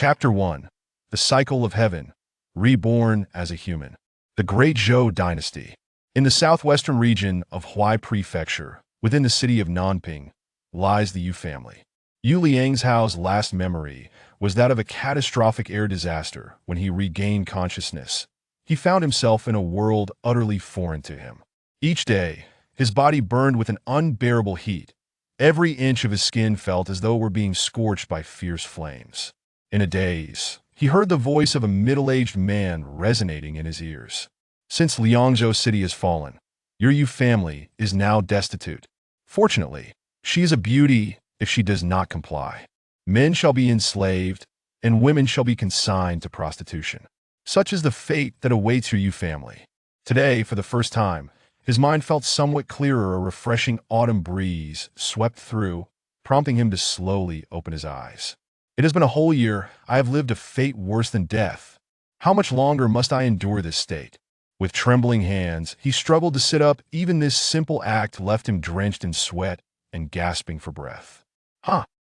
Chapter 1. The Cycle of Heaven, Reborn as a Human. The Great Zhou Dynasty. In the southwestern region of Huai Prefecture, within the city of Nanping, lies the Yu family. Yu Liangzhao's last memory was that of a catastrophic air disaster. When he regained consciousness, he found himself in a world utterly foreign to him. Each day, his body burned with an unbearable heat. Every inch of his skin felt as though it were being scorched by fierce flames. In a daze, he heard the voice of a middle-aged man resonating in his ears. Since Liangzhou City has fallen, your Yu family is now destitute. Fortunately, she is a beauty if she does not comply. Men shall be enslaved, and women shall be consigned to prostitution. Such is the fate that awaits your Yu family. Today, for the first time, his mind felt somewhat clearer. A refreshing autumn breeze swept through, prompting him to slowly open his eyes. It has been a whole year. I have lived a fate worse than death. How much longer must I endure this state? With trembling hands, he struggled to sit up. Even this simple act left him drenched in sweat and gasping for breath.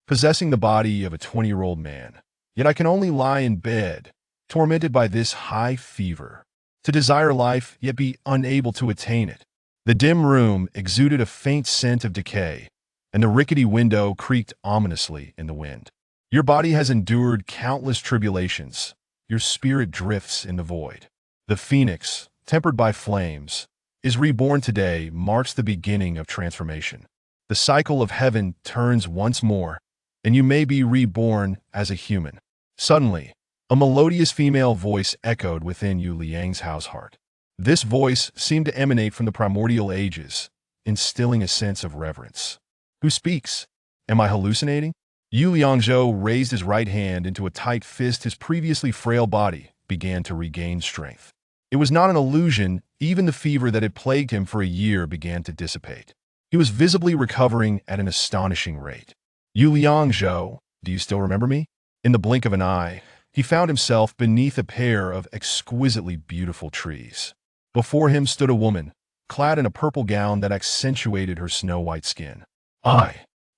Possessing the body of a 20-year-old man, yet I can only lie in bed, tormented by this high fever. To desire life, yet be unable to attain it. The dim room exuded a faint scent of decay, and the rickety window creaked ominously in the wind. Your body has endured countless tribulations. Your spirit drifts in the void. The phoenix, tempered by flames, is reborn today, marks the beginning of transformation. The cycle of heaven turns once more, and you may be reborn as a human. Suddenly, a melodious female voice echoed within Yu Liangzhao's heart. This voice seemed to emanate from the primordial ages, instilling a sense of reverence. Who speaks? Am I hallucinating? Yu Liangzhou raised his right hand into a tight fist. His previously frail body began to regain strength. It was not an illusion. Even the fever that had plagued him for a year began to dissipate. He was visibly recovering at an astonishing rate. Yu Liangzhou, do you still remember me? In the blink of an eye, he found himself beneath a pair of exquisitely beautiful trees. Before him stood a woman, clad in a purple gown that accentuated her snow-white skin.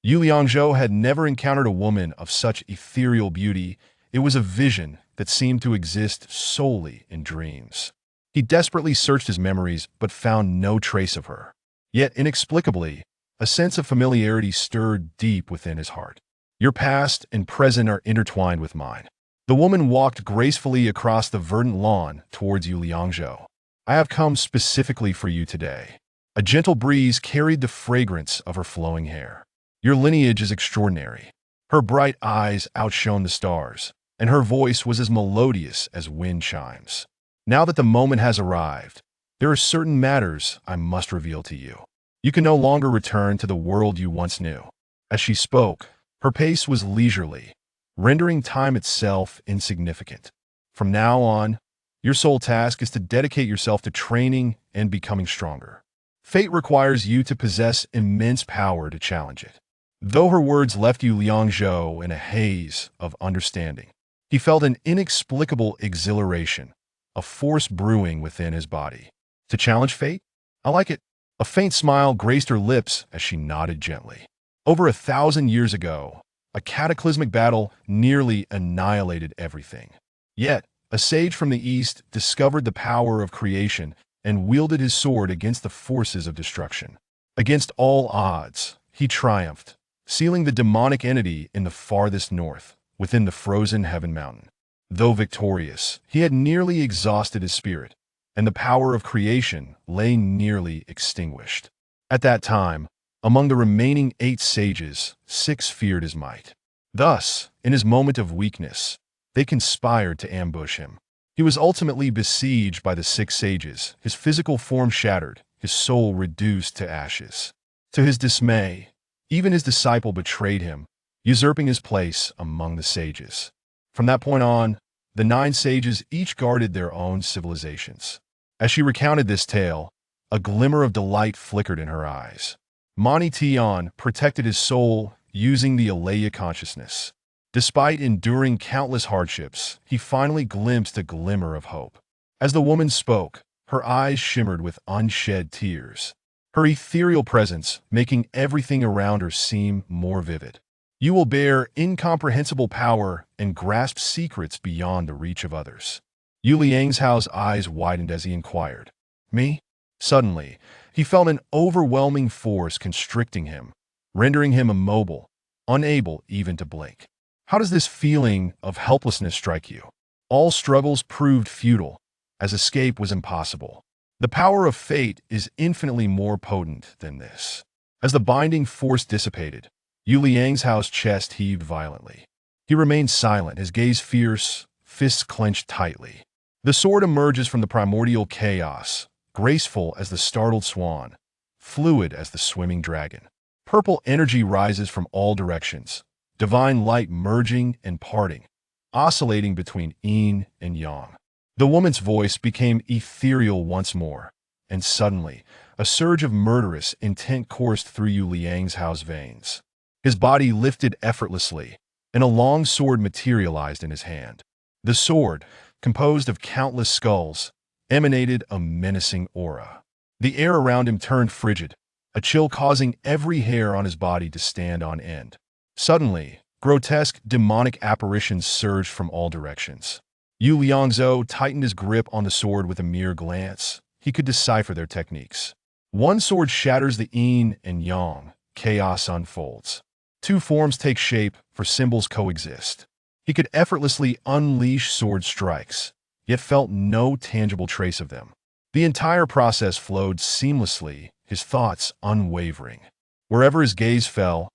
Yu Liangzhou had never encountered a woman of such ethereal beauty. It was a vision that seemed to exist solely in dreams. He desperately searched his memories but found no trace of her. Yet, inexplicably, a sense of familiarity stirred deep within his heart. Your past and present are intertwined with mine. The woman walked gracefully across the verdant lawn towards Yu Liangzhou. I have come specifically for you today. A gentle breeze carried the fragrance of her flowing hair. Your lineage is extraordinary. Her bright eyes outshone the stars, and her voice was as melodious as wind chimes. Now that the moment has arrived, there are certain matters I must reveal to you. You can no longer return to the world you once knew. As she spoke, her pace was leisurely, rendering time itself insignificant. From now on, your sole task is to dedicate yourself to training and becoming stronger. Fate requires you to possess immense power to challenge it. Though her words left Yu Liangzhou in a haze of understanding, he felt an inexplicable exhilaration, a force brewing within his body. To challenge fate? I like it. A faint smile graced her lips as she nodded gently. Over 1,000 years ago, a cataclysmic battle nearly annihilated everything. Yet, a sage from the east discovered the power of creation and wielded his sword against the forces of destruction. Against all odds, he triumphed, sealing the demonic entity in the farthest north, within the frozen Heaven Mountain. Though victorious, he had nearly exhausted his spirit, and the power of creation lay nearly extinguished. At that time, among the remaining 8 sages, 6 feared his might. Thus, in his moment of weakness, they conspired to ambush him. He was ultimately besieged by the 6 sages, his physical form shattered, his soul reduced to ashes. To his dismay, even his disciple betrayed him, usurping his place among the sages. From that point on, the 9 sages each guarded their own civilizations. As she recounted this tale, a glimmer of delight flickered in her eyes. Mani Tian protected his soul using the Alaya consciousness. Despite enduring countless hardships, he finally glimpsed a glimmer of hope. As the woman spoke, her eyes shimmered with unshed tears, her ethereal presence making everything around her seem more vivid. You will bear incomprehensible power and grasp secrets beyond the reach of others. Yu Liangzhao's eyes widened as he inquired, "Me?" Suddenly, he felt an overwhelming force constricting him, rendering him immobile, unable even to blink. How does this feeling of helplessness strike you? All struggles proved futile, as escape was impossible. The power of fate is infinitely more potent than this. As the binding force dissipated, Yu Liangzhao's chest heaved violently. He remained silent, his gaze fierce, fists clenched tightly. The sword emerges from the primordial chaos, graceful as the startled swan, fluid as the swimming dragon. Purple energy rises from all directions, divine light merging and parting, oscillating between yin and yang. The woman's voice became ethereal once more, and suddenly, a surge of murderous intent coursed through Yu Liangzhao's veins. His body lifted effortlessly, and a long sword materialized in his hand. The sword, composed of countless skulls, emanated a menacing aura. The air around him turned frigid, a chill causing every hair on his body to stand on end. Suddenly, grotesque, demonic apparitions surged from all directions. Yu Liangzhou tightened his grip on the sword with a mere glance. He could decipher their techniques. One sword shatters the yin and yang, chaos unfolds. Two forms take shape, for symbols coexist. He could effortlessly unleash sword strikes, yet felt no tangible trace of them. The entire process flowed seamlessly, his thoughts unwavering. Wherever his gaze fell,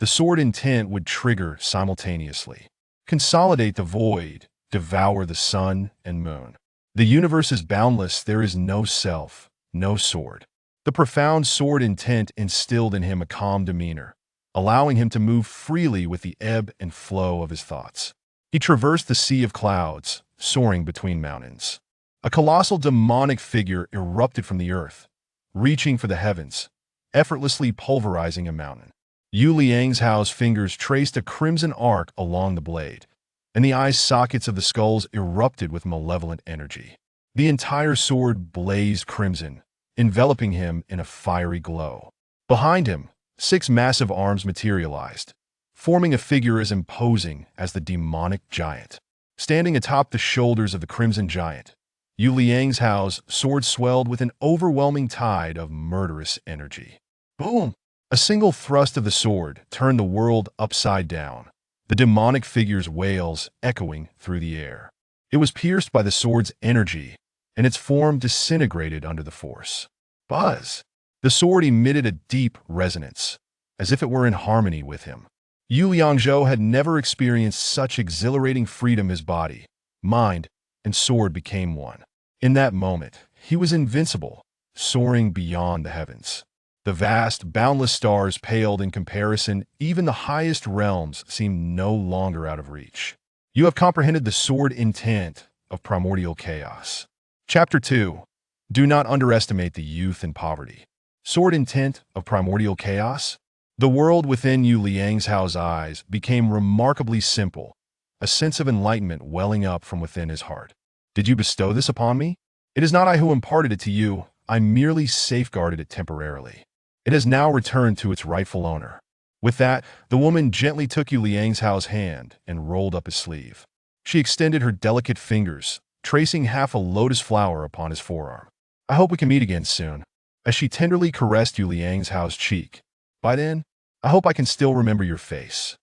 the sword intent would trigger simultaneously. Consolidate the void, devour the sun and moon. The universe is boundless, there is no self, no sword. The profound sword intent instilled in him a calm demeanor, allowing him to move freely with the ebb and flow of his thoughts. He traversed the sea of clouds, soaring between mountains. A colossal demonic figure erupted from the earth, reaching for the heavens, effortlessly pulverizing a mountain. Yu Liangzhao's fingers traced a crimson arc along the blade, and the eye sockets of the skulls erupted with malevolent energy. The entire sword blazed crimson, enveloping him in a fiery glow. Behind him, 6 massive arms materialized, forming a figure as imposing as the demonic giant. Standing atop the shoulders of the crimson giant, Yu Liangzhao's sword swelled with an overwhelming tide of murderous energy. Boom! A single thrust of the sword turned the world upside down, the demonic figure's wails echoing through the air. It was pierced by the sword's energy, and its form disintegrated under the force. Buzz! The sword emitted a deep resonance, as if it were in harmony with him. Yu Liangzhou had never experienced such exhilarating freedom. His body, mind, and sword became one. In that moment, he was invincible, soaring beyond the heavens. The vast, boundless stars paled in comparison. Even the highest realms seemed no longer out of reach. You have comprehended the sword intent of primordial chaos. Chapter 2. Do not underestimate the youth and poverty. Sword intent of primordial chaos? The world within Yu Liangzhao's eyes became remarkably simple, a sense of enlightenment welling up from within his heart. Did you bestow this upon me? It is not I who imparted it to you, I merely safeguarded it temporarily. It has now returned to its rightful owner. With that, the woman gently took Yu Liangzhao's hand and rolled up his sleeve. She extended her delicate fingers, tracing half a lotus flower upon his forearm. I hope we can meet again soon. As she tenderly caressed Yu Liangzhao's cheek. By then, I hope I can still remember your face.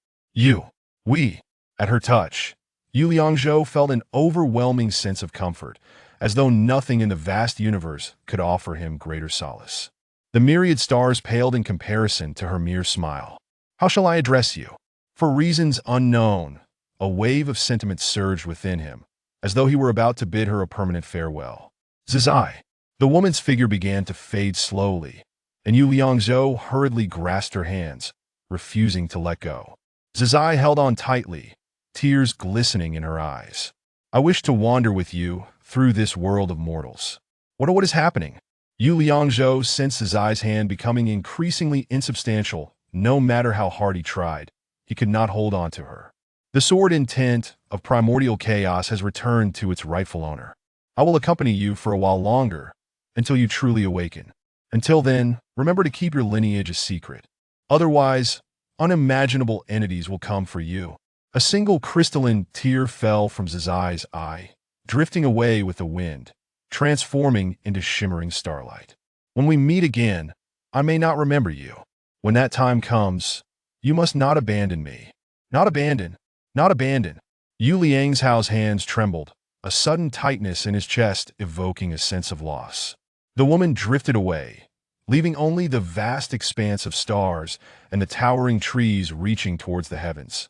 We. At her touch, Yu Liangzhou felt an overwhelming sense of comfort, as though nothing in the vast universe could offer him greater solace. The myriad stars paled in comparison to her mere smile. How shall I address you? For reasons unknown, a wave of sentiment surged within him, as though he were about to bid her a permanent farewell. Zizai. The woman's figure began to fade slowly, and Yu Liangzhou hurriedly grasped her hands, refusing to let go. Zizai held on tightly, tears glistening in her eyes. I wish to wander with you through this world of mortals. What is happening? Yu Liangzhou sensed Zizai's hand becoming increasingly insubstantial. No matter how hard he tried, he could not hold on to her. The sword intent of primordial chaos has returned to its rightful owner. I will accompany you for a while longer, until you truly awaken. Until then, remember to keep your lineage a secret. Otherwise, unimaginable entities will come for you. A single crystalline tear fell from Zazai's eye, drifting away with the wind, transforming into shimmering starlight. When we meet again, I may not remember you. When that time comes, you must not abandon me. Not abandon. Not abandon. Yu Liangzhao's hands trembled, a sudden tightness in his chest evoking a sense of loss. The woman drifted away, leaving only the vast expanse of stars and the towering trees reaching towards the heavens.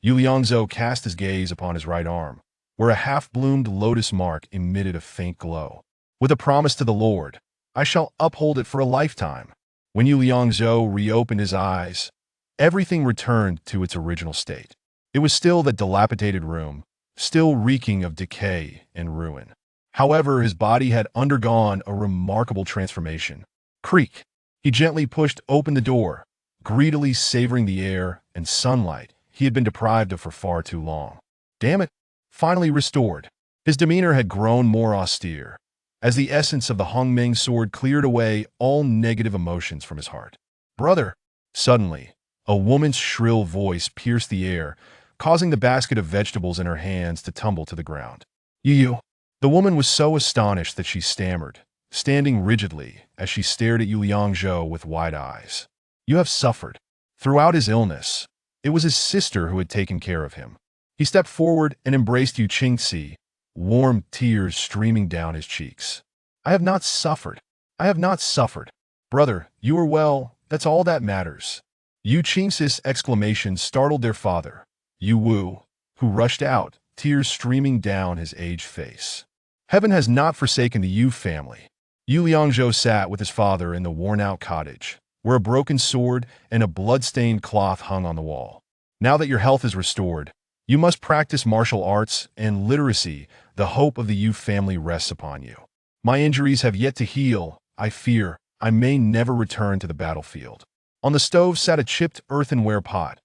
Yu Liangzhou cast his gaze upon his right arm, where a half-bloomed lotus mark emitted a faint glow. With a promise to the Lord, I shall uphold it for a lifetime. When Yu Liangzhou reopened his eyes, everything returned to its original state. It was still that dilapidated room, still reeking of decay and ruin. However, his body had undergone a remarkable transformation. Creak! He gently pushed open the door, greedily savoring the air and sunlight he had been deprived of for far too long. Damn it! Finally restored. His demeanor had grown more austere, as the essence of the Hongming sword cleared away all negative emotions from his heart. Brother! Suddenly, a woman's shrill voice pierced the air, causing the basket of vegetables in her hands to tumble to the ground. You! The woman was so astonished that she stammered, standing rigidly as she stared at Yu Liangzhou with wide eyes. You have suffered. Throughout his illness, it was his sister who had taken care of him. He stepped forward and embraced Yu Qingxi, warm tears streaming down his cheeks. I have not suffered. I have not suffered. Brother, you are well. That's all that matters. Yu Qingxi's exclamation startled their father, Yu Wu, who rushed out, tears streaming down his aged face. Heaven has not forsaken the Yu family. Yu Liangzhou sat with his father in the worn-out cottage, where a broken sword and a blood-stained cloth hung on the wall. Now that your health is restored, you must practice martial arts and literacy. The hope of the Yu family rests upon you. My injuries have yet to heal. I fear I may never return to the battlefield. On the stove sat a chipped earthenware pot,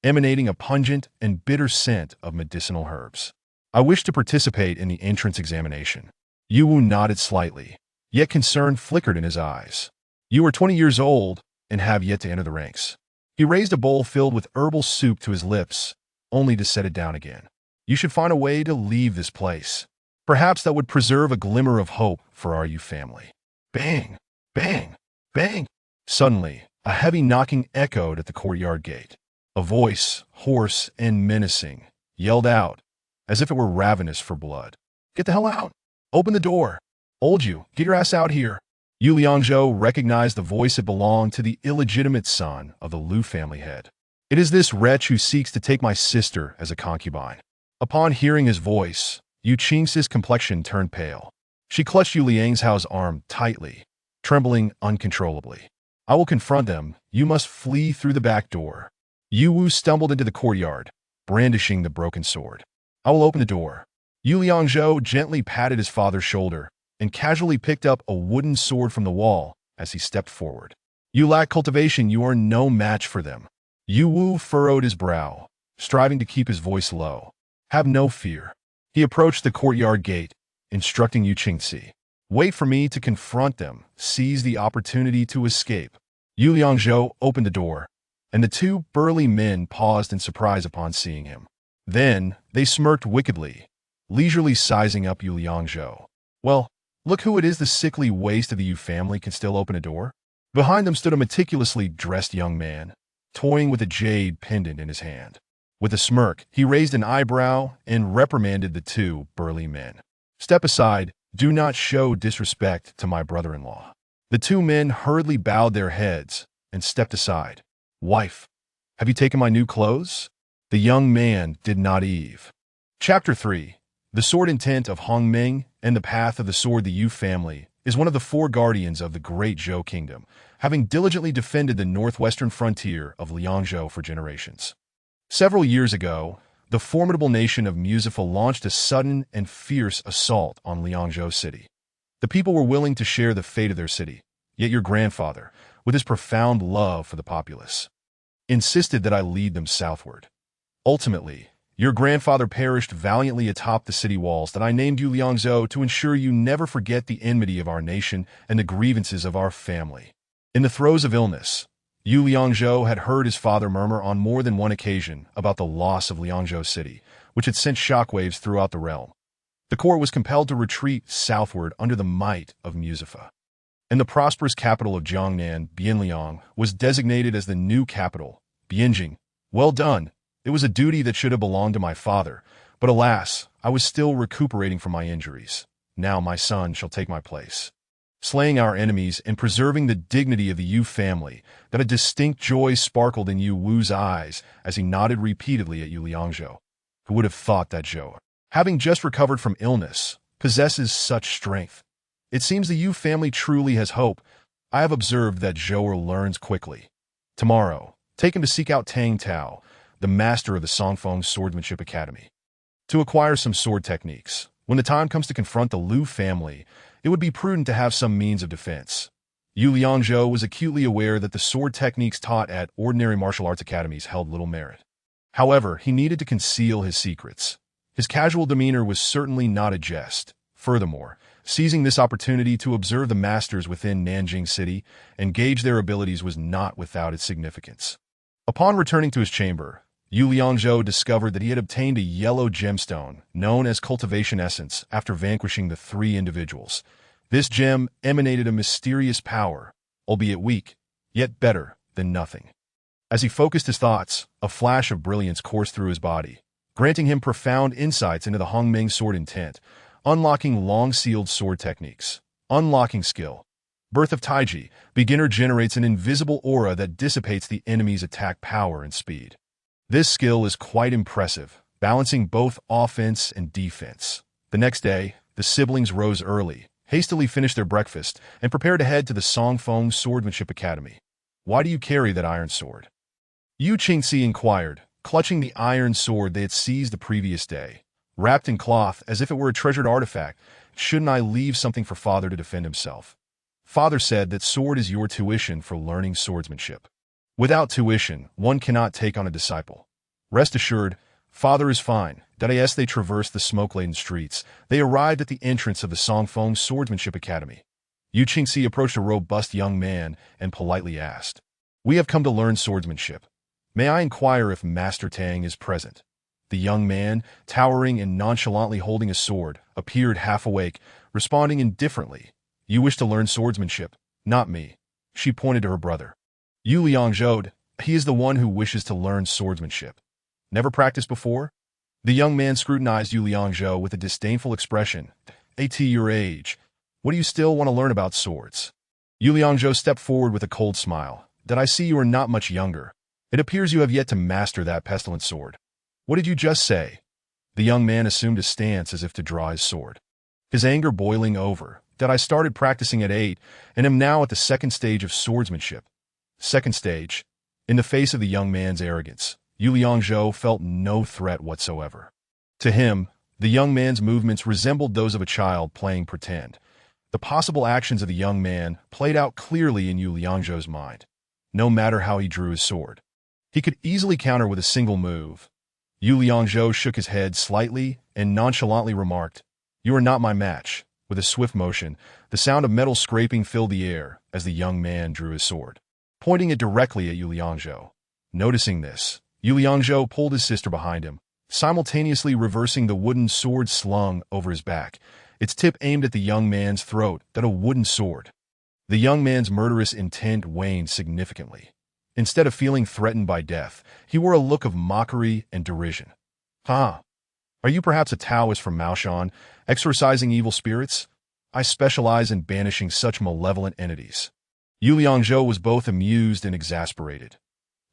emanating a pungent and bitter scent of medicinal herbs. I wish to participate in the entrance examination. Yu Wu nodded slightly, yet concern flickered in his eyes. You are 20 years old and have yet to enter the ranks. He raised a bowl filled with herbal soup to his lips, only to set it down again. You should find a way to leave this place. Perhaps that would preserve a glimmer of hope for our Yu family. Bang! Bang! Bang! Suddenly, a heavy knocking echoed at the courtyard gate. A voice, hoarse and menacing, yelled out, as if it were ravenous for blood. Get the hell out! Open the door! Old you, get your ass out here! Yu Liangzhou recognized the voice. It belonged to the illegitimate son of the Lu family head. It is this wretch who seeks to take my sister as a concubine. Upon hearing his voice, Yu Qingxi's complexion turned pale. She clutched Yu Liangzhao's arm tightly, trembling uncontrollably. I will confront them. You must flee through the back door. Yu Wu stumbled into the courtyard, brandishing the broken sword. I will open the door. Yu Liangzhou gently patted his father's shoulder and casually picked up a wooden sword from the wall as he stepped forward. You lack cultivation. You are no match for them. Yu Wu furrowed his brow, striving to keep his voice low. Have no fear. He approached the courtyard gate, instructing Yu Qingxi. Wait for me to confront them. Seize the opportunity to escape. Yu Liangzhou opened the door, and the two burly men paused in surprise upon seeing him. Then, they smirked wickedly, leisurely sizing up Yu Liangzhou. Well, look who it is. The sickly waste of the Yu family can still open a door. Behind them stood a meticulously dressed young man, toying with a jade pendant in his hand. With a smirk, he raised an eyebrow and reprimanded the two burly men. Step aside. Do not show disrespect to my brother-in-law. The two men hurriedly bowed their heads and stepped aside. Wife, have you taken my new clothes? The young man did not Eve. Chapter 3. The Sword Intent of Hongming and the Path of the Sword. The Yu family is one of the four guardians of the Great Zhou Kingdom, having diligently defended the northwestern frontier of Liangzhou for generations. Several years ago, the formidable nation of Musiful launched a sudden and fierce assault on Liangzhou City. The people were willing to share the fate of their city, yet your grandfather, with his profound love for the populace, insisted that I lead them southward. Ultimately, your grandfather perished valiantly atop the city walls that I named you Liangzhou to ensure you never forget the enmity of our nation and the grievances of our family. In the throes of illness, Yu Liangzhou had heard his father murmur on more than one occasion about the loss of Liangzhou City, which had sent shockwaves throughout the realm. The court was compelled to retreat southward under the might of Muzaffar. And the prosperous capital of Jiangnan, Bianliang, was designated as the new capital, Bianjing. Well done. It was a duty that should have belonged to my father, but alas, I was still recuperating from my injuries. Now my son shall take my place. Slaying our enemies and preserving the dignity of the Yu family, that a distinct joy sparkled in Yu Wu's eyes as he nodded repeatedly at Yu Liangzhou. Who would have thought that Zhou, having just recovered from illness, possesses such strength? It seems the Yu family truly has hope. I have observed that Zhou learns quickly. Tomorrow, take him to seek out Tang Tao, the master of the Songfeng Swordsmanship Academy, to acquire some sword techniques. When the time comes to confront the Liu family, it would be prudent to have some means of defense. Yu Liangzhou was acutely aware that the sword techniques taught at ordinary martial arts academies held little merit. However, he needed to conceal his secrets. His casual demeanor was certainly not a jest. Furthermore, seizing this opportunity to observe the masters within Nanjing City and gauge their abilities was not without its significance. Upon returning to his chamber, Yu Liangzhou discovered that he had obtained a yellow gemstone, known as Cultivation Essence, after vanquishing the 3 individuals. This gem emanated a mysterious power, albeit weak, yet better than nothing. As he focused his thoughts, a flash of brilliance coursed through his body, granting him profound insights into the Hongmeng sword intent, unlocking long-sealed sword techniques. Unlocking skill. Birth of Taiji, beginner generates an invisible aura that dissipates the enemy's attack power and speed. This skill is quite impressive, balancing both offense and defense. The next day, the siblings rose early, hastily finished their breakfast, and prepared to head to the Songfeng Swordsmanship Academy. Why do you carry that iron sword? Yu Qingxi inquired, clutching the iron sword they had seized the previous day. Wrapped in cloth as if it were a treasured artifact, shouldn't I leave something for father to defend himself? Father said that sword is your tuition for learning swordsmanship. Without tuition, one cannot take on a disciple. Rest assured, father is fine. As they traversed the smoke-laden streets, they arrived at the entrance of the Songfeng Swordsmanship Academy. Yu Qingxi approached a robust young man and politely asked, "We have come to learn swordsmanship. May I inquire if Master Tang is present?" The young man, towering and nonchalantly holding a sword, appeared half awake, responding indifferently. "You wish to learn swordsmanship, not me." She pointed to her brother. Yu Liangzhou, he is the one who wishes to learn swordsmanship. Never practiced before? The young man scrutinized Yu Liangzhou with a disdainful expression. "At your age, what do you still want to learn about swords?" Yu Liangzhou stepped forward with a cold smile. "I see you are not much younger. It appears you have yet to master that pestilent sword." "What did you just say?" The young man assumed a stance as if to draw his sword, his anger boiling over. "I started practicing at 8 and am now at the 2nd stage of swordsmanship." Second stage. In the face of the young man's arrogance, Yu Liangzhou felt no threat whatsoever. To him, the young man's movements resembled those of a child playing pretend. The possible actions of the young man played out clearly in Yu Liangzhou's mind. No matter how he drew his sword, he could easily counter with a single move. Yu Liangzhou shook his head slightly and nonchalantly remarked, "You are not my match." With a swift motion, the sound of metal scraping filled the air as the young man drew his sword, pointing it directly at Yu Liangzhou. Noticing this, Yu Liangzhou pulled his sister behind him, simultaneously reversing the wooden sword slung over his back, its tip aimed at the young man's throat. A wooden sword. The young man's murderous intent waned significantly. Instead of feeling threatened by death, he wore a look of mockery and derision. "Huh? Are you perhaps a Taoist from Maoshan, exorcising evil spirits? I specialize in banishing such malevolent entities." Yu Liangzhou was both amused and exasperated.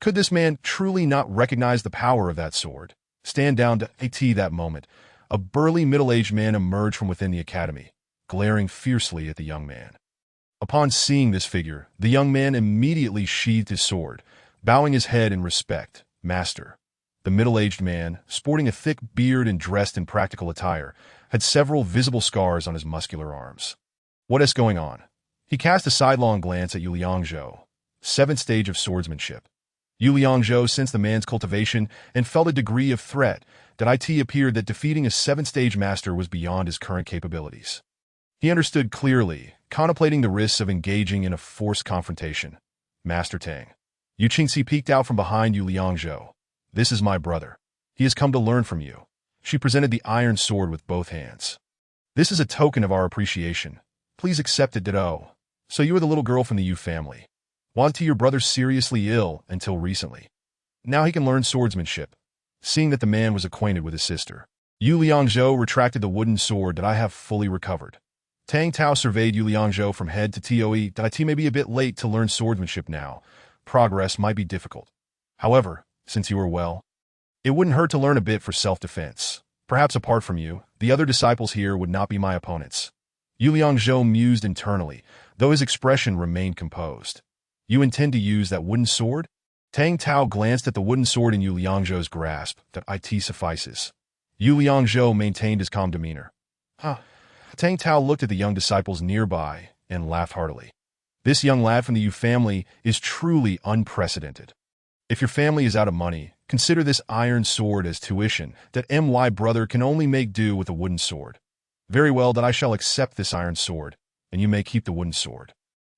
Could this man truly not recognize the power of that sword? Stand down to at that moment. A burly middle-aged man emerged from within the academy, glaring fiercely at the young man. Upon seeing this figure, the young man immediately sheathed his sword, bowing his head in respect. "Master." The middle-aged man, sporting a thick beard and dressed in practical attire, had several visible scars on his muscular arms. "What is going on?" He cast a sidelong glance at Yu Liangzhou. 7th stage of swordsmanship. Yu Liangzhou sensed the man's cultivation and felt a degree of threat. It appeared that defeating a 7th stage master was beyond his current capabilities. He understood clearly, contemplating the risks of engaging in a forced confrontation. "Master Tang." Yu Qingxi peeked out from behind Yu Liangzhou. "This is my brother. He has come to learn from you." She presented the iron sword with both hands. "This is a token of our appreciation. Please accept it, ditto." "So you are the little girl from the Yu family. Wanted your brother seriously ill until recently. Now he can learn swordsmanship." Seeing that the man was acquainted with his sister, Yu Liangzhou retracted the wooden sword that I have fully recovered. Tang Tao surveyed Yu Liangzhou from head to toe. "That I may be a bit late to learn swordsmanship now. Progress might be difficult. However, since you are well, it wouldn't hurt to learn a bit for self-defense. Perhaps apart from you, the other disciples here would not be my opponents." Yu Liangzhou mused internally, though his expression remained composed. "You intend to use that wooden sword?" Tang Tao glanced at the wooden sword in Yu Liangzhou's grasp. "That it suffices." Yu Liangzhou maintained his calm demeanor. "Huh." Tang Tao looked at the young disciples nearby and laughed heartily. "This young lad from the Yu family is truly unprecedented. If your family is out of money, consider this iron sword as tuition that my brother can only make do with a wooden sword. Very well, that I shall accept this iron sword, and you may keep the wooden sword."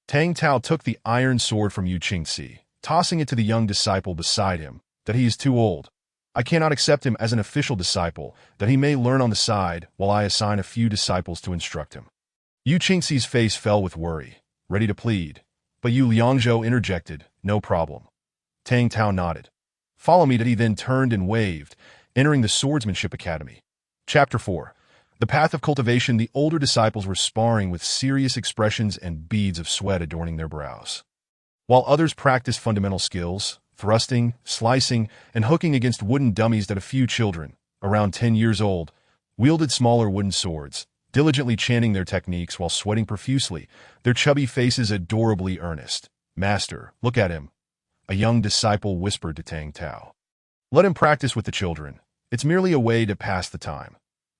Tang Tao took the iron sword from Yu Qingxi, tossing it to the young disciple beside him. "That he is too old. I cannot accept him as an official disciple, that he may learn on the side while I assign a few disciples to instruct him." Yu Qingxi's face fell with worry, ready to plead, but Yu Liangzhou interjected, "No problem." Tang Tao nodded. "Follow me," that he then turned and waved, entering the Swordsmanship Academy. Chapter 4. The Path of Cultivation. The older disciples were sparring with serious expressions and beads of sweat adorning their brows, while others practiced fundamental skills, thrusting, slicing, and hooking against wooden dummies. That a few children, around 10 years old, wielded smaller wooden swords, diligently chanting their techniques while sweating profusely, their chubby faces adorably earnest. "Master, look at him," a young disciple whispered to Tang Tao. "Let him practice with the children. It's merely a way to pass the time."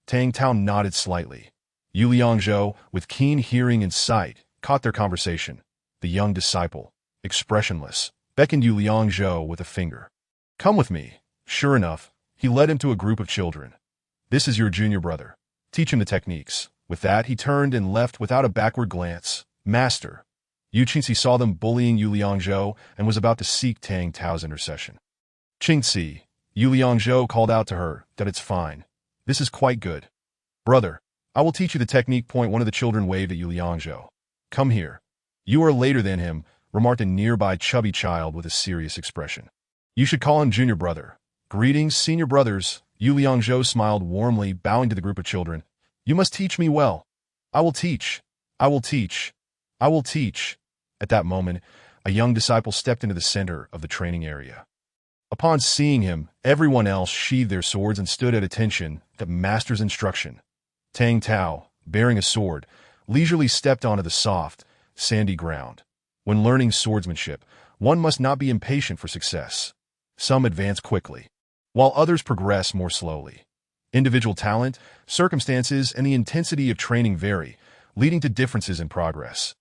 Tang Tao nodded slightly. Yu Liangzhou, with keen hearing and sight, caught their conversation. The young disciple, expressionless, beckoned Yu Liangzhou with a finger. "Come with me." Sure enough, he led him to a group of children. "This is your junior brother. Teach him the techniques." With that, he turned and left without a backward glance. "Master." Yu Qingxi saw them bullying Yu Liangzhou and was about to seek Tang Tao's intercession. "Qingxi," Yu Liangzhou called out to her, "that it's fine. This is quite good. Brother, I will teach you the technique." One of the children waved at Yu Liangzhou. "Come here." "You are later than him," remarked a nearby chubby child with a serious expression. "You should call him junior brother." "Greetings, senior brothers." Yu Liangzhou smiled warmly, bowing to the group of children. "You must teach me well." "I will teach. I will teach. I will teach." At that moment, a young disciple stepped into the center of the training area. Upon seeing him, everyone else sheathed their swords and stood at attention at the master's instruction. Tang Tao, bearing a sword, leisurely stepped onto the soft, sandy ground. When learning swordsmanship, one must not be impatient for success. Some advance quickly, while others progress more slowly. Individual talent, circumstances, and the intensity of training vary, leading to differences in progress.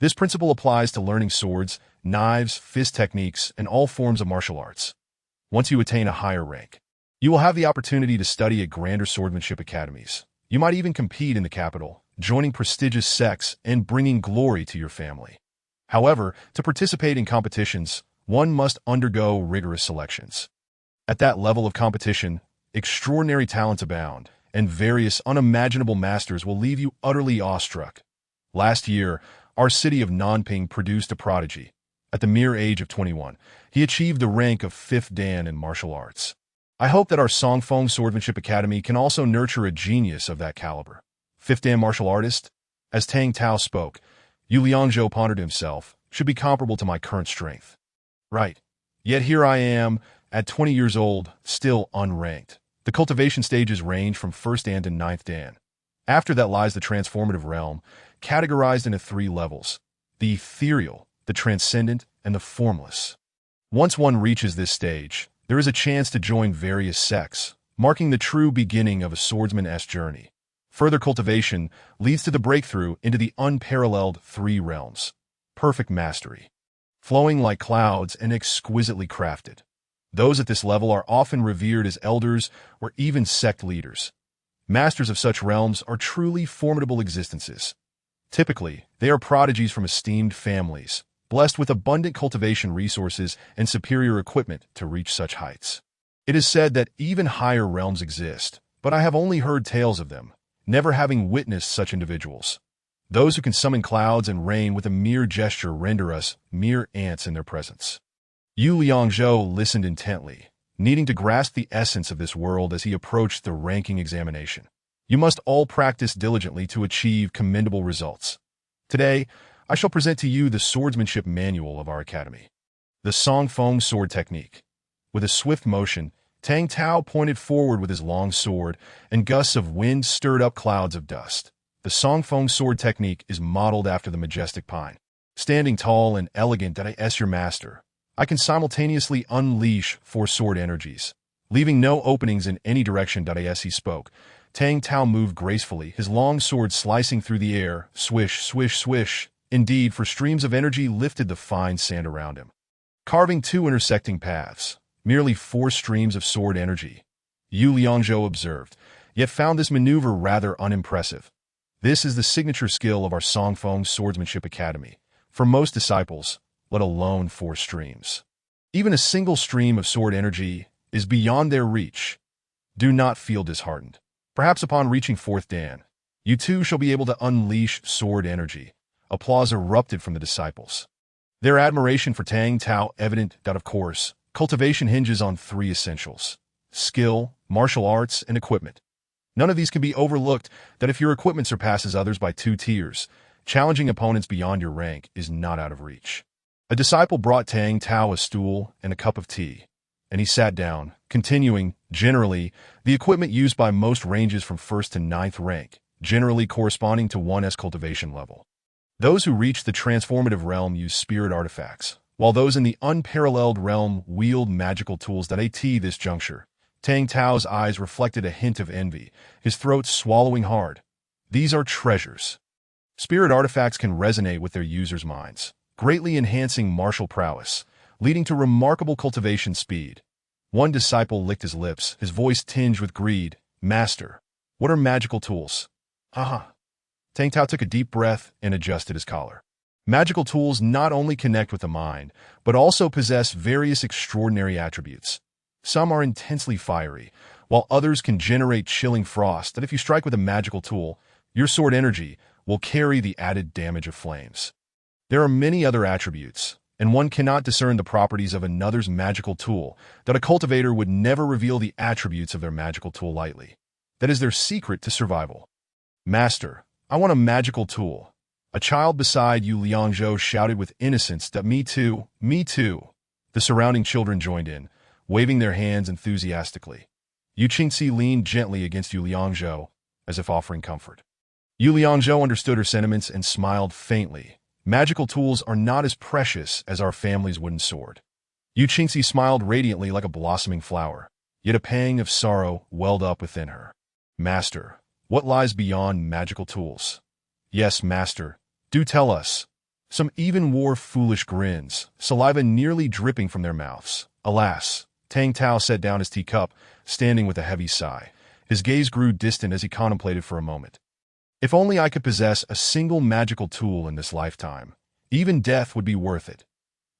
This principle applies to learning swords, knives, fist techniques, and all forms of martial arts. Once you attain a higher rank, you will have the opportunity to study at grander swordsmanship academies. You might even compete in the capital, joining prestigious sects and bringing glory to your family. However, to participate in competitions, one must undergo rigorous selections. At that level of competition, extraordinary talents abound, and various unimaginable masters will leave you utterly awestruck. Last year, our city of Nanping produced a prodigy. At the mere age of 21, he achieved the rank of 5th Dan in martial arts. I hope that our Songfeng Swordsmanship Academy can also nurture a genius of that caliber. 5th Dan martial artist? As Tang Tao spoke, Yu Liangzhou pondered himself, should be comparable to my current strength. Right. Yet here I am, at 20 years old, still unranked. The cultivation stages range from 1st Dan to 9th Dan. After that lies the transformative realm, categorized into 3 levels: the ethereal, the transcendent, and the formless. Once one reaches this stage, there is a chance to join various sects, marking the true beginning of a swordsman's journey. Further cultivation leads to the breakthrough into the unparalleled 3 realms. Perfect mastery, flowing like clouds and exquisitely crafted. Those at this level are often revered as elders or even sect leaders. Masters of such realms are truly formidable existences. Typically, they are prodigies from esteemed families, blessed with abundant cultivation resources and superior equipment to reach such heights. It is said that even higher realms exist, but I have only heard tales of them, never having witnessed such individuals. Those who can summon clouds and rain with a mere gesture render us mere ants in their presence. Yu Liangzhou listened intently, needing to grasp the essence of this world as he approached the ranking examination. You must all practice diligently to achieve commendable results. Today, I shall present to you the swordsmanship manual of our academy. The Song Feng sword technique. With a swift motion, Tang Tao pointed forward with his long sword, and gusts of wind stirred up clouds of dust. The Song Feng sword technique is modeled after the majestic pine. Standing tall and elegant as your master, I can simultaneously unleash 4 sword energies, leaving no openings in any direction. As he spoke, Tang Tao moved gracefully, his long sword slicing through the air, swish, swish, swish. Indeed, for streams of energy lifted the fine sand around him, carving 2 intersecting paths, merely 4 streams of sword energy. Yu Liangzhou observed, yet found this maneuver rather unimpressive. This is the signature skill of our Song Feng Swordsmanship Academy. For most disciples, let alone 4 streams. Even a single stream of sword energy is beyond their reach. Do not feel disheartened. Perhaps upon reaching 4th Dan, you too shall be able to unleash sword energy. Applause erupted from the disciples, their admiration for Tang Tao evident. Of course, cultivation hinges on 3 essentials: skill, martial arts, and equipment. None of these can be overlooked. That if your equipment surpasses others by 2 tiers, challenging opponents beyond your rank is not out of reach. A disciple brought Tang Tao a stool and a cup of tea, and he sat down, continuing, generally, the equipment used by most ranges from 1st to 9th rank, generally corresponding to 1's cultivation level. Those who reach the transformative realm use spirit artifacts, while those in the unparalleled realm wield magical tools. At this juncture, Tang Tao's eyes reflected a hint of envy, his throat swallowing hard. These are treasures. Spirit artifacts can resonate with their users' minds, greatly enhancing martial prowess, leading to remarkable cultivation speed. One disciple licked his lips, his voice tinged with greed. Master, what are magical tools? Aha. Tang Tao took a deep breath and adjusted his collar. Magical tools not only connect with the mind, but also possess various extraordinary attributes. Some are intensely fiery, while others can generate chilling frost that if you strike with a magical tool, your sword energy will carry the added damage of flames. There are many other attributes, and one cannot discern the properties of another's magical tool, that a cultivator would never reveal the attributes of their magical tool lightly. That is their secret to survival. Master, I want a magical tool. A child beside Yu Liangzhou shouted with innocence that me too, me too. The surrounding children joined in, waving their hands enthusiastically. Yu Qingxi leaned gently against Yu Liangzhou, as if offering comfort. Yu Liangzhou understood her sentiments and smiled faintly. Magical tools are not as precious as our family's wooden sword. Yu Qingxi smiled radiantly like a blossoming flower, yet a pang of sorrow welled up within her. Master, what lies beyond magical tools? Yes, Master, do tell us. Some even wore foolish grins, saliva nearly dripping from their mouths. Alas, Tang Tao set down his teacup, standing with a heavy sigh. His gaze grew distant as he contemplated for a moment. If only I could possess a single magical tool in this lifetime, even death would be worth it.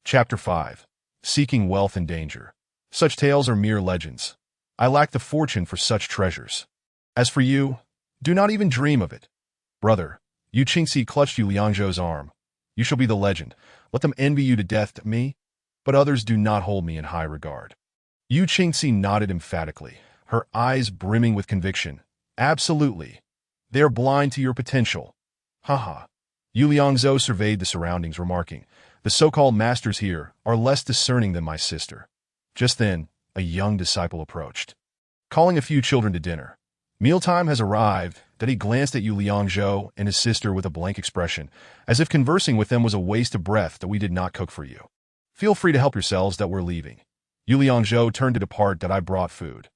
Chapter 5. Seeking Wealth in Danger. Such tales are mere legends. I lack the fortune for such treasures. As for you, do not even dream of it. Brother, Yu Qingxi clutched Yu Liangzhou's arm. You shall be the legend. Let them envy you to death to me, but others do not hold me in high regard. Yu Qingxi nodded emphatically, her eyes brimming with conviction. Absolutely. They are blind to your potential. Haha. Yu Liangzhou surveyed the surroundings, remarking, the so-called masters here are less discerning than my sister. Just then, a young disciple approached, calling a few children to dinner. Mealtime has arrived. That he glanced at Yu Liangzhou and his sister with a blank expression, as if conversing with them was a waste of breath. That we did not cook for you. Feel free to help yourselves, that we're leaving. Yu Liangzhou turned to depart. That I brought food.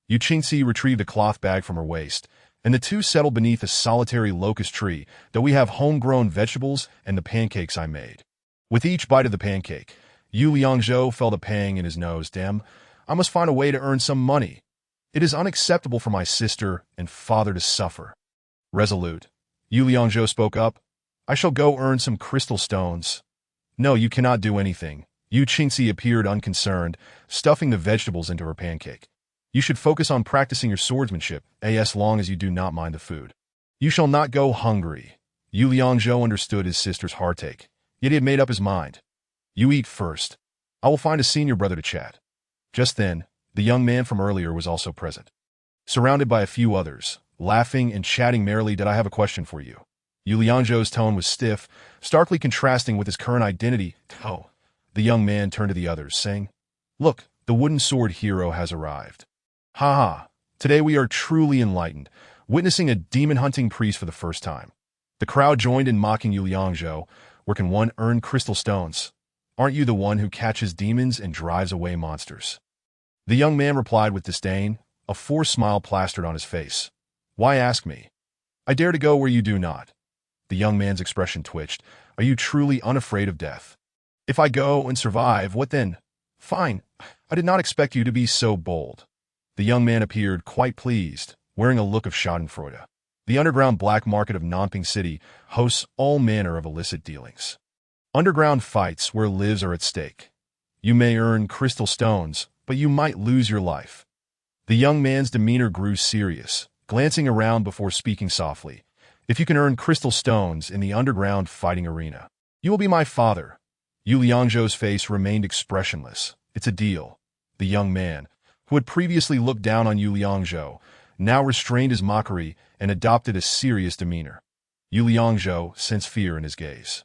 Yu Qingxi retrieved a cloth bag from her waist, and the two settled beneath a solitary locust tree. That we have homegrown vegetables and the pancakes I made. With each bite of the pancake, Yu Liangzhou felt a pang in his nose. Damn, I must find a way to earn some money. It is unacceptable for my sister and father to suffer. Resolute, Yu Liangzhou spoke up. I shall go earn some crystal stones. No, you cannot do anything. Yu Qingxi appeared unconcerned, stuffing the vegetables into her pancake. You should focus on practicing your swordsmanship, as long as you do not mind the food. You shall not go hungry. Yu Liangzhou understood his sister's heartache, yet he had made up his mind. You eat first. I will find a senior brother to chat. Just then, the young man from earlier was also present. Surrounded by a few others, laughing and chatting merrily, did I have a question for you? Yu Liangzhou's tone was stiff, starkly contrasting with his current identity. Oh. The young man turned to the others, saying, Look, the wooden sword hero has arrived. Ha ha, today we are truly enlightened, witnessing a demon-hunting priest for the first time. The crowd joined in mocking Yu Liangzhou. Where can one earn crystal stones? Aren't you the one who catches demons and drives away monsters? The young man replied with disdain, a forced smile plastered on his face. Why ask me? I dare to go where you do not. The young man's expression twitched. Are you truly unafraid of death? If I go and survive, what then? Fine. I did not expect you to be so bold. The young man appeared quite pleased, wearing a look of schadenfreude. The underground black market of Nanping City hosts all manner of illicit dealings. Underground fights where lives are at stake. You may earn crystal stones, but you might lose your life. The young man's demeanor grew serious, glancing around before speaking softly. If you can earn crystal stones in the underground fighting arena, you will be my father. Yu Liangzhou's face remained expressionless. It's a deal. The young man, who had previously looked down on Yu Liangzhou, now restrained his mockery and adopted a serious demeanor. Yu Liangzhou sensed fear in his gaze.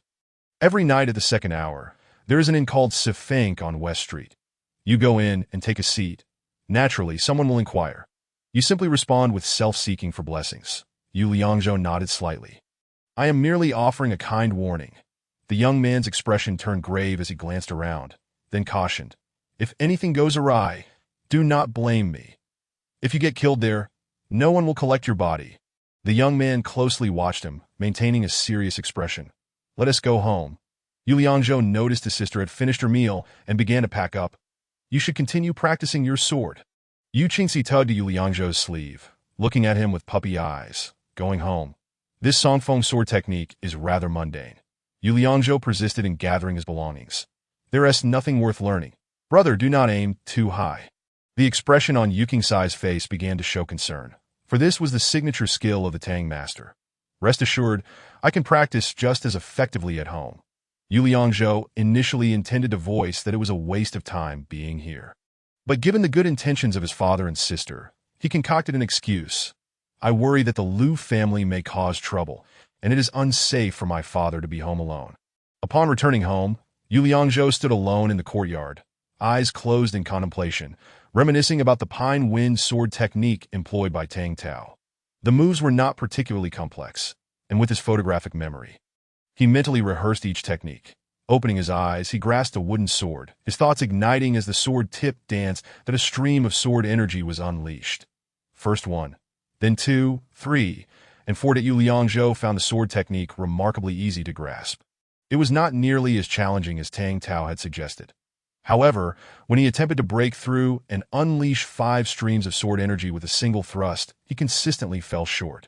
Every night at the second hour, there is an inn called Sifenk on West Street. You go in and take a seat. Naturally, someone will inquire. You simply respond with self-seeking for blessings. Yu Liangzhou nodded slightly. I am merely offering a kind warning. The young man's expression turned grave as he glanced around, then cautioned. If anything goes awry, do not blame me. If you get killed there, no one will collect your body. The young man closely watched him, maintaining a serious expression. Let us go home. Yu Liangzhou noticed his sister had finished her meal and began to pack up. You should continue practicing your sword. Yu Qingxi tugged at Yu Liangzhou's sleeve, looking at him with puppy eyes. Going home. This Songfeng sword technique is rather mundane. Yu Liangzhou persisted in gathering his belongings. There is nothing worth learning. Brother, do not aim too high. The expression on Yu Qingxi's face began to show concern, for this was the signature skill of the Tang master. Rest assured, I can practice just as effectively at home. Yu Liangzhou initially intended to voice that it was a waste of time being here. But given the good intentions of his father and sister, he concocted an excuse. I worry that the Liu family may cause trouble, and it is unsafe for my father to be home alone. Upon returning home, Yu Liangzhou stood alone in the courtyard, eyes closed in contemplation, reminiscing about the pine wind sword technique employed by Tang Tao. The moves were not particularly complex, and with his photographic memory, he mentally rehearsed each technique. Opening his eyes, he grasped a wooden sword, his thoughts igniting as the sword tip danced that a stream of sword energy was unleashed. First one, then 2, 3, and 4. Yu Liangzhou found the sword technique remarkably easy to grasp. It was not nearly as challenging as Tang Tao had suggested. However, when he attempted to break through and unleash 5 streams of sword energy with a single thrust, he consistently fell short.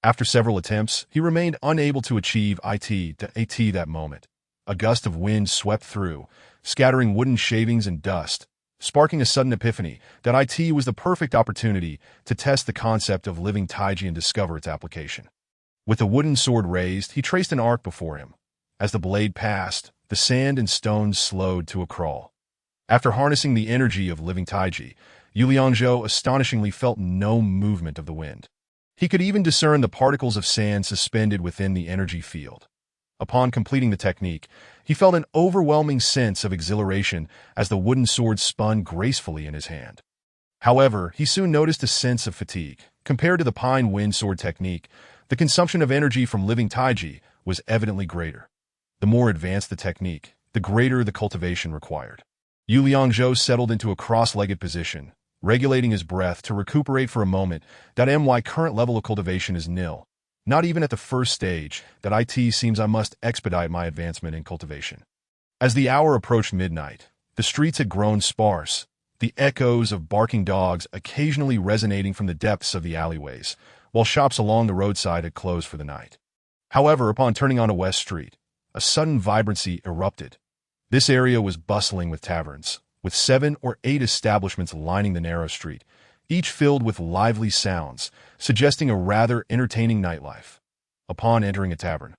After several attempts, he remained unable to achieve IT to AT that moment. A gust of wind swept through, scattering wooden shavings and dust, sparking a sudden epiphany that IT was the perfect opportunity to test the concept of living Taiji and discover its application. With the wooden sword raised, he traced an arc before him. As the blade passed, the sand and stones slowed to a crawl. After harnessing the energy of living Taiji, Yu Liangzhou astonishingly felt no movement of the wind. He could even discern the particles of sand suspended within the energy field. Upon completing the technique, he felt an overwhelming sense of exhilaration as the wooden sword spun gracefully in his hand. However, he soon noticed a sense of fatigue. Compared to the pine wind sword technique, the consumption of energy from living Taiji was evidently greater. The more advanced the technique, the greater the cultivation required. Yu Liangzhou settled into a cross-legged position, regulating his breath to recuperate for a moment. My current level of cultivation is nil. Not even at the first stage, that IT seems I must expedite my advancement in cultivation. As the hour approached midnight, the streets had grown sparse, the echoes of barking dogs occasionally resonating from the depths of the alleyways, while shops along the roadside had closed for the night. However, upon turning onto West Street, a sudden vibrancy erupted. This area was bustling with taverns, with 7 or 8 establishments lining the narrow street, each filled with lively sounds, suggesting a rather entertaining nightlife. Upon entering a tavern,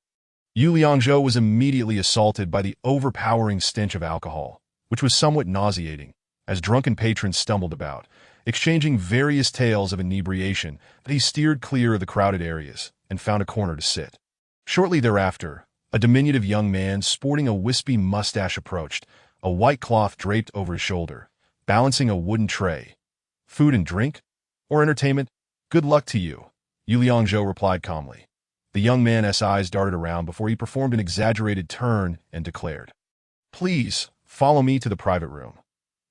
Yu Liangzhou was immediately assaulted by the overpowering stench of alcohol, which was somewhat nauseating, as drunken patrons stumbled about, exchanging various tales of inebriation. That he steered clear of the crowded areas and found a corner to sit. Shortly thereafter, a diminutive young man sporting a wispy mustache approached, a white cloth draped over his shoulder, balancing a wooden tray. "Food and drink? Or entertainment? Good luck to you," Yu Liangzhou replied calmly. The young man's eyes darted around before he performed an exaggerated turn and declared, "Please, follow me to the private room."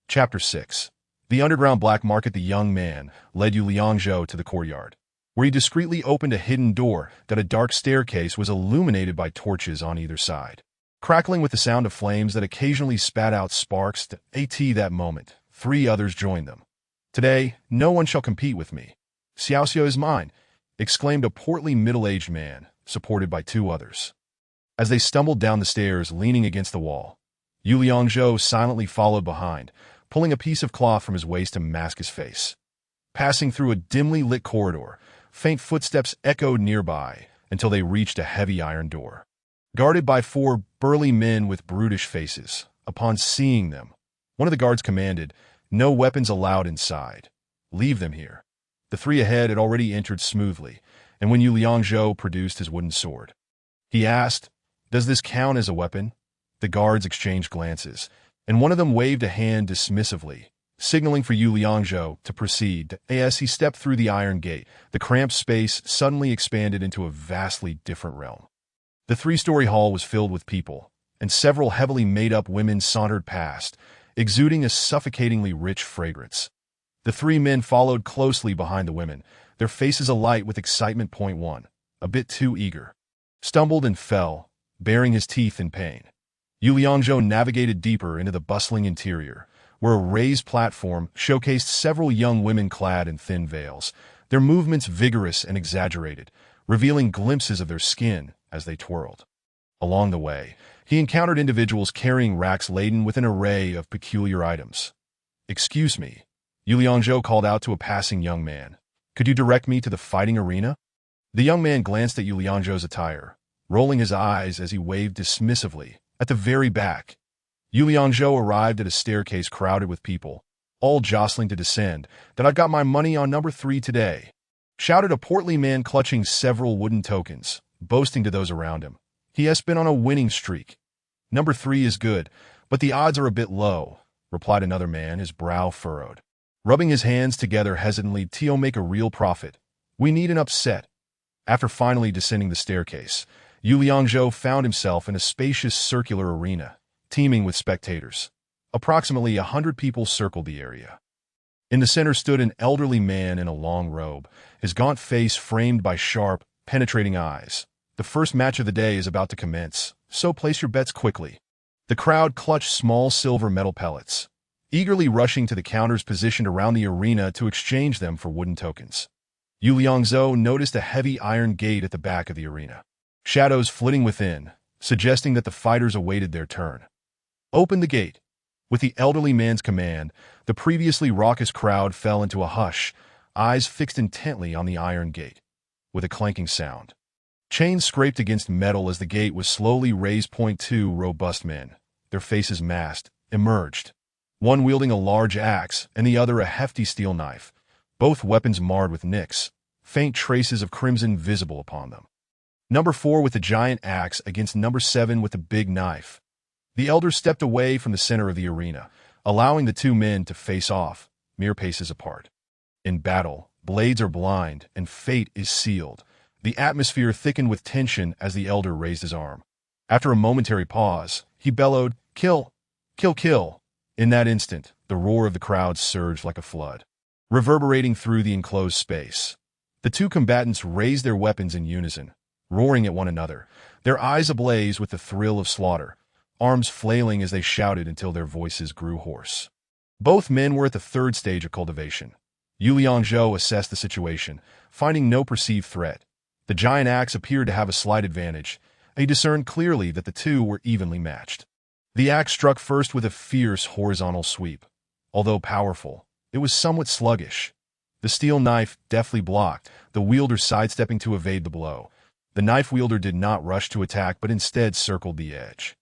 Chapter 6. The underground black market. The young man led Yu Liangzhou to the courtyard, where he discreetly opened a hidden door that a dark staircase was illuminated by torches on either side. Crackling with the sound of flames that occasionally spat out sparks at that moment, 3 others joined them. "Today, no one shall compete with me. Xiaoxiao is mine," exclaimed a portly middle-aged man, supported by 2 others. As they stumbled down the stairs leaning against the wall, Yu Liangzhou silently followed behind, pulling a piece of cloth from his waist to mask his face. Passing through a dimly lit corridor, faint footsteps echoed nearby until they reached a heavy iron door. Guarded by 4 burly men with brutish faces, upon seeing them, one of the guards commanded, "No weapons allowed inside. Leave them here." The 3 ahead had already entered smoothly, and when Yu Liangzhou produced his wooden sword, he asked, "Does this count as a weapon?" The guards exchanged glances, and one of them waved a hand dismissively, signaling for Yu Liangzhou to proceed. As he stepped through the iron gate, the cramped space suddenly expanded into a vastly different realm. The 3-story hall was filled with people, and several heavily made-up women sauntered past, exuding a suffocatingly rich fragrance. The 3 men followed closely behind the women, their faces alight with excitement. Point 1. A bit too eager. Stumbled and fell, baring his teeth in pain. Yu Liangzhou navigated deeper into the bustling interior, where a raised platform showcased several young women clad in thin veils, their movements vigorous and exaggerated, revealing glimpses of their skin as they twirled. Along the way, he encountered individuals carrying racks laden with an array of peculiar items. "Excuse me," Yu Liangzhou called out to a passing young man. "Could you direct me to the fighting arena?" The young man glanced at Yu Liangzhou's attire, rolling his eyes as he waved dismissively. At the very back, Yu Liangzhou arrived at a staircase crowded with people, all jostling to descend. "That I've got my money on number 3 today," shouted a portly man clutching several wooden tokens, boasting to those around him. "He has been on a winning streak." "Number 3 is good, but the odds are a bit low," replied another man, his brow furrowed. Rubbing his hands together hesitantly, "Tio make a real profit. We need an upset." After finally descending the staircase, Yu Liangzhou found himself in a spacious circular arena, teeming with spectators. Approximately 100 people circled the area. In the center stood an elderly man in a long robe, his gaunt face framed by sharp, penetrating eyes. "The first match of the day is about to commence, so place your bets quickly." The crowd clutched small silver metal pellets, eagerly rushing to the counters positioned around the arena to exchange them for wooden tokens. Yu Liangzhou noticed a heavy iron gate at the back of the arena, shadows flitting within, suggesting that the fighters awaited their turn. "Open the gate." With the elderly man's command, the previously raucous crowd fell into a hush, eyes fixed intently on the iron gate. With a clanking sound, chains scraped against metal as the gate was slowly raised. Point 2 robust men, their faces masked, emerged, one wielding a large axe and the other a hefty steel knife, both weapons marred with nicks, faint traces of crimson visible upon them. Number 4 with the giant axe against number 7 with the big knife. The elder stepped away from the center of the arena, allowing the 2 men to face off, mere paces apart. In battle, blades are blind and fate is sealed. The atmosphere thickened with tension as the elder raised his arm. After a momentary pause, he bellowed, "Kill! Kill! Kill!" In that instant, the roar of the crowd surged like a flood, reverberating through the enclosed space. The 2 combatants raised their weapons in unison, roaring at one another, their eyes ablaze with the thrill of slaughter, arms flailing as they shouted until their voices grew hoarse. Both men were at the 3rd stage of cultivation. Yu Liangzhou assessed the situation, finding no perceived threat. The giant axe appeared to have a slight advantage, and he discerned clearly that the 2 were evenly matched. The axe struck first with a fierce horizontal sweep. Although powerful, it was somewhat sluggish. The steel knife deftly blocked, the wielder sidestepping to evade the blow. The knife wielder did not rush to attack but instead circled the edge,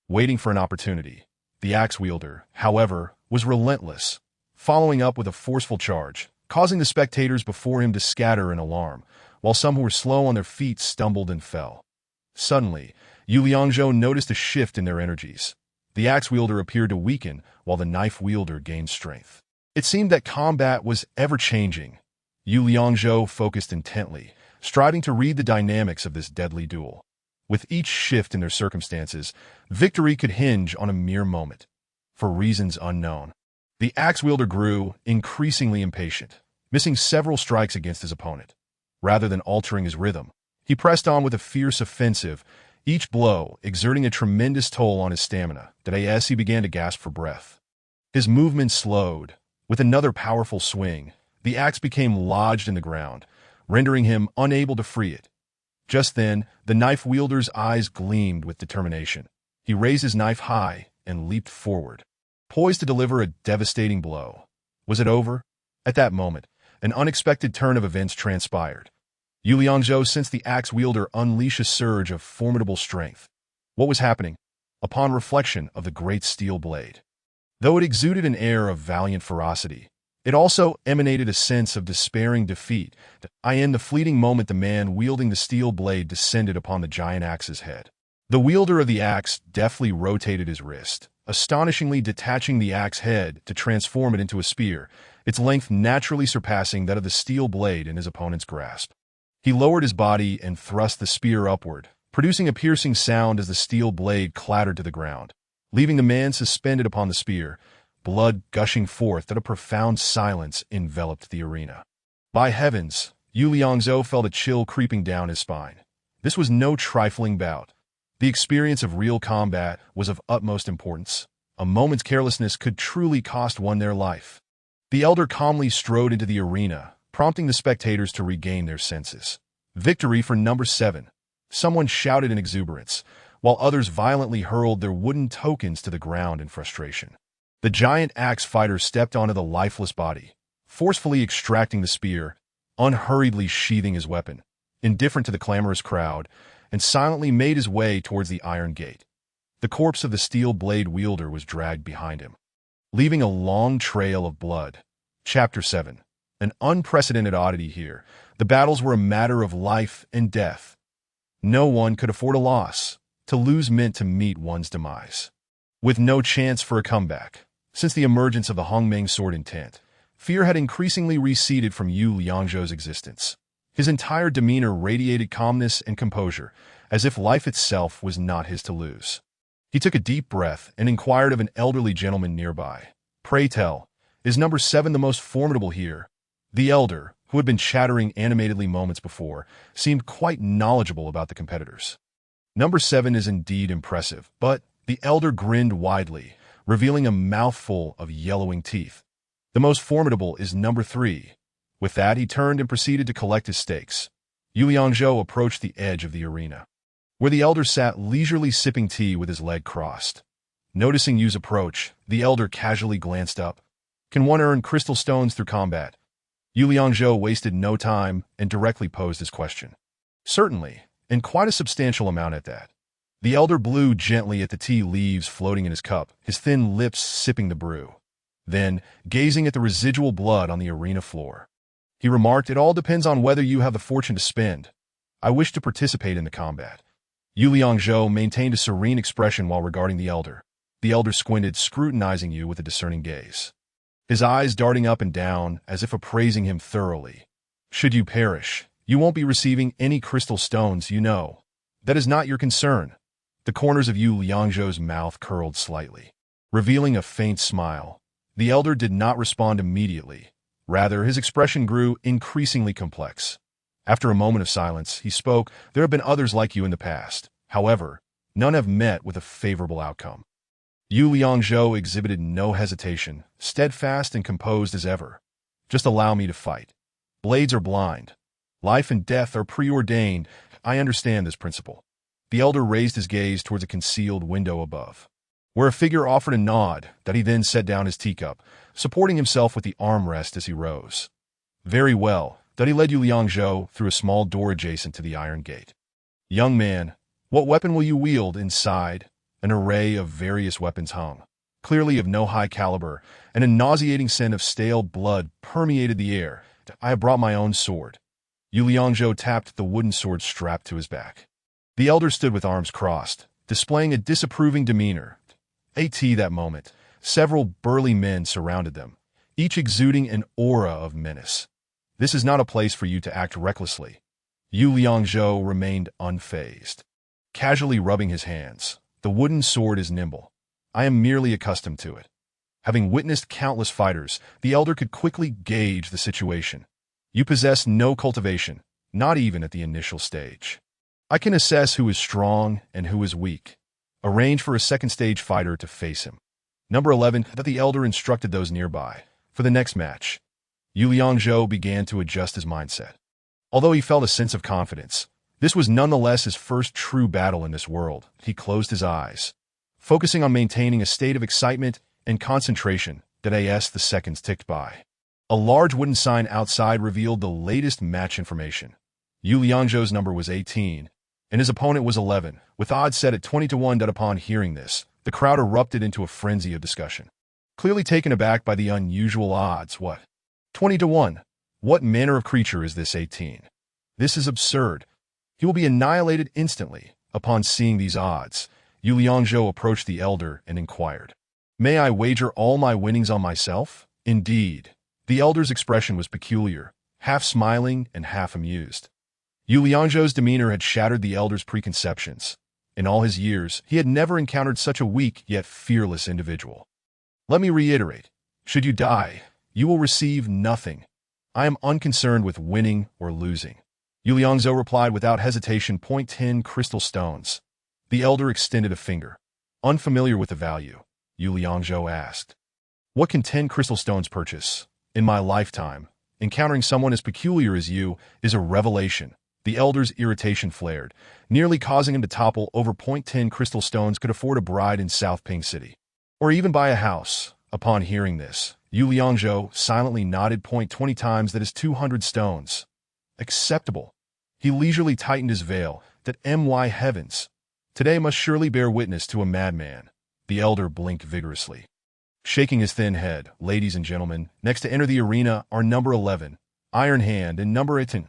waiting for an opportunity. The axe wielder, however, was relentless, following up with a forceful charge, causing the spectators before him to scatter in alarm, while some who were slow on their feet stumbled and fell. Suddenly, Yu Liangzhou noticed a shift in their energies. The axe wielder appeared to weaken, while the knife wielder gained strength. It seemed that combat was ever-changing. Yu Liangzhou focused intently, striving to read the dynamics of this deadly duel. With each shift in their circumstances, victory could hinge on a mere moment. For reasons unknown, the axe wielder grew increasingly impatient, missing several strikes against his opponent. Rather than altering his rhythm, he pressed on with a fierce offensive, each blow exerting a tremendous toll on his stamina, as he began to gasp for breath. His movement slowed. With another powerful swing, the axe became lodged in the ground, rendering him unable to free it. Just then, the knife wielder's eyes gleamed with determination. He raised his knife high and leaped forward, poised to deliver a devastating blow. Was it over? At that moment, an unexpected turn of events transpired. Yu Liangzhou sensed the axe wielder unleash a surge of formidable strength. What was happening? Upon reflection of the great steel blade, though it exuded an air of valiant ferocity, it also emanated a sense of despairing defeat. In the fleeting moment, the man wielding the steel blade descended upon the giant axe's head. The wielder of the axe deftly rotated his wrist, astonishingly detaching the axe head to transform it into a spear, its length naturally surpassing that of the steel blade in his opponent's grasp. He lowered his body and thrust the spear upward, producing a piercing sound as the steel blade clattered to the ground, leaving the man suspended upon the spear, blood gushing forth that a profound silence enveloped the arena. By heavens, Yu Liangzhou felt a chill creeping down his spine. This was no trifling bout. The experience of real combat was of utmost importance. A moment's carelessness could truly cost one their life. The elder calmly strode into the arena, prompting the spectators to regain their senses. Victory for number 7. Someone shouted in exuberance, while others violently hurled their wooden tokens to the ground in frustration. The giant axe fighter stepped onto the lifeless body, forcefully extracting the spear, unhurriedly sheathing his weapon, indifferent to the clamorous crowd, and silently made his way towards the iron gate. The corpse of the steel blade wielder was dragged behind him, leaving a long trail of blood. Chapter 7. An unprecedented oddity here. The battles were a matter of life and death. No one could afford a loss. To lose meant to meet one's demise, with no chance for a comeback. Since the emergence of the Hongmeng sword intent, fear had increasingly receded from Yu Liangzhou's existence. His entire demeanor radiated calmness and composure, as if life itself was not his to lose. He took a deep breath and inquired of an elderly gentleman nearby. "Pray tell, is number 7 the most formidable here?" The elder, who had been chattering animatedly moments before, seemed quite knowledgeable about the competitors. Number 7 is indeed impressive, but the elder grinned widely, revealing a mouthful of yellowing teeth. The most formidable is number 3. With that, he turned and proceeded to collect his stakes. Yu Liangzhou approached the edge of the arena, where the elder sat leisurely sipping tea with his leg crossed. Noticing Yu's approach, the elder casually glanced up. "Can one earn crystal stones through combat?" Yu Liangzhou wasted no time and directly posed his question. "Certainly, and quite a substantial amount at that." The elder blew gently at the tea leaves floating in his cup, his thin lips sipping the brew. Then, gazing at the residual blood on the arena floor, he remarked, "It all depends on whether you have the fortune to spend. I wish to participate in the combat." Yu Liangzhou maintained a serene expression while regarding the elder. The elder squinted, scrutinizing Yu with a discerning gaze, his eyes darting up and down as if appraising him thoroughly. "Should you perish, you won't be receiving any crystal stones, you know. That is not your concern." The corners of Yu Liangzhou's mouth curled slightly, revealing a faint smile. The elder did not respond immediately. Rather, his expression grew increasingly complex. After a moment of silence, he spoke. "There have been others like you in the past. However, none have met with a favorable outcome." Yu Liangzhou exhibited no hesitation, steadfast and composed as ever. "Just allow me to fight. Blades are blind. Life and death are preordained. I understand this principle." The elder raised his gaze towards a concealed window above. where a figure offered a nod that he then set down his teacup, supporting himself with the armrest as he rose. Very well, that he led Yu Liangzhou through a small door adjacent to the iron gate. Young man, what weapon will you wield inside? An array of various weapons hung, clearly of no high caliber, and a nauseating scent of stale blood permeated the air. I have brought my own sword. Yu Liangzhou tapped the wooden sword strapped to his back. The elder stood with arms crossed, displaying a disapproving demeanor. At that moment, several burly men surrounded them, each exuding an aura of menace. This is not a place for you to act recklessly. Yu Liangzhou remained unfazed, casually rubbing his hands. The wooden sword is nimble. I am merely accustomed to it. Having witnessed countless fighters, the elder could quickly gauge the situation. You possess no cultivation, not even at the initial stage. I can assess who is strong and who is weak. Arrange for a second-stage fighter to face him. Number 11, that the elder instructed those nearby. For the next match, Yu Liangzhou began to adjust his mindset. Although he felt a sense of confidence, this was nonetheless his first true battle in this world. He closed his eyes, focusing on maintaining a state of excitement and concentration. As the seconds ticked by, a large wooden sign outside revealed the latest match information. Yu Liangzhou's number was 18, and his opponent was 11, with odds set at 20-1. Upon hearing this, the crowd erupted into a frenzy of discussion. Clearly taken aback by the unusual odds, what? 20-1? What manner of creature is this 18? This is absurd. He will be annihilated instantly. Upon seeing these odds, Yu Liangzhou approached the elder and inquired, "May I wager all my winnings on myself?" Indeed. The elder's expression was peculiar, half smiling and half amused. Yu Liangzhou's demeanor had shattered the elder's preconceptions. In all his years, he had never encountered such a weak yet fearless individual. "Let me reiterate, should you die, you will receive nothing. I am unconcerned with winning or losing." Yu Liangzhou replied without hesitation. 10 crystal stones. The elder extended a finger. Unfamiliar with the value, Yu Liangzhou asked, "What can 10 crystal stones purchase? In my lifetime, encountering someone as peculiar as you is a revelation." The elder's irritation flared, nearly causing him to topple over. 10 crystal stones could afford a bride in South Ping City, or even buy a house. Upon hearing this, Yu Liangzhou silently nodded. 20 times, that is 200 stones. Acceptable. He leisurely tightened his veil. Heavens. Today must surely bear witness to a madman. The elder blinked vigorously, shaking his thin head. "Ladies and gentlemen, next to enter the arena are number 11, Iron Hand, and number 18.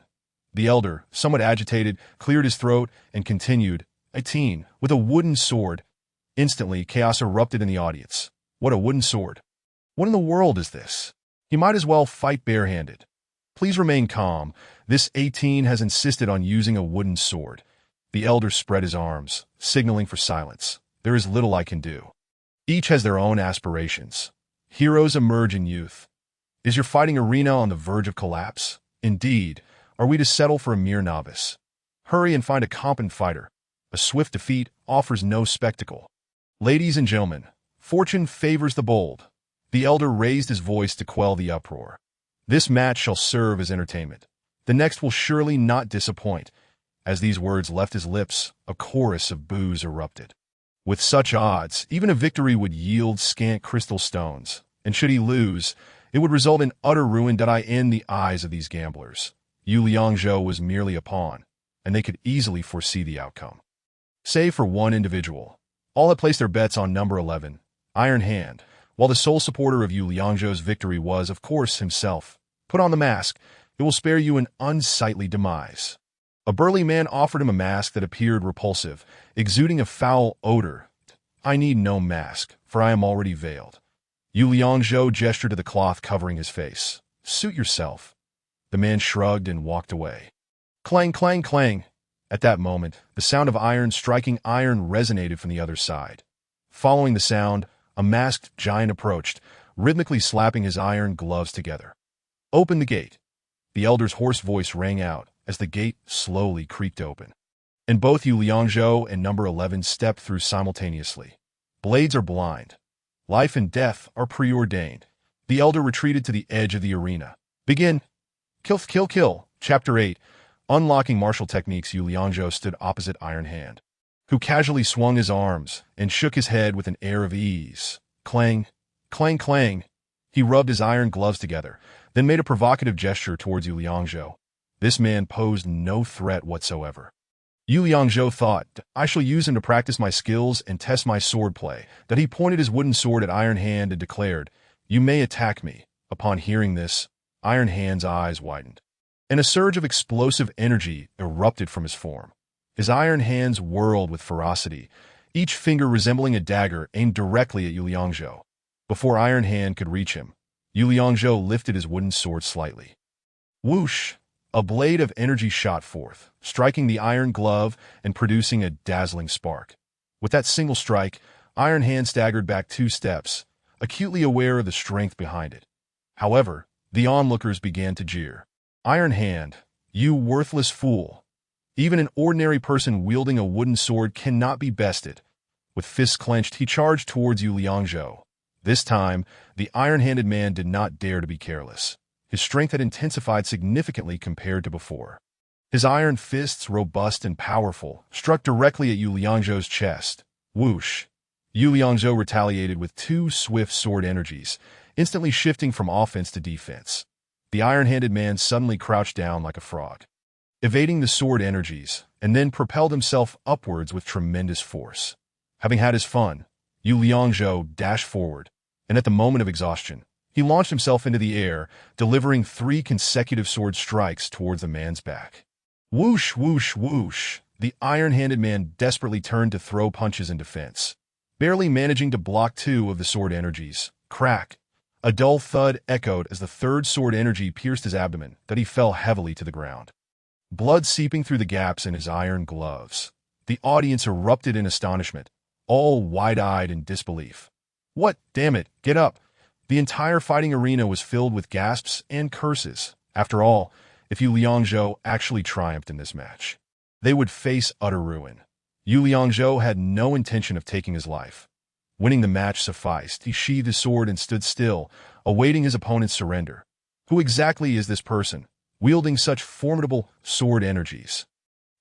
The elder, somewhat agitated, cleared his throat and continued, 18, with a wooden sword. Instantly, chaos erupted in the audience. What a wooden sword! What in the world is this? He might as well fight barehanded. Please remain calm. This 18 has insisted on using a wooden sword. The elder spread his arms, signaling for silence. There is little I can do. Each has their own aspirations. Heroes emerge in youth. Is your fighting arena on the verge of collapse? Indeed. Are we to settle for a mere novice? Hurry and find a competent fighter. A swift defeat offers no spectacle. Ladies and gentlemen, fortune favors the bold. The elder raised his voice to quell the uproar. This match shall serve as entertainment. The next will surely not disappoint. As these words left his lips, a chorus of boos erupted. With such odds, even a victory would yield scant crystal stones, and should he lose, it would result in utter ruin. In the eyes of these gamblers, Yu Liangzhou was merely a pawn, and they could easily foresee the outcome. Save for one individual, all had placed their bets on number 11, Iron Hand, while the sole supporter of Yu Liangzhou's victory was, of course, himself. "Put on the mask. It will spare you an unsightly demise." A burly man offered him a mask that appeared repulsive, exuding a foul odor. "I need no mask, for I am already veiled." Yu Liangzhou gestured to the cloth covering his face. "Suit yourself." The man shrugged and walked away. Clang, clang, clang. At that moment, the sound of iron striking iron resonated from the other side. Following the sound, a masked giant approached, rhythmically slapping his iron gloves together. "Open the gate." The elder's hoarse voice rang out as the gate slowly creaked open, and both Yu Liangzhou and number 11 stepped through simultaneously. Blades are blind. Life and death are preordained. The elder retreated to the edge of the arena. "Begin." Kill, kill, kill. Chapter 8. Unlocking martial techniques. Yu Liangzhou stood opposite Iron Hand, who casually swung his arms and shook his head with an air of ease. Clang, clang, clang. He rubbed his iron gloves together, then made a provocative gesture towards Yu Liangzhou. This man posed no threat whatsoever. Yu Liangzhou thought, I shall use him to practice my skills and test my swordplay. That he pointed his wooden sword at Iron Hand and declared, You may attack me. Upon hearing this, Iron Hand's eyes widened, and a surge of explosive energy erupted from his form. His iron hands whirled with ferocity, each finger resembling a dagger aimed directly at Yu Liangzhou. Before Iron Hand could reach him, Yu Liangzhou lifted his wooden sword slightly. Whoosh! A blade of energy shot forth, striking the iron glove and producing a dazzling spark. With that single strike, Iron Hand staggered back 2 steps, acutely aware of the strength behind it. However, the onlookers began to jeer. Iron Hand, you worthless fool! Even an ordinary person wielding a wooden sword cannot be bested. With fists clenched, he charged towards Yu Liangzhou. This time, the iron-handed man did not dare to be careless. His strength had intensified significantly compared to before. His iron fists, robust and powerful, struck directly at Yu Liangzhou's chest. Whoosh! Yu Liangzhou retaliated with 2 swift sword energies, instantly shifting from offense to defense. The iron-handed man suddenly crouched down like a frog, evading the sword energies, and then propelled himself upwards with tremendous force. Having had his fun, Yu Liangzhou dashed forward, and at the moment of exhaustion, he launched himself into the air, delivering 3 consecutive sword strikes towards the man's back. Whoosh, whoosh, whoosh! The iron-handed man desperately turned to throw punches in defense, barely managing to block 2 of the sword energies. Crack! A dull thud echoed as the 3rd sword energy pierced his abdomen, that he fell heavily to the ground, blood seeping through the gaps in his iron gloves. The audience erupted in astonishment, all wide-eyed in disbelief. What? Damn it, get up! The entire fighting arena was filled with gasps and curses. After all, if Yu Liangzhou actually triumphed in this match, they would face utter ruin. Yu Liangzhou had no intention of taking his life. Winning the match sufficed. He sheathed his sword and stood still, awaiting his opponent's surrender. Who exactly is this person, wielding such formidable sword energies?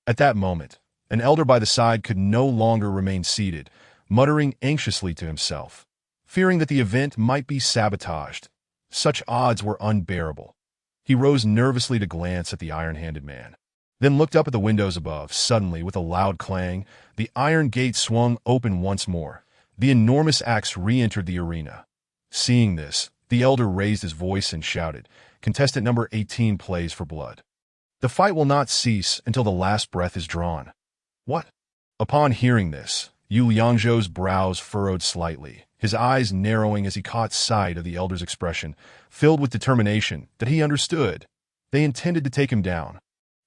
At that moment, an elder by the side could no longer remain seated, muttering anxiously to himself, fearing that the event might be sabotaged. Such odds were unbearable. He rose nervously to glance at the iron-handed man, then looked up at the windows above. Suddenly, with a loud clang, the iron gate swung open once more. The enormous axe re-entered the arena. Seeing this, the elder raised his voice and shouted, Contestant number 18 plays for blood. The fight will not cease until the last breath is drawn. What? Upon hearing this, Yu Liangzhou's brows furrowed slightly, his eyes narrowing as he caught sight of the elder's expression, filled with determination that he understood. They intended to take him down.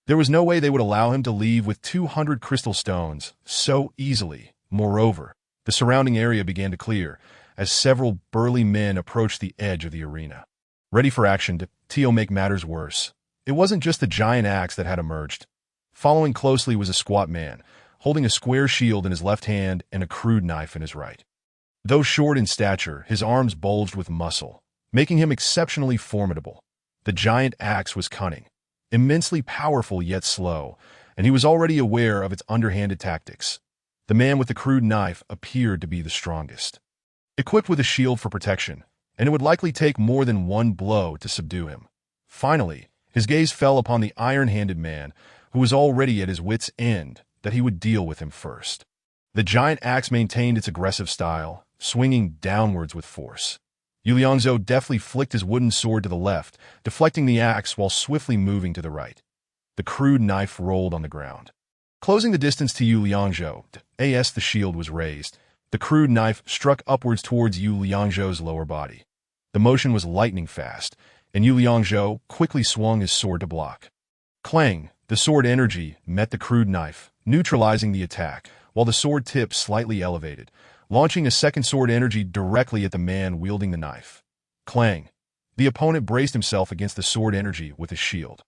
There was no way they would allow him to leave with 200 crystal stones so easily. Moreover, the surrounding area began to clear as several burly men approached the edge of the arena, ready for action. To make matters worse, it wasn't just the giant axe that had emerged. Following closely was a squat man, holding a square shield in his left hand and a crude knife in his right. Though short in stature, his arms bulged with muscle, making him exceptionally formidable. The giant axe was cunning, immensely powerful yet slow, and he was already aware of its underhanded tactics. The man with the crude knife appeared to be the strongest, equipped with a shield for protection, and it would likely take more than one blow to subdue him. Finally, his gaze fell upon the iron-handed man, who was already at his wit's end, that he would deal with him first. The giant axe maintained its aggressive style, swinging downwards with force. Yu Liangzhou deftly flicked his wooden sword to the left, deflecting the axe while swiftly moving to the right. The crude knife rolled on the ground, closing the distance to Yu Liangzhou. As the shield was raised, the crude knife struck upwards towards Yu Liangzhou's lower body. The motion was lightning fast, and Yu Liangzhou quickly swung his sword to block. Clang! The sword energy met the crude knife, neutralizing the attack, while the sword tip slightly elevated, launching a second sword energy directly at the man wielding the knife. Clang! The opponent braced himself against the sword energy with his shield,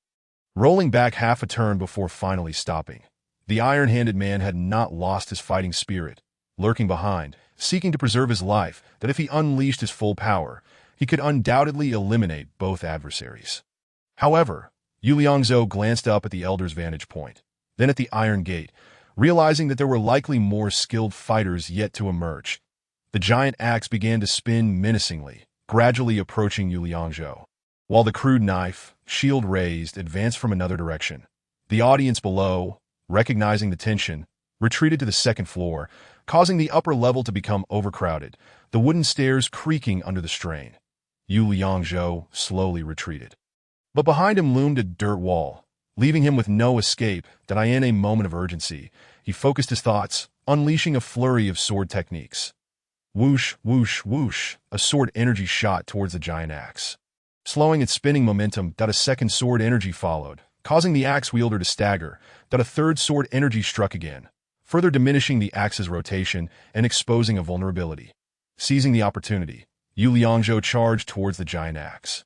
rolling back half a turn before finally stopping. The iron-handed man had not lost his fighting spirit, lurking behind, seeking to preserve his life, that if he unleashed his full power, he could undoubtedly eliminate both adversaries. However, Yu Liangzhou glanced up at the elder's vantage point, then at the iron gate, Realizing that there were likely more skilled fighters yet to emerge, the giant axe began to spin menacingly, gradually approaching Yu Liangzhou. While the crude knife, shield raised, advanced from another direction, the audience below, recognizing the tension, retreated to the second floor, causing the upper level to become overcrowded, the wooden stairs creaking under the strain. Yu Liangzhou slowly retreated. But behind him loomed a dirt wall, leaving him with no escape. That in a moment of urgency, he focused his thoughts, unleashing a flurry of sword techniques. Whoosh, whoosh, whoosh, a sword energy shot towards the giant axe. Slowing its spinning momentum, a second sword energy followed, causing the axe wielder to stagger. A third sword energy struck again, further diminishing the axe's rotation and exposing a vulnerability. Seizing the opportunity, Yu Liangzhou charged towards the giant axe.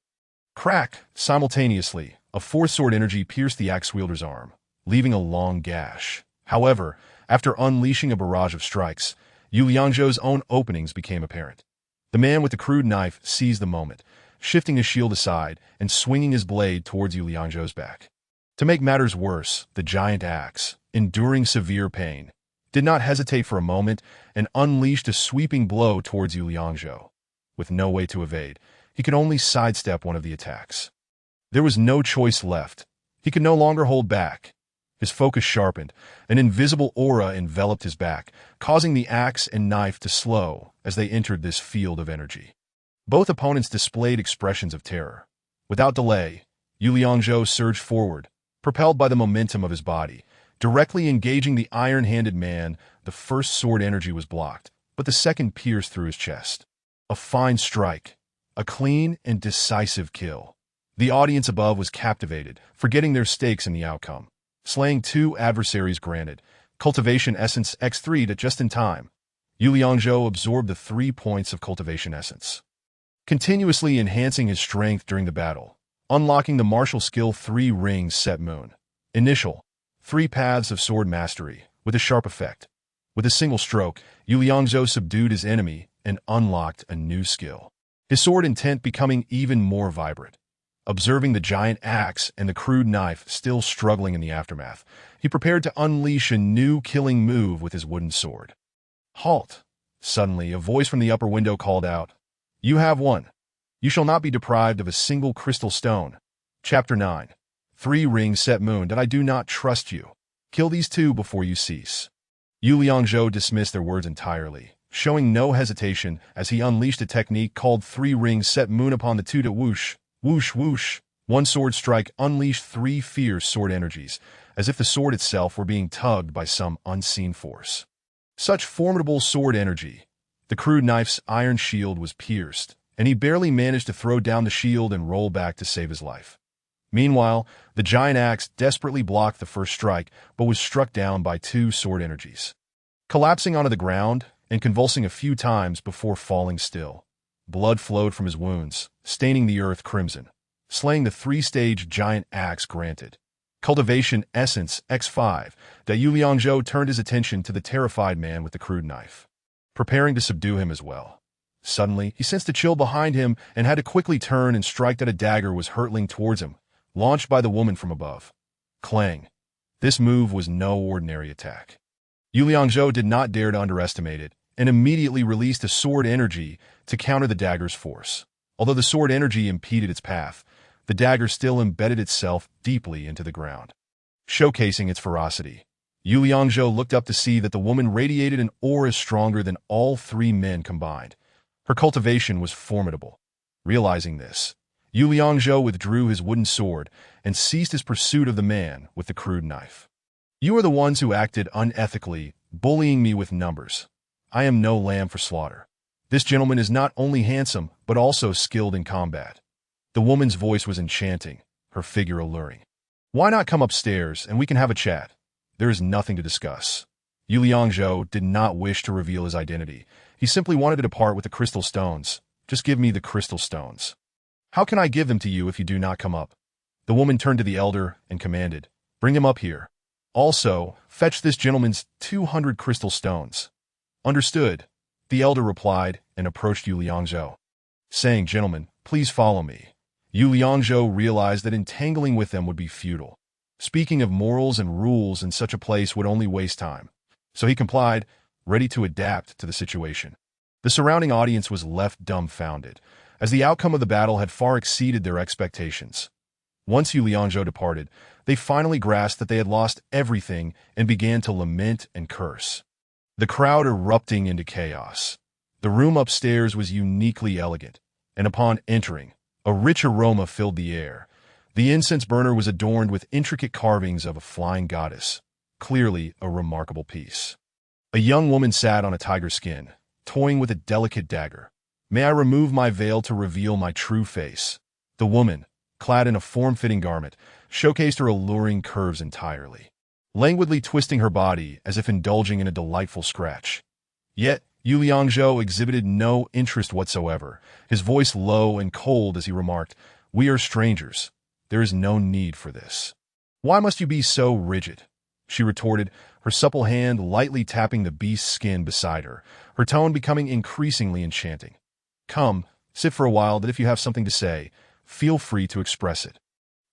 Crack! Simultaneously, a fourth sword energy pierced the axe wielder's arm, leaving a long gash. However, after unleashing a barrage of strikes, Yu Liangzhou's own openings became apparent. The man with the crude knife seized the moment, shifting his shield aside and swinging his blade towards Yu Liangzhou's back. To make matters worse, the giant axe, enduring severe pain, did not hesitate for a moment and unleashed a sweeping blow towards Yu Liangzhou. With no way to evade, he could only sidestep one of the attacks. There was no choice left. He could no longer hold back. His focus sharpened. An invisible aura enveloped his back, causing the axe and knife to slow as they entered this field of energy. Both opponents displayed expressions of terror. Without delay, Yu Liangzhou surged forward, propelled by the momentum of his body. Directly engaging the iron-handed man, the first sword energy was blocked, but the second pierced through his chest. A fine strike. A clean and decisive kill. The audience above was captivated, forgetting their stakes in the outcome. Slaying two adversaries granted. Cultivation Essence X3 just in time. Yu Liangzhou absorbed the 3 points of Cultivation Essence, continuously enhancing his strength during the battle, unlocking the martial skill 3 Rings Set Moon. Initial 3 Paths of Sword Mastery, with a sharp effect. With a single stroke, Yu Liangzhou subdued his enemy and unlocked a new skill. His sword intent becoming even more vibrant. Observing the giant axe and the crude knife still struggling in the aftermath, he prepared to unleash a new killing move with his wooden sword. Halt! Suddenly, a voice from the upper window called out, "You have won. You shall not be deprived of a single crystal stone." Chapter 9. 3 Rings Set Moon. That I do not trust you. Kill these two before you cease. Yu Liangzhou dismissed their words entirely, showing no hesitation as he unleashed a technique called 3 Rings Set Moon upon the two. Whoosh, whoosh, whoosh. One sword strike unleashed 3 fierce sword energies, as if the sword itself were being tugged by some unseen force. Such formidable sword energy. The crude knife's iron shield was pierced, and he barely managed to throw down the shield and roll back to save his life. Meanwhile, the giant axe desperately blocked the first strike, but was struck down by 2 sword energies. Collapsing onto the ground and convulsing a few times before falling still. Blood flowed from his wounds, staining the earth crimson, slaying the 3-stage giant axe granted. Cultivation Essence X5. Yu Liangzhou turned his attention to the terrified man with the crude knife, preparing to subdue him as well. Suddenly, he sensed a chill behind him and had to quickly turn and strike. A dagger was hurtling towards him, launched by the woman from above. Clang. This move was no ordinary attack. Yu Liangzhou did not dare to underestimate it, and immediately released a sword energy to counter the dagger's force. Although the sword energy impeded its path, the dagger still embedded itself deeply into the ground. Showcasing its ferocity, Yu Liangzhou looked up to see that the woman radiated an aura stronger than all 3 men combined. Her cultivation was formidable. Realizing this, Yu Liangzhou withdrew his wooden sword and ceased his pursuit of the man with the crude knife. "You are the ones who acted unethically, bullying me with numbers. I am no lamb for slaughter. This gentleman is not only handsome, but also skilled in combat." The woman's voice was enchanting, her figure alluring. "Why not come upstairs and we can have a chat? There is nothing to discuss." Yu Liangzhou did not wish to reveal his identity. He simply wanted to depart with the crystal stones. "Just give me the crystal stones." "How can I give them to you if you do not come up?" The woman turned to the elder and commanded, "Bring him up here. Also, fetch this gentleman's 200 crystal stones." "Understood," the elder replied and approached Yu Liangzhou, saying, "Gentlemen, please follow me." Yu Liangzhou realized that entangling with them would be futile. Speaking of morals and rules in such a place would only waste time. So he complied, ready to adapt to the situation. The surrounding audience was left dumbfounded, as the outcome of the battle had far exceeded their expectations. Once Yu Liangzhou departed, they finally grasped that they had lost everything and began to lament and curse. The crowd erupting into chaos. The room upstairs was uniquely elegant, and upon entering, a rich aroma filled the air. The incense burner was adorned with intricate carvings of a flying goddess, clearly a remarkable piece. A young woman sat on a tiger skin, toying with a delicate dagger. "May I remove my veil to reveal my true face?" The woman, clad in a form-fitting garment, showcased her alluring curves entirely, languidly twisting her body as if indulging in a delightful scratch. Yet, Yu Liangzhou exhibited no interest whatsoever, his voice low and cold as he remarked, "We are strangers. There is no need for this." "Why must you be so rigid?" she retorted, her supple hand lightly tapping the beast's skin beside her, her tone becoming increasingly enchanting. "Come, sit for a while, that if you have something to say, feel free to express it."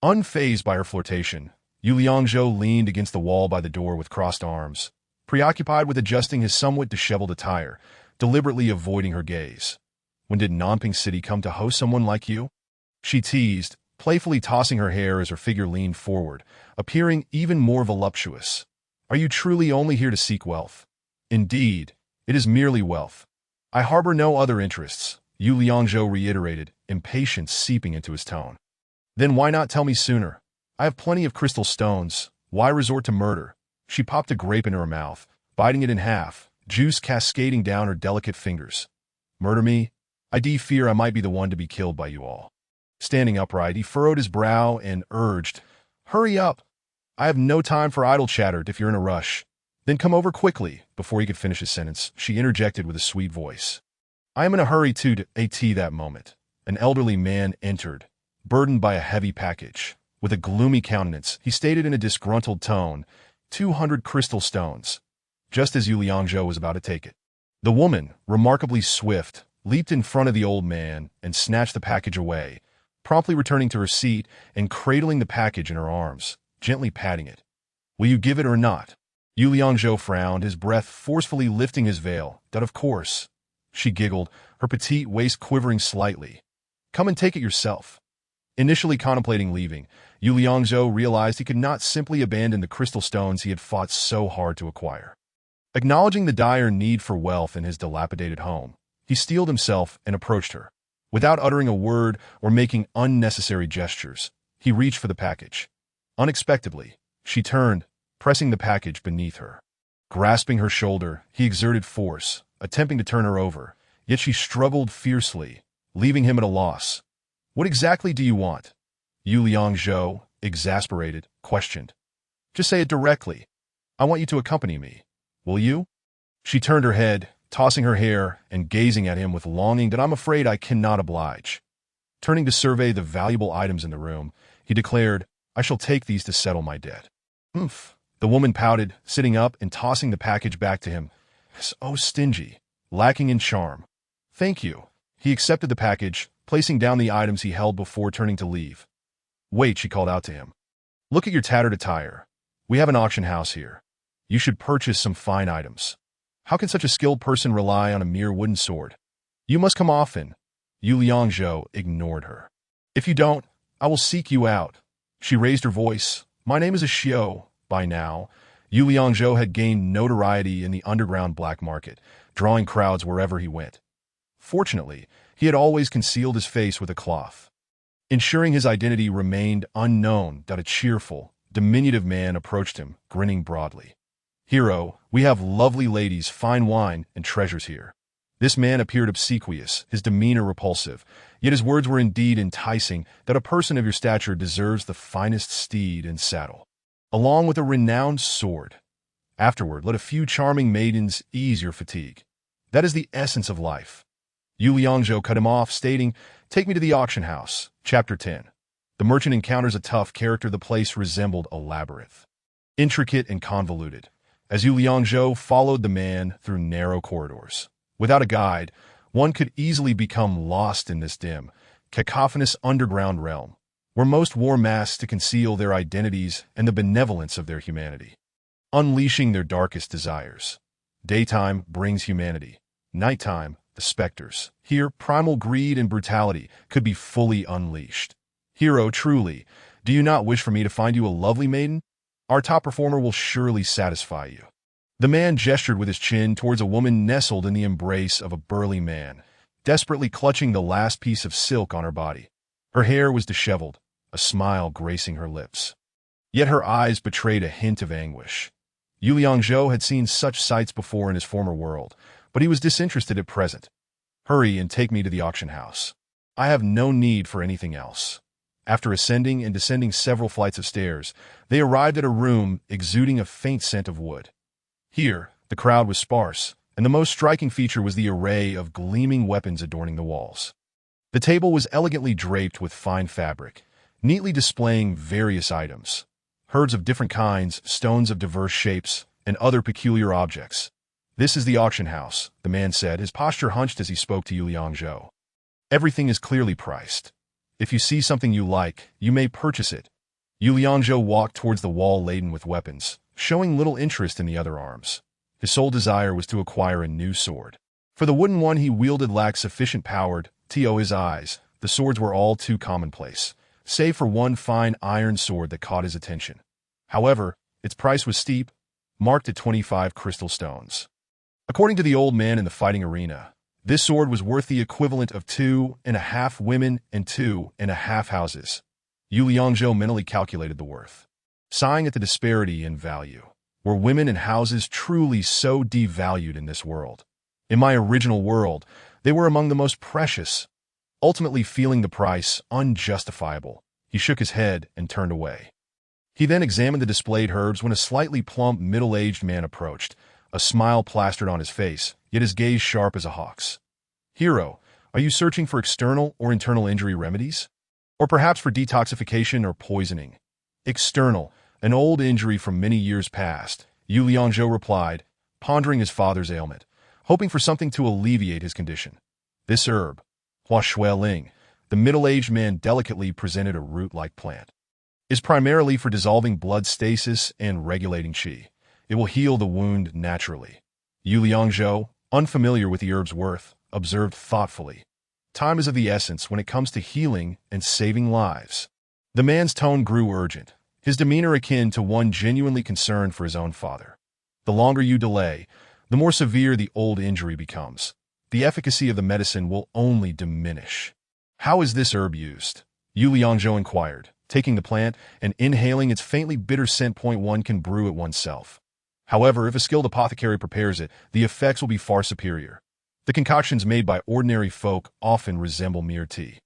Unfazed by her flirtation, Yu Liangzhou leaned against the wall by the door with crossed arms, preoccupied with adjusting his somewhat disheveled attire, deliberately avoiding her gaze. "When did Nanping City come to host someone like you?" she teased, playfully tossing her hair as her figure leaned forward, appearing even more voluptuous. "Are you truly only here to seek wealth?" "Indeed, it is merely wealth. I harbor no other interests," Yu Liangzhou reiterated, impatience seeping into his tone. "Then why not tell me sooner? I have plenty of crystal stones. Why resort to murder?" She popped a grape into her mouth, biting it in half, juice cascading down her delicate fingers. "Murder me? I fear I might be the one to be killed by you all." Standing upright, he furrowed his brow and urged, "Hurry up! I have no time for idle chatter if you're in a rush." "Then come over quickly." Before he could finish his sentence, she interjected with a sweet voice, "I am in a hurry too." That moment, an elderly man entered, burdened by a heavy package. With a gloomy countenance, he stated in a disgruntled tone, 200 crystal stones, just as Yu Liangzhou was about to take it. The woman, remarkably swift, leaped in front of the old man and snatched the package away, promptly returning to her seat and cradling the package in her arms, gently patting it. "Will you give it or not?" Yu Liangzhou frowned, his breath forcefully lifting his veil. "That of course." She giggled, her petite waist quivering slightly. "Come and take it yourself." Initially contemplating leaving, Yu Liangzhou realized he could not simply abandon the crystal stones he had fought so hard to acquire. Acknowledging the dire need for wealth in his dilapidated home, he steeled himself and approached her. Without uttering a word or making unnecessary gestures, he reached for the package. Unexpectedly, she turned, pressing the package beneath her. Grasping her shoulder, he exerted force, attempting to turn her over, yet she struggled fiercely, leaving him at a loss. "What exactly do you want?" Yu Liangzhou, exasperated, questioned. "Just say it directly. I want you to accompany me. Will you?" She turned her head, tossing her hair and gazing at him with longing that I'm afraid I cannot oblige. Turning to survey the valuable items in the room, he declared, "I shall take these to settle my debt." "Oomph." The woman pouted, sitting up and tossing the package back to him. "So stingy, lacking in charm." "Thank you." He accepted the package, placing down the items he held before turning to leave. "Wait," she called out to him. "Look at your tattered attire. We have an auction house here. You should purchase some fine items. How can such a skilled person rely on a mere wooden sword? You must come often." Yu Liangzhou ignored her. "If you don't, I will seek you out." She raised her voice. "My name is Xiao." By now, Yu Liangzhou had gained notoriety in the underground black market, drawing crowds wherever he went. Fortunately, he had always concealed his face with a cloth. Ensuring his identity remained unknown, a cheerful, diminutive man approached him, grinning broadly. "Hero, we have lovely ladies, fine wine, and treasures here." This man appeared obsequious, his demeanor repulsive, yet his words were indeed enticing that a person of your stature deserves the finest steed and saddle, along with a renowned sword. Afterward, let a few charming maidens ease your fatigue. That is the essence of life. Yu Liangzhou cut him off, stating, "Take me to the auction house." Chapter 10. The merchant encounters a tough character. The place resembled a labyrinth, intricate and convoluted, as Yu Liangzhou followed the man through narrow corridors. Without a guide, one could easily become lost in this dim, cacophonous underground realm. where most wore masks to conceal their identities and the benevolence of their humanity, unleashing their darkest desires. Daytime brings humanity. Nighttime, the specters. Here, primal greed and brutality could be fully unleashed. Hero, truly, do you not wish for me to find you a lovely maiden? Our top performer will surely satisfy you. The man gestured with his chin towards a woman nestled in the embrace of a burly man, desperately clutching the last piece of silk on her body. Her hair was disheveled, a smile gracing her lips. Yet her eyes betrayed a hint of anguish. Yu Liangzhou had seen such sights before in his former world, but he was disinterested at present. Hurry and take me to the auction house. I have no need for anything else. After ascending and descending several flights of stairs, they arrived at a room exuding a faint scent of wood. Here, the crowd was sparse, and the most striking feature was the array of gleaming weapons adorning the walls. The table was elegantly draped with fine fabric, neatly displaying various items. Herds of different kinds, stones of diverse shapes, and other peculiar objects. This is the auction house, the man said, his posture hunched as he spoke to Yu Liangzhou. Everything is clearly priced. If you see something you like, you may purchase it. Yu Liangzhou walked towards the wall laden with weapons, showing little interest in the other arms. His sole desire was to acquire a new sword. For the wooden one he wielded lacked sufficient power to his eyes. The swords were all too commonplace, save for one fine iron sword that caught his attention. However, its price was steep, marked at 25 crystal stones. According to the old man in the fighting arena, this sword was worth the equivalent of 2.5 women and 2.5 houses. Yu Liangzhou mentally calculated the worth, sighing at the disparity in value. Were women and houses truly so devalued in this world? In my original world, they were among the most precious. Ultimately feeling the price unjustifiable, he shook his head and turned away. He then examined the displayed herbs when a slightly plump, middle-aged man approached, a smile plastered on his face, yet his gaze sharp as a hawk's. Hero, are you searching for external or internal injury remedies? Or perhaps for detoxification or poisoning? External, an old injury from many years past, Yu Liangzhou replied, pondering his father's ailment, hoping for something to alleviate his condition. This herb, Hua Shui Ling, the middle-aged man delicately presented a root-like plant, is primarily for dissolving blood stasis and regulating qi. It will heal the wound naturally. Yu Liangzhou, unfamiliar with the herb's worth, observed thoughtfully. Time is of the essence when it comes to healing and saving lives. The man's tone grew urgent, his demeanor akin to one genuinely concerned for his own father. The longer you delay, the more severe the old injury becomes. The efficacy of the medicine will only diminish. How is this herb used? Yu Liangzhou inquired, taking the plant and inhaling its faintly bitter scent. One can brew it oneself. However, if a skilled apothecary prepares it, the effects will be far superior. The concoctions made by ordinary folk often resemble mere tea,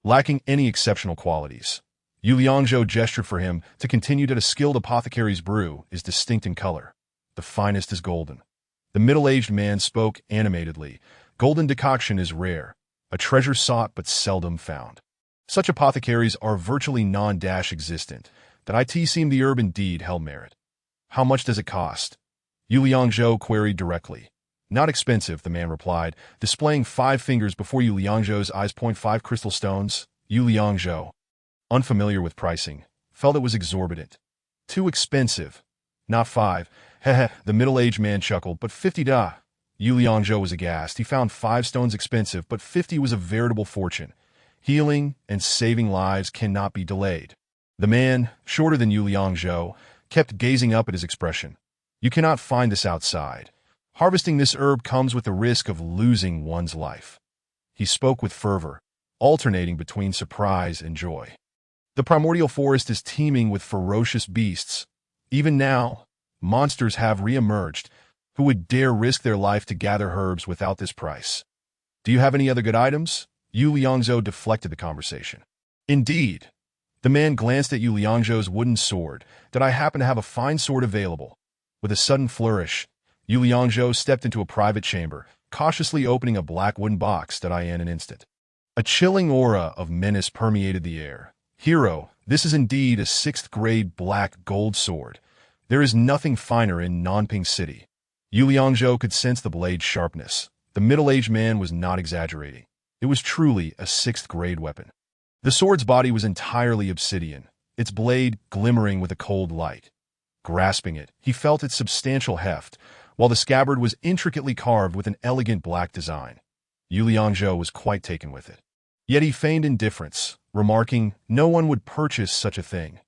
lacking any exceptional qualities. Yu Liangzhou gestured for him to continue that a skilled apothecary's brew is distinct in color. The finest is golden. The middle-aged man spoke animatedly. Golden decoction is rare, a treasure sought but seldom found. Such apothecaries are virtually non-existent. That it seemed the herb indeed held merit. How much does it cost? Yu Liangzhou queried directly. Not expensive, the man replied, displaying 5 fingers before Yu Liangzhou's eyes. 5 crystal stones. Yu Liangzhou, unfamiliar with pricing, felt it was exorbitant. Too expensive. Not 5. Heh, the middle-aged man chuckled, but 50 da. Yu Liangzhou was aghast. He found 5 stones expensive, but 50 was a veritable fortune. Healing and saving lives cannot be delayed. The man, shorter than Yu Liangzhou, kept gazing up at his expression. You cannot find this outside. Harvesting this herb comes with the risk of losing one's life. He spoke with fervor, alternating between surprise and joy. The primordial forest is teeming with ferocious beasts. Even now, monsters have re-emerged. Who would dare risk their life to gather herbs without this price? Do you have any other good items? Yu Liangzhou deflected the conversation. Indeed. The man glanced at Yu Liangzhou's wooden sword. Did I happen to have a fine sword available? With a sudden flourish, Yu Liangzhou stepped into a private chamber, cautiously opening a black wooden box in an instant. A chilling aura of menace permeated the air. Hero, this is indeed a 6th-grade black gold sword. There is nothing finer in Nanping City. Yu Liangzhou could sense the blade's sharpness. The middle-aged man was not exaggerating. It was truly a 6th-grade weapon. The sword's body was entirely obsidian, its blade glimmering with a cold light. Grasping it, he felt its substantial heft, while the scabbard was intricately carved with an elegant black design. Yu Liangzhou was quite taken with it. Yet he feigned indifference, remarking, "No one would purchase such a thing."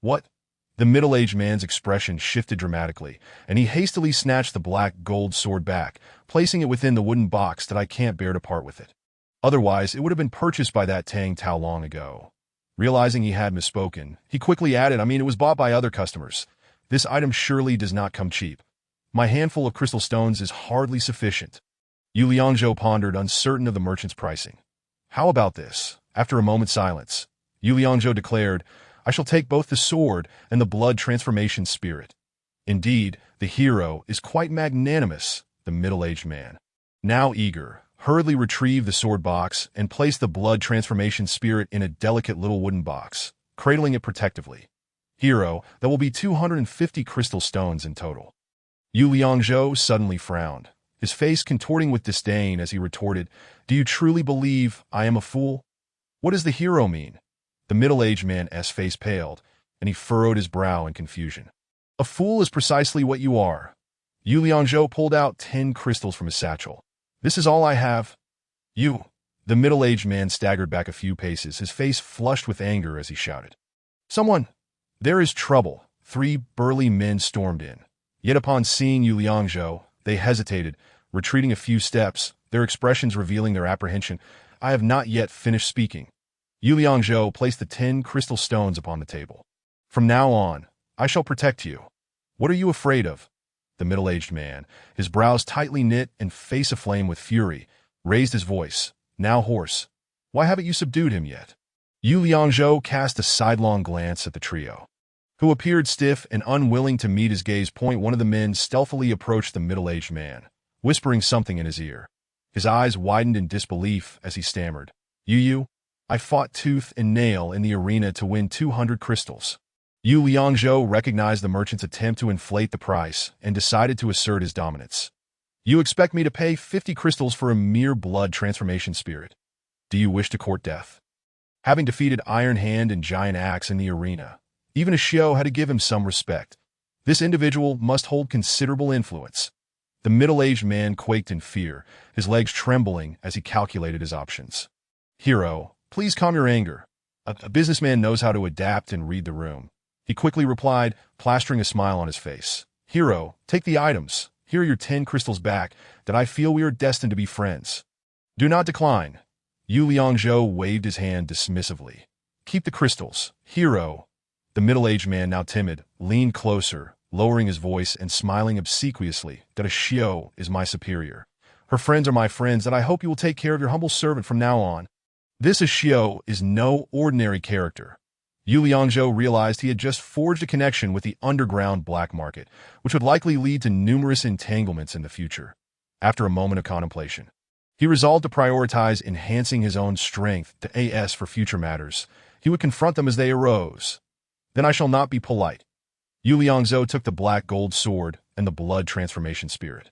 "What?" The middle-aged man's expression shifted dramatically, and he hastily snatched the black gold sword back, placing it within the wooden box that I can't bear to part with it. Otherwise, it would have been purchased by that Tang Tao long ago. Realizing he had misspoken, he quickly added, it was bought by other customers. This item surely does not come cheap. My handful of crystal stones is hardly sufficient. Yu Liangzhou pondered, uncertain of the merchant's pricing. How about this? After a moment's silence, Yu Liangzhou declared, "I shall take both the sword and the blood transformation spirit." Indeed, the hero is quite magnanimous, the middle-aged man. Now eager, hurriedly retrieved the sword box and placed the blood transformation spirit in a delicate little wooden box, cradling it protectively. "Hero, that will be 250 crystal stones in total." Yu Liangzhou suddenly frowned, his face contorting with disdain as he retorted, "Do you truly believe I am a fool? What does the hero mean?" The middle-aged man's face paled, and he furrowed his brow in confusion. "A fool is precisely what you are." Yu Liangzhou pulled out 10 crystals from his satchel. "This is all I have." "You." The middle-aged man staggered back a few paces, his face flushed with anger as he shouted, "Someone! There is trouble." 3 burly men stormed in. Yet upon seeing Yu Liangzhou, they hesitated, retreating a few steps, their expressions revealing their apprehension. "I have not yet finished speaking." Yu Liangzhou placed the 10 crystal stones upon the table. "From now on, I shall protect you." "What are you afraid of?" The middle-aged man, his brows tightly knit and face aflame with fury, raised his voice, now hoarse. "Why haven't you subdued him yet?" Yu Liangzhou cast a sidelong glance at the trio, who appeared stiff and unwilling to meet his gaze. One of the men stealthily approached the middle-aged man, whispering something in his ear. His eyes widened in disbelief as he stammered, "Yu, I fought tooth and nail in the arena to win 200 crystals." Yu Liangzhou recognized the merchant's attempt to inflate the price and decided to assert his dominance. "You expect me to pay 50 crystals for a mere blood transformation spirit? Do you wish to court death?" Having defeated Iron Hand and Giant Axe in the arena, even a Xiao had to give him some respect. This individual must hold considerable influence. The middle-aged man quaked in fear, his legs trembling as he calculated his options. "Hero, please calm your anger. A businessman knows how to adapt and read the room." He quickly replied, plastering a smile on his face. "Hero, take the items. Here are your 10 crystals back, that I feel we are destined to be friends. Do not decline." Yu Liangzhou waved his hand dismissively. "Keep the crystals. Hero." The middle-aged man, now timid, leaned closer, lowering his voice and smiling obsequiously, "That a Xiao is my superior. Her friends are my friends, and I hope you will take care of your humble servant from now on." This Xiao is no ordinary character. Yu Liangzhou realized he had just forged a connection with the underground black market, which would likely lead to numerous entanglements in the future. After a moment of contemplation, he resolved to prioritize enhancing his own strength for future matters. He would confront them as they arose. "Then I shall not be polite." Yu Liangzhou took the black gold sword and the blood transformation spirit,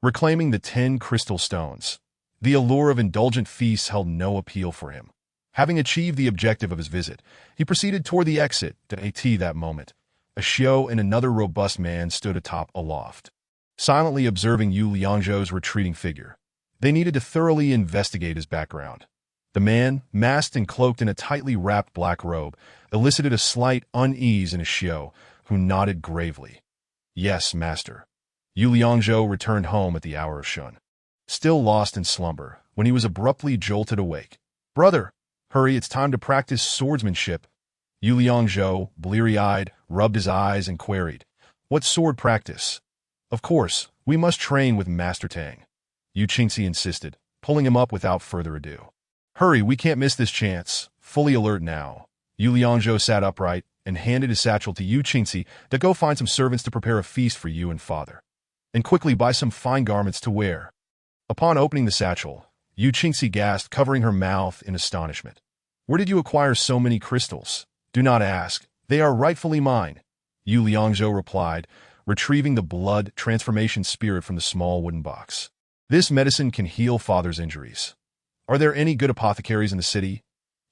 reclaiming the 10 crystal stones. The allure of indulgent feasts held no appeal for him. Having achieved the objective of his visit, he proceeded toward the exit. At that moment, a Xiao and another robust man stood atop a loft, silently observing Yu Liangzhou's retreating figure. They needed to thoroughly investigate his background. The man, masked and cloaked in a tightly wrapped black robe, elicited a slight unease in a Xiao, who nodded gravely. "Yes, master." Yu Liangzhou returned home at the hour of Shun, still lost in slumber, when he was abruptly jolted awake. "Brother, hurry, it's time to practice swordsmanship." Yu Liangzhou, bleary-eyed, rubbed his eyes and queried, "What sword practice?" "Of course, we must train with Master Tang," Yu Qingci insisted, pulling him up without further ado. "Hurry, we can't miss this chance." Fully alert now, Yu Liangzhou sat upright and handed his satchel to Yu Qingci to go find some servants to prepare a feast for you and father, and quickly buy some fine garments to wear. Upon opening the satchel, Yu Qingci gasped, covering her mouth in astonishment. "Where did you acquire so many crystals?" "Do not ask. They are rightfully mine," Yu Liangzhou replied, retrieving the blood transformation spirit from the small wooden box. "This medicine can heal father's injuries. Are there any good apothecaries in the city?"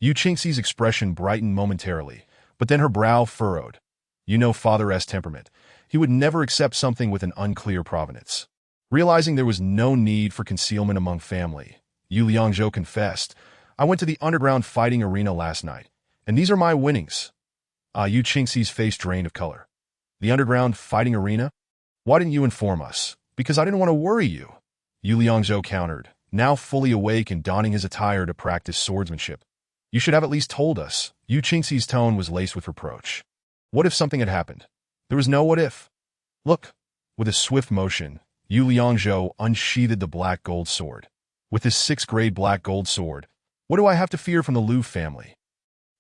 Yu Qingxi's expression brightened momentarily, but then her brow furrowed. You know Father S. temperament. He would never accept something with an unclear provenance. Realizing there was no need for concealment among family, Yu Liangzhou confessed, I went to the underground fighting arena last night, and these are my winnings. Yu Qingxi's face drained of color. The underground fighting arena? Why didn't you inform us? Because I didn't want to worry you. Yu Liangzhou countered, now fully awake and donning his attire to practice swordsmanship. You should have at least told us. Yu Qingxi's tone was laced with reproach. What if something had happened? There was no what if. Look. With a swift motion, Yu Liangzhou unsheathed the black gold sword. With his 6th grade black gold sword, what do I have to fear from the Liu family?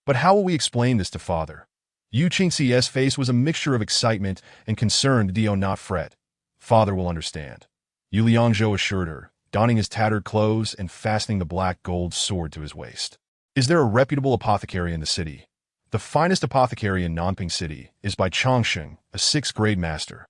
But how will we explain this to Father? Yu Qingxi's face was a mixture of excitement and concern. Do not fret. Father will understand. Yu Liangzhou assured her, donning his tattered clothes and fastening the black gold sword to his waist. Is there a reputable apothecary in the city? The finest apothecary in Nanping City is by Chongsheng, a 6th grade master.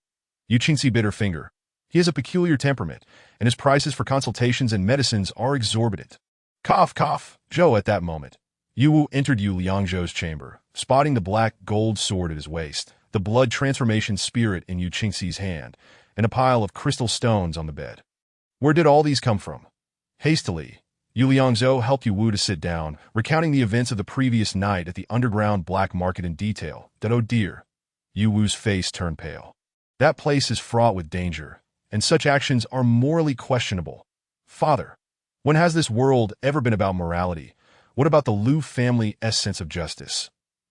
Yu Qingxi bit her finger. He has a peculiar temperament, and his prices for consultations and medicines are exorbitant. Cough, cough, Zhou at that moment. Yu Wu entered Yu Liangzhou's chamber, spotting the black gold sword at his waist, the blood transformation spirit in Yu Qingxi's hand, and a pile of crystal stones on the bed. Where did all these come from? Hastily, Yu Liangzhou helped Yu Wu to sit down, recounting the events of the previous night at the underground black market in detail. That, oh dear. Yu Wu's face turned pale. That place is fraught with danger, and such actions are morally questionable. Father, when has this world ever been about morality? What about the Liu family's sense of justice?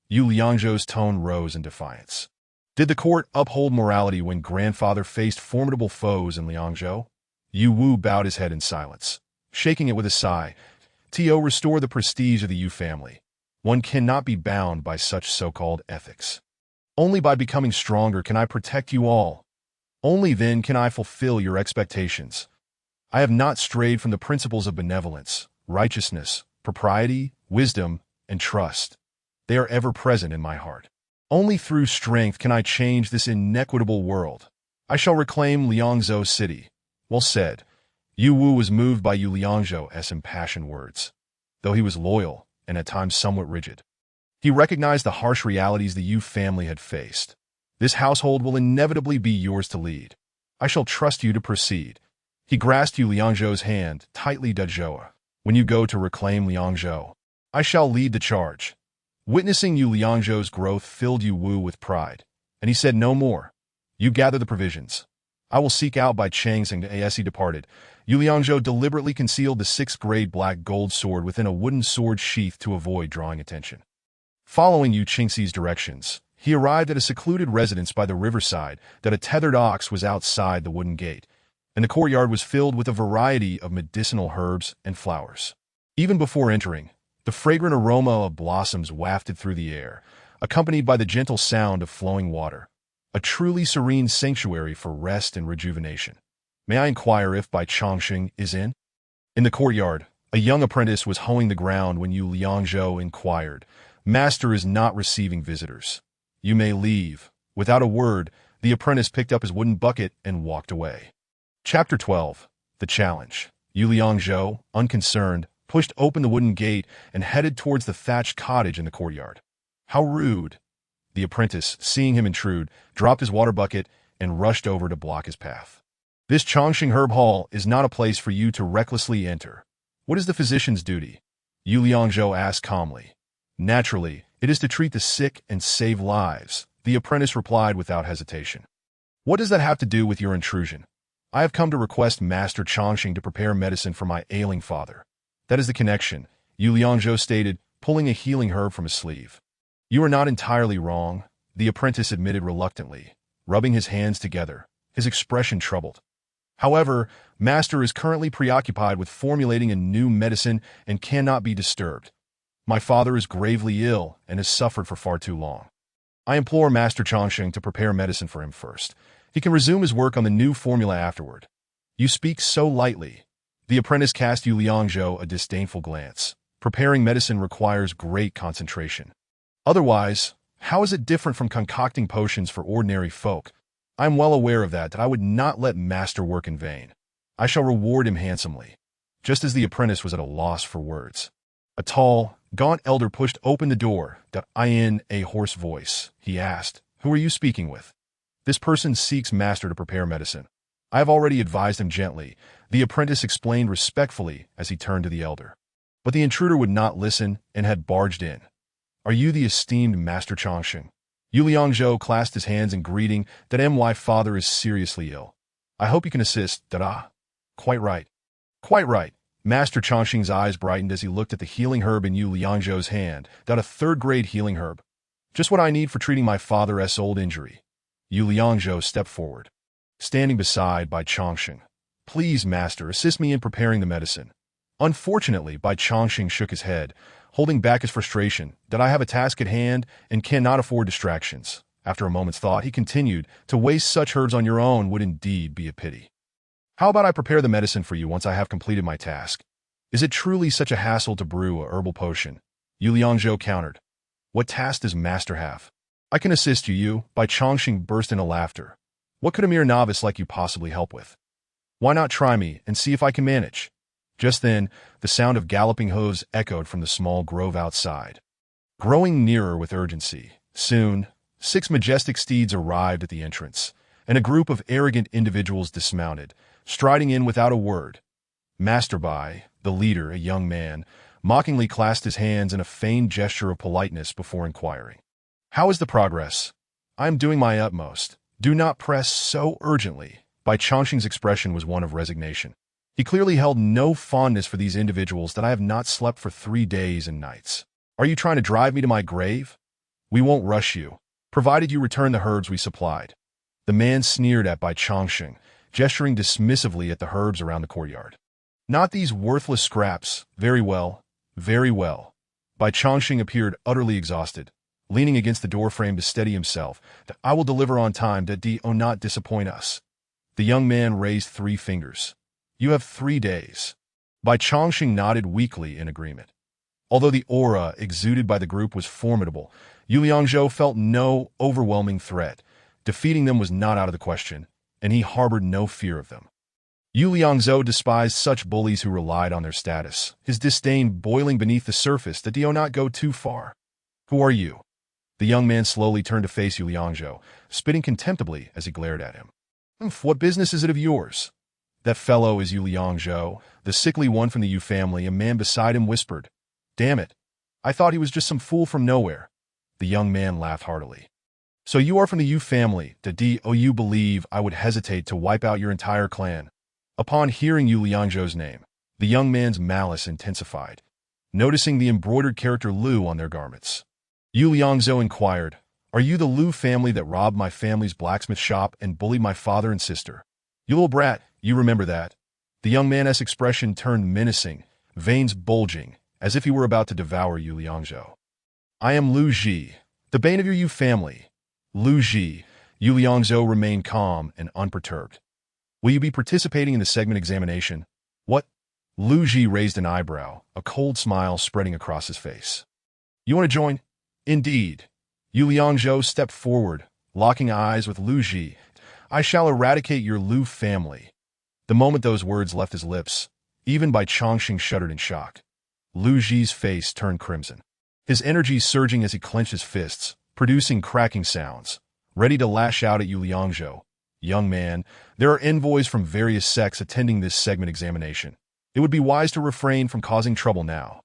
Yu Liangzhou's tone rose in defiance. Did the court uphold morality when grandfather faced formidable foes in Liangzhou? Yu Wu bowed his head in silence. Shaking it with a sigh, T.O. restore the prestige of the Yu family. One cannot be bound by such so-called ethics. Only by becoming stronger can I protect you all. Only then can I fulfill your expectations. I have not strayed from the principles of benevolence, righteousness, propriety, wisdom, and trust. They are ever present in my heart. Only through strength can I change this inequitable world. I shall reclaim Liangzhou City. Well said. Yu Wu was moved by Yu Liangzhou's impassioned words, though he was loyal and at times somewhat rigid. He recognized the harsh realities the Yu family had faced. This household will inevitably be yours to lead. I shall trust you to proceed. He grasped Yu Liangzhou's hand tightly. Zhou, when you go to reclaim Liangzhou, I shall lead the charge. Witnessing Yu Liangzhou's growth filled Yu Wu with pride, and he said no more. You gather the provisions. I will seek out by Changxing as he departed. Yu Liangzhou deliberately concealed the 6th grade black gold sword within a wooden sword sheath to avoid drawing attention. Following Yu Qingxi's directions, he arrived at a secluded residence by the riverside. That a tethered ox was outside the wooden gate, and the courtyard was filled with a variety of medicinal herbs and flowers. Even before entering, the fragrant aroma of blossoms wafted through the air, accompanied by the gentle sound of flowing water. A truly serene sanctuary for rest and rejuvenation. May I inquire if Bai Chongsheng is in? In the courtyard, a young apprentice was hoeing the ground when Yu Liangzhou inquired, Master is not receiving visitors. You may leave. Without a word, the apprentice picked up his wooden bucket and walked away. Chapter 12. The Challenge. Yu Liangzhou, unconcerned, pushed open the wooden gate and headed towards the thatched cottage in the courtyard. How rude! The apprentice, seeing him intrude, dropped his water bucket and rushed over to block his path. This Chongsheng Herb Hall is not a place for you to recklessly enter. What is the physician's duty? Yu Liangzhou asked calmly. Naturally, it is to treat the sick and save lives, the apprentice replied without hesitation. What does that have to do with your intrusion? I have come to request Master Chongsheng to prepare medicine for my ailing father. That is the connection, Yu Liangzhou stated, pulling a healing herb from his sleeve. You are not entirely wrong, the apprentice admitted reluctantly, rubbing his hands together, his expression troubled. However, Master is currently preoccupied with formulating a new medicine and cannot be disturbed. My father is gravely ill and has suffered for far too long. I implore Master Chongsheng to prepare medicine for him first. He can resume his work on the new formula afterward. You speak so lightly. The apprentice cast Yu Liangzhou a disdainful glance. Preparing medicine requires great concentration. Otherwise, how is it different from concocting potions for ordinary folk? I am well aware of that I would not let Master work in vain. I shall reward him handsomely. Just as the apprentice was at a loss for words, a tall, Gaunt elder pushed open the door. In a hoarse voice, he asked, "Who are you speaking with?" "This person seeks master to prepare medicine. I have already advised him gently," the apprentice explained respectfully as he turned to the elder. But the intruder would not listen and had barged in. "Are you the esteemed Master Chongqing?" Yu Liangzhou clasped his hands in greeting. "My father is seriously ill. I hope you can assist." "Quite right. Quite right." Master Chongqing's eyes brightened as he looked at the healing herb in Yu Liangzhou's hand. "A third-grade healing herb. Just what I need for treating my father's old injury." Yu Liangzhou stepped forward, standing beside Bai Chongqing. "Please, master, assist me in preparing the medicine." Unfortunately, Bai Chongqing shook his head, holding back his frustration. "I have a task at hand and cannot afford distractions." After a moment's thought, he continued, "To waste such herbs on your own would indeed be a pity. How about I prepare the medicine for you once I have completed my task?" "Is it truly such a hassle to brew a herbal potion?" Yu Liangzhou countered. "What task does master have?" "I can assist you." Bai Chongqing burst into laughter. "What could a mere novice like you possibly help with? Why not try me and see if I can manage?" Just then, the sound of galloping hooves echoed from the small grove outside, growing nearer with urgency. Soon, 6 majestic steeds arrived at the entrance, and a group of arrogant individuals dismounted, striding in without a word. Master Bai, the leader, a young man, mockingly clasped his hands in a feigned gesture of politeness before inquiring, "How is the progress?" "I am doing my utmost. Do not press so urgently." Bai Chongqing's expression was one of resignation. He clearly held no fondness for these individuals. "I have not slept for 3 days and nights. Are you trying to drive me to my grave? We won't rush you, provided you return the herbs we supplied." The man sneered at Bai Chongqing, gesturing dismissively at the herbs around the courtyard. "Not these worthless scraps. Very well, very well." Bai Chongqing appeared utterly exhausted, leaning against the doorframe to steady himself. "I will deliver on time. Do not disappoint us." The young man raised 3 fingers. "You have 3 days." Bai Chongqing nodded weakly in agreement. Although the aura exuded by the group was formidable, Yu Liangzhou felt no overwhelming threat. Defeating them was not out of the question, and he harbored no fear of them. Yu Liangzhou despised such bullies who relied on their status, his disdain boiling beneath the surface. "Do not go too far." "Who are you?" The young man slowly turned to face Yu Liangzhou, spitting contemptibly as he glared at him. "What business is it of yours?" "That fellow is Yu Liangzhou, the sickly one from the Yu family," a man beside him whispered. "Damn it. I thought he was just some fool from nowhere." The young man laughed heartily. "So you are from the Yu family. Do you believe I would hesitate to wipe out your entire clan?" Upon hearing Yu Liangzhou's name, the young man's malice intensified, noticing the embroidered character Lu on their garments. Yu Liangzhou inquired, "Are you the Lu family that robbed my family's blacksmith shop and bullied my father and sister?" "You little brat, you remember that?" The young man's expression turned menacing, veins bulging, as if he were about to devour Yu Liangzhou. "I am Lu Ji, the bane of your Yu family." "Lu Ji." Yu Liangzhou remained calm and unperturbed. "Will you be participating in the segment examination?" "What?" Lu Ji raised an eyebrow, a cold smile spreading across his face. "You want to join?" "Indeed." Yu Liangzhou stepped forward, locking eyes with Lu Ji. "I shall eradicate your Lu family." The moment those words left his lips, even Bai Chongqing shuddered in shock. Lu Ji's face turned crimson, his energy surging as he clenched his fists, producing cracking sounds, ready to lash out at Yu Liangzhou. "Young man, there are envoys from various sects attending this segment examination. It would be wise to refrain from causing trouble now."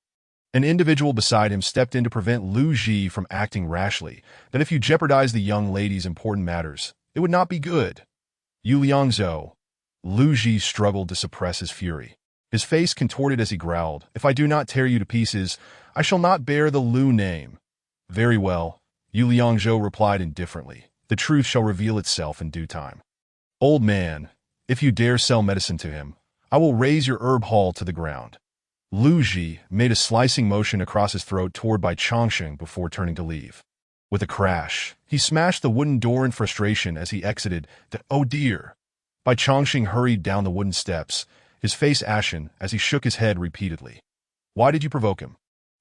An individual beside him stepped in to prevent Lu Ji from acting rashly. "That if you jeopardize the young lady's important matters, it would not be good." "Yu Liangzhou." Lu Ji struggled to suppress his fury. His face contorted as he growled, "If I do not tear you to pieces, I shall not bear the Lu name." "Very well," Yu Liangzhou replied indifferently. "The truth shall reveal itself in due time." "Old man, if you dare sell medicine to him, I will raise your herb hall to the ground." Lu Ji made a slicing motion across his throat toward Bai Chongqing before turning to leave. With a crash, he smashed the wooden door in frustration as he exited. "Oh dear." Bai Chongqing hurried down the wooden steps, his face ashen as he shook his head repeatedly. "Why did you provoke him?"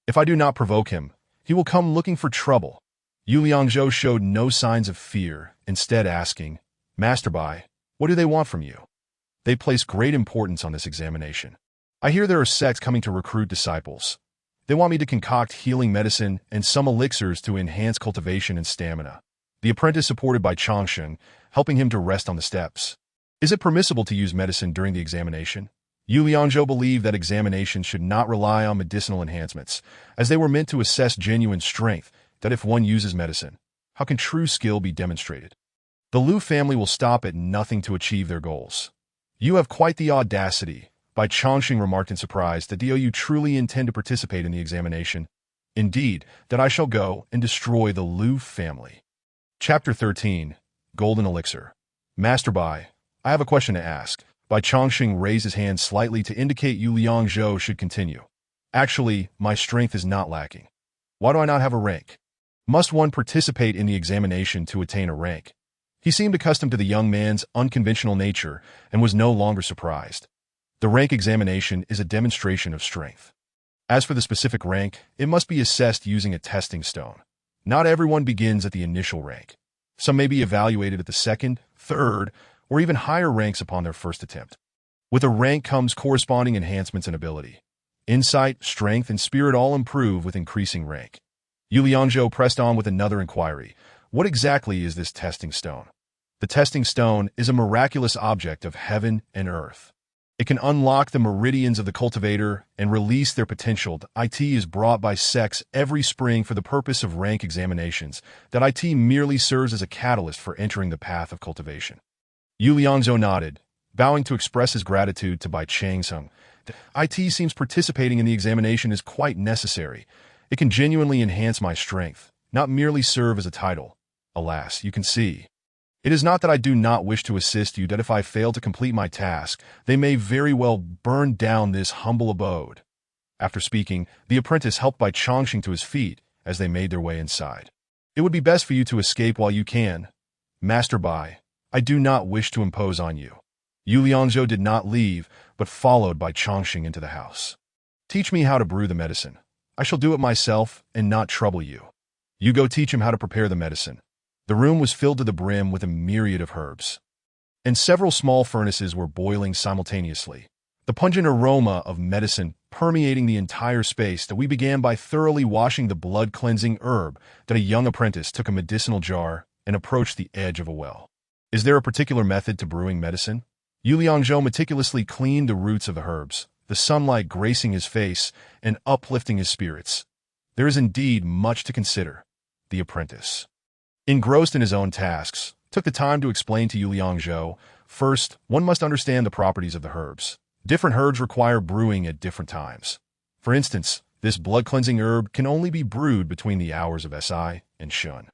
"If I do not provoke him, he will come looking for trouble." Yu Liangzhou showed no signs of fear, instead asking, "Master Bai, what do they want from you?" "They place great importance on this examination. I hear there are sects coming to recruit disciples. They want me to concoct healing medicine and some elixirs to enhance cultivation and stamina. The apprentice supported by Changsheng, helping him to rest on the steps. Is it permissible to use medicine during the examination? Yu Liangzhou believed that examinations should not rely on medicinal enhancements, as they were meant to assess genuine strength, that if one uses medicine, how can true skill be demonstrated? The Liu family will stop at nothing to achieve their goals. You have quite the audacity, Bai Changxing remarked in surprise, that you truly intend to participate in the examination. Indeed, that I shall go and destroy the Liu family. Chapter 13, Golden Elixir. Master Bai, I have a question to ask. Bai Changxing raised his hand slightly to indicate Yu Liangzhou should continue. Actually, my strength is not lacking. Why do I not have a rank? Must one participate in the examination to attain a rank? He seemed accustomed to the young man's unconventional nature and was no longer surprised. The rank examination is a demonstration of strength. As for the specific rank, it must be assessed using a testing stone. Not everyone begins at the initial rank. Some may be evaluated at the second, third, or even higher ranks upon their first attempt. With a rank comes corresponding enhancements in ability. Insight, strength, and spirit all improve with increasing rank. Yu Liangzhou pressed on with another inquiry. What exactly is this testing stone? The testing stone is a miraculous object of heaven and earth. It can unlock the meridians of the cultivator and release their potential. IT is brought by sects every spring for the purpose of rank examinations. That IT merely serves as a catalyst for entering the path of cultivation. Yu Liangzhou nodded, bowing to express his gratitude to Bai Changsheng. IT seems participating in the examination is quite necessary. It can genuinely enhance my strength, not merely serve as a title. Alas, you can see. It is not that I do not wish to assist you, that if I fail to complete my task, they may very well burn down this humble abode. After speaking, the apprentice helped Bai Changxing to his feet as they made their way inside. It would be best for you to escape while you can. Master Bai, I do not wish to impose on you. Yu Liangzhou did not leave, but followed Bai Changxing into the house. Teach me how to brew the medicine. I shall do it myself and not trouble you. You go teach him how to prepare the medicine. The room was filled to the brim with a myriad of herbs, and several small furnaces were boiling simultaneously. The pungent aroma of medicine permeating the entire space, that we began by thoroughly washing the blood-cleansing herb. That a young apprentice took a medicinal jar and approached the edge of a well. Is there a particular method to brewing medicine? Yu Liangzhou meticulously cleaned the roots of the herbs, the sunlight gracing his face and uplifting his spirits. There is indeed much to consider. The apprentice, engrossed in his own tasks, took the time to explain to Yu Liangzhou. First, one must understand the properties of the herbs. Different herbs require brewing at different times. For instance, this blood-cleansing herb can only be brewed between the hours of Si and Shun.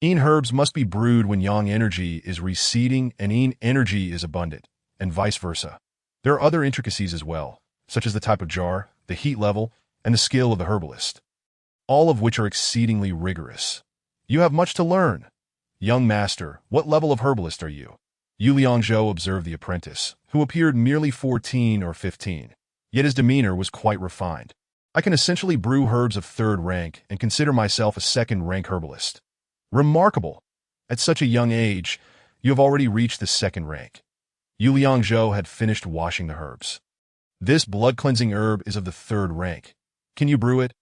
Yin herbs must be brewed when yang energy is receding and yin energy is abundant, and vice versa. There are other intricacies as well, such as the type of jar, the heat level, and the skill of the herbalist, all of which are exceedingly rigorous. You have much to learn. Young master, what level of herbalist are you? Yu Liangzhou observed the apprentice, who appeared merely 14 or 15, yet his demeanor was quite refined. I can essentially brew herbs of third rank and consider myself a second-rank herbalist. Remarkable! At such a young age, you have already reached the second rank. Yu Liangzhou had finished washing the herbs. This blood-cleansing herb is of the third rank. Can you brew it?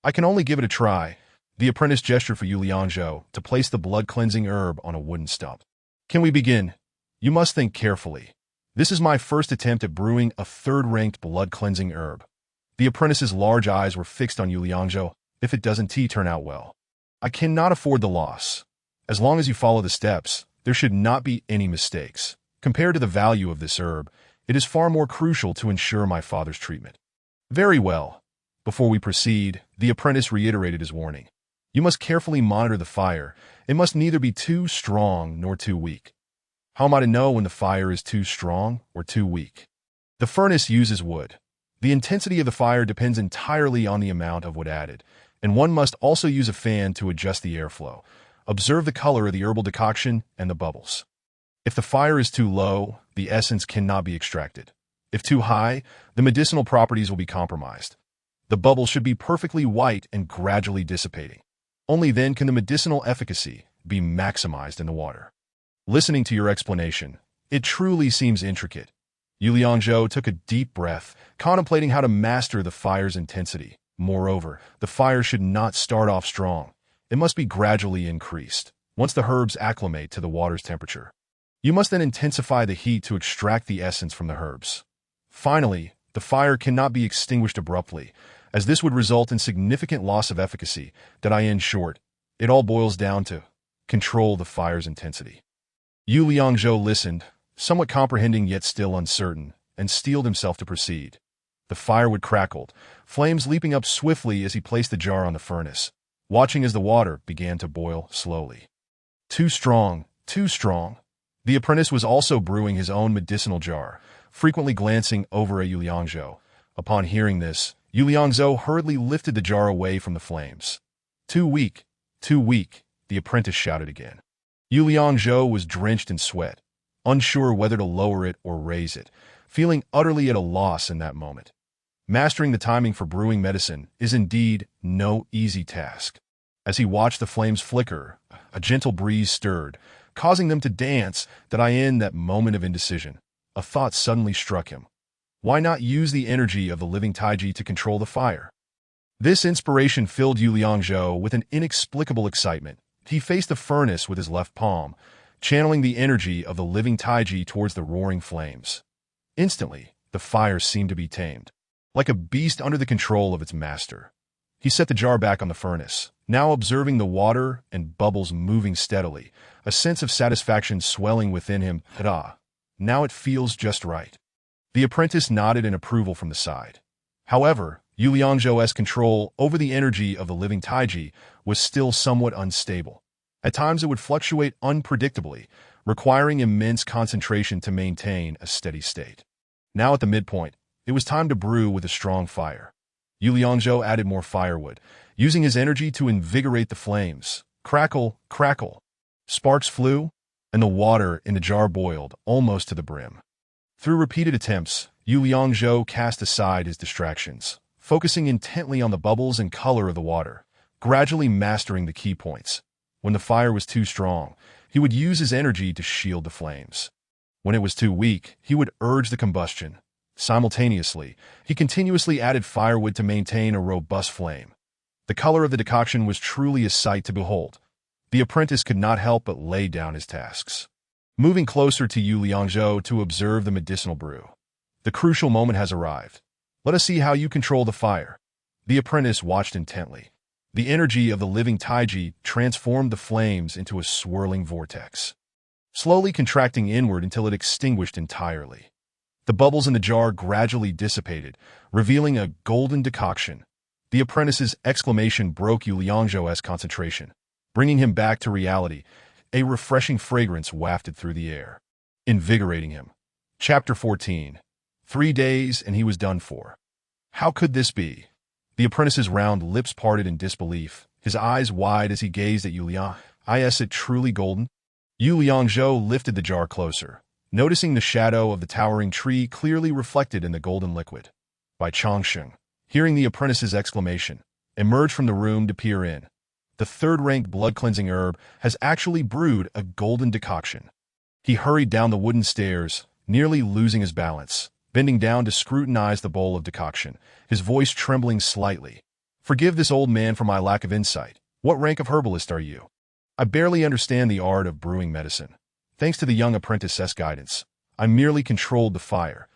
I can only give it a try. The apprentice gestured for Yu Liangzhou to place the blood-cleansing herb on a wooden stump. Can we begin? You must think carefully. This is my first attempt at brewing a third-ranked blood-cleansing herb. The apprentice's large eyes were fixed on Yu Liangzhou. If it doesn't turn out well, I cannot afford the loss. As long as you follow the steps, there should not be any mistakes. Compared to the value of this herb, it is far more crucial to ensure my father's treatment. Very well. Before we proceed, the apprentice reiterated his warning. You must carefully monitor the fire. It must neither be too strong nor too weak. How am I to know when the fire is too strong or too weak? The furnace uses wood. The intensity of the fire depends entirely on the amount of wood added, and one must also use a fan to adjust the airflow. Observe the color of the herbal decoction and the bubbles. If the fire is too low, the essence cannot be extracted. If too high, the medicinal properties will be compromised. The bubbles should be perfectly white and gradually dissipating. Only then can the medicinal efficacy be maximized in the water. Listening to your explanation, it truly seems intricate. Yu Liangzhou took a deep breath, contemplating how to master the fire's intensity. Moreover, the fire should not start off strong. It must be gradually increased, once the herbs acclimate to the water's temperature. You must then intensify the heat to extract the essence from the herbs. Finally, the fire cannot be extinguished abruptly, as this would result in significant loss of efficacy. In short, it all boils down to control the fire's intensity. Yu Liangzhou listened, somewhat comprehending yet still uncertain, and steeled himself to proceed. The firewood crackled, flames leaping up swiftly as he placed the jar on the furnace, watching as the water began to boil slowly. Too strong, too strong. The apprentice was also brewing his own medicinal jar, frequently glancing over at Yu Liangzhou. Upon hearing this, Yu Liangzhou hurriedly lifted the jar away from the flames. Too weak, the apprentice shouted again. Yu Liangzhou was drenched in sweat, unsure whether to lower it or raise it, feeling utterly at a loss in that moment. Mastering the timing for brewing medicine is indeed no easy task. As he watched the flames flicker, a gentle breeze stirred, causing them to dance. In that moment of indecision, a thought suddenly struck him. Why not use the energy of the living Taiji to control the fire? This inspiration filled Yu Liangzhou with an inexplicable excitement. He faced the furnace with his left palm, channeling the energy of the living Taiji towards the roaring flames. Instantly, the fire seemed to be tamed, like a beast under the control of its master. He set the jar back on the furnace, now observing the water and bubbles moving steadily, a sense of satisfaction swelling within him. Now it feels just right. The apprentice nodded in approval from the side. However, Yu Liangzhou's control over the energy of the living Taiji was still somewhat unstable. At times it would fluctuate unpredictably, requiring immense concentration to maintain a steady state. Now at the midpoint, it was time to brew with a strong fire. Yu Liangzhou added more firewood, using his energy to invigorate the flames. Crackle, crackle. Sparks flew, and the water in the jar boiled almost to the brim. Through repeated attempts, Yu Liangzhou cast aside his distractions, focusing intently on the bubbles and color of the water, gradually mastering the key points. When the fire was too strong, he would use his energy to shield the flames. When it was too weak, he would urge the combustion. Simultaneously, he continuously added firewood to maintain a robust flame. The color of the decoction was truly a sight to behold. The apprentice could not help but lay down his tasks, moving closer to Yu Liangzhou to observe the medicinal brew. The crucial moment has arrived. Let us see how you control the fire. The apprentice watched intently. The energy of the living Taiji transformed the flames into a swirling vortex, slowly contracting inward until it extinguished entirely. The bubbles in the jar gradually dissipated, revealing a golden decoction. The apprentice's exclamation broke Yu Liangzhou's concentration, bringing him back to reality. A refreshing fragrance wafted through the air, invigorating him. Chapter 14. 3 days and he was done for. How could this be? The apprentice's round lips parted in disbelief, his eyes wide as he gazed at Yu Liang. Is it truly golden? Yu Liangzhou lifted the jar closer, noticing the shadow of the towering tree clearly reflected in the golden liquid. Bai Chongsheng, hearing the apprentice's exclamation, emerged from the room to peer in. The third-ranked blood-cleansing herb has actually brewed a golden decoction. He hurried down the wooden stairs, nearly losing his balance, bending down to scrutinize the bowl of decoction, his voice trembling slightly. Forgive this old man for my lack of insight. What rank of herbalist are you? I barely understand the art of brewing medicine. Thanks to the young apprentice's guidance, I merely controlled the fire.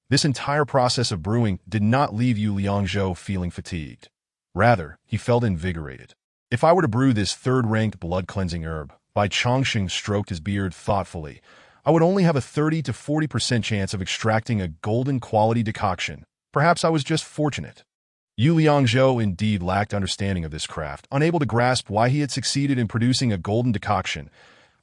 This entire process of brewing did not leave Yu Liangzhou feeling fatigued. Rather, he felt invigorated. If I were to brew this third-ranked blood-cleansing herb, Bai Chongsheng stroked his beard thoughtfully, I would only have a 30 to 40% chance of extracting a golden-quality decoction. Perhaps I was just fortunate. Yu Liangzhou indeed lacked understanding of this craft, unable to grasp why he had succeeded in producing a golden decoction.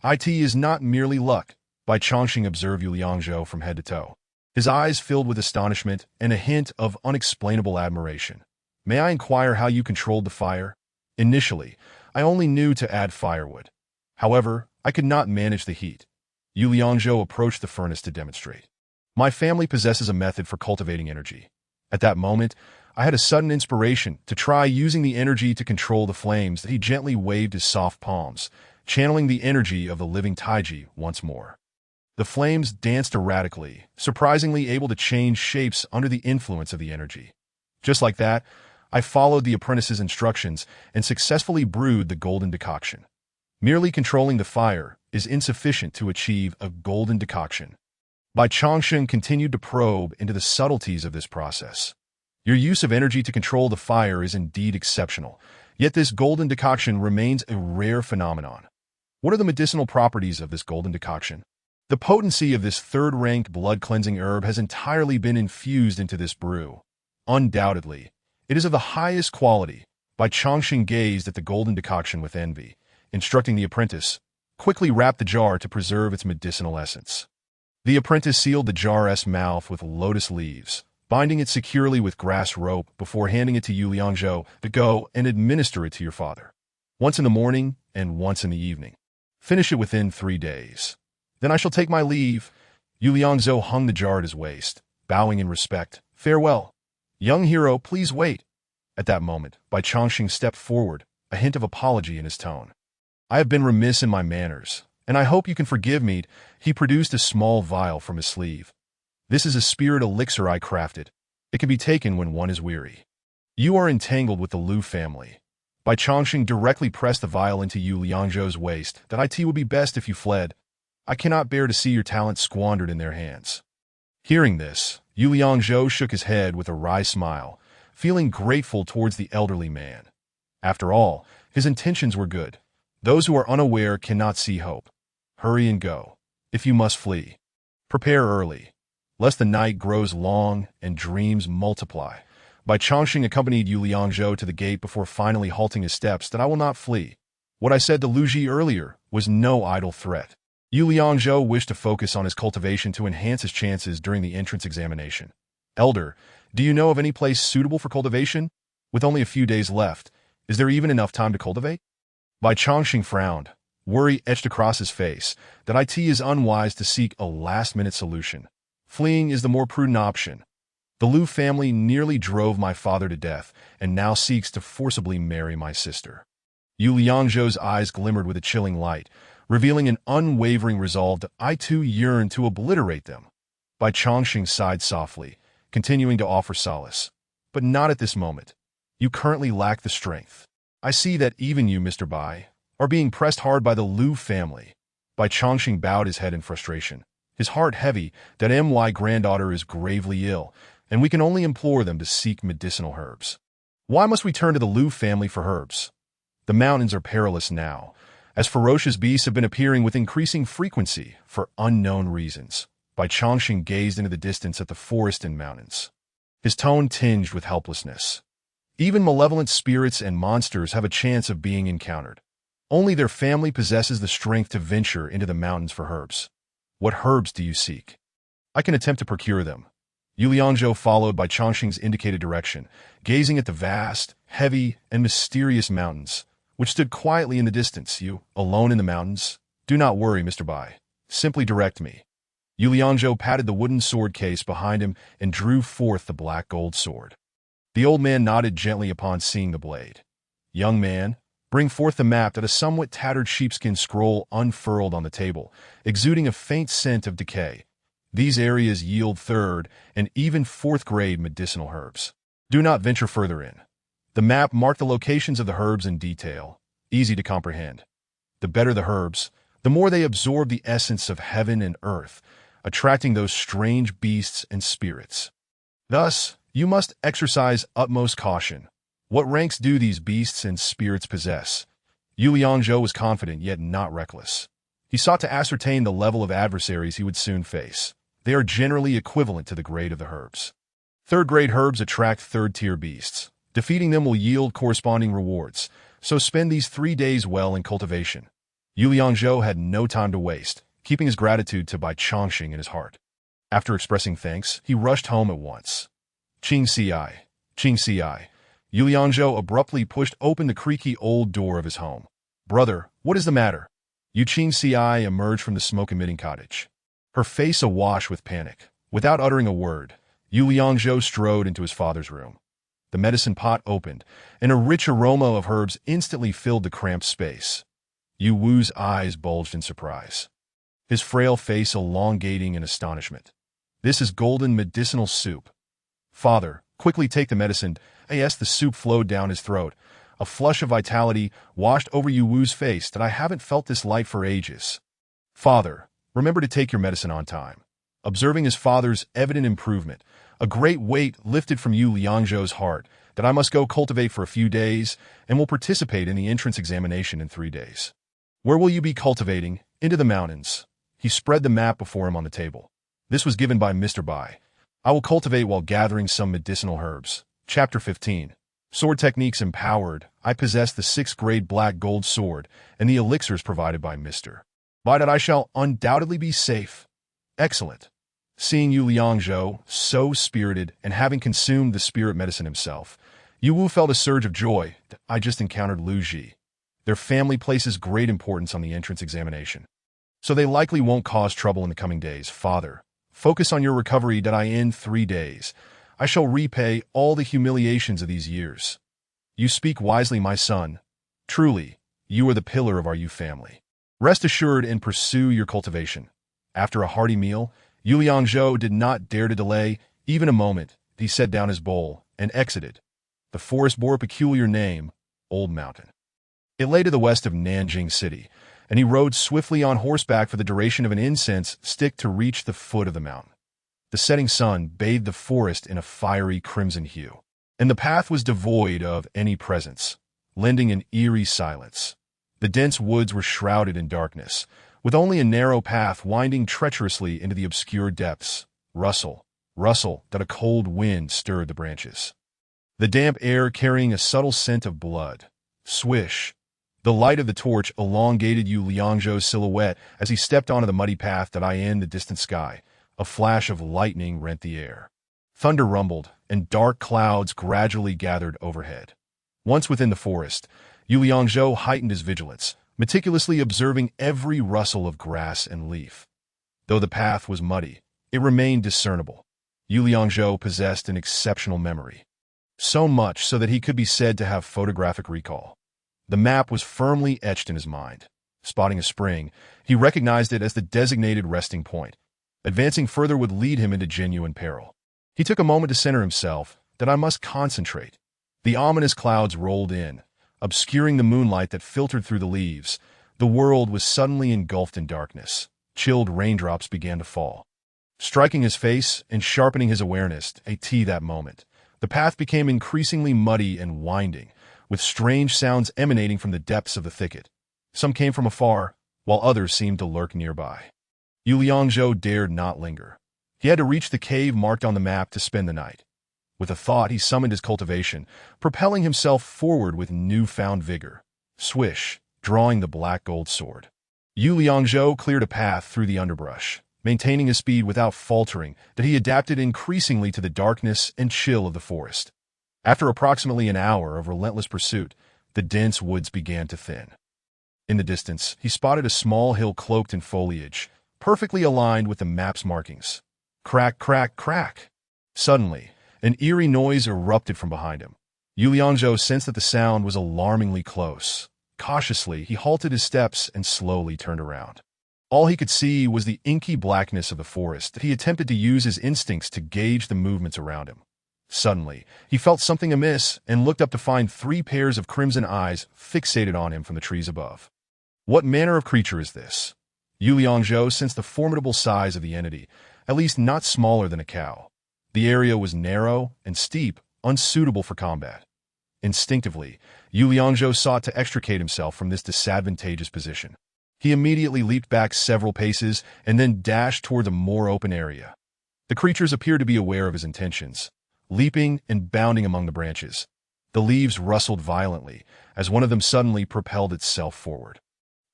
It is not merely luck, Bai Chongsheng observed Yu Liangzhou from head to toe, his eyes filled with astonishment and a hint of unexplainable admiration. May I inquire how you controlled the fire? Initially, I only knew to add firewood. However, I could not manage the heat. Yu Liangzhou approached the furnace to demonstrate. My family possesses a method for cultivating energy. At that moment, I had a sudden inspiration to try using the energy to control the flames. He gently waved his soft palms, channeling the energy of the living Taiji once more. The flames danced erratically, surprisingly able to change shapes under the influence of the energy. Just like that, I followed the apprentice's instructions and successfully brewed the golden decoction. Merely controlling the fire is insufficient to achieve a golden decoction. Bai Chongsheng continued to probe into the subtleties of this process. Your use of energy to control the fire is indeed exceptional, yet this golden decoction remains a rare phenomenon. What are the medicinal properties of this golden decoction? The potency of this third-ranked blood-cleansing herb has entirely been infused into this brew. Undoubtedly, it is of the highest quality. Bai Chongsheng gazed at the golden decoction with envy, instructing the apprentice, quickly wrap the jar to preserve its medicinal essence. The apprentice sealed the jar's mouth with lotus leaves, binding it securely with grass rope before handing it to Yu Liangzhou to go and administer it to your father. Once in the morning and once in the evening. Finish it within 3 days. Then I shall take my leave. Yu Liangzhou hung the jar at his waist, bowing in respect. Farewell. Young hero, please wait. At that moment, Bai Chongsheng stepped forward, a hint of apology in his tone. I have been remiss in my manners, and I hope you can forgive me. He produced a small vial from his sleeve. This is a spirit elixir I crafted. It can be taken when one is weary. You are entangled with the Lu family. Bai Chongsheng directly pressed the vial into Yu Liangzhou's waist. That it would be best if you fled. I cannot bear to see your talent squandered in their hands. Hearing this, Yu Liangzhou shook his head with a wry smile, feeling grateful towards the elderly man. After all, his intentions were good. Those who are unaware cannot see hope. Hurry and go. If you must flee, prepare early, lest the night grows long and dreams multiply. Bai Chongsheng accompanied Yu Liangzhou to the gate before finally halting his steps. That I will not flee. What I said to Lu Ji earlier was no idle threat. Yu Liangzhou wished to focus on his cultivation to enhance his chances during the entrance examination. Elder, do you know of any place suitable for cultivation? With only a few days left, is there even enough time to cultivate? Bai Chongsheng frowned, worry etched across his face. That it is unwise to seek a last-minute solution. Fleeing is the more prudent option. The Lu family nearly drove my father to death and now seeks to forcibly marry my sister. Yu Liangzhou's eyes glimmered with a chilling light, revealing an unwavering resolve that I too yearn to obliterate them. Bai Chongsheng sighed softly, continuing to offer solace. But not at this moment. You currently lack the strength. I see that even you, Mr. Bai, are being pressed hard by the Lu family. Bai Chongsheng bowed his head in frustration, his heart heavy that my granddaughter is gravely ill, and we can only implore them to seek medicinal herbs. Why must we turn to the Lu family for herbs? The mountains are perilous now, as ferocious beasts have been appearing with increasing frequency for unknown reasons. Bai Chongsheng gazed into the distance at the forest and mountains, his tone tinged with helplessness. Even malevolent spirits and monsters have a chance of being encountered. Only their family possesses the strength to venture into the mountains for herbs. What herbs do you seek? I can attempt to procure them. Yu Liangzhou followed Bai Chongsheng's indicated direction, gazing at the vast, heavy, and mysterious mountains, which stood quietly in the distance. You, alone in the mountains? Do not worry, Mr. Bai. Simply direct me. Yu Liangzhou patted the wooden sword case behind him and drew forth the black gold sword. The old man nodded gently upon seeing the blade. Young man, bring forth the map. That a somewhat tattered sheepskin scroll unfurled on the table, exuding a faint scent of decay. These areas yield third and even fourth-grade medicinal herbs. Do not venture further in. The map marked the locations of the herbs in detail, easy to comprehend. The better the herbs, the more they absorb the essence of heaven and earth, attracting those strange beasts and spirits. Thus, you must exercise utmost caution. What ranks do these beasts and spirits possess? Yu Liangzhou was confident yet not reckless. He sought to ascertain the level of adversaries he would soon face. They are generally equivalent to the grade of the herbs. Third-grade herbs attract third-tier beasts. Defeating them will yield corresponding rewards, so spend these 3 days well in cultivation. Yu Liangzhou had no time to waste, keeping his gratitude to Bai Chongsheng in his heart. After expressing thanks, he rushed home at once. Qing Ci. Yu Liangzhou abruptly pushed open the creaky old door of his home. Brother, what is the matter? Yu Qing Ci emerged from the smoke-emitting cottage, her face awash with panic. Without uttering a word, Yu Liangzhou strode into his father's room. The medicine pot opened, and a rich aroma of herbs instantly filled the cramped space. Yu Wu's eyes bulged in surprise, his frail face elongating in astonishment. This is golden medicinal soup. Father, Quickly take the medicine. As the soup flowed down his throat. A flush of vitality washed over Yu Wu's face that I haven't felt this light for ages. Father, remember to take your medicine on time. Observing his father's evident improvement, a great weight lifted from Yu Liangzhou's heart that I must go cultivate for a few days and will participate in the entrance examination in 3 days. Where will you be cultivating? Into the mountains. He spread the map before him on the table. This was given by Mr. Bai. I will cultivate while gathering some medicinal herbs. Chapter 15. Sword Techniques Empowered. I possess the 6th grade black gold sword and the elixirs provided by Mr. By that I shall undoubtedly be safe. Excellent. Seeing Yu Liangzhou so spirited and having consumed the spirit medicine himself, Yu Wu felt a surge of joy. I just encountered Lu Ji. Their family places great importance on the entrance examination. So they likely won't cause trouble in the coming days. Father, focus on your recovery. In 3 days, I shall repay all the humiliations of these years. You speak wisely, my son. Truly, you are the pillar of our Yu family. Rest assured and pursue your cultivation. After a hearty meal, Yu Liangzhou did not dare to delay even a moment. He set down his bowl and exited. The forest bore a peculiar name, Old Mountain. It lay to the west of Nanjing City, and he rode swiftly on horseback for the duration of an incense stick to reach the foot of the mountain. The setting sun bathed the forest in a fiery crimson hue, and the path was devoid of any presence, lending an eerie silence. The dense woods were shrouded in darkness, with only a narrow path winding treacherously into the obscure depths. Rustle, rustle, that a cold wind stirred the branches. The damp air carrying a subtle scent of blood. Swish. The light of the torch elongated Yu Liangzhou's silhouette as he stepped onto the muddy path that in the distant sky. A flash of lightning rent the air. Thunder rumbled, and dark clouds gradually gathered overhead. Once within the forest, Yu Liangzhou heightened his vigilance, meticulously observing every rustle of grass and leaf. Though the path was muddy, it remained discernible. Yu Liangzhou possessed an exceptional memory. So much so that he could be said to have photographic recall. The map was firmly etched in his mind. Spotting a spring, he recognized it as the designated resting point. Advancing further would lead him into genuine peril. He took a moment to center himself, that I must concentrate. The ominous clouds rolled in, obscuring the moonlight that filtered through the leaves. The world was suddenly engulfed in darkness. Chilled raindrops began to fall. Striking his face and sharpening his awareness, that moment, the path became increasingly muddy and winding, with strange sounds emanating from the depths of the thicket. Some came from afar, while others seemed to lurk nearby. Yu Liangzhou dared not linger. He had to reach the cave marked on the map to spend the night. With a thought, he summoned his cultivation, propelling himself forward with newfound vigor. Swish, drawing the black gold sword. Yu Liangzhou cleared a path through the underbrush, maintaining his speed without faltering, that he adapted increasingly to the darkness and chill of the forest. After approximately an hour of relentless pursuit, the dense woods began to thin. In the distance, he spotted a small hill cloaked in foliage, perfectly aligned with the map's markings. Crack, crack, crack. Suddenly, an eerie noise erupted from behind him. Yu Liangzhou sensed that the sound was alarmingly close. Cautiously, he halted his steps and slowly turned around. All he could see was the inky blackness of the forest. He attempted to use his instincts to gauge the movements around him. Suddenly, he felt something amiss and looked up to find 3 pairs of crimson eyes fixated on him from the trees above. What manner of creature is this? Yu Liangzhou sensed the formidable size of the entity, at least not smaller than a cow. The area was narrow and steep, unsuitable for combat. Instinctively, Yu Liangzhou sought to extricate himself from this disadvantageous position. He immediately leaped back several paces and then dashed toward a more open area. The creatures appeared to be aware of his intentions, leaping and bounding among the branches. The leaves rustled violently as one of them suddenly propelled itself forward.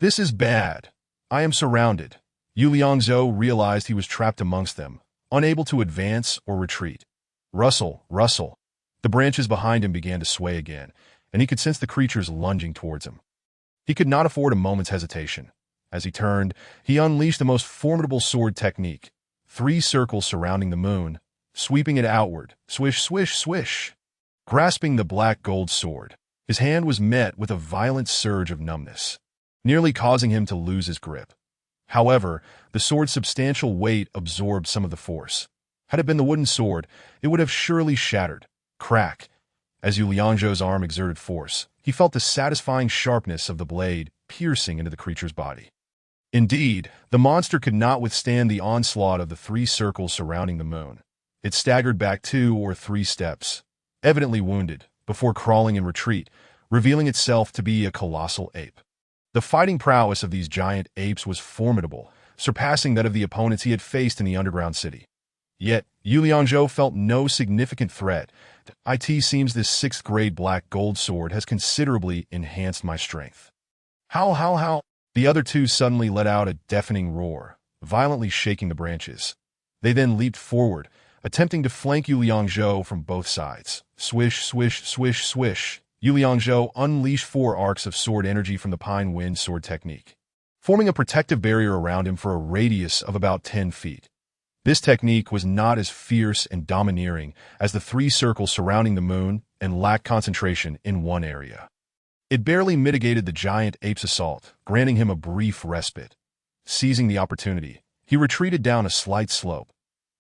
This is bad. I am surrounded. Yu Liangzhou realized he was trapped amongst them, unable to advance or retreat. Rustle, rustle. The branches behind him began to sway again, and he could sense the creatures lunging towards him. He could not afford a moment's hesitation. As he turned, he unleashed the most formidable sword technique, 3 circles surrounding the moon, sweeping it outward, swish, swish, swish. Grasping the black gold sword, his hand was met with a violent surge of numbness, nearly causing him to lose his grip. However, the sword's substantial weight absorbed some of the force. Had it been the wooden sword, it would have surely shattered, Crack. As Yu Liangzhou's arm exerted force, he felt the satisfying sharpness of the blade piercing into the creature's body. Indeed, the monster could not withstand the onslaught of the three circles surrounding the moon. It staggered back 2 or 3 steps, evidently wounded, before crawling in retreat, revealing itself to be a colossal ape. The fighting prowess of these giant apes was formidable, surpassing that of the opponents he had faced in the underground city. Yet, Yu Liangzhou felt no significant threat. It seems this 6th-grade black gold sword has considerably enhanced my strength. How? The other two suddenly let out a deafening roar, violently shaking the branches. They then leaped forward, attempting to flank Yu Liangzhou from both sides. Swish, swish, swish, swish. Yu Liangzhou unleashed 4 arcs of sword energy from the Pine Wind sword technique, forming a protective barrier around him for a radius of about 10 feet. This technique was not as fierce and domineering as the 3 circles surrounding the moon and lacked concentration in one area. It barely mitigated the giant ape's assault, granting him a brief respite. Seizing the opportunity, he retreated down a slight slope.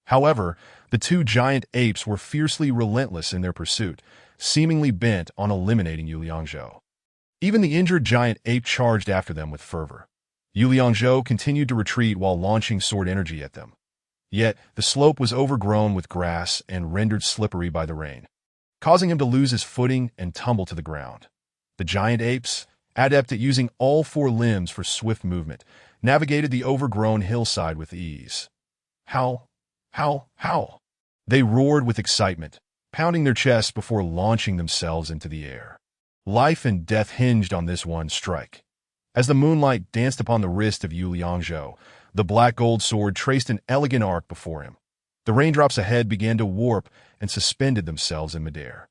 However, the 2 giant apes were fiercely relentless in their pursuit, seemingly bent on eliminating Yu Liangzhou. Even the injured giant ape charged after them with fervor. Yu Liangzhou continued to retreat while launching sword energy at them. Yet, the slope was overgrown with grass and rendered slippery by the rain, causing him to lose his footing and tumble to the ground. The giant apes, adept at using all 4 limbs for swift movement, navigated the overgrown hillside with ease. How? They roared with excitement, pounding their chests before launching themselves into the air. Life and death hinged on this one strike. As the moonlight danced upon the wrist of Yu Liangzhou, the black gold sword traced an elegant arc before him. The raindrops ahead began to warp and suspended themselves in midair,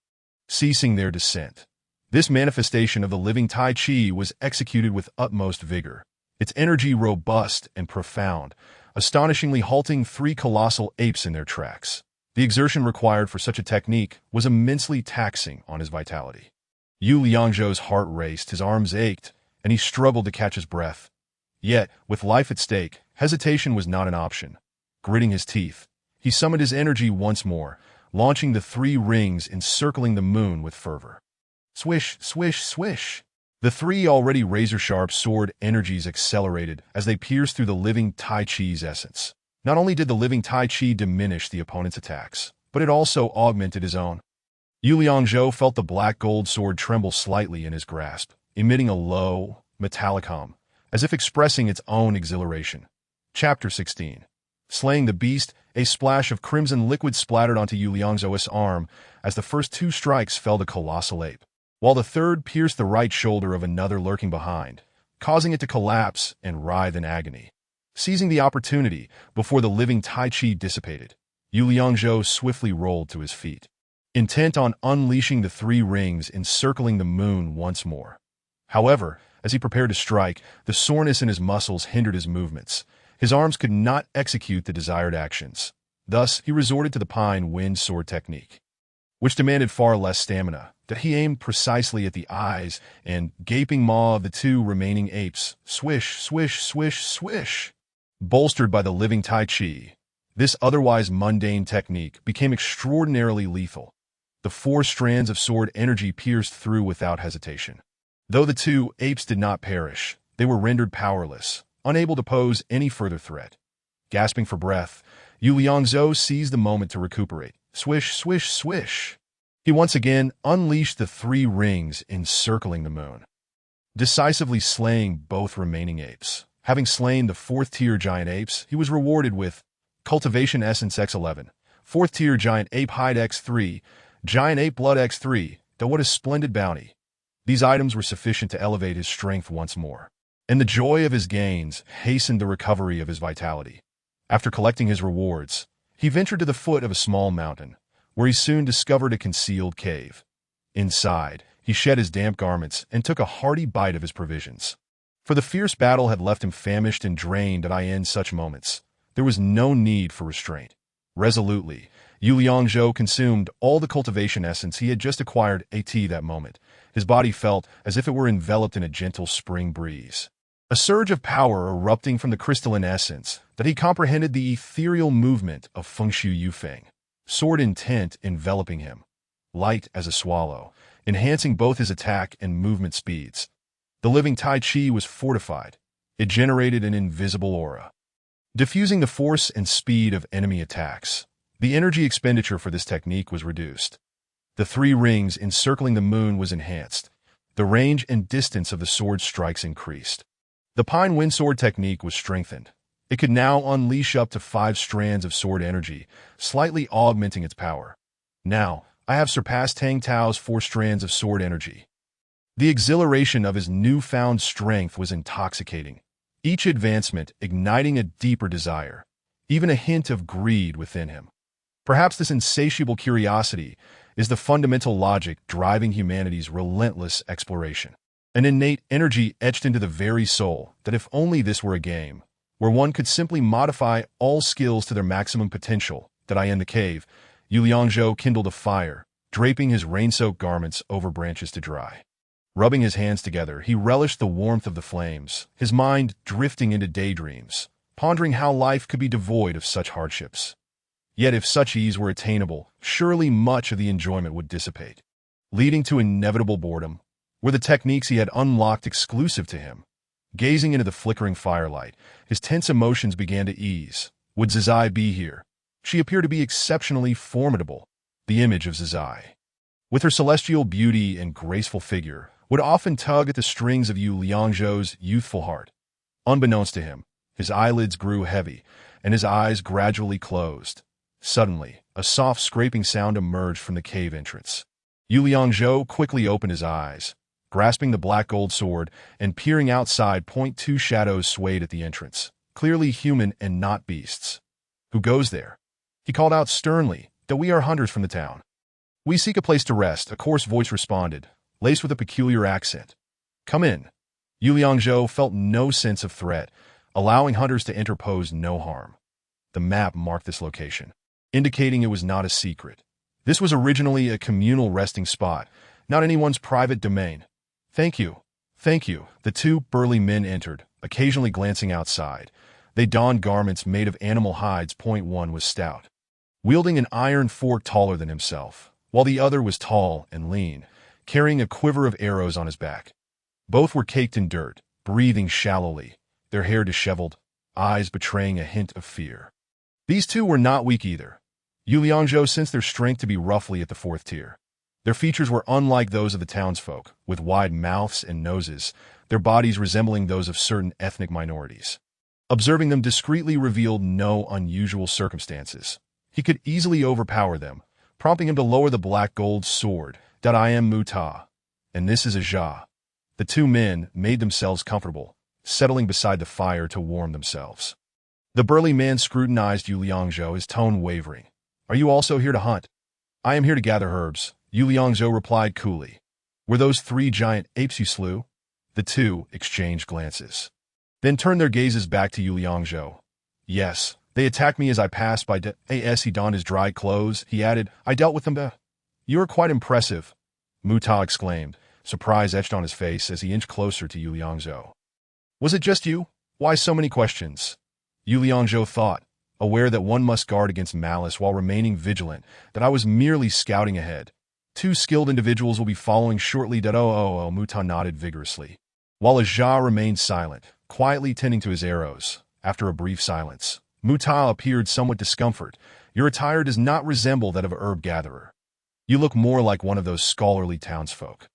ceasing their descent. This manifestation of the living Tai Chi was executed with utmost vigor, its energy robust and profound, astonishingly halting 3 colossal apes in their tracks. The exertion required for such a technique was immensely taxing on his vitality. Yu Liangzhou's heart raced, his arms ached, and he struggled to catch his breath. Yet, with life at stake, hesitation was not an option. Gritting his teeth, he summoned his energy once more, launching the 3 rings encircling the moon with fervor. Swish, swish, swish. The 3 already razor-sharp sword energies accelerated as they pierced through the living Tai Chi's essence. Not only did the living Tai Chi diminish the opponent's attacks, but it also augmented his own. Yu Liangzhou felt the black gold sword tremble slightly in his grasp, emitting a low, metallic hum, as if expressing its own exhilaration. Chapter 16. Slaying the beast, a splash of crimson liquid splattered onto Yu Liangzhou's arm as the first 2 strikes felled a colossal ape, while the third pierced the right shoulder of another lurking behind, causing it to collapse and writhe in agony. Seizing the opportunity before the living Tai Chi dissipated, Yu Liangzhou swiftly rolled to his feet, intent on unleashing the 3 rings encircling the moon once more. However, as he prepared to strike, the soreness in his muscles hindered his movements. His arms could not execute the desired actions. Thus, he resorted to the Pine Wind sword technique, which demanded far less stamina, that he aimed precisely at the eyes and gaping maw of the 2 remaining apes. Swish, swish, swish, swish. Bolstered by the living Tai Chi, this otherwise mundane technique became extraordinarily lethal. The 4 strands of sword energy pierced through without hesitation. Though the 2 apes did not perish, they were rendered powerless, unable to pose any further threat. Gasping for breath, Yu Liangzhou seized the moment to recuperate. Swish, swish, swish. He once again unleashed the 3 rings encircling the moon, decisively slaying both remaining apes. Having slain the 4th-tier giant apes, he was rewarded with Cultivation Essence X11, 4th-tier giant ape hide X3, giant ape blood X3. What a splendid bounty. These items were sufficient to elevate his strength once more, and the joy of his gains hastened the recovery of his vitality. After collecting his rewards, he ventured to the foot of a small mountain, where he soon discovered a concealed cave. Inside, he shed his damp garments and took a hearty bite of his provisions. For the fierce battle had left him famished and drained. In such moments, there was no need for restraint. Resolutely, Yu Liangzhou consumed all the cultivation essence he had just acquired that moment. His body felt as if it were enveloped in a gentle spring breeze. A surge of power erupting from the crystalline essence that he comprehended the ethereal movement of Fengshu Yufeng, sword intent enveloping him. light as a swallow, enhancing both his attack and movement speeds. The living Tai Chi was fortified. It generated an invisible aura, diffusing the force and speed of enemy attacks. The energy expenditure for this technique was reduced. The 3 rings encircling the moon was enhanced. The range and distance of the sword strikes increased. The Pine Wind Sword technique was strengthened. It could now unleash up to 5 strands of sword energy, slightly augmenting its power. Now, I have surpassed Tang Tao's 4 strands of sword energy. The exhilaration of his newfound strength was intoxicating, each advancement igniting a deeper desire, even a hint of greed within him. Perhaps this insatiable curiosity is the fundamental logic driving humanity's relentless exploration. An innate energy etched into the very soul that if only this were a game, where one could simply modify all skills to their maximum potential. Did I end the cave? Yu Liangzhou kindled a fire, draping his rain-soaked garments over branches to dry. Rubbing his hands together, he relished the warmth of the flames, his mind drifting into daydreams, pondering how life could be devoid of such hardships. Yet if such ease were attainable, surely much of the enjoyment would dissipate, leading to inevitable boredom. Were the techniques he had unlocked exclusive to him? Gazing into the flickering firelight, his tense emotions began to ease. Would Zizai be here? She appeared to be exceptionally formidable. The image of Zizai, with her celestial beauty and graceful figure, would often tug at the strings of Yu Liangzhou's youthful heart. Unbeknownst to him, his eyelids grew heavy, and his eyes gradually closed. Suddenly, a soft scraping sound emerged from the cave entrance. Yu Liangzhou quickly opened his eyes, grasping the black gold sword and peering outside. 2 shadows swayed at the entrance, clearly human and not beasts. Who goes there? He called out sternly, that we are hunters from the town. We seek a place to rest, a coarse voice responded, laced with a peculiar accent. Come in. Yu Liangzhou felt no sense of threat, allowing hunters to enter posed no harm. The map marked this location, indicating it was not a secret. This was originally a communal resting spot, not anyone's private domain. Thank you. Thank you. The 2 burly men entered, occasionally glancing outside. They donned garments made of animal hides. 1 was stout, wielding an iron fork taller than himself, while the other was tall and lean, carrying a quiver of arrows on his back. Both were caked in dirt, breathing shallowly, their hair disheveled, eyes betraying a hint of fear. These 2 were not weak either. Yu Liangzhou sensed their strength to be roughly at the 4th tier. Their features were unlike those of the townsfolk, with wide mouths and noses, their bodies resembling those of certain ethnic minorities. Observing them discreetly revealed no unusual circumstances. He could easily overpower them, prompting him to lower the black gold sword. I am Mu Ta, and this is a Jia. The 2 men made themselves comfortable, settling beside the fire to warm themselves. The burly man scrutinized Yu Liangzhou, his tone wavering. Are you also here to hunt? I am here to gather herbs, Yu Liangzhou replied coolly. Were those 3 giant apes you slew? The 2 exchanged glances, then turned their gazes back to Yu Liangzhou. Yes, they attacked me as I passed by. As he donned his dry clothes, he added, I dealt with them. You are quite impressive, Mu Ta exclaimed, surprise etched on his face as he inched closer to Yu Liangzhou. Was it just you? Why so many questions? Yu Liangzhou thought, aware that one must guard against malice while remaining vigilant, that I was merely scouting ahead. 2 skilled individuals will be following shortly. Mu Ta nodded vigorously, while a Jia remained silent, quietly tending to his arrows. After a brief silence, Mu Ta appeared somewhat discomfort. Your attire does not resemble that of a herb gatherer. You look more like one of those scholarly townsfolk.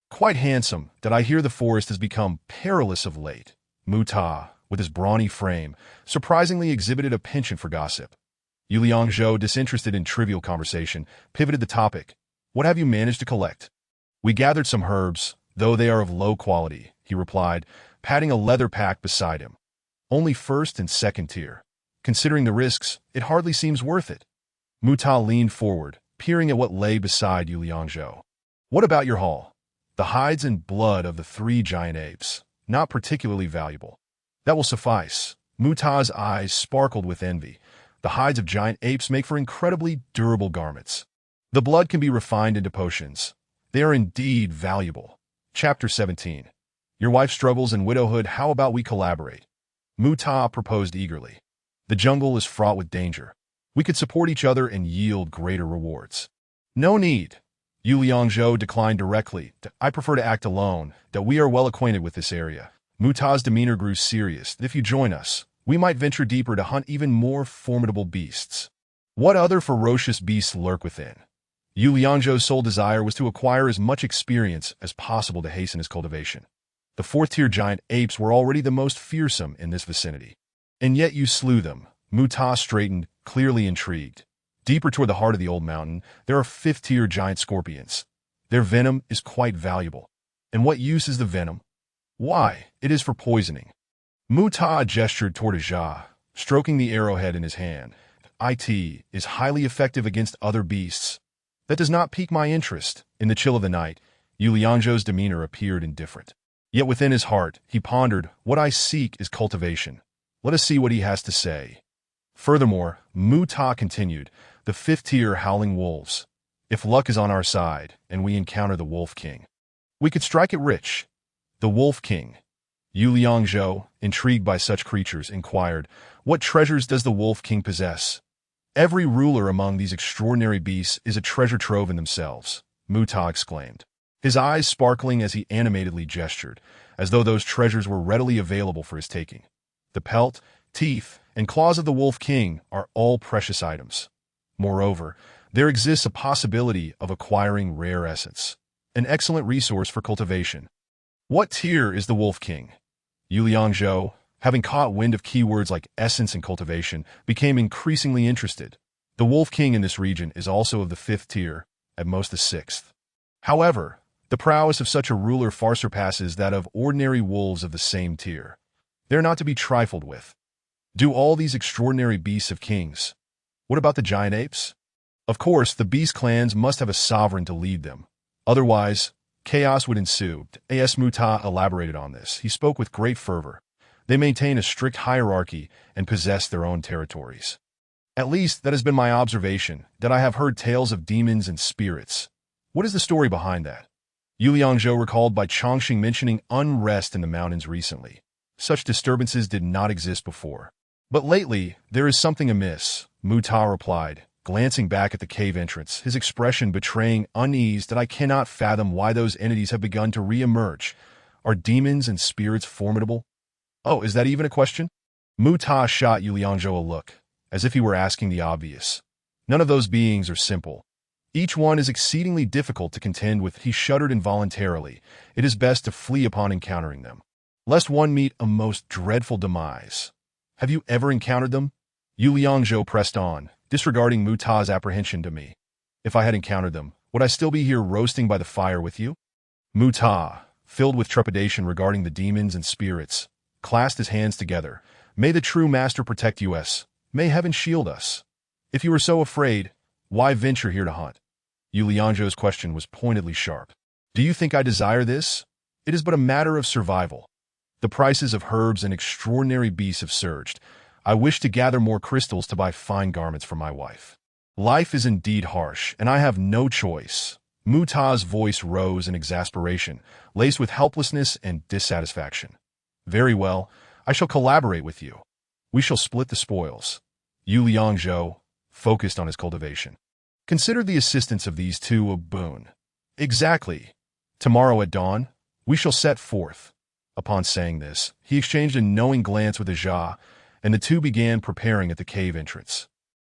Quite handsome, that I hear the forest has become perilous of late. Mu Ta, with his brawny frame, surprisingly exhibited a penchant for gossip. Yu Liangzhou, disinterested in trivial conversation, pivoted the topic. What have you managed to collect? We gathered some herbs, though they are of low quality, he replied, patting a leather pack beside him. Only 1st and 2nd tier. Considering the risks, it hardly seems worth it. Mu Ta leaned forward, peering at what lay beside Yu Liangzhou. What about your haul? The hides and blood of the 3 giant apes. Not particularly valuable. That will suffice. Mu Ta's eyes sparkled with envy. The hides of giant apes make for incredibly durable garments. The blood can be refined into potions. They are indeed valuable. Chapter 17. Your wife struggles in widowhood. How about we collaborate? Mu Ta proposed eagerly. The jungle is fraught with danger. We could support each other and yield greater rewards. No need. Yu Liangzhou declined directly. I prefer to act alone, that we are well acquainted with this area. Mu Ta's demeanor grew serious. If you join us, we might venture deeper to hunt even more formidable beasts. What other ferocious beasts lurk within? Yu Liangzhou's sole desire was to acquire as much experience as possible to hasten his cultivation. The fourth-tier giant apes were already the most fearsome in this vicinity. And yet you slew them. Mu Ta straightened, clearly intrigued. Deeper toward the heart of the old mountain, there are fifth-tier giant scorpions. Their venom is quite valuable. And what use is the venom? Why, it is for poisoning. Mu Ta gestured toward a Jia, stroking the arrowhead in his hand. It is highly effective against other beasts. That does not pique my interest. In the chill of the night, Yu Liangzhou's demeanor appeared indifferent. Yet within his heart, he pondered, what I seek is cultivation. Let us see what he has to say. Furthermore, Mu Ta continued, the fifth-tier howling wolves. If luck is on our side, and we encounter the Wolf King, we could strike it rich. The Wolf King. Yu Liangzhou, intrigued by such creatures, inquired, what treasures does the Wolf King possess? Every ruler among these extraordinary beasts is a treasure trove in themselves, Mu Ta exclaimed, his eyes sparkling as he animatedly gestured, as though those treasures were readily available for his taking. The pelt, teeth, and claws of the Wolf King are all precious items. Moreover, there exists a possibility of acquiring rare essence, an excellent resource for cultivation. What tier is the Wolf King? Yu Liangzhou, having caught wind of keywords like essence and cultivation, became increasingly interested. The Wolf King in this region is also of the fifth tier, at most the sixth. However, the prowess of such a ruler far surpasses that of ordinary wolves of the same tier. They are not to be trifled with. Do all these extraordinary beasts have kings? What about the giant apes? Of course, the beast clans must have a sovereign to lead them. Otherwise, chaos would ensue. As Mu Ta elaborated on this, he spoke with great fervor. They maintain a strict hierarchy and possess their own territories. At least, that has been my observation, that I have heard tales of demons and spirits. What is the story behind that? Yu Liangzhou recalled by Chongqing mentioning unrest in the mountains recently. Such disturbances did not exist before. But lately, there is something amiss, Mu Ta replied, glancing back at the cave entrance, his expression betraying unease that I cannot fathom why those entities have begun to re-emerge. Are demons and spirits formidable? Oh, is that even a question? Mu Ta shot Yu Liangzhou a look, as if he were asking the obvious. None of those beings are simple. Each one is exceedingly difficult to contend with. He shuddered involuntarily. It is best to flee upon encountering them, lest one meet a most dreadful demise. Have you ever encountered them? Yu Liangzhou pressed on, disregarding Mu Ta's apprehension to me. If I had encountered them, would I still be here roasting by the fire with you? Mu Ta, filled with trepidation regarding the demons and spirits, clasped his hands together. May the true master protect us. May heaven shield us. If you are so afraid, why venture here to hunt? Yu Liangzhou's question was pointedly sharp. Do you think I desire this? It is but a matter of survival. The prices of herbs and extraordinary beasts have surged. I wish to gather more crystals to buy fine garments for my wife. Life is indeed harsh, and I have no choice. Mu Ta's voice rose in exasperation, laced with helplessness and dissatisfaction. Very well, I shall collaborate with you. We shall split the spoils. Yu Liangzhou focused on his cultivation. Consider the assistance of these two a boon. Exactly. Tomorrow at dawn, we shall set forth. Upon saying this, he exchanged a knowing glance with a Jia, and the two began preparing at the cave entrance,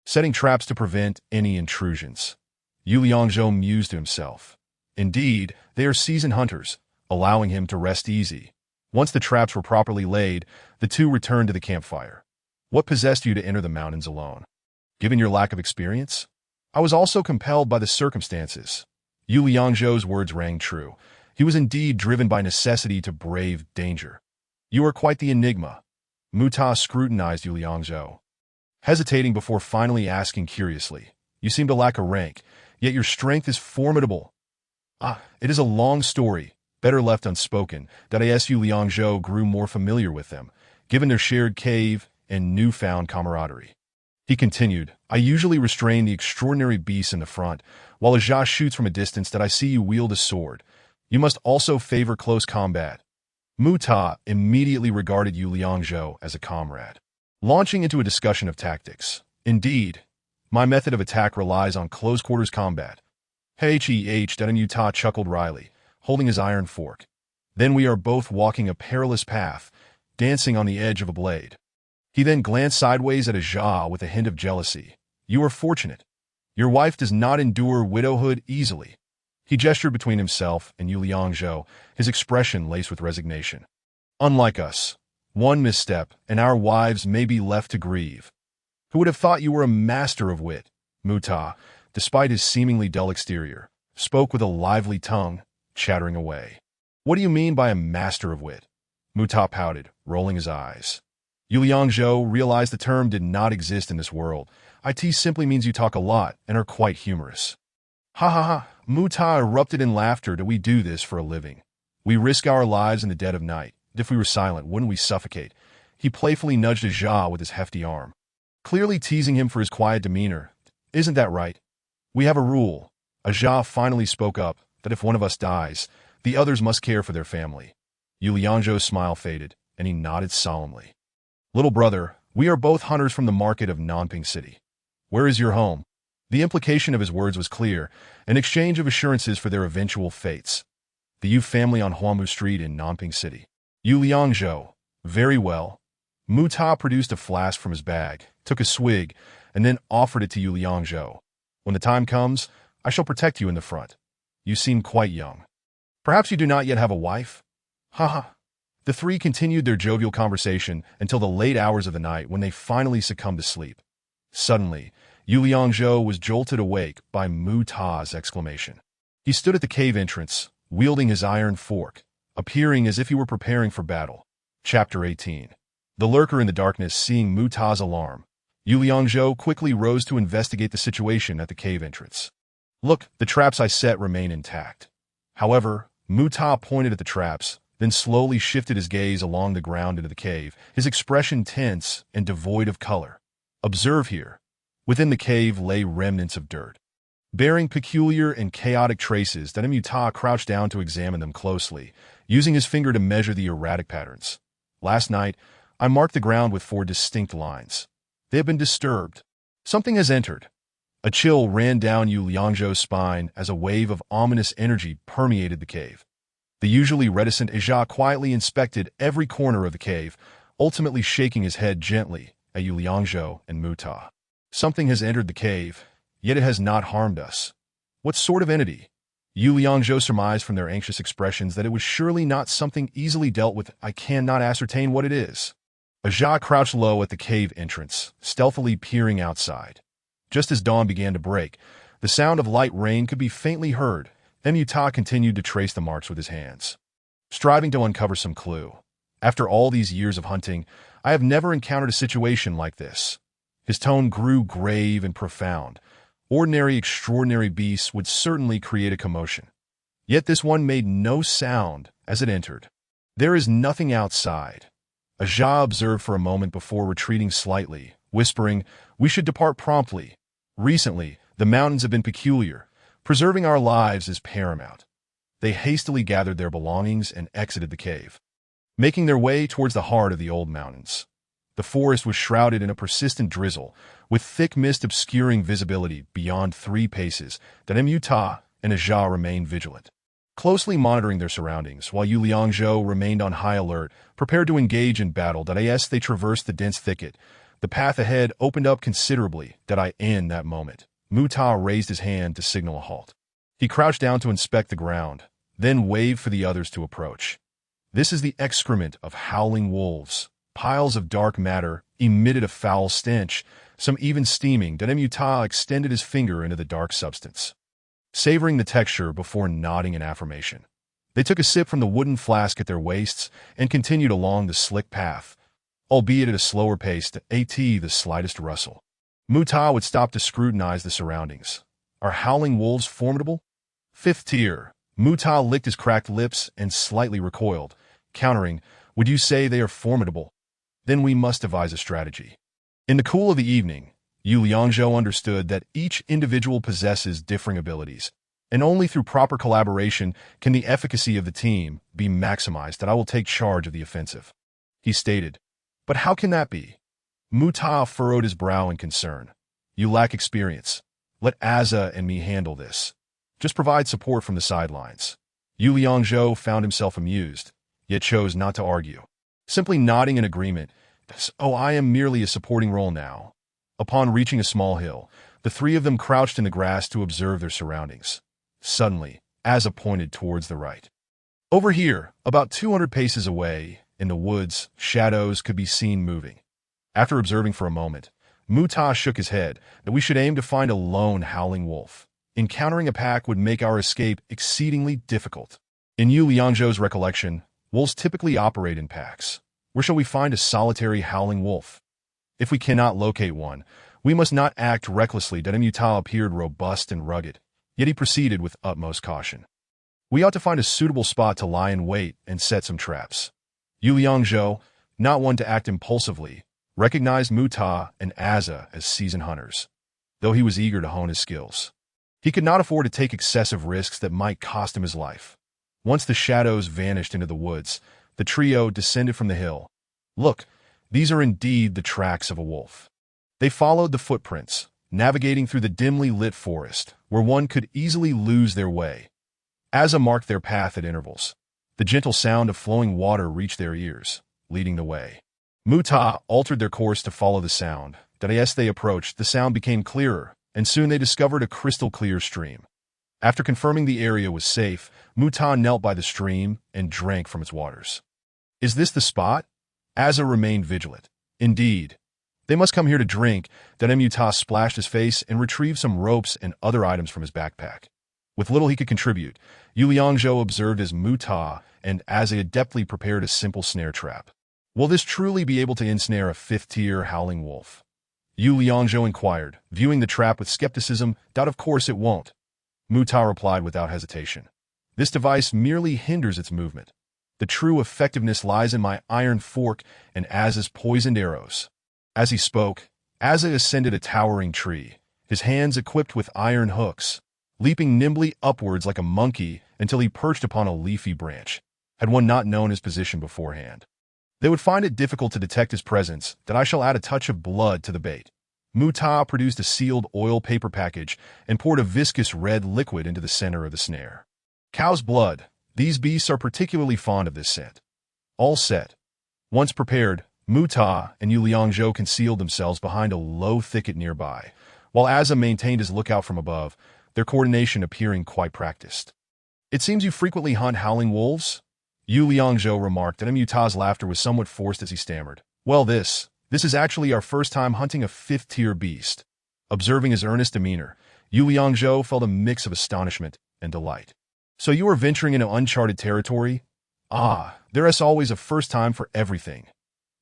setting traps to prevent any intrusions. Yu Liangzhou mused to himself. Indeed, they are seasoned hunters, allowing him to rest easy. Once the traps were properly laid, the two returned to the campfire. What possessed you to enter the mountains alone? Given your lack of experience? I was also compelled by the circumstances. Yu Liangzhou's words rang true. He was indeed driven by necessity to brave danger. You are quite the enigma. Mu Ta scrutinized Yu Liangzhou, hesitating before finally asking curiously. You seem to lack a rank, yet your strength is formidable. It is a long story, better left unspoken, that as Yu Liangzhou grew more familiar with them, given their shared cave and newfound camaraderie. He continued, I usually restrain the extraordinary beasts in the front, while a Jia shoots from a distance that I see you wield a sword. You must also favor close combat. Mu Ta immediately regarded Yu Liangzhou as a comrade, launching into a discussion of tactics. Indeed, my method of attack relies on close-quarters combat. Utah chuckled wryly, holding his iron fork. Then we are both walking a perilous path, dancing on the edge of a blade. He then glanced sideways at Ajah with a hint of jealousy. You are fortunate. Your wife does not endure widowhood easily. He gestured between himself and Yu Liangzhou, his expression laced with resignation. Unlike us, one misstep, and our wives may be left to grieve. Who would have thought you were a master of wit? Muta, despite his seemingly dull exterior, spoke with a lively tongue, chattering away. What do you mean by a master of wit? Muta pouted, rolling his eyes. Yu Liangzhou realized the term did not exist in this world. It simply means you talk a lot and are quite humorous. Ha ha ha, Muta erupted in laughter. Do we do this for a living? We risk our lives in the dead of night. If we were silent, wouldn't we suffocate? He playfully nudged Ajah with his hefty arm, clearly teasing him for his quiet demeanor. Isn't that right? We have a rule. Ajah finally spoke up, that if one of us dies, the others must care for their family. Yu Liangzhou's smile faded, and he nodded solemnly. Little brother, we are both hunters from the market of Nanping City. Where is your home? The implication of his words was clear, an exchange of assurances for their eventual fates. The Yu family on Huamu Street in Nanping City. Yu Liangzhou. Very well. Muta produced a flask from his bag, took a swig, and then offered it to Yu Liangzhou. When the time comes, I shall protect you in the front. You seem quite young. Perhaps you do not yet have a wife? Haha. The three continued their jovial conversation until the late hours of the night when they finally succumbed to sleep. Suddenly, Yu Liangzhou was jolted awake by Muta's exclamation. He stood at the cave entrance, wielding his iron fork, appearing as if he were preparing for battle. Chapter 18. The lurker in the darkness seeing Muta's alarm, Yu Liangzhou quickly rose to investigate the situation at the cave entrance. Look, the traps I set remain intact. However, Muta pointed at the traps, then slowly shifted his gaze along the ground into the cave, his expression tense and devoid of color. Observe here. Within the cave lay remnants of dirt, bearing peculiar and chaotic traces that Muta crouched down to examine them closely, using his finger to measure the erratic patterns. Last night, I marked the ground with 4 distinct lines. They have been disturbed. Something has entered. A chill ran down Yu Liangzhou's spine as a wave of ominous energy permeated the cave. The usually reticent Ajah quietly inspected every corner of the cave, ultimately shaking his head gently at Yu Liangzhou and Muta. Something has entered the cave, yet it has not harmed us. What sort of entity? Yu Liangzhou surmised from their anxious expressions that it was surely not something easily dealt with. I cannot ascertain what it is. Ajah crouched low at the cave entrance, stealthily peering outside. Just as dawn began to break, the sound of light rain could be faintly heard, and Muta continued to trace the marks with his hands, striving to uncover some clue. After all these years of hunting, I have never encountered a situation like this. His tone grew grave and profound. Ordinary, extraordinary beasts would certainly create a commotion. Yet this one made no sound as it entered. There is nothing outside. Ajah observed for a moment before retreating slightly, whispering, We should depart promptly. Recently, the mountains have been peculiar. Preserving our lives is paramount. They hastily gathered their belongings and exited the cave, making their way towards the heart of the old mountains. The forest was shrouded in a persistent drizzle, with thick mist obscuring visibility beyond 3 paces, that Muta and Ajah remained vigilant, closely monitoring their surroundings, while Yu Liangzhou remained on high alert, prepared to engage in battle. As they traversed the dense thicket, the path ahead opened up considerably. In that moment, Muta raised his hand to signal a halt. He crouched down to inspect the ground, then waved for the others to approach. This is the excrement of howling wolves. Piles of dark matter emitted a foul stench, some even steaming. Muta extended his finger into the dark substance, savoring the texture before nodding in affirmation. They took a sip from the wooden flask at their waists and continued along the slick path, albeit at a slower pace the slightest rustle. Muta would stop to scrutinize the surroundings. Are howling wolves formidable? 5th tier. Muta licked his cracked lips and slightly recoiled, countering, Would you say they are formidable? Then we must devise a strategy. In the cool of the evening, Yu Liangzhou understood that each individual possesses differing abilities, and only through proper collaboration can the efficacy of the team be maximized. I will take charge of the offensive, he stated. But how can that be? Muta furrowed his brow in concern. You lack experience. Let Azza and me handle this. Just provide support from the sidelines. Yu Liangzhou found himself amused, yet chose not to argue. Simply nodding in agreement, "Oh, I am merely a supporting role now." Upon reaching a small hill, the three of them crouched in the grass to observe their surroundings. Suddenly, Asa pointed towards the right. Over here, about 200 paces away, in the woods, shadows could be seen moving. After observing for a moment, Mu Ta shook his head that we should aim to find a lone howling wolf. Encountering a pack would make our escape exceedingly difficult. In Yu Liangzhou's recollection, wolves typically operate in packs. Where shall we find a solitary howling wolf? If we cannot locate one, we must not act recklessly. Mu Ta appeared robust and rugged, yet he proceeded with utmost caution. We ought to find a suitable spot to lie in wait and set some traps. Yu Liangzhou, not one to act impulsively, recognized Mu Ta and Asa as seasoned hunters, though he was eager to hone his skills. He could not afford to take excessive risks that might cost him his life. Once the shadows vanished into the woods, the trio descended from the hill. Look, these are indeed the tracks of a wolf. They followed the footprints, navigating through the dimly lit forest, where one could easily lose their way. Asa marked their path at intervals. The gentle sound of flowing water reached their ears, leading the way. Mu Ta altered their course to follow the sound. As they approached, the sound became clearer, and soon they discovered a crystal-clear stream. After confirming the area was safe, Mu Ta knelt by the stream and drank from its waters. Is this the spot? Asa remained vigilant. Indeed. They must come here to drink. Mu Ta splashed his face and retrieved some ropes and other items from his backpack. With little he could contribute, Yu Liangzhou observed as Mu Ta and Asa adeptly prepared a simple snare trap. Will this truly be able to ensnare a fifth-tier howling wolf? Yu Liangzhou inquired, viewing the trap with skepticism. Of course it won't. Mu Ta replied without hesitation. This device merely hinders its movement. The true effectiveness lies in my iron fork and Asa's poisoned arrows. As he spoke, Asa ascended a towering tree, his hands equipped with iron hooks, leaping nimbly upwards like a monkey until he perched upon a leafy branch. Had one not known his position beforehand, they would find it difficult to detect his presence. I shall add a touch of blood to the bait. Mu Ta produced a sealed oil paper package and poured a viscous red liquid into the center of the snare. Cow's blood. These beasts are particularly fond of this scent. All set. Once prepared, Mu Ta and Yu Liangzhou concealed themselves behind a low thicket nearby, while Asa maintained his lookout from above, their coordination appearing quite practiced. It seems you frequently hunt howling wolves? Yu Liangzhou remarked, and Mu Ta's laughter was somewhat forced as he stammered. Well, this is actually our first time hunting a fifth-tier beast. Observing his earnest demeanor, Yu Liangzhou felt a mix of astonishment and delight. So you are venturing into uncharted territory? Ah, there is always a first time for everything.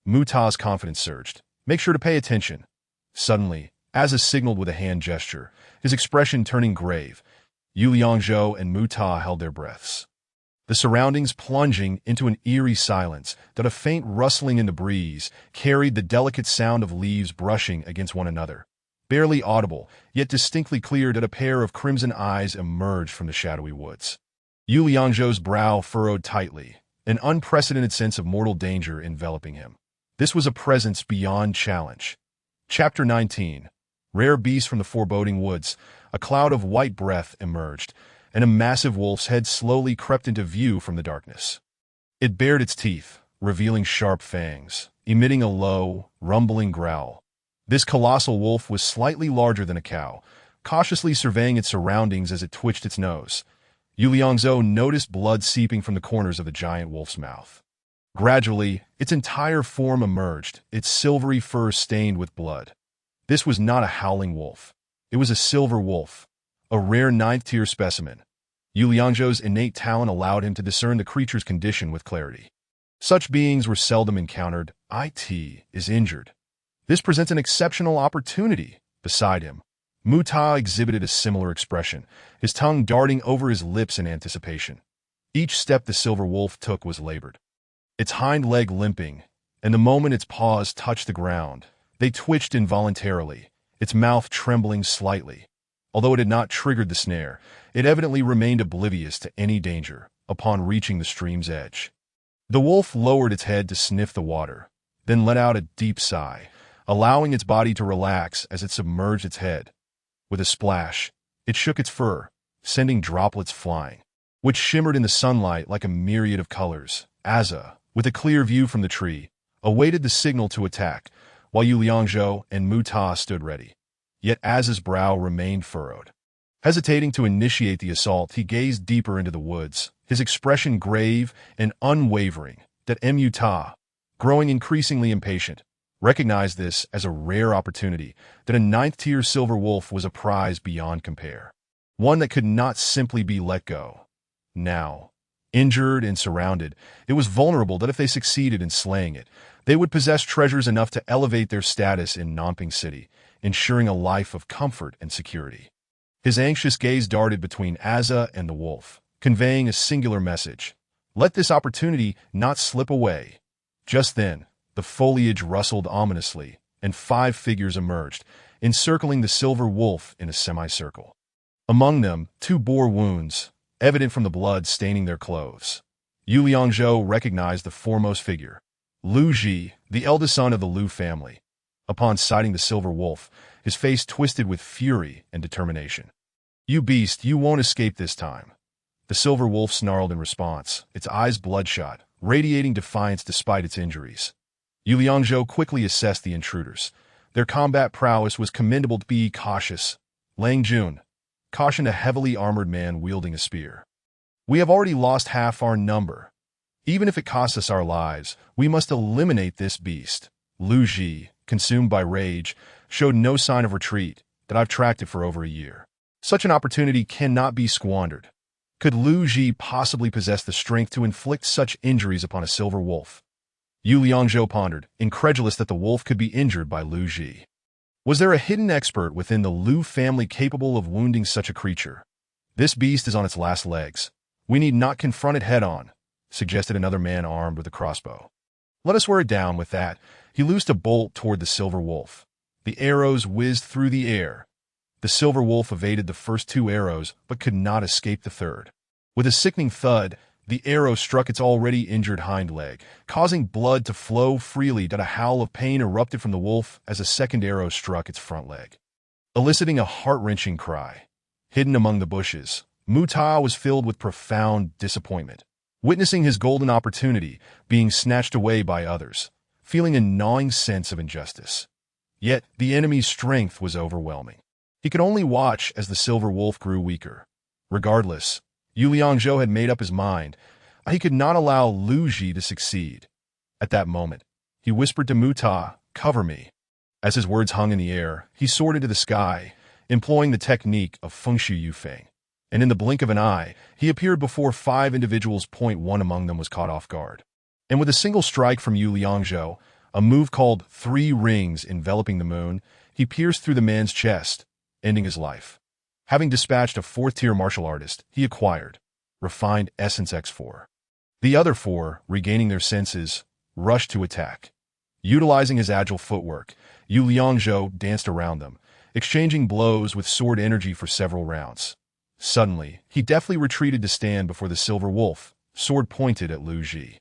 Mu Ta's confidence surged. Make sure to pay attention. Suddenly, Asa signaled with a hand gesture, his expression turning grave. Yu Liangzhou and Mu Ta held their breaths, the surroundings plunging into an eerie silence. A faint rustling in the breeze carried the delicate sound of leaves brushing against one another. Barely audible, yet distinctly clear, a pair of crimson eyes emerged from the shadowy woods. Yu Liangzhou's brow furrowed tightly, an unprecedented sense of mortal danger enveloping him. This was a presence beyond challenge. Chapter 19. Rare beast from the foreboding woods. A cloud of white breath emerged, and a massive wolf's head slowly crept into view from the darkness. It bared its teeth, revealing sharp fangs, emitting a low, rumbling growl. This colossal wolf was slightly larger than a cow, cautiously surveying its surroundings as it twitched its nose. Yu Liangzhou noticed blood seeping from the corners of the giant wolf's mouth. Gradually, its entire form emerged, its silvery fur stained with blood. This was not a howling wolf. It was a silver wolf, a rare ninth-tier specimen. Yu Liangzhou's innate talent allowed him to discern the creature's condition with clarity. Such beings were seldom encountered. It is injured. This presents an exceptional opportunity. Beside him, Mu Ta exhibited a similar expression, his tongue darting over his lips in anticipation. Each step the silver wolf took was labored, its hind leg limping, and the moment its paws touched the ground, they twitched involuntarily, its mouth trembling slightly. Although it had not triggered the snare, it evidently remained oblivious to any danger upon reaching the stream's edge. The wolf lowered its head to sniff the water, then let out a deep sigh, allowing its body to relax as it submerged its head. With a splash, it shook its fur, sending droplets flying, which shimmered in the sunlight like a myriad of colors. Azza, with a clear view from the tree, awaited the signal to attack, while Yu Liangzhou and Mu Ta stood ready. Yet Azza's brow remained furrowed. Hesitating to initiate the assault, he gazed deeper into the woods, his expression grave and unwavering. That Mu Ta, growing increasingly impatient, recognized this as a rare opportunity, that a ninth-tier silver wolf was a prize beyond compare. One that could not simply be let go. Now, injured and surrounded, it was vulnerable that if they succeeded in slaying it, they would possess treasures enough to elevate their status in Nanping City, ensuring a life of comfort and security. His anxious gaze darted between Azza and the wolf, conveying a singular message. Let this opportunity not slip away. Just then, the foliage rustled ominously, and 5 figures emerged, encircling the silver wolf in a semicircle. Among them, 2 bore wounds, evident from the blood staining their clothes. Yu Liangzhou recognized the foremost figure, Lu Ji, the eldest son of the Lu family. Upon sighting the silver wolf, his face twisted with fury and determination. "You beast, you won't escape this time." The silver wolf snarled in response, its eyes bloodshot, radiating defiance despite its injuries. Yu Liangzhou quickly assessed the intruders. Their combat prowess was commendable. To be cautious, Lang Jun cautioned a heavily armored man wielding a spear. "We have already lost half our number. Even if it costs us our lives, we must eliminate this beast." Lu Ji, consumed by rage, showed no sign of retreat. "That I've tracked it for over a year. Such an opportunity cannot be squandered." Could Lu Ji possibly possess the strength to inflict such injuries upon a silver wolf? Yu Liangzhou pondered, incredulous that the wolf could be injured by Lu Ji. Was there a hidden expert within the Lu family capable of wounding such a creature? "This beast is on its last legs. We need not confront it head-on," suggested another man armed with a crossbow. "Let us wear it down with that." He loosed a bolt toward the silver wolf. The arrows whizzed through the air. The silver wolf evaded the first 2 arrows, but could not escape the third. With a sickening thud, the arrow struck its already injured hind leg, causing blood to flow freely. A howl of pain erupted from the wolf as a second arrow struck its front leg, eliciting a heart-wrenching cry. Hidden among the bushes, Mu Ta was filled with profound disappointment, witnessing his golden opportunity being snatched away by others, feeling a gnawing sense of injustice. Yet the enemy's strength was overwhelming. He could only watch as the silver wolf grew weaker. Regardless, Yu Liangzhou had made up his mind. He could not allow Lu Ji to succeed. At that moment, he whispered to Mu Ta, "Cover me." As his words hung in the air, he soared into the sky, employing the technique of Fengshu Yufeng. And in the blink of an eye, he appeared before 5 individuals. One among them was caught off guard. And with a single strike from Yu Liangzhou, a move called 3 rings enveloping the moon, he pierced through the man's chest, ending his life. Having dispatched a 4th-tier martial artist, he acquired refined Essence X4. The other 4, regaining their senses, rushed to attack. Utilizing his agile footwork, Yu Liangzhou danced around them, exchanging blows with sword energy for several rounds. Suddenly, he deftly retreated to stand before the silver wolf, sword pointed at Lu Ji.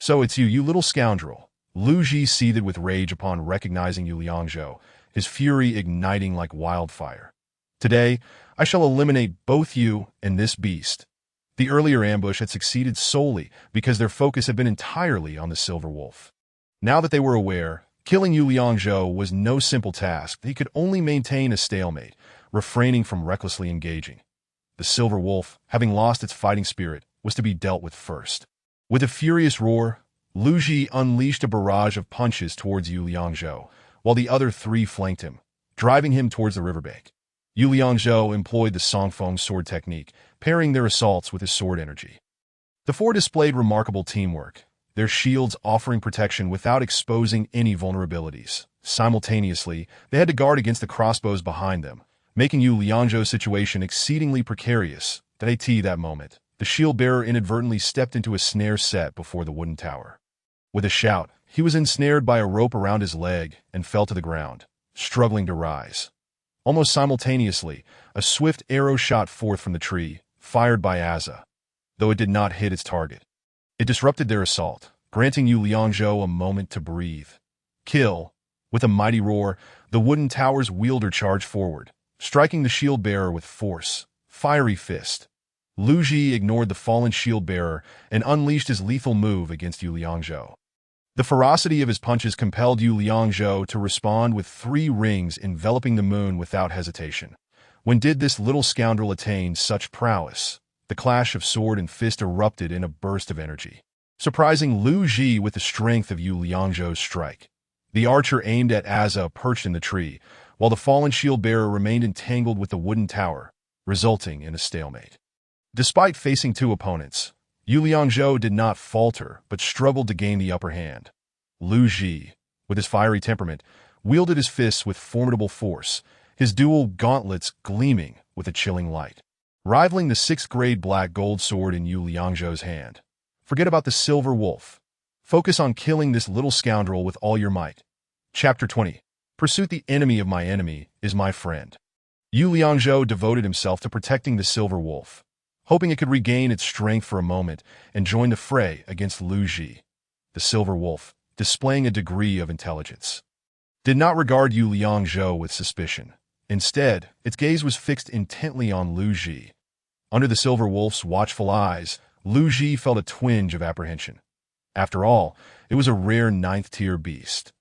"So it's you, you little scoundrel." Lu Ji seethed with rage upon recognizing Yu Liangzhou, his fury igniting like wildfire. "Today, I shall eliminate both you and this beast." The earlier ambush had succeeded solely because their focus had been entirely on the silver wolf. Now that they were aware, killing Yu Liangzhou was no simple task. He could only maintain a stalemate, refraining from recklessly engaging. The silver wolf, having lost its fighting spirit, was to be dealt with first. With a furious roar, Lu Ji unleashed a barrage of punches towards Yu Liangzhou, while the other 3 flanked him, driving him towards the riverbank. Yu Liangzhou employed the Songfeng sword technique, pairing their assaults with his sword energy. The 4 displayed remarkable teamwork, their shields offering protection without exposing any vulnerabilities. Simultaneously, they had to guard against the crossbows behind them, making Yu Liangzhou's situation exceedingly precarious. At that moment, the shield-bearer inadvertently stepped into a snare set before the wooden tower. With a shout, he was ensnared by a rope around his leg and fell to the ground, struggling to rise. Almost simultaneously, a swift arrow shot forth from the tree, fired by Azza, though it did not hit its target. It disrupted their assault, granting Yu Liangzhou a moment to breathe. "Kill!" With a mighty roar, the wooden tower's wielder charged forward, striking the shield-bearer with force, Fiery Fist. Lu Ji ignored the fallen shield-bearer and unleashed his lethal move against Yu Liangzhou. The ferocity of his punches compelled Yu Liangzhou to respond with 3 rings enveloping the moon without hesitation. When did this little scoundrel attain such prowess? The clash of sword and fist erupted in a burst of energy, surprising Lu Ji with the strength of Yu Liangzhou's strike. The archer aimed at Aza perched in the tree, while the fallen shield-bearer remained entangled with the wooden tower, resulting in a stalemate. Despite facing 2 opponents, Yu Liangzhou did not falter but struggled to gain the upper hand. Lu Ji, with his fiery temperament, wielded his fists with formidable force, his dual gauntlets gleaming with a chilling light, rivaling the 6th-grade black gold sword in Yu Liangzhou's hand. Forget about the Silver Wolf. Focus on killing this little scoundrel with all your might. Chapter 20. Pursuit. The enemy of my enemy is my friend. Yu Liangzhou devoted himself to protecting the Silver Wolf, hoping it could regain its strength for a moment and join the fray against Lu Ji. The Silver Wolf, displaying a degree of intelligence, did not regard Yu Liangzhou with suspicion. Instead, its gaze was fixed intently on Lu Ji. Under the Silver Wolf's watchful eyes, Lu Ji felt a twinge of apprehension. After all, it was a rare 9th-tier beast,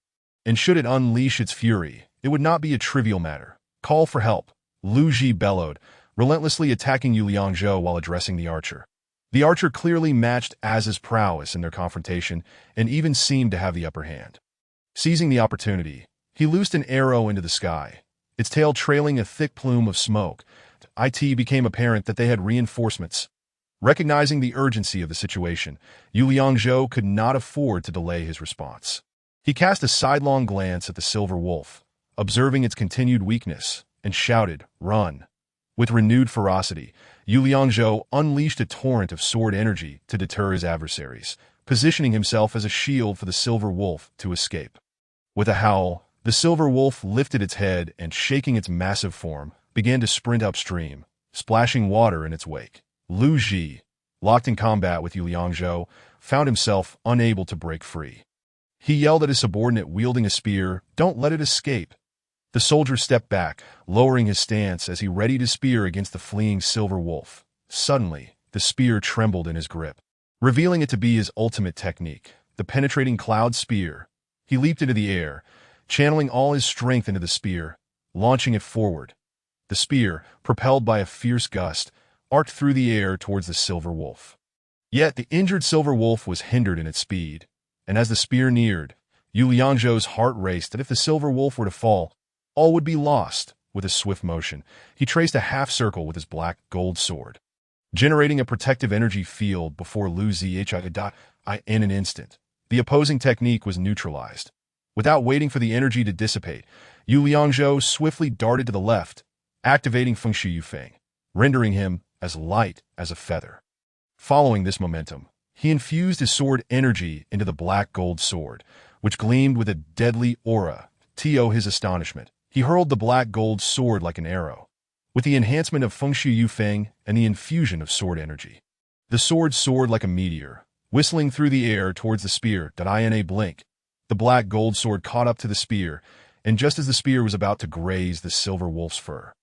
and should it unleash its fury, it would not be a trivial matter. Call for help, Lu Ji bellowed, relentlessly attacking Yu Liangzhou while addressing the archer. The archer clearly matched Aza's prowess in their confrontation and even seemed to have the upper hand. Seizing the opportunity, he loosed an arrow into the sky, its tail trailing a thick plume of smoke. It became apparent that they had reinforcements. Recognizing the urgency of the situation, Yu Liangzhou could not afford to delay his response. He cast a sidelong glance at the Silver Wolf, observing its continued weakness, and shouted, "Run!" With renewed ferocity, Yu Liangzhou unleashed a torrent of sword energy to deter his adversaries, positioning himself as a shield for the Silver Wolf to escape. With a howl, the Silver Wolf lifted its head and, shaking its massive form, began to sprint upstream, splashing water in its wake. Lu Ji, locked in combat with Yu Liangzhou, found himself unable to break free. He yelled at his subordinate wielding a spear, "Don't let it escape!" The soldier stepped back, lowering his stance as he readied his spear against the fleeing Silver Wolf. Suddenly, the spear trembled in his grip, revealing it to be his ultimate technique, the penetrating cloud spear. He leaped into the air, channeling all his strength into the spear, launching it forward. The spear, propelled by a fierce gust, arced through the air towards the Silver Wolf. Yet the injured Silver Wolf was hindered in its speed, and as the spear neared, Yu Liangzhou's heart raced that if the Silver Wolf were to fall, all would be lost. With a swift motion, he traced a half-circle with his black gold sword, generating a protective energy field before Lu Ji. In an instant, the opposing technique was neutralized. Without waiting for the energy to dissipate, Yu Liangzhou swiftly darted to the left, activating Fengshu Yufeng, rendering him as light as a feather. Following this momentum, he infused his sword energy into the black gold sword, which gleamed with a deadly aura. To his astonishment, he hurled the black gold sword like an arrow. With the enhancement of Fengshu Yufeng and the infusion of sword energy, the sword soared like a meteor, whistling through the air towards the spear. In a blink, the black gold sword caught up to the spear, and just as the spear was about to graze the Silver Wolf's fur,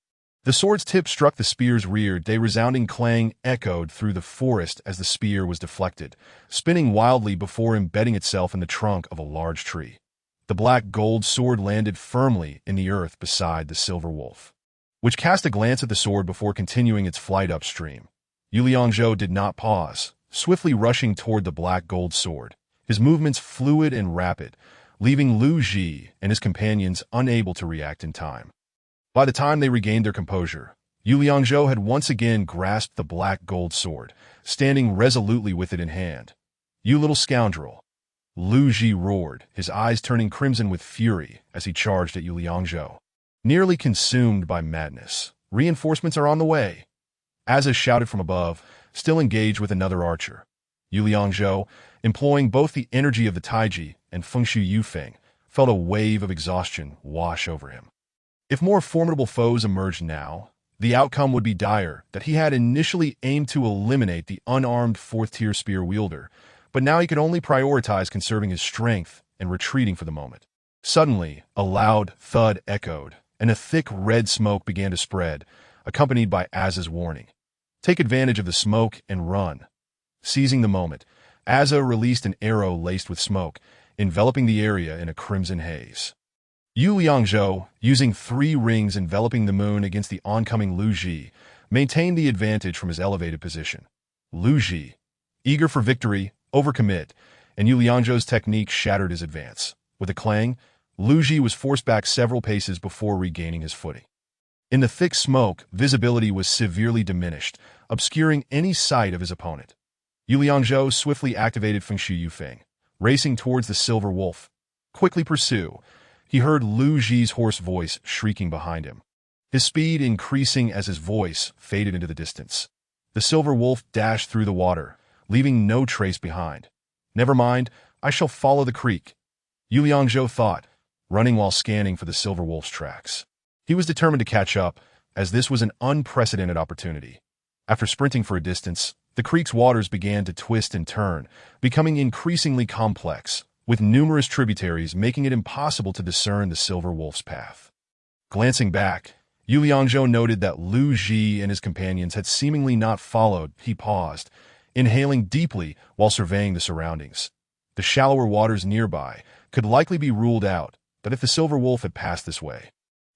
the sword's tip struck the spear's rear. A resounding clang echoed through the forest as the spear was deflected, spinning wildly before embedding itself in the trunk of a large tree. The black gold sword landed firmly in the earth beside the Silver Wolf, which cast a glance at the sword before continuing its flight upstream. Yu Liangzhou did not pause, swiftly rushing toward the black gold sword, his movements fluid and rapid, leaving Lu Ji and his companions unable to react in time. By the time they regained their composure, Yu Liangzhou had once again grasped the black gold sword, standing resolutely with it in hand. "You little scoundrel!" Lu Ji roared, his eyes turning crimson with fury as he charged at Yu Liangzhou. Nearly consumed by madness, "Reinforcements are on the way!" Aza shouted from above, still engaged with another archer. Yu Liangzhou, employing both the energy of the Taiji and Fengshu Yufeng, felt a wave of exhaustion wash over him. If more formidable foes emerged now, the outcome would be dire. That he had initially aimed to eliminate the unarmed 4th-tier spear wielder, but now he could only prioritize conserving his strength and retreating for the moment. Suddenly, a loud thud echoed, and a thick red smoke began to spread, accompanied by Azza's warning. Take advantage of the smoke and run. Seizing the moment, Azza released an arrow laced with smoke, enveloping the area in a crimson haze. Yu Liangzhou, using 3 rings enveloping the moon against the oncoming Lu Ji, maintained the advantage from his elevated position. Lu Ji, eager for victory, overcommit, and Yu Liangzhou's technique shattered his advance. With a clang, Lu Ji was forced back several paces before regaining his footing. In the thick smoke, visibility was severely diminished, obscuring any sight of his opponent. Yu Liangzhou swiftly activated Fengshu Yufeng, racing towards the Silver Wolf. Quickly pursue. He heard Lu Ji's hoarse voice shrieking behind him, his speed increasing as his voice faded into the distance. The Silver Wolf dashed through the water, leaving no trace behind. Never mind, I shall follow the creek, Yu Liangzhou thought, running while scanning for the Silver Wolf's tracks. He was determined to catch up, as this was an unprecedented opportunity. After sprinting for a distance, the creek's waters began to twist and turn, becoming increasingly complex, with numerous tributaries making it impossible to discern the Silver Wolf's path. Glancing back, Yu Liangzhou noted that Lu Ji and his companions had seemingly not followed. He paused, inhaling deeply while surveying the surroundings. The shallower waters nearby could likely be ruled out, but if the Silver Wolf had passed this way,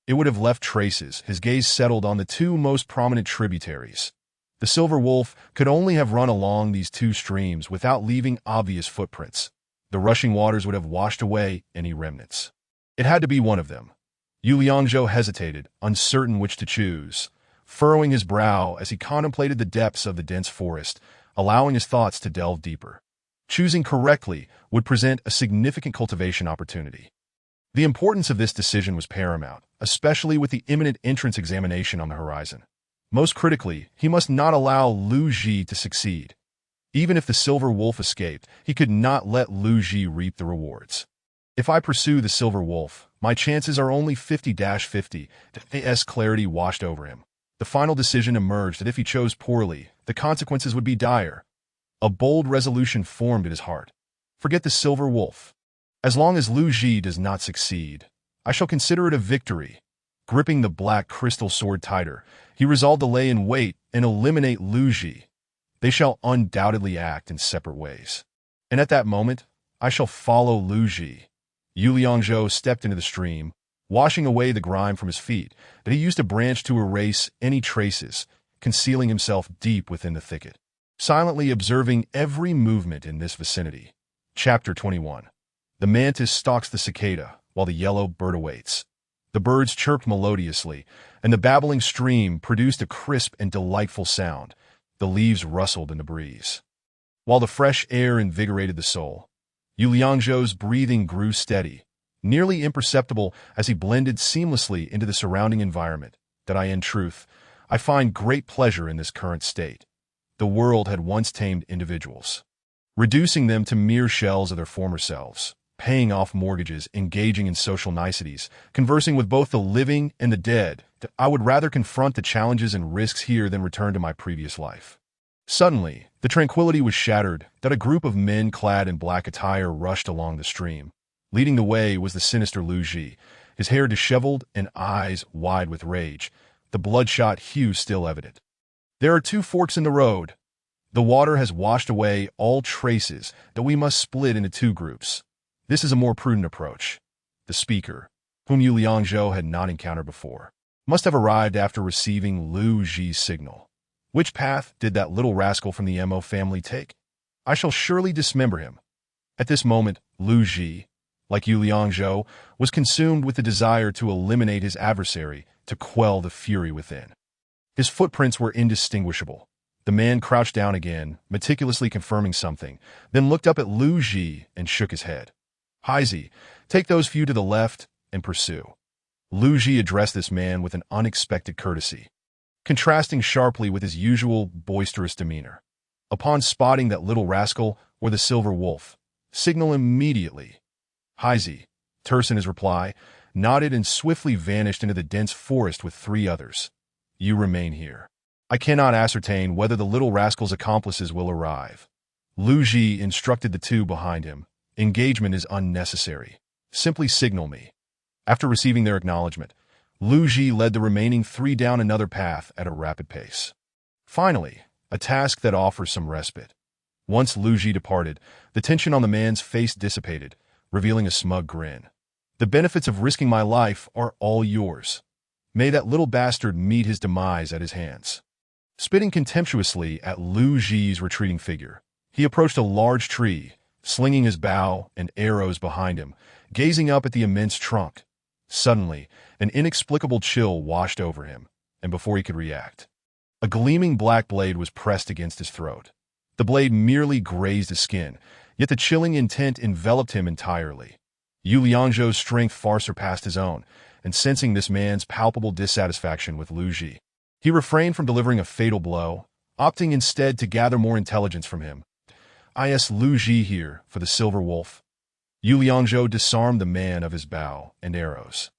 it would have left traces. His gaze settled on the 2 most prominent tributaries. The Silver Wolf could only have run along these 2 streams without leaving obvious footprints. The rushing waters would have washed away any remnants. It had to be one of them. Yu Liangzhou hesitated, uncertain which to choose, furrowing his brow as he contemplated the depths of the dense forest, allowing his thoughts to delve deeper. Choosing correctly would present a significant cultivation opportunity. The importance of this decision was paramount, especially with the imminent entrance examination on the horizon. Most critically, he must not allow Lu Ji to succeed. Even if the Silver Wolf escaped, he could not let Lu Ji reap the rewards. If I pursue the Silver Wolf, my chances are only 50-50. The clarity washed over him. The final decision emerged that if he chose poorly, the consequences would be dire. A bold resolution formed in his heart. Forget the Silver Wolf. As long as Lu Ji does not succeed, I shall consider it a victory. Gripping the black crystal sword tighter, he resolved to lay in wait and eliminate Lu Ji. They shall undoubtedly act in separate ways. And at that moment, I shall follow Lu Ji. Yu Liangzhou stepped into the stream, washing away the grime from his feet, that he used a branch to erase any traces, concealing himself deep within the thicket, silently observing every movement in this vicinity. Chapter 21. The mantis stalks the cicada, while the yellow bird awaits. The birds chirped melodiously, and the babbling stream produced a crisp and delightful sound. The leaves rustled in the breeze, while the fresh air invigorated the soul. Yu Liangzhou's breathing grew steady, nearly imperceptible as he blended seamlessly into the surrounding environment. In truth, I find great pleasure in this current state. The world had once tamed individuals, reducing them to mere shells of their former selves, paying off mortgages, engaging in social niceties, conversing with both the living and the dead. I would rather confront the challenges and risks here than return to my previous life. Suddenly, the tranquility was shattered. A group of men clad in black attire rushed along the stream. Leading the way was the sinister Lu Ji, his hair disheveled and eyes wide with rage, the bloodshot hue still evident. There are 2 forks in the road. The water has washed away all traces. We must split into 2 groups. This is a more prudent approach. The speaker, whom Yu Liangzhou had not encountered before, must have arrived after receiving Lu Ji's signal. Which path did that little rascal from the Mo family take? I shall surely dismember him. At this moment, Lu Ji, like Yu Liangzhou, was consumed with the desire to eliminate his adversary, to quell the fury within. His footprints were indistinguishable. The man crouched down again, meticulously confirming something, then looked up at Lu Ji and shook his head. Haizi, take those few to the left and pursue. Lu Ji addressed this man with an unexpected courtesy, contrasting sharply with his usual boisterous demeanor. Upon spotting that little rascal or the Silver Wolf, signal immediately. Haizi, terse in his reply, nodded and swiftly vanished into the dense forest with 3 others. You remain here. I cannot ascertain whether the little rascal's accomplices will arrive. Lu Ji instructed the 2 behind him. Engagement is unnecessary. Simply signal me. After receiving their acknowledgement, Lu Ji led the remaining three down another path at a rapid pace. Finally, a task that offers some respite. Once Lu Ji departed, the tension on the man's face dissipated, revealing a smug grin. The benefits of risking my life are all yours. May that little bastard meet his demise at his hands. Spitting contemptuously at Lu Ji's retreating figure, he approached a large tree, slinging his bow and arrows behind him, gazing up at the immense trunk. Suddenly, an inexplicable chill washed over him, and before he could react, a gleaming black blade was pressed against his throat. The blade merely grazed his skin, yet the chilling intent enveloped him entirely. Yu Liangzhou's strength far surpassed his own, and sensing this man's palpable dissatisfaction with Lu Ji, he refrained from delivering a fatal blow, opting instead to gather more intelligence from him. Is Lu Ji here for the Silver Wolf? Yu Liangzhou disarmed the man of his bow and arrows,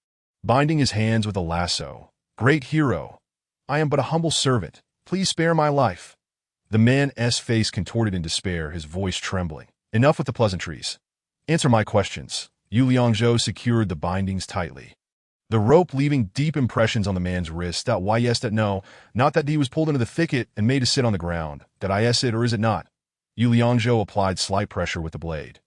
binding his hands with a lasso. Great hero, I am but a humble servant. Please spare my life. The man's face contorted in despair, his voice trembling. Enough with the pleasantries. Answer my questions. Yu Liangzhou secured the bindings tightly, the rope leaving deep impressions on the man's wrist. Why yes, that no, not that he was pulled into the thicket and made to sit on the ground. That I yes it or is it not? Yu Liangzhou applied slight pressure with the blade,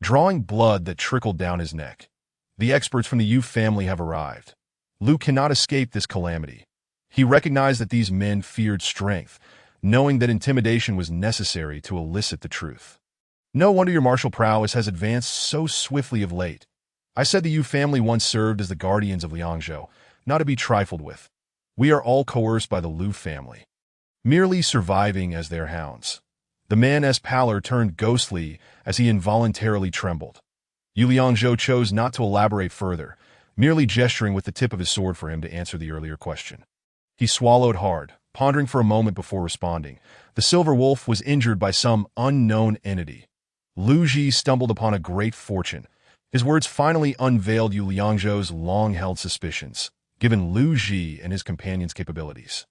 drawing blood that trickled down his neck. The experts from the Yu family have arrived. Lu cannot escape this calamity. He recognized that these men feared strength, knowing that intimidation was necessary to elicit the truth. No wonder your martial prowess has advanced so swiftly of late. I said the Yu family once served as the guardians of Liangzhou, not to be trifled with. We are all coerced by the Lu family, merely surviving as their hounds. The man's pallor turned ghostly as he involuntarily trembled. Yu Liangzhou chose not to elaborate further, merely gesturing with the tip of his sword for him to answer the earlier question. He swallowed hard, pondering for a moment before responding. The Silver Wolf was injured by some unknown entity. Lu Ji stumbled upon a great fortune. His words finally unveiled Yu Liangzhou's long-held suspicions, given Lu Ji and his companions' capabilities.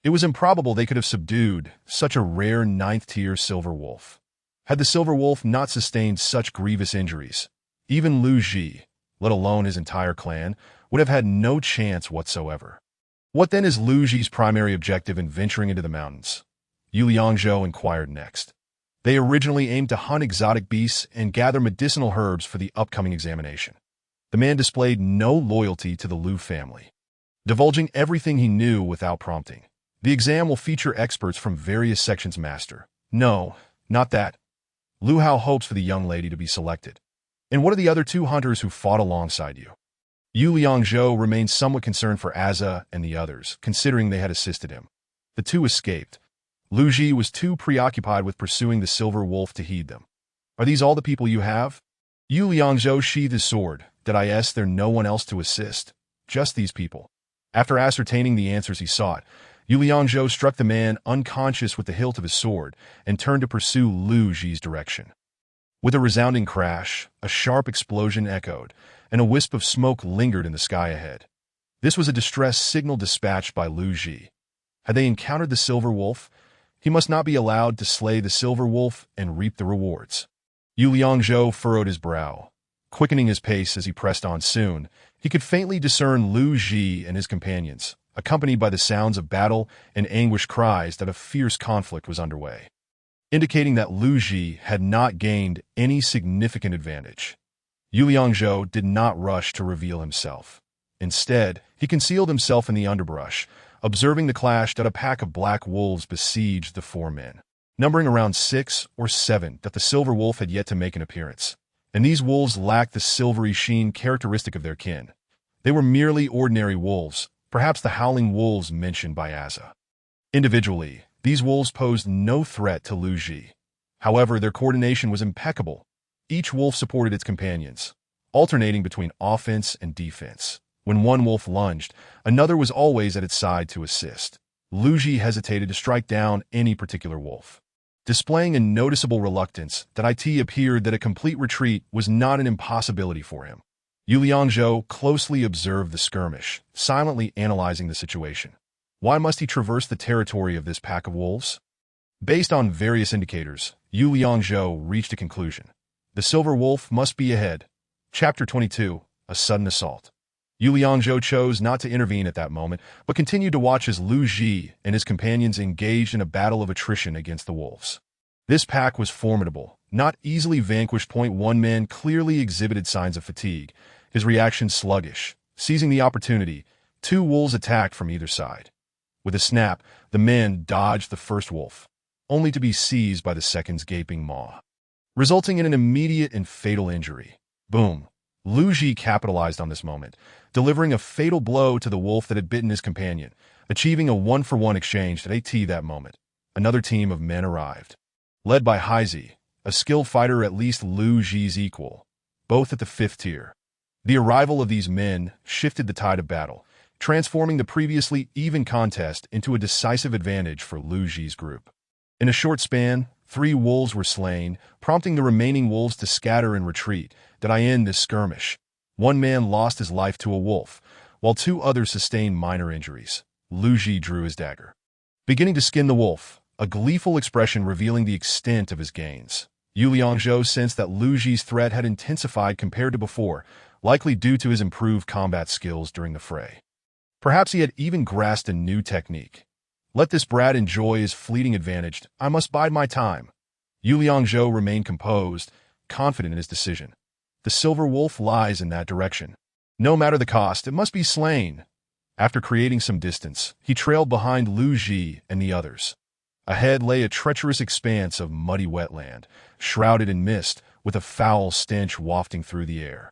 It was improbable they could have subdued such a rare ninth-tier Silver Wolf. Had the Silver Wolf not sustained such grievous injuries, even Lu Ji, let alone his entire clan, would have had no chance whatsoever. What then is Lu Ji's primary objective in venturing into the mountains? Yu Liangzhou inquired next. They originally aimed to hunt exotic beasts and gather medicinal herbs for the upcoming examination. The man displayed no loyalty to the Lu family, divulging everything he knew without prompting. The exam will feature experts from various sections, master. No, not that. Lu Hao hopes for the young lady to be selected. And what are the other two hunters who fought alongside you? Yu Liangzhou remained somewhat concerned for Aza and the others, considering they had assisted him. The two escaped. Lu Ji was too preoccupied with pursuing the Silver Wolf to heed them. Are these all the people you have? Yu Liangzhou sheathed his sword. Did I ask there no one else to assist? Just these people. After ascertaining the answers he sought, Yu Liangzhou struck the man unconscious with the hilt of his sword and turned to pursue Lu Ji's direction. With a resounding crash, a sharp explosion echoed, and a wisp of smoke lingered in the sky ahead. This was a distress signal dispatched by Lu Ji. Had they encountered the Silver Wolf, he must not be allowed to slay the Silver Wolf and reap the rewards. Yu Liangzhou furrowed his brow, quickening his pace as he pressed on. Soon, he could faintly discern Lu Ji and his companions, accompanied by the sounds of battle and anguished cries that a fierce conflict was underway, indicating that Lu Ji had not gained any significant advantage. Yu Liangzhou did not rush to reveal himself. Instead, he concealed himself in the underbrush, observing the clash that a pack of black wolves besieged the four men, numbering around 6 or 7, that the Silver Wolf had yet to make an appearance. And these wolves lacked the silvery sheen characteristic of their kin. They were merely ordinary wolves, perhaps the howling wolves mentioned by Aza. Individually, these wolves posed no threat to Lu Ji. However, their coordination was impeccable. Each wolf supported its companions, alternating between offense and defense. When one wolf lunged, another was always at its side to assist. Lu Ji hesitated to strike down any particular wolf, displaying a noticeable reluctance. That it appeared that a complete retreat was not an impossibility for him. Yu Liangzhou closely observed the skirmish, silently analyzing the situation. Why must he traverse the territory of this pack of wolves? Based on various indicators, Yu Liangzhou reached a conclusion. The Silver Wolf must be ahead. Chapter 22, A Sudden Assault. Yu Liangzhou chose not to intervene at that moment, but continued to watch as Lu Ji and his companions engaged in a battle of attrition against the wolves. This pack was formidable, not easily vanquished. One man clearly exhibited signs of fatigue, his reaction sluggish. Seizing the opportunity, two wolves attacked from either side. With a snap, the man dodged the first wolf, only to be seized by the second's gaping maw, resulting in an immediate and fatal injury. Boom! Lu Ji capitalized on this moment, delivering a fatal blow to the wolf that had bitten his companion, achieving a one-for-one exchange at that moment. Another team of men arrived, led by Haizi, a skilled fighter at least Lu Ji's equal, both at the 5th tier. The arrival of these men shifted the tide of battle, transforming the previously even contest into a decisive advantage for Lu Ji's group. In a short span, 3 wolves were slain, prompting the remaining wolves to scatter and retreat. Did I end this skirmish? One man lost his life to a wolf, while 2 others sustained minor injuries. Lu Ji drew his dagger, beginning to skin the wolf, a gleeful expression revealing the extent of his gains. Yu Liangzhou sensed that Lu Ji's threat had intensified compared to before, likely due to his improved combat skills during the fray. Perhaps he had even grasped a new technique. Let this brat enjoy his fleeting advantage. I must bide my time. Yu Liangzhou remained composed, confident in his decision. The silver wolf lies in that direction. No matter the cost, it must be slain. After creating some distance, he trailed behind Lu Ji and the others. Ahead lay a treacherous expanse of muddy wetland, shrouded in mist, with a foul stench wafting through the air.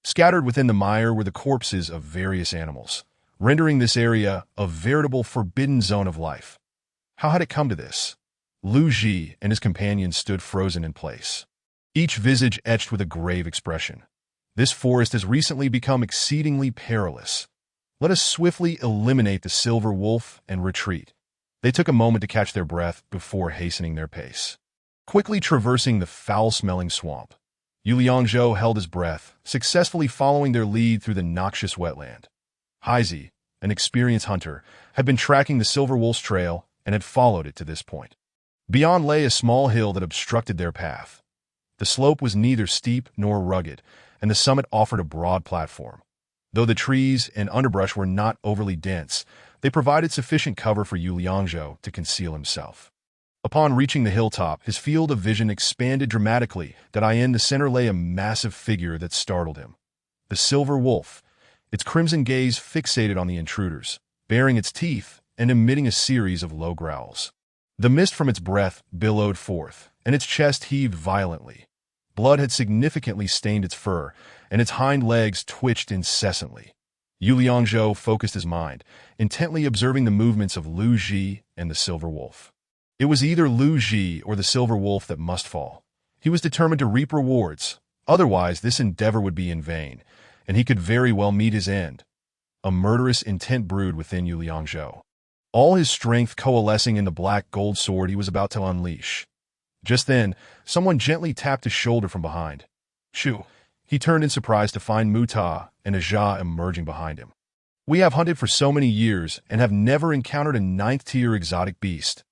Scattered within the mire were the corpses of various animals, rendering this area a veritable forbidden zone of life. How had it come to this? Lu Ji and his companions stood frozen in place, each visage etched with a grave expression. This forest has recently become exceedingly perilous. Let us swiftly eliminate the silver wolf and retreat. They took a moment to catch their breath before hastening their pace, quickly traversing the foul-smelling swamp. Yu Liangzhou held his breath, successfully following their lead through the noxious wetland. Haizi, an experienced hunter, had been tracking the silver wolf's trail and had followed it to this point. Beyond lay a small hill that obstructed their path. The slope was neither steep nor rugged, and the summit offered a broad platform. Though the trees and underbrush were not overly dense, they provided sufficient cover for Yu Liangzhou to conceal himself. Upon reaching the hilltop, his field of vision expanded dramatically. In the center lay a massive figure that startled him. The silver wolf, its crimson gaze fixated on the intruders, baring its teeth and emitting a series of low growls. The mist from its breath billowed forth, and its chest heaved violently. Blood had significantly stained its fur, and its hind legs twitched incessantly. Yu Liangzhou focused his mind, intently observing the movements of Lu Ji and the silver wolf. It was either Lu Ji or the silver wolf that must fall. He was determined to reap rewards, otherwise this endeavor would be in vain, and he could very well meet his end. A murderous intent brewed within Yu Liangzhou, all his strength coalescing in the black gold sword he was about to unleash. Just then, someone gently tapped his shoulder from behind. Shoo! He turned in surprise to find Muta and Ajia emerging behind him. We have hunted for so many years and have never encountered a 9th-tier exotic beast.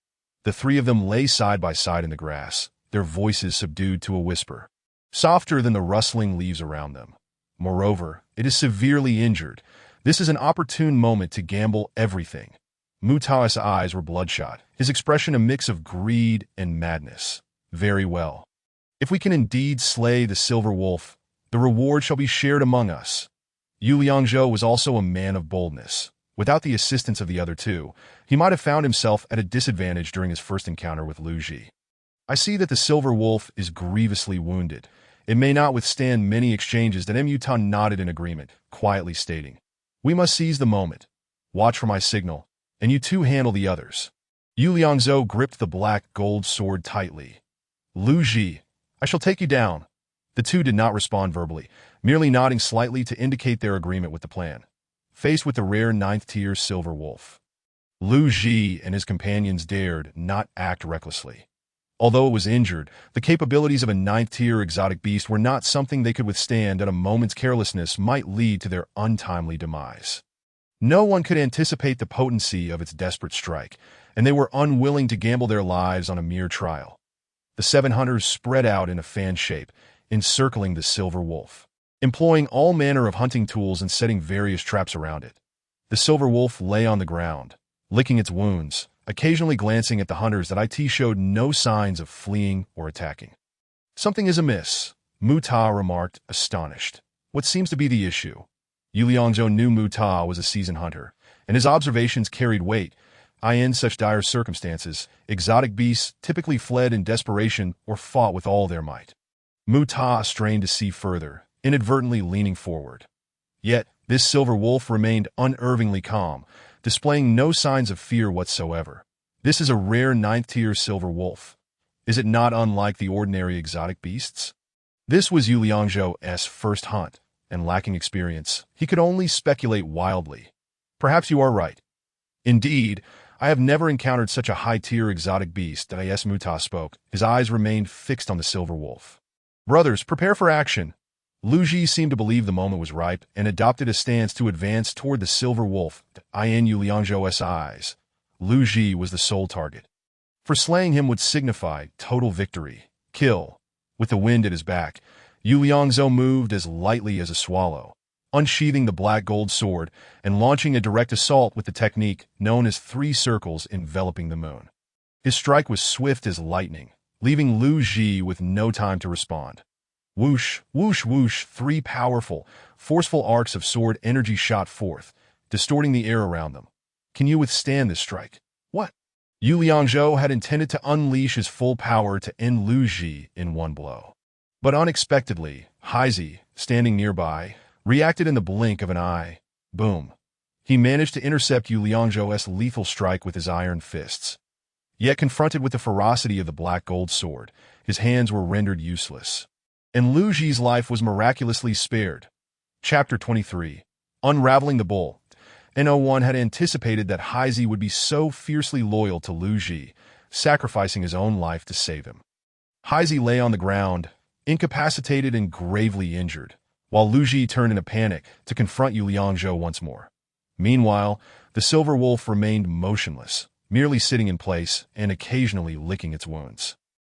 The 3 of them lay side by side in the grass, their voices subdued to a whisper, softer than the rustling leaves around them. Moreover, it is severely injured. This is an opportune moment to gamble everything. Muta's eyes were bloodshot, his expression a mix of greed and madness. Very well. If we can indeed slay the silver wolf, the reward shall be shared among us. Yu Liangzhou was also a man of boldness. Without the assistance of the other 2, he might have found himself at a disadvantage during his first encounter with Lu Ji. I see that the silver wolf is grievously wounded. It may not withstand many exchanges. Muta nodded in agreement, quietly stating, We must seize the moment. Watch for my signal, and you 2 handle the others. Yu Liangzhou gripped the black gold sword tightly. Lu Ji, I shall take you down. The 2 did not respond verbally, merely nodding slightly to indicate their agreement with the plan. Faced with the rare 9th-tier silver wolf, Lu Ji and his companions dared not act recklessly. Although it was injured, the capabilities of a 9th-tier exotic beast were not something they could withstand, and a moment's carelessness might lead to their untimely demise. No one could anticipate the potency of its desperate strike, and they were unwilling to gamble their lives on a mere trial. The 7 hunters spread out in a fan shape, encircling the silver wolf. employing all manner of hunting tools and setting various traps around it. The silver wolf lay on the ground, licking its wounds, occasionally glancing at the hunters that it showed no signs of fleeing or attacking. "Something is amiss," Mu Ta remarked, astonished. "What seems to be the issue?" Yu Liangzhou knew Mu Ta was a seasoned hunter, and his observations carried weight. In such dire circumstances, exotic beasts typically fled in desperation or fought with all their might. Mu Ta strained to see further, inadvertently leaning forward. Yet, this silver wolf remained unervingly calm, displaying no signs of fear whatsoever. This is a rare ninth-tier silver wolf. Is it not unlike the ordinary exotic beasts? This was Yu Liangzhou's first hunt, and lacking experience, he could only speculate wildly. "Perhaps you are right. Indeed, I have never encountered such a high-tier exotic beast," Mu Ta spoke. His eyes remained fixed on the silver wolf. "Brothers, prepare for action." Lu Ji seemed to believe the moment was ripe and adopted a stance to advance toward the silver wolf. In Yu Liangzhou's eyes, Lu Ji was the sole target. For slaying him would signify total victory, kill. With the wind at his back, Yu Liangzhou moved as lightly as a swallow, unsheathing the black gold sword and launching a direct assault with the technique known as 3 circles enveloping the moon. His strike was swift as lightning, leaving Lu Ji with no time to respond. Whoosh, whoosh, whoosh, 3 powerful, forceful arcs of sword energy shot forth, distorting the air around them. Can you withstand this strike? What? Yu Liangzhou had intended to unleash his full power to end Lu Ji in one blow. But unexpectedly, Haizi, standing nearby, reacted in the blink of an eye. Boom. He managed to intercept Yu Liangzhou's lethal strike with his iron fists. Yet confronted with the ferocity of the black gold sword, his hands were rendered useless. And Lu Ji's life was miraculously spared. Chapter 23. Unraveling the Bull. No1 had anticipated that Haizi would be so fiercely loyal to Lu Ji, sacrificing his own life to save him. Haizi lay on the ground, incapacitated and gravely injured, while Lu Ji turned in a panic to confront Yu Liangzhou once more. Meanwhile, the silver wolf remained motionless, merely sitting in place and occasionally licking its wounds.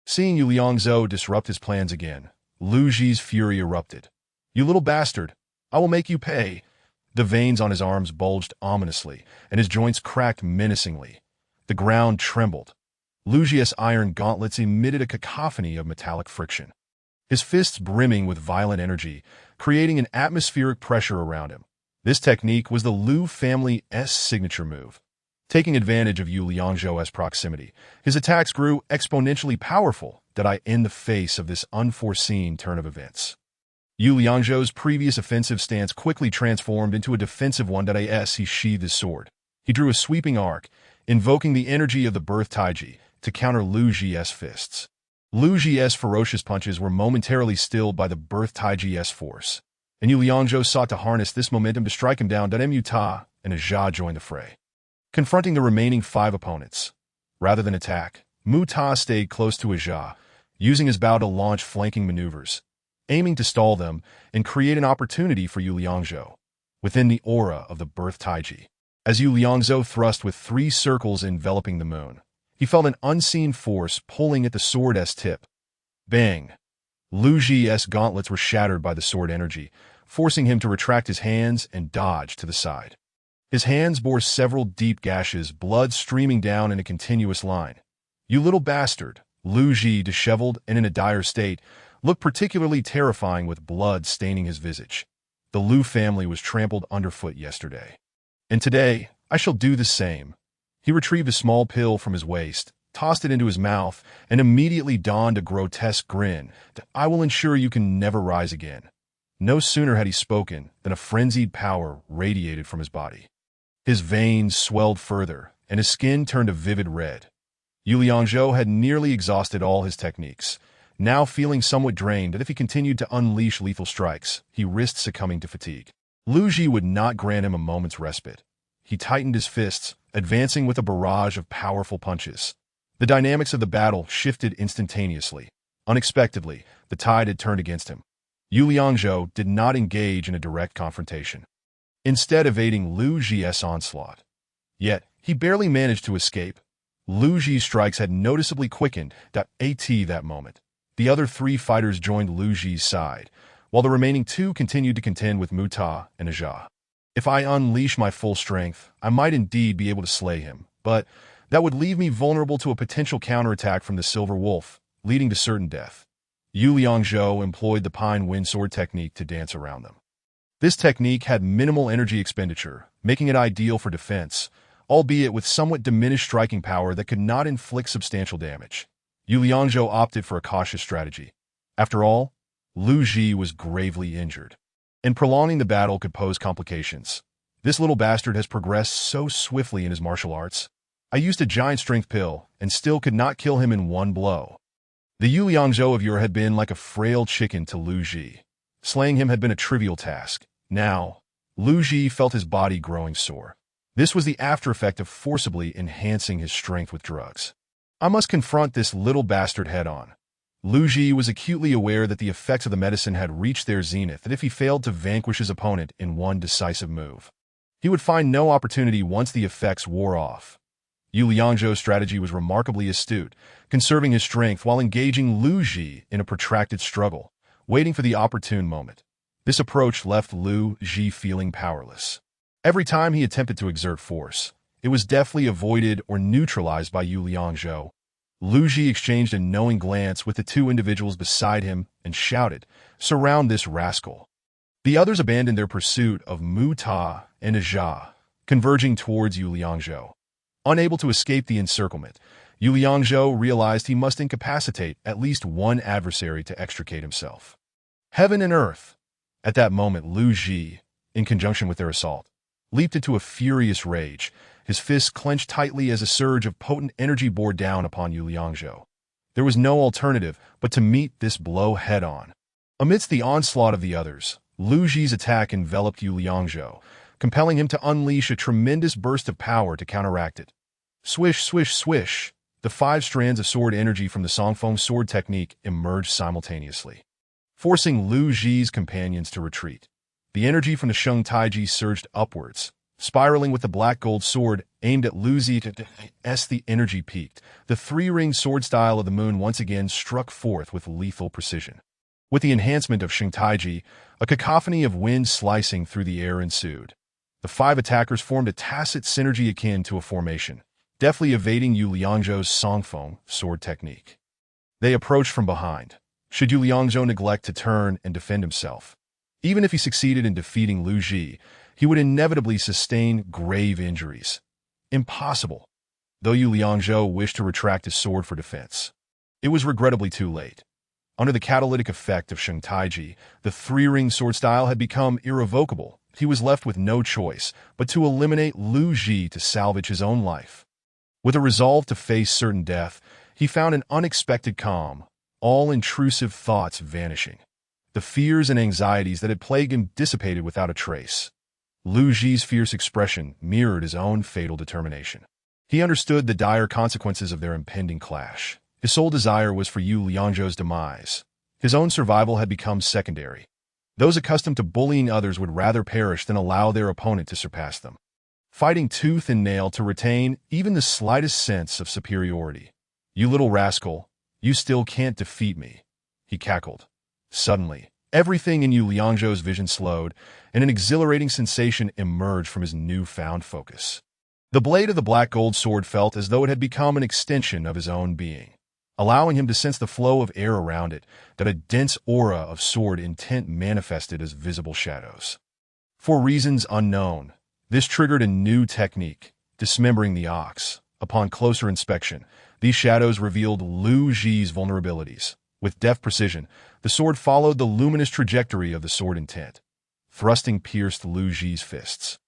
Seeing Yu Liangzhou disrupt his plans again, Lu Ji's fury erupted. "You little bastard! I will make you pay!" The veins on his arms bulged ominously, and his joints cracked menacingly. The ground trembled. Lu Ji's iron gauntlets emitted a cacophony of metallic friction, his fists brimming with violent energy, creating an atmospheric pressure around him. This technique was the Lu family's signature move. Taking advantage of Yu Liangzhou's proximity, his attacks grew exponentially powerful in the face of this unforeseen turn of events. Yu Liangzhou's previous offensive stance quickly transformed into a defensive one as he sheathed his sword. He drew a sweeping arc, invoking the energy of the Birth Taiji to counter Lu Ji's fists. Lu Ji's ferocious punches were momentarily stilled by the Birth Taiji's force, and Yu Liangzhou sought to harness this momentum to strike him down. Mu Ta and Jia joined the fray. Confronting the remaining 5 opponents, rather than attack, Mu Ta stayed close to Jia, using his bow to launch flanking maneuvers, aiming to stall them and create an opportunity for Yu Liangzhou within the aura of the Birth Taiji. As Yu Liangzhou thrust with 3 circles enveloping the moon, he felt an unseen force pulling at the sword's tip. Bang! Lu Ji's gauntlets were shattered by the sword energy, forcing him to retract his hands and dodge to the side. His hands bore several deep gashes, blood streaming down in a continuous line. "You little bastard!" Lu Ji, disheveled and in a dire state, looked particularly terrifying with blood staining his visage. The Lu family was trampled underfoot yesterday. And today, I shall do the same. He retrieved a small pill from his waist, tossed it into his mouth, and immediately donned a grotesque grin. "I will ensure you can never rise again." No sooner had he spoken than a frenzied power radiated from his body. His veins swelled further, and his skin turned a vivid red. Yu Liangzhou had nearly exhausted all his techniques, now feeling somewhat drained that if he continued to unleash lethal strikes, he risked succumbing to fatigue. Lu Ji would not grant him a moment's respite. He tightened his fists, advancing with a barrage of powerful punches. The dynamics of the battle shifted instantaneously. Unexpectedly, the tide had turned against him. Yu Liangzhou did not engage in a direct confrontation, instead evading Lu Ji's onslaught. Yet, he barely managed to escape. Lu Ji's strikes had noticeably quickened that moment. The other 3 fighters joined Lu Ji's side, while the remaining two continued to contend with Mu Ta and Aja. If I unleash my full strength, I might indeed be able to slay him, but that would leave me vulnerable to a potential counterattack from the Silver Wolf, leading to certain death. Yu Liangzhou employed the Pine Wind Sword technique to dance around them. This technique had minimal energy expenditure, making it ideal for defense, albeit with somewhat diminished striking power that could not inflict substantial damage. Yu Liangzhou opted for a cautious strategy. After all, Lu Ji was gravely injured, and prolonging the battle could pose complications. This little bastard has progressed so swiftly in his martial arts. I used a giant strength pill and still could not kill him in one blow. The Yu Liangzhou of yore had been like a frail chicken to Lu Ji. Slaying him had been a trivial task. Now, Lu Ji felt his body growing sore. This was the after effect of forcibly enhancing his strength with drugs. I must confront this little bastard head-on. Lu Ji was acutely aware that the effects of the medicine had reached their zenith, and if he failed to vanquish his opponent in one decisive move, he would find no opportunity once the effects wore off. Yu Liangzhou's strategy was remarkably astute, conserving his strength while engaging Lu Ji in a protracted struggle, waiting for the opportune moment. This approach left Lu Ji feeling powerless. Every time he attempted to exert force, it was deftly avoided or neutralized by Yu Liangzhou. Lu Ji exchanged a knowing glance with the two individuals beside him and shouted, "Surround this rascal." The others abandoned their pursuit of Mu Ta and Aja, converging towards Yu Liangzhou. Unable to escape the encirclement, Yu Liangzhou realized he must incapacitate at least one adversary to extricate himself. Heaven and earth! At that moment, Lu Ji, in conjunction with their assault, leaped into a furious rage, his fists clenched tightly as a surge of potent energy bore down upon Yu Liangzhou. There was no alternative but to meet this blow head-on. Amidst the onslaught of the others, Lu Ji's attack enveloped Yu Liangzhou, compelling him to unleash a tremendous burst of power to counteract it. Swish, swish, swish! The 5 strands of sword energy from the Songfeng sword technique emerged simultaneously, forcing Lu Ji's companions to retreat. The energy from the Sheng Taiji surged upwards, spiraling with the black gold sword aimed at Lu Ji. As the energy peaked, the 3-ring sword style of the moon once again struck forth with lethal precision. With the enhancement of Sheng Taiji, a cacophony of wind slicing through the air ensued. The 5 attackers formed a tacit synergy akin to a formation, deftly evading Yu Liangzhou's Songfeng sword technique. They approached from behind. Should Yu Liangzhou neglect to turn and defend himself, even if he succeeded in defeating Lu Ji, he would inevitably sustain grave injuries. Impossible. Though Yu Liangzhou wished to retract his sword for defense, it was regrettably too late. Under the catalytic effect of Sheng Taiji, the 3-ring sword style had become irrevocable. He was left with no choice but to eliminate Lu Ji to salvage his own life. With a resolve to face certain death, he found an unexpected calm, all intrusive thoughts vanishing. The fears and anxieties that had plagued him dissipated without a trace. Lu Ji's fierce expression mirrored his own fatal determination. He understood the dire consequences of their impending clash. His sole desire was for Yu Liangzhou's demise. His own survival had become secondary. Those accustomed to bullying others would rather perish than allow their opponent to surpass them, fighting tooth and nail to retain even the slightest sense of superiority. "You little rascal, you still can't defeat me," he cackled. Suddenly, everything in Yu Liangzhou's vision slowed, and an exhilarating sensation emerged from his newfound focus. The blade of the black gold sword felt as though it had become an extension of his own being, allowing him to sense the flow of air around it, that a dense aura of sword intent manifested as visible shadows. For reasons unknown, this triggered a new technique, dismembering the ox. Upon closer inspection, these shadows revealed Lu Ji's vulnerabilities. With deft precision, the sword followed the luminous trajectory of the sword intent. Thrusting pierced Lu Ji's fists.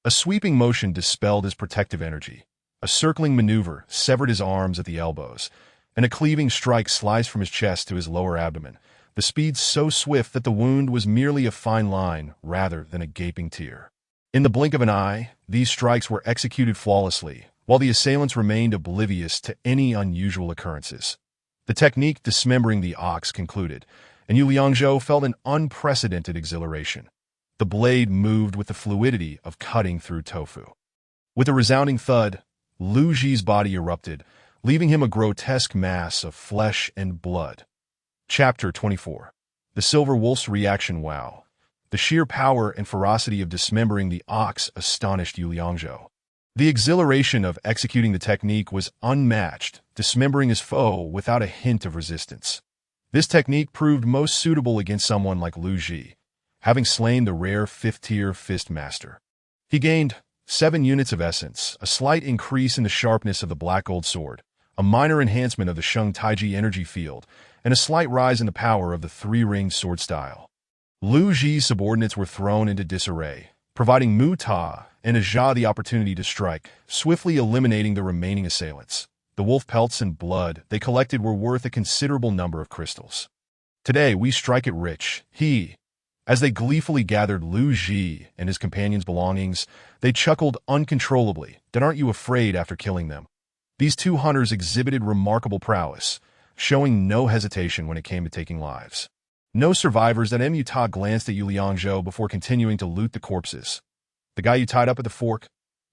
A sweeping motion dispelled his protective energy. A circling maneuver severed his arms at the elbows, and a cleaving strike sliced from his chest to his lower abdomen, the speed so swift that the wound was merely a fine line rather than a gaping tear. In the blink of an eye, these strikes were executed flawlessly, while the assailants remained oblivious to any unusual occurrences. The technique dismembering the ox concluded, and Yu Liangzhou felt an unprecedented exhilaration. The blade moved with the fluidity of cutting through tofu. With a resounding thud, Lu Ji's body erupted, leaving him a grotesque mass of flesh and blood. Chapter 24. The silver wolf's reaction, wow. The sheer power and ferocity of dismembering the ox astonished Yu Liangzhou. The exhilaration of executing the technique was unmatched, dismembering his foe without a hint of resistance. This technique proved most suitable against someone like Lu Ji, having slain the rare 5th-tier fist master. He gained 7 units of essence, a slight increase in the sharpness of the black gold sword, a minor enhancement of the Sheng Taiji energy field, and a slight rise in the power of the 3-ring sword style. Lu Ji's subordinates were thrown into disarray, providing Mu Ta and Ajia the opportunity to strike, swiftly eliminating the remaining assailants. The wolf pelts and blood they collected were worth a considerable number of crystals. Today we strike it rich, As they gleefully gathered Lu Ji and his companions' belongings, they chuckled uncontrollably. "Then aren't you afraid after killing them?" These 2 hunters exhibited remarkable prowess, showing no hesitation when it came to taking lives. No survivors. That Mu Ta glanced at Yu Liangzhou before continuing to loot the corpses. "The guy you tied up at the fork?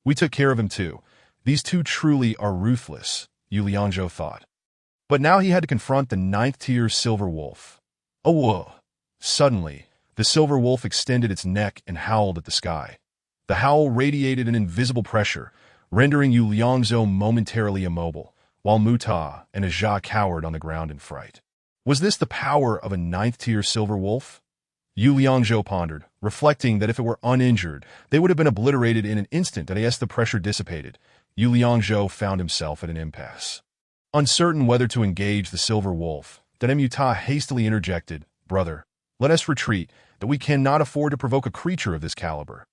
We took care of him too. These 2 truly are ruthless," Yu Liangzhou thought. But now he had to confront the 9th-tier silver wolf. Oh, whoa. Suddenly, the silver wolf extended its neck and howled at the sky. The howl radiated an invisible pressure, rendering Yu Liangzhou momentarily immobile, while Mu Ta and Ajia cowered on the ground in fright. Was this the power of a 9th-tier silver wolf? Yu Liangzhou pondered, reflecting that if it were uninjured, they would have been obliterated in an instant. As the pressure dissipated, Yu Liangzhou found himself at an impasse. Uncertain whether to engage the silver wolf, Mu Ta hastily interjected, "Brother, let us retreat, that we cannot afford to provoke a creature of this caliber.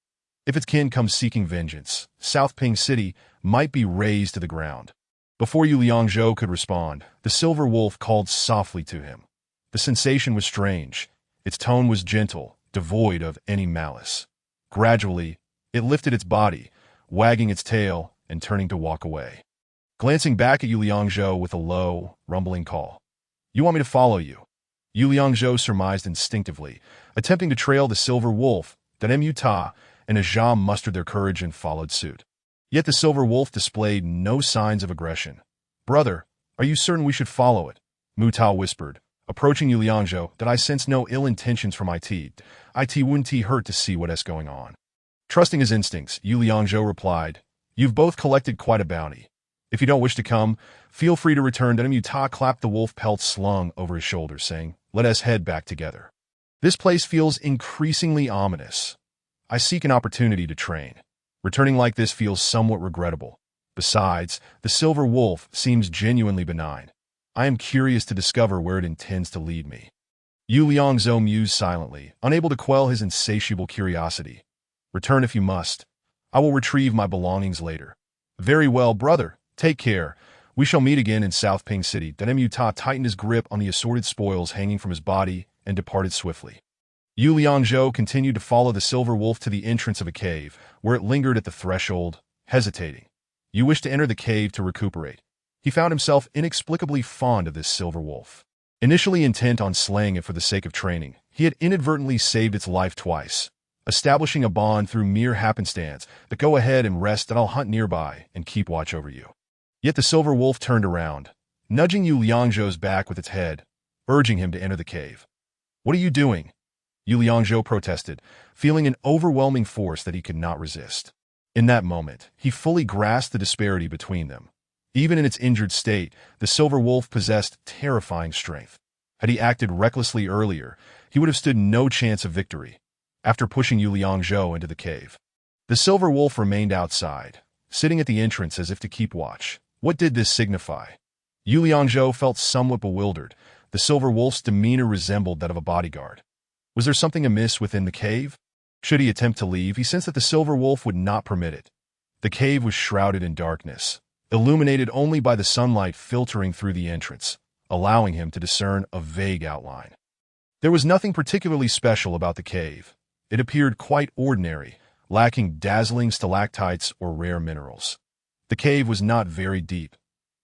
If its kin comes seeking vengeance, South Ping City might be razed to the ground." Before Yu Liangzhou could respond, the silver wolf called softly to him. The sensation was strange. Its tone was gentle, devoid of any malice. Gradually, it lifted its body, wagging its tail and turning to walk away. Glancing back at Yu Liangzhou with a low, rumbling call. "You want me to follow you?" Yu Liangzhou surmised instinctively, attempting to trail the silver wolf. Mu Ta and Ajia mustered their courage and followed suit. Yet the silver wolf displayed no signs of aggression. "Brother, are you certain we should follow it?" Mu Ta whispered, approaching Yu Liangzhou. "That I sense no ill intentions from it. It wouldn't hurt to see what's going on." Trusting his instincts, Yu Liangzhou replied, "You've both collected quite a bounty. If you don't wish to come, feel free to return." Mu Ta clapped the wolf pelt slung over his shoulders, saying, "Let us head back together. This place feels increasingly ominous. I seek an opportunity to train. Returning like this feels somewhat regrettable. Besides, the silver wolf seems genuinely benign. I am curious to discover where it intends to lead me." Yu Liangzhou mused silently, unable to quell his insatiable curiosity. "Return if you must. I will retrieve my belongings later." "Very well, brother. Take care. We shall meet again in South Ping City." Mu Ta tightened his grip on the assorted spoils hanging from his body and departed swiftly. Yu Liangzhou continued to follow the silver wolf to the entrance of a cave, where it lingered at the threshold, hesitating. You wished to enter the cave to recuperate. He found himself inexplicably fond of this silver wolf. Initially intent on slaying it for the sake of training, he had inadvertently saved its life twice, establishing a bond through mere happenstance. "But go ahead and rest, and I'll hunt nearby and keep watch over you." Yet the silver wolf turned around, nudging Yu Liangzhou's back with its head, urging him to enter the cave. "What are you doing?" Yu Liangzhou protested, feeling an overwhelming force that he could not resist. In that moment, he fully grasped the disparity between them. Even in its injured state, the silver wolf possessed terrifying strength. Had he acted recklessly earlier, he would have stood no chance of victory. After pushing Yu Liangzhou into the cave, the silver wolf remained outside, sitting at the entrance as if to keep watch. What did this signify? Yu Liangzhou felt somewhat bewildered. The silver wolf's demeanor resembled that of a bodyguard. Was there something amiss within the cave? Should he attempt to leave, he sensed that the silver wolf would not permit it. The cave was shrouded in darkness, illuminated only by the sunlight filtering through the entrance, allowing him to discern a vague outline. There was nothing particularly special about the cave. It appeared quite ordinary, lacking dazzling stalactites or rare minerals. The cave was not very deep.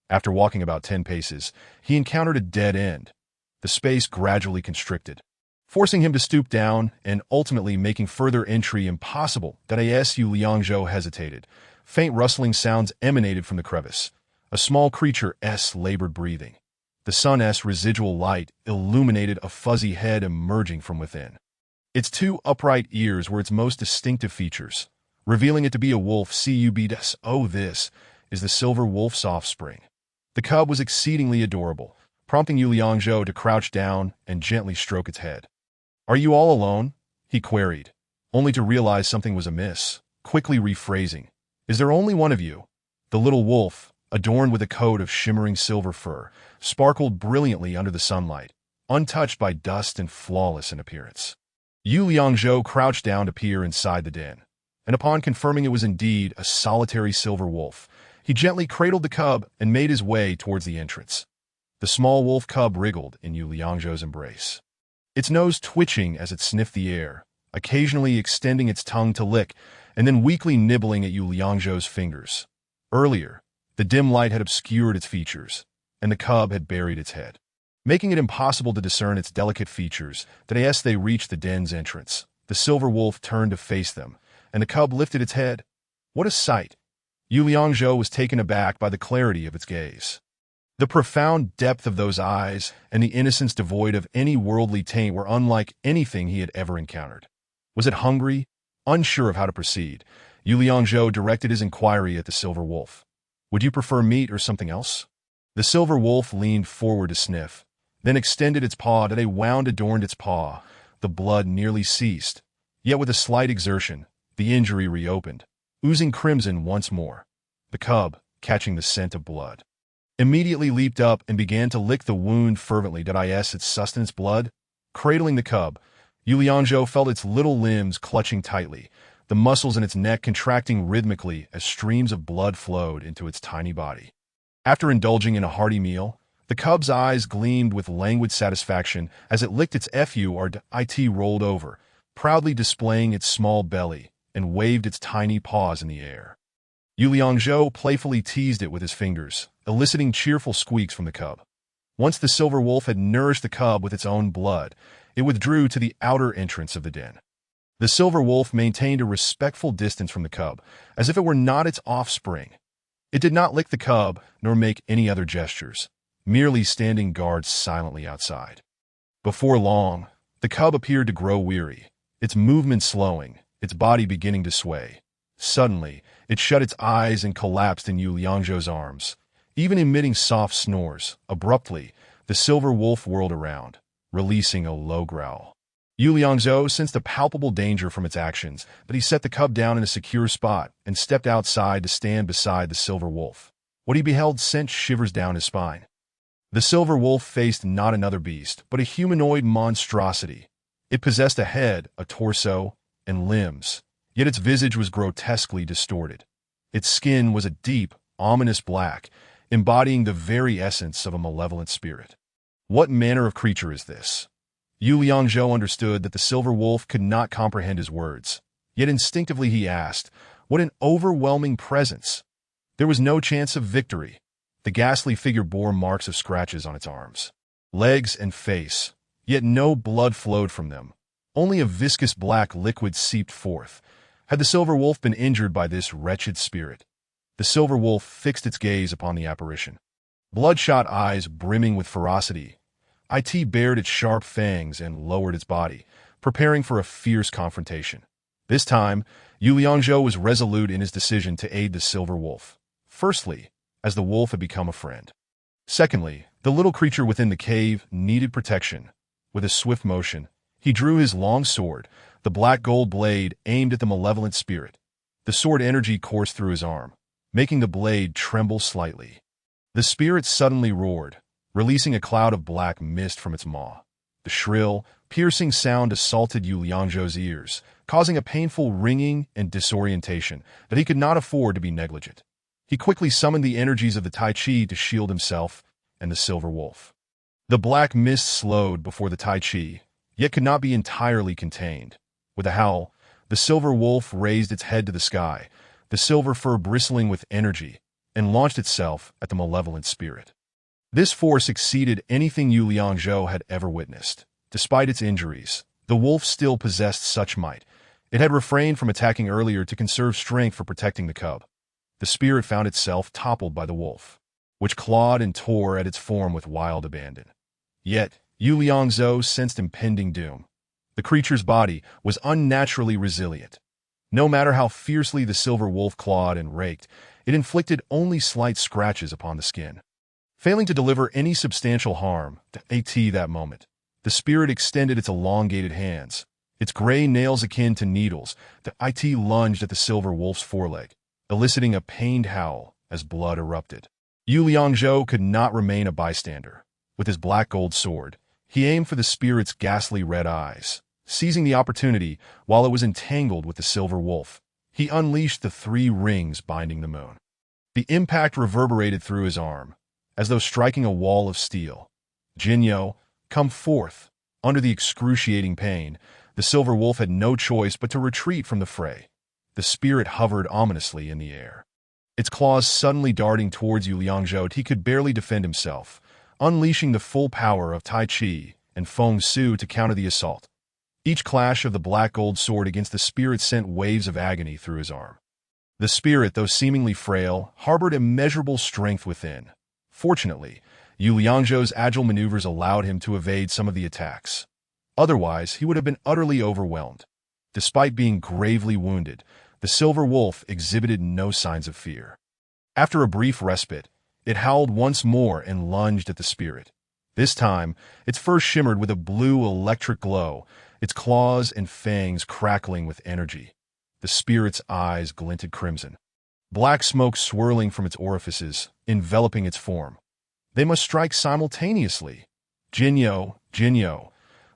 After walking about 10 paces, he encountered a dead end. The space gradually constricted, forcing him to stoop down and ultimately making further entry impossible. Yu Liangzhou hesitated. Faint rustling sounds emanated from the crevice. A small creature's labored breathing. The sun's residual light illuminated a fuzzy head emerging from within. Its two upright ears were its most distinctive features, revealing it to be a wolf cubs. Oh, this is the silver wolf's offspring. The cub was exceedingly adorable, prompting Yu Liangzhou to crouch down and gently stroke its head. "Are you all alone?" he queried, only to realize something was amiss, quickly rephrasing. "Is there only one of you?" The little wolf, adorned with a coat of shimmering silver fur, sparkled brilliantly under the sunlight, untouched by dust and flawless in appearance. Yu Liangzhou crouched down to peer inside the den, and upon confirming it was indeed a solitary silver wolf, he gently cradled the cub and made his way towards the entrance. The small wolf cub wriggled in Yu Liangzhou's embrace, its nose twitching as it sniffed the air, occasionally extending its tongue to lick and then weakly nibbling at Yu Liangzhou's fingers. Earlier, the dim light had obscured its features, and the cub had buried its head, making it impossible to discern its delicate features. As they reached the den's entrance, the silver wolf turned to face them, and the cub lifted its head. What a sight! Yu Liangzhou was taken aback by the clarity of its gaze. The profound depth of those eyes and the innocence devoid of any worldly taint were unlike anything he had ever encountered. Was it hungry? Unsure of how to proceed, Yu Liangzhou directed his inquiry at the silver wolf. "Would you prefer meat or something else?" The silver wolf leaned forward to sniff, then extended its paw. A wound adorned its paw. The blood nearly ceased, yet with a slight exertion, the injury reopened, oozing crimson once more. The cub, catching the scent of blood, immediately leaped up and began to lick the wound fervently. Its sustenance blood? Cradling the cub, Yu Liangzhou felt its little limbs clutching tightly, the muscles in its neck contracting rhythmically as streams of blood flowed into its tiny body. After indulging in a hearty meal, the cub's eyes gleamed with languid satisfaction as it licked its FURT rolled over, proudly displaying its small belly, and waved its tiny paws in the air. Yu Liangzhou playfully teased it with his fingers, eliciting cheerful squeaks from the cub. Once the silver wolf had nourished the cub with its own blood, it withdrew to the outer entrance of the den. The silver wolf maintained a respectful distance from the cub, as if it were not its offspring. It did not lick the cub, nor make any other gestures, merely standing guard silently outside. Before long, the cub appeared to grow weary, its movements slowing, its body beginning to sway. Suddenly, it shut its eyes and collapsed in Yu Liangzhou's arms, even emitting soft snores. Abruptly, the silver wolf whirled around, releasing a low growl. Yu Liangzhou sensed a palpable danger from its actions, but he set the cub down in a secure spot and stepped outside to stand beside the silver wolf. What he beheld sent shivers down his spine. The silver wolf faced not another beast, but a humanoid monstrosity. It possessed a head, a torso, and limbs, yet its visage was grotesquely distorted. Its skin was a deep, ominous black, embodying the very essence of a malevolent spirit. What manner of creature is this? Yu Liangzhou understood that the silver wolf could not comprehend his words, yet instinctively he asked, "What an overwhelming presence!" There was no chance of victory. The ghastly figure bore marks of scratches on its arms, legs, and face, yet no blood flowed from them. Only a viscous black liquid seeped forth. Had the silver wolf been injured by this wretched spirit? The silver wolf fixed its gaze upon the apparition. Bloodshot eyes brimming with ferocity, it bared its sharp fangs and lowered its body, preparing for a fierce confrontation. This time, Yu Liangzhou was resolute in his decision to aid the silver wolf. Firstly, as the wolf had become a friend. Secondly, the little creature within the cave needed protection. With a swift motion, he drew his long sword, the black gold blade aimed at the malevolent spirit. The sword energy coursed through his arm, making the blade tremble slightly. The spirit suddenly roared, releasing a cloud of black mist from its maw. The shrill, piercing sound assaulted Yu Liangzhou's ears, causing a painful ringing and disorientation that he could not afford to be negligent. He quickly summoned the energies of the Tai Chi to shield himself and the silver wolf. The black mist slowed before the Tai Chi, yet could not be entirely contained. With a howl, the silver wolf raised its head to the sky, the silver fur bristling with energy, and launched itself at the malevolent spirit. This force exceeded anything Yu Liangzhou had ever witnessed. Despite its injuries, the wolf still possessed such might. It had refrained from attacking earlier to conserve strength for protecting the cub. The spirit found itself toppled by the wolf. which clawed and tore at its form with wild abandon. Yet, Yu Liangzhou sensed impending doom. The creature's body was unnaturally resilient. No matter how fiercely the silver wolf clawed and raked, it inflicted only slight scratches upon the skin. Failing to deliver any substantial harm to AT that moment, the spirit extended its elongated hands. Its gray nails akin to needles, the IT lunged at the silver wolf's foreleg, eliciting a pained howl as blood erupted. Yu Liangzhou could not remain a bystander. With his black gold sword, he aimed for the spirit's ghastly red eyes. Seizing the opportunity while it was entangled with the silver wolf, he unleashed the 3 rings binding the moon. The impact reverberated through his arm, as though striking a wall of steel. Jinyo, come forth. Under the excruciating pain, the silver wolf had no choice but to retreat from the fray. The spirit hovered ominously in the air. Its claws suddenly darting towards Yu Liangzhou, he could barely defend himself, unleashing the full power of Tai Chi and Feng Su to counter the assault. Each clash of the black gold sword against the spirit sent waves of agony through his arm. The spirit, though seemingly frail, harbored immeasurable strength within. Fortunately, Yu Liangzhou's agile maneuvers allowed him to evade some of the attacks. Otherwise, he would have been utterly overwhelmed. Despite being gravely wounded, the silver wolf exhibited no signs of fear. After a brief respite, it howled once more and lunged at the spirit. This time, its fur shimmered with a blue electric glow, its claws and fangs crackling with energy. The spirit's eyes glinted crimson. Black smoke swirling from its orifices, enveloping its form. They must strike simultaneously. Jinyo, Jinyo.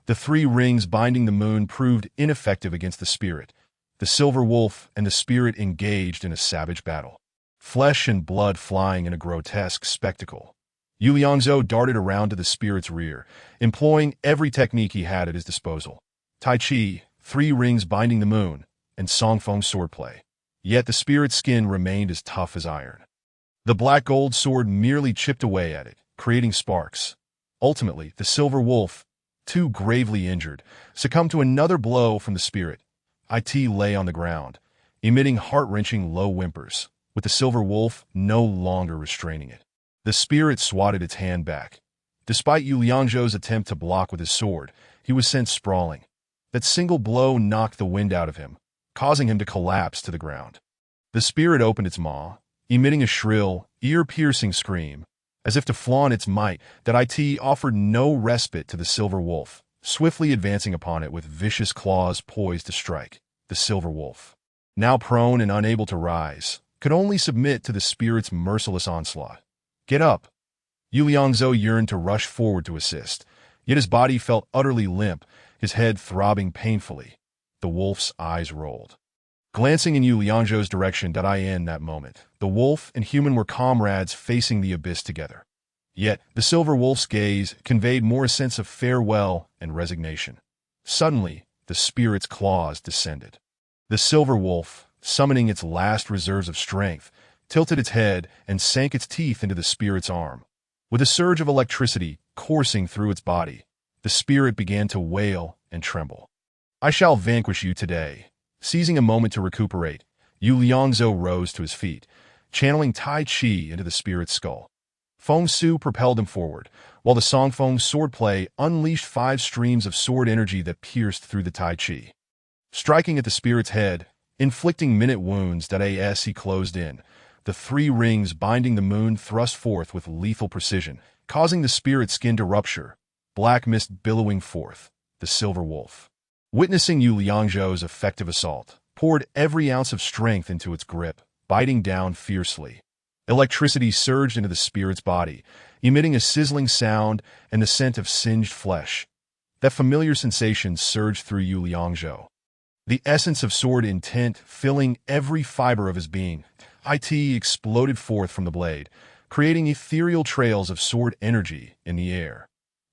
The 3 rings binding the moon proved ineffective against the spirit. The silver wolf and the spirit engaged in a savage battle. Flesh and blood flying in a grotesque spectacle. Yu Liangzhou darted around to the spirit's rear, employing every technique he had at his disposal. Tai Chi, 3 rings binding the moon, and Songfeng swordplay. Yet the spirit's skin remained as tough as iron. The black gold sword merely chipped away at it, creating sparks. Ultimately, the silver wolf, too gravely injured, succumbed to another blow from the spirit. IT lay on the ground, emitting heart-wrenching low whimpers, with the silver wolf no longer restraining it. The spirit swatted its hand back. Despite Yu Liangzhou's attempt to block with his sword, he was sent sprawling. That single blow knocked the wind out of him, causing him to collapse to the ground. The spirit opened its maw, emitting a shrill, ear-piercing scream. As if to flaunt its might, that IT offered no respite to the silver wolf, swiftly advancing upon it with vicious claws poised to strike. The silver wolf, now prone and unable to rise, could only submit to the spirit's merciless onslaught. Get up! Yu Liangzhou yearned to rush forward to assist, yet his body felt utterly limp, his head throbbing painfully. The wolf's eyes rolled. Glancing in Yu Liangzhou's direction, in that moment, the wolf and human were comrades facing the abyss together. Yet, the silver wolf's gaze conveyed more a sense of farewell and resignation. Suddenly, the spirit's claws descended. The silver wolf, summoning its last reserves of strength, tilted its head and sank its teeth into the spirit's arm. With a surge of electricity coursing through its body, the spirit began to wail and tremble. I shall vanquish you today. Seizing a moment to recuperate, Yu Liangzhou rose to his feet, channeling Tai Chi into the spirit's skull. Feng Su propelled him forward, while the Songfeng swordplay unleashed 5 streams of sword energy that pierced through the Tai Chi. Striking at the spirit's head, inflicting minute wounds as he closed in, the 3 rings binding the moon thrust forth with lethal precision, causing the spirit's skin to rupture, black mist billowing forth. The silver wolf, witnessing Yu Liangzhou's effective assault, poured every ounce of strength into its grip, biting down fiercely. Electricity surged into the spirit's body, emitting a sizzling sound and the scent of singed flesh. That familiar sensation surged through Yu Liangzhou. The essence of sword intent filling every fiber of his being. IT exploded forth from the blade, creating ethereal trails of sword energy in the air.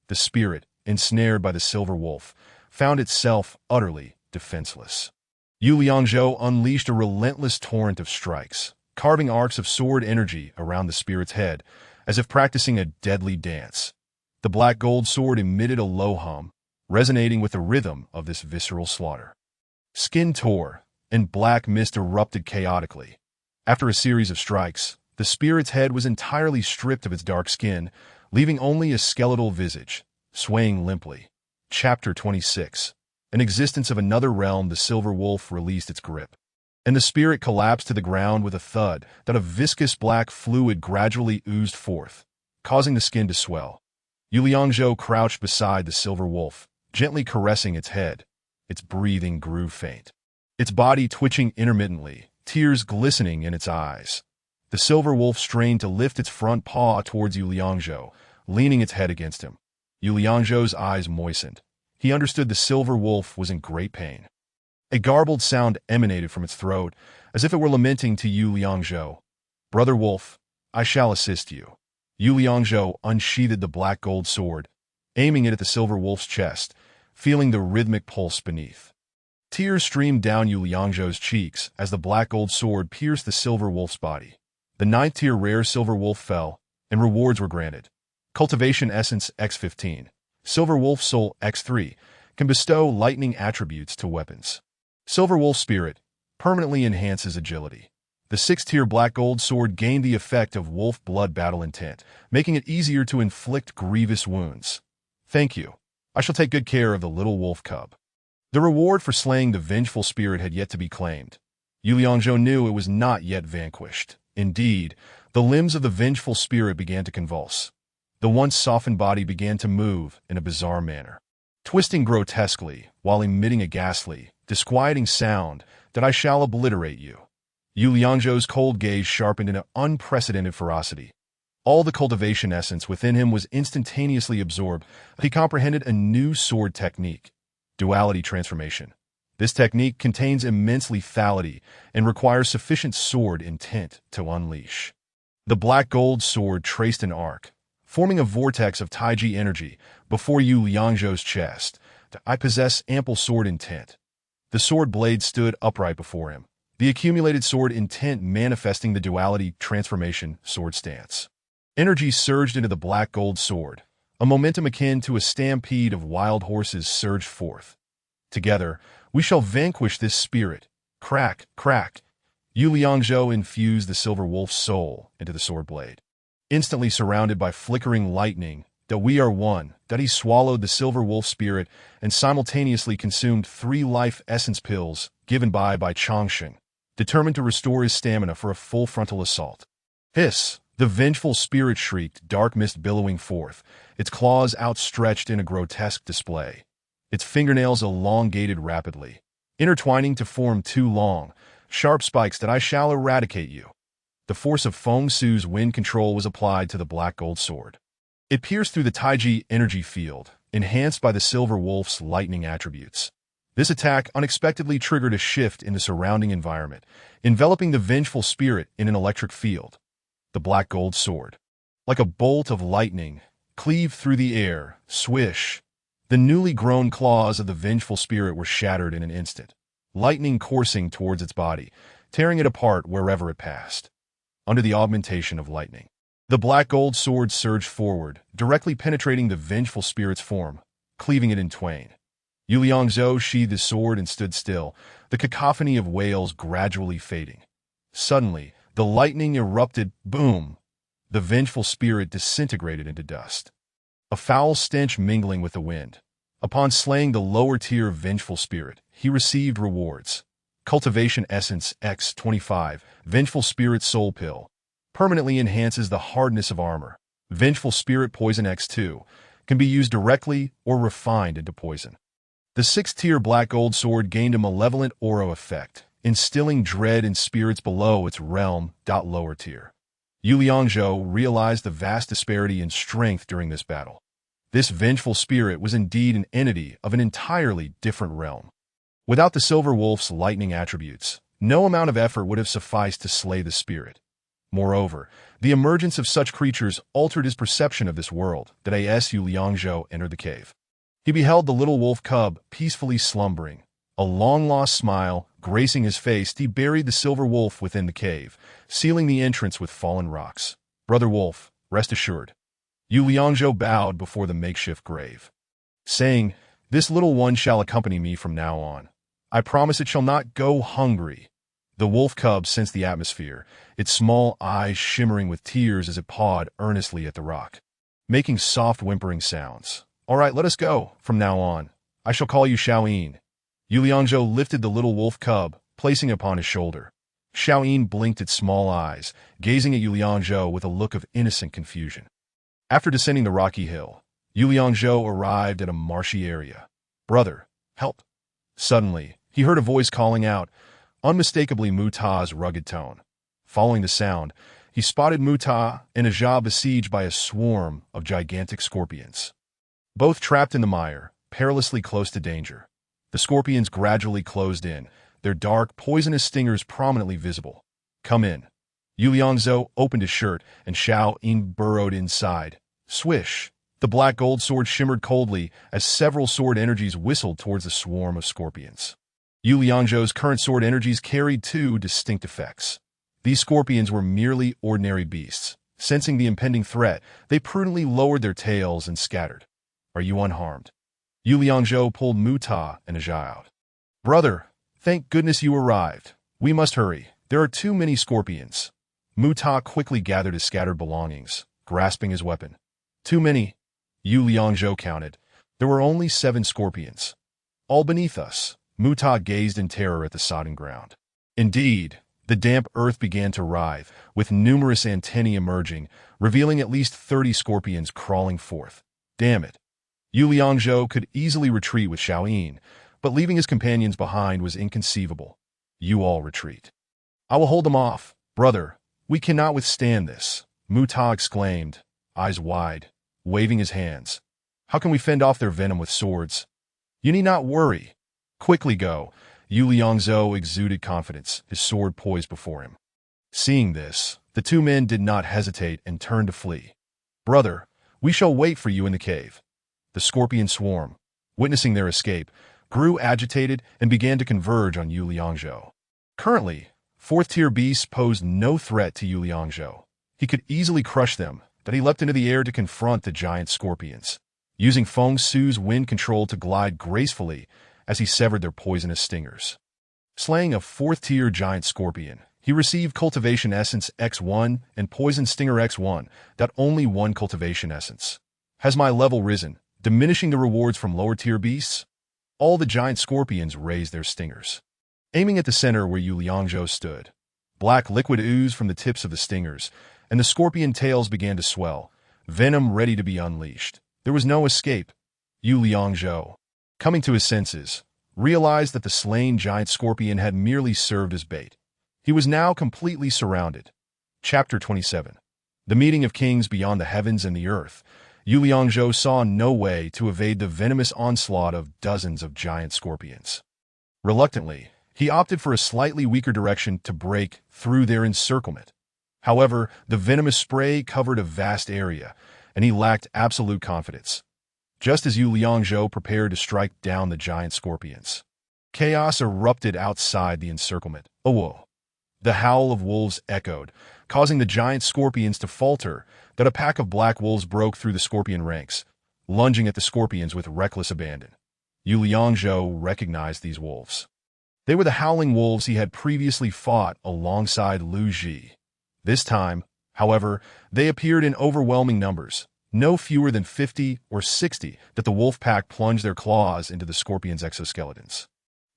The spirit, ensnared by the silver wolf, found itself utterly defenseless. Yu Liangzhou unleashed a relentless torrent of strikes, carving arcs of sword energy around the spirit's head, as if practicing a deadly dance. The black gold sword emitted a low hum, resonating with the rhythm of this visceral slaughter. Skin tore, and black mist erupted chaotically. After a series of strikes, The spirit's head was entirely stripped of its dark skin, leaving only a skeletal visage, swaying limply. Chapter 26. An existence of another realm. The silver wolf released its grip, and the spirit collapsed to the ground with a thud that a viscous black fluid gradually oozed forth, causing the skin to swell. Yu Liangzhou crouched beside the silver wolf, gently caressing its head. Its breathing grew faint, its body twitching intermittently, tears glistening in its eyes. The silver wolf strained to lift its front paw towards Yu Liangzhou, leaning its head against him. Yu Liangzhou's eyes moistened. He understood the silver wolf was in great pain. A garbled sound emanated from its throat, as if it were lamenting to Yu Liangzhou. "Brother wolf, I shall assist you." Yu Liangzhou unsheathed the black gold sword, aiming it at the silver wolf's chest, feeling the rhythmic pulse beneath. Tears streamed down Yu Liangzhou's cheeks as the black gold sword pierced the silver wolf's body. The 9th-tier rare silver wolf fell, and rewards were granted. Cultivation Essence X15, Silver Wolf Soul X3 can bestow lightning attributes to weapons. Silver Wolf Spirit permanently enhances agility. The 6th-tier black gold sword gained the effect of wolf blood battle intent, making it easier to inflict grievous wounds. Thank you. I shall take good care of the little wolf cub. The reward for slaying the vengeful spirit had yet to be claimed. Yu Liangzhou knew it was not yet vanquished. Indeed, the limbs of the vengeful spirit began to convulse. The once softened body began to move in a bizarre manner, twisting grotesquely while emitting a ghastly, disquieting sound that "I shall obliterate you." Yu Liangzhou's cold gaze sharpened in an unprecedented ferocity. All the cultivation essence within him was instantaneously absorbed. He comprehended a new sword technique, duality transformation. This technique contains immense lethality and requires sufficient sword intent to unleash. The black gold sword traced an arc, forming a vortex of Taiji energy before Yu Liangzhou's chest. "I possess ample sword intent." The sword blade stood upright before him, the accumulated sword intent manifesting the duality transformation sword stance. Energy surged into the black gold sword. A momentum akin to a stampede of wild horses surged forth. "Together, we shall vanquish this spirit." Crack, crack. Yu Liangzhou infused the silver wolf's soul into the sword blade. Instantly surrounded by flickering lightning, that "we are one," that he swallowed the silver wolf spirit and simultaneously consumed 3 life essence pills given by Changshen, determined to restore his stamina for a full frontal assault. Hiss! The vengeful spirit shrieked, dark mist billowing forth, its claws outstretched in a grotesque display. Its fingernails elongated rapidly, intertwining to form 2 long, sharp spikes that "I shall eradicate you." The force of Feng Su's wind control was applied to the black gold sword. It pierced through the Taiji energy field, enhanced by the silver wolf's lightning attributes. This attack unexpectedly triggered a shift in the surrounding environment, enveloping the vengeful spirit in an electric field. The black gold sword, like a bolt of lightning, cleaved through the air. Swish! The newly grown claws of the vengeful spirit were shattered in an instant, lightning coursing towards its body, tearing it apart wherever it passed. Under the augmentation of lightning, the black gold sword surged forward, directly penetrating the vengeful spirit's form, cleaving it in twain. Yu Liangzhou sheathed his sword and stood still, the cacophony of wails gradually fading. Suddenly, the lightning erupted. Boom! The vengeful spirit disintegrated into dust, a foul stench mingling with the wind. Upon slaying the lower-tier vengeful spirit, he received rewards. Cultivation Essence X25, Vengeful Spirit Soul Pill, permanently enhances the hardness of armor. Vengeful Spirit Poison X2 can be used directly or refined into poison. The 6th-tier black gold sword gained a malevolent aura effect, instilling dread in spirits below its realm. Lower tier. Yu Liangzhou realized the vast disparity in strength during this battle. This vengeful spirit was indeed an entity of an entirely different realm. Without the silver wolf's lightning attributes, no amount of effort would have sufficed to slay the spirit. Moreover, the emergence of such creatures altered his perception of this world. As Yu Liangzhou entered the cave, he beheld the little wolf cub peacefully slumbering. A long-lost smile gracing his face, he buried the silver wolf within the cave, sealing the entrance with fallen rocks. "Brother wolf, rest assured." Yu Liangzhou bowed before the makeshift grave, saying, "This little one shall accompany me from now on. I promise it shall not go hungry." The wolf cub sensed the atmosphere, its small eyes shimmering with tears as it pawed earnestly at the rock, making soft whimpering sounds. "All right, let us go. From now on, I shall call you Xiaoyin." Yuliangzhou lifted the little wolf cub, placing it upon his shoulder. Xiaoyin blinked its small eyes, gazing at Yuliangzhou with a look of innocent confusion. After descending the rocky hill, Yuliangzhou arrived at a marshy area. "Brother, help!" Suddenly, he heard a voice calling out, unmistakably Muta's rugged tone. Following the sound, he spotted Muta and Ajah besieged by a swarm of gigantic scorpions. Both trapped in the mire, perilously close to danger. The scorpions gradually closed in, their dark, poisonous stingers prominently visible. "Come in." Yuliangzhou opened his shirt, and Xiaoyin burrowed inside. Swish! The black gold sword shimmered coldly as several sword energies whistled towards the swarm of scorpions. Yuliangzhou's current sword energies carried two distinct effects. These scorpions were merely ordinary beasts. Sensing the impending threat, they prudently lowered their tails and scattered. "Are you unharmed?" Yuliangzhou pulled Muta and Ajah out. "Brother, thank goodness you arrived. We must hurry. There are too many scorpions." Muta quickly gathered his scattered belongings, grasping his weapon. "Too many?" Yuliangzhou counted. There were only 7 scorpions. "All beneath us." Muta gazed in terror at the sodden ground. Indeed, the damp earth began to writhe, with numerous antennae emerging, revealing at least 30 scorpions crawling forth. Damn it. Yuliangzhou could easily retreat with Xiaoyin, but leaving his companions behind was inconceivable. "You all retreat. I will hold them off." "Brother, we cannot withstand this," Muta exclaimed, eyes wide, waving his hands. "How can we fend off their venom with swords?" "You need not worry. Quickly go." Yuliangzhou exuded confidence, his sword poised before him. Seeing this, the 2 men did not hesitate and turned to flee. "Brother, we shall wait for you in the cave." The scorpion swarm, witnessing their escape, grew agitated and began to converge on Yuliangzhou. Currently, 4th-tier beasts posed no threat to Yuliangzhou. He could easily crush them, but he leapt into the air to confront the giant scorpions, using Feng Su's wind control to glide gracefully as he severed their poisonous stingers. Slaying a 4th-tier giant scorpion, he received Cultivation Essence X1 and Poison Stinger X1, that only 1 Cultivation Essence. "Has my level risen, diminishing the rewards from lower-tier beasts?" All the giant scorpions raised their stingers. Aiming at the center where Yuliangzhou stood, black liquid oozed from the tips of the stingers, and the scorpion tails began to swell, venom ready to be unleashed. There was no escape. Yuliangzhou, coming to his senses, realized that the slain giant scorpion had merely served as bait. He was now completely surrounded. Chapter 27. The Meeting of Kings Beyond the Heavens and the Earth. Yuliangzhou saw no way to evade the venomous onslaught of dozens of giant scorpions. Reluctantly, he opted for a slightly weaker direction to break through their encirclement. However, the venomous spray covered a vast area, and he lacked absolute confidence. Just as Yuliangzhou prepared to strike down the giant scorpions, chaos erupted outside the encirclement. "Oh!" The howl of wolves echoed, causing the giant scorpions to falter. That a pack of black wolves broke through the scorpion ranks, lunging at the scorpions with reckless abandon. Yuliangzhou recognized these wolves. They were the howling wolves he had previously fought alongside Lu Ji. This time, however, they appeared in overwhelming numbers, no fewer than 50 or 60, that the wolf pack plunged their claws into the scorpions' exoskeletons,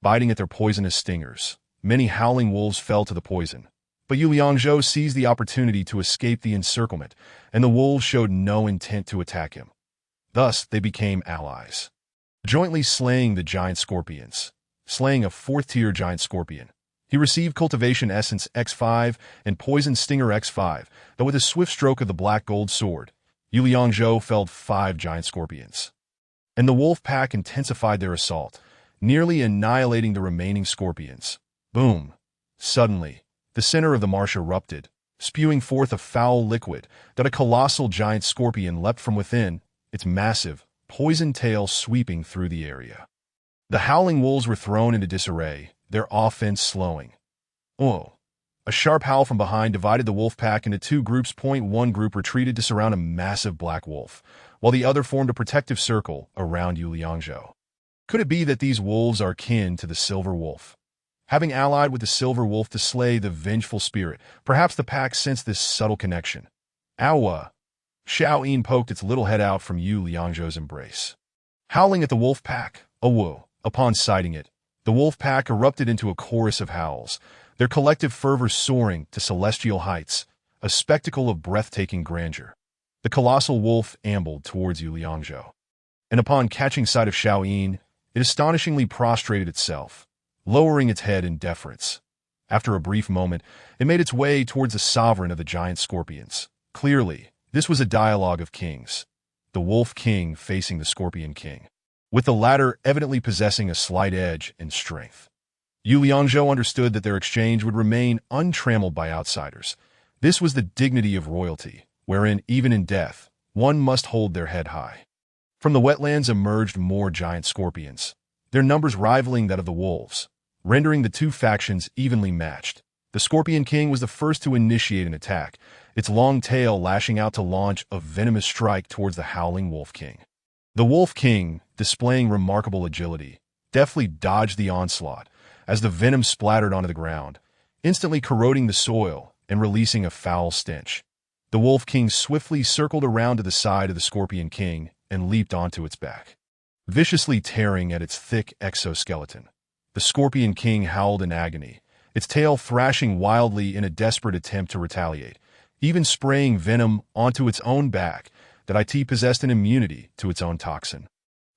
biting at their poisonous stingers. Many howling wolves fell to the poison, but Yuliangzhou seized the opportunity to escape the encirclement, and the wolves showed no intent to attack him. Thus, they became allies, jointly slaying the giant scorpions. Slaying a 4th-tier giant scorpion, he received Cultivation Essence X5 and Poison Stinger X5, though with a swift stroke of the black gold sword, Yuliangzhou felled 5 giant scorpions. And the wolf pack intensified their assault, nearly annihilating the remaining scorpions. Boom! Suddenly, the center of the marsh erupted, spewing forth a foul liquid that a colossal giant scorpion leapt from within, its massive, poisoned tail sweeping through the area. The howling wolves were thrown into disarray, their offense slowing. "Oh!" A sharp howl from behind divided the wolf pack into 2 groups. One group retreated to surround a massive black wolf, while the other formed a protective circle around Yuliangzhou. Could it be that these wolves are kin to the silver wolf? Having allied with the silver wolf to slay the vengeful spirit, perhaps the pack sensed this subtle connection. Awa! Xiao poked its little head out from Yu Liangzhou's embrace. Howling at the wolf pack, awo! Upon sighting it, the wolf pack erupted into a chorus of howls, their collective fervor soaring to celestial heights, a spectacle of breathtaking grandeur. The colossal wolf ambled towards Yu Liangzhou, and upon catching sight of Xiao Yin, it astonishingly prostrated itself, lowering its head in deference. After a brief moment, it made its way towards the sovereign of the giant scorpions. Clearly, this was a dialogue of kings, the Wolf King facing the Scorpion King, with the latter evidently possessing a slight edge in strength. Yu Liangzhou understood that their exchange would remain untrammeled by outsiders. This was the dignity of royalty, wherein, even in death, one must hold their head high. From the wetlands emerged more giant scorpions, their numbers rivaling that of the wolves, rendering the two factions evenly matched. The Scorpion King was the first to initiate an attack, its long tail lashing out to launch a venomous strike towards the howling Wolf King. The Wolf King, displaying remarkable agility, deftly dodged the onslaught as the venom splattered onto the ground, instantly corroding the soil and releasing a foul stench. The Wolf King swiftly circled around to the side of the Scorpion King and leaped onto its back, viciously tearing at its thick exoskeleton. The Scorpion King howled in agony, its tail thrashing wildly in a desperate attempt to retaliate, even spraying venom onto its own back that it possessed an immunity to its own toxin.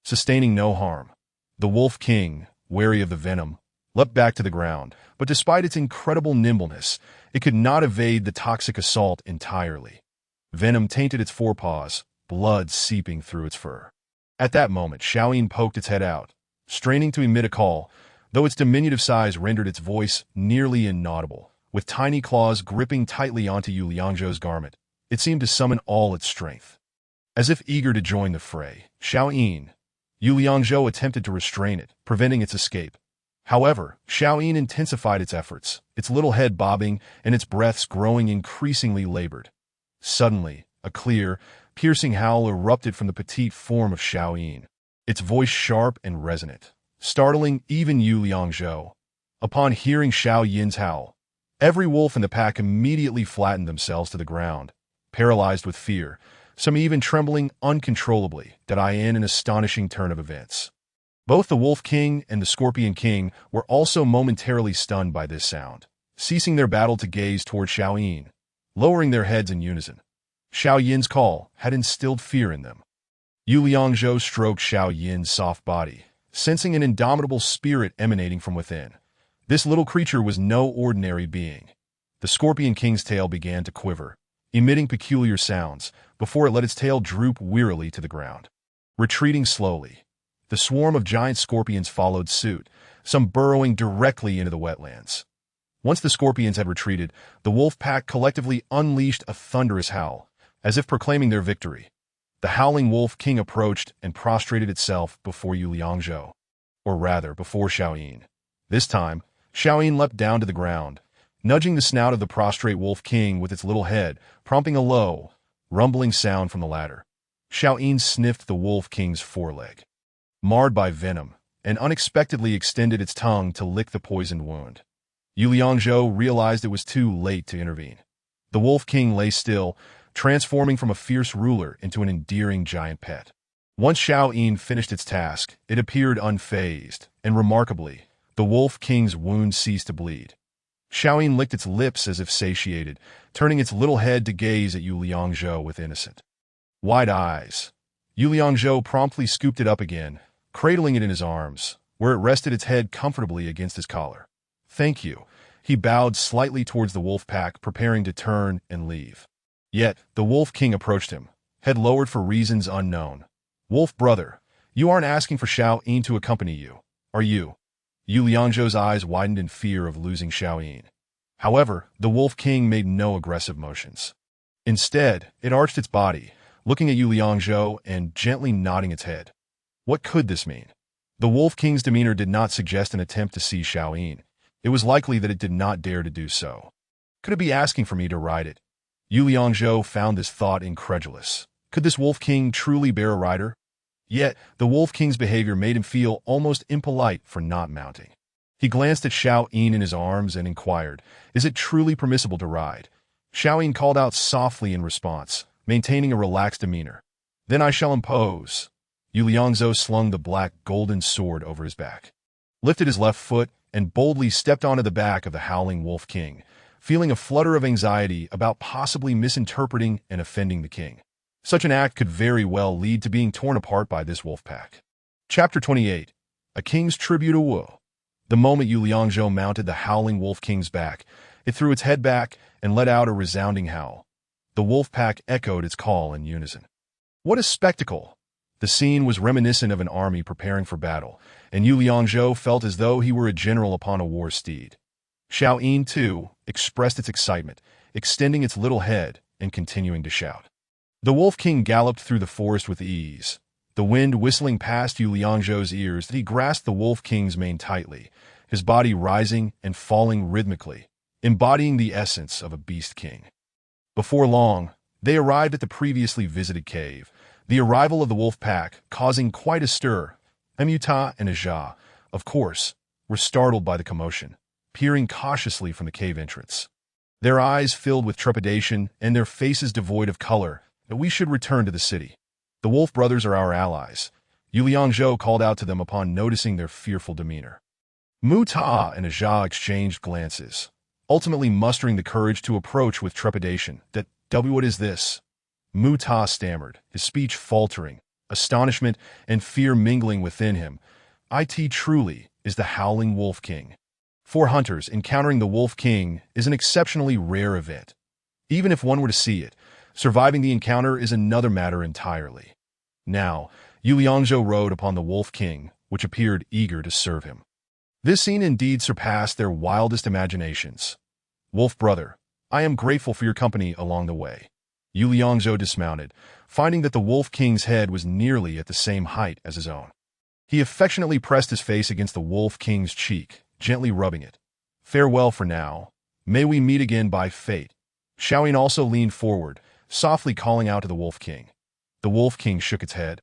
Sustaining no harm, the Wolf King, wary of the venom, leapt back to the ground, but despite its incredible nimbleness, it could not evade the toxic assault entirely. Venom tainted its forepaws, blood seeping through its fur. At that moment, Xiao Yin poked its head out, straining to emit a call, though its diminutive size rendered its voice nearly inaudible. With tiny claws gripping tightly onto Yu Liangzhou's garment, it seemed to summon all its strength. As if eager to join the fray, Yu Liangzhou attempted to restrain it, preventing its escape. However, Xiao Yin intensified its efforts, its little head bobbing and its breaths growing increasingly labored. Suddenly, a clear, piercing howl erupted from the petite form of Xiao Yin, its voice sharp and resonant, startling even Yu Liangzhou. Upon hearing Xiao Yin's howl, every wolf in the pack immediately flattened themselves to the ground, paralyzed with fear, some even trembling uncontrollably, in an astonishing turn of events. Both the Wolf King and the Scorpion King were also momentarily stunned by this sound, ceasing their battle to gaze toward Xiao Yin, lowering their heads in unison. Xiao Yin's call had instilled fear in them. Yu Liangzhou stroked Xiao Yin's soft body, sensing an indomitable spirit emanating from within. This little creature was no ordinary being. The Scorpion King's tail began to quiver, emitting peculiar sounds, before it let its tail droop wearily to the ground. Retreating slowly, the swarm of giant scorpions followed suit, some burrowing directly into the wetlands. Once the scorpions had retreated, the wolf pack collectively unleashed a thunderous howl, as if proclaiming their victory. The howling Wolf King approached and prostrated itself before Yu Liangzhou, or rather, before Xiao Yin. This time, Xiao Yin leapt down to the ground, nudging the snout of the prostrate Wolf King with its little head, prompting a low, rumbling sound from the latter. Xiao Yin sniffed the Wolf King's foreleg, marred by venom, and unexpectedly extended its tongue to lick the poisoned wound. Yu Liangzhou realized it was too late to intervene. The Wolf King lay still, transforming from a fierce ruler into an endearing giant pet. Once Xiao Yin finished its task, it appeared unfazed, and remarkably, the Wolf King's wound ceased to bleed. Xiao Yin licked its lips as if satiated, turning its little head to gaze at Yu Liangzhou with innocent, wide eyes. Yu Liangzhou promptly scooped it up again, cradling it in his arms, where it rested its head comfortably against his collar. "Thank you." He bowed slightly towards the wolf pack, preparing to turn and leave. Yet, the Wolf King approached him, head lowered for reasons unknown. "Wolf brother, you aren't asking for Xiao Yin to accompany you, are you?" Yu Liangzhou's eyes widened in fear of losing Xiao Yin. However, the Wolf King made no aggressive motions. Instead, it arched its body, looking at Yu Liangzhou and gently nodding its head. What could this mean? The Wolf King's demeanor did not suggest an attempt to see Xiao Yin. It was likely that it did not dare to do so. Could it be asking for me to ride it? Yu Liangzhou found this thought incredulous. Could this Wolf King truly bear a rider? Yet, the Wolf King's behavior made him feel almost impolite for not mounting. He glanced at Xiao Yin in his arms and inquired, "Is it truly permissible to ride?" Xiao Yin called out softly in response, maintaining a relaxed demeanor. "Then I shall impose." Yu Liangzhou slung the black golden sword over his back, lifted his left foot, and boldly stepped onto the back of the Howling Wolf King, feeling a flutter of anxiety about possibly misinterpreting and offending the king. Such an act could very well lead to being torn apart by this wolf pack. Chapter 28. A King's Tribute to Wu. The moment Yu Liangzhou mounted the Howling Wolf King's back, it threw its head back and let out a resounding howl. The wolf pack echoed its call in unison. What a spectacle! The scene was reminiscent of an army preparing for battle, and Yu Liangzhou felt as though he were a general upon a war steed. Xiao Yin, too, expressed its excitement, extending its little head and continuing to shout. The Wolf King galloped through the forest with ease, the wind whistling past Yu Liangzhou's ears. He grasped the Wolf King's mane tightly, his body rising and falling rhythmically, embodying the essence of a beast king. Before long, they arrived at the previously visited cave, the arrival of the wolf pack causing quite a stir. Muta and Aja, of course, were startled by the commotion, peering cautiously from the cave entrance. Their eyes filled with trepidation and their faces devoid of color. "That we should return to the city. The Wolf brothers are our allies," Yu Liangzhou called out to them upon noticing their fearful demeanor. Muta and Aja exchanged glances, ultimately mustering the courage to approach with trepidation. What is this?" Muta stammered, his speech faltering, astonishment and fear mingling within him. "It truly is the Howling Wolf King." For hunters, encountering the Wolf King is an exceptionally rare event. Even if one were to see it, surviving the encounter is another matter entirely. Now, Yu Liangzhou rode upon the Wolf King, which appeared eager to serve him. This scene indeed surpassed their wildest imaginations. "Wolf brother, I am grateful for your company along the way." Yu Liangzhou dismounted, finding that the Wolf King's head was nearly at the same height as his own. He affectionately pressed his face against the Wolf King's cheek, gently rubbing it. "Farewell for now. May we meet again by fate." Xiao Yin also leaned forward, softly calling out to the Wolf King. The Wolf King shook its head,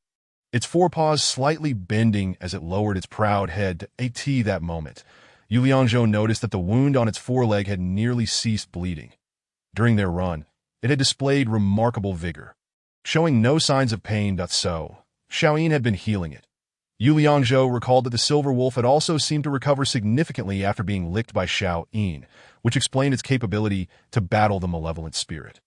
its forepaws slightly bending as it lowered its proud head to at that moment. Yu Liangzhou noticed that the wound on its foreleg had nearly ceased bleeding. During their run, it had displayed remarkable vigor, showing no signs of pain. So, Xiao Yin had been healing it. Yu Liangzhou recalled that the silver wolf had also seemed to recover significantly after being licked by Xiao Yin, which explained its capability to battle the malevolent spirit.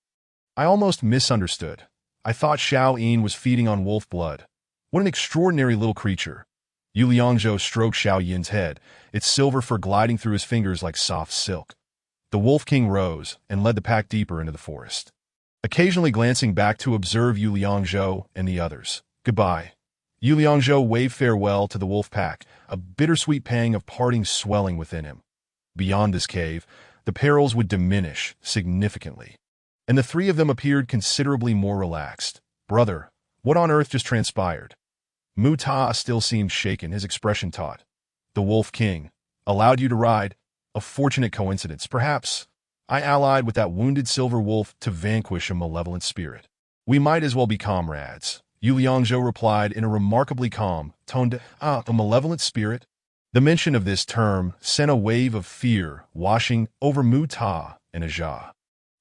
"I almost misunderstood. I thought Xiao Yin was feeding on wolf blood. What an extraordinary little creature." Yu Liangzhou stroked Xiao Yin's head, its silver fur gliding through his fingers like soft silk. The Wolf King rose and led the pack deeper into the forest, occasionally glancing back to observe Yu Liangzhou and the others. "Goodbye." Yu Liangzhou waved farewell to the wolf pack, a bittersweet pang of parting swelling within him. Beyond this cave, the perils would diminish significantly, and the three of them appeared considerably more relaxed. "Brother, what on earth just transpired?" Muta still seemed shaken, his expression taut. "The Wolf King allowed you to ride? A fortunate coincidence, perhaps. I allied with that wounded silver wolf to vanquish a malevolent spirit. We might as well be comrades." Yu Liangzhou replied in a remarkably calm tone. "A malevolent spirit?" The mention of this term sent a wave of fear washing over Muta and Aja,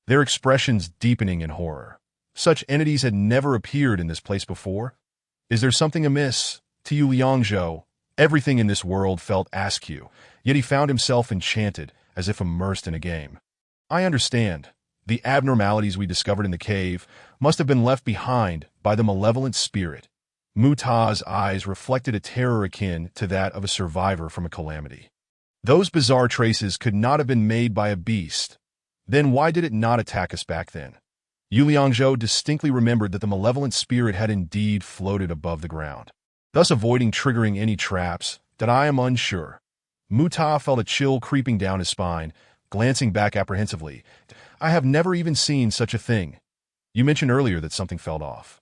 their expressions deepening in horror. Such entities had never appeared in this place before. Is there something amiss? To Yu Liangzhou, everything in this world felt askew, yet he found himself enchanted, as if immersed in a game. "I understand. The abnormalities we discovered in the cave must have been left behind by the malevolent spirit." Muta's eyes reflected a terror akin to that of a survivor from a calamity. "Those bizarre traces could not have been made by a beast. Then why did it not attack us back then?" Yu Liangzhou distinctly remembered that the malevolent spirit had indeed floated above the ground, thus avoiding triggering any traps. "That I am unsure." Muta felt a chill creeping down his spine, glancing back apprehensively. "I have never even seen such a thing. You mentioned earlier that something fell off.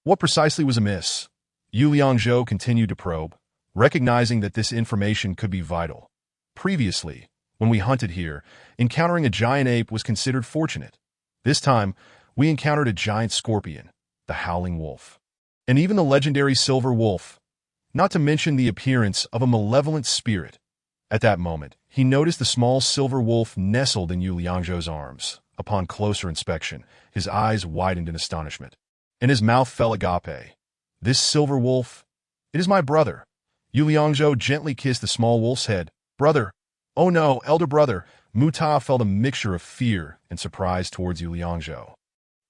What precisely was amiss?" Yu Liangzhou continued to probe, recognizing that this information could be vital. "Previously, when we hunted here, encountering a giant ape was considered fortunate. This time, we encountered a giant scorpion, the Howling Wolf, and even the legendary Silver Wolf, not to mention the appearance of a malevolent spirit. At that moment, he noticed the small silver wolf nestled in Yu Liangzhou's arms. Upon closer inspection, his eyes widened in astonishment, and his mouth fell agape. This silver wolf? It is my brother. Yu Liangzhou gently kissed the small wolf's head. Brother! Oh no, elder brother! Mu Ta felt a mixture of fear and surprise towards Yu Liangzhou.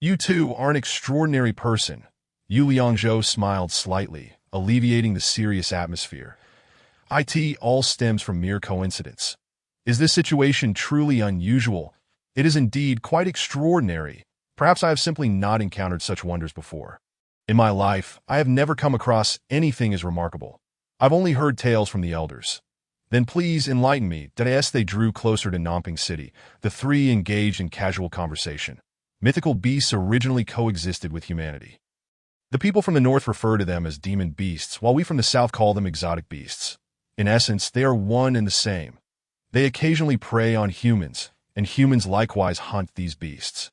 You too are an extraordinary person. Yu Liangzhou smiled slightly, alleviating the serious atmosphere. It all stems from mere coincidence. Is this situation truly unusual? It is indeed quite extraordinary. Perhaps I have simply not encountered such wonders before. In my life, I have never come across anything as remarkable. I've only heard tales from the elders. Then please enlighten me. As they drew closer to Nanping City, the three engaged in casual conversation. Mythical beasts originally coexisted with humanity. The people from the north refer to them as demon beasts, while we from the south call them exotic beasts. In essence, they are one and the same. They occasionally prey on humans, and humans likewise hunt these beasts.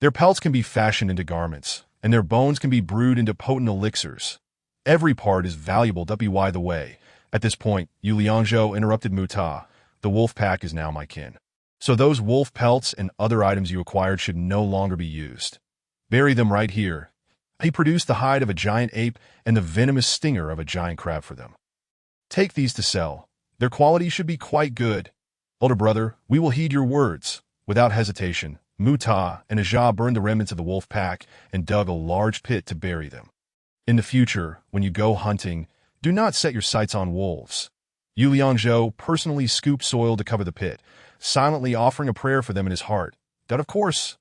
Their pelts can be fashioned into garments, and their bones can be brewed into potent elixirs. Every part is valuable. By the way, at this point, Yu Liangzhou interrupted Mu Ta. The wolf pack is now my kin. So those wolf pelts and other items you acquired should no longer be used. Bury them right here. He produced the hide of a giant ape and the venomous stinger of a giant crab for them. Take these to sell. Their quality should be quite good. Older brother, we will heed your words. Without hesitation, Mu Ta and Ajia burned the remnants of the wolf pack and dug a large pit to bury them. In the future, when you go hunting, do not set your sights on wolves. Yu Liangzhou personally scooped soil to cover the pit, silently offering a prayer for them in his heart. That of course.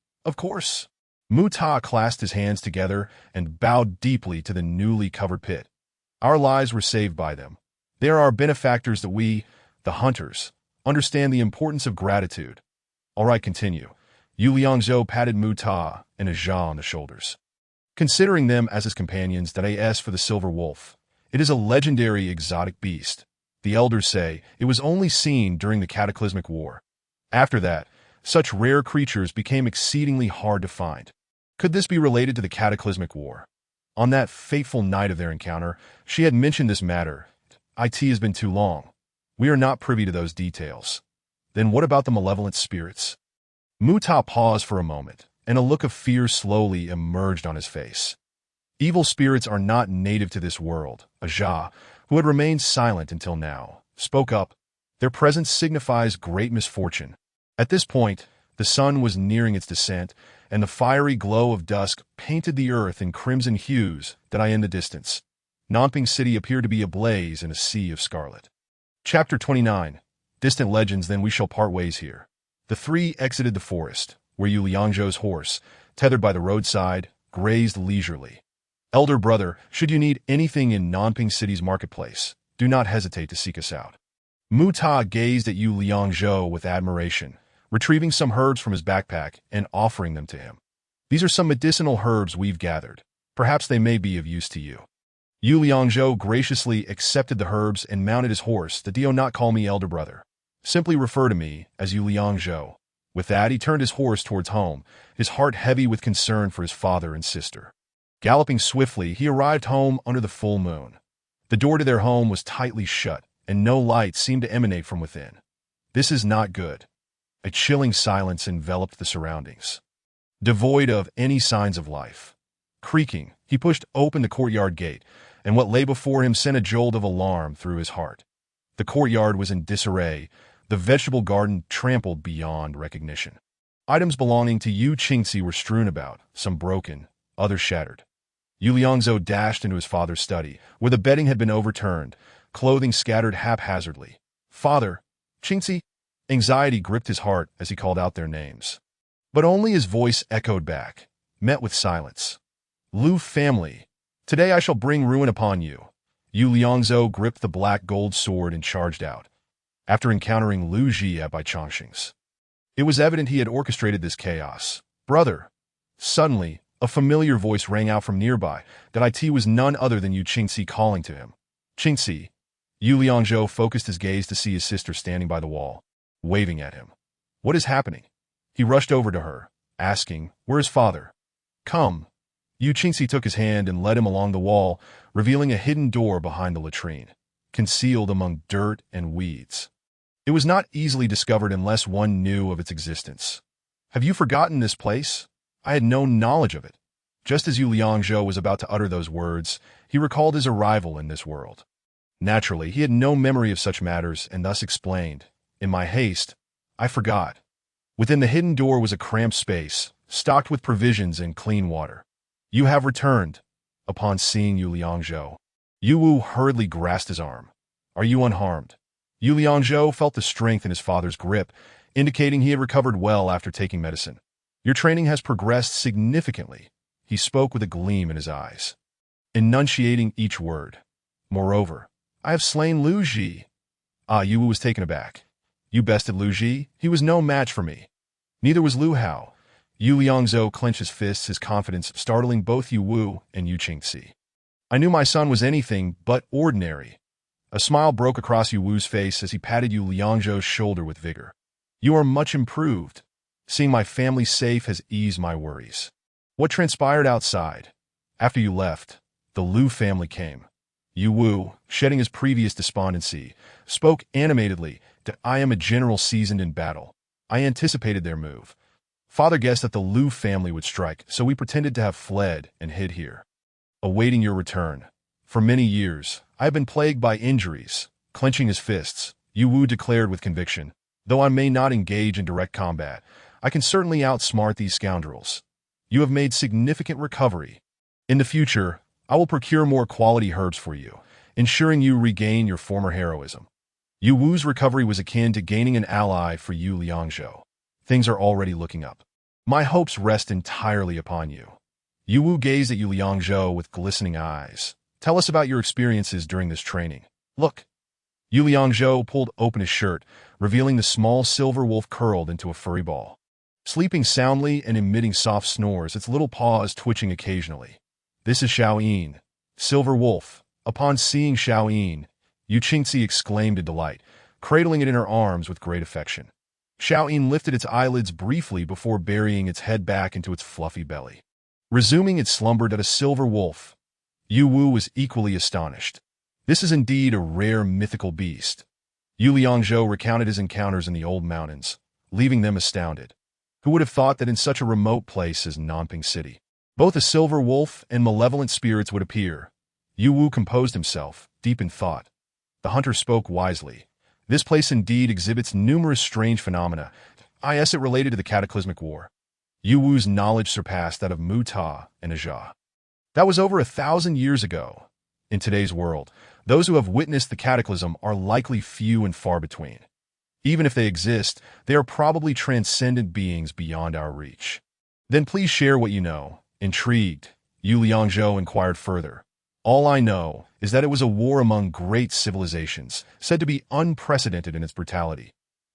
Mu Ta clasped his hands together and bowed deeply to the newly covered pit. Our lives were saved by them. They are our benefactors that we, the hunters, understand the importance of gratitude. All right, continue. Yu Liangzhou patted Mu Ta and Ajia on the shoulders. Considering them as his companions, as for the silver wolf, it is a legendary exotic beast. The elders say it was only seen during the Cataclysmic War. After that, such rare creatures became exceedingly hard to find. Could this be related to the Cataclysmic War? On that fateful night of their encounter, she had mentioned this matter. It has been too long. We are not privy to those details. Then what about the malevolent spirits? Mu Ta paused for a moment, and a look of fear slowly emerged on his face. Evil spirits are not native to this world. Ajia, who had remained silent until now, spoke up. Their presence signifies great misfortune. At this point, the sun was nearing its descent, and the fiery glow of dusk painted the earth in crimson hues in the distance. Nanping City appeared to be ablaze in a sea of scarlet. Chapter 29. Distant Legends. Then we shall part ways here. The three exited the forest, where Yu Liangzhou's horse, tethered by the roadside, grazed leisurely. Elder brother, should you need anything in Nanping City's marketplace, do not hesitate to seek us out. Mu Ta gazed at Yu Liangzhou with admiration, retrieving some herbs from his backpack and offering them to him. These are some medicinal herbs we've gathered. Perhaps they may be of use to you. Yu Liangzhou graciously accepted the herbs and mounted his horse. Do not call me elder brother. Simply refer to me as Yu Liangzhou. With that, he turned his horse towards home, his heart heavy with concern for his father and sister. Galloping swiftly, he arrived home under the full moon. The door to their home was tightly shut, and no light seemed to emanate from within. This is not good. A chilling silence enveloped the surroundings, devoid of any signs of life. Creaking, he pushed open the courtyard gate, and what lay before him sent a jolt of alarm through his heart. The courtyard was in disarray, the vegetable garden trampled beyond recognition. Items belonging to Yu Qingci were strewn about, some broken, others shattered. Yu Liangzhou dashed into his father's study, where the bedding had been overturned, clothing scattered haphazardly. Father, Qingci? Anxiety gripped his heart as he called out their names. But only his voice echoed back, met with silence. Lu family, today I shall bring ruin upon you. Yu Liangzhou gripped the black gold sword and charged out. After encountering Lu Jie by Chongqing's, it was evident he had orchestrated this chaos. Brother! Suddenly, a familiar voice rang out from nearby. It was none other than Yu Qingci calling to him. Qingci! Yu Liangzhou focused his gaze to see his sister standing by the wall, waving at him. What is happening? He rushed over to her, asking, where is father? Come. Yu Qingci took his hand and led him along the wall, revealing a hidden door behind the latrine, concealed among dirt and weeds. It was not easily discovered unless one knew of its existence. Have you forgotten this place? I had no knowledge of it. Just as Yu Liangzhou was about to utter those words, he recalled his arrival in this world. Naturally, he had no memory of such matters and thus explained, "In my haste, I forgot." Within the hidden door was a cramped space, stocked with provisions and clean water. "You have returned." Upon seeing Yu Liangzhou, Yu Wu hurriedly grasped his arm. "Are you unharmed?" Yu Liangzhou felt the strength in his father's grip, indicating he had recovered well after taking medicine. "Your training has progressed significantly," he spoke with a gleam in his eyes, enunciating each word. "Moreover, I have slain Lu Ji." Yu Wu was taken aback. "You bested Lu Ji? He was no match for me." Neither was Lu Hao. Yu Liangzhou clenched his fists, his confidence startling both Yu Wu and Yu Qingxi. "I knew my son was anything but ordinary." A smile broke across Yu Wu's face as he patted Yu Liangzhou's shoulder with vigor. "You are much improved. Seeing my family safe has eased my worries." "What transpired outside?" "After you left, the Lu family came." Yu Wu, shedding his previous despondency, spoke animatedly. "I am a general seasoned in battle. I anticipated their move. Father guessed that the Lu family would strike, so we pretended to have fled and hid here, awaiting your return. For many years, I have been plagued by injuries." Clenching his fists, Yu Wu declared with conviction, "Though I may not engage in direct combat, I can certainly outsmart these scoundrels. You have made significant recovery. In the future, I will procure more quality herbs for you, ensuring you regain your former heroism." Yu Wu's recovery was akin to gaining an ally for Yu Liangzhou. "Things are already looking up. My hopes rest entirely upon you." Yu Wu gazed at Yu Liangzhou with glistening eyes. "Tell us about your experiences during this training." "Look." Yu Liangzhou pulled open his shirt, revealing the small silver wolf curled into a furry ball. Sleeping soundly and emitting soft snores, its little paws twitching occasionally. "This is Xiaoyin, Silver Wolf." Upon seeing Xiaoyin, Yu Qingxi exclaimed in delight, cradling it in her arms with great affection. Xiaoyin lifted its eyelids briefly before burying its head back into its fluffy belly. Resuming its slumber at a silver wolf, Yu Wu was equally astonished. This is indeed a rare mythical beast. Yu Liangzhou recounted his encounters in the old mountains, leaving them astounded. Who would have thought that in such a remote place as Nanping City, both a silver wolf and malevolent spirits would appear? Yu Wu composed himself, deep in thought. The hunter spoke wisely. This place indeed exhibits numerous strange phenomena. It related to the Cataclysmic War. Yu Wu's knowledge surpassed that of Mu Ta and Ajia. That was over 1,000 years ago. In today's world, those who have witnessed the cataclysm are likely few and far between. Even if they exist, they are probably transcendent beings beyond our reach. "Then please share what you know." Intrigued, Yu Liangzhou inquired further. "All I know is that it was a war among great civilizations, said to be unprecedented in its brutality.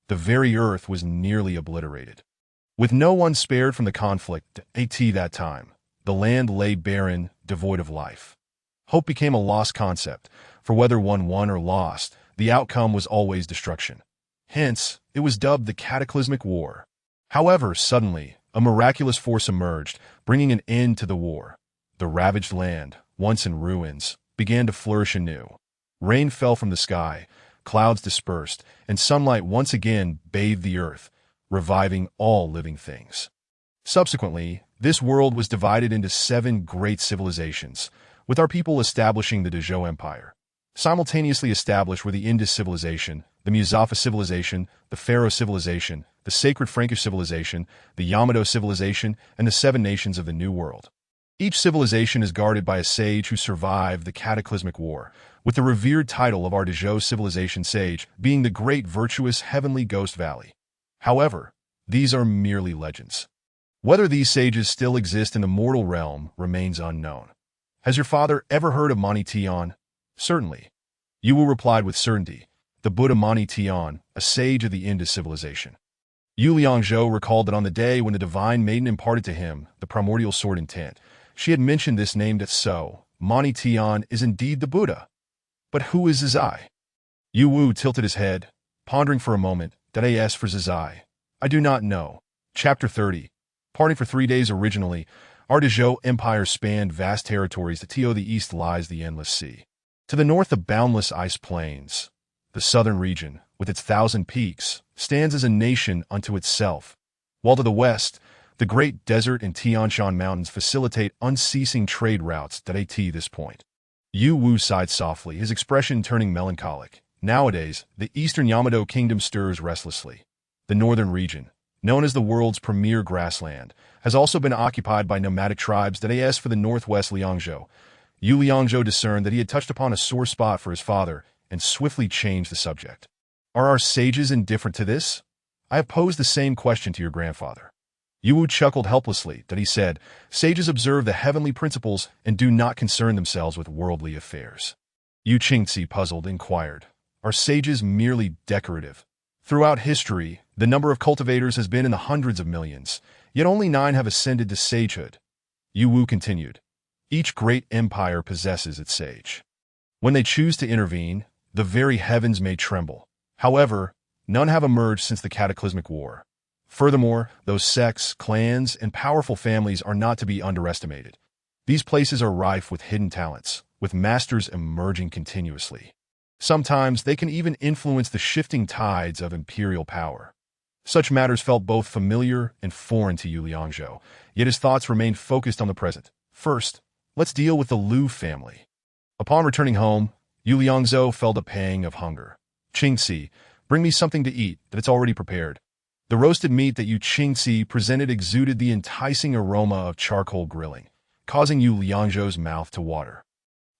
The very earth was nearly obliterated, with no one spared from the conflict. At that time, the land lay barren, devoid of life. Hope became a lost concept, for whether one won or lost, the outcome was always destruction. Hence, it was dubbed the Cataclysmic War. However, suddenly, a miraculous force emerged, bringing an end to the war. The ravaged land, once in ruins, began to flourish anew. Rain fell from the sky, clouds dispersed, and sunlight once again bathed the earth, reviving all living things. Subsequently, this world was divided into 7 great civilizations, with our people establishing the Dezhou Empire. Simultaneously established were the Indus civilization, the Muzaffar civilization, the Pharaoh civilization, the Sacred Frankish civilization, the Yamato civilization, and the 7 nations of the New World. Each civilization is guarded by a sage who survived the Cataclysmic War, with the revered title of our Dezhou civilization sage being the great virtuous heavenly Ghost Valley. However, these are merely legends. Whether these sages still exist in the mortal realm remains unknown. Has your father ever heard of Mani Tian? Certainly. Yu Wu replied with certainty, the Buddha Mani Tian, a sage of the Indus civilization. Yu Liangzhou recalled that on the day when the divine maiden imparted to him the primordial sword intent, she had mentioned this name. So, Mani Tian is indeed the Buddha. But who is Zizai? Yu Wu tilted his head, pondering for a moment. As for Zizai, I do not know. Chapter 30. Parting for 3 days. Originally, our Dezhou Empire spanned vast territories. To the east lies the endless sea. To the north, the boundless ice plains. The southern region, with its 1,000 peaks, stands as a nation unto itself, while to the west, the Great Desert and Tian Shan Mountains facilitate unceasing trade routes that at this point. Yu Wu sighed softly, his expression turning melancholic. Nowadays, the eastern Yamato kingdom stirs restlessly. The northern region, known as the world's premier grassland, has also been occupied by nomadic tribes that as for the northwest Liangzhou. Yu Liangzhou discerned that he had touched upon a sore spot for his father and swiftly changed the subject. Are our sages indifferent to this? I have posed the same question to your grandfather. Yu Wu chuckled helplessly that he said, sages observe the heavenly principles and do not concern themselves with worldly affairs. Yu Qingzi, puzzled, inquired, are sages merely decorative? Throughout history, the number of cultivators has been in the hundreds of millions, yet only 9 have ascended to sagehood. Yu Wu continued, each great empire possesses its sage. When they choose to intervene, the very heavens may tremble. However, none have emerged since the cataclysmic war. Furthermore, those sects, clans, and powerful families are not to be underestimated. These places are rife with hidden talents, with masters emerging continuously. Sometimes they can even influence the shifting tides of imperial power. Such matters felt both familiar and foreign to Yu Liangzhou, yet his thoughts remained focused on the present. First, let's deal with the Lu family. Upon returning home, Yu Liangzhou felt a pang of hunger. Qingci, bring me something to eat that's already prepared. The roasted meat that Yu Qingci presented exuded the enticing aroma of charcoal grilling, causing Yu Liangzhou's mouth to water.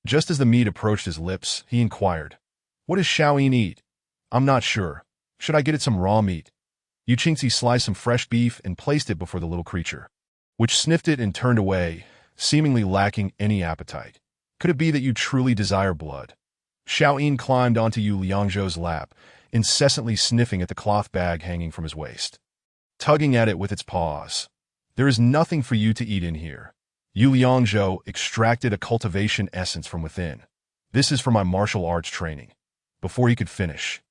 Just as the meat approached his lips, he inquired, what does Xiaoyin eat? I'm not sure. Should I get it some raw meat? Yu Qingci sliced some fresh beef and placed it before the little creature, which sniffed it and turned away, seemingly lacking any appetite. Could it be that you truly desire blood? Xiaoyin climbed onto Yu Liangzhou's lap, incessantly sniffing at the cloth bag hanging from his waist, tugging at it with its paws. There is nothing for you to eat in here. Yu Liangzhou extracted a cultivation essence from within. This is for my martial arts training. Before he could finish,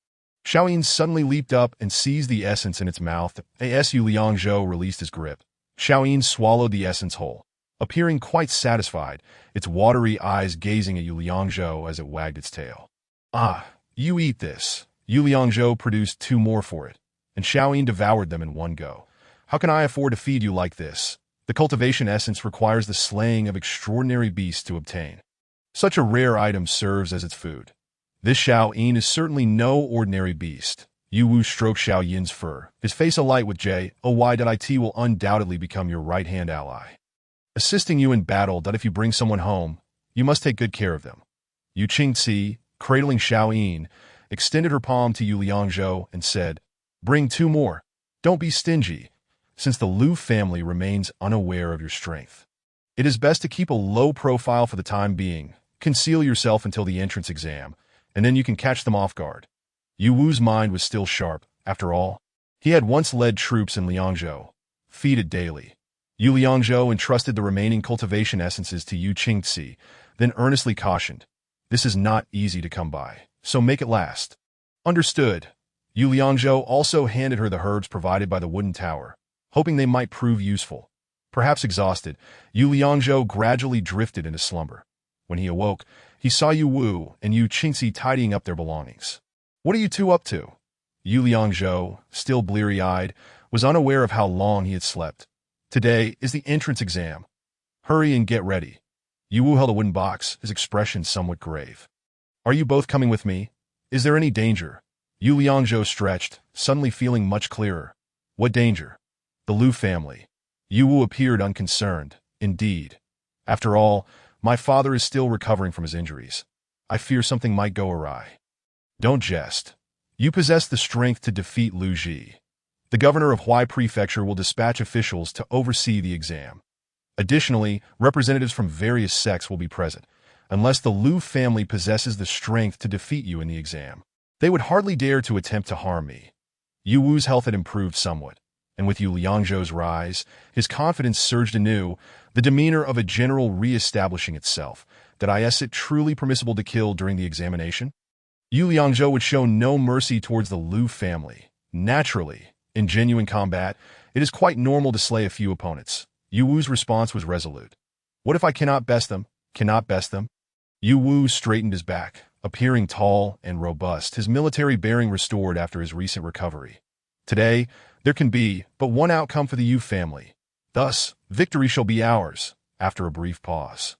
Xiaoyin suddenly leaped up and seized the essence in its mouth. As Yu Liangzhou released his grip, Xiaoyin swallowed the essence whole, appearing quite satisfied, its watery eyes gazing at Yu Liangzhou as it wagged its tail. Ah, you eat this. Yu Liangzhou produced 2 more for it, and Xiaoyin devoured them in one go. How can I afford to feed you like this? The cultivation essence requires the slaying of extraordinary beasts to obtain. Such a rare item serves as its food. This Xiaoyin is certainly no ordinary beast. Yu Wu stroked Xiaoyin's fur, his face alight with joy. It will undoubtedly become your right-hand ally, assisting you in battle. That if you bring someone home, you must take good care of them. Yu Qingci, cradling Xiaoyin, extended her palm to Yu Liangzhou and said, bring 2 more. Don't be stingy, since the Lu family remains unaware of your strength. It is best to keep a low profile for the time being. Conceal yourself until the entrance exam, and then you can catch them off guard. Yu Wu's mind was still sharp. After all, he had once led troops in Liangzhou. Feed it daily. Yu Liangzhou entrusted the remaining cultivation essences to Yu Qingci, then earnestly cautioned, this is not easy to come by, so make it last. Understood. Yu Liangzhou also handed her the herbs provided by the wooden tower, hoping they might prove useful. Perhaps exhausted, Yu Liangzhou gradually drifted into slumber. When he awoke, he saw Yu Wu and Yu Qingci tidying up their belongings. What are you 2 up to? Yu Liangzhou, still bleary-eyed, was unaware of how long he had slept. Today is the entrance exam. Hurry and get ready. Yu Wu held a wooden box, his expression somewhat grave. Are you both coming with me? Is there any danger? Yu Liangzhou stretched, suddenly feeling much clearer. What danger? The Lu family. Yu Wu appeared unconcerned. Indeed. After all, my father is still recovering from his injuries. I fear something might go awry. Don't jest. You possess the strength to defeat Lu Ji. The governor of Huai Prefecture will dispatch officials to oversee the exam. Additionally, representatives from various sects will be present. Unless the Lu family possesses the strength to defeat you in the exam, they would hardly dare to attempt to harm me. Yu Wu's health had improved somewhat, and with Yu Liangzhou's rise, his confidence surged anew, the demeanor of a general re-establishing itself. Is it truly permissible to kill during the examination? Yu Liangzhou would show no mercy towards the Lu family. Naturally, in genuine combat, it is quite normal to slay a few opponents. Yu Wu's response was resolute. What if I cannot best them? Cannot best them? Yu Wu straightened his back, appearing tall and robust, his military bearing restored after his recent recovery. Today, there can be but one outcome for the Yu family. Thus, victory shall be ours, after a brief pause.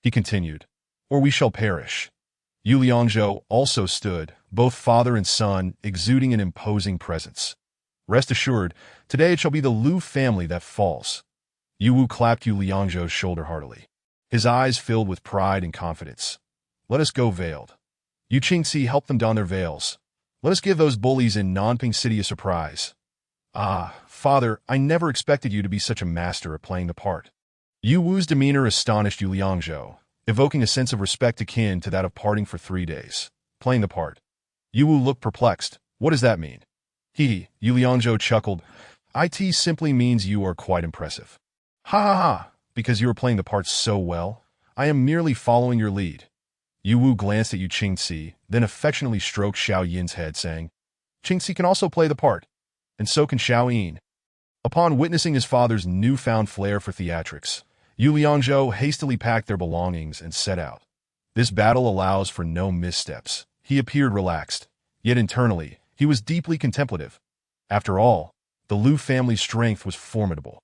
He continued, or we shall perish. Yu Liangzhou also stood, both father and son, exuding an imposing presence. Rest assured, today it shall be the Lu family that falls. Yu Wu clapped Yu Liangzhou's shoulder heartily. His eyes filled with pride and confidence. Let us go veiled. Yu Qingci helped them don their veils. Let us give those bullies in Nanping City a surprise. Ah, father, I never expected you to be such a master at playing the part. Yu Wu's demeanor astonished Yu Liangzhou, evoking a sense of respect akin to that of parting for 3 days. Playing the part. Yu Wu looked perplexed. What does that mean? Yu Liangzhou chuckled. It simply means you are quite impressive. Ha ha ha, because you are playing the part so well. I am merely following your lead. Yu Wu glanced at Yu Qingci, then affectionately stroked Xiao Yin's head, saying, Qingci can also play the part, and so can Xiao Yin. Upon witnessing his father's newfound flair for theatrics, Yu Liangzhou hastily packed their belongings and set out. This battle allows for no missteps. He appeared relaxed, yet internally, he was deeply contemplative. After all, the Lu family's strength was formidable.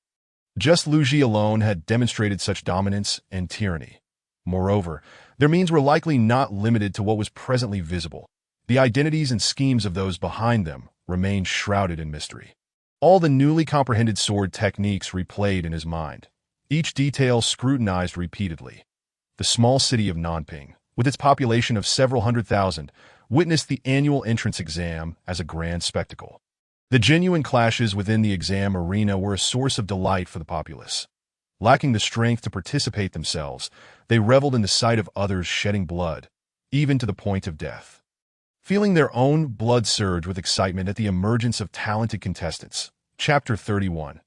Just Lu Ji alone had demonstrated such dominance and tyranny. Moreover, their means were likely not limited to what was presently visible. The identities and schemes of those behind them remained shrouded in mystery. All the newly comprehended sword techniques replayed in his mind, each detail scrutinized repeatedly. The small city of Nanping, with its population of several 100,000, witnessed the annual entrance exam as a grand spectacle. The genuine clashes within the exam arena were a source of delight for the populace. Lacking the strength to participate themselves, they reveled in the sight of others shedding blood, even to the point of death. Feeling their own blood surge with excitement at the emergence of talented contestants. Chapter 31.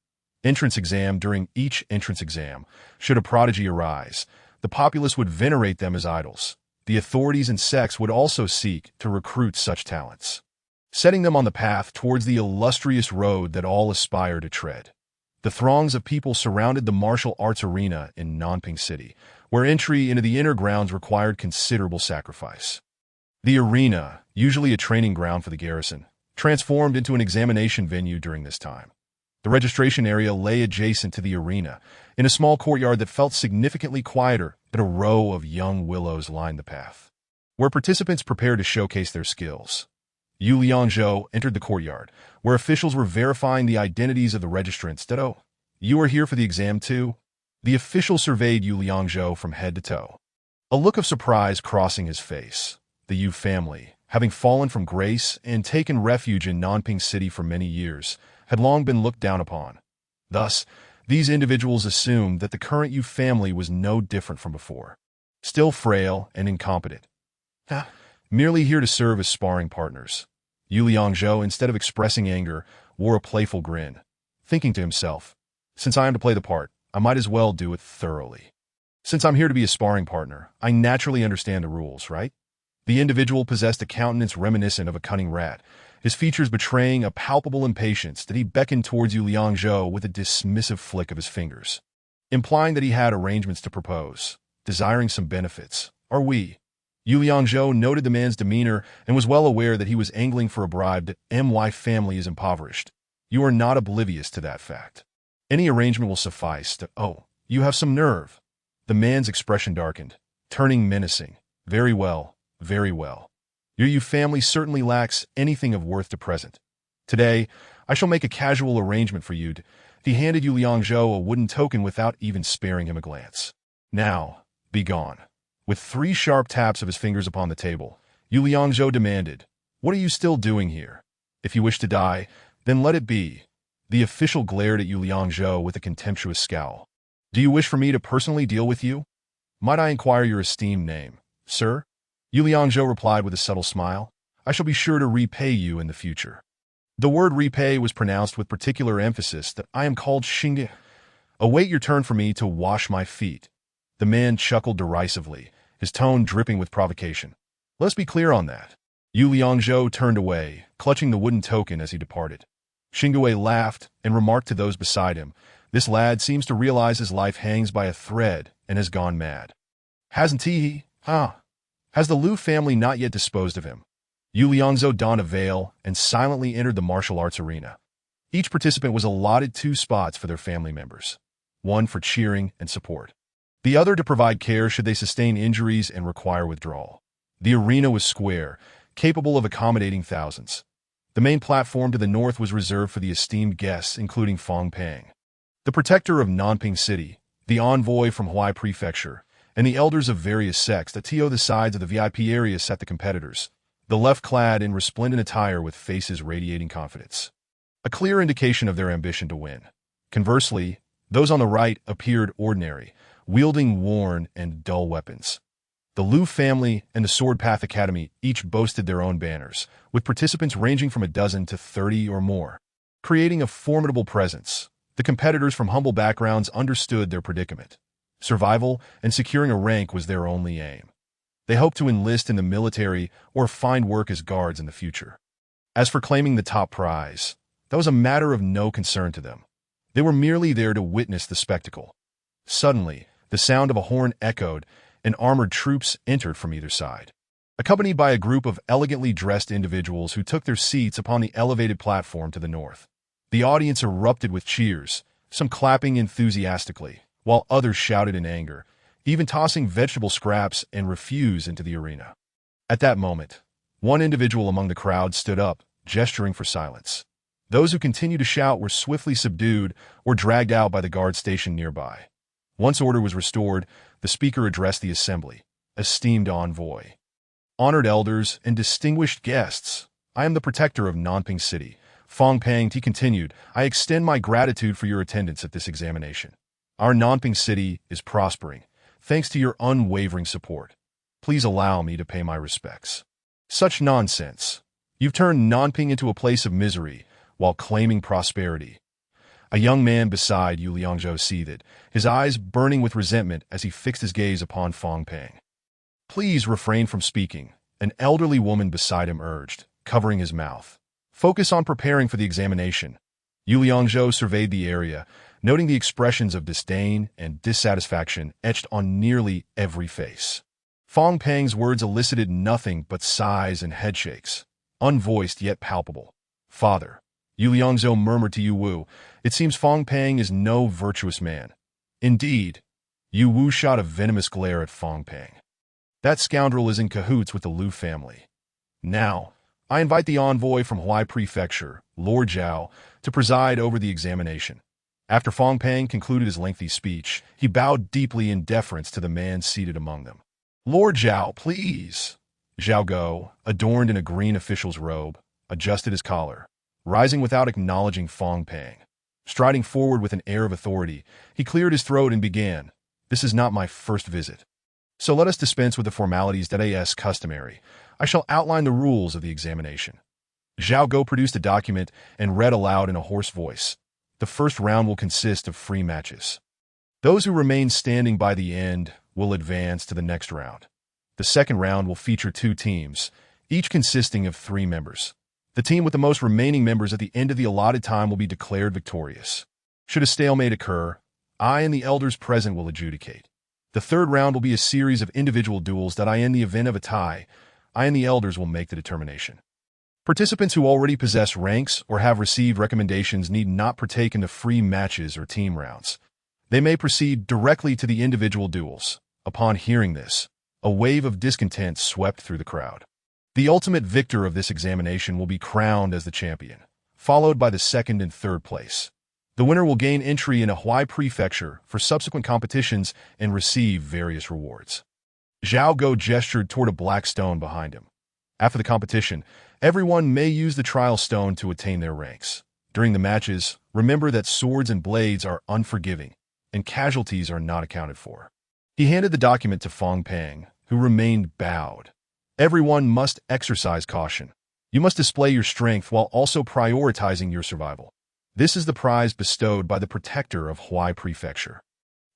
Entrance exam. During each entrance exam, should a prodigy arise, the populace would venerate them as idols. The authorities and sects would also seek to recruit such talents, setting them on the path towards the illustrious road that all aspire to tread. The throngs of people surrounded the martial arts arena in Nanping City, where entry into the inner grounds required considerable sacrifice. The arena, usually a training ground for the garrison, transformed into an examination venue during this time. The registration area lay adjacent to the arena, in a small courtyard that felt significantly quieter, but a row of young willows lined the path, where participants prepared to showcase their skills. Yu Liangzhou entered the courtyard, where officials were verifying the identities of the registrants. Oh, you are here for the exam too? The official surveyed Yu Liangzhou from head to toe, a look of surprise crossing his face. The Yu family, having fallen from grace and taken refuge in Nanping City for many years, had long been looked down upon. Thus, these individuals assumed that the current Yu family was no different from before, still frail and incompetent. Merely here to serve as sparring partners. Yu Liangzhou, instead of expressing anger, wore a playful grin, thinking to himself, since I am to play the part, I might as well do it thoroughly. Since I'm here to be a sparring partner, I naturally understand the rules, right? The individual possessed a countenance reminiscent of a cunning rat, his features betraying a palpable impatience that he beckoned towards Yu Liangzhou with a dismissive flick of his fingers, implying that he had arrangements to propose, desiring some benefits. Are we? Yu Liangzhou noted the man's demeanor and was well aware that he was angling for a bribe. The MY family is impoverished. You are not oblivious to that fact. Any arrangement will suffice to— Oh, you have some nerve. The man's expression darkened, turning menacing. Very well, very well. Your Yu family certainly lacks anything of worth to present. Today, I shall make a casual arrangement for you. He handed Yu Liangzhou a wooden token without even sparing him a glance. Now, be gone. With 3 sharp taps of his fingers upon the table, Yu Liangzhou demanded, What are you still doing here? If you wish to die, then let it be. The official glared at Yu Liangzhou with a contemptuous scowl. Do you wish for me to personally deal with you? Might I inquire your esteemed name, sir? Yu Liangzhou replied with a subtle smile. I shall be sure to repay you in the future. The word repay was pronounced with particular emphasis. That I am called Xingge. Await your turn for me to wash my feet. The man chuckled derisively, his tone dripping with provocation. Let's be clear on that. Yu Liangzhou turned away, clutching the wooden token as he departed. Xingge laughed and remarked to those beside him, This lad seems to realize his life hangs by a thread and has gone mad. Hasn't he? Has the Liu family not yet disposed of him? Yu Liangzhou donned a veil and silently entered the martial arts arena. Each participant was allotted 2 spots for their family members, one for cheering and support, the other to provide care should they sustain injuries and require withdrawal. The arena was square, capable of accommodating thousands. The main platform to the north was reserved for the esteemed guests, including Fong Pang, the protector of Nanping City, the envoy from Huai Prefecture, and the elders of various sects that to the sides of the VIP area sat the competitors, the left clad in resplendent attire with faces radiating confidence, a clear indication of their ambition to win. Conversely, those on the right appeared ordinary, wielding worn and dull weapons. The Liu family and the Sword Path Academy each boasted their own banners, with participants ranging from a dozen to 30 or more. Creating a formidable presence, the competitors from humble backgrounds understood their predicament. Survival and securing a rank was their only aim. They hoped to enlist in the military or find work as guards in the future. As for claiming the top prize, that was a matter of no concern to them. They were merely there to witness the spectacle. Suddenly, the sound of a horn echoed, and armored troops entered from either side, accompanied by a group of elegantly dressed individuals who took their seats upon the elevated platform to the north. The audience erupted with cheers, some clapping enthusiastically, while others shouted in anger, even tossing vegetable scraps and refuse into the arena. At that moment, one individual among the crowd stood up, gesturing for silence. Those who continued to shout were swiftly subdued or dragged out by the guard stationed nearby. Once order was restored, the speaker addressed the assembly. Esteemed envoy, honored elders, and distinguished guests, I am the protector of Nanping City. Fong Pang, he continued, I extend my gratitude for your attendance at this examination. Our Nanping City is prospering, thanks to your unwavering support. Please allow me to pay my respects. Such nonsense. You've turned Nanping into a place of misery while claiming prosperity. A young man beside Yu Liangzhou seethed, his eyes burning with resentment as he fixed his gaze upon Fong Pang. Please refrain from speaking, an elderly woman beside him urged, covering his mouth. Focus on preparing for the examination. Yu Liangzhou surveyed the area, noting the expressions of disdain and dissatisfaction etched on nearly every face. Fong Pang's words elicited nothing but sighs and headshakes, unvoiced yet palpable. Father, Yu Liangzhou murmured to Yu Wu, it seems Fong Pang is no virtuous man. Indeed, Yu Wu shot a venomous glare at Fong Pang. That scoundrel is in cahoots with the Liu family. Now, I invite the envoy from Huai Prefecture, Lord Zhao, to preside over the examination. After Fong Pang concluded his lengthy speech, he bowed deeply in deference to the man seated among them. Lord Zhao, please. Zhao Go, adorned in a green official's robe, adjusted his collar. Rising without acknowledging Fong Pang. Striding forward with an air of authority, he cleared his throat and began, This is not my first visit. So let us dispense with the formalities that are customary. I shall outline the rules of the examination. Zhao Go produced a document and read aloud in a hoarse voice. The first round will consist of free matches. Those who remain standing by the end will advance to the next round. The second round will feature 2 teams, each consisting of 3 members. The team with the most remaining members at the end of the allotted time will be declared victorious. Should a stalemate occur, I and the elders present will adjudicate. The third round will be a series of individual duels that in the event of a tie, I and the elders will make the determination. Participants who already possess ranks or have received recommendations need not partake in the free matches or team rounds. They may proceed directly to the individual duels. Upon hearing this, a wave of discontent swept through the crowd. The ultimate victor of this examination will be crowned as the champion, followed by the second and third place. The winner will gain entry in a Huai Prefecture for subsequent competitions and receive various rewards. Zhao Go gestured toward a black stone behind him. After the competition, everyone may use the trial stone to attain their ranks. During the matches, remember that swords and blades are unforgiving, and casualties are not accounted for. He handed the document to Fong Pang, who remained bowed. Everyone must exercise caution. You must display your strength while also prioritizing your survival. This is the prize bestowed by the protector of Huai Prefecture.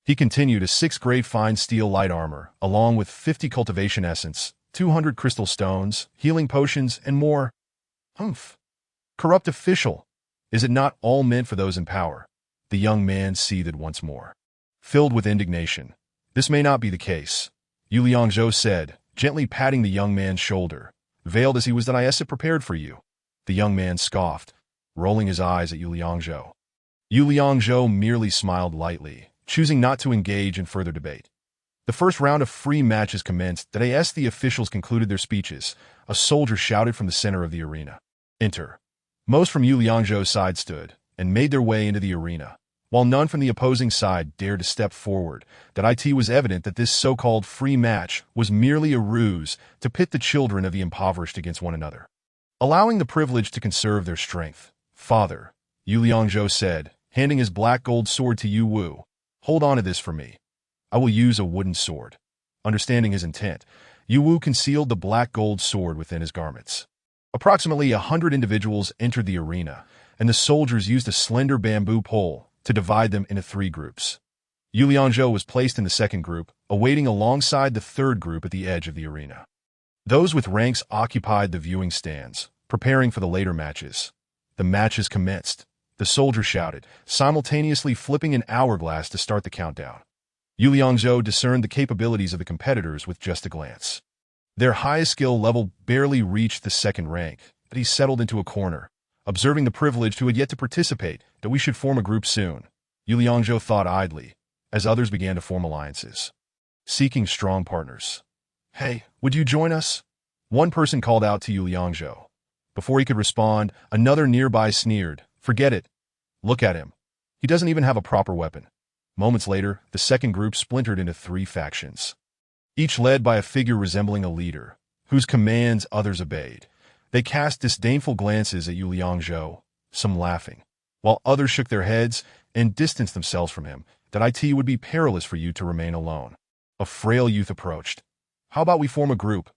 He continued a 6th-grade fine steel light armor, along with 50 cultivation essence, 200 crystal stones, healing potions, and more. Humph. Corrupt official. Is it not all meant for those in power? The young man seethed once more. Filled with indignation. This may not be the case. Yu Liangzhou said, gently patting the young man's shoulder, veiled as he was that I prepared for you. The young man scoffed, rolling his eyes at Yu Liangzhou. Yu Liangzhou merely smiled lightly, choosing not to engage in further debate. The first round of free matches commenced. As the officials concluded their speeches, a soldier shouted from the center of the arena, "Enter." Most from Yu Liangzhou's side stood and made their way into the arena, while none from the opposing side dared to step forward. It was evident that this so-called free match was merely a ruse to pit the children of the impoverished against one another, allowing the privileged to conserve their strength. "Father," Yu Liangzhou said, handing his black gold sword to Yu Wu, "hold on to this for me. I will use a wooden sword." Understanding his intent, Yu Wu concealed the black gold sword within his garments. Approximately 100 individuals entered the arena, and the soldiers used a slender bamboo pole to divide them into 3 groups. Yu Liangzhou was placed in the second group, awaiting alongside the third group at the edge of the arena. Those with ranks occupied the viewing stands, preparing for the later matches. The matches commenced. The soldier shouted, simultaneously flipping an hourglass to start the countdown. Yu Liangzhou discerned the capabilities of the competitors with just a glance. Their highest skill level barely reached the second rank, but he settled into a corner, observing the privileged who had yet to participate. "That we should form a group soon," Yu Liangzhou thought idly, as others began to form alliances, seeking strong partners. "Hey, would you join us?" One person called out to Yu Liangzhou. Before he could respond, another nearby sneered, "Forget it. Look at him. He doesn't even have a proper weapon." Moments later, the second group splintered into 3 factions, each led by a figure resembling a leader, whose commands others obeyed. They cast disdainful glances at Yu Liangzhou, some laughing, while others shook their heads and distanced themselves from him. "It would be perilous for you to remain alone." A frail youth approached. "How about we form a group?"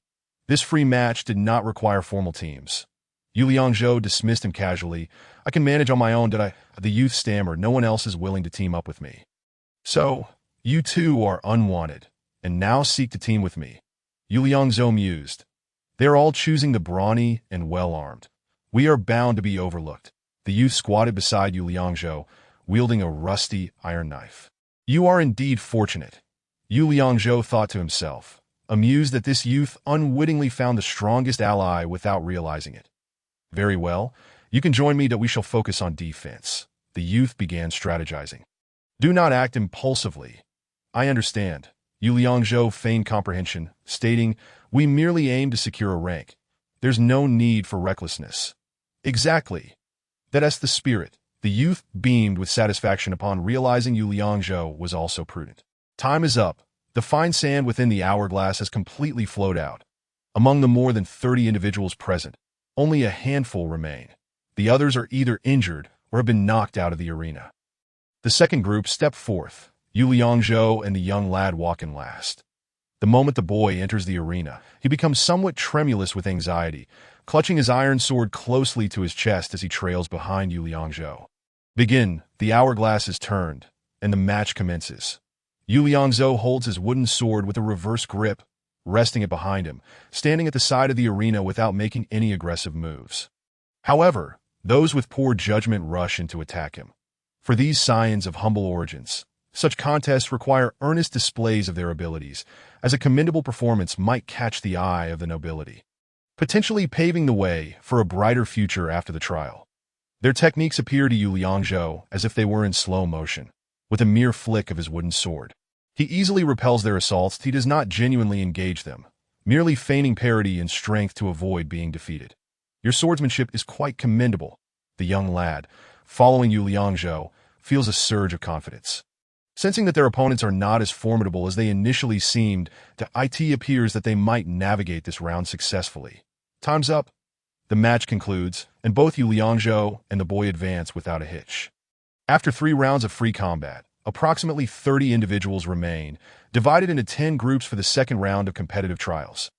This free match did not require formal teams. Yu Liangzhou dismissed him casually. "I can manage on my own." The youth stammered, "No one else is willing to team up with me." "So, you two are unwanted, and now seek to team with me," Yu Liangzhou mused. "They are all choosing the brawny and well-armed. We are bound to be overlooked." The youth squatted beside Yu Liangzhou, wielding a rusty iron knife. "You are indeed fortunate," Yu Liangzhou thought to himself, amused that this youth unwittingly found the strongest ally without realizing it. "Very well, you can join me. We shall focus on defense." The youth began strategizing. "Do not act impulsively." "I understand." Yu Liangzhou feigned comprehension, stating, "We merely aim to secure a rank. There's no need for recklessness." "Exactly. That's the spirit." The youth beamed with satisfaction upon realizing Yu Liangzhou was also prudent. "Time is up. The fine sand within the hourglass has completely flowed out. Among the more than 30 individuals present, only a handful remain. The others are either injured or have been knocked out of the arena." The second group stepped forth. Yu Liangzhou and the young lad walk in last. The moment the boy enters the arena, he becomes somewhat tremulous with anxiety, clutching his iron sword closely to his chest as he trails behind Yu Liangzhou. "Begin." The hourglass is turned, and the match commences. Yu Liangzhou holds his wooden sword with a reverse grip, resting it behind him, standing at the side of the arena without making any aggressive moves. However, those with poor judgment rush in to attack him. For these scions of humble origins, such contests require earnest displays of their abilities, as a commendable performance might catch the eye of the nobility, potentially paving the way for a brighter future after the trial. Their techniques appear to Yu Liangzhou as if they were in slow motion, with a mere flick of his wooden sword. He easily repels their assaults. He does not genuinely engage them, merely feigning parity and strength to avoid being defeated. "Your swordsmanship is quite commendable." The young lad, following Yu Liangzhou, feels a surge of confidence. Sensing that their opponents are not as formidable as they initially seemed, it appears that they might navigate this round successfully. Time's up. The match concludes, and both Yu Liangzhou and the boy advance without a hitch. After 3 rounds of free combat, approximately 30 individuals remain, divided into 10 groups for the second round of competitive trials.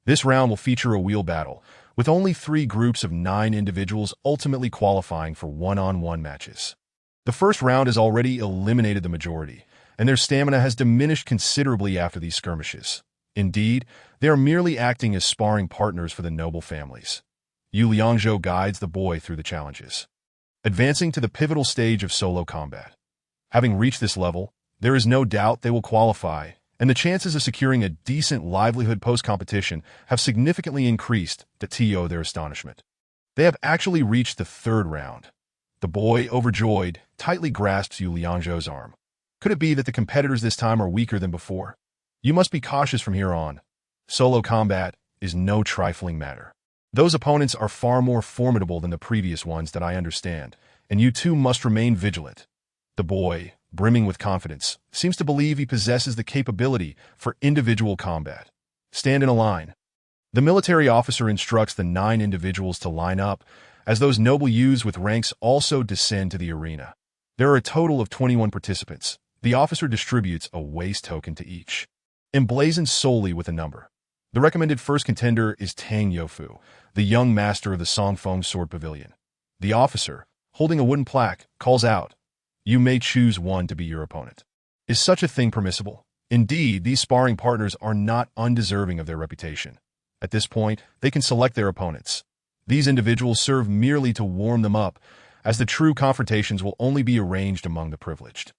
This round will feature a wheel battle, with only 3 groups of 9 individuals ultimately qualifying for one-on-one matches. The first round has already eliminated the majority, and their stamina has diminished considerably after these skirmishes. Indeed, they are merely acting as sparring partners for the noble families. Yu Liangzhou guides the boy through the challenges, advancing to the pivotal stage of solo combat. Having reached this level, there is no doubt they will qualify and the chances of securing a decent livelihood post-competition have significantly increased to their astonishment. They have actually reached the third round. The boy, overjoyed, tightly grasps Yu Liangzhou's arm. Could it be that the competitors this time are weaker than before? You must be cautious from here on. Solo combat is no trifling matter. Those opponents are far more formidable than the previous ones that I understand, and you too must remain vigilant. The boy, brimming with confidence, seems to believe he possesses the capability for individual combat. Stand in a line. The military officer instructs the 9 individuals to line up, as those noble youths with ranks also descend to the arena. There are a total of 21 participants. The officer distributes a waist token to each, emblazoned solely with a number. The recommended first contender is Tang Youfu, the young master of the Songfeng Sword Pavilion. The officer, holding a wooden plaque, calls out, "You may choose one to be your opponent." Is such a thing permissible? Indeed, these sparring partners are not undeserving of their reputation. At this point, they can select their opponents. These individuals serve merely to warm them up, as the true confrontations will only be arranged among the privileged.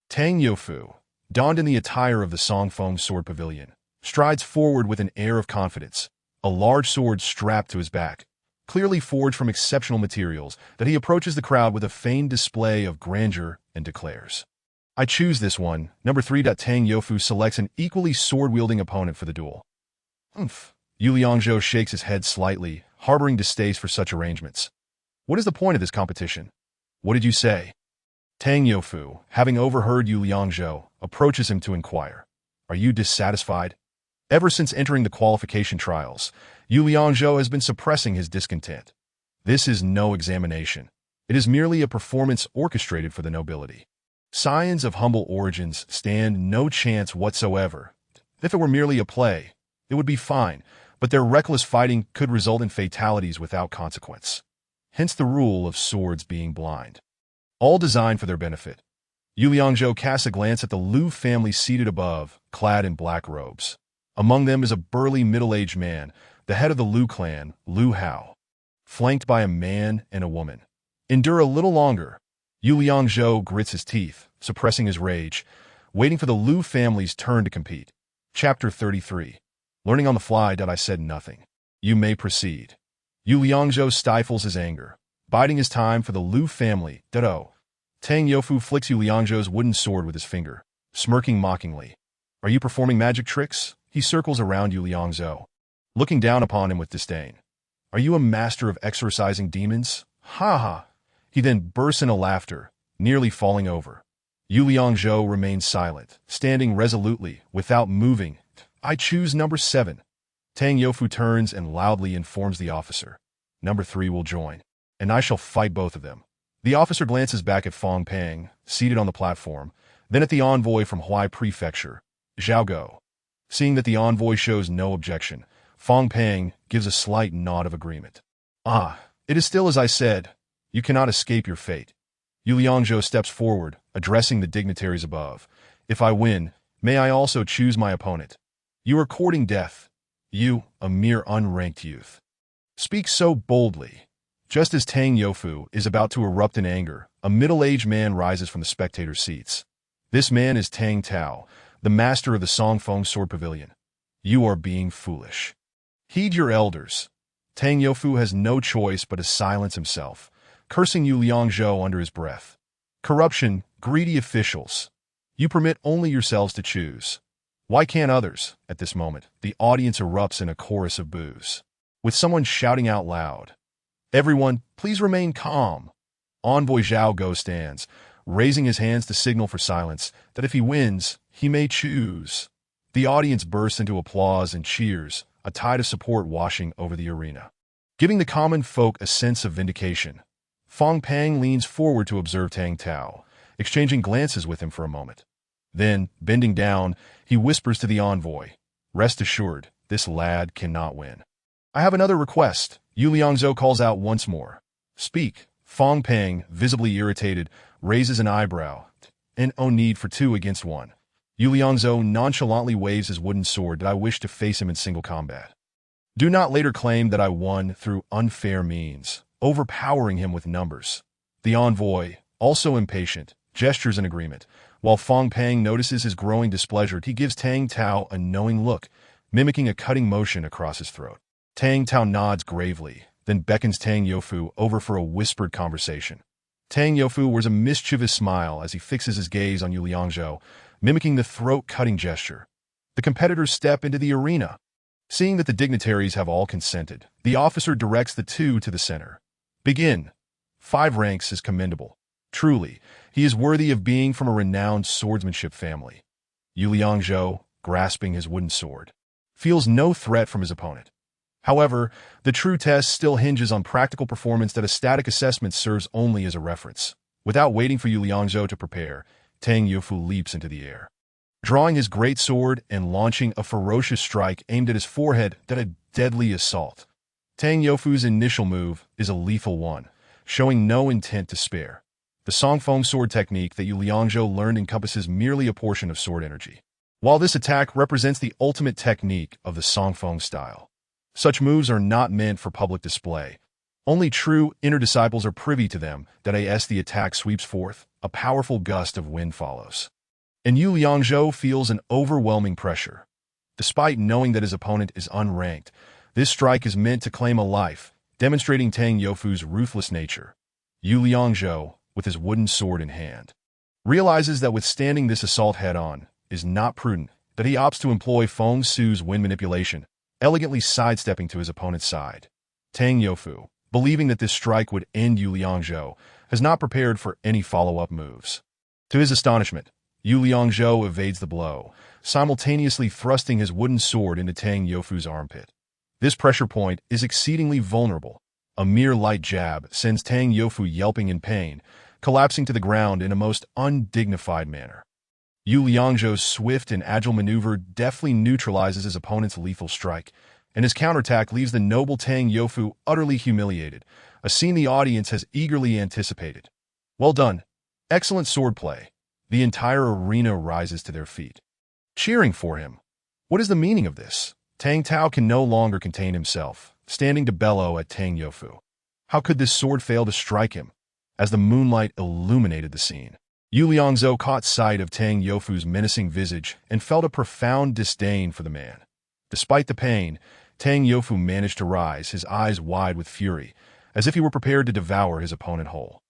Tang Youfu, donned in the attire of the Songfeng Sword Pavilion, strides forward with an air of confidence, a large sword strapped to his back, clearly forged from exceptional materials, that he approaches the crowd with a feigned display of grandeur and declares, "I choose this one." Number 3. Tang Youfu selects an equally sword-wielding opponent for the duel. Humph. Yu Liangzhou shakes his head slightly, harboring distaste for such arrangements. What is the point of this competition? What did you say? Tang Youfu, having overheard Yu Liangzhou, approaches him to inquire, "Are you dissatisfied?" Ever since entering the qualification trials, Yu Liangzhou has been suppressing his discontent. This is no examination. It is merely a performance orchestrated for the nobility. Scions of humble origins stand no chance whatsoever. If it were merely a play, it would be fine, but their reckless fighting could result in fatalities without consequence. Hence the rule of swords being blind. All designed for their benefit. Yu Liangzhou casts a glance at the Lu family seated above, clad in black robes. Among them is a burly middle-aged man, the head of the Lu clan, Lu Hao, flanked by a man and a woman. Endure a little longer. Yu Liangzhou grits his teeth, suppressing his rage, waiting for the Lu family's turn to compete. Chapter 33. Learning on the fly. I said nothing. You may proceed. Yu Liangzhou stifles his anger, biding his time for the Lu family. Tang Youfu flicks Yu Liangzhou's wooden sword with his finger, smirking mockingly. Are you performing magic tricks? He circles around Yu Liangzhou, looking down upon him with disdain. Are you a master of exorcising demons? Ha ha! He then bursts into laughter, nearly falling over. Yu Liangzhou remains silent, standing resolutely, without moving. I choose number 7. Tang Youfu turns and loudly informs the officer. Number 3 will join, and I shall fight both of them. The officer glances back at Fang Peng, seated on the platform, then at the envoy from Huai Prefecture, Zhao Go. Seeing that the envoy shows no objection, Fang Peng gives a slight nod of agreement. Ah, it is still as I said. You cannot escape your fate. Yu Liangzhou steps forward, addressing the dignitaries above. If I win, may I also choose my opponent? You are courting death. You, a mere unranked youth, speak so boldly. Just as Tang Youfu is about to erupt in anger, a middle-aged man rises from the spectator seats. This man is Tang Tao, the master of the Songfeng Sword Pavilion. You are being foolish. Heed your elders. Tang Youfu has no choice but to silence himself, cursing Yu Liangzhou under his breath. Corruption, greedy officials. You permit only yourselves to choose. Why can't others? At this moment, the audience erupts in a chorus of boos, with someone shouting out loud, "Everyone, please remain calm." Envoy Zhao Go stands, raising his hands to signal for silence, that if he wins, he may choose. The audience bursts into applause and cheers, a tide of support washing over the arena, giving the common folk a sense of vindication. Fang Peng leans forward to observe Tang Tao, exchanging glances with him for a moment. Then, bending down, he whispers to the envoy, "Rest assured, this lad cannot win." "I have another request," Yu Liangzhou calls out once more. "Speak." Fang Peng, visibly irritated, raises an eyebrow. And no need for 2 against 1. Yu Liangzhou nonchalantly waves his wooden sword that I wish to face him in single combat. Do not later claim that I won through unfair means, overpowering him with numbers. The envoy, also impatient, gestures in agreement. While Fong Pang notices his growing displeasure, he gives Tang Tao a knowing look, mimicking a cutting motion across his throat. Tang Tao nods gravely, then beckons Tang Youfu over for a whispered conversation. Tang Youfu wears a mischievous smile as he fixes his gaze on Yu Liangzhou, mimicking the throat-cutting gesture. The competitors step into the arena. Seeing that the dignitaries have all consented, the officer directs the two to the center. Begin. 5 ranks is commendable. Truly, he is worthy of being from a renowned swordsmanship family. Yu Liangzhou, grasping his wooden sword, feels no threat from his opponent. However, the true test still hinges on practical performance that a static assessment serves only as a reference. Without waiting for Yu Liangzhou to prepare, Tang Youfu leaps into the air. Drawing his great sword and launching a ferocious strike aimed at his forehead that a deadly assault. Tang Youfu's initial move is a lethal one, showing no intent to spare. The Songfeng sword technique that Yu Liangzhou learned encompasses merely a portion of sword energy. While this attack represents the ultimate technique of the Songfeng style, such moves are not meant for public display. Only true inner disciples are privy to them. That as the attack sweeps forth, a powerful gust of wind follows. And Yu Liangzhou feels an overwhelming pressure. Despite knowing that his opponent is unranked, this strike is meant to claim a life, demonstrating Tang Youfu's ruthless nature. Yu Liangzhou, with his wooden sword in hand, realizes that withstanding this assault head-on is not prudent, that he opts to employ Feng Su's wind manipulation, elegantly sidestepping to his opponent's side. Tang Youfu, believing that this strike would end Yu Liangzhou, has not prepared for any follow-up moves. To his astonishment, Yu Liangzhou evades the blow, simultaneously thrusting his wooden sword into Tang Youfu's armpit. This pressure point is exceedingly vulnerable. A mere light jab sends Tang Youfu yelping in pain, collapsing to the ground in a most undignified manner. Yu Liangzhou's swift and agile maneuver deftly neutralizes his opponent's lethal strike, and his counterattack leaves the noble Tang Youfu utterly humiliated, a scene the audience has eagerly anticipated. Well done. Excellent swordplay. The entire arena rises to their feet, cheering for him. What is the meaning of this? Tang Tao can no longer contain himself, standing to bellow at Tang Youfu. How could this sword fail to strike him? As the moonlight illuminated the scene, Yu Liangzhou caught sight of Tang Youfu's menacing visage and felt a profound disdain for the man. Despite the pain, Tang Youfu managed to rise, his eyes wide with fury, as if he were prepared to devour his opponent whole.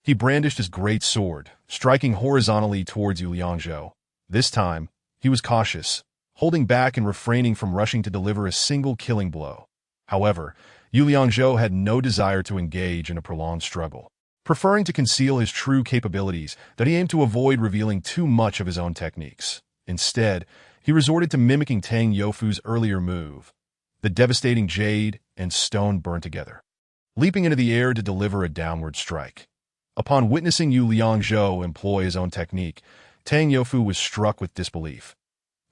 He brandished his great sword, striking horizontally towards Yu Liangzhou. This time, he was cautious, holding back and refraining from rushing to deliver a single killing blow. However, Yu Liangzhou had no desire to engage in a prolonged struggle. Preferring to conceal his true capabilities, that he aimed to avoid revealing too much of his own techniques. Instead, he resorted to mimicking Tang Youfu's earlier move. The devastating jade and stone burned together, leaping into the air to deliver a downward strike. Upon witnessing Yu Liangzhou employ his own technique, Tang Youfu was struck with disbelief.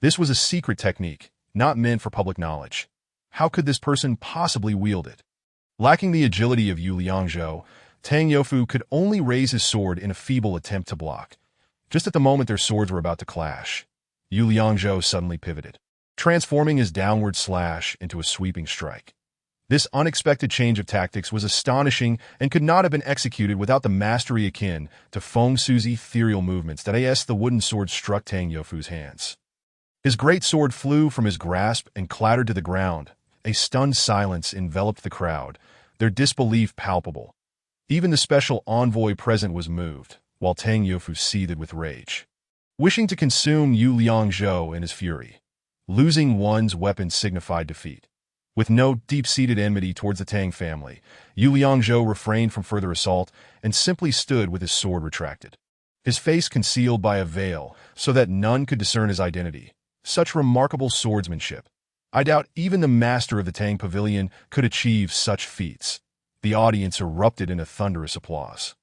This was a secret technique, not meant for public knowledge. How could this person possibly wield it? Lacking the agility of Yu Liangzhou, Tang Youfu could only raise his sword in a feeble attempt to block. Just at the moment their swords were about to clash, Yu Liangzhou suddenly pivoted, transforming his downward slash into a sweeping strike. This unexpected change of tactics was astonishing and could not have been executed without the mastery akin to Feng Su's ethereal movements. That as the wooden sword struck Tang Youfu's hands, his great sword flew from his grasp and clattered to the ground. A stunned silence enveloped the crowd, their disbelief palpable. Even the special envoy present was moved, while Tang Youfu seethed with rage, wishing to consume Yu Liangzhou in his fury. Losing one's weapon signified defeat. With no deep-seated enmity towards the Tang family, Yu Liangzhou refrained from further assault and simply stood with his sword retracted, his face concealed by a veil so that none could discern his identity. Such remarkable swordsmanship. I doubt even the master of the Tang Pavilion could achieve such feats. The audience erupted in a thunderous applause,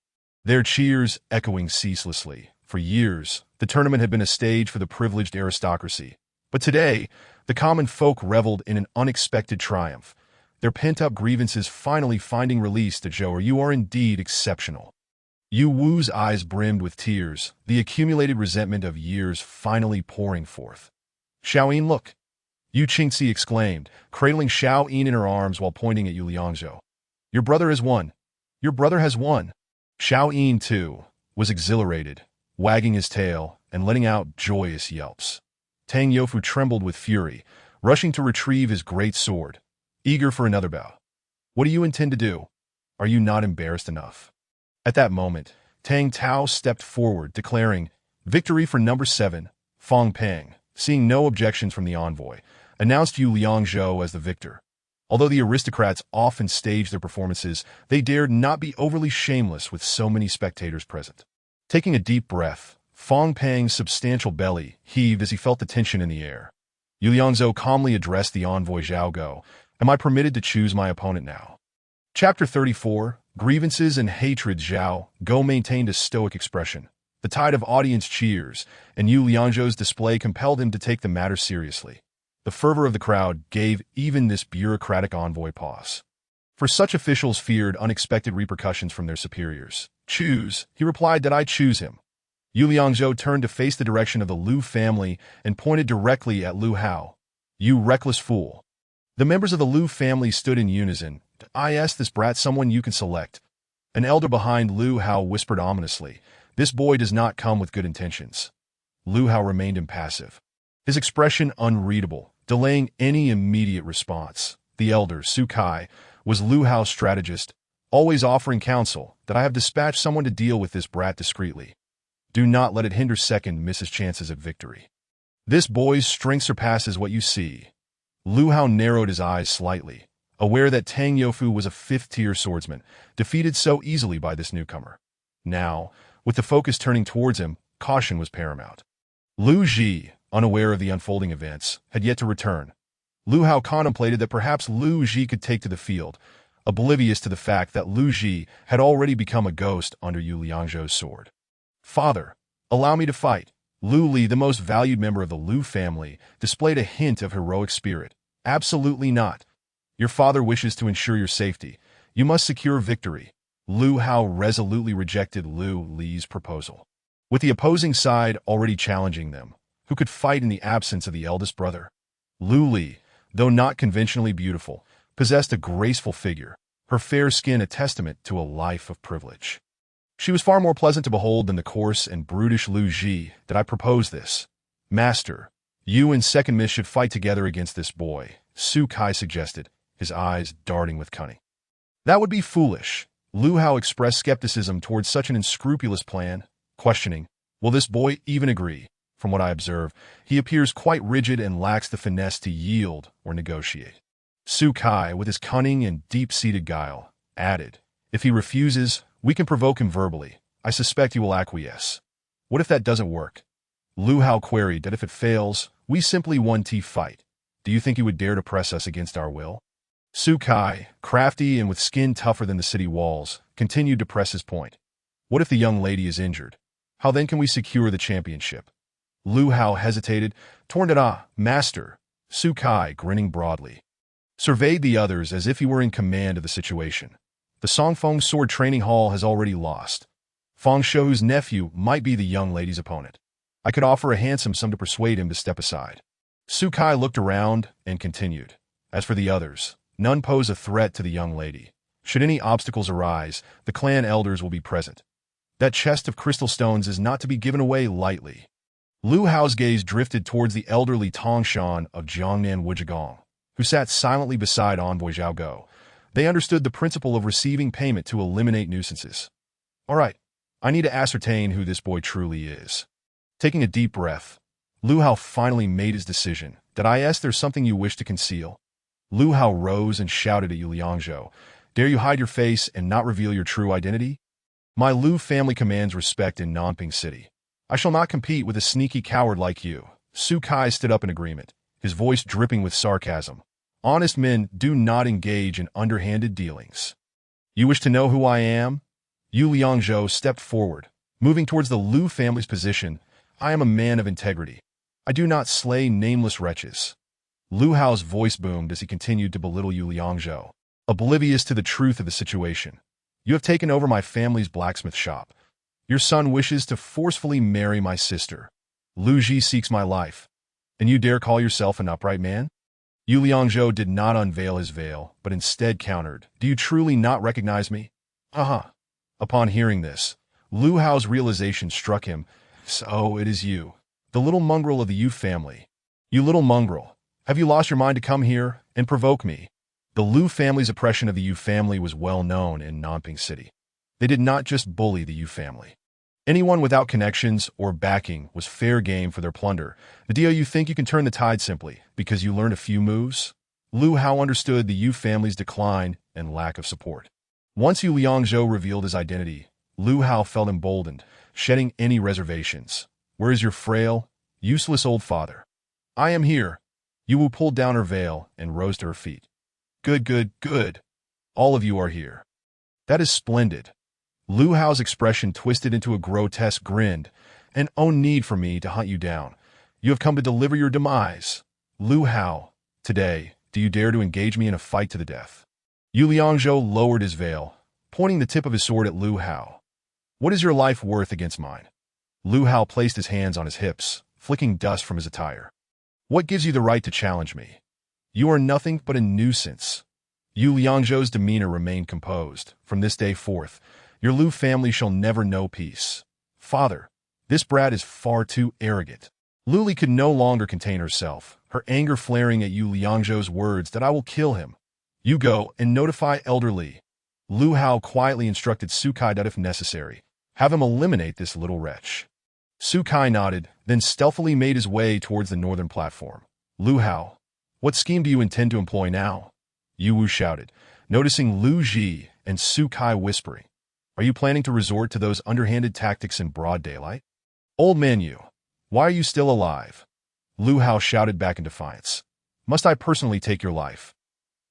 their cheers echoing ceaselessly. For years, the tournament had been a stage for the privileged aristocracy. But today, the common folk reveled in an unexpected triumph, their pent-up grievances finally finding release. To Zhou, you are indeed exceptional. Yu Wu's eyes brimmed with tears, the accumulated resentment of years finally pouring forth. Xiaoyin, look! Yu Qingxi exclaimed, cradling Xiaoyin in her arms while pointing at Yu Liangzhou. Your brother has won. Your brother has won. Xiaoyin, too, was exhilarated, wagging his tail and letting out joyous yelps. Tang Youfu trembled with fury, rushing to retrieve his great sword, eager for another bout. What do you intend to do? Are you not embarrassed enough? At that moment, Tang Tao stepped forward, declaring, "Victory for number 7, Fong Peng." Seeing no objections from the envoy, announced Yu Liangzhou as the victor. Although the aristocrats often staged their performances, they dared not be overly shameless with so many spectators present. Taking a deep breath, Fong Peng's substantial belly heaved as he felt the tension in the air. Yu Liangzhou calmly addressed the envoy Zhao Go. "Am I permitted to choose my opponent now?" Chapter 34, Grievances and Hatred. Zhao Go maintained a stoic expression. The tide of audience cheers, and Yu Liangzhou's display compelled him to take the matter seriously. The fervor of the crowd gave even this bureaucratic envoy pause. For such officials feared unexpected repercussions from their superiors. "Choose," he replied, "that I choose him." Yu Liangzhou turned to face the direction of the Lu family and pointed directly at Lu Hao. "You reckless fool." The members of the Lu family stood in unison. "I ask this brat someone you can select." An elder behind Lu Hao whispered ominously, "This boy does not come with good intentions." Lu Hao remained impassive, his expression unreadable, delaying any immediate response. The elder, Su Kai, was Lu Hao's strategist, always offering counsel, "that I have dispatched someone to deal with this brat discreetly. Do not let it hinder second miss his chances at victory. This boy's strength surpasses what you see." Lu Hao narrowed his eyes slightly, aware that Tang Youfu was a fifth-tier swordsman, defeated so easily by this newcomer. Now, with the focus turning towards him, caution was paramount. Lu Ji, unaware of the unfolding events, had yet to return. Lu Hao contemplated that perhaps Lu Ji could take to the field, oblivious to the fact that Lu Ji had already become a ghost under Yu Liangzhou's sword. "Father, allow me to fight." Lu Li, the most valued member of the Lu family, displayed a hint of heroic spirit. "Absolutely not. Your father wishes to ensure your safety. You must secure victory." Lu Hao resolutely rejected Lu Li's proposal. With the opposing side already challenging them, who could fight in the absence of the eldest brother? Lu Li, though not conventionally beautiful, possessed a graceful figure, her fair skin a testament to a life of privilege. She was far more pleasant to behold than the coarse and brutish Lu Ji. "Did I propose this? Master, you and Second Miss should fight together against this boy," Su Kai suggested, his eyes darting with cunning. "That would be foolish." Lu Hao expressed skepticism towards such an unscrupulous plan, questioning, "Will this boy even agree? From what I observe, he appears quite rigid and lacks the finesse to yield or negotiate." Su Kai, with his cunning and deep-seated guile, added, "If he refuses, we can provoke him verbally. I suspect he will acquiesce." "What if that doesn't work?" Lu Hao queried. "That if it fails, we simply 1-T fight. Do you think he would dare to press us against our will?" Su Kai, crafty and with skin tougher than the city walls, continued to press his point. "What if the young lady is injured? How then can we secure the championship?" Lu Hao hesitated, torn at "Master." Su Kai, grinning broadly, surveyed the others as if he were in command of the situation. "The Songfeng Sword Training Hall has already lost. Fong Shou's nephew might be the young lady's opponent. I could offer a handsome sum to persuade him to step aside." Su Kai looked around and continued, "As for the others, none pose a threat to the young lady. Should any obstacles arise, the clan elders will be present. That chest of crystal stones is not to be given away lightly." Lu Hao's gaze drifted towards the elderly Tongshan of Jiangnan Wuzhigong, who sat silently beside envoy Zhao Go. They understood the principle of receiving payment to eliminate nuisances. "All right, I need to ascertain who this boy truly is." Taking a deep breath, Lu Hao finally made his decision. "Did I ask there's something you wish to conceal?" Lu Hao rose and shouted at Yu Liangzhou, "Dare you hide your face and not reveal your true identity? My Lu family commands respect in Nanping City. I shall not compete with a sneaky coward like you." Su Kai stood up in agreement, his voice dripping with sarcasm. "Honest men do not engage in underhanded dealings." "You wish to know who I am?" Yu Liangzhou stepped forward, moving towards the Lu family's position. "I am a man of integrity. I do not slay nameless wretches." Lu Hao's voice boomed as he continued to belittle Yu Liangzhou, oblivious to the truth of the situation. "You have taken over my family's blacksmith shop. Your son wishes to forcefully marry my sister. Lu Ji seeks my life. And you dare call yourself an upright man?" Yu Liangzhou did not unveil his veil, but instead countered, "Do you truly not recognize me?" Upon hearing this, Lu Hao's realization struck him, So it is you, the little mongrel of the Yu family. You little mongrel, have you lost your mind to come here and provoke me? The Lu family's oppression of the Yu family was well known in Nanping City. They did not just bully the Yu family. Anyone without connections or backing was fair game for their plunder. Do you think you can turn the tide simply because you learned a few moves? Lu Hao understood the Yu family's decline and lack of support. Once Yu Liangzhou revealed his identity, Lu Hao felt emboldened, shedding any reservations. Where is your frail, useless old father? I am here. Yu Wu pulled down her veil and rose to her feet. Good. All of you are here. That is splendid. Lu Hao's expression twisted into a grotesque grin. And no need for me to hunt you down. You have come to deliver your demise. Lu Hao, today, do you dare to engage me in a fight to the death? Yu Liangzhou lowered his veil, pointing the tip of his sword at Lu Hao. What is your life worth against mine? Lu Hao placed his hands on his hips, flicking dust from his attire. What gives you the right to challenge me? You are nothing but a nuisance. Yu Liangzhou's demeanor remained composed. From this day forth, your Lu family shall never know peace. Father, this brat is far too arrogant. Lu Li could no longer contain herself, her anger flaring at Yu Liangzhou's words that I will kill him. You go and notify Elder Li. Lu Hao quietly instructed Su Kai that if necessary, have him eliminate this little wretch. Su Kai nodded, then stealthily made his way towards the northern platform. Lu Hao, what scheme do you intend to employ now? Yu Wu shouted, noticing Lu Ji and Su Kai whispering. Are you planning to resort to those underhanded tactics in broad daylight? Old man Yu, why are you still alive? Lu Hao shouted back in defiance. Must I personally take your life?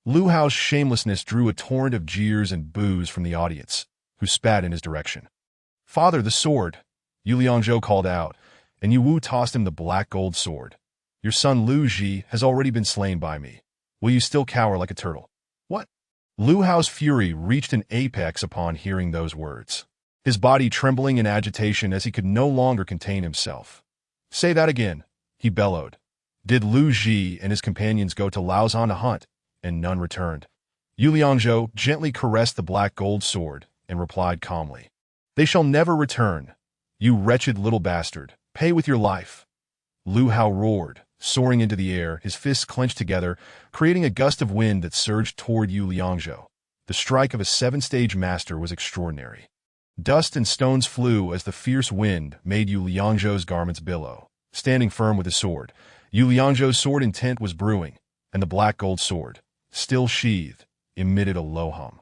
Lu Hao's shamelessness drew a torrent of jeers and boos from the audience, who spat in his direction. Father, the sword, Yu Liangzhou called out, and Yu Wu tossed him the black gold sword. Your son Lu Ji has already been slain by me. Will you still cower like a turtle? What? Lu Hao's fury reached an apex upon hearing those words, his body trembling in agitation as he could no longer contain himself. Say that again, he bellowed. Did Lu Ji and his companions go to Laozhan to hunt, and none returned? Yu Liangzhou gently caressed the black gold sword and replied calmly. They shall never return. You wretched little bastard, pay with your life. Lu Hao roared, soaring into the air, his fists clenched together, creating a gust of wind that surged toward Yu Liangzhou. The strike of a seven-stage master was extraordinary. Dust and stones flew as the fierce wind made Yu Liangzhou's garments billow. Standing firm with his sword, Yu Liangzhou's sword intent was brewing, and the black gold sword, still sheathed, emitted a low hum.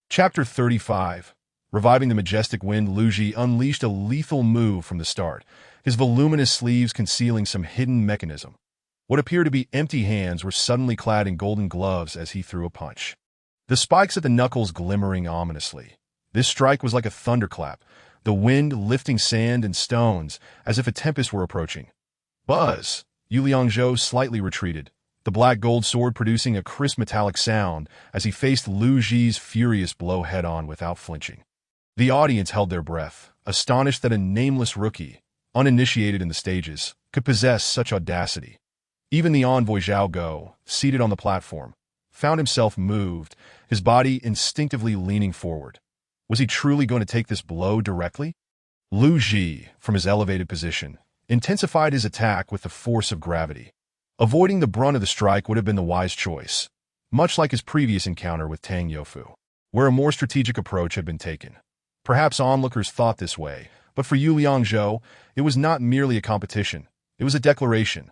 Chapter 35. Reviving the majestic wind, Lu Ji unleashed a lethal move from the start, his voluminous sleeves concealing some hidden mechanism. What appeared to be empty hands were suddenly clad in golden gloves as he threw a punch. The spikes at the knuckles glimmering ominously. This strike was like a thunderclap, the wind lifting sand and stones as if a tempest were approaching. Buzz! Yu Liangzhou slightly retreated, the black gold sword producing a crisp metallic sound as he faced Lu Ji's furious blow head-on without flinching. The audience held their breath, astonished that a nameless rookie, uninitiated in the stages, could possess such audacity. Even the envoy Zhao Go, seated on the platform, found himself moved, his body instinctively leaning forward. Was he truly going to take this blow directly? Lu Ji, from his elevated position, intensified his attack with the force of gravity. Avoiding the brunt of the strike would have been the wise choice, much like his previous encounter with Tang Youfu, where a more strategic approach had been taken. Perhaps onlookers thought this way, but for Yu Liangzhou, it was not merely a competition. It was a declaration.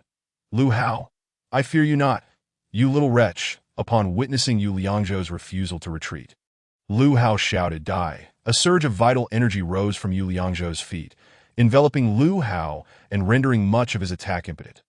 Lu Hao, I fear you not, you little wretch, upon witnessing Yu Liangzhou's refusal to retreat. Lu Hao shouted, die. A surge of vital energy rose from Yu Liangzhou's feet, enveloping Lu Hao and rendering much of his attack impotent.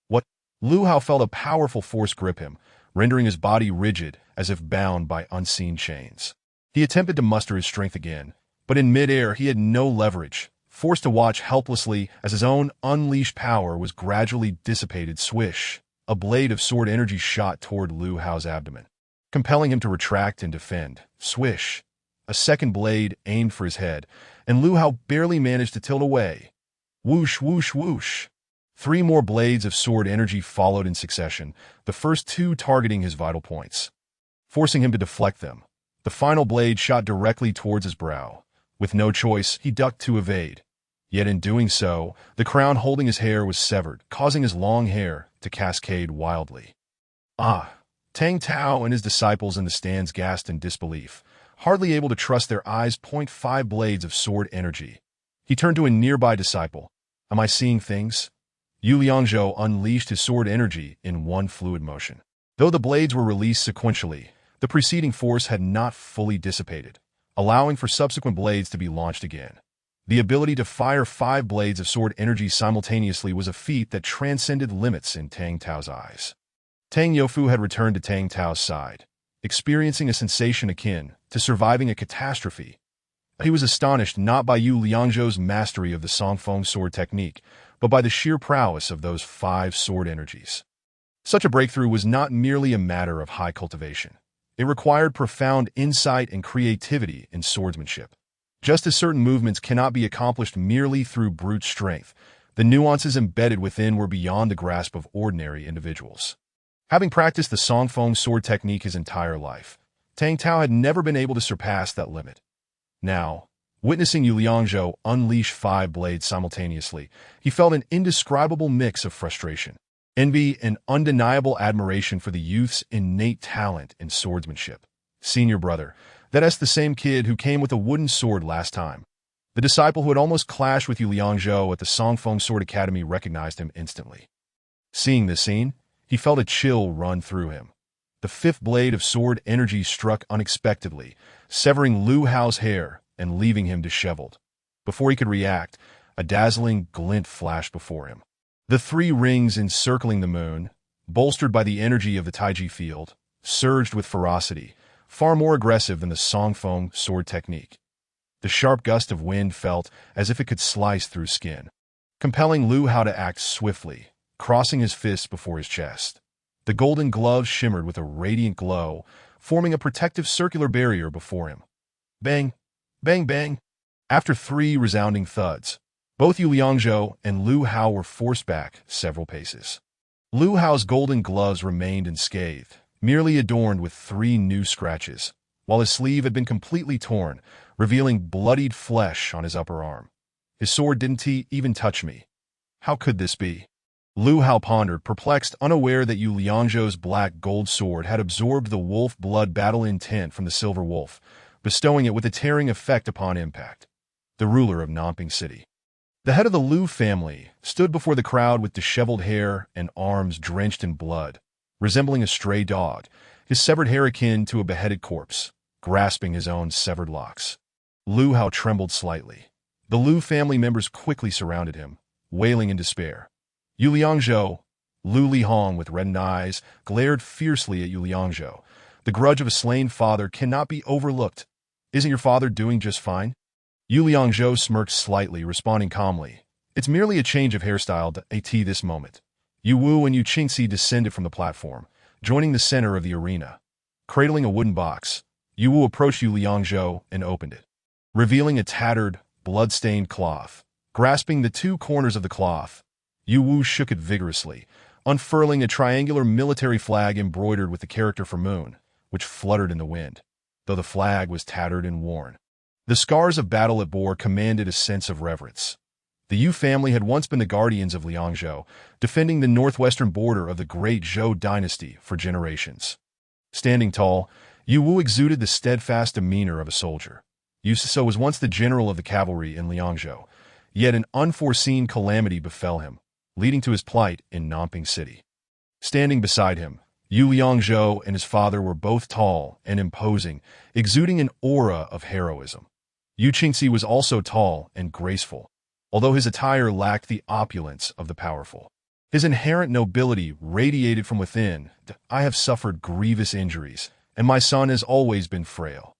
What? Lu Hao felt a powerful force grip him, rendering his body rigid as if bound by unseen chains. He attempted to muster his strength again, but in midair he had no leverage, forced to watch helplessly as his own unleashed power was gradually dissipated. Swish! A blade of sword energy shot toward Lu Hao's abdomen, compelling him to retract and defend. Swish! A second blade aimed for his head, and Lu Hao barely managed to tilt away. Whoosh, whoosh, whoosh! 3 more blades of sword energy followed in succession, the first 2 targeting his vital points. Forcing him to deflect them, the final blade shot directly towards his brow. With no choice, he ducked to evade. Yet in doing so, the crown holding his hair was severed, causing his long hair to cascade wildly. Ah! Tang Tao and his disciples in the stands gasped in disbelief, hardly able to trust their eyes. 5 blades of sword energy. He turned to a nearby disciple. Am I seeing things? Yu Liangzhou unleashed his sword energy in one fluid motion. Though the blades were released sequentially, the preceding force had not fully dissipated, allowing for subsequent blades to be launched again. The ability to fire 5 blades of sword energy simultaneously was a feat that transcended limits in Tang Tao's eyes. Tang Youfu had returned to Tang Tao's side, experiencing a sensation akin to surviving a catastrophe. He was astonished not by Yu Liangzhou's mastery of the Songfeng sword technique, but by the sheer prowess of those 5 sword energies. Such a breakthrough was not merely a matter of high cultivation. It required profound insight and creativity in swordsmanship. Just as certain movements cannot be accomplished merely through brute strength, the nuances embedded within were beyond the grasp of ordinary individuals. Having practiced the Songfeng sword technique his entire life, Tang Tao had never been able to surpass that limit. Now, witnessing Yu Liangzhou unleash 5 blades simultaneously, he felt an indescribable mix of frustration, envy, and undeniable admiration for the youth's innate talent in swordsmanship. Senior brother, that's the same kid who came with a wooden sword last time. The disciple who had almost clashed with Yu Liangzhou at the Songfeng Sword Academy recognized him instantly. Seeing this scene, he felt a chill run through him. The 5th blade of sword energy struck unexpectedly, severing Lu Hao's hair and leaving him disheveled. Before he could react, a dazzling glint flashed before him. The 3 rings encircling the moon, bolstered by the energy of the Taiji field, surged with ferocity, far more aggressive than the Songfeng sword technique. The sharp gust of wind felt as if it could slice through skin, compelling Lu Hao to act swiftly, crossing his fists before his chest. The golden gloves shimmered with a radiant glow, forming a protective circular barrier before him. Bang! Bang bang! After 3 resounding thuds, both Yu Liangzhou and Lu Hao were forced back several paces. Lu Hao's golden gloves remained unscathed, merely adorned with 3 new scratches, while his sleeve had been completely torn, revealing bloodied flesh on his upper arm. His sword didn't even touch me. How could this be? Lu Hao pondered, perplexed, unaware that Yu Liangzhou's black gold sword had absorbed the wolf blood battle intent from the silver wolf, bestowing it with a tearing effect upon impact. The ruler of Nanping City. The head of the Lu family stood before the crowd with disheveled hair and arms drenched in blood, resembling a stray dog, his severed hair akin to a beheaded corpse, grasping his own severed locks. Lu Hao trembled slightly. The Lu family members quickly surrounded him, wailing in despair. Yu Liangzhou, Lu Lihong with reddened eyes, glared fiercely at Yu Liangzhou. The grudge of a slain father cannot be overlooked. Isn't your father doing just fine? Yu Liangzhou smirked slightly, responding calmly. It's merely a change of hairstyle at this moment. Yu Wu and Yu Qingxi descended from the platform, joining the center of the arena. Cradling a wooden box, Yu Wu approached Yu Liangzhou and opened it, revealing a tattered, blood-stained cloth. Grasping the 2 corners of the cloth, Yu Wu shook it vigorously, unfurling a triangular military flag embroidered with the character for Moon, which fluttered in the wind, though the flag was tattered and worn. The scars of battle it bore commanded a sense of reverence. The Yu family had once been the guardians of Liangzhou, defending the northwestern border of the great Zhou dynasty for generations. Standing tall, Yu Wu exuded the steadfast demeanor of a soldier. Yu Siso was once the general of the cavalry in Liangzhou, yet an unforeseen calamity befell him, leading to his plight in Nanping City. Standing beside him, Yu Liangzhou and his father were both tall and imposing, exuding an aura of heroism. Yu Qingxi was also tall and graceful, although his attire lacked the opulence of the powerful. His inherent nobility radiated from within. I have suffered grievous injuries, and my son has always been frail.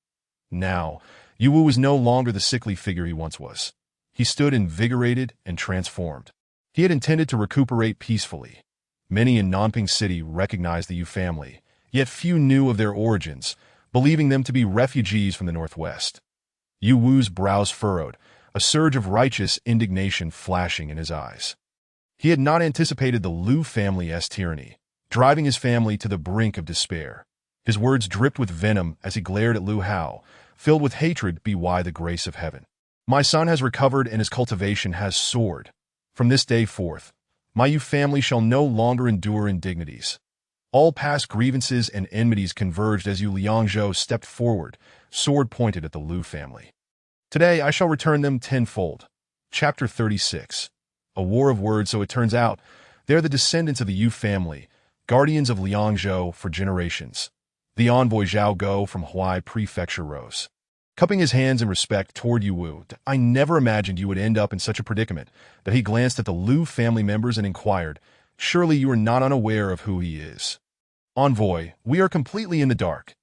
Now, Yu Wu was no longer the sickly figure he once was. He stood invigorated and transformed. He had intended to recuperate peacefully. Many in Nanping City recognized the Yu family, yet few knew of their origins, believing them to be refugees from the northwest. Yu Wu's brows furrowed, a surge of righteous indignation flashing in his eyes. He had not anticipated the Lu family's tyranny, driving his family to the brink of despair. His words dripped with venom as he glared at Lu Hao, filled with hatred. Be why the grace of heaven. My son has recovered and his cultivation has soared. From this day forth, my Yu family shall no longer endure indignities. All past grievances and enmities converged as Yu Liangzhou stepped forward, sword pointed at the Lu family. Today I shall return them tenfold. Chapter 36. A war of words. So it turns out, they're the descendants of the Yu family, guardians of Liangzhou for generations. The envoy Zhao Go from Huai Prefecture rose, cupping his hands in respect toward Yu Wu. I never imagined you would end up in such a predicament. That he glanced at the Lu family members and inquired, surely you are not unaware of who he is. Envoy, we are completely in the dark.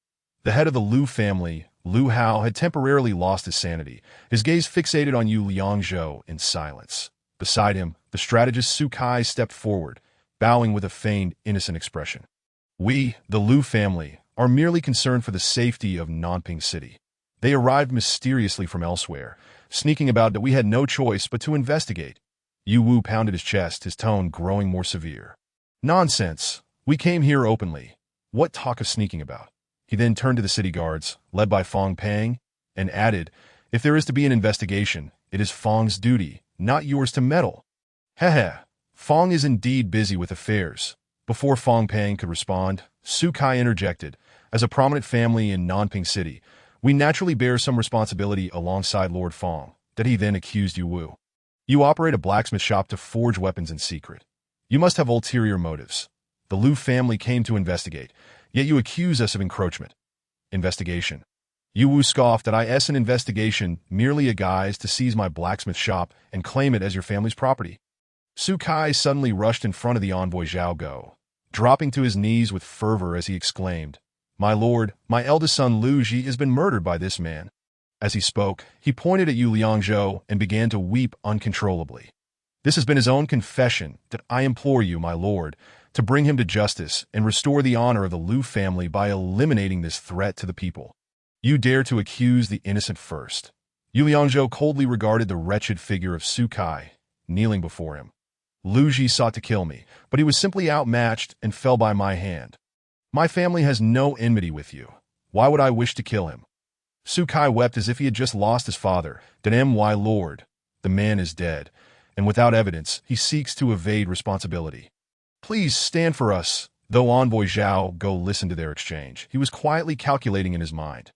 The head of the Lu family, Lu Hao, had temporarily lost his sanity, his gaze fixated on Yu Liangzhou in silence. Beside him, the strategist Su Kai stepped forward, bowing with a feigned, innocent expression. We, the Lu family, are merely concerned for the safety of Nanping City. They arrived mysteriously from elsewhere, sneaking about that we had no choice but to investigate. Yu Wu pounded his chest, his tone growing more severe. Nonsense. We came here openly. What talk of sneaking about? He then turned to the city guards, led by Fong Pang, and added, if there is to be an investigation, it is Fong's duty, not yours to meddle. Heh. Fong is indeed busy with affairs. Before Fong Pang could respond, Su Kai interjected, as a prominent family in Nanping City, we naturally bear some responsibility alongside Lord Fong. That he then accused Yu Wu. You operate a blacksmith shop to forge weapons in secret. You must have ulterior motives. The Lu family came to investigate, yet you accuse us of encroachment. Investigation. Yu Wu scoffed that an investigation, merely a guise to seize my blacksmith shop and claim it as your family's property. Su Kai suddenly rushed in front of the envoy Zhao Go, dropping to his knees with fervor as he exclaimed, my lord, my eldest son Lu Ji has been murdered by this man. As he spoke, he pointed at Yu Liangzhou and began to weep uncontrollably. This has been his own confession. That I implore you, my lord, to bring him to justice and restore the honor of the Lu family by eliminating this threat to the people. You dare to accuse the innocent first. Yu Liangzhou coldly regarded the wretched figure of Su Kai, kneeling before him. Lu Ji sought to kill me, but he was simply outmatched and fell by my hand. My family has no enmity with you. Why would I wish to kill him? Su Kai wept as if he had just lost his father. That my lord, the man is dead, and without evidence, he seeks to evade responsibility. Please stand for us. Though envoy Zhao Go listened to their exchange, he was quietly calculating in his mind.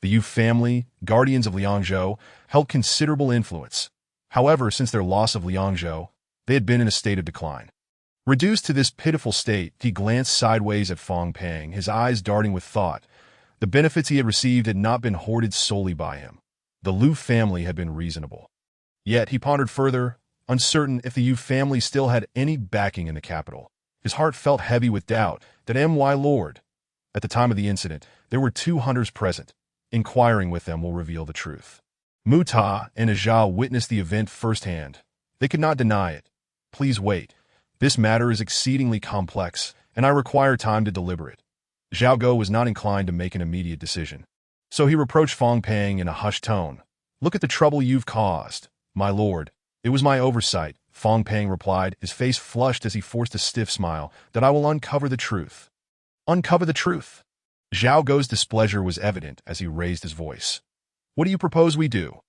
The Yu family, guardians of Liangzhou, held considerable influence. However, since their loss of Liangzhou, they had been in a state of decline. Reduced to this pitiful state, he glanced sideways at Fong Pang, his eyes darting with thought. The benefits he had received had not been hoarded solely by him. The Lu family had been reasonable. Yet he pondered further, uncertain if the Yu family still had any backing in the capital. His heart felt heavy with doubt. That my lord. At the time of the incident, there were 2 hunters present. Inquiring with them will reveal the truth. Mu Ta and Zhao witnessed the event firsthand. They could not deny it. Please wait. This matter is exceedingly complex, and I require time to deliberate. Zhao Go was not inclined to make an immediate decision. So he reproached Fong Pang in a hushed tone. Look at the trouble you've caused, my lord. It was my oversight, Fong Pang replied, his face flushed as he forced a stiff smile. That I will uncover the truth. Uncover the truth. Zhao Go's displeasure was evident as he raised his voice. What do you propose we do?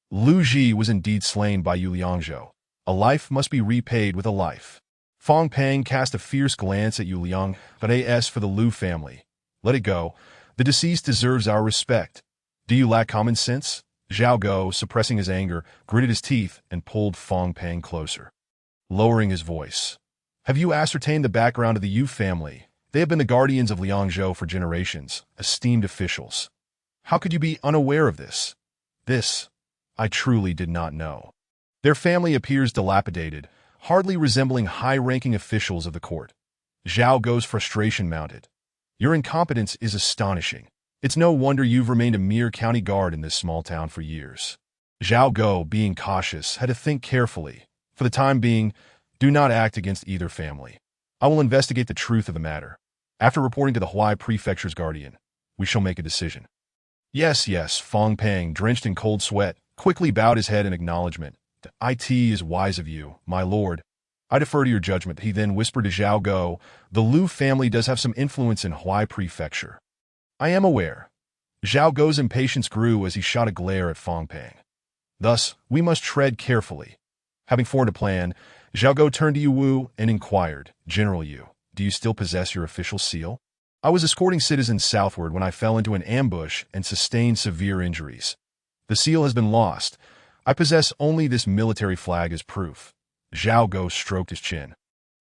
Lu Ji was indeed slain by Yu Liangzhou. A life must be repaid with a life. Fong Pang cast a fierce glance at Yu Liang, but as for the Lu family, let it go. The deceased deserves our respect. Do you lack common sense? Zhao Go, suppressing his anger, gritted his teeth and pulled Fong Pang closer. Lowering his voice. Have you ascertained the background of the Yu family? They have been the guardians of Liangzhou for generations, esteemed officials. How could you be unaware of this? This, I truly did not know. Their family appears dilapidated, hardly resembling high-ranking officials of the court. Zhao Go's frustration mounted. Your incompetence is astonishing. It's no wonder you've remained a mere county guard in this small town for years. Zhao Go, being cautious, had to think carefully. For the time being, do not act against either family. I will investigate the truth of the matter. After reporting to the Huai Prefecture's guardian, we shall make a decision. Yes, Fong Pang, drenched in cold sweat, quickly bowed his head in acknowledgement. It is wise of you, my lord. I defer to your judgment. He then whispered to Zhao Go, the Lu family does have some influence in Huai Prefecture. I am aware. Zhao Go's impatience grew as he shot a glare at Fong Pang. Thus, we must tread carefully. Having formed a plan, Zhao Go turned to Yu Wu and inquired, General Yu, do you still possess your official seal? I was escorting citizens southward when I fell into an ambush and sustained severe injuries. The seal has been lost. I possess only this military flag as proof. Zhao Go stroked his chin,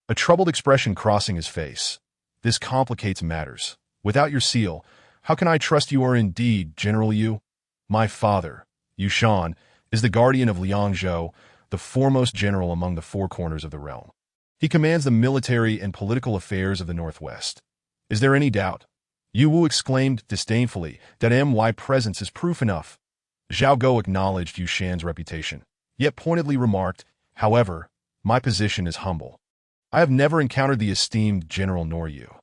a troubled expression crossing his face. This complicates matters. Without your seal, how can I trust you are indeed General Yu? My father, Yu Shan, is the guardian of Liangzhou, the foremost general among the four corners of the realm. He commands the military and political affairs of the Northwest. Is there any doubt? Yu Wu exclaimed disdainfully that my presence is proof enough. Zhao Go acknowledged Yu Shan's reputation, yet pointedly remarked, however, my position is humble. I have never encountered the esteemed General nor you.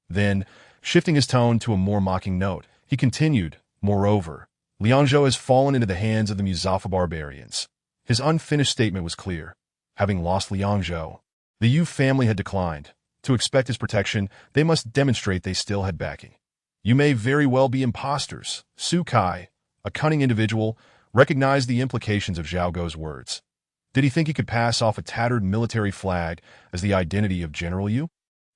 Then, shifting his tone to a more mocking note, he continued, moreover, Liangzhou has fallen into the hands of the Muzaffar barbarians. His unfinished statement was clear. Having lost Liangzhou, the Yu family had declined. To expect his protection, they must demonstrate they still had backing. You may very well be imposters. Su Kai, a cunning individual, recognized the implications of Zhao Go's words. Did he think he could pass off a tattered military flag as the identity of General Yu?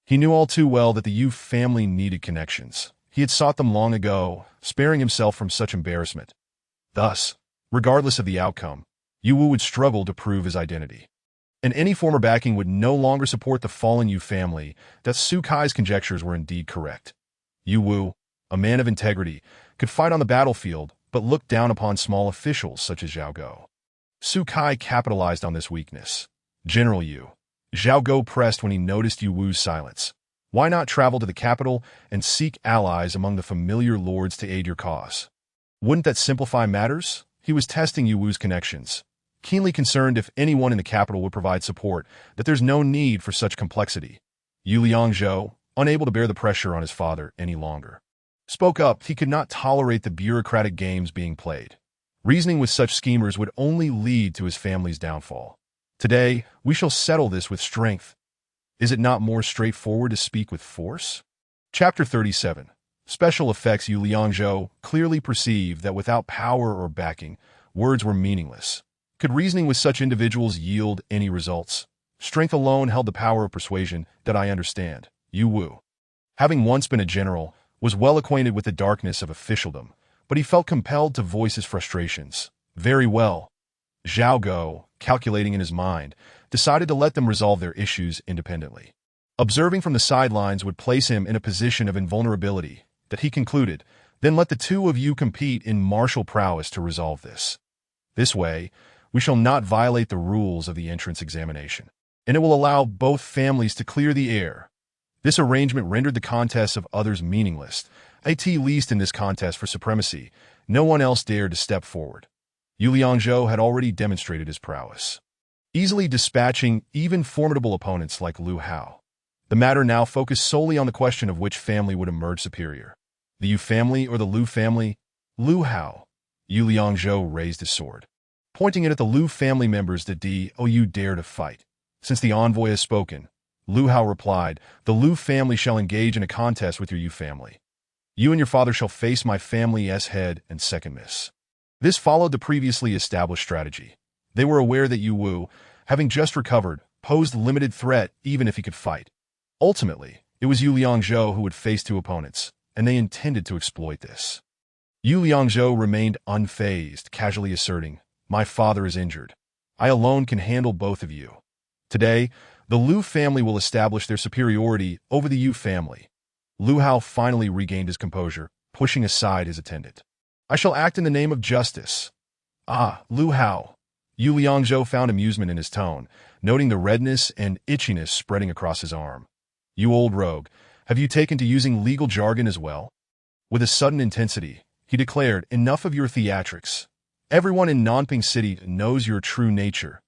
He knew all too well that the Yu family needed connections. He had sought them long ago, sparing himself from such embarrassment. Thus, regardless of the outcome, Yu Wu would struggle to prove his identity. And any former backing would no longer support the fallen Yu family that Su Kai's conjectures were indeed correct. Yu Wu, a man of integrity, could fight on the battlefield, but looked down upon small officials such as Zhao Go. Su Kai capitalized on this weakness. General Yu, Zhao Go pressed when he noticed Yu Wu's silence. Why not travel to the capital and seek allies among the familiar lords to aid your cause? Wouldn't that simplify matters? He was testing Yu Wu's connections, keenly concerned if anyone in the capital would provide support, that there's no need for such complexity. Yu Liangzhou, unable to bear the pressure on his father any longer, spoke up. He could not tolerate the bureaucratic games being played. Reasoning with such schemers would only lead to his family's downfall. Today, we shall settle this with strength. Is it not more straightforward to speak with force? Chapter 37. Special effects. Yu Liangzhou clearly perceived that without power or backing, words were meaningless. Could reasoning with such individuals yield any results? Strength alone held the power of persuasion. That I understand. Yu Wu, having once been a general, was well acquainted with the darkness of officialdom, but he felt compelled to voice his frustrations. Very well. Zhao Go, calculating in his mind, decided to let them resolve their issues independently. Observing from the sidelines would place him in a position of invulnerability, that he concluded, then let the two of you compete in martial prowess to resolve this. This way, we shall not violate the rules of the entrance examination, and it will allow both families to clear the air. This arrangement rendered the contests of others meaningless. At least in this contest for supremacy, no one else dared to step forward. Yu Liangzhou had already demonstrated his prowess, easily dispatching even formidable opponents like Lu Hao. The matter now focused solely on the question of which family would emerge superior, the Yu family or the Lu family. Lu Hao. Yu Liangzhou raised his sword, pointing it at the Lu family members. Did you dare to fight? Since the envoy has spoken, Lu Hao replied, the Lu family shall engage in a contest with your Yu family. You and your father shall face my family's head and second miss. This followed the previously established strategy. They were aware that Yu Wu, having just recovered, posed limited threat even if he could fight. Ultimately, it was Yu Liangzhou who would face two opponents, and they intended to exploit this. Yu Liangzhou remained unfazed, casually asserting, my father is injured. I alone can handle both of you. Today, the Lu family will establish their superiority over the Yu family. Lu Hao finally regained his composure, pushing aside his attendant. I shall act in the name of justice. Ah, Lu Hao. Yu Liangzhou found amusement in his tone, noting the redness and itchiness spreading across his arm. You old rogue, have you taken to using legal jargon as well? With a sudden intensity, he declared, enough of your theatrics. Everyone in Nanping City knows your true nature.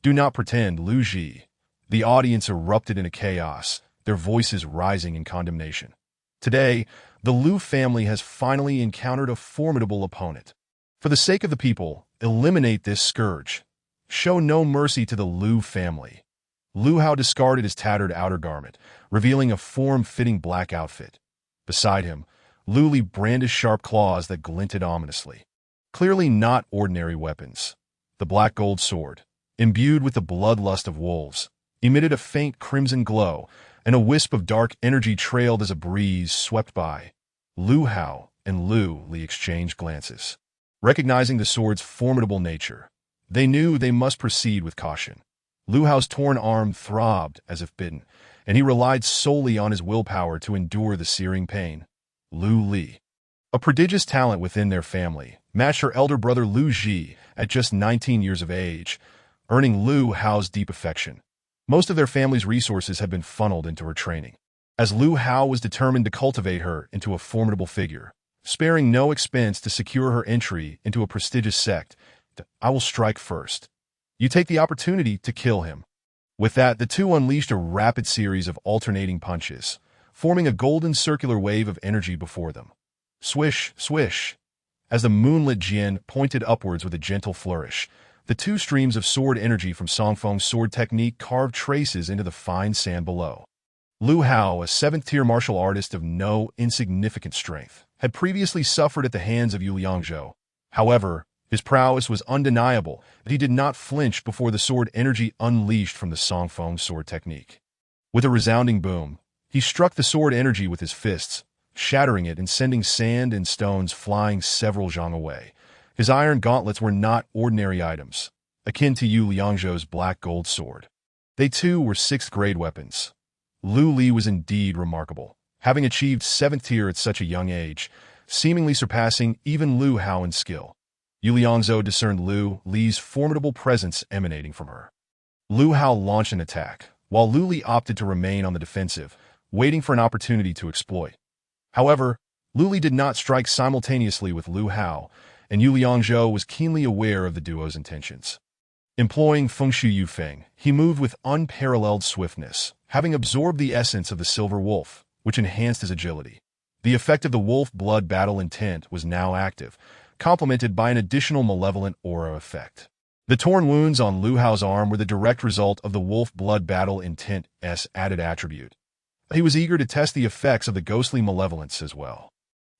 Do not pretend, Lu Ji. The audience erupted in a chaos, their voices rising in condemnation. Today, the Lu family has finally encountered a formidable opponent. For the sake of the people, eliminate this scourge. Show no mercy to the Lu family. Lu Hao discarded his tattered outer garment, revealing a form-fitting black outfit. Beside him, Lu Li brandished sharp claws that glinted ominously. Clearly not ordinary weapons. the black gold sword, imbued with the bloodlust of wolves, emitted a faint crimson glow, and a wisp of dark energy trailed as a breeze swept by. Lu Hao and Lu Li exchanged glances. Recognizing the sword's formidable nature, they knew they must proceed with caution. Lu Hao's torn arm throbbed as if bitten, and he relied solely on his willpower to endure the searing pain. Lu Li, a prodigious talent within their family, matched her elder brother Lu Ji at just 19 years of age, earning Lu Hao's deep affection. Most of their family's resources had been funneled into her training, as Lu Hao was determined to cultivate her into a formidable figure, sparing no expense to secure her entry into a prestigious sect. I will strike first. You take the opportunity to kill him. With that, the two unleashed a rapid series of alternating punches, forming a golden circular wave of energy before them. Swish, swish. As the moonlit Jian pointed upwards with a gentle flourish, the two streams of sword energy from Song Feng's sword technique carved traces into the fine sand below. Lu Hao, a seventh-tier martial artist of no insignificant strength, had previously suffered at the hands of Yu Liangzhou. However, his prowess was undeniable, that he did not flinch before the sword energy unleashed from the Song Feng sword technique. With a resounding boom, he struck the sword energy with his fists, shattering it and sending sand and stones flying several zhang away. His iron gauntlets were not ordinary items, akin to Yu Liangzhou's black gold sword. They too were sixth-grade weapons. Lu Li was indeed remarkable, having achieved 7th tier at such a young age, seemingly surpassing even Lu Hao in skill. Yu Liangzhou discerned Lu Li's formidable presence emanating from her. Lu Hao launched an attack, while Lu Li opted to remain on the defensive, waiting for an opportunity to exploit. However, Lu Li did not strike simultaneously with Lu Hao, and Yu Liangzhou was keenly aware of the duo's intentions. Employing Fengshu Yufeng, he moved with unparalleled swiftness, having absorbed the essence of the Silver Wolf, which enhanced his agility. The effect of the Wolf Blood Battle Intent was now active, complemented by an additional malevolent aura effect. The torn wounds on Lu Hao's arm were the direct result of the Wolf Blood Battle Intent's added attribute. He was eager to test the effects of the ghostly malevolence as well.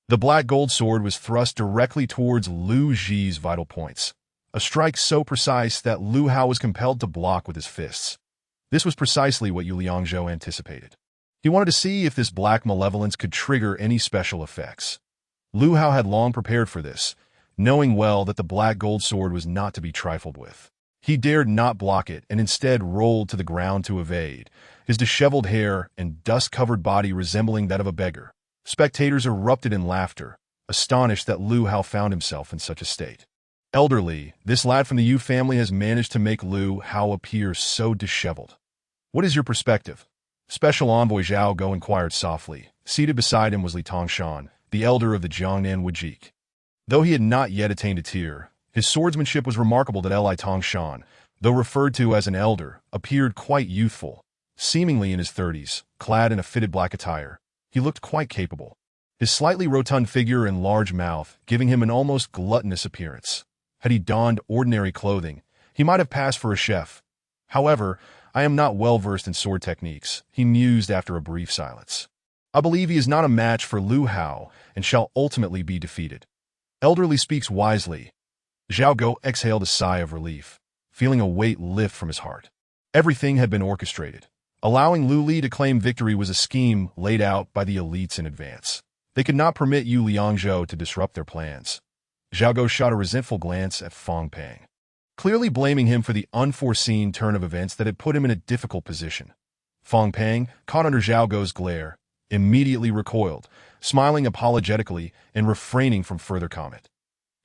The black gold sword was thrust directly towards Lu Ji's vital points, a strike so precise that Lu Hao was compelled to block with his fists. This was precisely what Yu Liangzhou anticipated. He wanted to see if this black malevolence could trigger any special effects. Lu Hao had long prepared for this, knowing well that the black gold sword was not to be trifled with. He dared not block it and instead rolled to the ground to evade, his disheveled hair and dust-covered body resembling that of a beggar. Spectators erupted in laughter, astonished that Lu Hao found himself in such a state. Elderly, this lad from the Yu family has managed to make Lu Hao appear so disheveled. What is your perspective? Special Envoy Zhao Go inquired softly. Seated beside him was Li Tongshan, the elder of the Jiangnan Wujik. Though he had not yet attained a tier, his swordsmanship was remarkable that Li Tongshan, though referred to as an elder, appeared quite youthful. Seemingly in his 30s, clad in a fitted black attire, he looked quite capable, his slightly rotund figure and large mouth giving him an almost gluttonous appearance. Had he donned ordinary clothing, he might have passed for a chef. However, I am not well versed in sword techniques, he mused after a brief silence. I believe he is not a match for Lu Hao and shall ultimately be defeated. Elderly speaks wisely. Zhao Go exhaled a sigh of relief, feeling a weight lift from his heart. Everything had been orchestrated. Allowing Lu Li to claim victory was a scheme laid out by the elites in advance. They could not permit Yu Liangzhou to disrupt their plans. Zhao Go shot a resentful glance at Feng Pang, clearly blaming him for the unforeseen turn of events that had put him in a difficult position. Feng Pang, caught under Zhao Go's glare, immediately recoiled, smiling apologetically and refraining from further comment.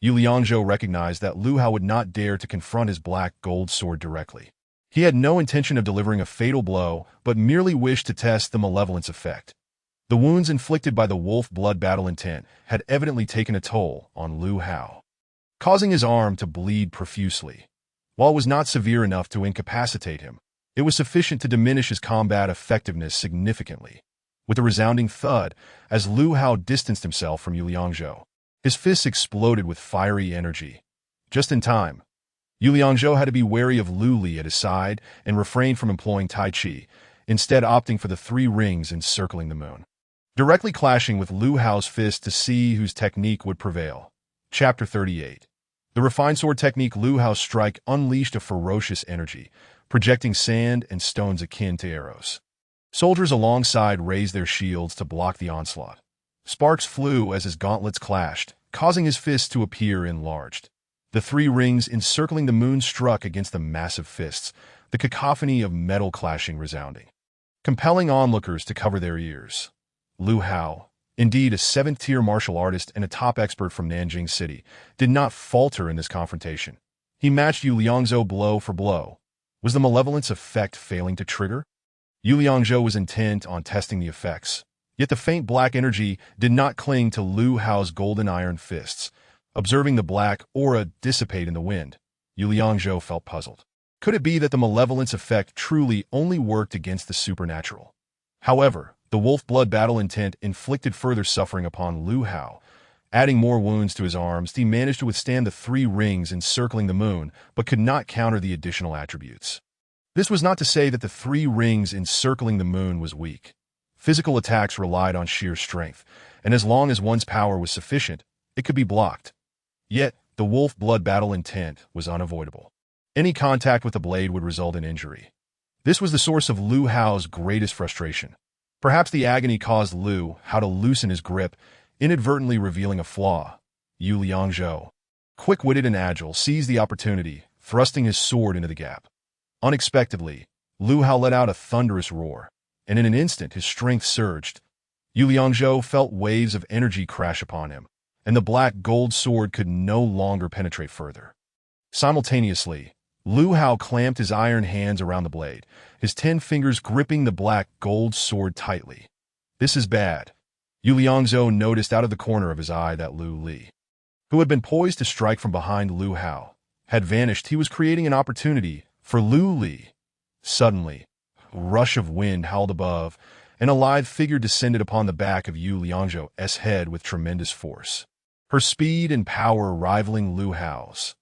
Yu Liangzhou recognized that Lu Hao would not dare to confront his black gold sword directly. He had no intention of delivering a fatal blow, but merely wished to test the malevolence effect. The wounds inflicted by the Wolf Blood Battle Intent had evidently taken a toll on Lu Hao, causing his arm to bleed profusely. While it was not severe enough to incapacitate him, it was sufficient to diminish his combat effectiveness significantly. With a resounding thud, as Lu Hao distanced himself from Yu Liangzhou, his fists exploded with fiery energy. Just in time, Yu Liangzhou had to be wary of Lu Li at his side and refrain from employing Tai Chi, instead opting for the 3 rings encircling the moon, directly clashing with Lu Hao's fist to see whose technique would prevail. Chapter 38. The refined sword technique Lu Hao's strike unleashed a ferocious energy, projecting sand and stones akin to arrows. Soldiers alongside raised their shields to block the onslaught. Sparks flew as his gauntlets clashed, causing his fists to appear enlarged. The three rings encircling the moon struck against the massive fists, the cacophony of metal clashing resounding, compelling onlookers to cover their ears. Lu Hao, indeed a seventh-tier martial artist and a top expert from Nanjing City, did not falter in this confrontation. He matched Yu Liangzhou blow for blow. Was the malevolence effect failing to trigger? Yu Liangzhou was intent on testing the effects, yet the faint black energy did not cling to Lu Hao's golden iron fists. Observing the black aura dissipate in the wind, Yu Liangzhou felt puzzled. Could it be that the malevolence effect truly only worked against the supernatural? However, the wolf blood battle intent inflicted further suffering upon Lu Hao. Adding more wounds to his arms, he managed to withstand the three rings encircling the moon, but could not counter the additional attributes. This was not to say that the three rings encircling the moon was weak. Physical attacks relied on sheer strength, and as long as one's power was sufficient, it could be blocked. Yet, the wolf blood battle intent was unavoidable. Any contact with the blade would result in injury. This was the source of Lu Hao's greatest frustration. Perhaps the agony caused Lu Hao to loosen his grip, inadvertently revealing a flaw. Yu Liangzhou, quick-witted and agile, seized the opportunity, thrusting his sword into the gap. Unexpectedly, Lu Hao let out a thunderous roar, and in an instant his strength surged. Yu Liangzhou felt waves of energy crash upon him, and the black gold sword could no longer penetrate further. Simultaneously, Lu Hao clamped his iron hands around the blade, his 10 fingers gripping the black gold sword tightly. This is bad. Yu Liangzhou noticed out of the corner of his eye that Lu Li, who had been poised to strike from behind Lu Hao, had vanished. He was creating an opportunity for Lu Li. Suddenly, a rush of wind howled above, and a lithe figure descended upon the back of Yu Liangzhou's head with tremendous force, her speed and power rivaling Lu Hao's.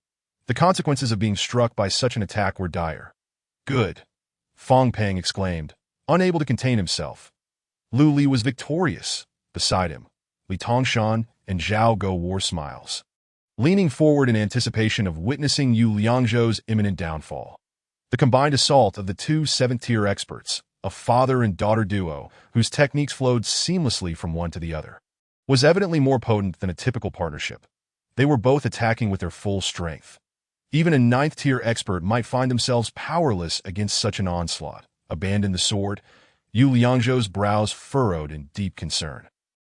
The consequences of being struck by such an attack were dire. Good, Fong Peng exclaimed, unable to contain himself. Lu Li was victorious. Beside him, Li Tongshan and Zhao Go wore smiles, leaning forward in anticipation of witnessing Yu Liangzhou's imminent downfall. The combined assault of the two seventh-tier experts, a father and daughter duo whose techniques flowed seamlessly from one to the other, was evidently more potent than a typical partnership. They were both attacking with their full strength. Even a ninth-tier expert might find themselves powerless against such an onslaught. Abandon the sword? Yu Liangzhou's brows furrowed in deep concern.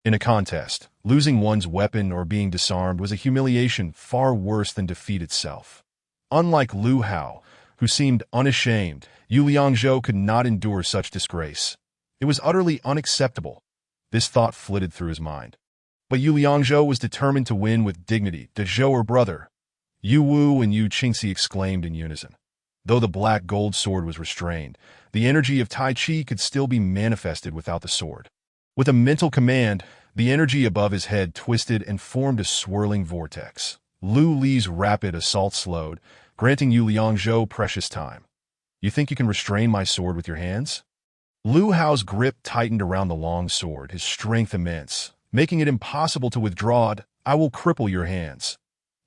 In a contest, losing one's weapon or being disarmed was a humiliation far worse than defeat itself. Unlike Lu Hao, who seemed unashamed, Yu Liangzhou could not endure such disgrace. It was utterly unacceptable. This thought flitted through his mind. But Yu Liangzhou was determined to win with dignity. The Zhou her brother, Yu Wu and Yu Qingxi exclaimed in unison. Though the black gold sword was restrained, the energy of Tai Chi could still be manifested without the sword. With a mental command, the energy above his head twisted and formed a swirling vortex. Lu Li's rapid assault slowed, granting Yu Liangzhou precious time. You think you can restrain my sword with your hands? Lu Hao's grip tightened around the long sword, his strength immense, making it impossible to withdraw it. I will cripple your hands.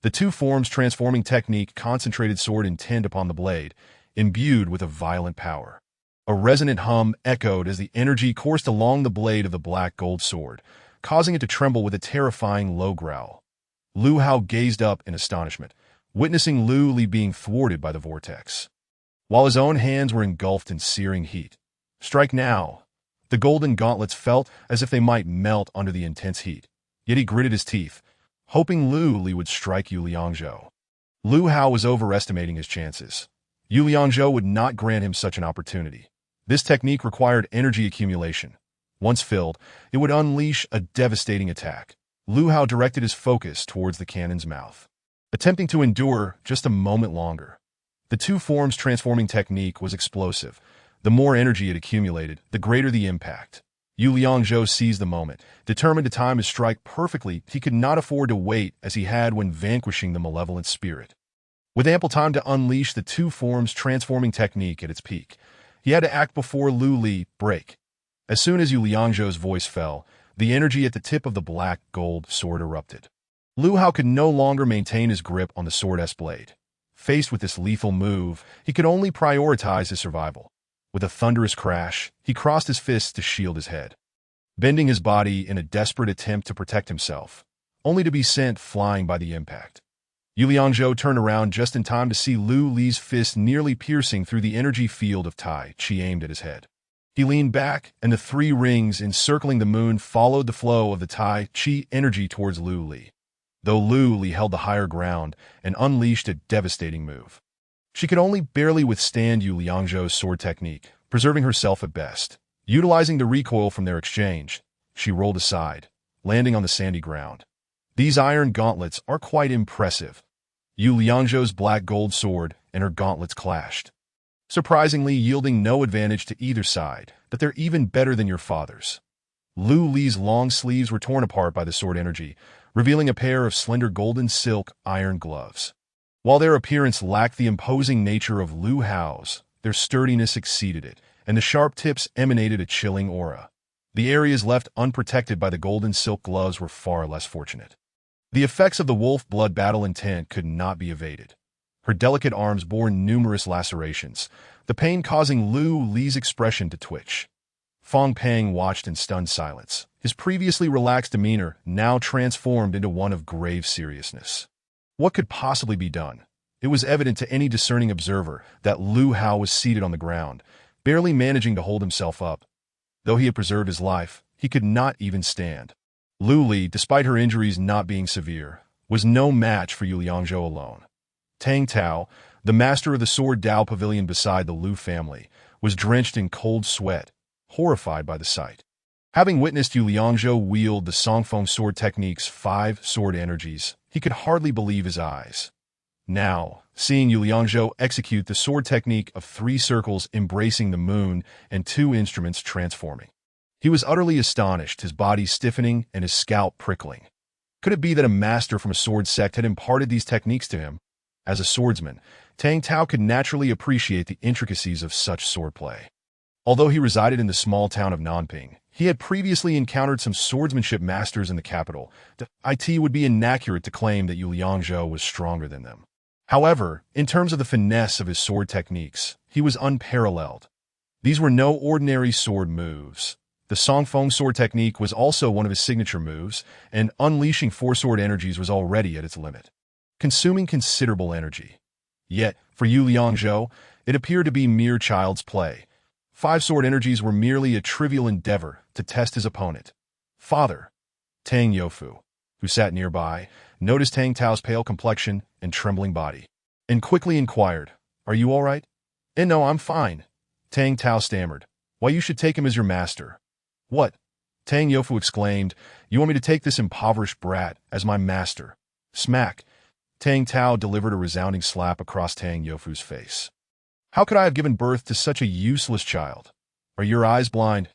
The two forms transforming technique concentrated sword intent upon the blade, imbued with a violent power. A resonant hum echoed as the energy coursed along the blade of the black gold sword, causing it to tremble with a terrifying low growl. Lu Hao gazed up in astonishment, witnessing Lu Li being thwarted by the vortex, while his own hands were engulfed in searing heat. Strike now! The golden gauntlets felt as if they might melt under the intense heat, yet he gritted his teeth, hoping Lu Li would strike Yu Liangzhou. Lu Hao was overestimating his chances. Yu Liangzhou would not grant him such an opportunity. This technique required energy accumulation. Once filled, it would unleash a devastating attack. Lu Hao directed his focus towards the cannon's mouth, attempting to endure just a moment longer. The two forms transforming technique was explosive. The more energy it accumulated, the greater the impact. Yu Liangzhou seized the moment, determined to time his strike perfectly. He could not afford to wait as he had when vanquishing the malevolent spirit. With ample time to unleash the two forms transforming technique at its peak, he had to act before Lu Li break. As soon as Yu Liangzhou's voice fell, the energy at the tip of the black gold sword erupted. Lu Hao could no longer maintain his grip on the sword's blade. Faced with this lethal move, he could only prioritize his survival. With a thunderous crash, he crossed his fists to shield his head, bending his body in a desperate attempt to protect himself, only to be sent flying by the impact. Yu Liangzhou turned around just in time to see Lu Li's fist nearly piercing through the energy field of Tai Chi aimed at his head. He leaned back, and the three rings encircling the moon followed the flow of the Tai Chi energy towards Lu Li, though Lu Li held the higher ground and unleashed a devastating move. She could only barely withstand Yu Liangzhou's sword technique, preserving herself at best. Utilizing the recoil from their exchange, she rolled aside, landing on the sandy ground. These iron gauntlets are quite impressive. Yu Liangzhou's black gold sword and her gauntlets clashed, surprisingly yielding no advantage to either side, that they're even better than your father's. Lu Li's long sleeves were torn apart by the sword energy, revealing a pair of slender golden silk iron gloves. While their appearance lacked the imposing nature of Lu Hao's, their sturdiness exceeded it, and the sharp tips emanated a chilling aura. The areas left unprotected by the golden silk gloves were far less fortunate. The effects of the wolf blood battle intent could not be evaded. Her delicate arms bore numerous lacerations, the pain causing Lu Li's expression to twitch. Fong Pang watched in stunned silence, his previously relaxed demeanor now transformed into one of grave seriousness. What could possibly be done? It was evident to any discerning observer that Lu Hao was seated on the ground, barely managing to hold himself up. Though he had preserved his life, he could not even stand. Lu Li, despite her injuries not being severe, was no match for Yu Liangzhou alone. Tang Tao, the master of the Sword Dao Pavilion beside the Lu family, was drenched in cold sweat, horrified by the sight. Having witnessed Yu Liangzhou wield the Songfeng sword technique's 5 sword energies, he could hardly believe his eyes. Now, seeing Yu Liangzhou execute the sword technique of 3 circles embracing the moon and 2 instruments transforming, he was utterly astonished, his body stiffening and his scalp prickling. Could it be that a master from a sword sect had imparted these techniques to him? As a swordsman, Tang Tao could naturally appreciate the intricacies of such swordplay. Although he resided in the small town of Nanping, he had previously encountered some swordsmanship masters in the capital. It would be inaccurate to claim that Yu Liangzhou was stronger than them. However, in terms of the finesse of his sword techniques, he was unparalleled. These were no ordinary sword moves. The Songfeng sword technique was also one of his signature moves, and unleashing 4 sword energies was already at its limit, consuming considerable energy. Yet, for Yu Liangzhou, it appeared to be mere child's play. 5 sword energies were merely a trivial endeavor to test his opponent. Father, Tang Youfu, who sat nearby, noticed Tang Tao's pale complexion and trembling body, and quickly inquired, "Are you all right?" No, I'm fine," Tang Tao stammered. "Why, you should take him as your master." "What?" Tang Youfu exclaimed. "You want me to take this impoverished brat as my master?" Smack! Tang Tao delivered a resounding slap across Tang Youfu's face. "How could I have given birth to such a useless child? Are your eyes blind?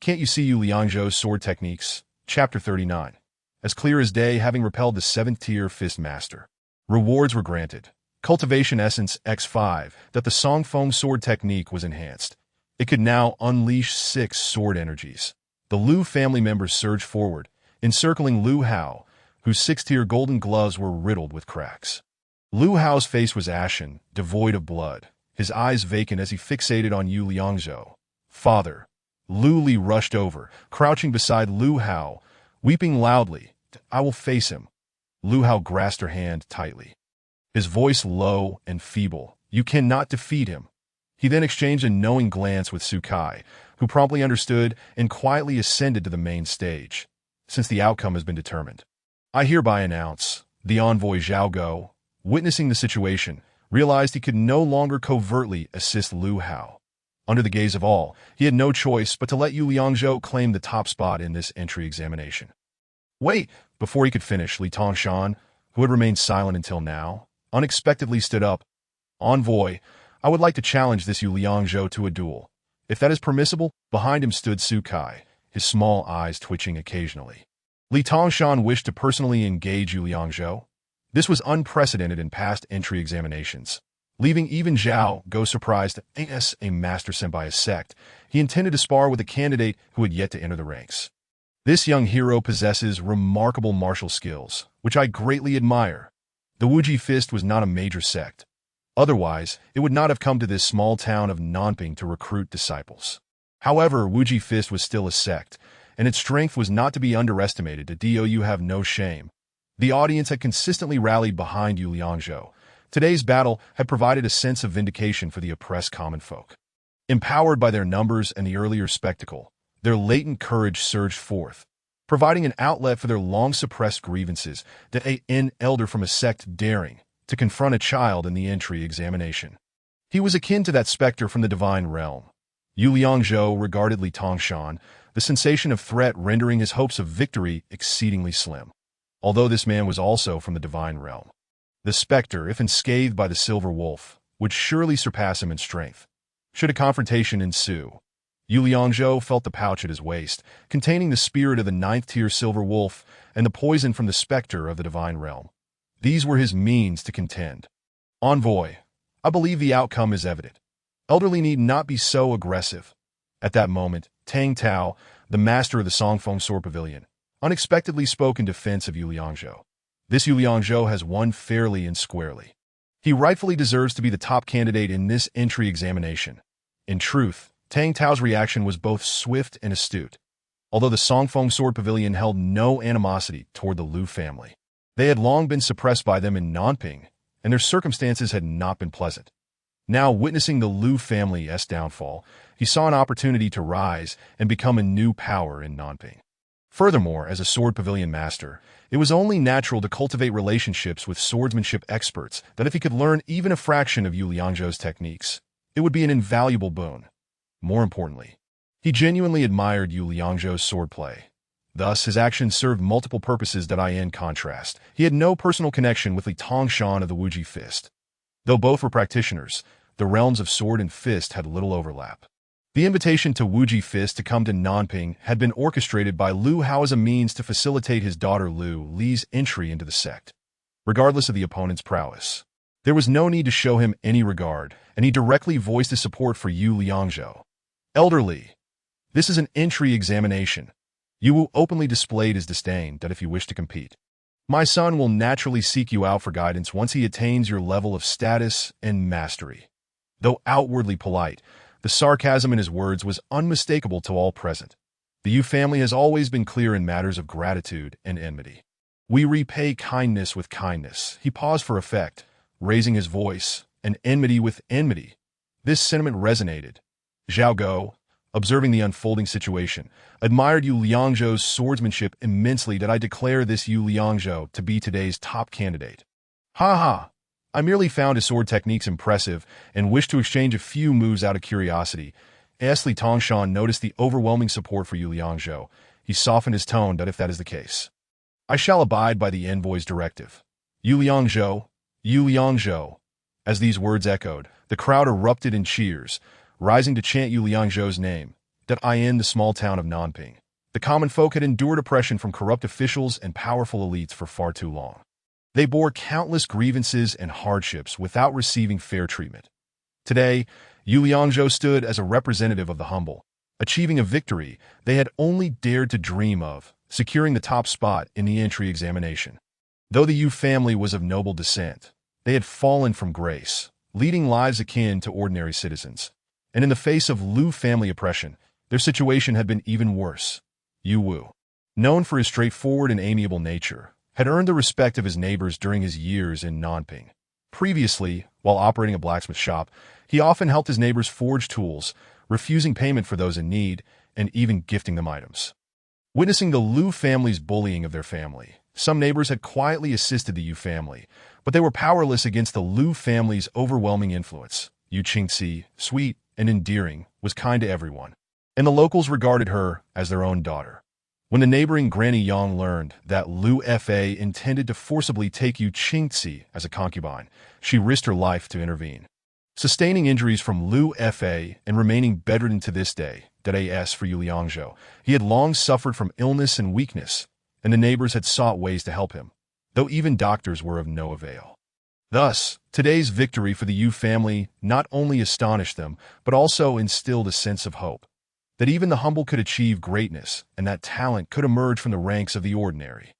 Can't you see Yu Liangzhou's sword techniques?" Chapter 39. As clear as day, having repelled the 7th-tier fist master, rewards were granted. Cultivation Essence X5, that the Songfeng sword technique was enhanced. It could now unleash 6 sword energies. The Lu family members surged forward, encircling Lu Hao, whose 6th-tier golden gloves were riddled with cracks. Lu Hao's face was ashen, devoid of blood, his eyes vacant as he fixated on Yu Liangzhou. "Father." Lu Li rushed over, crouching beside Lu Hao, weeping loudly. "I will face him." Lu Hao grasped her hand tightly, his voice low and feeble. "You cannot defeat him." He then exchanged a knowing glance with Su Kai, who promptly understood and quietly ascended to the main stage. "Since the outcome has been determined, I hereby announce," the envoy Zhao Go, witnessing the situation, realized he could no longer covertly assist Lu Hao. Under the gaze of all, he had no choice but to let Yu Liangzhou claim the top spot in this entry examination. "Wait!" Before he could finish, Li Tongshan, who had remained silent until now, unexpectedly stood up. "Envoy, I would like to challenge this Yu Liangzhou to a duel. If that is permissible." Behind him stood Su Kai, his small eyes twitching occasionally. Li Tongshan wished to personally engage Yu Liangzhou. This was unprecedented in past entry examinations. Leaving even Zhao Go surprised as a master sent by a sect, he intended to spar with a candidate who had yet to enter the ranks. This young hero possesses remarkable martial skills, which I greatly admire. The Wuji Fist was not a major sect. Otherwise, it would not have come to this small town of Nanping to recruit disciples. However, Wuji Fist was still a sect, and its strength was not to be underestimated. The DOU have no shame. The audience had consistently rallied behind Yu Liangzhou. Today's battle had provided a sense of vindication for the oppressed common folk. Empowered by their numbers and the earlier spectacle, their latent courage surged forth, providing an outlet for their long-suppressed grievances. That an elder from a sect daring to confront a child in the entry examination. He was akin to that specter from the divine realm. Yu Liangzhou regarded Li Tongshan, the sensation of threat rendering his hopes of victory exceedingly slim. Although this man was also from the divine realm, the specter, if unscathed by the silver wolf, would surely surpass him in strength. Should a confrontation ensue, Yu Liangzhou felt the pouch at his waist, containing the spirit of the ninth-tier silver wolf and the poison from the specter of the divine realm. These were his means to contend. Envoy, I believe the outcome is evident. Elderly need not be so aggressive. At that moment, Tang Tao, the master of the Songfeng Sword Pavilion, unexpectedly spoke in defense of Yu Liangzhou. This Yu Liangzhou has won fairly and squarely. He rightfully deserves to be the top candidate in this entry examination. In truth, Tang Tao's reaction was both swift and astute. Although the Songfeng Sword Pavilion held no animosity toward the Lu family, they had long been suppressed by them in Nanping, and their circumstances had not been pleasant. Now, witnessing the Lu family's downfall, he saw an opportunity to rise and become a new power in Nanping. Furthermore, as a sword pavilion master, it was only natural to cultivate relationships with swordsmanship experts that if he could learn even a fraction of Yu Liangzhou's techniques, it would be an invaluable boon. More importantly, he genuinely admired Yu Liangzhou's swordplay. Thus, his actions served multiple purposes. In contrast, he had no personal connection with Li Tongshan of the Wuji Fist. Though both were practitioners, the realms of sword and fist had little overlap. The invitation to Wuji Fist to come to Nanping had been orchestrated by Lu Hao as a means to facilitate his daughter Lu Li's entry into the sect. Regardless of the opponent's prowess, there was no need to show him any regard, and he directly voiced his support for Yu Liangzhou. Elder Li, this is an entry examination. Yu Wu openly displayed his disdain that if you wish to compete, my son will naturally seek you out for guidance once he attains your level of status and mastery. Though outwardly polite, the sarcasm in his words was unmistakable to all present. The Yu family has always been clear in matters of gratitude and enmity. We repay kindness with kindness. He paused for effect, raising his voice, and enmity with enmity. This sentiment resonated. Zhao Go, observing the unfolding situation, admired Yu Liangzhou's swordsmanship immensely. That I declare this Yu Liangzhou to be today's top candidate. Ha ha! I merely found his sword techniques impressive and wished to exchange a few moves out of curiosity. As Li Tongshan noticed the overwhelming support for Yu Liangzhou, he softened his tone that if that is the case, I shall abide by the envoy's directive. Yu Liangzhou, Yu Liangzhou. As these words echoed, the crowd erupted in cheers, rising to chant Yu Liangzhou's name. In the small town of Nanping, the common folk had endured oppression from corrupt officials and powerful elites for far too long. They bore countless grievances and hardships without receiving fair treatment. Today, Yu Liangzhou stood as a representative of the humble, achieving a victory they had only dared to dream of, securing the top spot in the entry examination. Though the Yu family was of noble descent, they had fallen from grace, leading lives akin to ordinary citizens. And in the face of Lu family oppression, their situation had been even worse. Yu Wu, known for his straightforward and amiable nature, had earned the respect of his neighbors during his years in Nanping. Previously, while operating a blacksmith shop, he often helped his neighbors forge tools, refusing payment for those in need, and even gifting them items. Witnessing the Lu family's bullying of their family, some neighbors had quietly assisted the Yu family, but they were powerless against the Lu family's overwhelming influence. Yu Qingxi, sweet and endearing, was kind to everyone, and the locals regarded her as their own daughter. When the neighboring Granny Yang learned that Lu Fa intended to forcibly take Yu Qingxi as a concubine, she risked her life to intervene. Sustaining injuries from Lu Fa and remaining bedridden to this day, as for Yu Liangzhou, he had long suffered from illness and weakness, and the neighbors had sought ways to help him, though even doctors were of no avail. Thus, today's victory for the Yu family not only astonished them, but also instilled a sense of hope, that even the humble could achieve greatness and that talent could emerge from the ranks of the ordinary.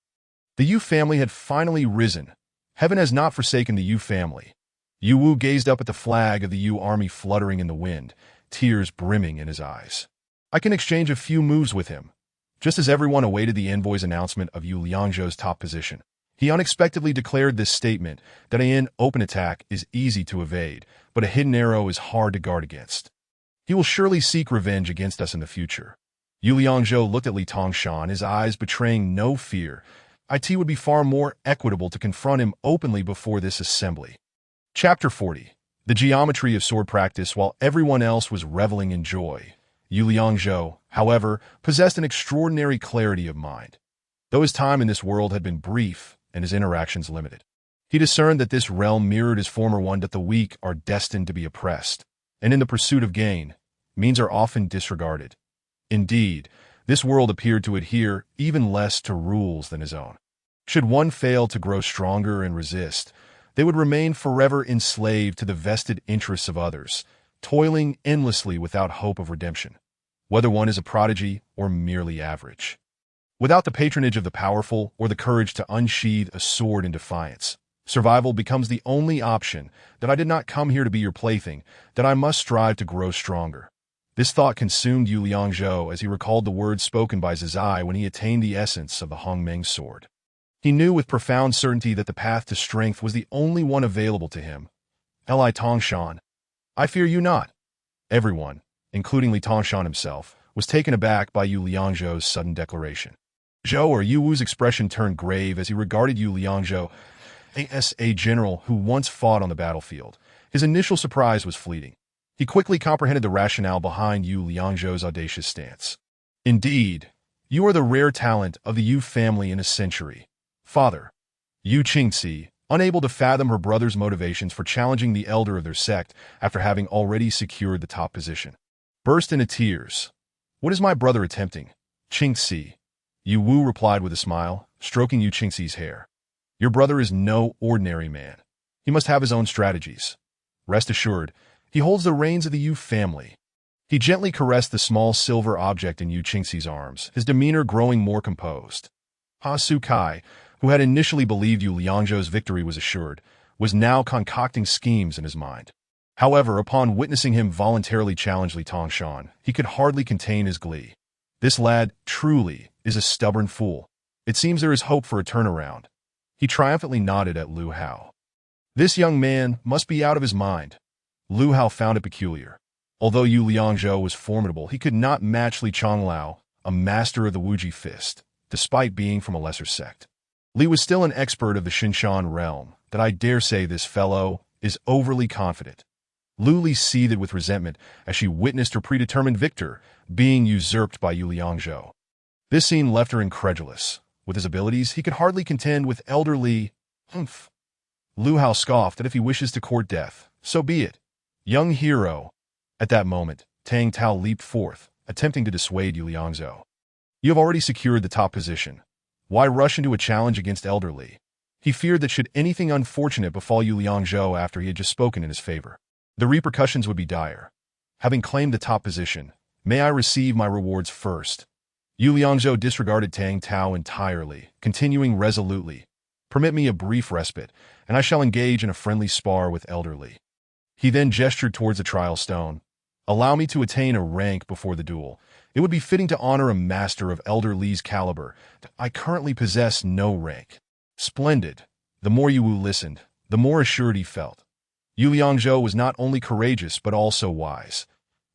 The Yu family had finally risen. Heaven has not forsaken the Yu family. Yu Wu gazed up at the flag of the Yu army fluttering in the wind, tears brimming in his eyes. I can exchange a few moves with him. Just as everyone awaited the envoy's announcement of Yu Liangzhou's top position, he unexpectedly declared this statement that an open attack is easy to evade, but a hidden arrow is hard to guard against. He will surely seek revenge against us in the future. Yu Liangzhou looked at Li Tongshan, his eyes betraying no fear. It would be far more equitable to confront him openly before this assembly. Chapter 40. The geometry of sword practice. While everyone else was reveling in joy, Yu Liangzhou, however, possessed an extraordinary clarity of mind. Though his time in this world had been brief and his interactions limited, he discerned that this realm mirrored his former one, that the weak are destined to be oppressed, and in the pursuit of gain, means are often disregarded. Indeed, this world appeared to adhere even less to rules than his own. Should one fail to grow stronger and resist, they would remain forever enslaved to the vested interests of others, toiling endlessly without hope of redemption, whether one is a prodigy or merely average. Without the patronage of the powerful or the courage to unsheathe a sword in defiance, survival becomes the only option. That I did not come here to be your plaything, that I must strive to grow stronger. This thought consumed Yu Liangzhou as he recalled the words spoken by Zizai when he attained the essence of the Hongmeng sword. He knew with profound certainty that the path to strength was the only one available to him. Li Tongshan, I fear you not. Everyone, including Li Tongshan himself, was taken aback by Yu Liangzhou's sudden declaration. Zhou or Yu Wu's expression turned grave as he regarded Yu Liangzhou, a general who once fought on the battlefield. His initial surprise was fleeting. He quickly comprehended the rationale behind Yu Liangzhou's audacious stance. Indeed, you are the rare talent of the Yu family in a century. Father, Yu Qingci, unable to fathom her brother's motivations for challenging the elder of their sect after having already secured the top position, burst into tears. What is my brother attempting? Qingci, Yu Wu replied with a smile, stroking Yu Qingci's hair. Your brother is no ordinary man. He must have his own strategies. Rest assured, he holds the reins of the Yu family. He gently caressed the small silver object in Yu Qingci's arms, his demeanor growing more composed. Ha Su Kai, who had initially believed Yu Liangzhou's victory was assured, was now concocting schemes in his mind. However, upon witnessing him voluntarily challenge Li Tongshan, he could hardly contain his glee. This lad, truly, is a stubborn fool. It seems there is hope for a turnaround. He triumphantly nodded at Lu Hao. This young man must be out of his mind. Lu Hao found it peculiar. Although Yu Liangzhou was formidable, he could not match Li Chonglao, a master of the Wuji fist, despite being from a lesser sect. Li was still an expert of the Xinshan realm, that I dare say this fellow is overly confident. Lu Li seethed with resentment as she witnessed her predetermined victor being usurped by Yu Liangzhou. This scene left her incredulous. With his abilities, he could hardly contend with elder Li. Humph. Lu Hao scoffed that if he wishes to court death, so be it. Young hero. At that moment, Tang Tao leaped forth, attempting to dissuade Yu Liangzhou. You have already secured the top position. Why rush into a challenge against elder Li? He feared that should anything unfortunate befall Yu Liangzhou after he had just spoken in his favor, the repercussions would be dire. Having claimed the top position, may I receive my rewards first? Yu Liangzhou disregarded Tang Tao entirely, continuing resolutely. Permit me a brief respite, and I shall engage in a friendly spar with elder Li. He then gestured towards the trial stone. Allow me to attain a rank before the duel. It would be fitting to honor a master of elder Li's caliber. I currently possess no rank. Splendid. The more Yu Wu listened, the more assured he felt. Yu Liangzhou was not only courageous but also wise.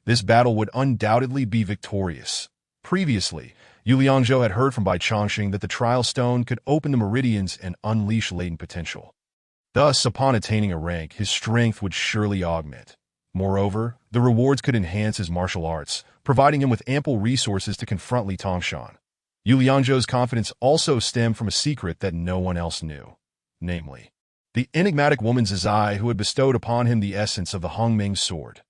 This battle would undoubtedly be victorious. Previously, Yu Liangzhou had heard from Bai Chongqing that the trial stone could open the meridians and unleash latent potential. Thus, upon attaining a rank, his strength would surely augment. Moreover, the rewards could enhance his martial arts, providing him with ample resources to confront Li Tongshan. Yu Liangzhou's confidence also stemmed from a secret that no one else knew, namely, the enigmatic woman Zizai who had bestowed upon him the essence of the Hongmeng sword.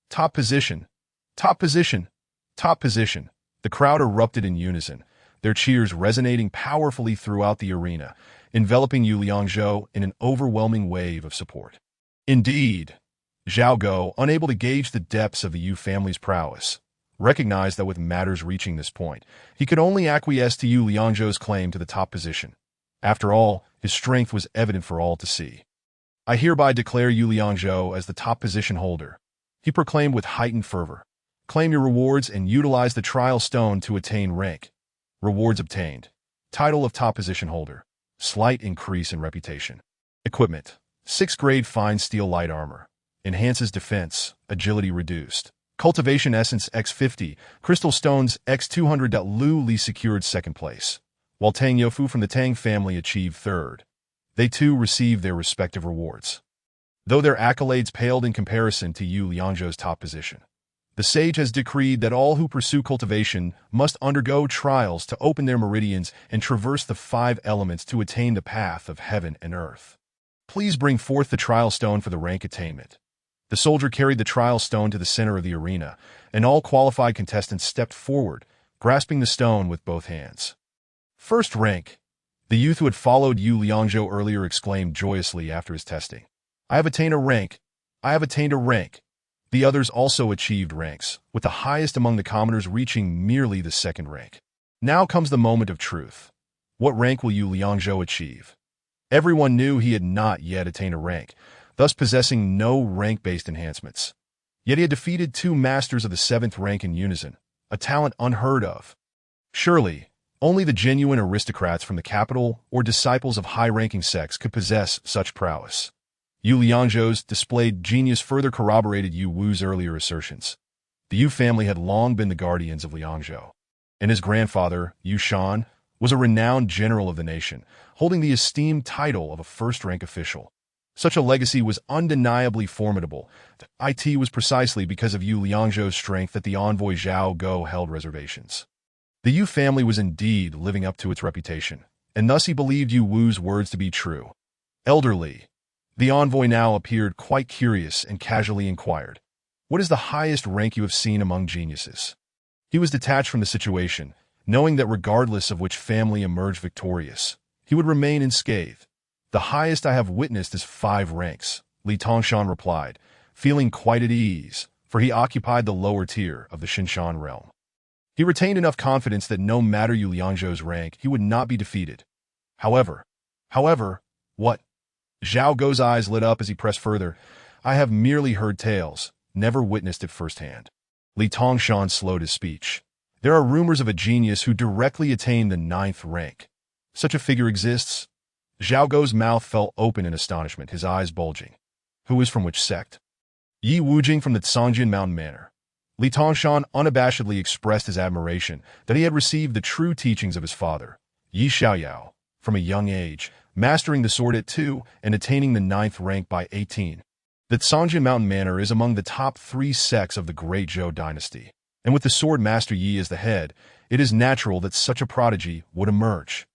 Top position. Top position. Top position. The crowd erupted in unison, their cheers resonating powerfully throughout the arena, enveloping Yu Liangzhou in an overwhelming wave of support. Indeed, Zhao Go, unable to gauge the depths of the Yu family's prowess, recognized that with matters reaching this point, he could only acquiesce to Yu Liangzhou's claim to the top position. After all, his strength was evident for all to see. I hereby declare Yu Liangzhou as the top position holder, he proclaimed with heightened fervor. Claim your rewards and utilize the trial stone to attain rank. Rewards obtained. Title of top position holder. Slight increase in reputation. Equipment. 6th grade fine steel light armor. Enhances defense. Agility reduced. Cultivation essence X50. Crystal stones X200. Lu Li secured 2nd place, while Tang Youfu from the Tang family achieved 3rd. They too received their respective rewards, though their accolades paled in comparison to Yu Liangzhou's top position. The sage has decreed that all who pursue cultivation must undergo trials to open their meridians and traverse the 5 elements to attain the path of heaven and earth. Please bring forth the trial stone for the rank attainment. The soldier carried the trial stone to the center of the arena, and all qualified contestants stepped forward, grasping the stone with both hands. First rank. The youth who had followed Yu Liangzhou earlier exclaimed joyously after his testing. I have attained a rank. I have attained a rank. The others also achieved ranks, with the highest among the commoners reaching merely the 2nd rank. Now comes the moment of truth. What rank will Yu Liangzhou achieve? Everyone knew he had not yet attained a rank, thus possessing no rank-based enhancements. Yet he had defeated 2 masters of the 7th rank in unison, a talent unheard of. Surely, only the genuine aristocrats from the capital or disciples of high-ranking sects could possess such prowess. Yu Liangzhou's displayed genius further corroborated Yu Wu's earlier assertions. The Yu family had long been the guardians of Liangzhou, and his grandfather, Yu Shan, was a renowned general of the nation, holding the esteemed title of a first-rank official. Such a legacy was undeniably formidable. It was precisely because of Yu Liangzhou's strength that the envoy Zhao Go held reservations. The Yu family was indeed living up to its reputation, and thus he believed Yu Wu's words to be true. Elderly. The envoy now appeared quite curious and casually inquired, "What is the highest rank you have seen among geniuses?" He was detached from the situation, knowing that regardless of which family emerged victorious, he would remain unscathed. "The highest I have witnessed is 5 ranks," Li Tongshan replied, feeling quite at ease, for he occupied the lower tier of the Xinshan realm. He retained enough confidence that no matter Yu Liangzhou's rank, he would not be defeated. However, what? Zhao Go's eyes lit up as he pressed further. "I have merely heard tales, never witnessed it firsthand." Li Tongshan slowed his speech. "There are rumors of a genius who directly attained the 9th rank. Such a figure exists?" Zhao Go's mouth fell open in astonishment, his eyes bulging. "Who is from which sect?" "Yi Wujing from the Songjin Mountain Manor." Li Tongshan unabashedly expressed his admiration that he had received the true teachings of his father, Yi Xiaoyao, from a young age, mastering the sword at 2 and attaining the 9th rank by 18. The Songjin Mountain Manor is among the top 3 sects of the Great Zhou dynasty, and with the sword master Yi as the head, it is natural that such a prodigy would emerge.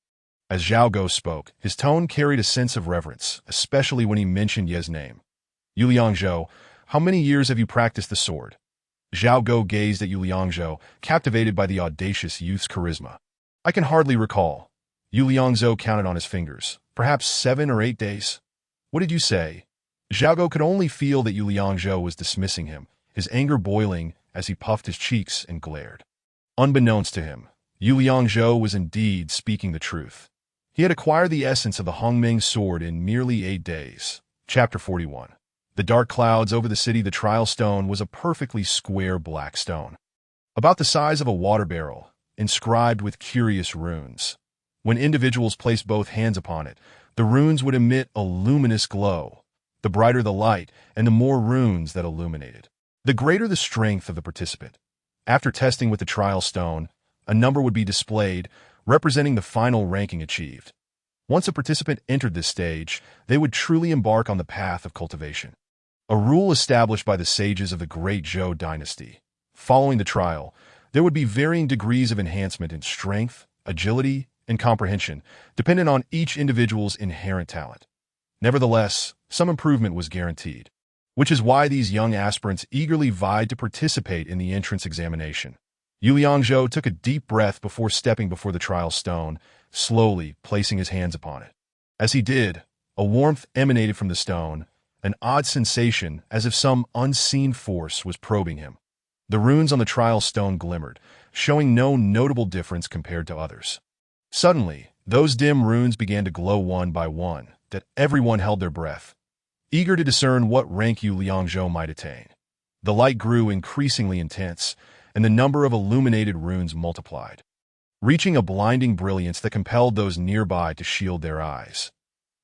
As Zhao Go spoke, his tone carried a sense of reverence, especially when he mentioned Ye's name. "Yu Liangzhou, how many years have you practiced the sword?" Zhao Go gazed at Yu Liangzhou, captivated by the audacious youth's charisma. "I can hardly recall." Yu Liangzhou counted on his fingers. "Perhaps 7 or 8 days." "What did you say?" Zhao Go could only feel that Yu Liangzhou was dismissing him, his anger boiling as he puffed his cheeks and glared. Unbeknownst to him, Yu Liangzhou was indeed speaking the truth. He had acquired the essence of the Hongmeng sword in merely 8 days. Chapter 41. The dark clouds over the city. The trial stone was a perfectly square black stone, about the size of a water barrel, inscribed with curious runes. When individuals placed both hands upon it, the runes would emit a luminous glow. The brighter the light, and the more runes that illuminated, the greater the strength of the participant. After testing with the trial stone, a number would be displayed, representing the final ranking achieved. Once a participant entered this stage, they would truly embark on the path of cultivation. A rule established by the sages of the Great Zhou dynasty. Following the trial, there would be varying degrees of enhancement in strength, agility, and comprehension, dependent on each individual's inherent talent. Nevertheless, some improvement was guaranteed, which is why these young aspirants eagerly vied to participate in the entrance examination. Yu Liangzhou took a deep breath before stepping before the trial stone, slowly placing his hands upon it. As he did, a warmth emanated from the stone, an odd sensation as if some unseen force was probing him. The runes on the trial stone glimmered, showing no notable difference compared to others. Suddenly, Those dim runes began to glow one by one, that everyone held their breath, eager to discern what rank Yu Liangzhou might attain. The light grew increasingly intense, and the number of illuminated runes multiplied, reaching a blinding brilliance that compelled those nearby to shield their eyes.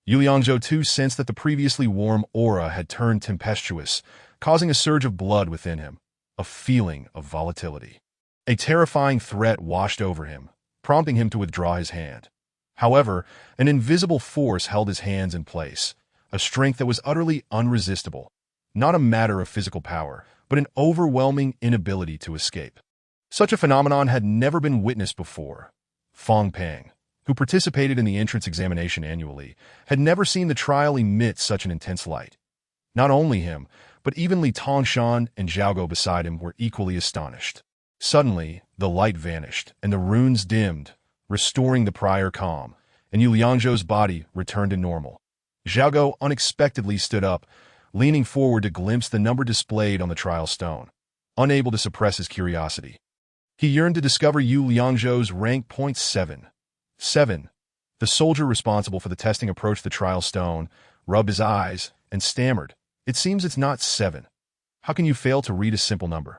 Yu Liangzhou too sensed that the previously warm aura had turned tempestuous, causing a surge of blood within him, a feeling of volatility. A terrifying threat washed over him, prompting him to withdraw his hand. However, an invisible force held his hands in place, a strength that was utterly unresistible, not a matter of physical power, but an overwhelming inability to escape. Such a phenomenon had never been witnessed before. Fang Peng, who participated in the entrance examination annually, had never seen the trial emit such an intense light. Not only him, but even Li Tongshan and Zhao beside him were equally astonished. Suddenly, the light vanished, and the runes dimmed, restoring the prior calm, and Yu Liangzhou's body returned to normal. Zhao unexpectedly stood up, leaning forward to glimpse the number displayed on the trial stone, unable to suppress his curiosity. He yearned to discover Yu Liangzhou's rank. 7. 7. The soldier responsible for the testing approached the trial stone, rubbed his eyes, and stammered, "It seems it's not 7. How can you fail to read a simple number?"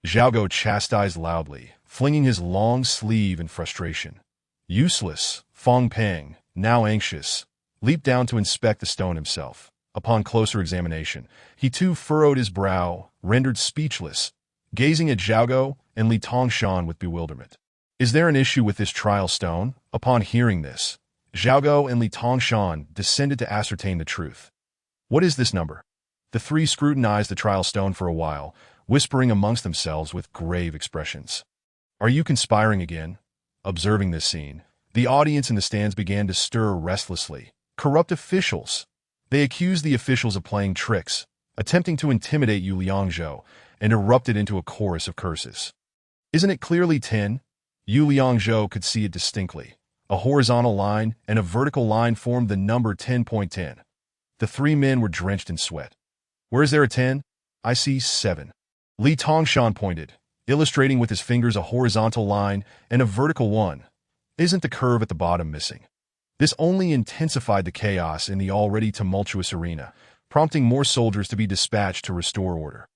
Zhao chastised loudly, flinging his long sleeve in frustration. Useless. Fang Peng, now anxious, leaped down to inspect the stone himself. Upon closer examination, he too furrowed his brow, rendered speechless, gazing at Zhao and Li Tongshan with bewilderment. "Is there an issue with this trial stone?" Upon hearing this, Zhao and Li Tongshan descended to ascertain the truth. "What is this number?" The three scrutinized the trial stone for a while, whispering amongst themselves with grave expressions. "Are you conspiring again?" Observing this scene, the audience in the stands began to stir restlessly. Corrupt officials! They accused the officials of playing tricks, attempting to intimidate Yu Liangzhou, and erupted into a chorus of curses. "Isn't it clearly 10? Yu Liangzhou could see it distinctly. A horizontal line and a vertical line formed the number 10.10. The three men were drenched in sweat. "Where is there a 10? I see 7. Li Tongshan pointed, illustrating with his fingers a horizontal line and a vertical one. "Isn't the curve at the bottom missing?" This only intensified the chaos in the already tumultuous arena, prompting more soldiers to be dispatched to restore order.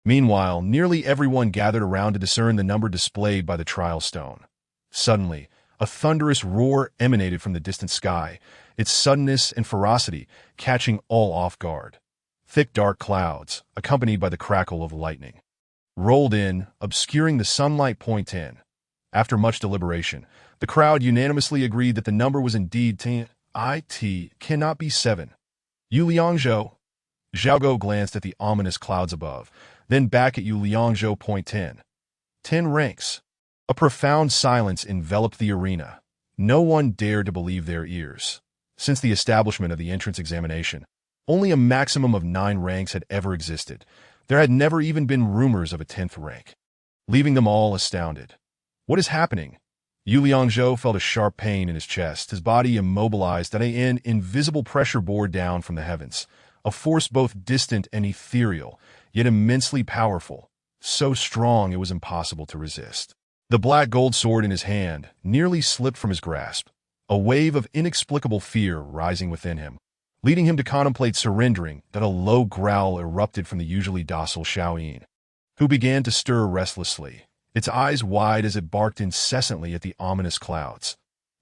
Meanwhile, nearly everyone gathered around to discern the number displayed by the trial stone. Suddenly, a thunderous roar emanated from the distant sky, its suddenness and ferocity catching all off guard. Thick dark clouds, accompanied by the crackle of lightning, rolled in, obscuring the sunlight. 10. After much deliberation, the crowd unanimously agreed that the number was indeed 10. It cannot be 7. Yu Liangzhou. Zhao glanced at the ominous clouds above, then back at Yu Liangzhou. 10. 10 ranks. A profound silence enveloped the arena. No one dared to believe their ears. Since the establishment of the entrance examination, only a maximum of 9 ranks had ever existed. There had never even been rumors of a 10th rank, leaving them all astounded. "What is happening?" Yu Liangzhou felt a sharp pain in his chest, his body immobilized as an invisible pressure bore down from the heavens, a force both distant and ethereal, yet immensely powerful, so strong it was impossible to resist. The black gold sword in his hand nearly slipped from his grasp, a wave of inexplicable fear rising within him, leading him to contemplate surrendering. That a low growl erupted from the usually docile Shaoyin, who began to stir restlessly, its eyes wide as it barked incessantly at the ominous clouds.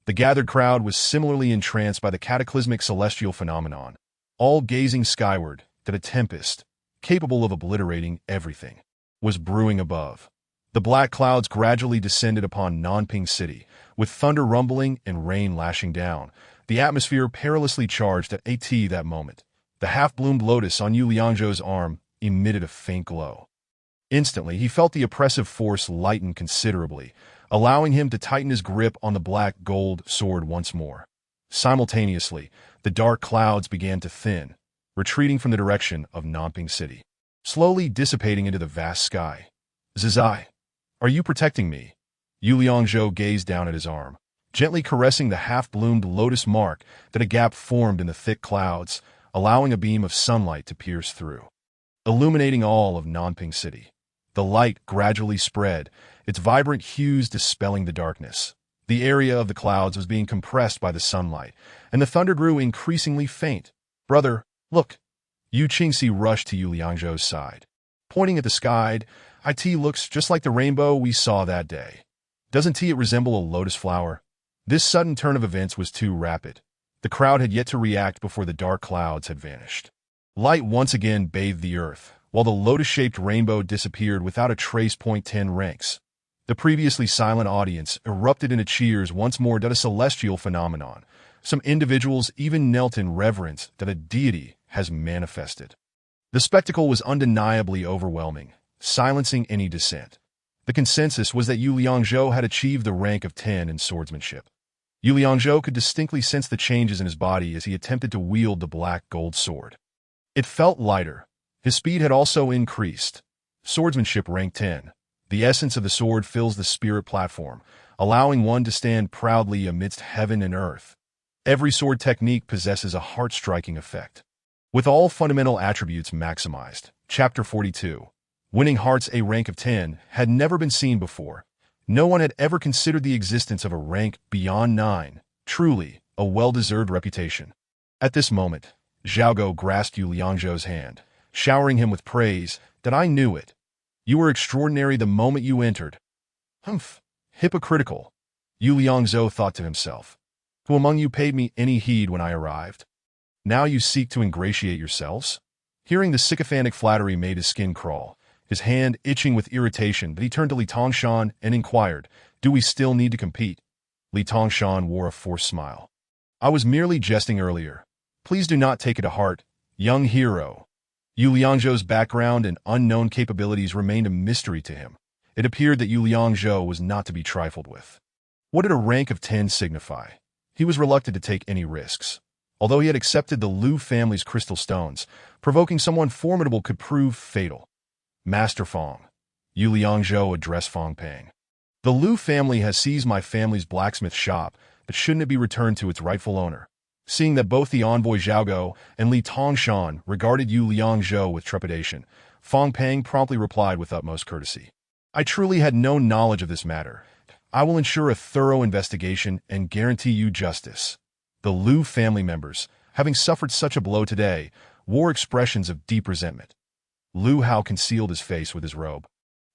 The gathered crowd was similarly entranced by the cataclysmic celestial phenomenon, all gazing skyward that a tempest, capable of obliterating everything, was brewing above. The black clouds gradually descended upon Nanping City, with thunder rumbling and rain lashing down, the atmosphere perilously charged at that moment. The half-bloomed lotus on Yu Liangzhou's arm emitted a faint glow. Instantly, he felt the oppressive force lighten considerably, allowing him to tighten his grip on the black gold sword once more. Simultaneously, the dark clouds began to thin, retreating from the direction of Nanping City, slowly dissipating into the vast sky. "Zizai, are you protecting me?" Yu Liangzhou gazed down at his arm, gently caressing the half-bloomed lotus mark that a gap formed in the thick clouds, allowing a beam of sunlight to pierce through, illuminating all of Nanping City. The light gradually spread, its vibrant hues dispelling the darkness. The area of the clouds was being compressed by the sunlight, and the thunder grew increasingly faint. "Brother, look!" Yu Qingxi rushed to Yu Liangzhou's side. Pointing at the sky, "It looks just like the rainbow we saw that day. Doesn't it resemble a lotus flower?" This sudden turn of events was too rapid. The crowd had yet to react before the dark clouds had vanished. Light once again bathed the earth, while the lotus-shaped rainbow disappeared without a trace. 10 ranks. The previously silent audience erupted into cheers once more at a celestial phenomenon. Some individuals even knelt in reverence that a deity has manifested. The spectacle was undeniably overwhelming, silencing any dissent. The consensus was that Yu Liangzhou had achieved the rank of 10 in swordsmanship. Yu Liangzhou could distinctly sense the changes in his body as he attempted to wield the black gold sword. It felt lighter. His speed had also increased. Swordsmanship rank 10. The essence of the sword fills the spirit platform, allowing one to stand proudly amidst heaven and earth. Every sword technique possesses a heart-striking effect. With all fundamental attributes maximized, Chapter 42. Winning hearts. A rank of 10 had never been seen before. No one had ever considered the existence of a rank beyond 9, truly a well-deserved reputation. At this moment, Zhao Go grasped Yu Liangzhou's hand, showering him with praise. "That I knew it. You were extraordinary the moment you entered." "Humph, hypocritical," Yu Liangzhou thought to himself. "Who among you paid me any heed when I arrived? Now you seek to ingratiate yourselves?" Hearing the sycophantic flattery made his skin crawl, his hand itching with irritation, but he turned to Li Tongshan and inquired, "Do we still need to compete?" Li Tongshan wore a forced smile. "I was merely jesting earlier. Please do not take it to heart, young hero." Yu Liangzhou's background and unknown capabilities remained a mystery to him. It appeared that Yu Liangzhou was not to be trifled with. What did a rank of 10 signify? He was reluctant to take any risks. Although he had accepted the Lu family's crystal stones, provoking someone formidable could prove fatal. "Master Fong," Yu Liangzhou addressed Fong Pang. "The Lu family has seized my family's blacksmith shop, but shouldn't it be returned to its rightful owner?" Seeing that both the envoy Zhao Go and Li Tongshan regarded Yu Liangzhou with trepidation, Fong Pang promptly replied with utmost courtesy. "I truly had no knowledge of this matter. I will ensure a thorough investigation and guarantee you justice." The Lu family members, having suffered such a blow today, wore expressions of deep resentment. Lu Hao concealed his face with his robe,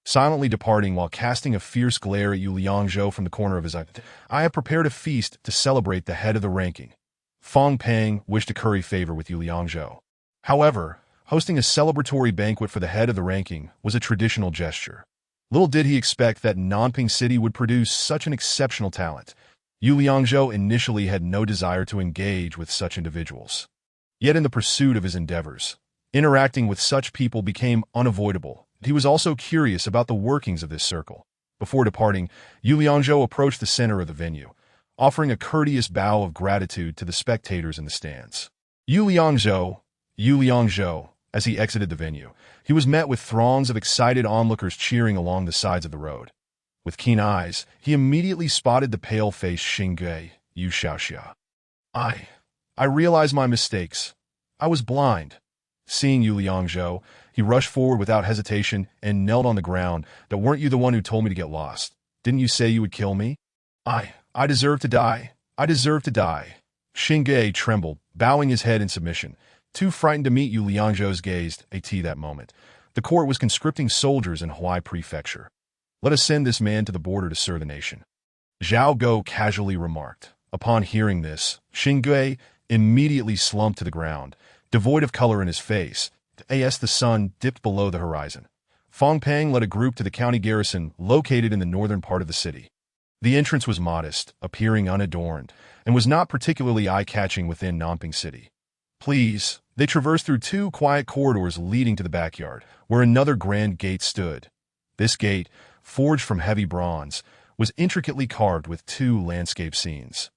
silently departing while casting a fierce glare at Yu Liangzhou from the corner of his eye. "I have prepared a feast to celebrate the head of the ranking." Fong Pang wished to curry favor with Yu Liangzhou. However, hosting a celebratory banquet for the head of the ranking was a traditional gesture. Little did he expect that Nanping City would produce such an exceptional talent. Yu Liangzhou initially had no desire to engage with such individuals. Yet in the pursuit of his endeavors, interacting with such people became unavoidable. He was also curious about the workings of this circle. Before departing, Yu Liangzhou approached the center of the venue, offering a courteous bow of gratitude to the spectators in the stands. Yu Liangzhou, as he exited the venue, he was met with throngs of excited onlookers cheering along the sides of the road. With keen eyes, he immediately spotted the pale-faced Xingui, Yu Xiaoxia. I realized my mistakes. I was blind." Seeing Yu Liangzhou, he rushed forward without hesitation and knelt on the ground. "That weren't you the one who told me to get lost? Didn't you say you would kill me?" I deserve to die. I deserve to die." Xingui trembled, bowing his head in submission, too frightened to meet Yu Liangzhou's gaze. At that moment, the court was conscripting soldiers in Huai Prefecture. "Let us send this man to the border to serve the nation," Zhao Go casually remarked. Upon hearing this, Xingui immediately slumped to the ground, devoid of color in his face, as the sun dipped below the horizon. Fong Pang led a group to the county garrison located in the northern part of the city. The entrance was modest, appearing unadorned, and was not particularly eye-catching within Nanping City. They traversed through 2 quiet corridors leading to the backyard, where another grand gate stood. This gate, forged from heavy bronze, was intricately carved with 2 landscape scenes,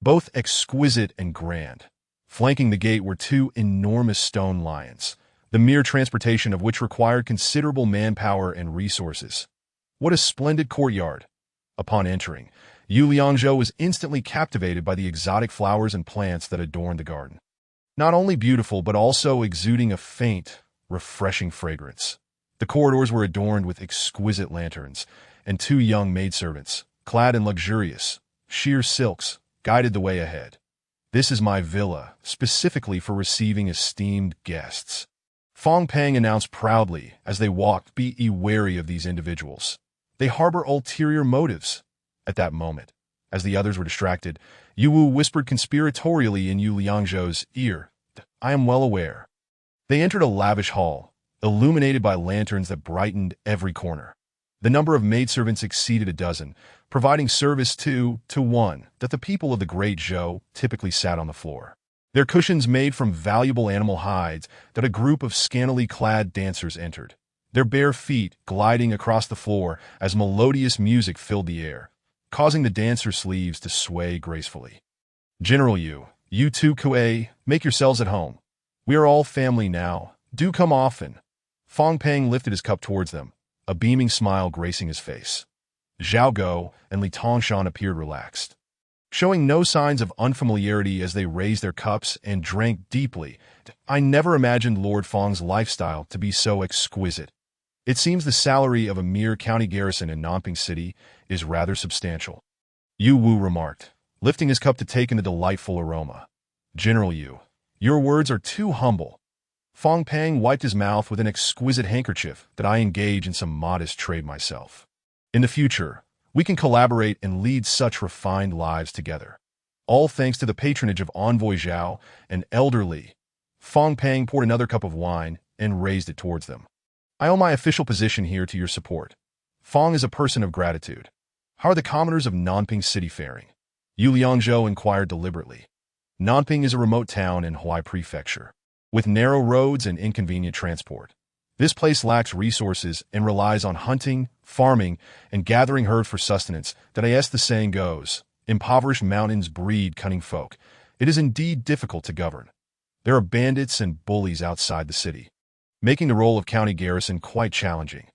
both exquisite and grand. Flanking the gate were 2 enormous stone lions, the mere transportation of which required considerable manpower and resources. What a splendid courtyard! Upon entering, Yu Liangzhou was instantly captivated by the exotic flowers and plants that adorned the garden. Not only beautiful, but also exuding a faint, refreshing fragrance. The corridors were adorned with exquisite lanterns, and 2 young maidservants, clad in luxurious, sheer silks, guided the way ahead. "This is my villa, specifically for receiving esteemed guests," Fong Peng announced proudly as they walked. "Be wary of these individuals. They harbor ulterior motives." At that moment, as the others were distracted, Yu Wu whispered conspiratorially in Yu Liangzhou's ear, "I am well aware." They entered a lavish hall, illuminated by lanterns that brightened every corner. The number of maidservants exceeded a dozen, providing service 2-to-1 that the people of the Great Zhou typically sat on the floor. Their cushions made from valuable animal hides that a group of scantily clad dancers entered, their bare feet gliding across the floor as melodious music filled the air, causing the dancer sleeves to sway gracefully. "General Yu, you two Kuei, make yourselves at home. We are all family now. Do come often." Fong Peng lifted his cup towards them, a beaming smile gracing his face. Zhao Go and Li Tongshan appeared relaxed, showing no signs of unfamiliarity as they raised their cups and drank deeply. "I never imagined Lord Fong's lifestyle to be so exquisite. It seems the salary of a mere county garrison in Nanping City is rather substantial," Yu Wu remarked, lifting his cup to take in the delightful aroma. "General Yu, your words are too humble." Fong Peng wiped his mouth with an exquisite handkerchief. "That I engage in some modest trade myself. In the future, we can collaborate and lead such refined lives together. All thanks to the patronage of Envoy Zhao and Elder Li." Fong Peng poured another cup of wine and raised it towards them. "I owe my official position here to your support. Fong is a person of gratitude. How are the commoners of Nanping City faring?" Yu Liangzhou inquired deliberately. Nanping is a remote town in Huai Prefecture, with narrow roads and inconvenient transport. This place lacks resources and relies on hunting, farming, and gathering herd for sustenance. That as the saying goes, impoverished mountains breed cunning folk. It is indeed difficult to govern. There are bandits and bullies outside the city, making the role of county garrison quite challenging.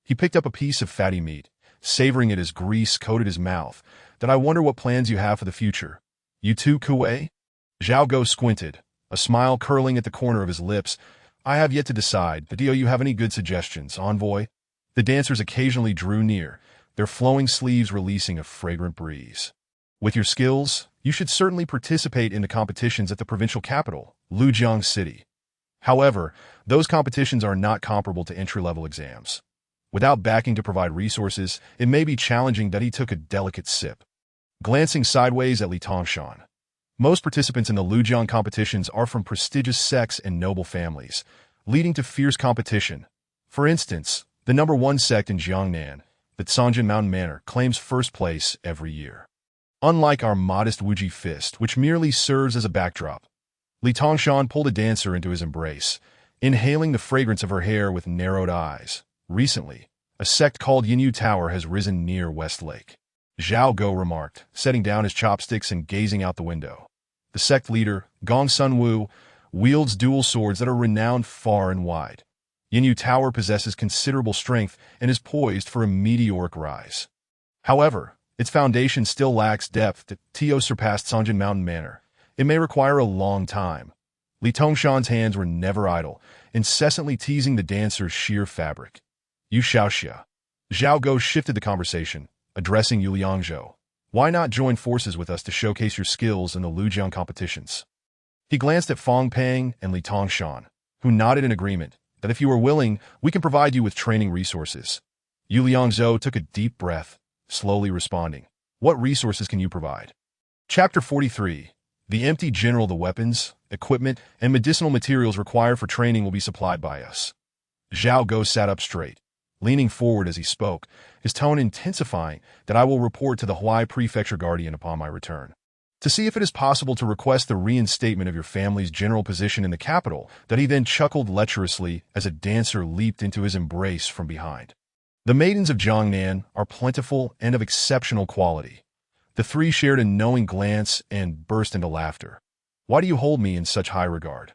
He picked up a piece of fatty meat, savoring it as grease coated his mouth. "That I wonder what plans you have for the future. You too, Kuei?" Zhao Go squinted, a smile curling at the corner of his lips. "I have yet to decide. Do you have any good suggestions, Envoy?" The dancers occasionally drew near, their flowing sleeves releasing a fragrant breeze. "With your skills, you should certainly participate in the competitions at the provincial capital, Lujiang City. However, those competitions are not comparable to entry-level exams. Without backing to provide resources, it may be challenging." That he took a delicate sip, glancing sideways at Li Tongshan. "Most participants in the Lujiang competitions are from prestigious sects and noble families, leading to fierce competition. For instance, the #1 sect in Jiangnan, the Sanjin Mountain Manor, claims first place every year. Unlike our modest Wuji Fist, which merely serves as a backdrop." Li Tongshan pulled a dancer into his embrace, inhaling the fragrance of her hair with narrowed eyes. "Recently, a sect called Yinyu Tower has risen near Westlake," Zhao Go remarked, setting down his chopsticks and gazing out the window. "The sect leader, Gong Sun Wu, wields dual swords that are renowned far and wide. Yinyu Tower possesses considerable strength and is poised for a meteoric rise. However, its foundation still lacks depth to surpass Sanjin Mountain Manor. It may require a long time." Li Tongshan's hands were never idle, incessantly teasing the dancer's sheer fabric. "You Xiaoxia." Zhao Go shifted the conversation, addressing Yu Liangzhou. "Why not join forces with us to showcase your skills in the Lujiang competitions?" He glanced at Fong Peng and Li Tongshan, who nodded in agreement. "That if you are willing, we can provide you with training resources." Yu Liangzhou took a deep breath, slowly responding. "What resources can you provide?" Chapter 43. The Empty General. "The weapons, equipment, and medicinal materials required for training will be supplied by us." Zhao Go sat up straight, leaning forward as he spoke, his tone intensifying. "That I will report to the Huai Prefecture Guardian upon my return, to see if it is possible to request the reinstatement of your family's general position in the capital." That he then chuckled lecherously as a dancer leaped into his embrace from behind. The maidens of Jiangnan are plentiful and of exceptional quality. The three shared a knowing glance and burst into laughter. "Why do you hold me in such high regard?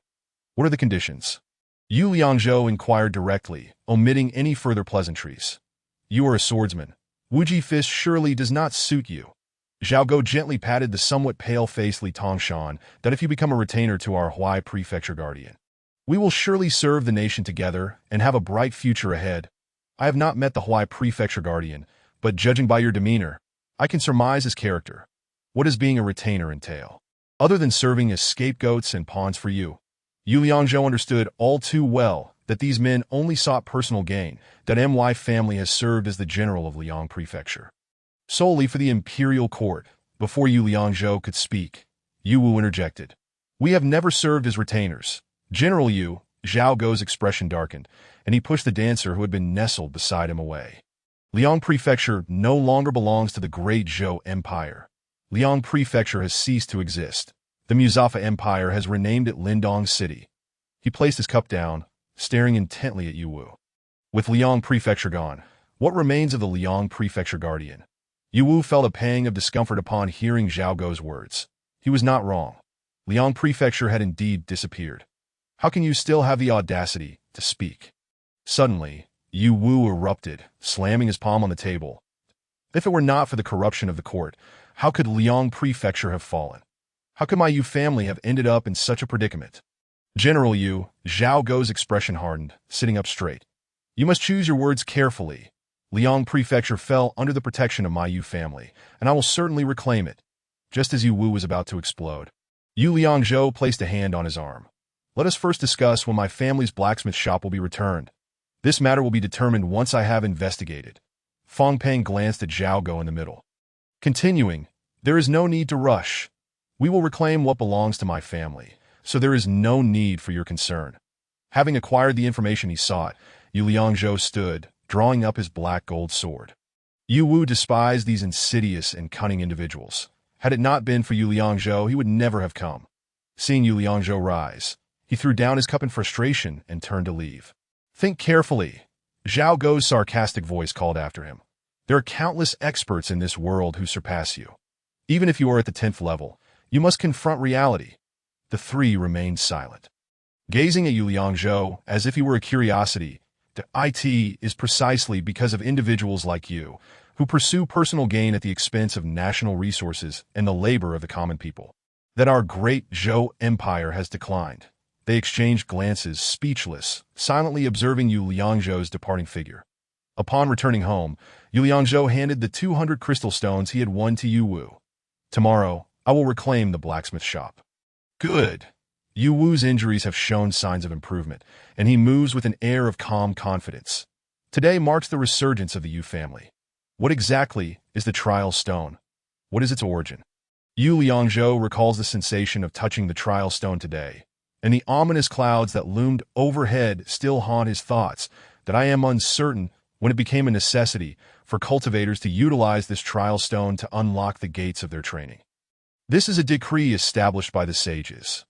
What are the conditions?" Yu Liangzhou inquired directly, omitting any further pleasantries. "You are a swordsman. Wuji Fist surely does not suit you." Zhao Go gently patted the somewhat pale-faced Li Tongshan. "That if you become a retainer to our Huai Prefecture Guardian, we will surely serve the nation together and have a bright future ahead. I have not met the Huai Prefecture Guardian, but judging by your demeanor, I can surmise his character." What does being a retainer entail? Other than serving as scapegoats and pawns for you, Yu Liangzhou understood all too well that these men only sought personal gain, that MY family has served as the general of Liang Prefecture, solely for the imperial court. Before Yu Liangzhou could speak, Yu Wu interjected. We have never served as retainers. General Yu, Zhao Gou's expression darkened, and he pushed the dancer who had been nestled beside him away. Liang Prefecture no longer belongs to the Great Zhou Empire. Liang Prefecture has ceased to exist. The Muzafa Empire has renamed it Lindong City. He placed his cup down, staring intently at Yu Wu. With Liang Prefecture gone, what remains of the Liang Prefecture Guardian? Yu Wu felt a pang of discomfort upon hearing Zhao Gou's words. He was not wrong. Liang Prefecture had indeed disappeared. How can you still have the audacity to speak? Suddenly, Yu Wu erupted, slamming his palm on the table. If it were not for the corruption of the court, how could Liang Prefecture have fallen? How could my Yu family have ended up in such a predicament? General Yu, Zhao Gou's expression hardened, sitting up straight. You must choose your words carefully. Liang Prefecture fell under the protection of my Yu family, and I will certainly reclaim it. Just as Yu Wu was about to explode, Yu Liangzhou placed a hand on his arm. Let us first discuss when my family's blacksmith shop will be returned. This matter will be determined once I have investigated. Fang Peng glanced at Zhao Gou in the middle. Continuing, there is no need to rush. We will reclaim what belongs to my family, so there is no need for your concern. Having acquired the information he sought, Yu Liangzhou stood, drawing up his black gold sword. Yu Wu despised these insidious and cunning individuals. Had it not been for Yu Liangzhou, he would never have come. Seeing Yu Liangzhou rise, he threw down his cup in frustration and turned to leave. Think carefully, Zhao Gou's sarcastic voice called after him. There are countless experts in this world who surpass you. Even if you are at the 10th level, you must confront reality. The three remained silent. Gazing at Yu Liangzhou as if he were a curiosity, the IT is precisely because of individuals like you, who pursue personal gain at the expense of national resources and the labor of the common people, that our great Zhou Empire has declined. They exchanged glances, speechless, silently observing Yu Liangzhou's departing figure. Upon returning home, Yu Liangzhou handed the 200 crystal stones he had won to Yu Wu. Tomorrow, I will reclaim the blacksmith shop. Good. Yu Wu's injuries have shown signs of improvement, and he moves with an air of calm confidence. Today marks the resurgence of the Yu family. What exactly is the trial stone? What is its origin? Yu Liangzhou recalls the sensation of touching the trial stone today, and the ominous clouds that loomed overhead still haunt his thoughts, that I am uncertain when it became a necessity for cultivators to utilize this trial stone to unlock the gates of their training. This is a decree established by the sages.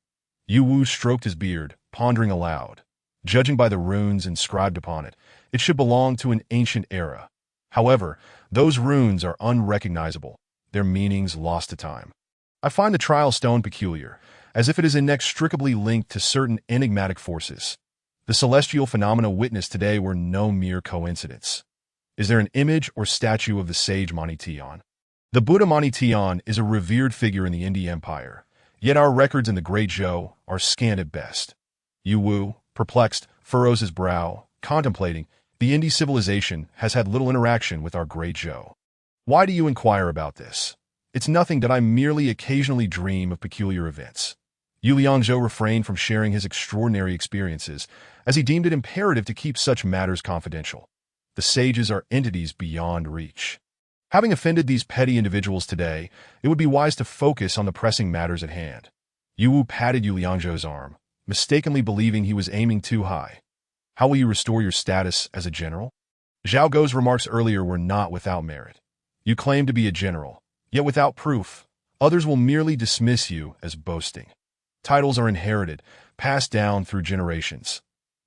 Yu Wu stroked his beard, pondering aloud. Judging by the runes inscribed upon it, it should belong to an ancient era. However, those runes are unrecognizable, their meanings lost to time. I find the trial stone peculiar, as if it is inextricably linked to certain enigmatic forces. The celestial phenomena witnessed today were no mere coincidence. Is there an image or statue of the sage Mani Tian? The Buddha Mani Tian is a revered figure in the Indi Empire, yet our records in the Great Zhou are scant at best. Yu Wu, perplexed, furrows his brow, contemplating. The Indi civilization has had little interaction with our Great Zhou. Why do you inquire about this? It's nothing that I merely occasionally dream of peculiar events. Yu Liangzhou refrained from sharing his extraordinary experiences, as he deemed it imperative to keep such matters confidential. The sages are entities beyond reach. Having offended these petty individuals today, it would be wise to focus on the pressing matters at hand. Yu Wu patted Yu Liangzhou's arm, mistakenly believing he was aiming too high. How will you restore your status as a general? Zhao Gou's remarks earlier were not without merit. You claim to be a general, yet without proof, others will merely dismiss you as boasting. Titles are inherited, passed down through generations.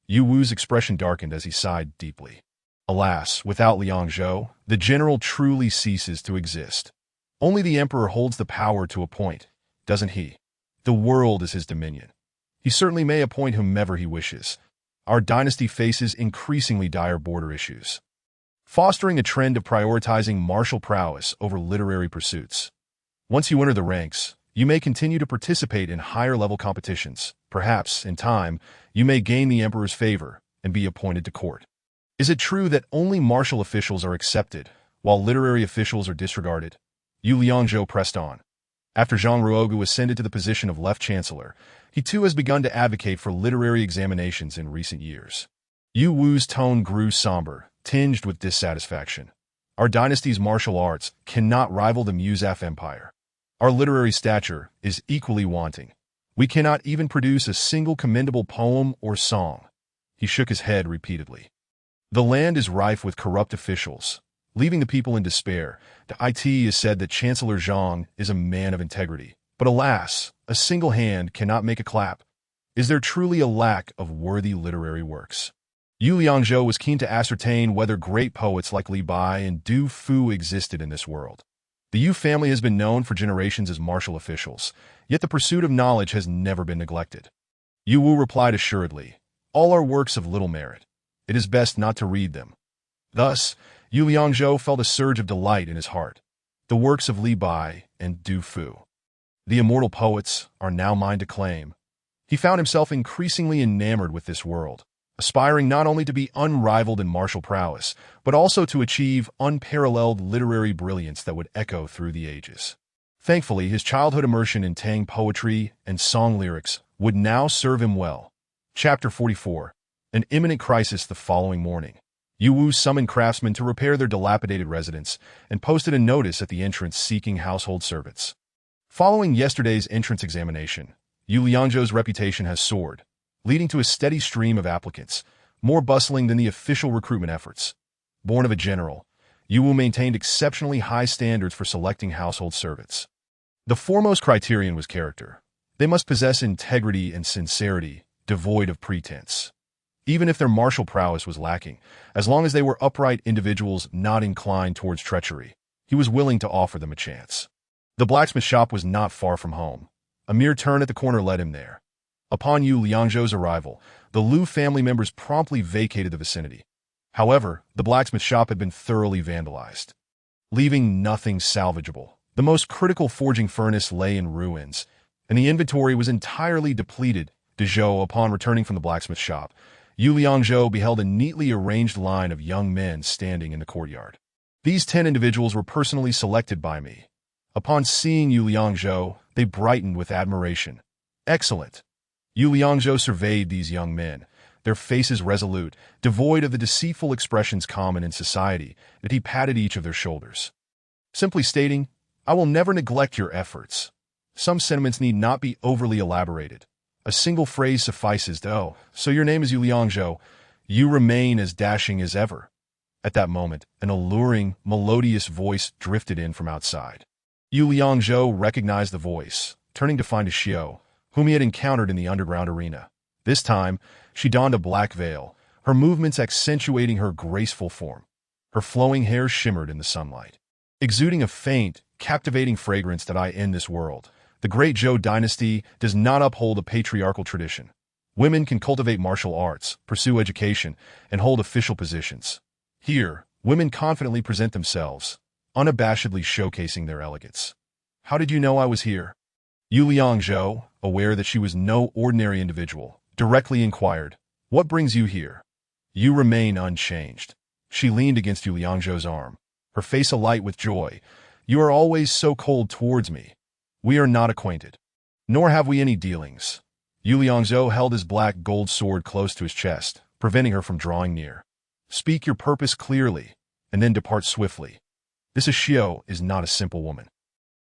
Yu Wu's expression darkened as he sighed deeply. Alas, without Liangzhou, the general truly ceases to exist. Only the emperor holds the power to appoint, doesn't he? The world is his dominion. He certainly may appoint whomever he wishes. Our dynasty faces increasingly dire border issues, fostering a trend of prioritizing martial prowess over literary pursuits. Once you enter the ranks, you may continue to participate in higher-level competitions. Perhaps, in time, you may gain the emperor's favor and be appointed to court. Is it true that only martial officials are accepted, while literary officials are disregarded? Yu Liangzhou pressed on. After Zhang Ruogu ascended to the position of left chancellor, he too has begun to advocate for literary examinations in recent years. Yu Wu's tone grew somber, tinged with dissatisfaction. Our dynasty's martial arts cannot rival the Muzaf Empire. Our literary stature is equally wanting. We cannot even produce a single commendable poem or song. He shook his head repeatedly. The land is rife with corrupt officials, leaving the people in despair. The IT has said that Chancellor Zhang is a man of integrity. But alas, a single hand cannot make a clap. Is there truly a lack of worthy literary works? Yu Liangzhou was keen to ascertain whether great poets like Li Bai and Du Fu existed in this world. The Yu family has been known for generations as martial officials, yet the pursuit of knowledge has never been neglected. Yu Wu replied assuredly, "All are works of little merit. It is best not to read them." Thus, Yu Liangzhou felt a surge of delight in his heart. The works of Li Bai and Du Fu, the immortal poets, are now mine to claim. He found himself increasingly enamored with this world, aspiring not only to be unrivaled in martial prowess, but also to achieve unparalleled literary brilliance that would echo through the ages. Thankfully, his childhood immersion in Tang poetry and song lyrics would now serve him well. Chapter 44. An imminent crisis the following morning. Yu Wu summoned craftsmen to repair their dilapidated residence and posted a notice at the entrance seeking household servants. Following yesterday's entrance examination, Yu Liangzhou's reputation has soared, leading to a steady stream of applicants, more bustling than the official recruitment efforts. Born of a general, Yu Wu maintained exceptionally high standards for selecting household servants. The foremost criterion was character. They must possess integrity and sincerity, devoid of pretense. Even if their martial prowess was lacking, as long as they were upright individuals not inclined towards treachery, he was willing to offer them a chance. The blacksmith shop was not far from home. A mere turn at the corner led him there. Upon Yu Liangzhou's arrival, the Liu family members promptly vacated the vicinity. However, the blacksmith shop had been thoroughly vandalized, leaving nothing salvageable. The most critical forging furnace lay in ruins, and the inventory was entirely depleted. Upon returning from the blacksmith shop, Yu Liangzhou beheld a neatly arranged line of young men standing in the courtyard. These 10 individuals were personally selected by me. Upon seeing Yu Liangzhou, they brightened with admiration. Excellent. Yu Liangzhou surveyed these young men, their faces resolute, devoid of the deceitful expressions common in society, that he patted each of their shoulders. Simply stating, "I will never neglect your efforts." Some sentiments need not be overly elaborated. A single phrase suffices to, "Oh, so your name is Yu Liangzhou. You remain as dashing as ever." At that moment, an alluring, melodious voice drifted in from outside. Yu Liangzhou recognized the voice, turning to find a Xiao, whom he had encountered in the underground arena. This time, she donned a black veil, her movements accentuating her graceful form. Her flowing hair shimmered in the sunlight, exuding a faint, captivating fragrance that in this world, the great Zhou dynasty does not uphold a patriarchal tradition. Women can cultivate martial arts, pursue education, and hold official positions. Here, women confidently present themselves, unabashedly showcasing their elegance. "How did you know I was here?" Yu Liangzhou, aware that she was no ordinary individual, directly inquired, "What brings you here?" "You remain unchanged." She leaned against Yu Liangzhou's arm, her face alight with joy. "You are always so cold towards me. We are not acquainted, nor have we any dealings." Yu Liangzhou held his black gold sword close to his chest, preventing her from drawing near. "Speak your purpose clearly, and then depart swiftly. This Xiao is not a simple woman.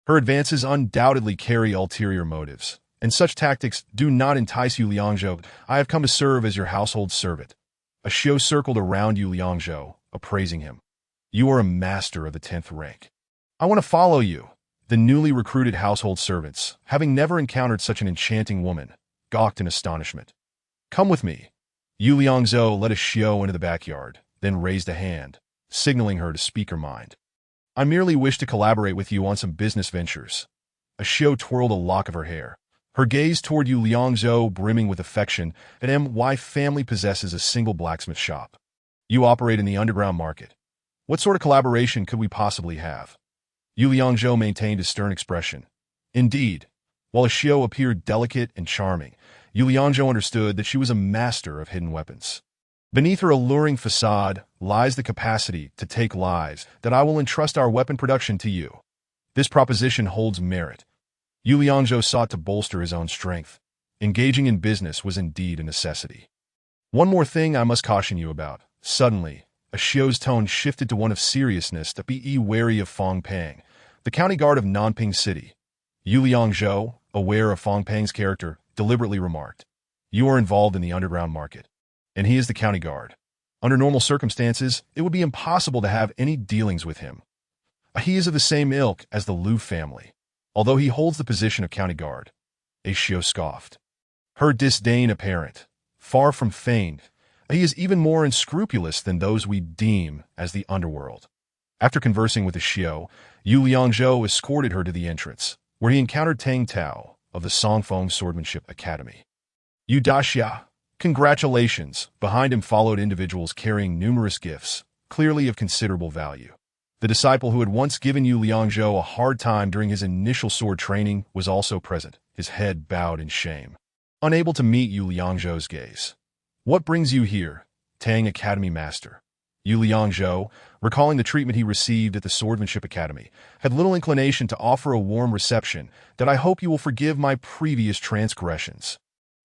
Her advances undoubtedly carry ulterior motives, and such tactics do not entice Yu Liangzhou. I have come to serve as your household servant." A Xiao circled around Yu Liangzhou, appraising him. "You are a master of the 10th rank. I want to follow you." The newly recruited household servants, having never encountered such an enchanting woman, gawked in astonishment. "Come with me." Yu Liangzhou led a Xiao into the backyard, then raised a hand, signaling her to speak her mind. "I merely wish to collaborate with you on some business ventures." A Xiao twirled a lock of her hair, her gaze toward Yu Liangzhou brimming with affection. "The My family possesses a single blacksmith shop. You operate in the underground market. What sort of collaboration could we possibly have?" Yu Liangzhou maintained a stern expression. Indeed, while Xiao appeared delicate and charming, Yu Liangzhou understood that she was a master of hidden weapons. Beneath her alluring facade lies the capacity to take lives. That I will entrust our weapon production to you. This proposition holds merit. Yu Liangzhou sought to bolster his own strength. Engaging in business was indeed a necessity. One more thing I must caution you about. Suddenly, a Xiu's tone shifted to one of seriousness. Be wary of Fong Pang, the county guard of Nanping City. Yu Liangzhou, aware of Fong Pang's character, deliberately remarked, "You are involved in the underground market, and he is the county guard. Under normal circumstances, it would be impossible to have any dealings with him. He is of the same ilk as the Liu family, although he holds the position of county guard." A Xiu scoffed. Her disdain apparent. Far from feigned, he is even more unscrupulous than those we deem as the underworld. After conversing with the Xiu, Yu Liangzhou escorted her to the entrance, where he encountered Tang Tao of the Songfeng Swordsmanship Academy. "Yu Daxia, congratulations." Behind him followed individuals carrying numerous gifts, clearly of considerable value. The disciple who had once given Yu Liangzhou a hard time during his initial sword training was also present, his head bowed in shame. Unable to meet Yu Liangzhou's gaze. "What brings you here, Tang Academy Master?" Yu Liangzhou, recalling the treatment he received at the Swordsmanship Academy, had little inclination to offer a warm reception. "That I hope you will forgive my previous transgressions."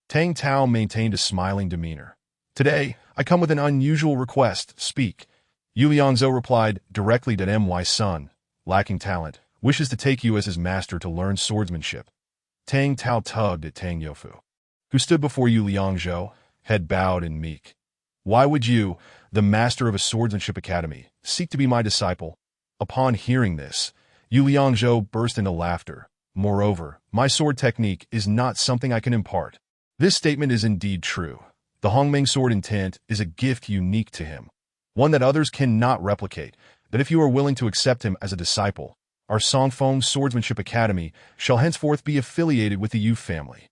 Tang Tao maintained a smiling demeanor. "Today, I come with an unusual request. Speak." Yu Liangzhou replied directly that my son, lacking talent, wishes to take you as his master to learn swordsmanship. Tang Tao tugged at Tang Youfu, who stood before Yu Liangzhou, head bowed and meek. "Why would you, the master of a swordsmanship academy, seek to be my disciple?" Upon hearing this, Yu Liangzhou burst into laughter. "Moreover, my sword technique is not something I can impart." This statement is indeed true. The Hongmeng sword intent is a gift unique to him, one that others cannot replicate. That if you are willing to accept him as a disciple, our Songfeng Swordsmanship Academy shall henceforth be affiliated with the Yu family.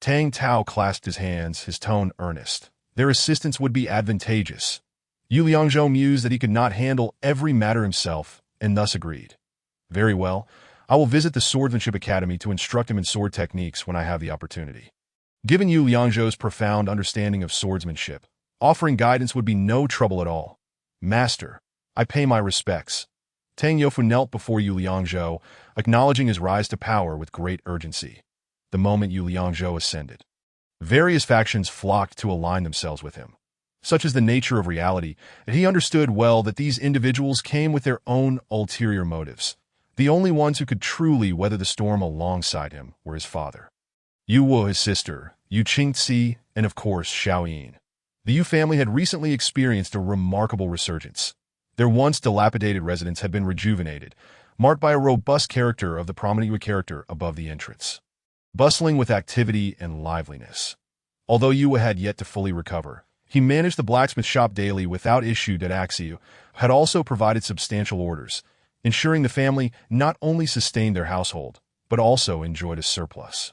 Tang Tao clasped his hands, his tone earnest. Their assistance would be advantageous. Yu Liangzhou mused that he could not handle every matter himself, and thus agreed. "Very well, I will visit the Swordsmanship Academy to instruct him in sword techniques when I have the opportunity." Given Yu Liangzhou's profound understanding of swordsmanship, offering guidance would be no trouble at all. "Master, I pay my respects." Tang Youfu knelt before Yu Liangzhou, acknowledging his rise to power with great urgency. The moment Yu Liangzhou ascended, various factions flocked to align themselves with him. Such is the nature of reality, and he understood well that these individuals came with their own ulterior motives. The only ones who could truly weather the storm alongside him were his father, Yu Wu, his sister, Yu Qingxi, and of course Xiao Yin. The Yu family had recently experienced a remarkable resurgence. Their once dilapidated residence had been rejuvenated, marked by a robust character of the prominent Yu character above the entrance, bustling with activity and liveliness. Although Yu had yet to fully recover, he managed the blacksmith shop daily without issue. That Axiu had also provided substantial orders, ensuring the family not only sustained their household, but also enjoyed a surplus.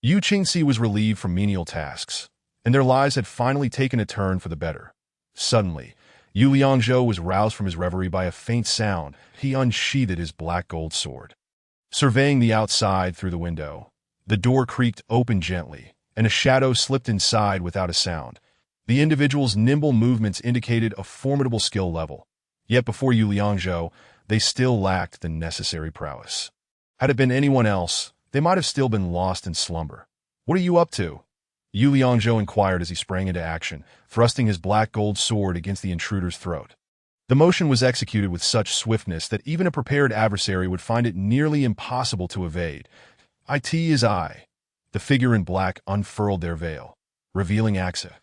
Yu Qingxi was relieved from menial tasks, and their lives had finally taken a turn for the better. Suddenly, Yu Liangzhou was roused from his reverie by a faint sound. He unsheathed his black gold sword. Surveying the outside through the window, the door creaked open gently, and a shadow slipped inside without a sound. The individual's nimble movements indicated a formidable skill level. Yet before Yu Liangzhou, they still lacked the necessary prowess. Had it been anyone else, they might have still been lost in slumber. "What are you up to?" Yu Liangzhou inquired as he sprang into action, thrusting his black gold sword against the intruder's throat. The motion was executed with such swiftness that even a prepared adversary would find it nearly impossible to evade. "It is I." The figure in black unfurled their veil, revealing Axa.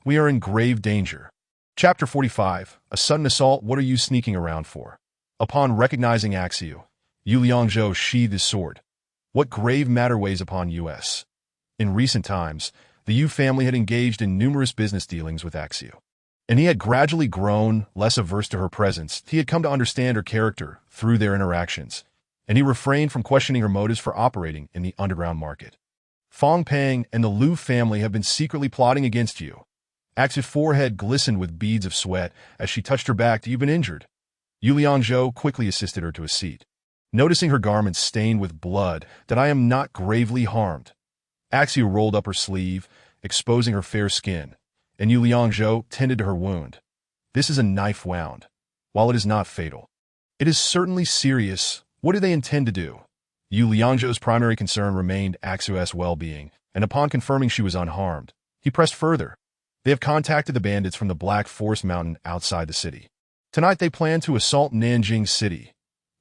"We are in grave danger." Chapter 45, A Sudden Assault. What are you sneaking around for? Upon recognizing Axiu, Yu Liangzhou sheathed his sword. What grave matter weighs upon us? In recent times, the Yu family had engaged in numerous business dealings with Axiu, and he had gradually grown less averse to her presence. He had come to understand her character through their interactions, and he refrained from questioning her motives for operating in the underground market. "Fong Pang and the Liu family have been secretly plotting against you." Axiu's forehead glistened with beads of sweat as she touched her back. "You've been injured." Yu Liangzhou quickly assisted her to a seat, noticing her garments stained with blood. "That I am not gravely harmed." Axiu rolled up her sleeve, exposing her fair skin, and Yu Liangzhou tended to her wound. "This is a knife wound. While it is not fatal, it is certainly serious. What do they intend to do?" Yu Liangzhou's primary concern remained Axu's well-being, and upon confirming she was unharmed, he pressed further. They have contacted the bandits from the Black Forest Mountain outside the city. Tonight they plan to assault Nanjing City.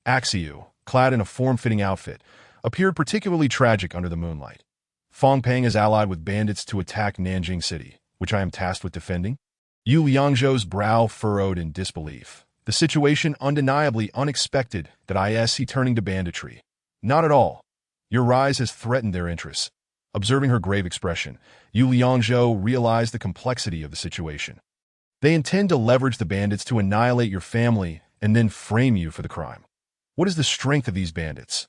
Axiu, clad in a form-fitting outfit, appeared particularly tragic under the moonlight. Fong Peng is allied with bandits to attack Nanjing City, which I am tasked with defending. Yu Liangzhou's brow furrowed in disbelief. The situation undeniably unexpected that I see turning to banditry. Not at all. Your rise has threatened their interests. Observing her grave expression, Yu Liangzhou realized the complexity of the situation. They intend to leverage the bandits to annihilate your family and then frame you for the crime. What is the strength of these bandits?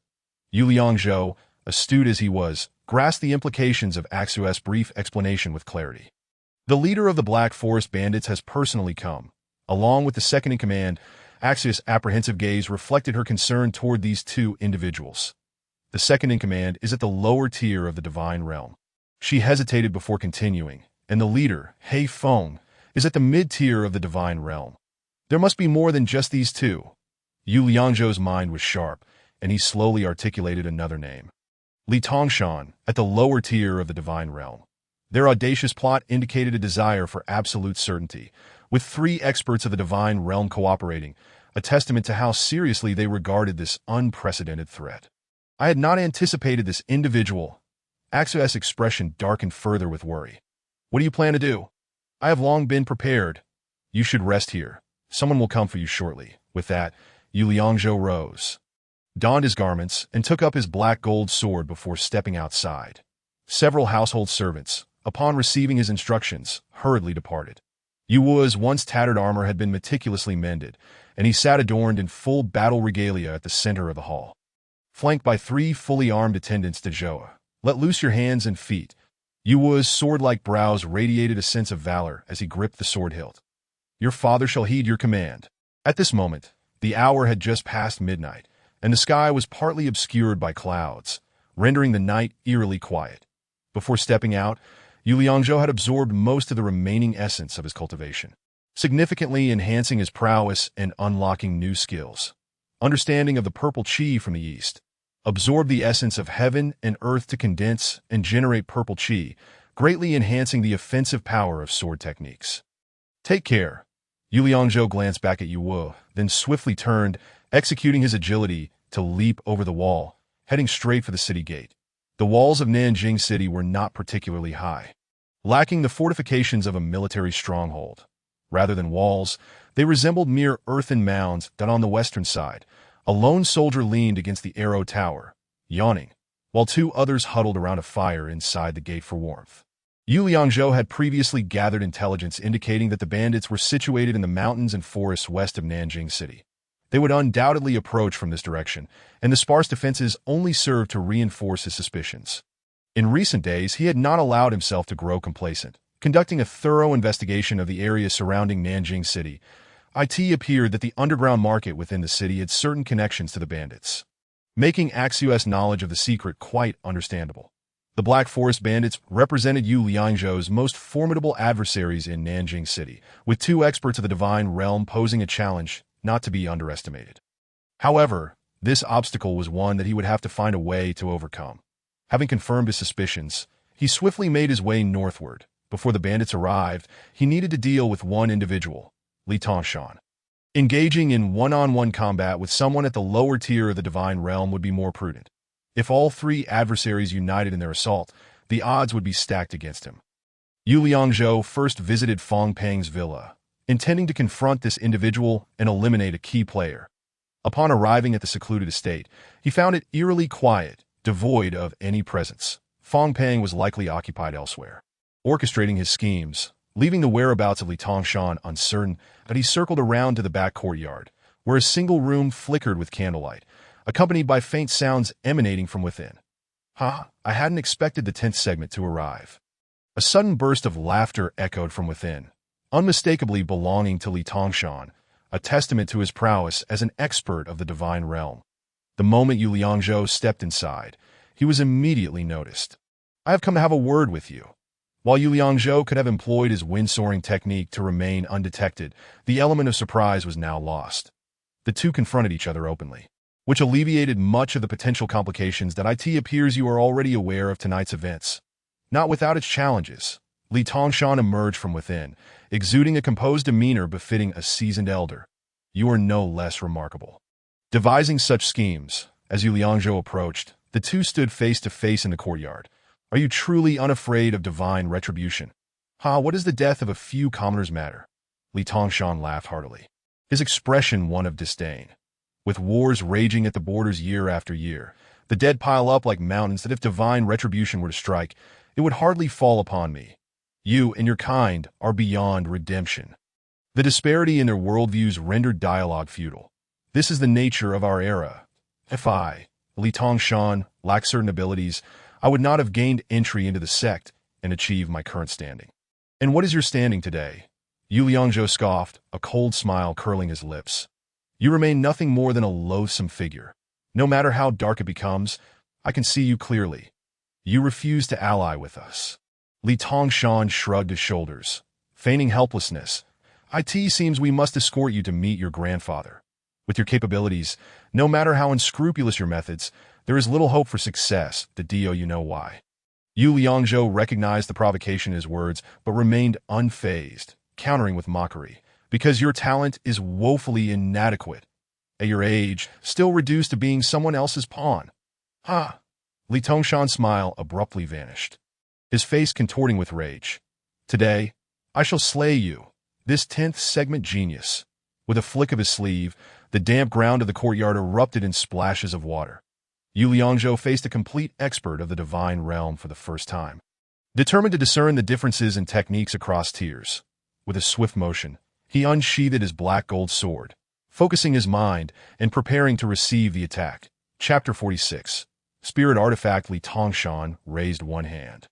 Yu Liangzhou, astute as he was, grasped the implications of Axu's brief explanation with clarity. The leader of the Black Forest bandits has personally come. Along with the second-in-command, Axu's apprehensive gaze reflected her concern toward these two individuals. The second-in-command is at the lower tier of the divine realm. She hesitated before continuing, and the leader, He Feng, is at the mid-tier of the divine realm. There must be more than just these two. Yu Liangzhou's mind was sharp, and he slowly articulated another name. Li Tongshan, at the lower tier of the divine realm. Their audacious plot indicated a desire for absolute certainty, with 3 experts of the divine realm cooperating, a testament to how seriously they regarded this unprecedented threat. I had not anticipated this individual. Axu's expression darkened further with worry. What do you plan to do? I have long been prepared. You should rest here. Someone will come for you shortly. With that, Yu Liangzhou rose, donned his garments, and took up his black gold sword before stepping outside. Several household servants, upon receiving his instructions, hurriedly departed. Yu Wu's once tattered armor had been meticulously mended, and he sat adorned in full battle regalia at the center of the hall. Flanked by 3 fully armed attendants to Zhou, let loose your hands and feet. Yu Wu's sword-like brows radiated a sense of valor as he gripped the sword hilt. Your father shall heed your command. At this moment, the hour had just passed midnight, and the sky was partly obscured by clouds, rendering the night eerily quiet. Before stepping out, Yu Liangzhou had absorbed most of the remaining essence of his cultivation, significantly enhancing his prowess and unlocking new skills. Understanding of the purple qi from the east, absorb the essence of heaven and earth to condense and generate purple qi, greatly enhancing the offensive power of sword techniques. Take care. Yu Liangzhou glanced back at Yu Wu, then swiftly turned, executing his agility to leap over the wall, heading straight for the city gate. The walls of Nanjing City were not particularly high, lacking the fortifications of a military stronghold. Rather than walls, they resembled mere earthen mounds that on the western side, a lone soldier leaned against the arrow tower, yawning, while 2 others huddled around a fire inside the gate for warmth. Yu Liangzhou had previously gathered intelligence indicating that the bandits were situated in the mountains and forests west of Nanjing City. They would undoubtedly approach from this direction, and the sparse defenses only served to reinforce his suspicions. In recent days, he had not allowed himself to grow complacent. Conducting a thorough investigation of the area surrounding Nanjing City, it appeared that the underground market within the city had certain connections to the bandits, making Axu's knowledge of the secret quite understandable. The Black Forest bandits represented Yu Liangzhou's most formidable adversaries in Nanjing City, with 2 experts of the divine realm posing a challenge not to be underestimated. However, this obstacle was one that he would have to find a way to overcome. Having confirmed his suspicions, he swiftly made his way northward. Before the bandits arrived, he needed to deal with one individual, Li Tongshan. Engaging in one-on-one combat with someone at the lower tier of the divine realm would be more prudent. If all 3 adversaries united in their assault, the odds would be stacked against him. Yu Liangzhou first visited Fong Peng's villa, intending to confront this individual and eliminate a key player. Upon arriving at the secluded estate, he found it eerily quiet, devoid of any presence. Fong Peng was likely occupied elsewhere, orchestrating his schemes, leaving the whereabouts of Li Tongshan uncertain. But he circled around to the back courtyard, where a single room flickered with candlelight, accompanied by faint sounds emanating from within. I hadn't expected the 10th segment to arrive. A sudden burst of laughter echoed from within, unmistakably belonging to Li Tongshan, a testament to his prowess as an expert of the divine realm. The moment Yu Liangzhou stepped inside, he was immediately noticed. I have come to have a word with you. While Yu Liangzhou could have employed his wind-soaring technique to remain undetected, the element of surprise was now lost. The 2 confronted each other openly. which alleviated much of the potential complications that it appears you are already aware of tonight's events. Not without its challenges, Li Tongshan emerged from within, exuding a composed demeanor befitting a seasoned elder. You are no less remarkable. Devising such schemes, as Yu Liangzhou approached, the two stood face to face in the courtyard. Are you truly unafraid of divine retribution? What does the death of a few commoners matter? Li Tongshan laughed heartily, his expression one of disdain. With wars raging at the borders year after year, the dead pile up like mountains that if divine retribution were to strike, it would hardly fall upon me. You and your kind are beyond redemption. The disparity in their worldviews rendered dialogue futile. This is the nature of our era. If I, Li Tongshan, lacked certain abilities, I would not have gained entry into the sect and achieved my current standing. And what is your standing today? Yu Liangzhou scoffed, a cold smile curling his lips. You remain nothing more than a loathsome figure. No matter how dark it becomes, I can see you clearly. You refuse to ally with us. Li Tongshan shrugged his shoulders, feigning helplessness. It seems we must escort you to meet your grandfather. With your capabilities, no matter how unscrupulous your methods, there is little hope for success, the Dio you know why. Yu Liangzhou recognized the provocation in his words, but remained unfazed, countering with mockery. Because your talent is woefully inadequate. At your age, still reduced to being someone else's pawn. Li Tongshan's smile abruptly vanished, his face contorting with rage. Today, I shall slay you, this 10th segment genius. With a flick of his sleeve, the damp ground of the courtyard erupted in splashes of water. Yu Liangzhou faced a complete expert of the divine realm for the first time. Determined to discern the differences in techniques across tiers, with a swift motion, he unsheathed his black gold sword, focusing his mind and preparing to receive the attack. Chapter 46. Spirit Artifact. Li Tongshan raised one hand,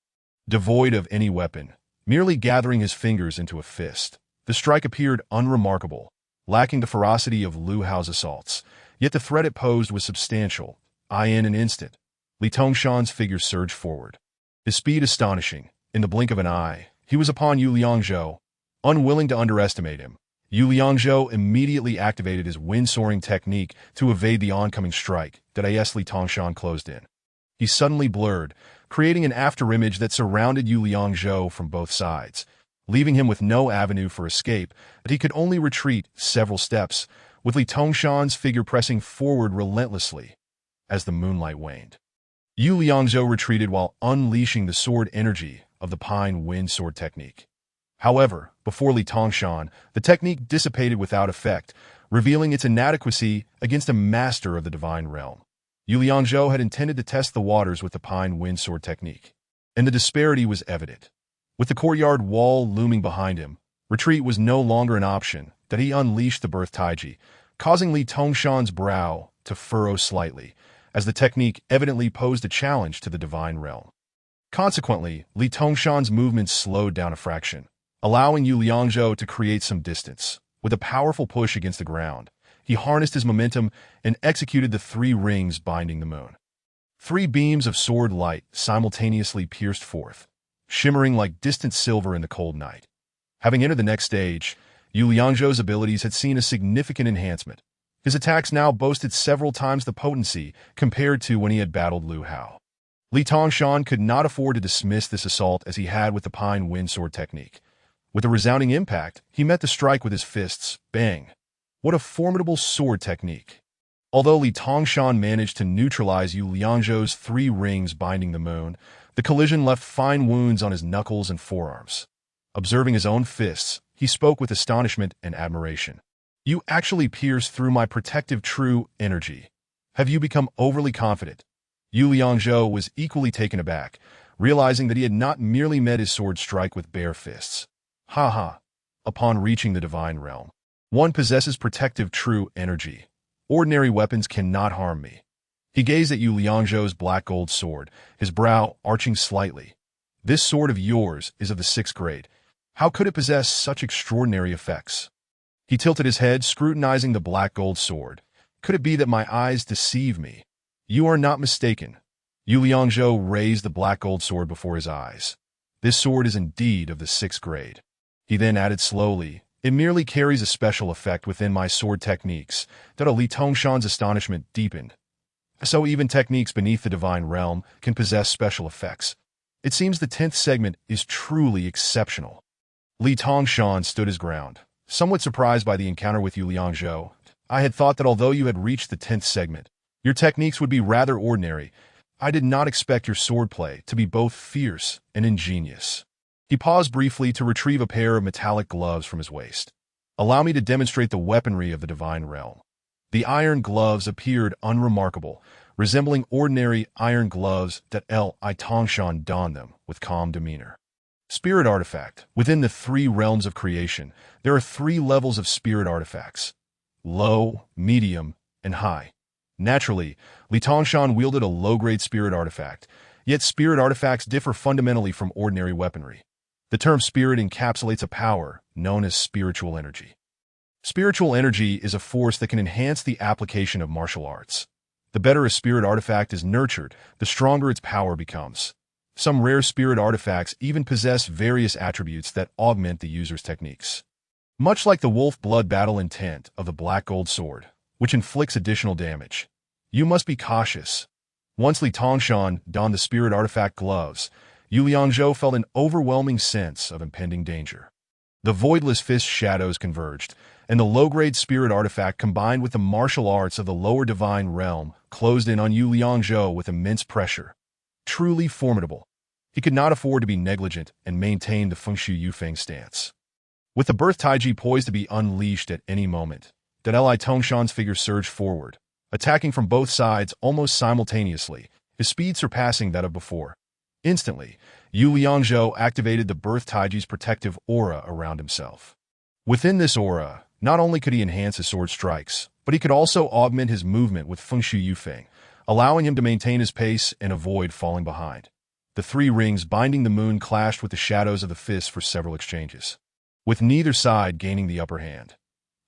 devoid of any weapon, merely gathering his fingers into a fist. The strike appeared unremarkable, lacking the ferocity of Lu Hao's assaults, yet the threat it posed was substantial. In an instant, Li Tongshan's figure surged forward, his speed astonishing. In the blink of an eye, he was upon Yu Liangzhou. Unwilling to underestimate him, Yu Liangzhou immediately activated his wind-soaring technique to evade the oncoming strike that Li Tongshan closed in. He suddenly blurred, creating an afterimage that surrounded Yu Liangzhou from both sides, leaving him with no avenue for escape, but he could only retreat several steps, with Li Tongshan's figure pressing forward relentlessly. As the moonlight waned, Yu Liangzhou retreated while unleashing the sword energy of the Pine Wind Sword technique. However, before Li Tongshan, the technique dissipated without effect, revealing its inadequacy against a master of the divine realm. Yu Liangzhou had intended to test the waters with the Pine Wind Sword technique, and the disparity was evident. With the courtyard wall looming behind him, retreat was no longer an option. That he unleashed the Birth Taiji, causing Li Tongshan's brow to furrow slightly, as the technique evidently posed a challenge to the divine realm. Consequently, Li Tongshan's movements slowed down a fraction, allowing Yu Liangzhou to create some distance. With a powerful push against the ground, he harnessed his momentum and executed the 3 rings binding the moon. 3 beams of sword light simultaneously pierced forth, shimmering like distant silver in the cold night. Having entered the next stage, Yu Liangzhou's abilities had seen a significant enhancement. His attacks now boasted several times the potency compared to when he had battled Lu Hao. Li Tongshan could not afford to dismiss this assault as he had with the Pine Wind Sword technique. With a resounding impact, he met the strike with his fists. Bang! What a formidable sword technique! Although Li Tongshan managed to neutralize Yu Liangzhou's 3 rings binding the moon, the collision left fine wounds on his knuckles and forearms. Observing his own fists, he spoke with astonishment and admiration. You actually pierced through my protective true energy. Have you become overly confident? Yu Liangzhou was equally taken aback, realizing that he had not merely met his sword strike with bare fists. Upon reaching the divine realm, one possesses protective true energy. Ordinary weapons cannot harm me. He gazed at Yu Liangzhou's black gold sword, his brow arching slightly. This sword of yours is of the 6th grade. How could it possess such extraordinary effects? He tilted his head, scrutinizing the black gold sword. Could it be that my eyes deceive me? You are not mistaken. Yu Liangzhou raised the black gold sword before his eyes. This sword is indeed of the 6th grade. He then added slowly, It merely carries a special effect within my sword techniques, that Li Tongshan's astonishment deepened. So even techniques beneath the divine realm can possess special effects. It seems the 10th segment is truly exceptional. Li Tongshan stood his ground, somewhat surprised by the encounter with Yu Liangzhou. I had thought that although you had reached the 10th segment, your techniques would be rather ordinary. I did not expect your swordplay to be both fierce and ingenious. He paused briefly to retrieve a pair of metallic gloves from his waist. Allow me to demonstrate the weaponry of the divine realm. The iron gloves appeared unremarkable, resembling ordinary iron gloves that Li Tongshan donned them with calm demeanor. Spirit artifact. Within the 3 realms of creation, there are 3 levels of spirit artifacts: low, medium, and high. Naturally, Li Tongshan wielded a low-grade spirit artifact, yet spirit artifacts differ fundamentally from ordinary weaponry. The term spirit encapsulates a power known as spiritual energy. Spiritual energy is a force that can enhance the application of martial arts. The better a spirit artifact is nurtured, the stronger its power becomes. Some rare spirit artifacts even possess various attributes that augment the user's techniques. Much like the wolf blood battle intent of the black gold sword, which inflicts additional damage. You must be cautious. Once Li Tongshan donned the spirit artifact gloves, Yu Liangzhou felt an overwhelming sense of impending danger. The voidless fist shadows converged, and the low-grade spirit artifact combined with the martial arts of the lower divine realm closed in on Yu Liangzhou with immense pressure. Truly formidable. He could not afford to be negligent and maintained the Fengshu Yufeng stance. With the Birth Taiji poised to be unleashed at any moment, that Li Tongshan's figure surged forward, attacking from both sides almost simultaneously, his speed surpassing that of before. Instantly, Yu Liangzhou activated the Birth Taiji's protective aura around himself. Within this aura, not only could he enhance his sword strikes, but he could also augment his movement with Fengshu Yufeng, allowing him to maintain his pace and avoid falling behind. The 3 rings binding the moon clashed with the shadows of the fists for several exchanges, with neither side gaining the upper hand.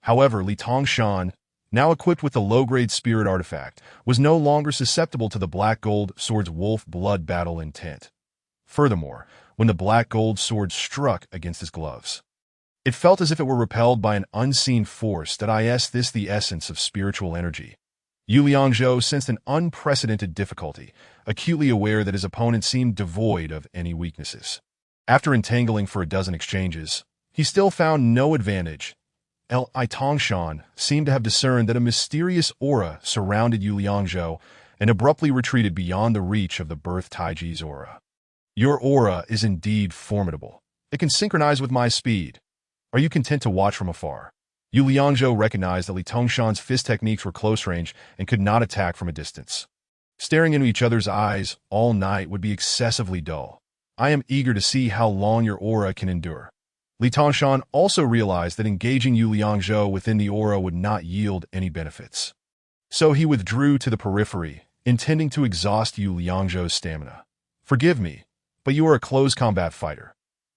However, Li Tongshan, now equipped with the low-grade spirit artifact, was no longer susceptible to the black gold sword's wolf blood battle intent. Furthermore, when the black gold sword struck against his gloves, it felt as if it were repelled by an unseen force that is the essence of spiritual energy. Yu Liangzhou sensed an unprecedented difficulty, acutely aware that his opponent seemed devoid of any weaknesses. After entangling for a dozen exchanges, he still found no advantage. Li Tongshan seemed to have discerned that a mysterious aura surrounded Yu Liangzhou and abruptly retreated beyond the reach of the Birth Taiji's aura. Your aura is indeed formidable. It can synchronize with my speed. Are you content to watch from afar? Yu Liangzhou recognized that Li Tongshan's fist techniques were close range and could not attack from a distance. Staring into each other's eyes all night would be excessively dull. I am eager to see how long your aura can endure. Li Tongshan also realized that engaging Yu Liangzhou within the aura would not yield any benefits. So he withdrew to the periphery, intending to exhaust Yu Liangzhou's stamina. Forgive me, but you are a close combat fighter.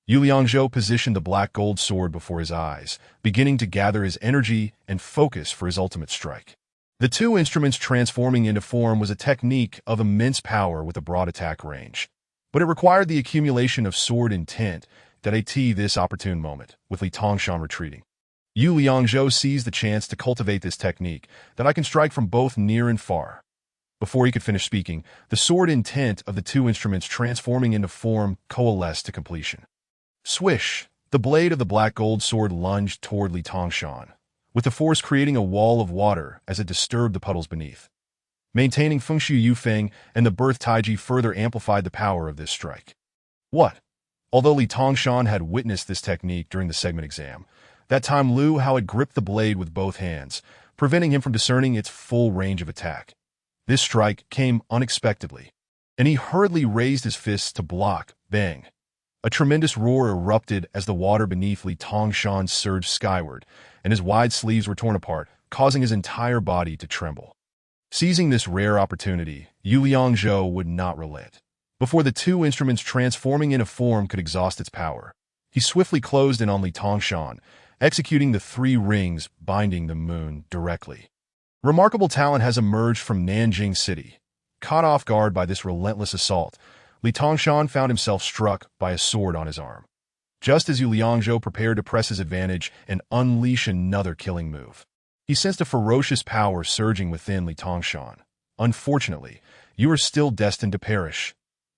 Yu Liangzhou positioned the black gold sword before his eyes, beginning to gather his energy and focus for his ultimate strike. The 2 instruments transforming into form was a technique of immense power with a broad attack range, but it required the accumulation of sword intent that this opportune moment, with Li Tongshan retreating. Yu Liangzhou seized the chance to cultivate this technique that I can strike from both near and far. Before he could finish speaking, the sword intent of the 2 instruments transforming into form coalesced to completion. Swish! The blade of the black gold sword lunged toward Li Tongshan, with the force creating a wall of water as it disturbed the puddles beneath. Maintaining Fengshu Yufeng and the Birth Taiji further amplified the power of this strike. What? Although Li Tongshan had witnessed this technique during the segment exam, that time Lu Hao had gripped the blade with both hands, preventing him from discerning its full range of attack. This strike came unexpectedly, and he hurriedly raised his fists to block. Bang! A tremendous roar erupted as the water beneath Li Tongshan surged skyward, and his wide sleeves were torn apart, causing his entire body to tremble. Seizing this rare opportunity, Yu Liangzhou would not relent. Before the 2 instruments transforming into form could exhaust its power, he swiftly closed in on Li Tongshan, executing the 3 rings binding the moon directly. Remarkable talent has emerged from Nanjing City. Caught off guard by this relentless assault, Li Tongshan found himself struck by a sword on his arm. just as Yu Liangzhou prepared to press his advantage and unleash another killing move. He sensed a ferocious power surging within Li Tongshan. Unfortunately, you are still destined to perish.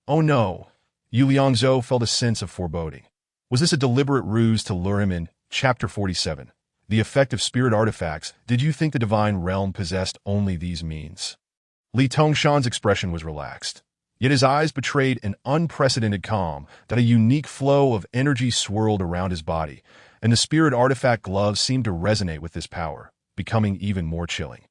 Oh no! Yu Liangzhou felt a sense of foreboding. Was this a deliberate ruse to lure him in? Chapter 47. The effect of spirit artifacts. Did you think the divine realm possessed only these means? Li Tongshan's expression was relaxed, yet his eyes betrayed an unprecedented calm. That a unique flow of energy swirled around his body, and the spirit artifact gloves seemed to resonate with this power, becoming even more chilling.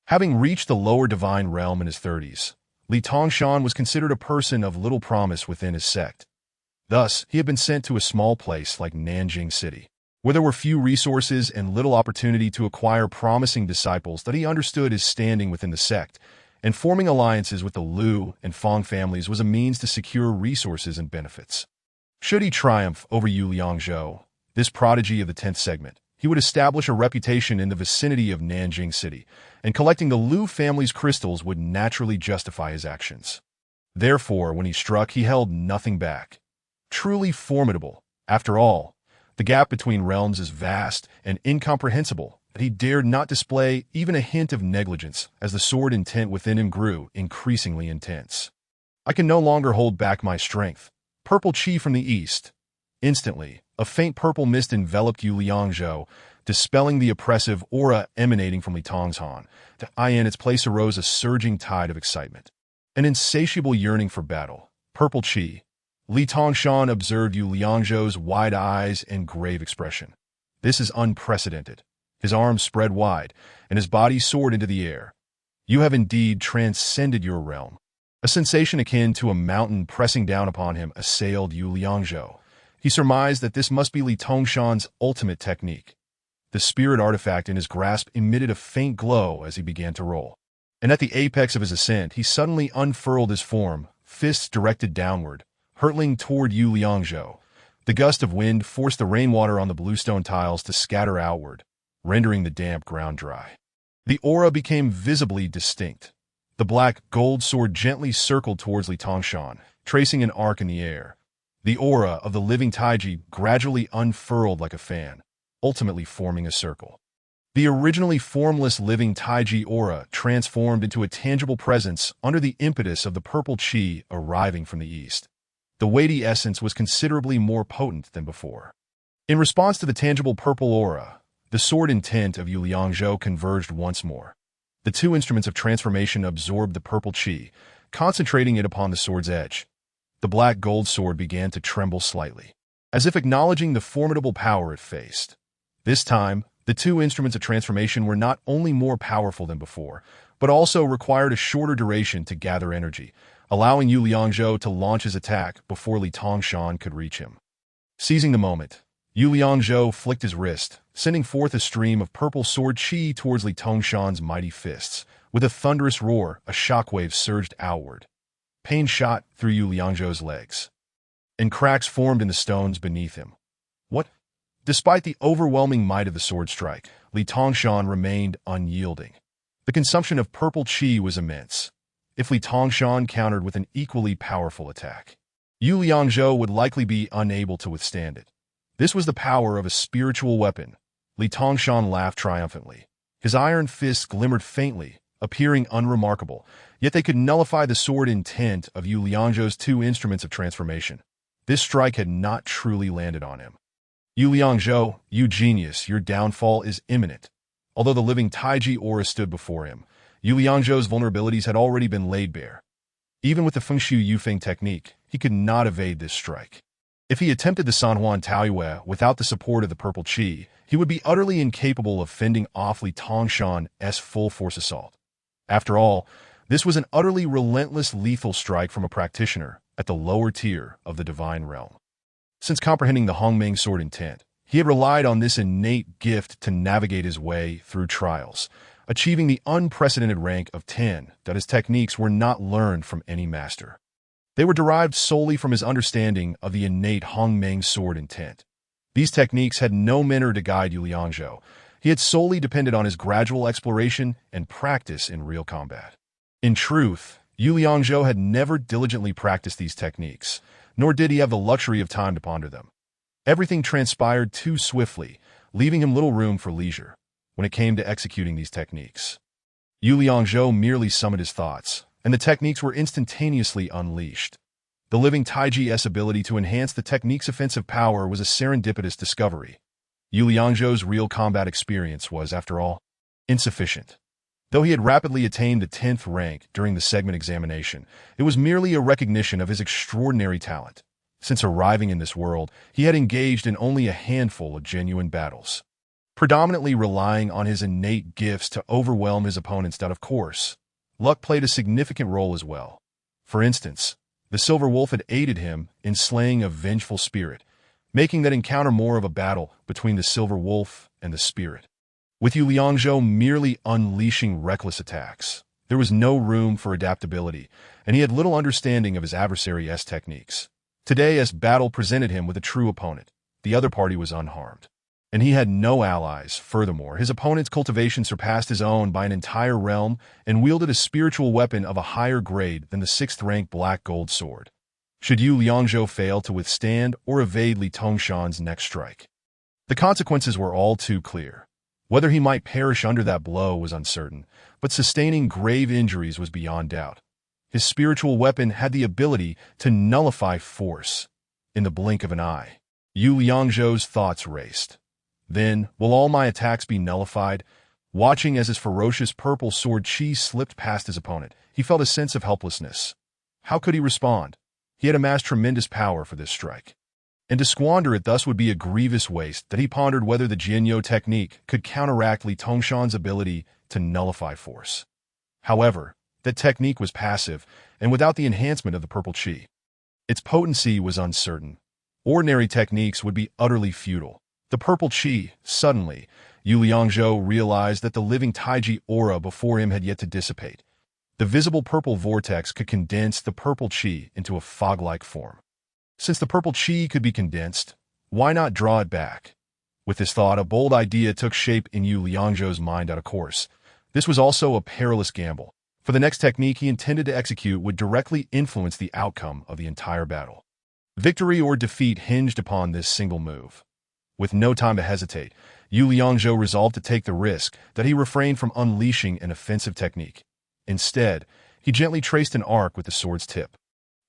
Having reached the lower divine realm in his 30s, Li Tongshan was considered a person of little promise within his sect. Thus, he had been sent to a small place like Nanjing City, where there were few resources and little opportunity to acquire promising disciples. That he understood his standing within the sect, and forming alliances with the Liu and Fong families was a means to secure resources and benefits. Should he triumph over Yu Liangzhou, this prodigy of the 10th segment, he would establish a reputation in the vicinity of Nanjing City, and collecting the Liu family's crystals would naturally justify his actions. Therefore, when he struck, he held nothing back. Truly formidable. After all, the gap between realms is vast and incomprehensible, that he dared not display even a hint of negligence as the sword intent within him grew increasingly intense. I can no longer hold back my strength. Purple chi from the east. Instantly, a faint purple mist enveloped Yu Liangzhou, dispelling the oppressive aura emanating from Li Tongshan. In its place arose a surging tide of excitement, an insatiable yearning for battle. Purple chi. Li Tongshan observed Yu Liangzhou's wide eyes and grave expression. This is unprecedented. His arms spread wide, and his body soared into the air. You have indeed transcended your realm. A sensation akin to a mountain pressing down upon him assailed Yu Liangzhou. He surmised that this must be Li Tongshan's ultimate technique. The spirit artifact in his grasp emitted a faint glow as he began to roll. And at the apex of his ascent, he suddenly unfurled his form, fists directed downward, hurtling toward Yu Liangzhou. The gust of wind forced the rainwater on the bluestone tiles to scatter outward, rendering the damp ground dry. The aura became visibly distinct. The black gold sword gently circled towards Li Tongshan, tracing an arc in the air. The aura of the living Taiji gradually unfurled like a fan, ultimately forming a circle. The originally formless living Taiji aura transformed into a tangible presence under the impetus of the purple chi arriving from the east. The weighty essence was considerably more potent than before. In response to the tangible purple aura, the sword intent of Yu Liangzhou converged once more. The two instruments of transformation absorbed the purple chi, concentrating it upon the sword's edge. The black gold sword began to tremble slightly, as if acknowledging the formidable power it faced. This time, the two instruments of transformation were not only more powerful than before, but also required a shorter duration to gather energy, allowing Yu Liangzhou to launch his attack before Li Tongshan could reach him. Seizing the moment, Yu Liangzhou flicked his wrist, sending forth a stream of purple sword chi towards Li Tongshan's mighty fists. With a thunderous roar, a shockwave surged outward. Pain shot through Yu Liangzhou's legs, and cracks formed in the stones beneath him. What? Despite the overwhelming might of the sword strike, Li Tongshan remained unyielding. The consumption of purple chi was immense. If Li Tongshan countered with an equally powerful attack, Yu Liangzhou would likely be unable to withstand it. This was the power of a spiritual weapon. Li Tongshan laughed triumphantly. His iron fists glimmered faintly, appearing unremarkable, yet they could nullify the sword intent of Yu Liangzhou's two instruments of transformation. This strike had not truly landed on him. Yu Liangzhou, you genius, your downfall is imminent. Although the living Taiji aura stood before him, Yu Liangzhou's vulnerabilities had already been laid bare. Even with the Fengshu Yufeng technique, he could not evade this strike. If he attempted the Sanhuan Taoyue without the support of the purple chi, he would be utterly incapable of fending off Li Tongshan's full-force assault. After all, this was an utterly relentless lethal strike from a practitioner at the lower tier of the divine realm. Since comprehending the Hongmeng sword intent, he had relied on this innate gift to navigate his way through trials, achieving the unprecedented rank of 10. That his techniques were not learned from any master. They were derived solely from his understanding of the innate Hongmeng sword intent. These techniques had no mentor to guide Yu Liangzhou. He had solely depended on his gradual exploration and practice in real combat. In truth, Yu Liangzhou had never diligently practiced these techniques, nor did he have the luxury of time to ponder them. Everything transpired too swiftly, leaving him little room for leisure when it came to executing these techniques. Yu Liangzhou merely summoned his thoughts, and the techniques were instantaneously unleashed. The living Taiji's ability to enhance the technique's offensive power was a serendipitous discovery. Yu Liangzhou's real combat experience was, after all, insufficient. Though he had rapidly attained the 10th rank during the segment examination, it was merely a recognition of his extraordinary talent. Since arriving in this world, he had engaged in only a handful of genuine battles, predominantly relying on his innate gifts to overwhelm his opponents. Of course, luck played a significant role as well. For instance, the Silver Wolf had aided him in slaying a vengeful spirit, making that encounter more of a battle between the Silver Wolf and the spirit. With Yu Liangzhou merely unleashing reckless attacks, there was no room for adaptability, and he had little understanding of his adversary's techniques. Today, as battle presented him with a true opponent, the other party was unharmed, and he had no allies. Furthermore, his opponent's cultivation surpassed his own by an entire realm and wielded a spiritual weapon of a higher grade than the 6th-rank Black Gold Sword. Should Yu Liangzhou fail to withstand or evade Li Tongshan's next strike, the consequences were all too clear. Whether he might perish under that blow was uncertain, but sustaining grave injuries was beyond doubt. His spiritual weapon had the ability to nullify force in the blink of an eye. Yu Liangzhou's thoughts raced. Then, will all my attacks be nullified? Watching as his ferocious purple sword chi slipped past his opponent, he felt a sense of helplessness. How could he respond? He had amassed tremendous power for this strike, and to squander it thus would be a grievous waste. That he pondered whether the Jianyou technique could counteract Li Tongshan's ability to nullify force. However, that technique was passive and without the enhancement of the purple chi. Its potency was uncertain. Ordinary techniques would be utterly futile. The purple chi, suddenly, Yu Liangzhou realized that the living Taiji aura before him had yet to dissipate. The visible purple vortex could condense the purple chi into a fog-like form. Since the purple chi could be condensed, why not draw it back? With this thought, a bold idea took shape in Yu Liangzhou's mind. Of course, this was also a perilous gamble, for the next technique he intended to execute would directly influence the outcome of the entire battle. Victory or defeat hinged upon this single move. With no time to hesitate, Yu Liangzhou resolved to take the risk that he refrained from unleashing an offensive technique. Instead, he gently traced an arc with the sword's tip,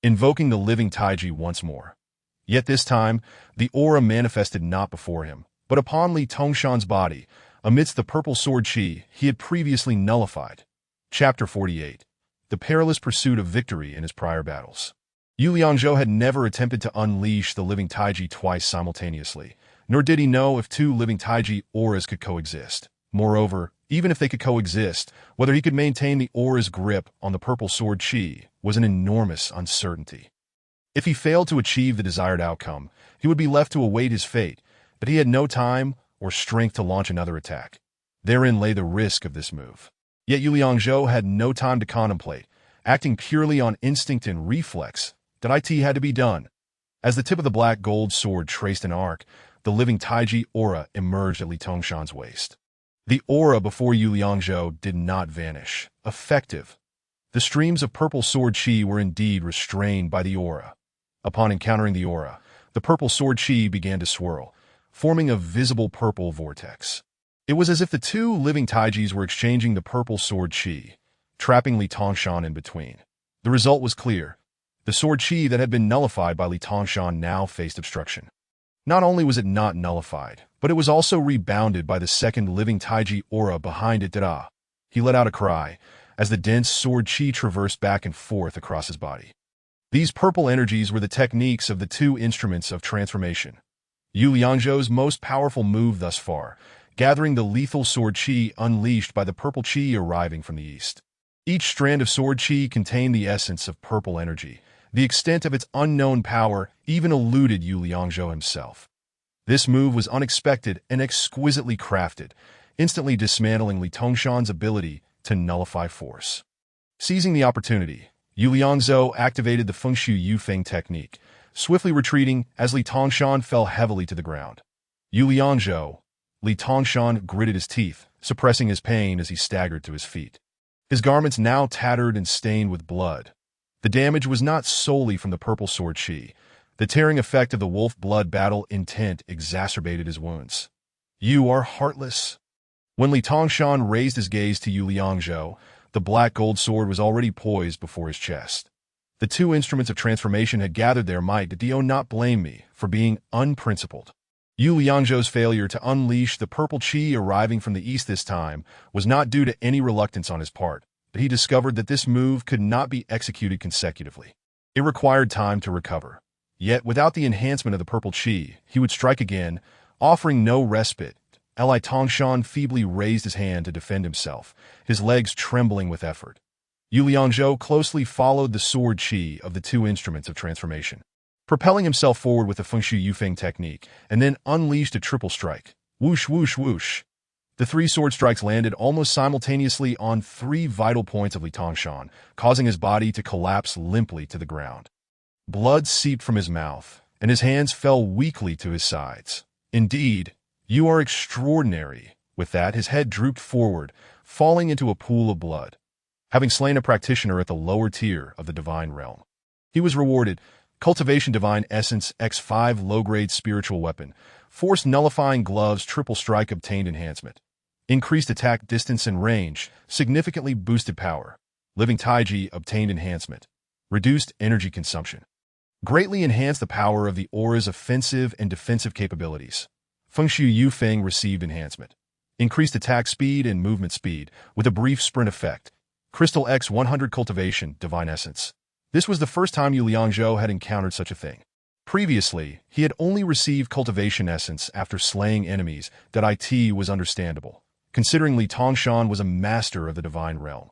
invoking the living Taiji once more. Yet this time, the aura manifested not before him, but upon Li Tongshan's body, amidst the purple sword chi he had previously nullified. Chapter 48. The Perilous Pursuit of Victory in His Prior Battles. Yu Liangzhou had never attempted to unleash the living Taiji twice simultaneously, nor did he know if two living Taiji auras could coexist. Moreover, even if they could coexist, whether he could maintain the aura's grip on the purple sword chi was an enormous uncertainty. If he failed to achieve the desired outcome, he would be left to await his fate, but he had no time or strength to launch another attack. Therein lay the risk of this move. Yet Yu Liangzhou had no time to contemplate. Acting purely on instinct and reflex, that it had to be done. As the tip of the black gold sword traced an arc, the living Taiji aura emerged at Li Tongshan's waist. The aura before Yu Liangzhou did not vanish. Effective. The streams of purple sword chi were indeed restrained by the aura. Upon encountering the aura, the purple sword chi began to swirl, forming a visible purple vortex. It was as if the two living Taijis were exchanging the purple sword chi, trapping Li Tongshan in between. The result was clear. The sword chi that had been nullified by Li Tongshan now faced obstruction. Not only was it not nullified, but it was also rebounded by the second living Taiji aura behind it. He let out a cry as the dense sword chi traversed back and forth across his body. These purple energies were the techniques of the two instruments of transformation. Yu Liangzhou's most powerful move thus far, gathering the lethal sword chi unleashed by the purple chi arriving from the east. Each strand of sword chi contained the essence of purple energy. The extent of its unknown power even eluded Yu Liangzhou himself. This move was unexpected and exquisitely crafted, instantly dismantling Li Tongshan's ability to nullify force. Seizing the opportunity, Yu Liangzhou activated the Fengshu Yufeng technique, swiftly retreating as Li Tongshan fell heavily to the ground. Yu Liangzhou, Li Tongshan gritted his teeth, suppressing his pain as he staggered to his feet. His garments now tattered and stained with blood. The damage was not solely from the purple sword chi. The tearing effect of the wolf blood battle intent exacerbated his wounds. You are heartless. When Li Tongshan raised his gaze to Yu Liangzhou, the black gold sword was already poised before his chest. The two instruments of transformation had gathered their might. Did Dio not blame me for being unprincipled? Yu Liangzhou's failure to unleash the purple qi arriving from the east this time was not due to any reluctance on his part, but he discovered that this move could not be executed consecutively. It required time to recover. Yet, without the enhancement of the purple qi, he would strike again, offering no respite. Li Tongshan feebly raised his hand to defend himself, his legs trembling with effort. Yu Liangzhou closely followed the sword qi of the two instruments of transformation, propelling himself forward with the Fengshu Yufeng technique, and then unleashed a triple strike. Whoosh, whoosh, whoosh. The three sword strikes landed almost simultaneously on three vital points of Li Tongshan, causing his body to collapse limply to the ground. Blood seeped from his mouth, and his hands fell weakly to his sides. Indeed, you are extraordinary. With that, his head drooped forward, falling into a pool of blood. Having slain a practitioner at the lower tier of the divine realm, he was rewarded Cultivation Divine Essence X5 low-grade spiritual weapon, Force Nullifying Gloves triple strike obtained enhancement, increased attack distance and range, significantly boosted power, Living Taiji obtained enhancement, reduced energy consumption, greatly enhanced the power of the aura's offensive and defensive capabilities. Fengshu Yufeng received enhancement, increased attack speed and movement speed with a brief sprint effect. Crystal X100 Cultivation Divine Essence. This was the first time Yu Liangzhou had encountered such a thing. Previously, he had only received Cultivation Essence after slaying enemies. That it was understandable, considering Li Tongshan was a master of the divine realm.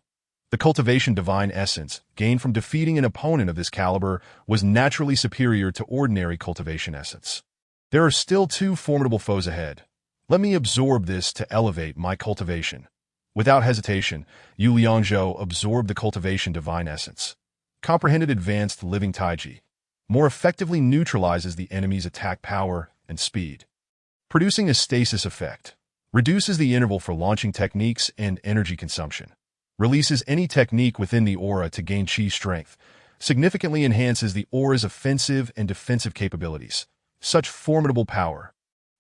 The Cultivation Divine Essence, gained from defeating an opponent of this caliber, was naturally superior to ordinary Cultivation Essence. There are still two formidable foes ahead. Let me absorb this to elevate my cultivation. Without hesitation, Yu Liangzhou absorbed the Cultivation Divine Essence. Comprehended Advanced Living Taiji more effectively neutralizes the enemy's attack power and speed, producing a stasis effect, reduces the interval for launching techniques and energy consumption, releases any technique within the aura to gain chi strength, significantly enhances the aura's offensive and defensive capabilities. Such formidable power.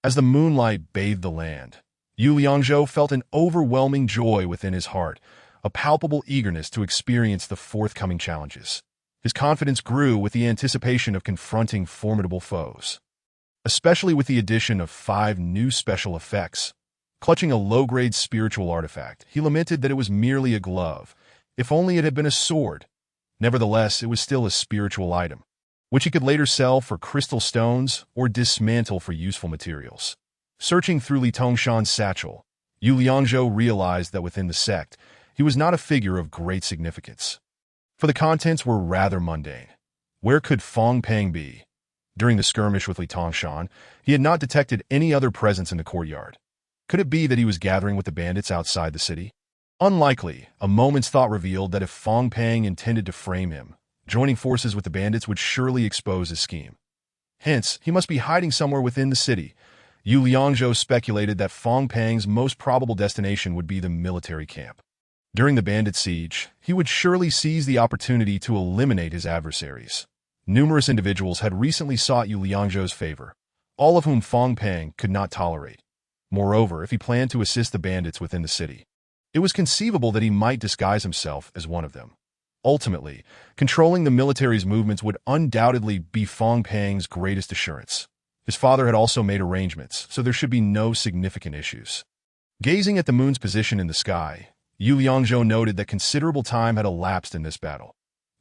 As the moonlight bathed the land, Yu Liangzhou felt an overwhelming joy within his heart, a palpable eagerness to experience the forthcoming challenges. His confidence grew with the anticipation of confronting formidable foes, especially with the addition of 5 new special effects. Clutching a low-grade spiritual artifact, he lamented that it was merely a glove. If only it had been a sword. Nevertheless, it was still a spiritual item, which he could later sell for crystal stones or dismantle for useful materials. Searching through Li Tongshan's satchel, Yu Liangzhou realized that within the sect, he was not a figure of great significance, for the contents were rather mundane. Where could Fong Peng be? During the skirmish with Li Tongshan, he had not detected any other presence in the courtyard. Could it be that he was gathering with the bandits outside the city? Unlikely. A moment's thought revealed that if Fong Peng intended to frame him, joining forces with the bandits would surely expose his scheme. Hence, he must be hiding somewhere within the city. Yu Liangzhou speculated that Fong Peng's most probable destination would be the military camp. During the bandit siege, he would surely seize the opportunity to eliminate his adversaries. Numerous individuals had recently sought Yu Liangzhou's favor, all of whom Fong Peng could not tolerate. Moreover, if he planned to assist the bandits within the city, it was conceivable that he might disguise himself as one of them. Ultimately, controlling the military's movements would undoubtedly be Fong Peng's greatest assurance. His father had also made arrangements, so there should be no significant issues. Gazing at the moon's position in the sky, Yu Liangzhou noted that considerable time had elapsed in this battle.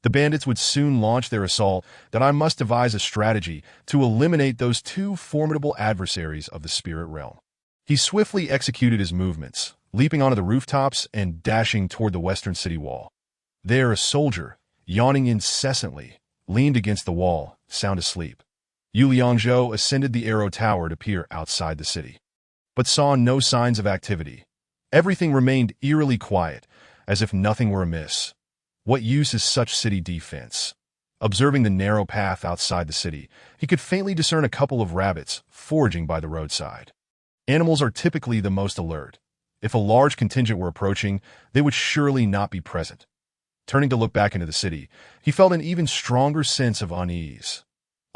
The bandits would soon launch their assault, that I must devise a strategy to eliminate those two formidable adversaries of the spirit realm. He swiftly executed his movements, leaping onto the rooftops and dashing toward the western city wall. There, a soldier, yawning incessantly, leaned against the wall, sound asleep. Yu Liangzhou ascended the arrow tower to peer outside the city, but saw no signs of activity. Everything remained eerily quiet, as if nothing were amiss. What use is such city defense? Observing the narrow path outside the city, he could faintly discern a couple of rabbits foraging by the roadside. Animals are typically the most alert. If a large contingent were approaching, they would surely not be present. Turning to look back into the city, he felt an even stronger sense of unease.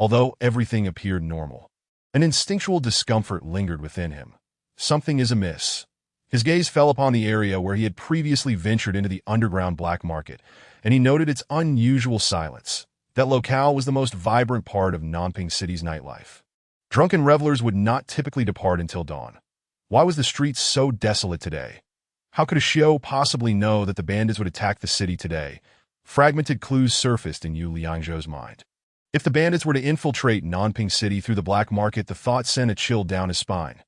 although everything appeared normal. An instinctual discomfort lingered within him. Something is amiss. His gaze fell upon the area where he had previously ventured into the underground black market, and he noted its unusual silence. That locale was the most vibrant part of Nanping City's nightlife. Drunken revelers would not typically depart until dawn. Why was the street so desolate today? How could Xiao possibly know that the bandits would attack the city today? Fragmented clues surfaced in Yu Liangzhou's mind. If the bandits were to infiltrate Nanping City through the black market, the thought sent a chill down his spine.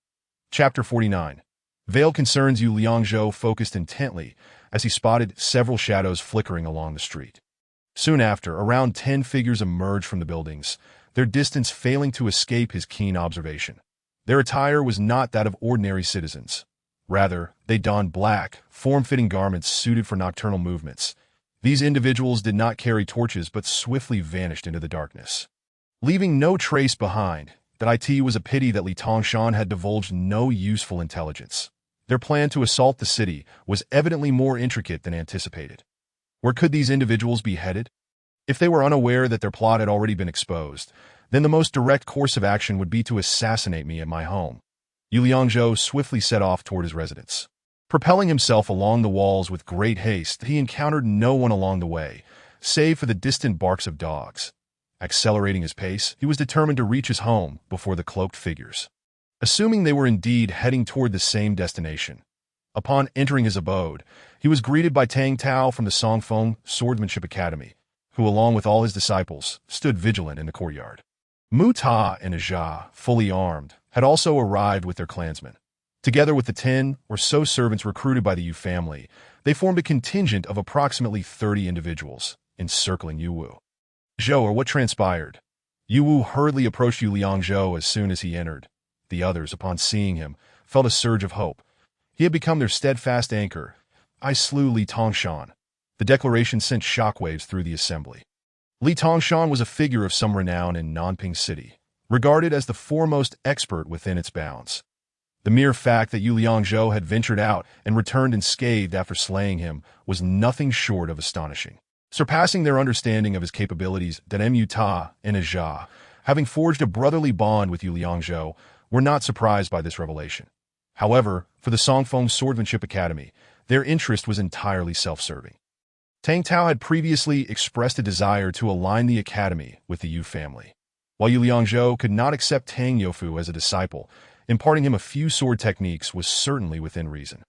Chapter 49. Veiled concerns. Yu Liangzhou focused intently as he spotted several shadows flickering along the street. Soon after, around 10 figures emerged from the buildings, their distance failing to escape his keen observation. Their attire was not that of ordinary citizens. Rather, they donned black, form-fitting garments suited for nocturnal movements. These individuals did not carry torches but swiftly vanished into the darkness, leaving no trace behind. That it was a pity that Li Tongshan had divulged no useful intelligence. Their plan to assault the city was evidently more intricate than anticipated. Where could these individuals be headed? If they were unaware that their plot had already been exposed, then the most direct course of action would be to assassinate me at my home. Yu Liangzhou swiftly set off toward his residence. Propelling himself along the walls with great haste, he encountered no one along the way, save for the distant barks of dogs. Accelerating his pace, he was determined to reach his home before the cloaked figures. Assuming they were indeed heading toward the same destination. Upon entering his abode, he was greeted by Tang Tao from the Songfeng Swordsmanship Academy, who, along with all his disciples, stood vigilant in the courtyard. Mu Ta and Ajia, fully armed, had also arrived with their clansmen. Together with the 10 or so servants recruited by the Yu family, they formed a contingent of approximately 30 individuals, encircling Yu Wu. Zhou, what transpired? Yu Wu hurriedly approached Yu Liangzhou as soon as he entered. The others, upon seeing him, felt a surge of hope. He had become their steadfast anchor. I slew Li Tongshan. The declaration sent shockwaves through the assembly. Li Tongshan was a figure of some renown in Nanping City, regarded as the foremost expert within its bounds. The mere fact that Yu Liangzhou had ventured out and returned unscathed after slaying him was nothing short of astonishing. Surpassing their understanding of his capabilities, that Mu Ta and Ajia, having forged a brotherly bond with Yu Liangzhou, were not surprised by this revelation. However, for the Songfeng Swordsmanship Academy, their interest was entirely self-serving. Tang Tao had previously expressed a desire to align the academy with the Yu family. While Yu Liangzhou could not accept Tang Youfu as a disciple, imparting him a few sword techniques was certainly within reason.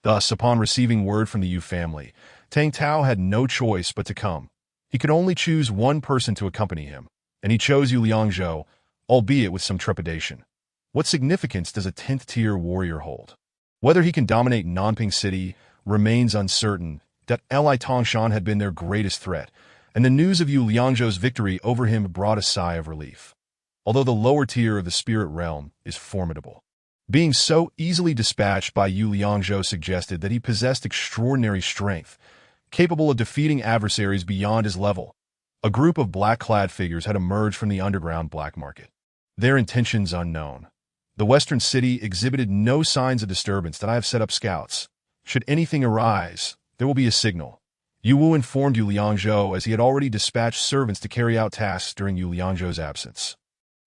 Thus, upon receiving word from the Yu family, Tang Tao had no choice but to come. He could only choose one person to accompany him, and he chose Yu Liangzhou, albeit with some trepidation. What significance does a 10th-tier warrior hold? Whether he can dominate Nanping City remains uncertain. That Li Tongshan had been their greatest threat, and the news of Yu Liangzhou's victory over him brought a sigh of relief. Although the lower tier of the spirit realm is formidable, being so easily dispatched by Yu Liangzhou suggested that he possessed extraordinary strength, capable of defeating adversaries beyond his level. A group of black-clad figures had emerged from the underground black market. Their intentions unknown. The western city exhibited no signs of disturbance. That I have set up scouts. Should anything arise, there will be a signal. Yu Wu informed Yu Liangzhou as he had already dispatched servants to carry out tasks during Yu Liangzhou's absence,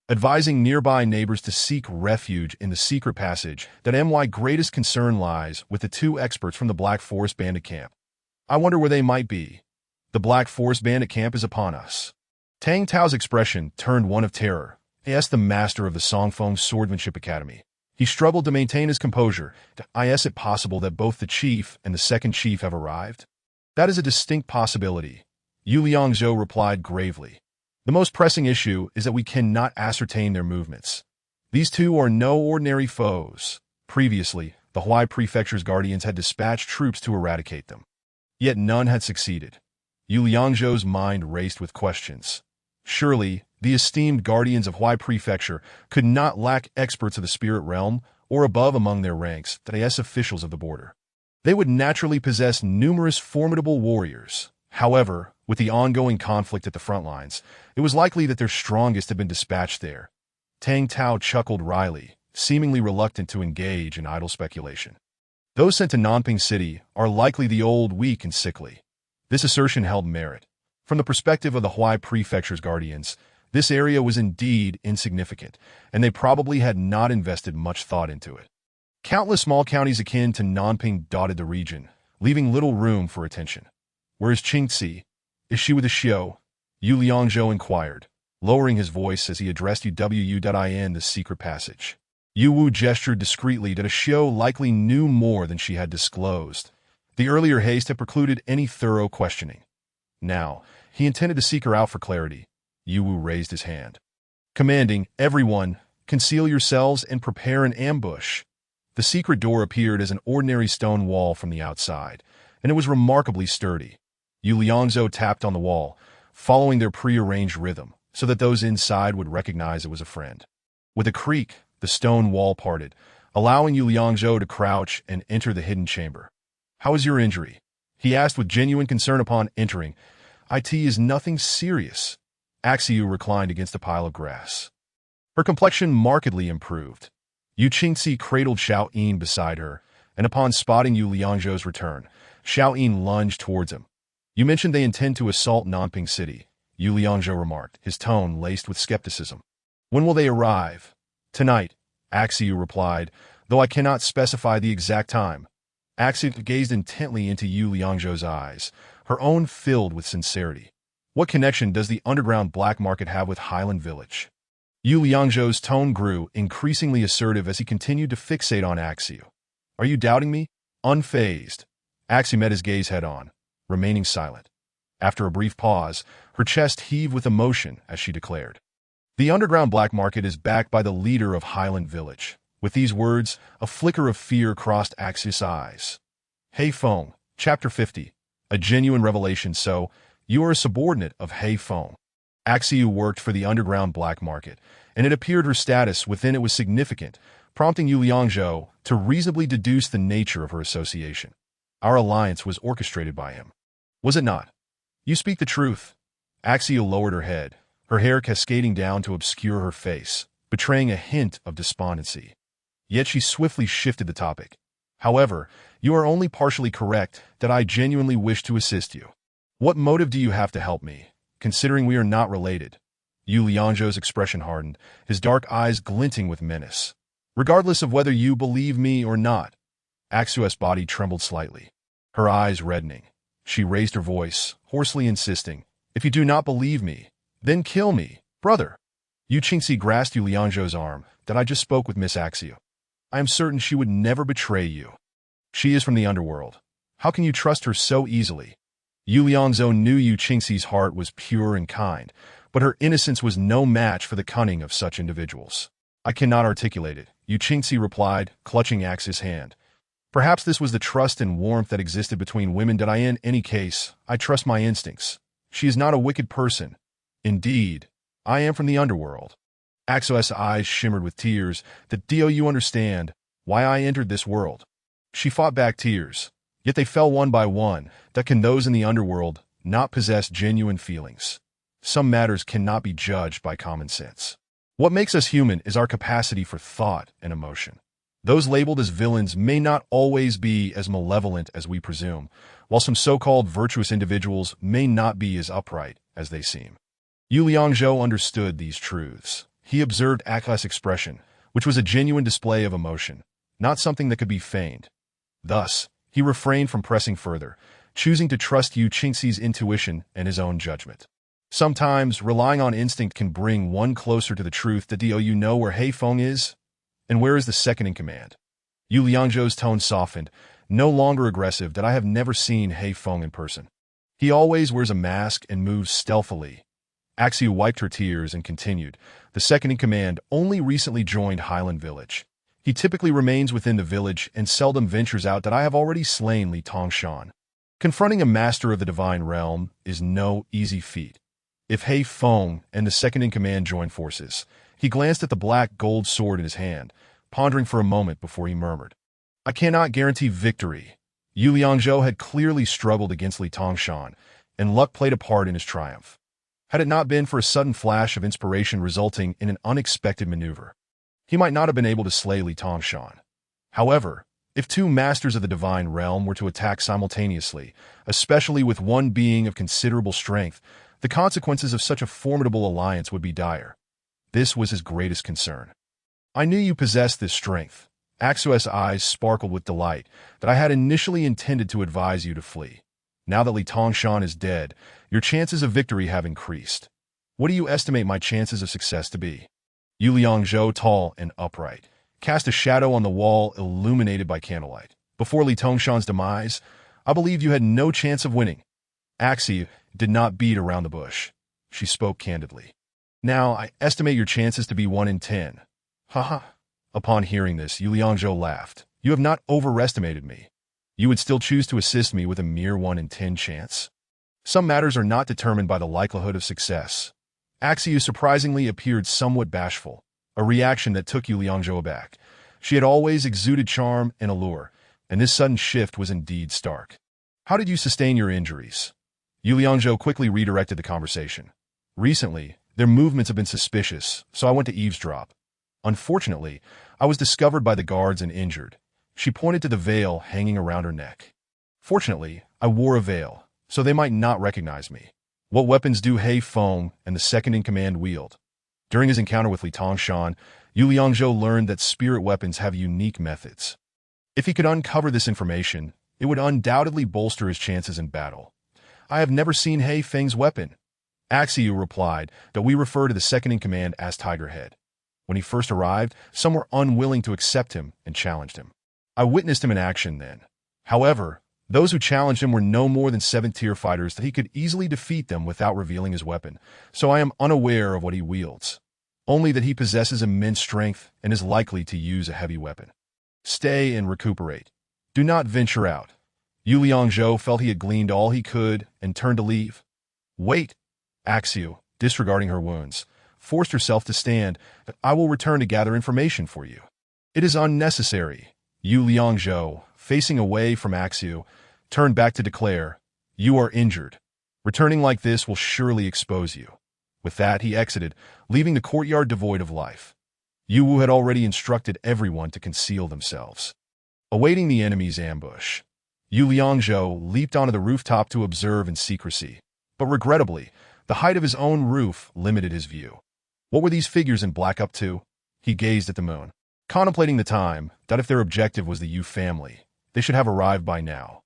advising nearby neighbors to seek refuge in the secret passage. That my greatest concern lies with the 2 experts from the Black Forest Bandit camp. I wonder where they might be. The Black Forest Bandit camp is upon us. Tang Tao's expression turned one of terror. He asked the master of the Songfeng Swordsmanship Academy. He struggled to maintain his composure. Is it possible that both the chief and the second chief have arrived? That is a distinct possibility. Yu Liangzhou replied gravely. The most pressing issue is that we cannot ascertain their movements. These 2 are no ordinary foes. Previously, the Huai Prefecture's guardians had dispatched troops to eradicate them. Yet none had succeeded. Yu Liangzhou's mind raced with questions. Surely, the esteemed guardians of Huai Prefecture could not lack experts of the spirit realm or above among their ranks, that officials of the border. They would naturally possess numerous formidable warriors. However, with the ongoing conflict at the front lines, it was likely that their strongest had been dispatched there. Tang Tao chuckled wryly, seemingly reluctant to engage in idle speculation. Those sent to Nanping City are likely the old, weak, and sickly. This assertion held merit. From the perspective of the Huai Prefecture's guardians, This area was indeed insignificant, and they probably had not invested much thought into it. Countless small counties akin to Nanping dotted the region, leaving little room for attention. "Where is Qingxi? Is she with the Xiao?" Yu Liangzhou inquired, lowering his voice as he addressed Wu-in the secret passage. Yu Wu gestured discreetly that a Xiao likely knew more than she had disclosed. The earlier haste had precluded any thorough questioning. Now, he intended to seek her out for clarity. Yu Wu raised his hand, commanding, "Everyone, conceal yourselves and prepare an ambush." The secret door appeared as an ordinary stone wall from the outside, and it was remarkably sturdy. Yu Liangzhou tapped on the wall, following their prearranged rhythm, so that those inside would recognize it was a friend. With a creak, the stone wall parted, allowing Yu Liangzhou to crouch and enter the hidden chamber. "How is your injury?" he asked with genuine concern upon entering. "It is nothing serious." Axiu reclined against a pile of grass. Her complexion markedly improved. Yu Qingxi cradled Xiao Yin beside her, and upon spotting Yu Liangzhou's return, Xiao Yin lunged towards him. "You mentioned they intend to assault Nanping City," Yu Liangzhou remarked, his tone laced with skepticism. "When will they arrive?" "Tonight," Axiu replied, "though I cannot specify the exact time." Axiu gazed intently into Yu Liangzhou's eyes, her own filled with sincerity. "What connection does the underground black market have with Highland Village?" Yu Liangzhou's tone grew, increasingly assertive as he continued to fixate on Axiu. "Are you doubting me?" Unfazed, Axiu met his gaze head-on, remaining silent. After a brief pause, her chest heaved with emotion as she declared, "The underground black market is backed by the leader of Highland Village." With these words, a flicker of fear crossed Axiu's eyes. He Feng, Chapter 50. A genuine revelation. "So, you are a subordinate of He Feng." Axiu worked for the underground black market, and it appeared her status within it was significant, prompting Yu Liangzhou to reasonably deduce the nature of her association. "Our alliance was orchestrated by him, was it not?" "You speak the truth." Axiu lowered her head, her hair cascading down to obscure her face, betraying a hint of despondency. Yet she swiftly shifted the topic. "However, you are only partially correct that I genuinely wish to assist you. What motive do you have to help me, considering we are not related?" Yu Liangzhou's expression hardened, his dark eyes glinting with menace. "Regardless of whether you believe me or not." Axiu's body trembled slightly, her eyes reddening. She raised her voice, hoarsely insisting, "If you do not believe me, then kill me, brother." Yu Qingxi grasped Yu Liangzhou's arm. "That I just spoke with Miss Axiu. I am certain she would never betray you. She is from the underworld. How can you trust her so easily?" Yu Liangzhou knew Yu Qingxi's heart was pure and kind, but her innocence was no match for the cunning of such individuals. "I cannot articulate it," Yu Qingxi replied, clutching Axiu's hand. "Perhaps this was the trust and warmth that existed between women. In any case, I trust my instincts. She is not a wicked person. Indeed, I am from the underworld." Axiu's eyes shimmered with tears. "Do you understand why I entered this world?" She fought back tears, yet they fell one by one. Can those in the underworld not possess genuine feelings? Some matters cannot be judged by common sense. What makes us human is our capacity for thought and emotion. Those labeled as villains may not always be as malevolent as we presume, while some so-called virtuous individuals may not be as upright as they seem. Yu Liangzhou understood these truths. He observed Axiu's expression, which was a genuine display of emotion, not something that could be feigned. Thus, he refrained from pressing further, choosing to trust Yu Qingxi's intuition and his own judgment. Sometimes, relying on instinct can bring one closer to the truth. "Do you know where He Feng is? And where is the second in command?" Yu Liangzhou's tone softened, no longer aggressive. "I have never seen He Feng in person. He always wears a mask and moves stealthily." Axiu wiped her tears and continued, "The second in command only recently joined Highland Village. He typically remains within the village and seldom ventures out. I have already slain Li Tongshan. Confronting a master of the divine realm is no easy feat. If He Feng and the second in command join forces." He glanced at the black gold sword in his hand, pondering for a moment before he murmured, "I cannot guarantee victory." Yu Liangzhou had clearly struggled against Li Tongshan, and luck played a part in his triumph. Had it not been for a sudden flash of inspiration resulting in an unexpected maneuver, he might not have been able to slay Li Tongshan. However, if two masters of the divine realm were to attack simultaneously, especially with one being of considerable strength, The consequences of such a formidable alliance would be dire. This was his greatest concern. I knew you possessed this strength. Axio's eyes sparkled with delight that I had initially intended to advise you to flee. Now that Li Tongshan is dead, your chances of victory have increased. What do you estimate my chances of success to be? Yu Liangzhou, tall and upright, cast a shadow on the wall illuminated by candlelight. Before Li Tongshan's demise, I believed you had no chance of winning. Axio did not beat around the bush. She spoke candidly. Now, I estimate your chances to be 1 in 10. Haha. Upon hearing this, Yu Liangzhou laughed. You have not overestimated me. You would still choose to assist me with a mere 1 in 10 chance? Some matters are not determined by the likelihood of success. Axio surprisingly appeared somewhat bashful, a reaction that took Yu Liangzhou aback. She had always exuded charm and allure, and this sudden shift was indeed stark. How did you sustain your injuries? Yu Liangzhou quickly redirected the conversation. Recently, their movements have been suspicious, so I went to eavesdrop. Unfortunately, I was discovered by the guards and injured. She pointed to the veil hanging around her neck. Fortunately, I wore a veil, so they might not recognize me. What weapons do He Feng and the second-in-command wield? During his encounter with Li Tongshan, Yu Liangzhou learned that spirit weapons have unique methods. If he could uncover this information, it would undoubtedly bolster his chances in battle. I have never seen He Feng's weapon. Axio replied that we refer to the second-in-command as Tigerhead. When he first arrived, some were unwilling to accept him and challenged him. I witnessed him in action then. However, those who challenged him were no more than 7th-tier fighters that he could easily defeat them without revealing his weapon, so I am unaware of what he wields. Only that he possesses immense strength and is likely to use a heavy weapon. Stay and recuperate. Do not venture out. Yu Liangzhou felt he had gleaned all he could and turned to leave. Wait! Axio, disregarding her wounds, forced herself to stand, but I will return to gather information for you. It is unnecessary. Yu Liangzhou, facing away from Axio, turned back to declare, You are injured. Returning like this will surely expose you. With that, he exited, leaving the courtyard devoid of life. Yu Wu had already instructed everyone to conceal themselves. Awaiting the enemy's ambush, Yu Liangzhou leaped onto the rooftop to observe in secrecy, but regrettably, the height of his own roof limited his view. What were these figures in black up to? He gazed at the moon, contemplating the time that if their objective was the Yu family, they should have arrived by now.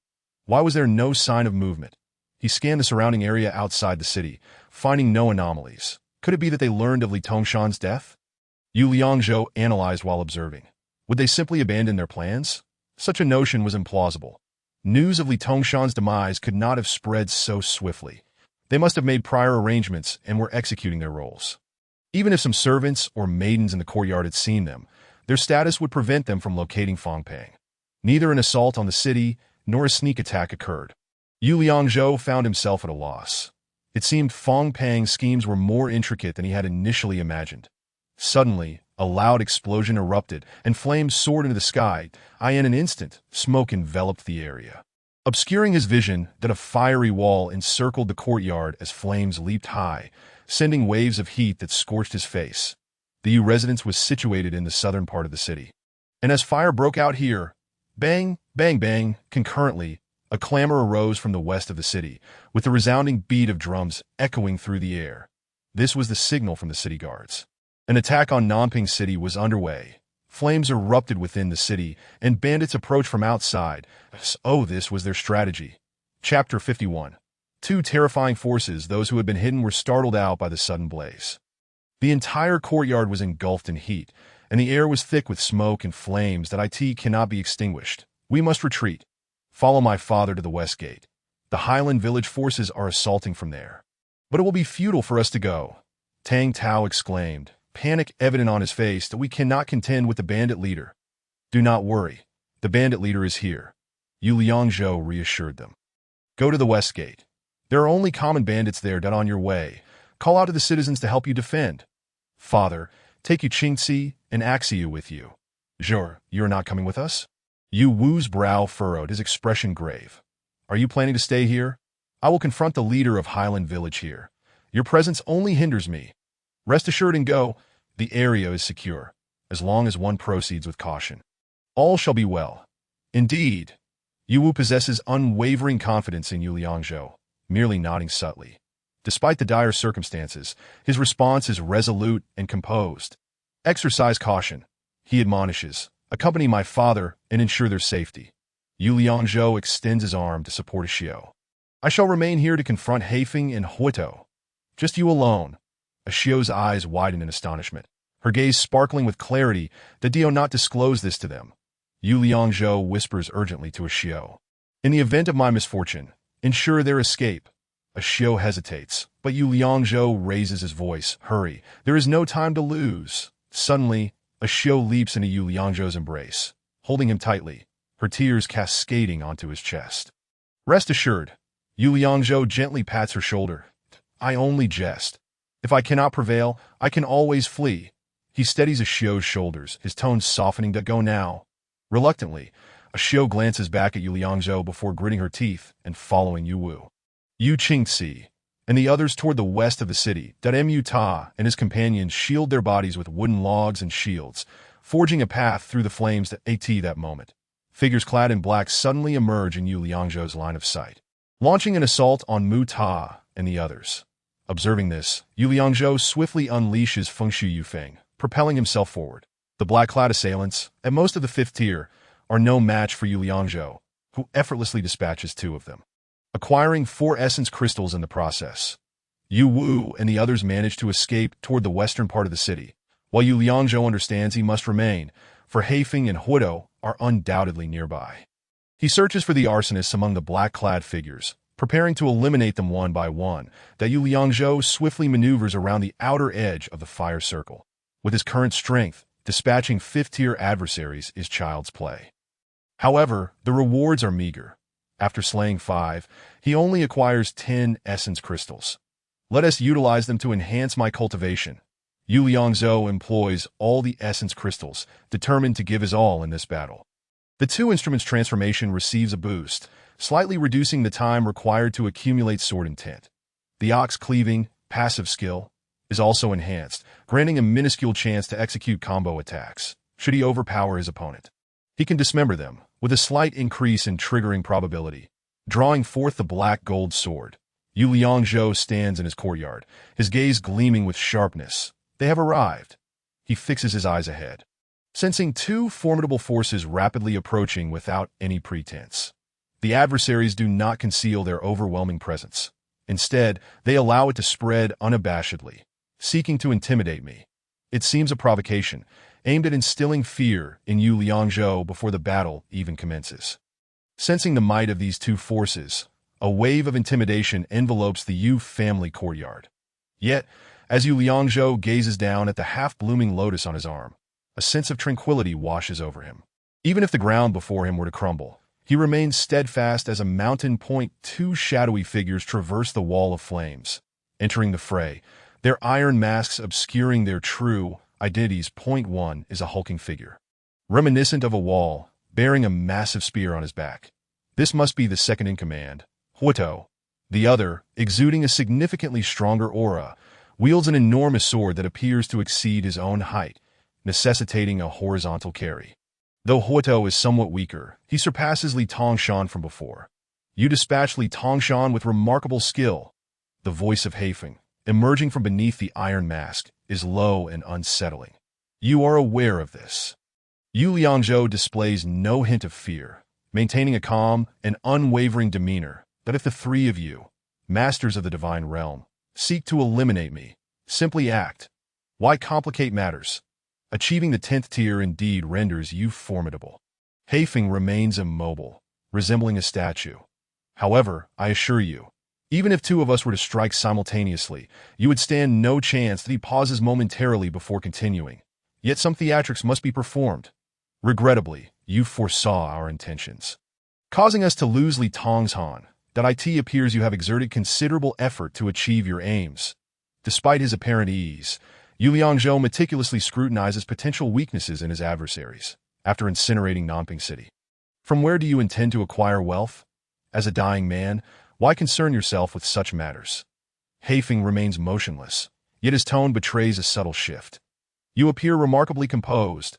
Why was there no sign of movement? He scanned the surrounding area outside the city, finding no anomalies. Could it be that they learned of Li Tongshan's death? Yu Liangzhou analyzed while observing. Would they simply abandon their plans? Such a notion was implausible. News of Li Tongshan's demise could not have spread so swiftly. They must have made prior arrangements and were executing their roles. Even if some servants or maidens in the courtyard had seen them, their status would prevent them from locating Fangpang. Neither an assault on the city nor a sneak attack occurred. Yu Liangzhou found himself at a loss. It seemed Fangpang's schemes were more intricate than he had initially imagined. Suddenly, a loud explosion erupted, and flames soared into the sky. In an instant, smoke enveloped the area, obscuring his vision that a fiery wall encircled the courtyard as flames leaped high, sending waves of heat that scorched his face. The Yu residence was situated in the southern part of the city. And as fire broke out here, bang, bang, bang, concurrently, a clamor arose from the west of the city, with the resounding beat of drums echoing through the air. This was the signal from the city guards. An attack on Nanping City was underway. Flames erupted within the city, and bandits approached from outside. Oh, this was their strategy. Chapter 51. Two terrifying forces, those who had been hidden, were startled out by the sudden blaze. The entire courtyard was engulfed in heat, and the air was thick with smoke and flames that cannot be extinguished. We must retreat. Follow my father to the west gate. The Highland village forces are assaulting from there. But it will be futile for us to go. Tang Tao exclaimed, panic evident on his face, that we cannot contend with the bandit leader. Do not worry. The bandit leader is here. Yu Liangzhou reassured them. Go to the west gate. There are only common bandits there. On your way, call out to the citizens to help you defend. Father, take Yu Qingci and Axio with you. Sure, you are not coming with us? Yu Wu's brow furrowed, his expression grave. Are you planning to stay here? I will confront the leader of Highland Village here. Your presence only hinders me. Rest assured and go. The area is secure, as long as one proceeds with caution. All shall be well. Indeed. Yu Wu possesses unwavering confidence in Yu Liangzhou, merely nodding subtly. Despite the dire circumstances, his response is resolute and composed. Exercise caution, he admonishes. Accompany my father and ensure their safety. Yu Liangzhou extends his arm to support Xiao. I shall remain here to confront Haifeng and Huito. Just you alone. Xiao's eyes widen in astonishment, her gaze sparkling with clarity. Did Dio not disclose this to them? Yu Liangzhou whispers urgently to Xiao. In the event of my misfortune, ensure their escape. Xiao hesitates, but Yu Liangzhou raises his voice. Hurry, there is no time to lose. Suddenly, Xiao leaps into Yu Liangzhou's embrace, holding him tightly, her tears cascading onto his chest. Rest assured, Yu Liangzhou gently pats her shoulder. I only jest. If I cannot prevail, I can always flee. He steadies Xiao's shoulders, his tone softening to go now. Reluctantly, Xiao glances back at Yu Liangzhou before gritting her teeth and following Yu Wu. Yu Qingci and the others toward the west of the city. Mu Ta and his companions shield their bodies with wooden logs and shields, forging a path through the flames that moment. Figures clad in black suddenly emerge in Yu Liangzhou's line of sight, launching an assault on Mu Ta and the others. Observing this, Yu Liangzhou swiftly unleashes Fengshu Yufeng, propelling himself forward. The black-clad assailants, at most of the 5th tier, are no match for Yu Liangzhou, who effortlessly dispatches 2 of them, acquiring 4 essence crystals in the process. Yu Wu and the others manage to escape toward the western part of the city, while Yu Liangzhou understands he must remain, for Haifeng and Huito are undoubtedly nearby. He searches for the arsonists among the black-clad figures, preparing to eliminate them one by one. That Yu Liangzhou swiftly maneuvers around the outer edge of the fire circle. With his current strength, dispatching 5th-tier adversaries is child's play. However, the rewards are meager. After slaying 5, he only acquires 10 essence crystals. Let us utilize them to enhance my cultivation. Yu Liangzhou employs all the essence crystals, determined to give his all in this battle. The 2 instruments transformation receives a boost, slightly reducing the time required to accumulate sword intent. The ox cleaving, passive skill, is also enhanced, granting a minuscule chance to execute combo attacks, should he overpower his opponent. He can dismember them, with a slight increase in triggering probability. Drawing forth the black gold sword, Yu Liangzhou stands in his courtyard, his gaze gleaming with sharpness. They have arrived. He fixes his eyes ahead, sensing 2 formidable forces rapidly approaching without any pretense. The adversaries do not conceal their overwhelming presence. Instead, they allow it to spread unabashedly, seeking to intimidate me. It seems a provocation, aimed at instilling fear in Yu Liangzhou before the battle even commences. Sensing the might of these 2 forces, a wave of intimidation envelopes the Yu family courtyard. Yet, as Yu Liangzhou gazes down at the half-blooming lotus on his arm, a sense of tranquility washes over him. Even if the ground before him were to crumble, he remains steadfast as a mountain point. 2 shadowy figures traverse the wall of flames, entering the fray, their iron masks obscuring their true identities. Point 1 is a hulking figure, reminiscent of a wall, bearing a massive spear on his back. This must be the second-in-command, Huito. The other, exuding a significantly stronger aura, wields an enormous sword that appears to exceed his own height, necessitating a horizontal carry. Though Huito is somewhat weaker, he surpasses Li Tongshan from before. You dispatch Li Tongshan with remarkable skill. The voice of Haifeng, emerging from beneath the iron mask, is low and unsettling. You are aware of this. Yu Liangzhou displays no hint of fear, maintaining a calm and unwavering demeanor. That if the 3 of you, masters of the divine realm, seek to eliminate me, simply act. Why complicate matters? Achieving the 10th tier indeed renders you formidable. Haifeng remains immobile, resembling a statue. However, I assure you, even if 2 of us were to strike simultaneously, you would stand no chance. That he pauses momentarily before continuing. Yet some theatrics must be performed. Regrettably, you foresaw our intentions, causing us to lose Li Tongshan. That it appears you have exerted considerable effort to achieve your aims. Despite his apparent ease, Yu Liangzhou meticulously scrutinizes potential weaknesses in his adversaries, after incinerating Nanping City. From where do you intend to acquire wealth? As a dying man, why concern yourself with such matters? Haifeng remains motionless, yet his tone betrays a subtle shift. You appear remarkably composed.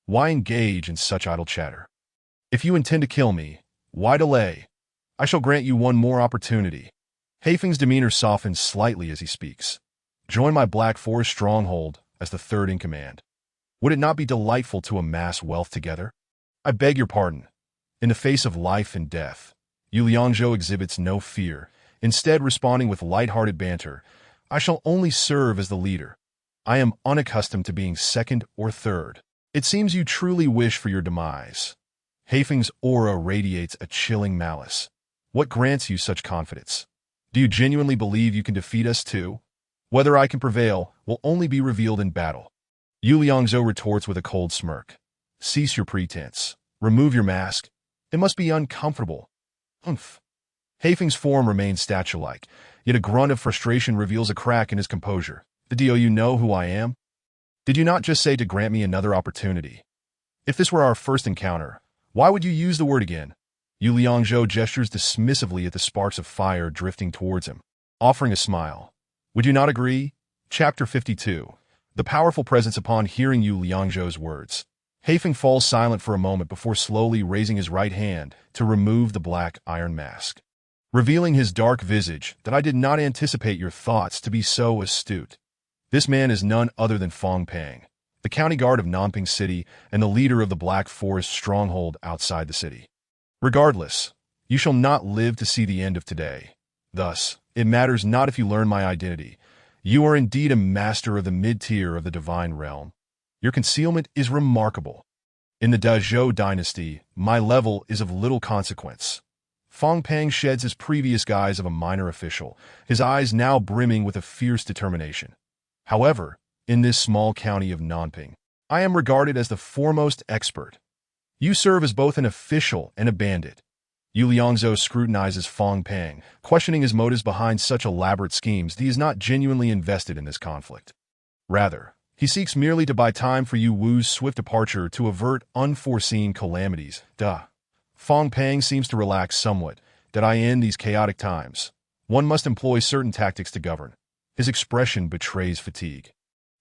Why engage in such idle chatter? If you intend to kill me, why delay? I shall grant you one more opportunity. Haifeng's demeanor softens slightly as he speaks. Join my Black Forest stronghold as the third in command. Would it not be delightful to amass wealth together? I beg your pardon. In the face of life and death, Yu Liangzhou exhibits no fear, instead responding with light-hearted banter. I shall only serve as the leader. I am unaccustomed to being second or third. It seems you truly wish for your demise. Haifeng's aura radiates a chilling malice. What grants you such confidence? Do you genuinely believe you can defeat us too? Whether I can prevail will only be revealed in battle. Yu Liangzhou retorts with a cold smirk. Cease your pretense. Remove your mask. It must be uncomfortable. Humph. Haifeng's form remains statue-like, yet a grunt of frustration reveals a crack in his composure. Do you know who I am? Did you not just say to grant me another opportunity? If this were our first encounter, why would you use the word again? Yu Liangzhou gestures dismissively at the sparks of fire drifting towards him, offering a smile. Would you not agree? Chapter 52. The powerful presence upon hearing Yu Liangzhou's words. Haifeng falls silent for a moment before slowly raising his right hand to remove the black iron mask, revealing his dark visage. That I did not anticipate your thoughts to be so astute. This man is none other than Fong Pang, the county guard of Nanping City and the leader of the Black Forest stronghold outside the city. Regardless, you shall not live to see the end of today. Thus, it matters not if you learn my identity. You are indeed a master of the mid-tier of the divine realm. Your concealment is remarkable. In the Dazhou dynasty, my level is of little consequence. Fong Pang sheds his previous guise of a minor official, his eyes now brimming with a fierce determination. However, in this small county of Nanping, I am regarded as the foremost expert. You serve as both an official and a bandit. Yu Liangzhou scrutinizes Fong Pang, questioning his motives behind such elaborate schemes. He is not genuinely invested in this conflict. Rather, he seeks merely to buy time for Yu Wu's swift departure to avert unforeseen calamities. Fong Pang seems to relax somewhat. In these chaotic times, one must employ certain tactics to govern. His expression betrays fatigue.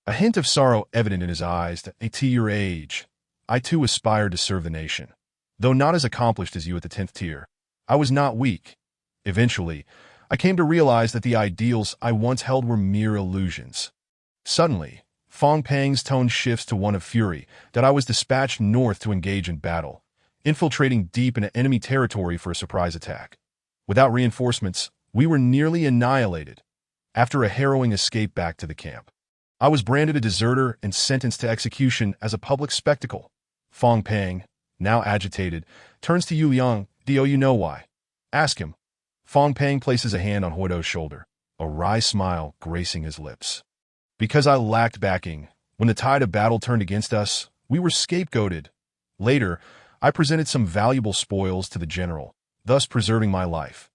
A hint of sorrow evident in his eyes. At your age, I too aspired to serve the nation. Though not as accomplished as you at the 10th tier, I was not weak. Eventually, I came to realize that the ideals I once held were mere illusions. Suddenly, Fong Pang's tone shifts to one of fury. I was dispatched north to engage in battle, infiltrating deep into enemy territory for a surprise attack. Without reinforcements, we were nearly annihilated. After a harrowing escape back to the camp, I was branded a deserter and sentenced to execution as a public spectacle. Fong Pang, now agitated, turns to Yu Liang. Do you know why? Ask him. Fong Pang places a hand on Huodo's shoulder, a wry smile gracing his lips. Because I lacked backing. When the tide of battle turned against us, we were scapegoated. Later, I presented some valuable spoils to the general, thus preserving my life.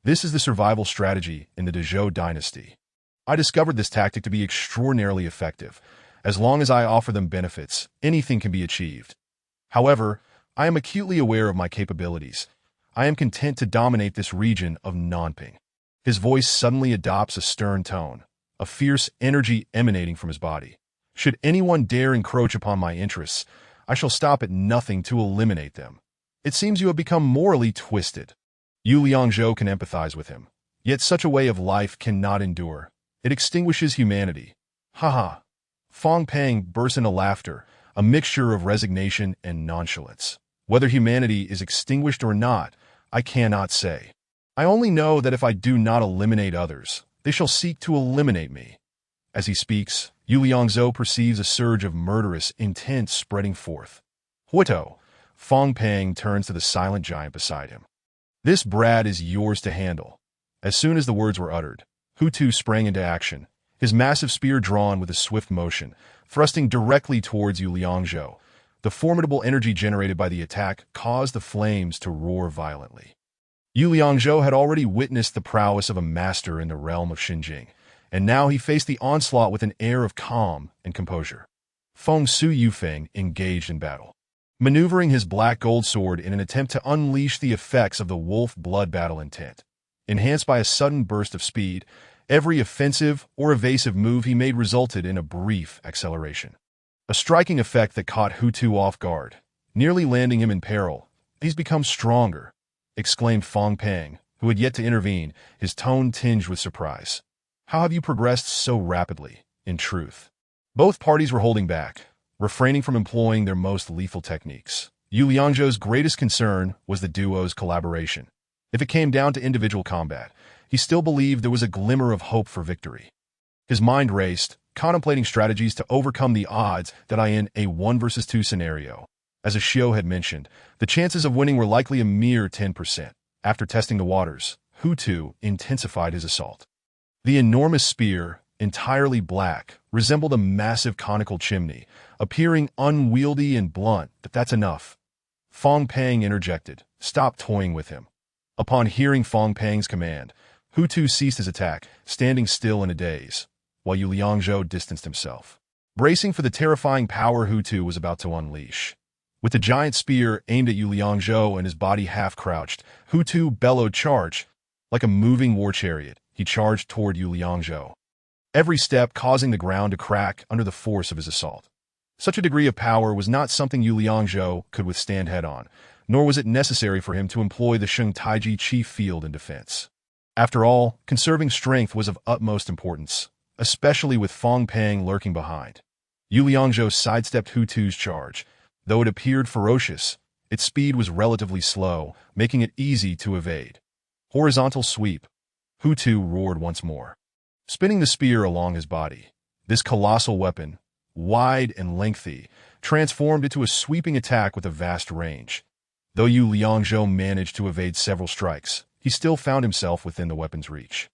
This is the survival strategy in the Dazhou dynasty. I discovered this tactic to be extraordinarily effective. As long as I offer them benefits, anything can be achieved. However, I am acutely aware of my capabilities. I am content to dominate this region of Nanping. His voice suddenly adopts a stern tone, a fierce energy emanating from his body. Should anyone dare encroach upon my interests, I shall stop at nothing to eliminate them. It seems you have become morally twisted. Yu Liangzhou can empathize with him. Yet such a way of life cannot endure. It extinguishes humanity. Haha. Fong Pang bursts into laughter, a mixture of resignation and nonchalance. Whether humanity is extinguished or not, I cannot say. I only know that if I do not eliminate others, they shall seek to eliminate me. As he speaks, Yu Liangzhou perceives a surge of murderous intent spreading forth. Huodo, Fong Pang turns to the silent giant beside him. This brat is yours to handle. As soon as the words were uttered, Hutu sprang into action, his massive spear drawn with a swift motion, thrusting directly towards Yu Liangzhou. The formidable energy generated by the attack caused the flames to roar violently. Yu Liangzhou had already witnessed the prowess of a master in the realm of Xinjing, and now he faced the onslaught with an air of calm and composure. Feng Su Yufeng engaged in battle, maneuvering his black gold sword in an attempt to unleash the effects of the wolf blood battle intent. Enhanced by a sudden burst of speed, every offensive or evasive move he made resulted in a brief acceleration. A striking effect that caught Hutu off guard, nearly landing him in peril. He's become stronger, exclaimed Fong Pang, who had yet to intervene, his tone tinged with surprise. How have you progressed so rapidly, in truth? Both parties were holding back, refraining from employing their most lethal techniques. Yu Liangzhou's greatest concern was the duo's collaboration. If it came down to individual combat, he still believed there was a glimmer of hope for victory. His mind raced, contemplating strategies to overcome the odds that in a 1 versus 2 scenario. As Xiao had mentioned, the chances of winning were likely a mere 10%. After testing the waters, Hu Tu intensified his assault. The enormous spear, entirely black, resembled a massive conical chimney, appearing unwieldy and blunt. That's enough. Fong Pang interjected, "Stop toying with him." Upon hearing Fong Pang's command, Hu Tu ceased his attack, standing still in a daze, while Yu Liangzhou distanced himself, bracing for the terrifying power Hu Tu was about to unleash. With the giant spear aimed at Yu Liangzhou and his body half-crouched, Hu Tu bellowed charge. Like a moving war chariot, he charged toward Yu Liangzhou, every step causing the ground to crack under the force of his assault. Such a degree of power was not something Yu Liangzhou could withstand head-on, nor was it necessary for him to employ the Sheng Taiji Chi field in defense. After all, conserving strength was of utmost importance, especially with Fong Pang lurking behind. Yu Liangzhou sidestepped Hu Tu's charge. Though it appeared ferocious, its speed was relatively slow, making it easy to evade. Horizontal sweep. Hu Tu roared once more, spinning the spear along his body. This colossal weapon, wide and lengthy, transformed into a sweeping attack with a vast range. Though Yu Liangzhou managed to evade several strikes, he still found himself within the weapon's reach.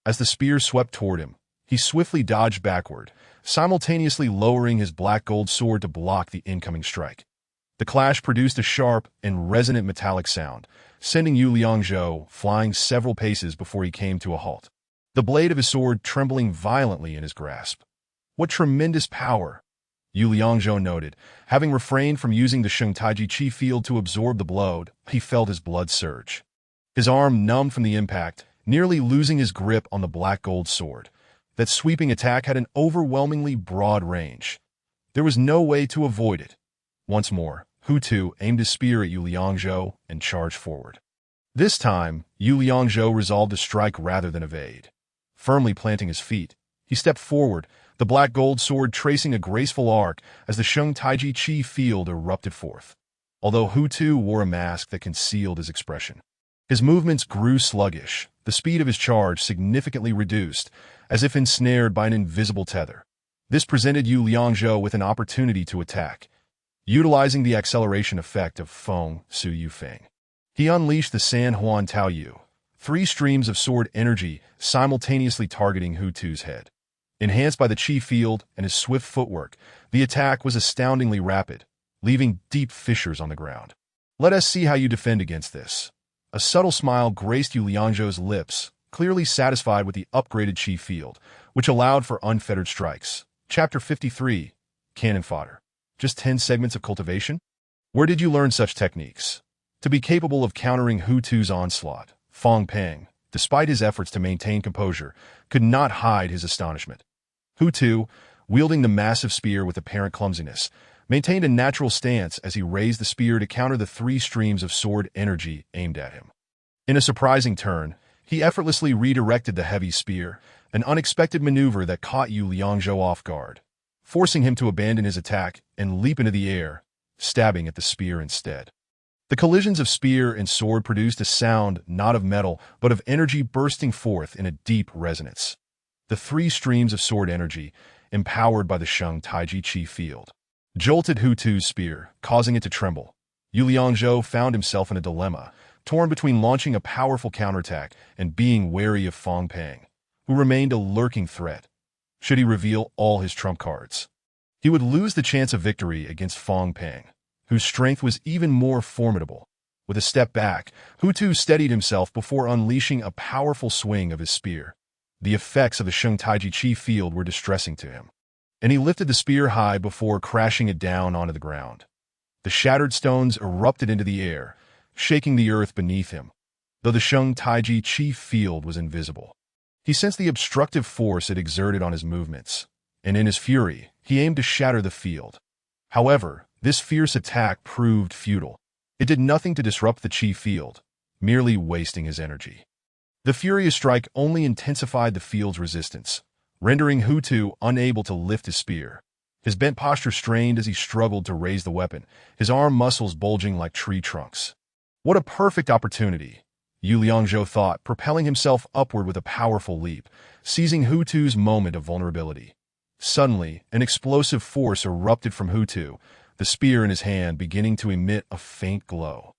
As the spear swept toward him, he swiftly dodged backward, simultaneously lowering his black-gold sword to block the incoming strike. The clash produced a sharp and resonant metallic sound, sending Yu Liangzhou flying several paces before he came to a halt, the blade of his sword trembling violently in his grasp. What tremendous power! Yu Liangzhou noted. Having refrained from using the Sheng Taiji Chi field to absorb the blow, he felt his blood surge. His arm numbed from the impact, nearly losing his grip on the black-gold sword. That sweeping attack had an overwhelmingly broad range. There was no way to avoid it. Once more, Hu Tu aimed his spear at Yu Liangzhou and charged forward. This time, Yu Liangzhou resolved to strike rather than evade. Firmly planting his feet, he stepped forward, the black-gold sword tracing a graceful arc as the Sheng Taiji Chi field erupted forth. Although Hu Tu wore a mask that concealed his expression, his movements grew sluggish, the speed of his charge significantly reduced, as if ensnared by an invisible tether. This presented Yu Liangzhou with an opportunity to attack. Utilizing the acceleration effect of Feng Su Yufeng, he unleashed the San Huan Tao Yu, 3 streams of sword energy simultaneously targeting Hu Tu's head. Enhanced by the Chi field and his swift footwork, the attack was astoundingly rapid, leaving deep fissures on the ground. Let us see how you defend against this. A subtle smile graced Yu Liangzhou's lips, clearly satisfied with the upgraded Chi field, which allowed for unfettered strikes. Chapter 53, Cannon Fodder. Just 10 segments of cultivation? Where did you learn such techniques? To be capable of countering Hu Tu's onslaught, Fong Pang, despite his efforts to maintain composure, could not hide his astonishment. Hu Tu, wielding the massive spear with apparent clumsiness, maintained a natural stance as he raised the spear to counter the 3 streams of sword energy aimed at him. In a surprising turn, he effortlessly redirected the heavy spear, an unexpected maneuver that caught Yu Liangzhou off guard, forcing him to abandon his attack and leap into the air, stabbing at the spear instead. The collisions of spear and sword produced a sound not of metal, but of energy bursting forth in a deep resonance. The 3 streams of sword energy, empowered by the Sheng Taiji Chi field, jolted Hu Tu's spear, causing it to tremble. Yu Liangzhou found himself in a dilemma, torn between launching a powerful counterattack and being wary of Fong Pang, who remained a lurking threat. Should he reveal all his trump cards, he would lose the chance of victory against Fong Pang, whose strength was even more formidable. With a step back, Hu Tu steadied himself before unleashing a powerful swing of his spear. The effects of the Sheng Taiji Chi field were distressing to him, and he lifted the spear high before crashing it down onto the ground. The shattered stones erupted into the air, shaking the earth beneath him, though the Sheng Taiji Chi field was invisible. He sensed the obstructive force it exerted on his movements, and in his fury, he aimed to shatter the field. However, this fierce attack proved futile. It did nothing to disrupt the Chi field. merely wasting his energy. The furious strike only intensified the field's resistance, rendering Hu Tu unable to lift his spear. His bent posture strained as he struggled to raise the weapon, his arm muscles bulging like tree trunks. What a perfect opportunity, Yu Liangzhou thought, propelling himself upward with a powerful leap, seizing Hu Tu's moment of vulnerability. Suddenly, an explosive force erupted from Hu Tu, the spear in his hand beginning to emit a faint glow.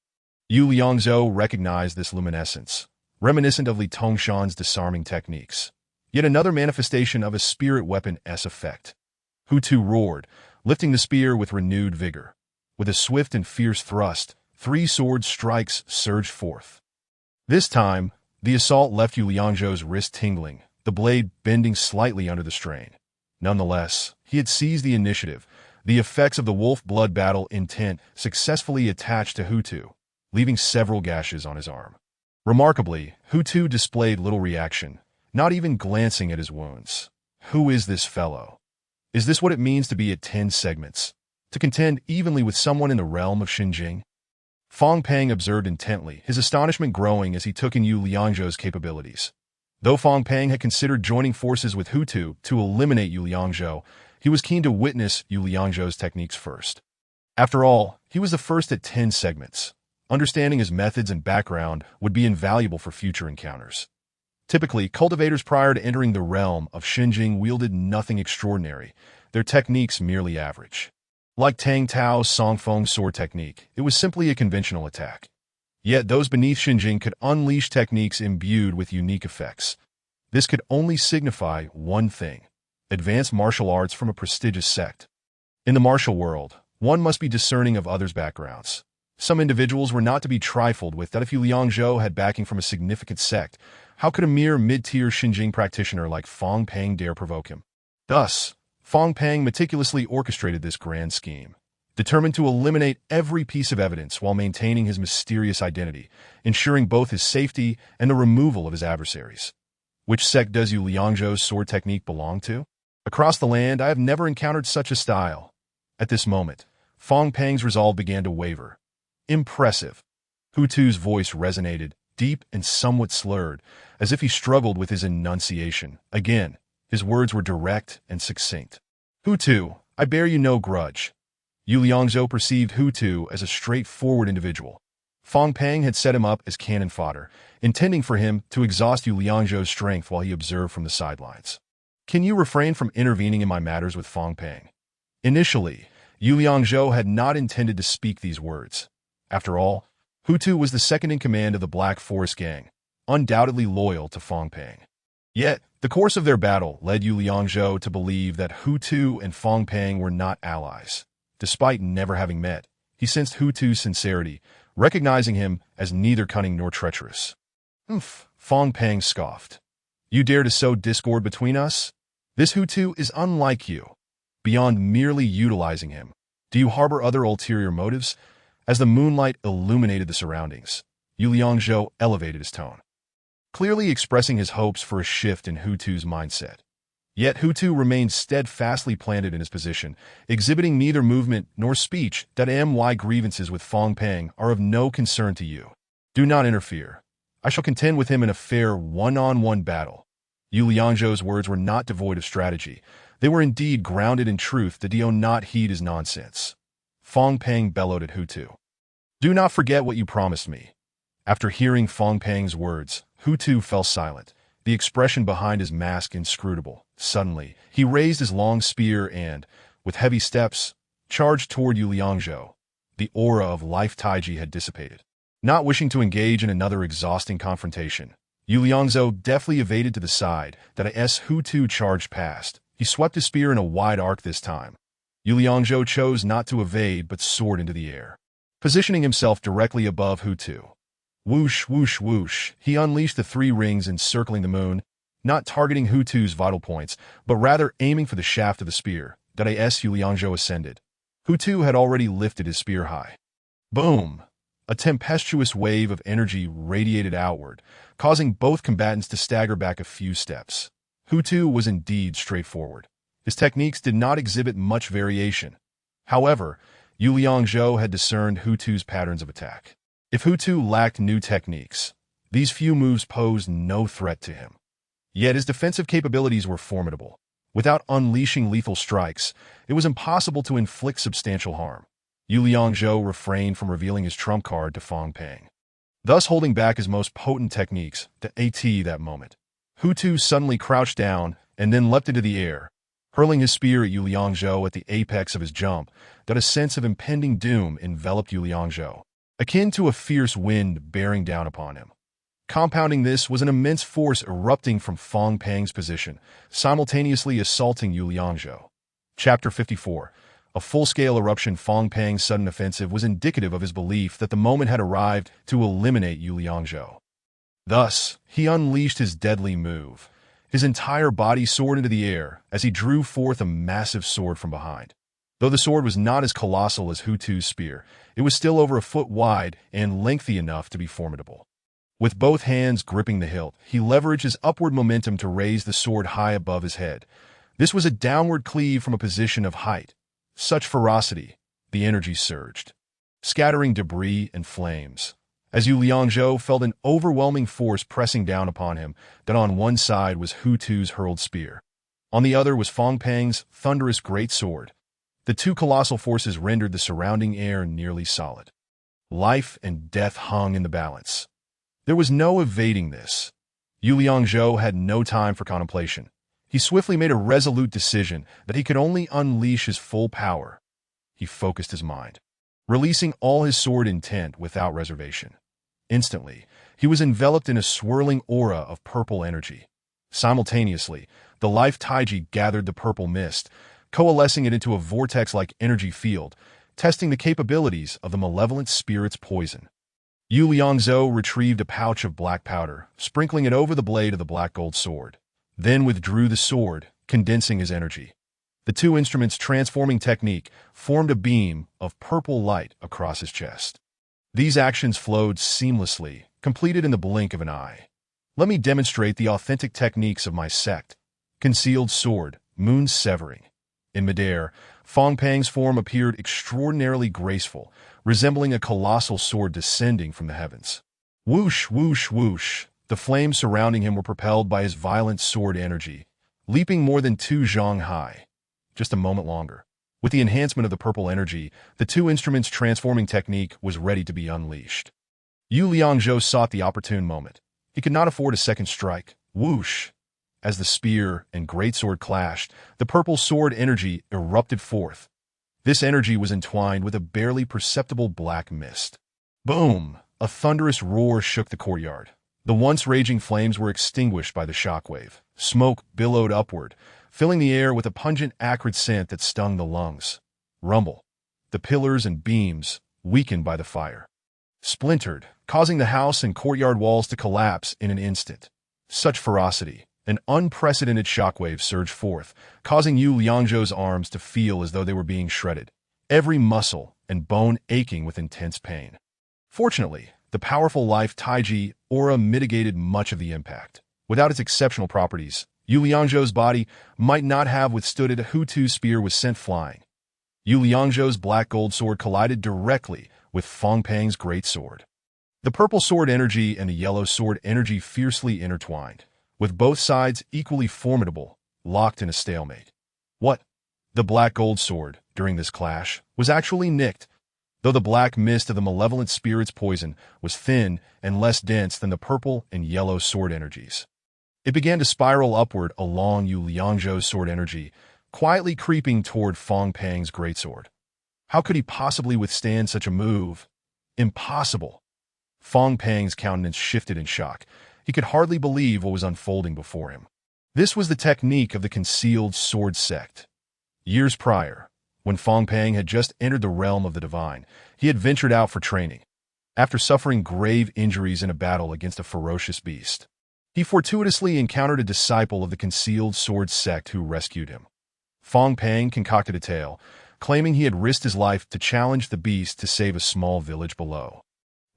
Yu Liangzhou recognized this luminescence, reminiscent of Li Tongshan's disarming techniques. Yet another manifestation of a spirit weapon's effect. Hu Tu roared, lifting the spear with renewed vigor. With a swift and fierce thrust, 3 sword strikes surged forth. This time, the assault left Yu Liangzhou's wrist tingling, the blade bending slightly under the strain. Nonetheless, he had seized the initiative, the effects of the wolf blood battle intent successfully attached to Hu Tu, leaving several gashes on his arm. Remarkably, Hu Tu displayed little reaction, not even glancing at his wounds. Who is this fellow? Is this what it means to be at 10 segments? To contend evenly with someone in the realm of Xinjing? Fang Peng observed intently, his astonishment growing as he took in Yu Liangzhou's capabilities. Though Fang Peng had considered joining forces with Hu Tu to eliminate Yu Liangzhou, he was keen to witness Yu Liangzhou's techniques first. After all, he was the first at 10 segments. Understanding his methods and background would be invaluable for future encounters. Typically, cultivators prior to entering the realm of Xinjing wielded nothing extraordinary, their techniques merely average. Like Tang Tao's Songfeng sword technique, it was simply a conventional attack. Yet those beneath Xinjing could unleash techniques imbued with unique effects. This could only signify one thing: advanced martial arts from a prestigious sect. In the martial world, one must be discerning of others' backgrounds. Some individuals were not to be trifled with. That if Yu Liangzhou had backing from a significant sect, how could a mere mid-tier Xinjing practitioner like Fang Peng dare provoke him? Thus, Fang Peng meticulously orchestrated this grand scheme, determined to eliminate every piece of evidence while maintaining his mysterious identity, ensuring both his safety and the removal of his adversaries. Which sect does Yu Liangzhou's sword technique belong to? Across the land, I have never encountered such a style. At this moment, Fang Peng's resolve began to waver. Impressive. Hu Tu's voice resonated, deep and somewhat slurred, as if he struggled with his enunciation. Again, his words were direct and succinct. Hu Tu, I bear you no grudge. Yu Liangzhou perceived Hu Tu as a straightforward individual. Fang Peng had set him up as cannon fodder, intending for him to exhaust Yu Liangzhou's strength while he observed from the sidelines. Can you refrain from intervening in my matters with Fang Peng? Initially, Yu Liangzhou had not intended to speak these words. After all, Hu Tu was the second in command of the Black Forest Gang, undoubtedly loyal to Fang Peng. Yet, the course of their battle led Yu Liangzhou to believe that Hu Tu and Fang Peng were not allies. Despite never having met, he sensed Hu Tu's sincerity, recognizing him as neither cunning nor treacherous. Fang Peng scoffed. You dare to sow discord between us? This Hu Tu is unlike you. Beyond merely utilizing him, do you harbor other ulterior motives? As the moonlight illuminated the surroundings, Yu Liangzhou elevated his tone, clearly expressing his hopes for a shift in Hu Tu's mindset. Yet Hu Tu remained steadfastly planted in his position, exhibiting neither movement nor speech. My grievances with Fang Peng are of no concern to you. Do not interfere. I shall contend with him in a fair one-on-one battle. Yu Liangzhou's words were not devoid of strategy. They were indeed grounded in truth. Do not heed his nonsense. Fang Peng bellowed at Hu Tu. Do not forget what you promised me. After hearing Fang Peng's words, Hu Tu fell silent, the expression behind his mask inscrutable. Suddenly, he raised his long spear and, with heavy steps, charged toward Yu Liangzhou. The aura of life Taiji had dissipated. Not wishing to engage in another exhausting confrontation, Yu Liangzhou deftly evaded to the side. Hu Tu charged past. He swept his spear in a wide arc this time. Yu Liangzhou chose not to evade but soared into the air, positioning himself directly above Hu Tu. Whoosh, whoosh, whoosh, he unleashed the 3 rings encircling the moon, not targeting Hu Tu's vital points, but rather aiming for the shaft of the spear. Yu Liangzhou ascended. Hu Tu had already lifted his spear high. Boom! A tempestuous wave of energy radiated outward, causing both combatants to stagger back a few steps. Hu Tu was indeed straightforward. His techniques did not exhibit much variation. However, Yu Liangzhou had discerned Hu Tu's patterns of attack. If Hu Tu lacked new techniques, these few moves posed no threat to him. Yet his defensive capabilities were formidable. Without unleashing lethal strikes, it was impossible to inflict substantial harm. Yu Liangzhou refrained from revealing his trump card to Fang Peng, thus holding back his most potent techniques to AT that moment. Hu Tu suddenly crouched down and then leapt into the air, hurling his spear at Yu Liangzhou at the apex of his jump, that a sense of impending doom enveloped Yu Liangzhou, akin to a fierce wind bearing down upon him. Compounding this was an immense force erupting from Fang Peng's position, simultaneously assaulting Yu Liangzhou. Chapter 54. A full-scale eruption. Fang Peng's sudden offensive was indicative of his belief that the moment had arrived to eliminate Yu Liangzhou. Thus, he unleashed his deadly move. His entire body soared into the air as he drew forth a massive sword from behind. Though the sword was not as colossal as Hu Tu's spear, it was still over a foot wide and lengthy enough to be formidable. With both hands gripping the hilt, he leveraged his upward momentum to raise the sword high above his head. This was a downward cleave from a position of height. Such ferocity, the energy surged, scattering debris and flames, as Yu Liangzhou felt an overwhelming force pressing down upon him. That on one side was Hu Tu's hurled spear. On the other was Fang Peng's thunderous great sword. The two colossal forces rendered the surrounding air nearly solid. Life and death hung in the balance. There was no evading this. Yu Liangzhou had no time for contemplation. He swiftly made a resolute decision that he could only unleash his full power. He focused his mind, releasing all his sword intent without reservation. Instantly, he was enveloped in a swirling aura of purple energy. Simultaneously, the life Taiji gathered the purple mist, coalescing it into a vortex-like energy field, testing the capabilities of the malevolent spirit's poison. Yu Liangzhou retrieved a pouch of black powder, sprinkling it over the blade of the black gold sword, then withdrew the sword, condensing his energy. The two instruments' transforming technique formed a beam of purple light across his chest. These actions flowed seamlessly, completed in the blink of an eye. Let me demonstrate the authentic techniques of my sect. Concealed sword, moon severing. In midair, Fang Peng's form appeared extraordinarily graceful, resembling a colossal sword descending from the heavens. Whoosh, whoosh, whoosh. The flames surrounding him were propelled by his violent sword energy, leaping more than 2 zhang high. Just a moment longer. With the enhancement of the purple energy, the two instruments' transforming technique was ready to be unleashed. Yu Liangzhou sought the opportune moment. He could not afford a second strike. Whoosh! As the spear and greatsword clashed, the purple sword energy erupted forth. This energy was entwined with a barely perceptible black mist. Boom! A thunderous roar shook the courtyard. The once raging flames were extinguished by the shockwave. Smoke billowed upward, filling the air with a pungent, acrid scent that stung the lungs. Rumble. The pillars and beams, weakened by the fire, splintered, causing the house and courtyard walls to collapse in an instant. Such ferocity! An unprecedented shockwave surged forth, causing Yu Liangzhou's arms to feel as though they were being shredded, every muscle and bone aching with intense pain. Fortunately, the powerful life Taiji aura mitigated much of the impact. Without its exceptional properties, Yu Liangzhou's body might not have withstood it. Hu Tu's spear was sent flying. Yu Liangzhou's black gold sword collided directly with Fang Peng's great sword. The purple sword energy and the yellow sword energy fiercely intertwined, with both sides equally formidable, locked in a stalemate. What? The black gold sword, during this clash, was actually nicked, though the black mist of the malevolent spirit's poison was thin and less dense than the purple and yellow sword energies. It began to spiral upward along Yu Liangzhou's sword energy, quietly creeping toward Fang Peng's greatsword. How could he possibly withstand such a move? Impossible! Fang Peng's countenance shifted in shock. He could hardly believe what was unfolding before him. This was the technique of the concealed sword sect. Years prior, when Fang Peng had just entered the realm of the divine, he had ventured out for training. After suffering grave injuries in a battle against a ferocious beast, he fortuitously encountered a disciple of the concealed sword sect who rescued him. Fang Peng concocted a tale, claiming he had risked his life to challenge the beast to save a small village below.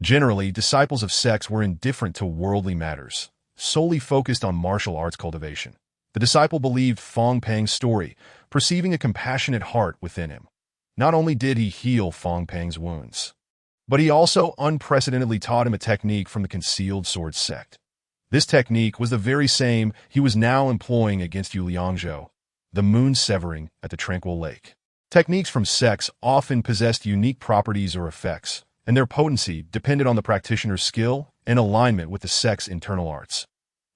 Generally, disciples of sects were indifferent to worldly matters, solely focused on martial arts cultivation. The disciple believed Fang Peng's story, perceiving a compassionate heart within him. Not only did he heal Fang Peng's wounds, But he also unprecedentedly taught him a technique from the concealed sword sect. This technique was the very same he was now employing against Yu Liangzhou, the moon severing at the Tranquil Lake. Techniques from sects often possessed unique properties or effects, and their potency depended on the practitioner's skill and alignment with the sect's internal arts.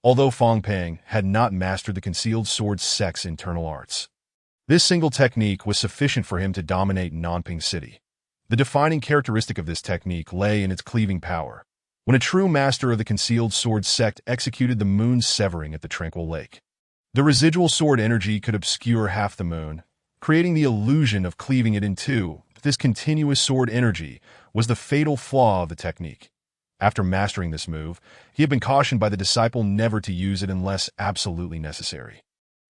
Although Fang Peng had not mastered the concealed sword sect's internal arts, this single technique was sufficient for him to dominate Nanping City. The defining characteristic of this technique lay in its cleaving power. When a true master of the concealed sword sect executed the moon's severing at the Tranquil Lake, the residual sword energy could obscure half the moon, creating the illusion of cleaving it in two. This continuous sword energy was the fatal flaw of the technique. After mastering this move, he had been cautioned by the disciple never to use it unless absolutely necessary.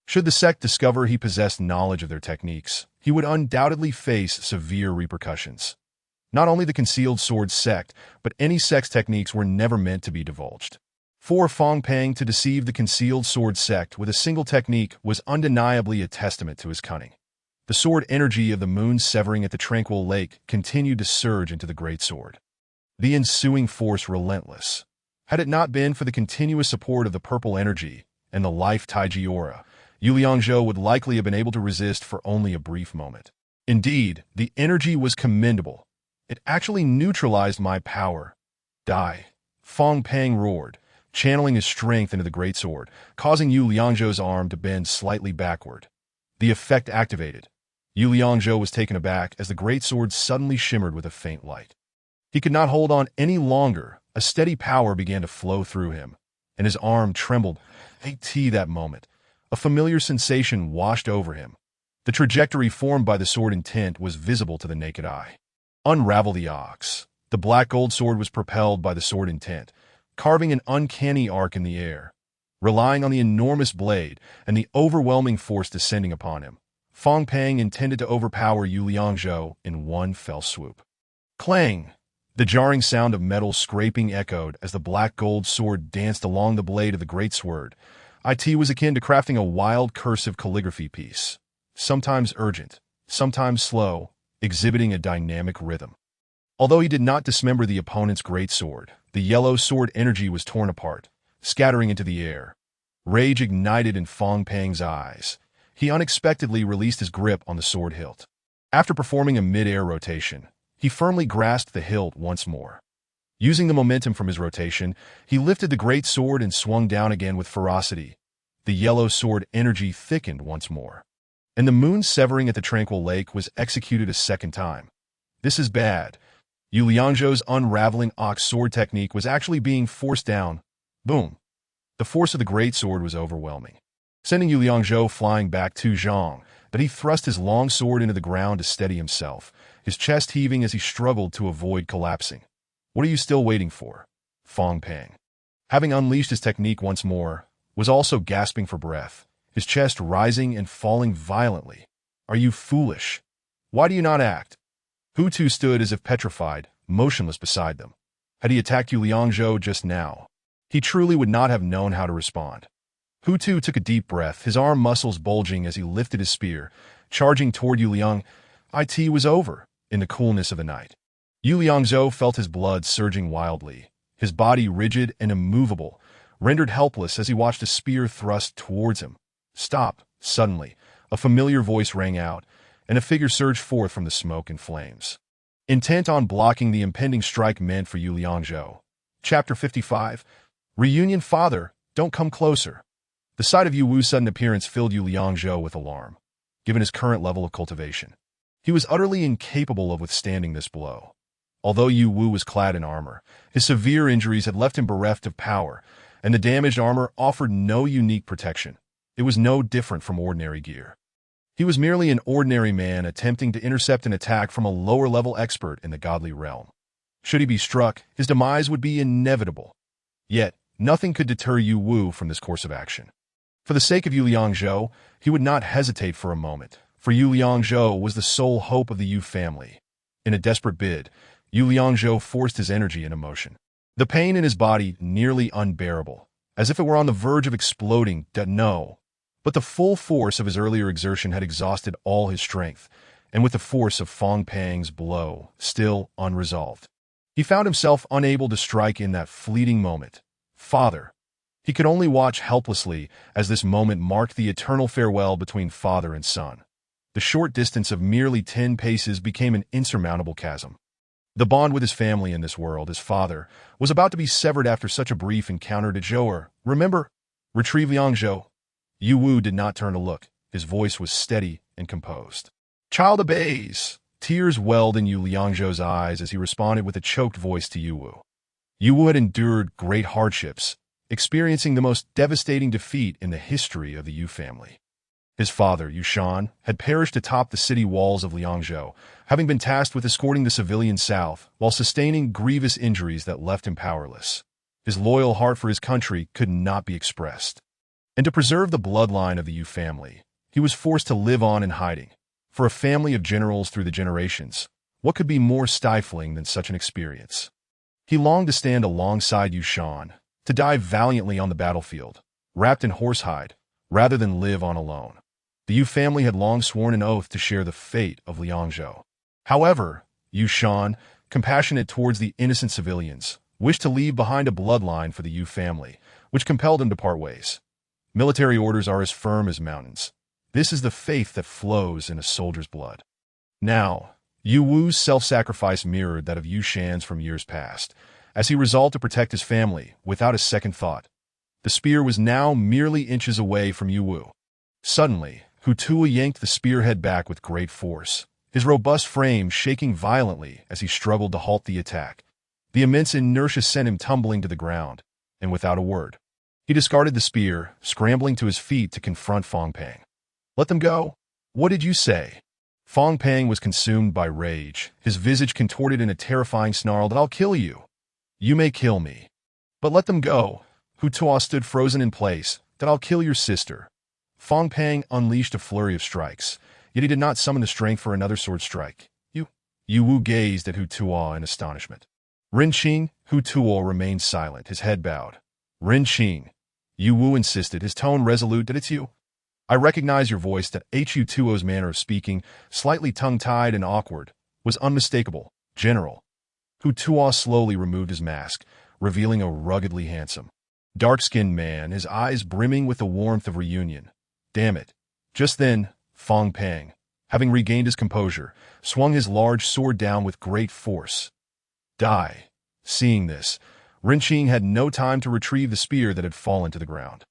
Should the sect discover he possessed knowledge of their techniques, he would undoubtedly face severe repercussions. Not only the concealed sword sect, but any sect's techniques were never meant to be divulged. For Fang Peng to deceive the concealed sword sect with a single technique was undeniably a testament to his cunning. The sword energy of the moon severing at the Tranquil Lake continued to surge into the great sword. The ensuing force relentless. Had it not been for the continuous support of the purple energy and the life Taiji aura, Yu Liangzhou would likely have been able to resist for only a brief moment. Indeed, the energy was commendable. It actually neutralized my power. Die. Fang Peng roared, channeling his strength into the great sword, causing Yu Liangzhou's arm to bend slightly backward. The effect activated. Yu Liangzhou was taken aback as the great sword suddenly shimmered with a faint light. He could not hold on any longer. A steady power began to flow through him, and his arm trembled. That moment, a familiar sensation washed over him. The trajectory formed by the sword intent was visible to the naked eye. Unravel the ox. The black gold sword was propelled by the sword intent, carving an uncanny arc in the air. Relying on the enormous blade and the overwhelming force descending upon him, Fang Peng intended to overpower Yu Liangzhou in one fell swoop. Clang! The jarring sound of metal scraping echoed as the black gold sword danced along the blade of the great sword. It was akin to crafting a wild cursive calligraphy piece, sometimes urgent, sometimes slow, exhibiting a dynamic rhythm. Although he did not dismember the opponent's great sword, the yellow sword energy was torn apart, scattering into the air. Rage ignited in Fang Peng's eyes. He unexpectedly released his grip on the sword hilt. After performing a mid-air rotation, he firmly grasped the hilt once more. Using the momentum from his rotation, he lifted the great sword and swung down again with ferocity. The yellow sword energy thickened once more, and the moon severing at the Tranquil Lake was executed a second time. This is bad. Yu Liangzhou's unraveling ox sword technique was actually being forced down. Boom. The force of the great sword was overwhelming, sending Yu Liangzhou flying back to Zhang, but he thrust his long sword into the ground to steady himself, his chest heaving as he struggled to avoid collapsing. What are you still waiting for? Fang Peng, having unleashed his technique once more, was also gasping for breath, his chest rising and falling violently. Are you foolish? Why do you not act? Hu Tu stood as if petrified, motionless beside them. Had he attacked Yu Liangzhou just now, he truly would not have known how to respond. Hu Tu took a deep breath, his arm muscles bulging as he lifted his spear, charging toward Yu Liang. It was over, in the coolness of the night. Yu Liangzhou felt his blood surging wildly, his body rigid and immovable, rendered helpless as he watched a spear thrust towards him. Stop! Suddenly, a familiar voice rang out, and a figure surged forth from the smoke and flames. Intent on blocking the impending strike meant for Yu Liangzhou. Chapter 55. Reunion. Father, don't come closer. The sight of Yu Wu's sudden appearance filled Yu Liangzhou with alarm, given his current level of cultivation. He was utterly incapable of withstanding this blow. Although Yu Wu was clad in armor, his severe injuries had left him bereft of power, and the damaged armor offered no unique protection. It was no different from ordinary gear. He was merely an ordinary man attempting to intercept an attack from a lower-level expert in the godly realm. Should he be struck, his demise would be inevitable. Yet, nothing could deter Yu Wu from this course of action. For the sake of Yu Liangzhou, he would not hesitate for a moment, for Yu Liangzhou was the sole hope of the Yu family. In a desperate bid, Yu Liangzhou forced his energy into motion. The pain in his body nearly unbearable, as if it were on the verge of exploding. No. But the full force of his earlier exertion had exhausted all his strength, and with the force of Fang Peng's blow still unresolved, He found himself unable to strike in that fleeting moment. Father. He could only watch helplessly as this moment marked the eternal farewell between father and son. The short distance of merely 10 paces became an insurmountable chasm. The bond with his family in this world, his father, was about to be severed after such a brief encounter to Zhou. Remember? Retrieve Liangzhou. Yu Wu did not turn to look. His voice was steady and composed. Child obeys. Tears welled in Yu Liangzhou's eyes as he responded with a choked voice to Yu Wu. Yu Wu had endured great hardships, experiencing the most devastating defeat in the history of the Yu family. His father, Yu Shan, had perished atop the city walls of Liangzhou, having been tasked with escorting the civilians south while sustaining grievous injuries that left him powerless. His loyal heart for his country could not be expressed. And to preserve the bloodline of the Yu family, he was forced to live on in hiding. For a family of generals through the generations, what could be more stifling than such an experience? He longed to stand alongside Yu Shan, to die valiantly on the battlefield, wrapped in horsehide, rather than live on alone. The Yu family had long sworn an oath to share the fate of Liangzhou. However, Yu Shan, compassionate towards the innocent civilians, wished to leave behind a bloodline for the Yu family, which compelled him to part ways. Military orders are as firm as mountains. This is the faith that flows in a soldier's blood. Now, Yu Wu's self-sacrifice mirrored that of Yu Shan's from years past, as he resolved to protect his family without a second thought. The spear was now merely inches away from Yu Wu. Suddenly, Hu Tuo yanked the spearhead back with great force, his robust frame shaking violently as he struggled to halt the attack. The immense inertia sent him tumbling to the ground, and without a word, he discarded the spear, scrambling to his feet to confront Fong Pang. Let them go. What did you say? Fong Pang was consumed by rage, his visage contorted in a terrifying snarl that I'll kill you. You may kill me. But let them go. Hu Tuo stood frozen in place, that I'll kill your sister. Fong Pang unleashed a flurry of strikes, yet he did not summon the strength for another sword strike. Yu Wu gazed at Hu Tuo in astonishment. Ren Qing, Hu Tuo remained silent, his head bowed. Ren Qing, Yu Wu insisted, his tone resolute, that it's you. I recognize your voice. That Hu Tuo's manner of speaking, slightly tongue-tied and awkward, was unmistakable. General. Hu Tuo slowly removed his mask, revealing a ruggedly handsome, dark-skinned man, his eyes brimming with the warmth of reunion. Damn it. Just then, Fong Pang, having regained his composure, swung his large sword down with great force. Die. Seeing this, Ren Qing had no time to retrieve the spear that had fallen to the ground.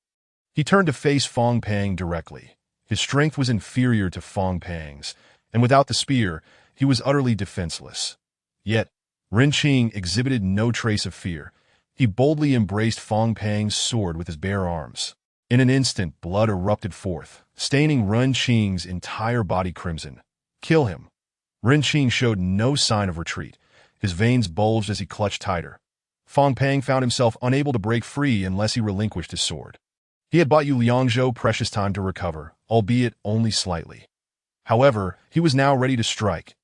He turned to face Fong Pang directly. His strength was inferior to Fong Pang's, and without the spear, he was utterly defenseless. Yet, Ren Qing exhibited no trace of fear. He boldly embraced Fong Pang's sword with his bare arms. In an instant, blood erupted forth, staining Ren Qing's entire body crimson. Kill him. Ren Qing showed no sign of retreat. His veins bulged as he clutched tighter. Fong Pang found himself unable to break free unless he relinquished his sword. He had bought Yu Liangzhou precious time to recover, albeit only slightly. However, he was now ready to strike.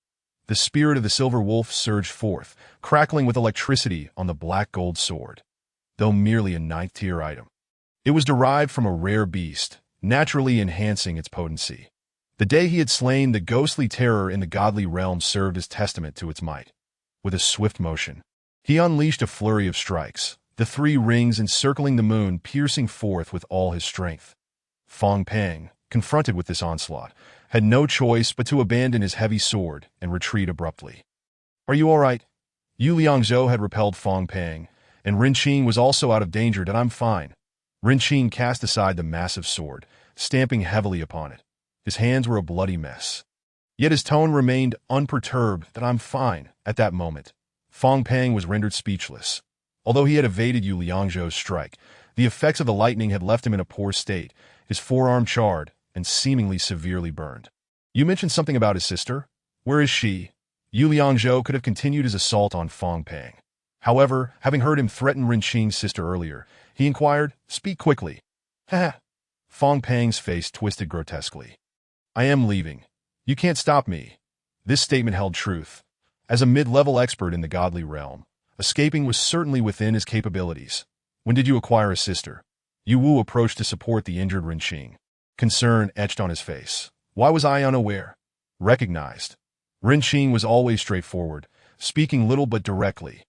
The spirit of the Silver Wolf surged forth, crackling with electricity on the black gold sword. Though merely a 9th-tier item, it was derived from a rare beast, naturally enhancing its potency. The day he had slain the ghostly terror in the godly realm served as testament to its might. With a swift motion, he unleashed a flurry of strikes, the 3 rings encircling the moon piercing forth with all his strength. Fong Pang, confronted with this onslaught, had no choice but to abandon his heavy sword and retreat abruptly. Are you all right? Yu Liangzhou had repelled Fong Pang, and Ren Qing was also out of danger. That I'm fine. Ren Qing cast aside the massive sword, stamping heavily upon it. His hands were a bloody mess. Yet his tone remained unperturbed. That I'm fine. At that moment, Fong Pang was rendered speechless. Although he had evaded Yu Liangzhou's strike, the effects of the lightning had left him in a poor state, his forearm charred and seemingly severely burned. You mentioned something about his sister? Where is she? Yu Liangzhou could have continued his assault on Fong Pang. However, having heard him threaten Ren Qing's sister earlier, he inquired, Speak quickly. Ha! Fong Pang's face twisted grotesquely. I am leaving. You can't stop me. This statement held truth. As a mid-level expert in the godly realm, escaping was certainly within his capabilities. When did you acquire a sister? Yu Wu approached to support the injured Ren Qing. Concern etched on his face. Why was I unaware? Recognized. Ren Qing was always straightforward, speaking little but directly.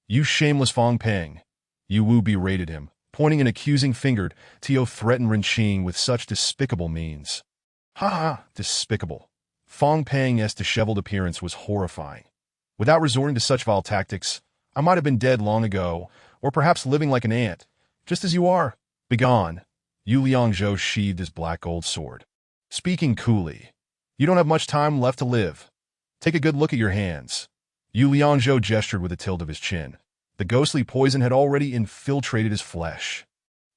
"You shameless Fong Peng." Yu Wu berated him, pointing an accusing finger. Tio threatened Ren Qing with such despicable means. Ha ha, despicable. Fong Peng's disheveled appearance was horrifying. Without resorting to such vile tactics, I might have been dead long ago, or perhaps living like an ant, just as you are. Begone. Yu Liangzhou sheathed his black gold sword. Speaking coolly, "You don't have much time left to live. Take a good look at your hands." Yu Liangzhou gestured with a tilt of his chin. The ghostly poison had already infiltrated his flesh.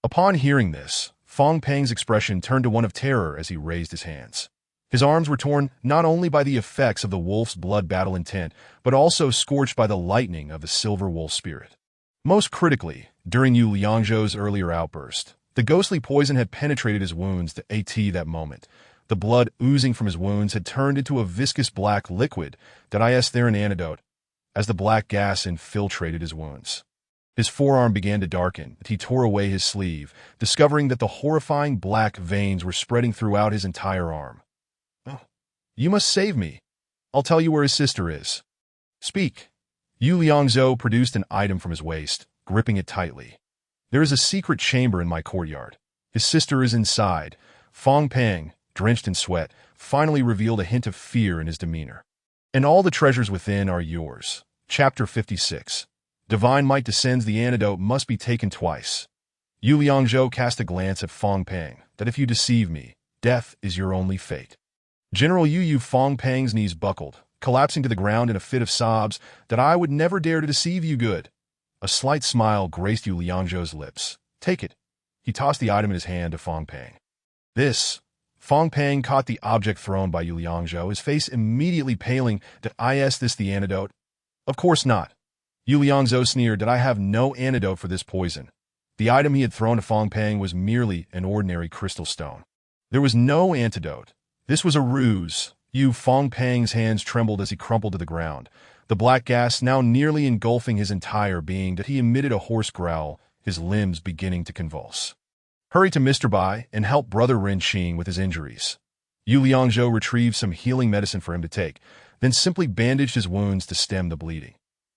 Upon hearing this, Fong Peng's expression turned to one of terror as he raised his hands. His arms were torn not only by the effects of the wolf's blood battle intent, but also scorched by the lightning of the silver wolf spirit. Most critically, during Yu Liangzhou's earlier outburst, the ghostly poison had penetrated his wounds to that moment. The blood oozing from his wounds had turned into a viscous black liquid that is there an antidote, as the black gas infiltrated his wounds. His forearm began to darken, and he tore away his sleeve, discovering that the horrifying black veins were spreading throughout his entire arm. "Oh, you must save me. I'll tell you where his sister is." "Speak." Yu Liangzhou produced an item from his waist, gripping it tightly. "There is a secret chamber in my courtyard. His sister is inside." Fong Peng, drenched in sweat, finally revealed a hint of fear in his demeanor. "And all the treasures within are yours." Chapter 56. Divine might descends. The antidote must be taken twice. Yu Liangzhou cast a glance at Fong Peng. "That if you deceive me, death is your only fate." General Yu Fong Peng's knees buckled, collapsing to the ground in a fit of sobs. "That I would never dare to deceive you, good." A slight smile graced Yu Liangzhou's lips. "Take it." He tossed the item in his hand to Fong Peng. "This." Fong Peng caught the object thrown by Yu Liangzhou, his face immediately paling. "That is this the antidote?" "Of course not." Yu Liangzhou sneered. "That I have no antidote for this poison." The item he had thrown to Fong Peng was merely an ordinary crystal stone. There was no antidote. This was a ruse. Fong Peng's hands trembled as he crumpled to the ground, the black gas now nearly engulfing his entire being. That he emitted a hoarse growl, his limbs beginning to convulse. "Hurry to Mr. Bai and help Brother Ren Qing with his injuries." Yu Liangzhou retrieved some healing medicine for him to take, then simply bandaged his wounds to stem the bleeding.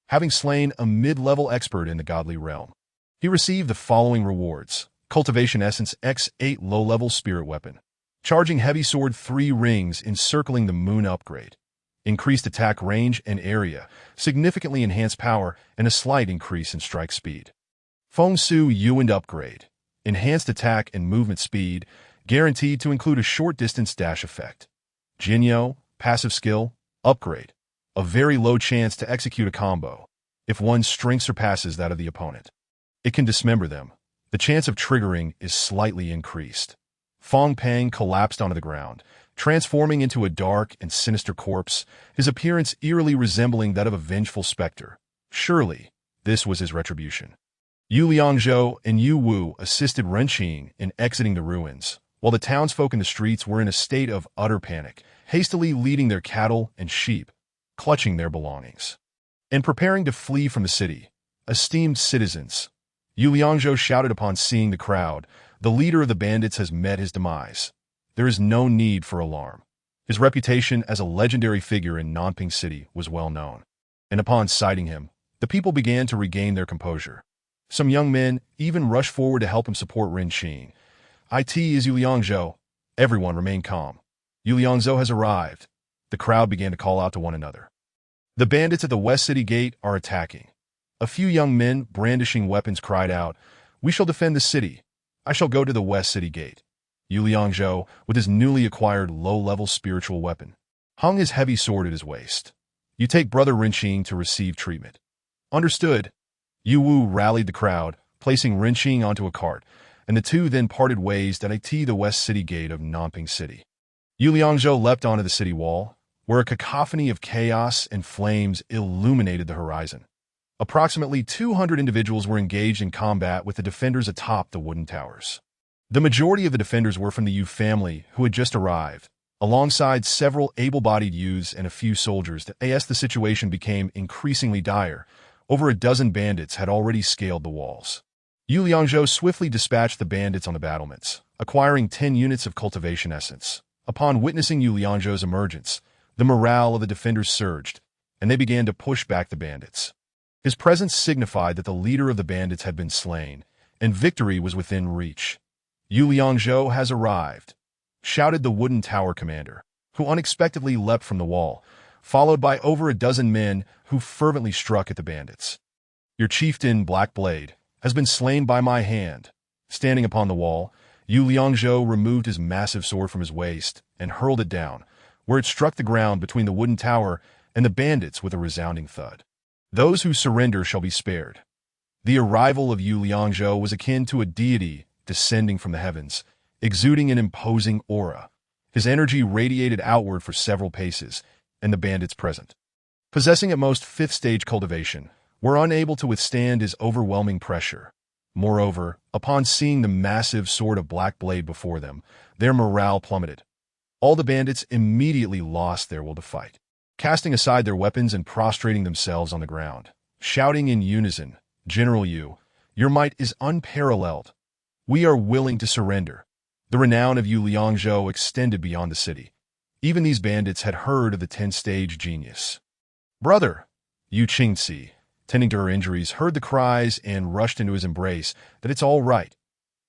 Having slain a mid-level expert in the godly realm, he received the following rewards: Cultivation Essence X8 low-level spirit weapon, Charging Heavy Sword 3 rings encircling the moon upgrade, increased attack range and area, significantly enhanced power, and a slight increase in strike speed. Feng Su Yuan upgrade, enhanced attack and movement speed, guaranteed to include a short distance dash effect. Jinyo, passive skill, upgrade, a very low chance to execute a combo if one's strength surpasses that of the opponent. It can dismember them. The chance of triggering is slightly increased. Fong Peng collapsed onto the ground, transforming into a dark and sinister corpse, his appearance eerily resembling that of a vengeful specter. Surely, this was his retribution. Yu Liangzhou and Yu Wu assisted Ren Qing in exiting the ruins, while the townsfolk in the streets were in a state of utter panic, hastily leading their cattle and sheep, clutching their belongings, and preparing to flee from the city. "Esteemed citizens," Yu Liangzhou shouted upon seeing the crowd, "the leader of the bandits has met his demise. There is no need for alarm." His reputation as a legendary figure in Nanping City was well known, and upon sighting him, the people began to regain their composure. Some young men even rushed forward to help him support Ren Qing. "It is Yu Liangzhou." Everyone remained calm. "Yu Liangzhou has arrived." The crowd began to call out to one another. "The bandits at the West City Gate are attacking." A few young men brandishing weapons cried out, "We shall defend the city. I shall go to the West City Gate." Yu Liangzhou, with his newly acquired low-level spiritual weapon, hung his heavy sword at his waist. "You take Brother Ren Qing to receive treatment." "Understood." Yu Wu rallied the crowd, placing Ren Qing onto a cart, and the two then parted ways at the West City Gate of Nanping City. Yu Liangzhou leapt onto the city wall, where a cacophony of chaos and flames illuminated the horizon. Approximately 200 individuals were engaged in combat with the defenders atop the wooden towers. The majority of the defenders were from the Yu family who had just arrived, alongside several able-bodied youths and a few soldiers. As the situation became increasingly dire, over a dozen bandits had already scaled the walls. Yu Liangzhou swiftly dispatched the bandits on the battlements, acquiring 10 units of cultivation essence. Upon witnessing Yu Liangzhou's emergence, the morale of the defenders surged, and they began to push back the bandits. His presence signified that the leader of the bandits had been slain, and victory was within reach. "Yu Liangzhou has arrived," shouted the Wooden Tower commander, who unexpectedly leapt from the wall, followed by over a dozen men who fervently struck at the bandits. "Your chieftain, Black Blade, has been slain by my hand." Standing upon the wall, Yu Liangzhou removed his massive sword from his waist and hurled it down, where it struck the ground between the Wooden Tower and the bandits with a resounding thud. "Those who surrender shall be spared." The arrival of Yu Liangzhou was akin to a deity descending from the heavens, exuding an imposing aura. His energy radiated outward for several paces, and the bandits present, possessing at most fifth-stage cultivation, were unable to withstand his overwhelming pressure. Moreover, upon seeing the massive sword of Black Blade before them, their morale plummeted. All the bandits immediately lost their will to fight, casting aside their weapons and prostrating themselves on the ground, shouting in unison, "General Yu, your might is unparalleled. We are willing to surrender." The renown of Yu Liangzhou extended beyond the city. Even these bandits had heard of the 10th-stage genius. "Brother!" Yu Qingci, tending to her injuries, heard the cries and rushed into his embrace. "That it's all right."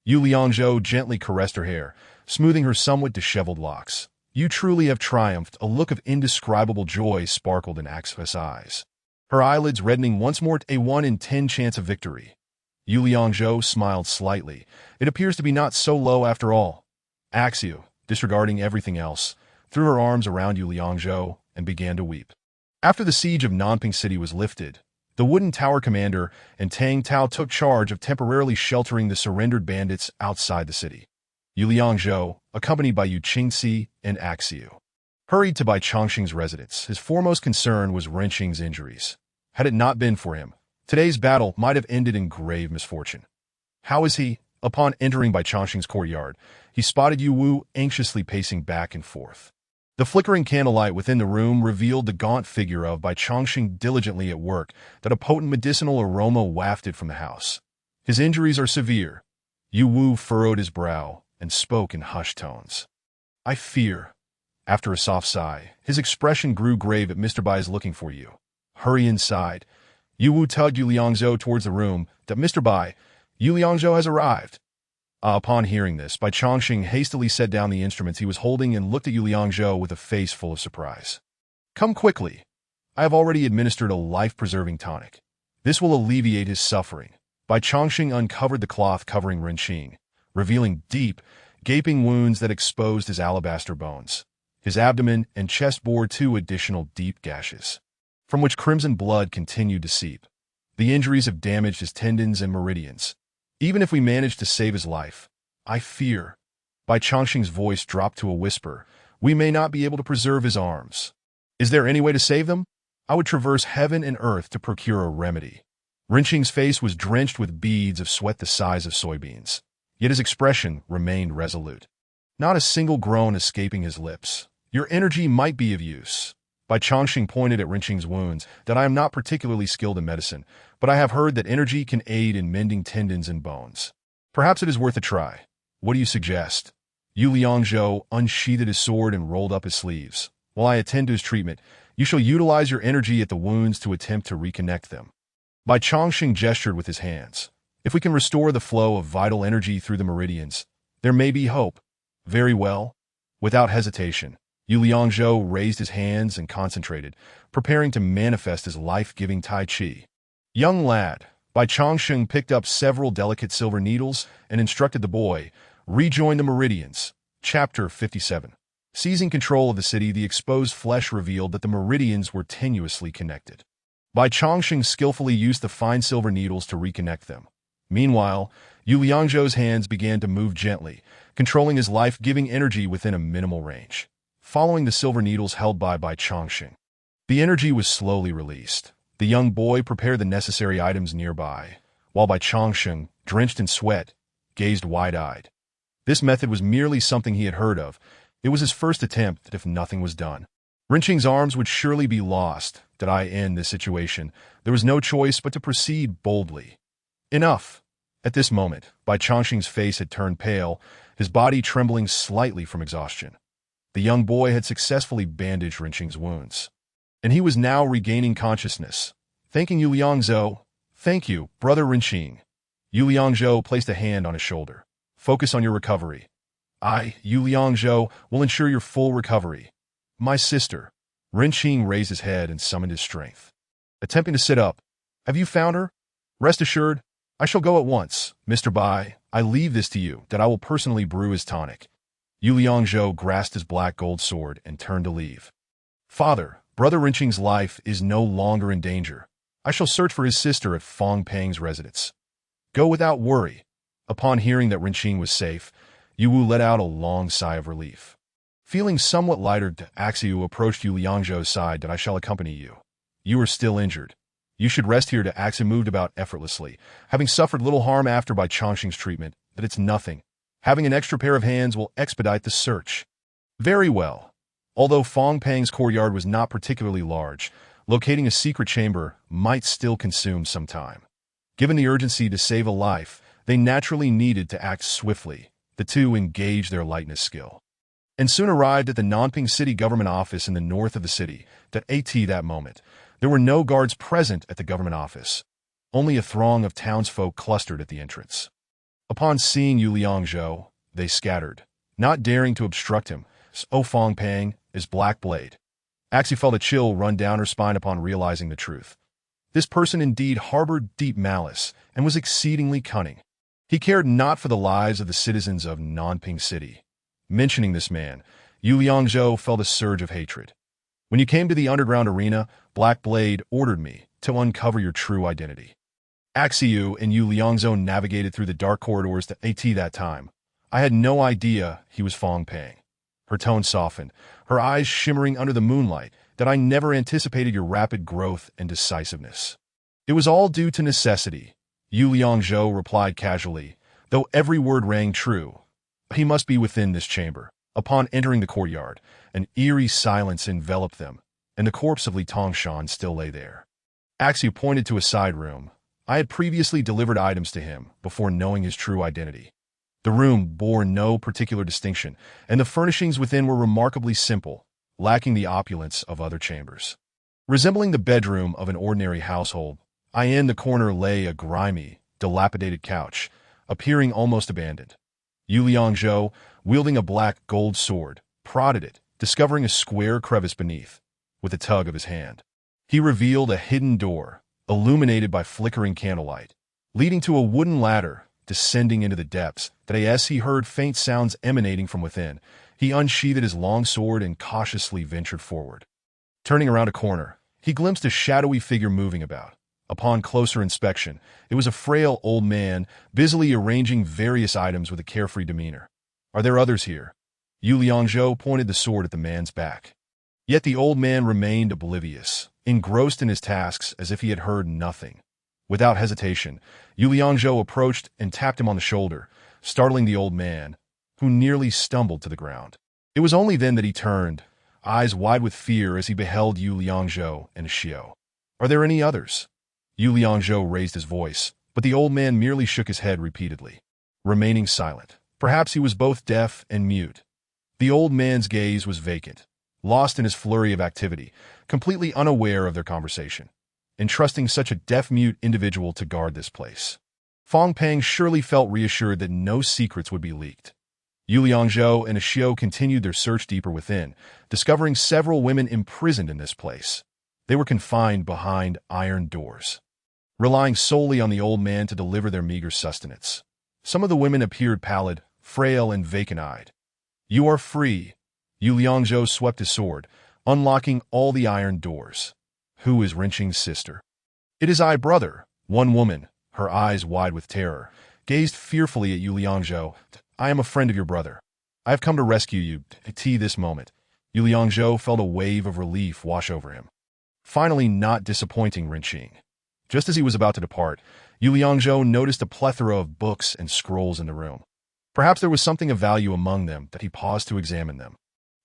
Yu Liangzhou gently caressed her hair, smoothing her somewhat disheveled locks. "You truly have triumphed." A look of indescribable joy sparkled in Axel's eyes, her eyelids reddening once more. "A 1 in 10 chance of victory." Yu Liangzhou smiled slightly. "It appears to be not so low after all." Axio, disregarding everything else, threw her arms around Yu Liangzhou and began to weep. After the siege of Nanping City was lifted, the Wooden Tower commander and Tang Tao took charge of temporarily sheltering the surrendered bandits outside the city. Yu Liangzhou, accompanied by Yu Qingci and Axio, hurried to Bai Chongqing's residence. His foremost concern was Renqing's injuries. Had it not been for him, today's battle might have ended in grave misfortune. "How is he?" Upon entering Bai Chongqing's courtyard, he spotted Yu Wu anxiously pacing back and forth. The flickering candlelight within the room revealed the gaunt figure of Bai Chongqing diligently at work, that a potent medicinal aroma wafted from the house. "His injuries are severe." Yu Wu furrowed his brow and spoke in hushed tones. "I fear." After a soft sigh, his expression grew grave. "Mr. Bai is looking for you. Hurry inside." Yu Wu tugged Yu Liangzhou towards the room. "That Mr. Bai, Yu Liangzhou has arrived." Upon hearing this, Bai Chongqing hastily set down the instruments he was holding and looked at Yu Liangzhou with a face full of surprise. "Come quickly. I have already administered a life-preserving tonic. This will alleviate his suffering." Bai Chongqing uncovered the cloth covering Renqing, revealing deep, gaping wounds that exposed his alabaster bones. His abdomen and chest bore 2 additional deep gashes, from which crimson blood continued to seep. "The injuries have damaged his tendons and meridians. Even if we manage to save his life, I fear," Bai Chongqing's voice dropped to a whisper, "we may not be able to preserve his arms." "Is there any way to save them? I would traverse heaven and earth to procure a remedy." Renqing's face was drenched with beads of sweat the size of soybeans, yet his expression remained resolute, not a single groan escaping his lips. "Your energy might be of use." Bai Chongqing pointed at Renqing's wounds. "That I am not particularly skilled in medicine, but I have heard that energy can aid in mending tendons and bones. Perhaps it is worth a try. What do you suggest?" Yu Liangzhou unsheathed his sword and rolled up his sleeves. "While I attend to his treatment, you shall utilize your energy at the wounds to attempt to reconnect them." Bai Chongqing gestured with his hands. "If we can restore the flow of vital energy through the meridians, there may be hope." "Very well." Without hesitation, Yu Liangzhou raised his hands and concentrated, preparing to manifest his life-giving Tai Chi. "Young lad," Bai Chongqing picked up several delicate silver needles and instructed the boy, "Rejoin the meridians." Chapter 57. Seizing control of the city, the exposed flesh revealed that the meridians were tenuously connected. Bai Chongqing skillfully used the fine silver needles to reconnect them. Meanwhile, Yu Liangzhou's hands began to move gently, controlling his life-giving energy within a minimal range. Following the silver needles held by Bai Chongqing, the energy was slowly released. The young boy prepared the necessary items nearby, while Bai Chongqing, drenched in sweat, gazed wide-eyed. This method was merely something he had heard of. It was his first attempt, if nothing was done, Renqing's arms would surely be lost. Did I end this situation, there was no choice but to proceed boldly. Enough! At this moment, Bai Chongqing's face had turned pale, his body trembling slightly from exhaustion. The young boy had successfully bandaged Renqing's wounds, and he was now regaining consciousness. Thanking Yu Liangzhou. Thank you, Brother Rinqing. Yu Liangzhou placed a hand on his shoulder. Focus on your recovery. I, Yu Liangzhou, will ensure your full recovery. My sister. Rinqing raised his head and summoned his strength. Attempting to sit up. Have you found her? Rest assured, I shall go at once. Mr. Bai, I leave this to you, that I will personally brew his tonic. Yu Liangzhou grasped his black gold sword and turned to leave. Father, Brother Rinqing's life is no longer in danger. I shall search for his sister at Fong Peng's residence. Go without worry. Upon hearing that Rinqing was safe, Yu Wu let out a long sigh of relief. Feeling somewhat lighter, Axiu approached Yu Liangzhou's side. That I shall accompany you. You are still injured. You should rest here. Axiu moved about effortlessly, having suffered little harm after by Chongqing's treatment. That it's nothing. Having an extra pair of hands will expedite the search. Very well. Although Fong Peng's courtyard was not particularly large, locating a secret chamber might still consume some time. Given the urgency to save a life, they naturally needed to act swiftly. The two engaged their lightness skill, and soon arrived at the Nanping City Government Office in the north of the city. That moment, there were no guards present at the government office. Only a throng of townsfolk clustered at the entrance. Upon seeing Yu Liangzhou, they scattered, not daring to obstruct him. Fong Peng is Black Blade. Axie felt a chill run down her spine upon realizing the truth. This person indeed harbored deep malice and was exceedingly cunning. He cared not for the lives of the citizens of Nanping City. Mentioning this man, Yu Liangzhou felt a surge of hatred. When you came to the underground arena, Black Blade ordered me to uncover your true identity. Axiu and Yu Liangzhou navigated through the dark corridors to that time. I had no idea he was Fong Peng. Her tone softened, her eyes shimmering under the moonlight. That I never anticipated your rapid growth and decisiveness. It was all due to necessity. Yu Liangzhou replied casually, though every word rang true. He must be within this chamber. Upon entering the courtyard, an eerie silence enveloped them, and the corpse of Li Tongshan still lay there. Axiu pointed to a side room. I had previously delivered items to him before knowing his true identity. The room bore no particular distinction, and the furnishings within were remarkably simple, lacking the opulence of other chambers. Resembling the bedroom of an ordinary household, in the corner lay a grimy, dilapidated couch, appearing almost abandoned. Yu Liangzhou, wielding a black gold sword, prodded it, discovering a square crevice beneath. With a tug of his hand, he revealed a hidden door, illuminated by flickering candlelight, leading to a wooden ladder descending into the depths. As he heard faint sounds emanating from within, he unsheathed his long sword and cautiously ventured forward. Turning around a corner, he glimpsed a shadowy figure moving about. Upon closer inspection, it was a frail old man, busily arranging various items with a carefree demeanor. Are there others here? Yu Liangzhou pointed the sword at the man's back. Yet the old man remained oblivious, engrossed in his tasks as if he had heard nothing. Without hesitation, Yu Liangzhou approached and tapped him on the shoulder, startling the old man, who nearly stumbled to the ground. It was only then that he turned, eyes wide with fear as he beheld Yu Liangzhou and Xiao. Are there any others? Yu Liangzhou raised his voice, but the old man merely shook his head repeatedly, remaining silent. Perhaps he was both deaf and mute. The old man's gaze was vacant, lost in his flurry of activity, completely unaware of their conversation, entrusting such a deaf-mute individual to guard this place. Fong Peng surely felt reassured that no secrets would be leaked. Yu Liangzhou and Xiao continued their search deeper within, discovering several women imprisoned in this place. They were confined behind iron doors, relying solely on the old man to deliver their meager sustenance. Some of the women appeared pallid, frail, and vacant-eyed. You are free. Yu Liangzhou swept his sword, unlocking all the iron doors. Who is Rinqing's sister? It is I, brother. One woman, her eyes wide with terror, gazed fearfully at Yu Liangzhou. I am a friend of your brother. I have come to rescue you. This moment, Yu Liangzhou felt a wave of relief wash over him. Finally, not disappointing Rinqing. Just as he was about to depart, Yu Liangzhou noticed a plethora of books and scrolls in the room. Perhaps there was something of value among them that he paused to examine them.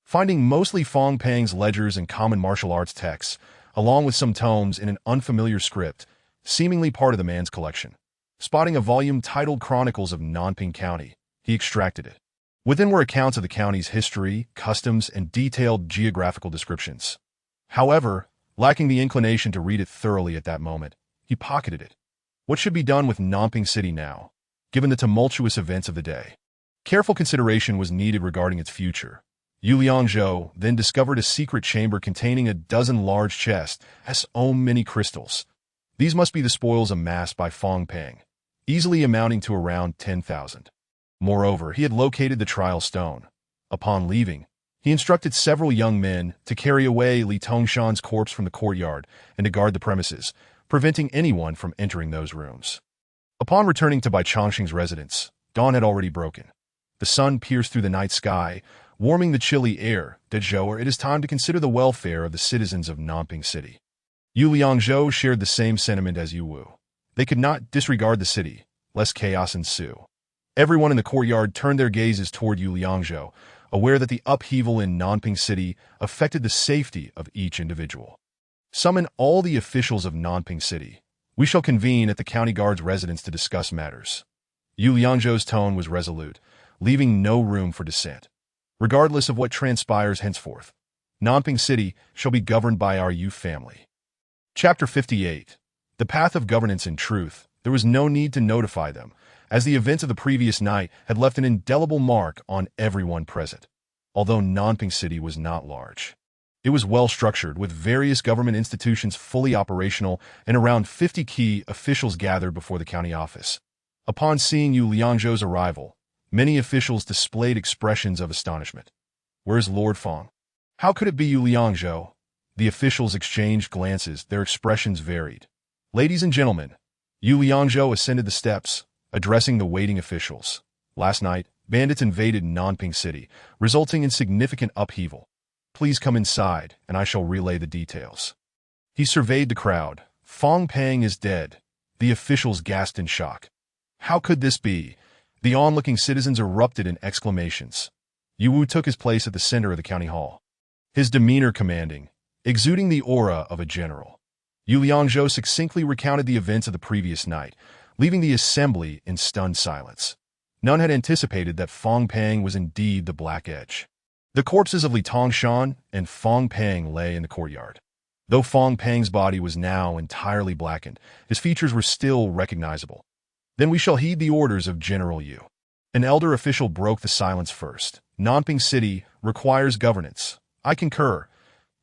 Finding mostly Fong Peng's ledgers and common martial arts texts, along with some tomes in an unfamiliar script, seemingly part of the man's collection. Spotting a volume titled Chronicles of Nanping County, he extracted it. Within were accounts of the county's history, customs, and detailed geographical descriptions. However, Lacking the inclination to read it thoroughly at that moment, he pocketed it. What should be done with Nanping City now, given the tumultuous events of the day? Careful consideration was needed regarding its future. Yu Liangzhou then discovered a secret chamber containing a dozen large chests as so many crystals. These must be the spoils amassed by Fong Peng, easily amounting to around 10,000. Moreover, he had located the trial stone. Upon leaving, he instructed several young men to carry away Li Tongshan's corpse from the courtyard and to guard the premises, preventing anyone from entering those rooms. Upon returning to Bai Chongqing's residence, dawn had already broken. The sun pierced through the night sky, warming the chilly air. Dezhouer, it is time to consider the welfare of the citizens of Nanping City. Yu Liangzhou shared the same sentiment as Yu Wu. They could not disregard the city, lest chaos ensue. Everyone in the courtyard turned their gazes toward Yu Liangzhou, aware that the upheaval in Nanping City affected the safety of each individual. Summon all the officials of Nanping City. We shall convene at the county guard's residence to discuss matters. Yu Liangzhou's tone was resolute, leaving no room for dissent. Regardless of what transpires henceforth, Nanping City shall be governed by our Yu family. Chapter 58. The Path of Governance. In truth, there was no need to notify them, as the events of the previous night had left an indelible mark on everyone present. Although Nanping City was not large, it was well structured, with various government institutions fully operational and around 50 key officials gathered before the county office. Upon seeing Yu Liangzhou's arrival, many officials displayed expressions of astonishment. Where's Lord Fong? How could it be Yu Liangzhou? The officials exchanged glances, their expressions varied. Ladies and gentlemen, Yu Liangzhou ascended the steps, addressing the waiting officials. Last night, bandits invaded Nanping City, resulting in significant upheaval. Please come inside, and I shall relay the details. He surveyed the crowd. Fong Peng is dead. The officials gasped in shock. How could this be? The onlooking citizens erupted in exclamations. Yu Wu took his place at the center of the county hall, his demeanor commanding, exuding the aura of a general. Yu Liangzhou succinctly recounted the events of the previous night, leaving the assembly in stunned silence. None had anticipated that Fong Peng was indeed the Black Edge. The corpses of Li Tongshan and Fong Peng lay in the courtyard. Though Fong Peng's body was now entirely blackened, his features were still recognizable. Then we shall heed the orders of General Yu. An elder official broke the silence first. Nanping City requires governance. I concur.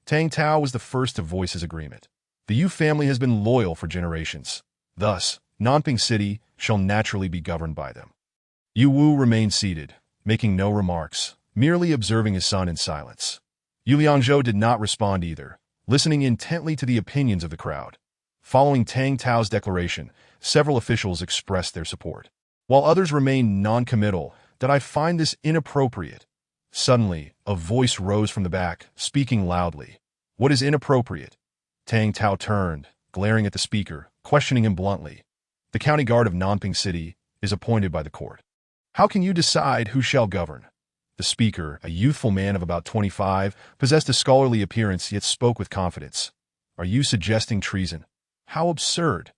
Tang Tao was the first to voice his agreement. The Yu family has been loyal for generations. Thus, Nanping City shall naturally be governed by them. Yu Wu remained seated, making no remarks, merely observing his son in silence. Yu Liangzhou did not respond either, listening intently to the opinions of the crowd. Following Tang Tao's declaration, several officials expressed their support, while others remained non-committal. That I find this inappropriate. Suddenly, a voice rose from the back, speaking loudly. What is inappropriate? Tang Tao turned, glaring at the speaker, questioning him bluntly. The county guard of Nanping City is appointed by the court. How can you decide who shall govern? The speaker, a youthful man of about 25, possessed a scholarly appearance yet spoke with confidence. Are you suggesting treason? How absurd!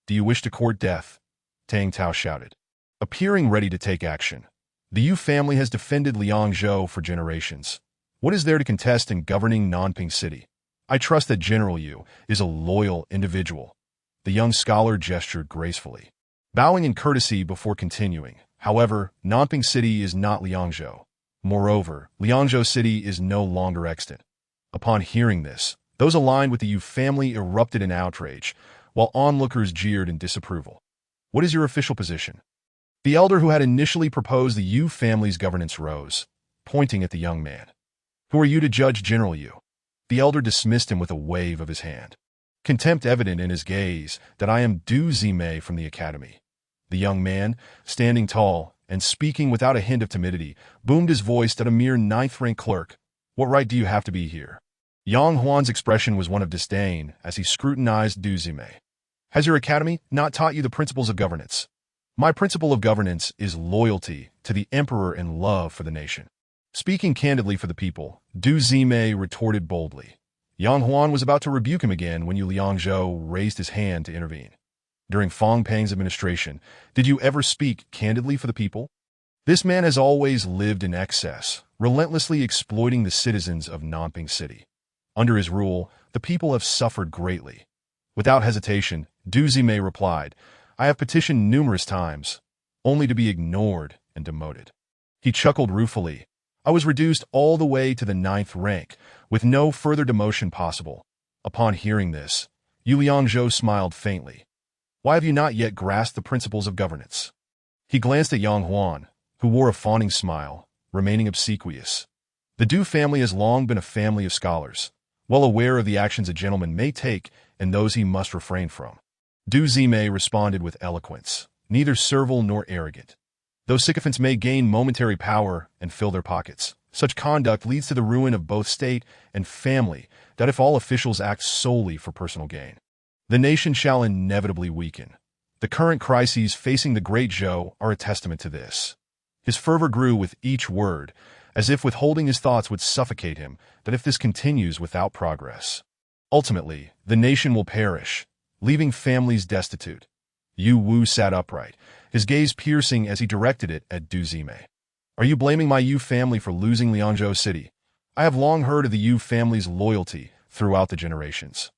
Do you wish to court death? Tang Tao shouted, appearing ready to take action. The Yu family has defended Liangzhou for generations. What is there to contest in governing Nanping City? I trust that General Yu is a loyal individual. The young scholar gestured gracefully, bowing in courtesy before continuing. However, Nanping City is not Liangzhou. Moreover, Liangzhou City is no longer extant. Upon hearing this, those aligned with the Yu family erupted in outrage, while onlookers jeered in disapproval. What is your official position? The elder who had initially proposed the Yu family's governance rose, pointing at the young man. Who are you to judge General Yu? The elder dismissed him with a wave of his hand. Contempt evident in his gaze that I am Du Zimei from the academy. The young man, standing tall and speaking without a hint of timidity, boomed his voice at a mere ninth-rank clerk. What right do you have to be here? Yang Huan's expression was one of disdain as he scrutinized Du Zimei. Has your academy not taught you the principles of governance? My principle of governance is loyalty to the emperor and love for the nation. Speaking candidly for the people, Du Zimei retorted boldly. Yang Huan was about to rebuke him again when Yu Liangzhou raised his hand to intervene. During Fong Peng's administration, did you ever speak candidly for the people? This man has always lived in excess, relentlessly exploiting the citizens of Nanping City. Under his rule, The people have suffered greatly. Without hesitation, Du Zime replied, I have petitioned numerous times, only to be ignored and demoted. He chuckled ruefully. I was reduced all the way to the 9th rank, with no further demotion possible. Upon hearing this, Yu Liangzhou smiled faintly. Why have you not yet grasped the principles of governance? He glanced at Yang Huan, who wore a fawning smile, remaining obsequious. The Du family has long been a family of scholars, well aware of the actions a gentleman may take and those he must refrain from. Du Zime responded with eloquence, neither servile nor arrogant. Though sycophants may gain momentary power and fill their pockets, such conduct leads to the ruin of both state and family, that if all officials act solely for personal gain, the nation shall inevitably weaken. The current crises facing the great Zhou are a testament to this. His fervor grew with each word, as if withholding his thoughts would suffocate him, that if this continues without progress, ultimately, the nation will perish, leaving families destitute. Yu Wu sat upright, his gaze piercing as he directed it at Du Zime. Are you blaming my Yu family for losing Liangzhou City? I have long heard of the Yu family's loyalty throughout the generations.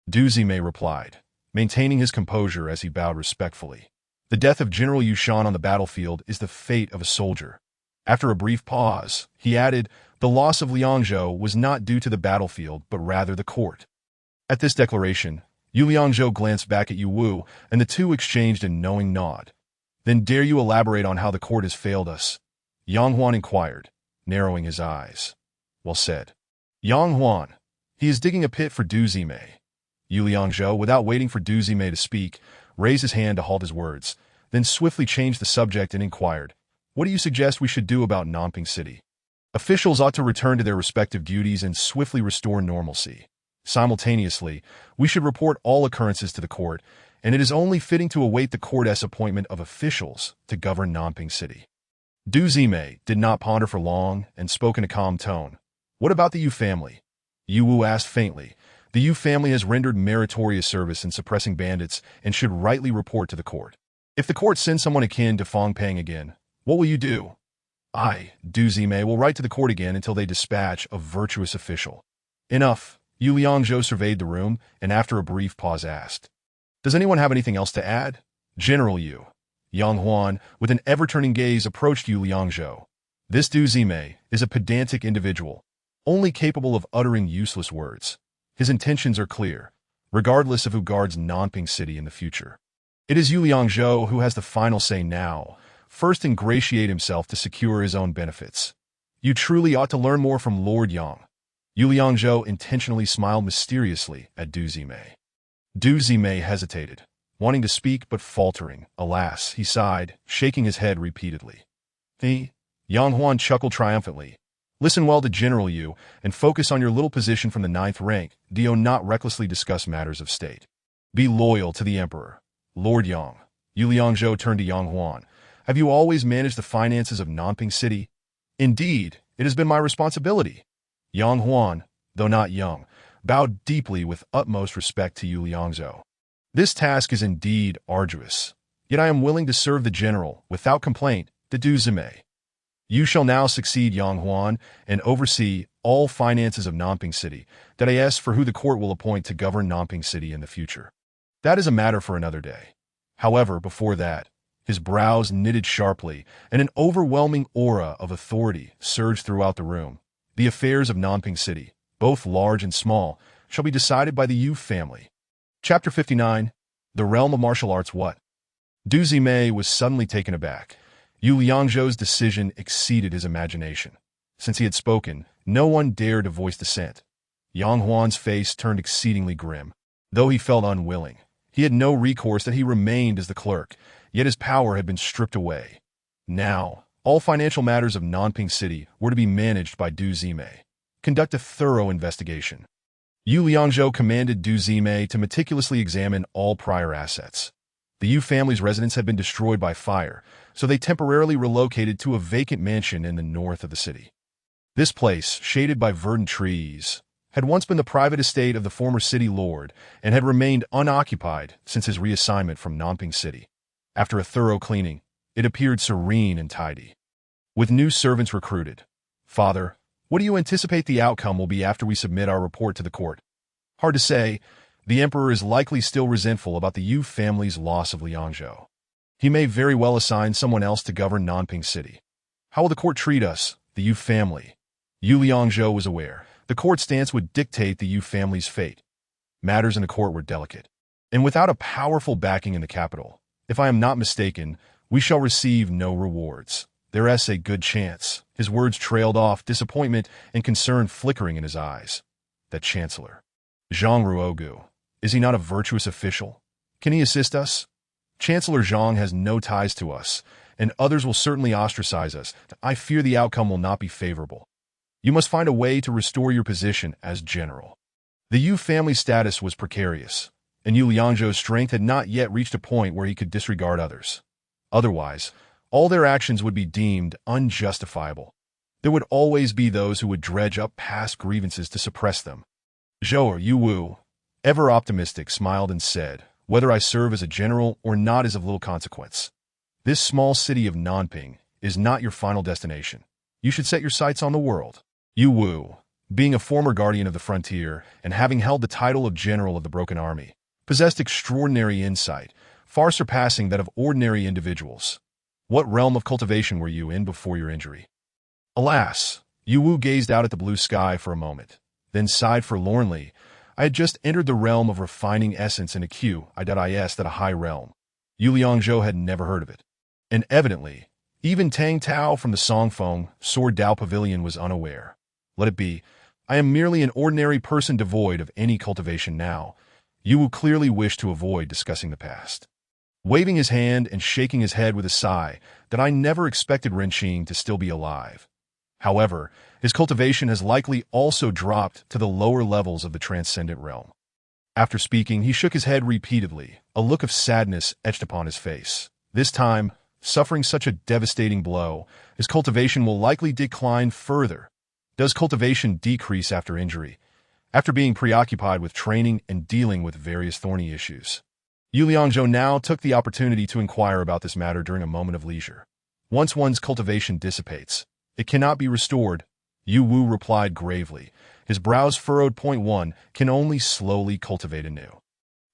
Du Zime replied, maintaining his composure as he bowed respectfully. The death of General Yu Shan on the battlefield is the fate of a soldier. After a brief pause, he added, the loss of Liangzhou was not due to the battlefield, but rather the court. At this declaration, Yu Liangzhou glanced back at Yu Wu, and the two exchanged a knowing nod. Then dare you elaborate on how the court has failed us? Yang Huan inquired, narrowing his eyes. Well said. Yang Huan, he is digging a pit for Du Zime. Yu Liangzhou, without waiting for Du Zime to speak, raised his hand to halt his words, then swiftly changed the subject and inquired, what do you suggest we should do about Nanping City? Officials ought to return to their respective duties and swiftly restore normalcy. Simultaneously, we should report all occurrences to the court, and it is only fitting to await the court's appointment of officials to govern Nanping City. Du Zime did not ponder for long and spoke in a calm tone. What about the Yu family? Yu Wu asked faintly. The Yu family has rendered meritorious service in suppressing bandits and should rightly report to the court. If the court sends someone akin to Fang Peng again, what will you do? I, Du Zime, will write to the court again until they dispatch a virtuous official. Enough. Yu Liangzhou surveyed the room and after a brief pause asked, does anyone have anything else to add? General Yu. Yang Huan, with an ever-turning gaze, approached Yu Liangzhou. This Du Zime is a pedantic individual, only capable of uttering useless words. His intentions are clear, regardless of who guards Nanping City in the future. It is Yu Liangzhou who has the final say now. First ingratiate himself to secure his own benefits. You truly ought to learn more from Lord Yang. Yu Liangzhou intentionally smiled mysteriously at Du Zime. Du Zime hesitated, wanting to speak but faltering. Alas, he sighed, shaking his head repeatedly. Yang Huan chuckled triumphantly. Listen well to General Yu and focus on your little position from the 9th rank. Do not recklessly discuss matters of state. Be loyal to the Emperor. Lord Yang. Yu Liangzhou turned to Yang Huan. Have you always managed the finances of Nanping City? Indeed, it has been my responsibility. Yang Huan, though not young, bowed deeply with utmost respect to Yu Liangzhou. This task is indeed arduous, yet I am willing to serve the general without complaint, the Du Zime. You shall now succeed Yang Huan and oversee all finances of Nanping City, that I ask for who the court will appoint to govern Nanping City in the future. That is a matter for another day. However, before that, his brows knitted sharply, and an overwhelming aura of authority surged throughout the room. The affairs of Nanping City, both large and small, shall be decided by the Yu family. Chapter 59. The Realm of Martial Arts. What? Du Zime was suddenly taken aback. Yu Liangzhou's decision exceeded his imagination. Since he had spoken, no one dared to voice dissent. Yang Huan's face turned exceedingly grim. Though he felt unwilling, he had no recourse that he remained as the clerk, yet his power had been stripped away. Now, all financial matters of Nanping City were to be managed by Du Zime. Conduct a thorough investigation. Yu Liangzhou commanded Du Zime to meticulously examine all prior assets. The Yu family's residence had been destroyed by fire, so they temporarily relocated to a vacant mansion in the north of the city. This place, shaded by verdant trees, had once been the private estate of the former city lord and had remained unoccupied since his reassignment from Nanping City. After a thorough cleaning, it appeared serene and tidy. With new servants recruited, Father, what do you anticipate the outcome will be after we submit our report to the court? Hard to say. The emperor is likely still resentful about the Yu family's loss of Liangzhou. He may very well assign someone else to govern Nanping City. How will the court treat us, the Yu family? Yu Liangzhou was aware. The court stance would dictate the Yu family's fate. Matters in the court were delicate. And without a powerful backing in the capital, if I am not mistaken, we shall receive no rewards. There's a good chance. His words trailed off, disappointment and concern flickering in his eyes. That chancellor. Zhang Ruogu. Is he not a virtuous official? Can he assist us? Chancellor Zhang has no ties to us, and others will certainly ostracize us. I fear the outcome will not be favorable. You must find a way to restore your position as general. The Yu family status was precarious, and Yu Liangzhou's strength had not yet reached a point where he could disregard others. Otherwise, all their actions would be deemed unjustifiable. There would always be those who would dredge up past grievances to suppress them. Zhou Yu Wu, ever optimistic, smiled and said, "Whether I serve as a general or not is of little consequence. This small city of Nanping is not your final destination. You should set your sights on the world." Yu Wu, being a former guardian of the frontier and having held the title of General of the Broken Army, possessed extraordinary insight, far surpassing that of ordinary individuals. What realm of cultivation were you in before your injury? Alas, Yu Wu gazed out at the blue sky for a moment, then sighed forlornly. I had just entered the realm of refining essence in a QIS at a high realm. Yu Liangzhou had never heard of it. And evidently, even Tang Tao from the Songfeng Sword Dao Pavilion was unaware. Let it be. I am merely an ordinary person devoid of any cultivation now. Yu Wu clearly wished to avoid discussing the past. Waving his hand and shaking his head with a sigh that I never expected Renqing to still be alive. However, his cultivation has likely also dropped to the lower levels of the transcendent realm. After speaking, he shook his head repeatedly, a look of sadness etched upon his face. This time, suffering such a devastating blow, his cultivation will likely decline further. Does cultivation decrease after injury, after being preoccupied with training and dealing with various thorny issues? Yu Liangzhou now took the opportunity to inquire about this matter during a moment of leisure. Once one's cultivation dissipates, it cannot be restored. Yu Wu replied gravely. His brows furrowed. One can only slowly cultivate anew.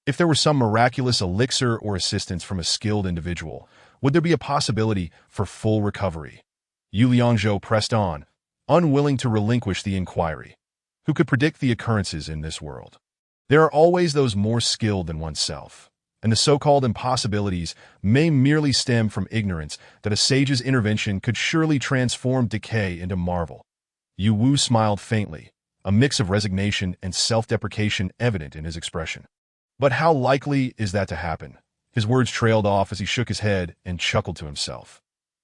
If there were some miraculous elixir or assistance from a skilled individual, would there be a possibility for full recovery? Yu Liangzhou pressed on, unwilling to relinquish the inquiry. Who could predict the occurrences in this world? There are always those more skilled than oneself, and the so-called impossibilities may merely stem from ignorance that a sage's intervention could surely transform decay into marvel. Yu Wu smiled faintly, a mix of resignation and self-deprecation evident in his expression. But how likely is that to happen? His words trailed off as he shook his head and chuckled to himself.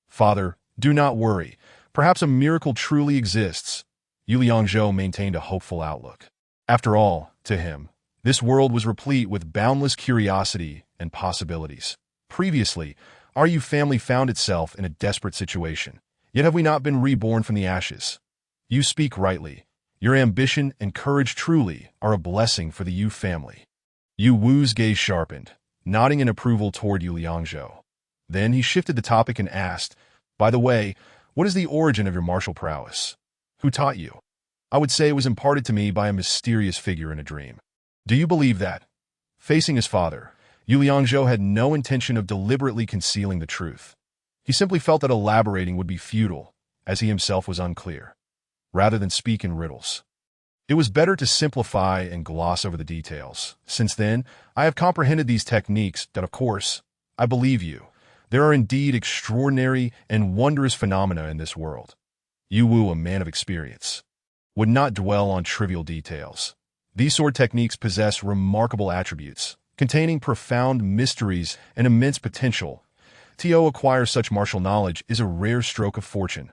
Father, do not worry. Perhaps a miracle truly exists. Yu Liangzhou maintained a hopeful outlook. After all, to him, this world was replete with boundless curiosity and possibilities. Previously, our Yu family found itself in a desperate situation. Yet have we not been reborn from the ashes? You speak rightly. Your ambition and courage truly are a blessing for the Yu family. Yu Wu's gaze sharpened, nodding in approval toward Yu Liangzhou. Then he shifted the topic and asked, "By the way, what is the origin of your martial prowess? Who taught you?" "I would say it was imparted to me by a mysterious figure in a dream." "Do you believe that?" Facing his father, Yu Liangzhou had no intention of deliberately concealing the truth. He simply felt that elaborating would be futile, as he himself was unclear. Rather than speak in riddles, it was better to simplify and gloss over the details. Since then, I have comprehended these techniques that, of course, I believe you. There are indeed extraordinary and wondrous phenomena in this world. Yu Wu, a man of experience, would not dwell on trivial details. These sword techniques possess remarkable attributes, containing profound mysteries and immense potential. To acquire such martial knowledge is a rare stroke of fortune.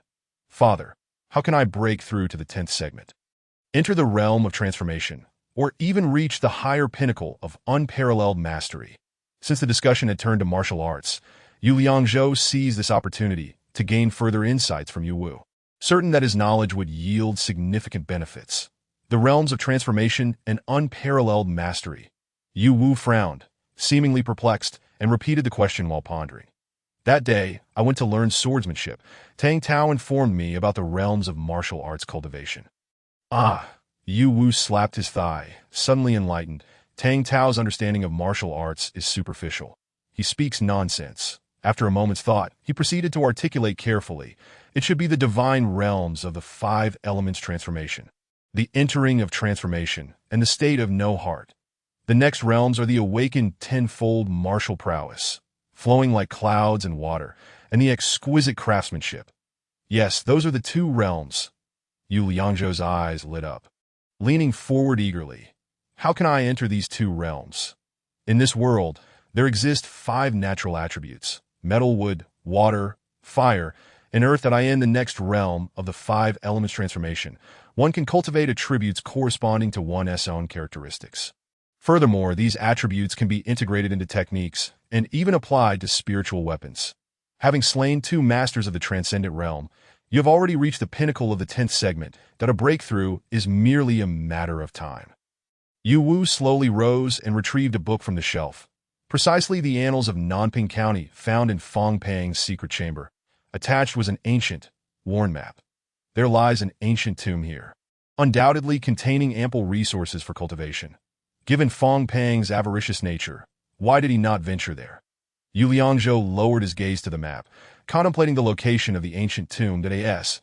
Father, how can I break through to the 10th segment? Enter the realm of transformation, or even reach the higher pinnacle of unparalleled mastery. Since the discussion had turned to martial arts, Yu Liangzhou seized this opportunity to gain further insights from Yu Wu, certain that his knowledge would yield significant benefits. The realms of transformation and unparalleled mastery. Yu Wu frowned, seemingly perplexed, and repeated the question while pondering. That day, I went to learn swordsmanship. Tang Tao informed me about the realms of martial arts cultivation. Ah, Yu Wu slapped his thigh, suddenly enlightened. Tang Tao's understanding of martial arts is superficial. He speaks nonsense. After a moment's thought, he proceeded to articulate carefully. It should be the divine realms of the five elements transformation, the entering of transformation, and the state of no heart. The next realms are the awakened tenfold martial prowess, flowing like clouds and water, and the exquisite craftsmanship. Yes, those are the two realms. Yu Liangzhou's eyes lit up. Leaning forward eagerly, how can I enter these two realms? In this world, there exist five natural attributes: metal, wood, water, fire, and earth. That I in the next realm of the five elements transformation, one can cultivate attributes corresponding to one's own characteristics. Furthermore, these attributes can be integrated into techniques and even applied to spiritual weapons. Having slain two masters of the transcendent realm, you have already reached the pinnacle of the 10th segment, that a breakthrough is merely a matter of time. Yu Wu slowly rose and retrieved a book from the shelf. Precisely the annals of Nanping County, found in Fong Pang's secret chamber. Attached was an ancient, worn map. There lies an ancient tomb here, undoubtedly containing ample resources for cultivation. Given Fong Pang's avaricious nature, why did he not venture there? Yu Liangzhou lowered his gaze to the map, contemplating the location of the ancient tomb.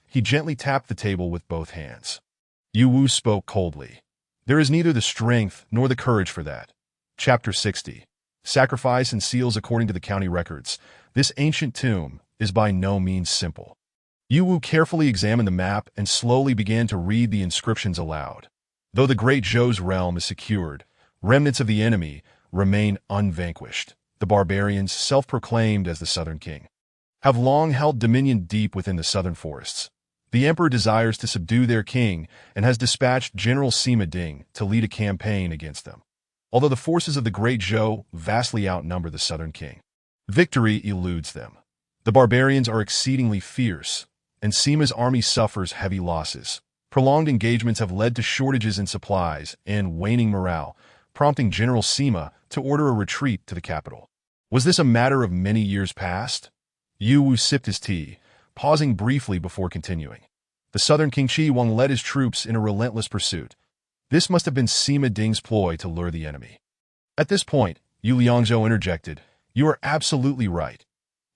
He gently tapped the table with both hands. Yu Wu spoke coldly. There is neither the strength nor the courage for that. Chapter 60. Sacrifice and seals. According to the county records, this ancient tomb is by no means simple. Yu Wu carefully examined the map and slowly began to read the inscriptions aloud. Though the Great Zhou's realm is secured, remnants of the enemy remain unvanquished. The barbarians, self-proclaimed as the Southern King, have long held dominion deep within the southern forests. The emperor desires to subdue their king and has dispatched General Sima Ding to lead a campaign against them. Although the forces of the Great Zhou vastly outnumber the Southern King, victory eludes them. The barbarians are exceedingly fierce, and Sima's army suffers heavy losses. Prolonged engagements have led to shortages in supplies and waning morale, prompting General Sima to order a retreat to the capital. Was this a matter of many years past? Yu Wu sipped his tea, pausing briefly before continuing. The Southern King Qi Huang led his troops in a relentless pursuit. This must have been Sima Ding's ploy to lure the enemy. At this point, Yu Liangzhou interjected, "You are absolutely right."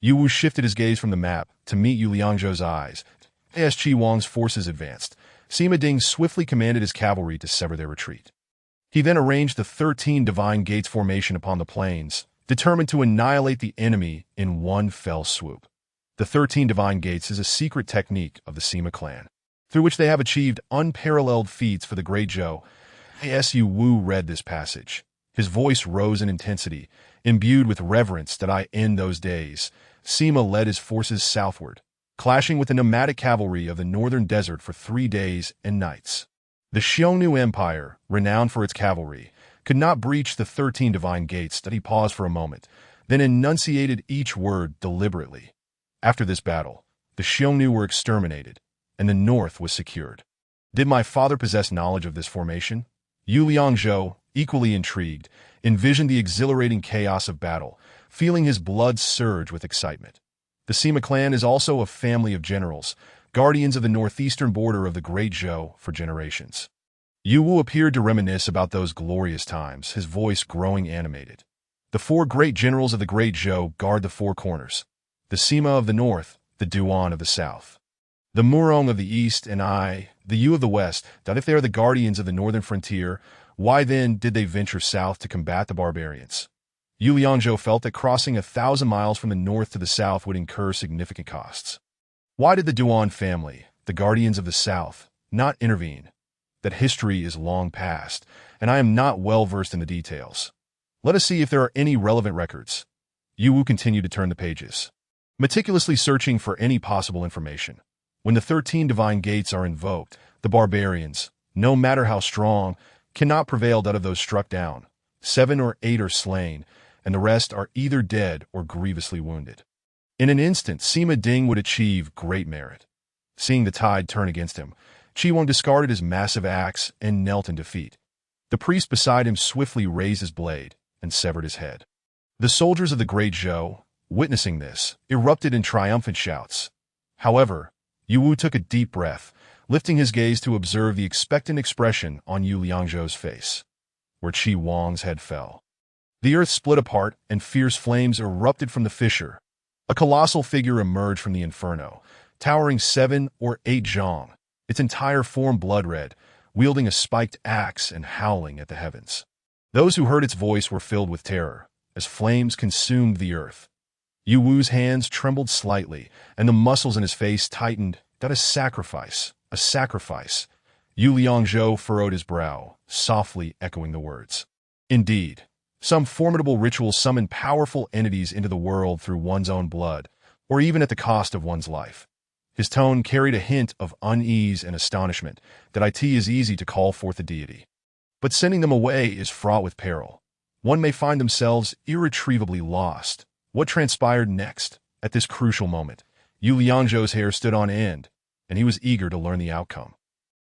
Yu Wu shifted his gaze from the map to meet Yu Liangzhou's eyes. As Qi Huang's forces advanced, Sima Ding swiftly commanded his cavalry to sever their retreat. He then arranged the 13 Divine Gates formation upon the plains, determined to annihilate the enemy in one fell swoop. The 13 Divine Gates is a secret technique of the Sima clan, through which they have achieved unparalleled feats for the Great Zhou. As Yu Wu read this passage, his voice rose in intensity, imbued with reverence. In those days, Sima led his forces southward, clashing with the nomadic cavalry of the northern desert for 3 days and nights. The Xiongnu Empire, renowned for its cavalry, could not breach the 13 Divine Gates. He paused for a moment, then enunciated each word deliberately. After this battle, the Xiongnu were exterminated, and the north was secured. Did my father possess knowledge of this formation? Yu Liangzhou, equally intrigued, envisioned the exhilarating chaos of battle, feeling his blood surge with excitement. The Sima clan is also a family of generals, guardians of the northeastern border of the Great Zhou for generations. Yu Wu appeared to reminisce about those glorious times, his voice growing animated. The 4 great generals of the Great Zhou guard the 4 corners: the Sima of the north, the Duan of the south, the Murong of the east, and the Yu of the west. That if they are the guardians of the northern frontier, why then did they venture south to combat the barbarians? Yu Liangzhou felt that crossing 1,000 miles from the north to the south would incur significant costs. Why did the Duan family, the guardians of the south, not intervene? That history is long past, and I am not well versed in the details. Let us see if there are any relevant records. Yu Wu continued to turn the pages, meticulously searching for any possible information. When the 13 Divine Gates are invoked, the barbarians, no matter how strong, cannot prevail. Out of those struck down, 7 or 8 are slain, and the rest are either dead or grievously wounded. In an instant, Sima Ding would achieve great merit. Seeing the tide turn against him, Qi Huang discarded his massive axe and knelt in defeat. The priest beside him swiftly raised his blade and severed his head. The soldiers of the Great Zhou, witnessing this, erupted in triumphant shouts. However, Yu Wu took a deep breath, lifting his gaze to observe the expectant expression on Yu Liangzhou's face, where Qi Wang's head fell. The earth split apart, and fierce flames erupted from the fissure. A colossal figure emerged from the inferno, towering 7 or 8 zhang, its entire form blood-red, wielding a spiked axe and howling at the heavens. Those who heard its voice were filled with terror, as flames consumed the earth. Yu Wu's hands trembled slightly, and the muscles in his face tightened. That a sacrifice, a sacrifice. Yu Liangzhou furrowed his brow, softly echoing the words. Indeed, some formidable ritual summoned powerful entities into the world through one's own blood, or even at the cost of one's life. His tone carried a hint of unease and astonishment that it is easy to call forth a deity. But sending them away is fraught with peril. One may find themselves irretrievably lost. What transpired next? At this crucial moment, Yu Liangzhou's hair stood on end, and he was eager to learn the outcome.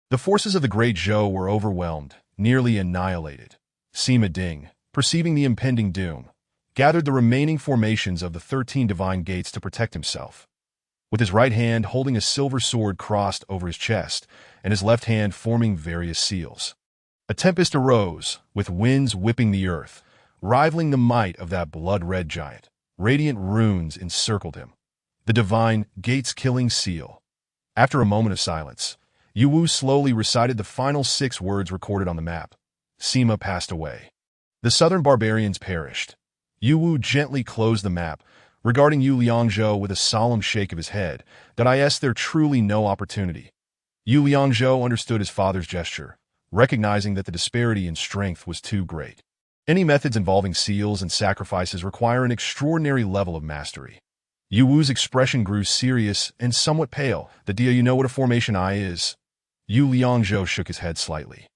The forces of the Great Zhou were overwhelmed, nearly annihilated. Sima Ding, perceiving the impending doom, gathered the remaining formations of the 13 divine gates to protect himself. With his right hand holding a silver sword crossed over his chest, and his left hand forming various seals. A tempest arose, with winds whipping the earth, rivaling the might of that blood-red giant. Radiant runes encircled him. The divine gates-killing seal. After a moment of silence, Yu Wu slowly recited the final 6 words recorded on the map. Sima passed away. The southern barbarians perished. Yu Wu gently closed the map, regarding Yu Liangzhou with a solemn shake of his head, that there truly no opportunity. Yu Liangzhou understood his father's gesture, recognizing that the disparity in strength was too great. Any methods involving seals and sacrifices require an extraordinary level of mastery. Yu Wu's expression grew serious and somewhat pale. Do you know what a formation eye is? Yu Liangzhou shook his head slightly.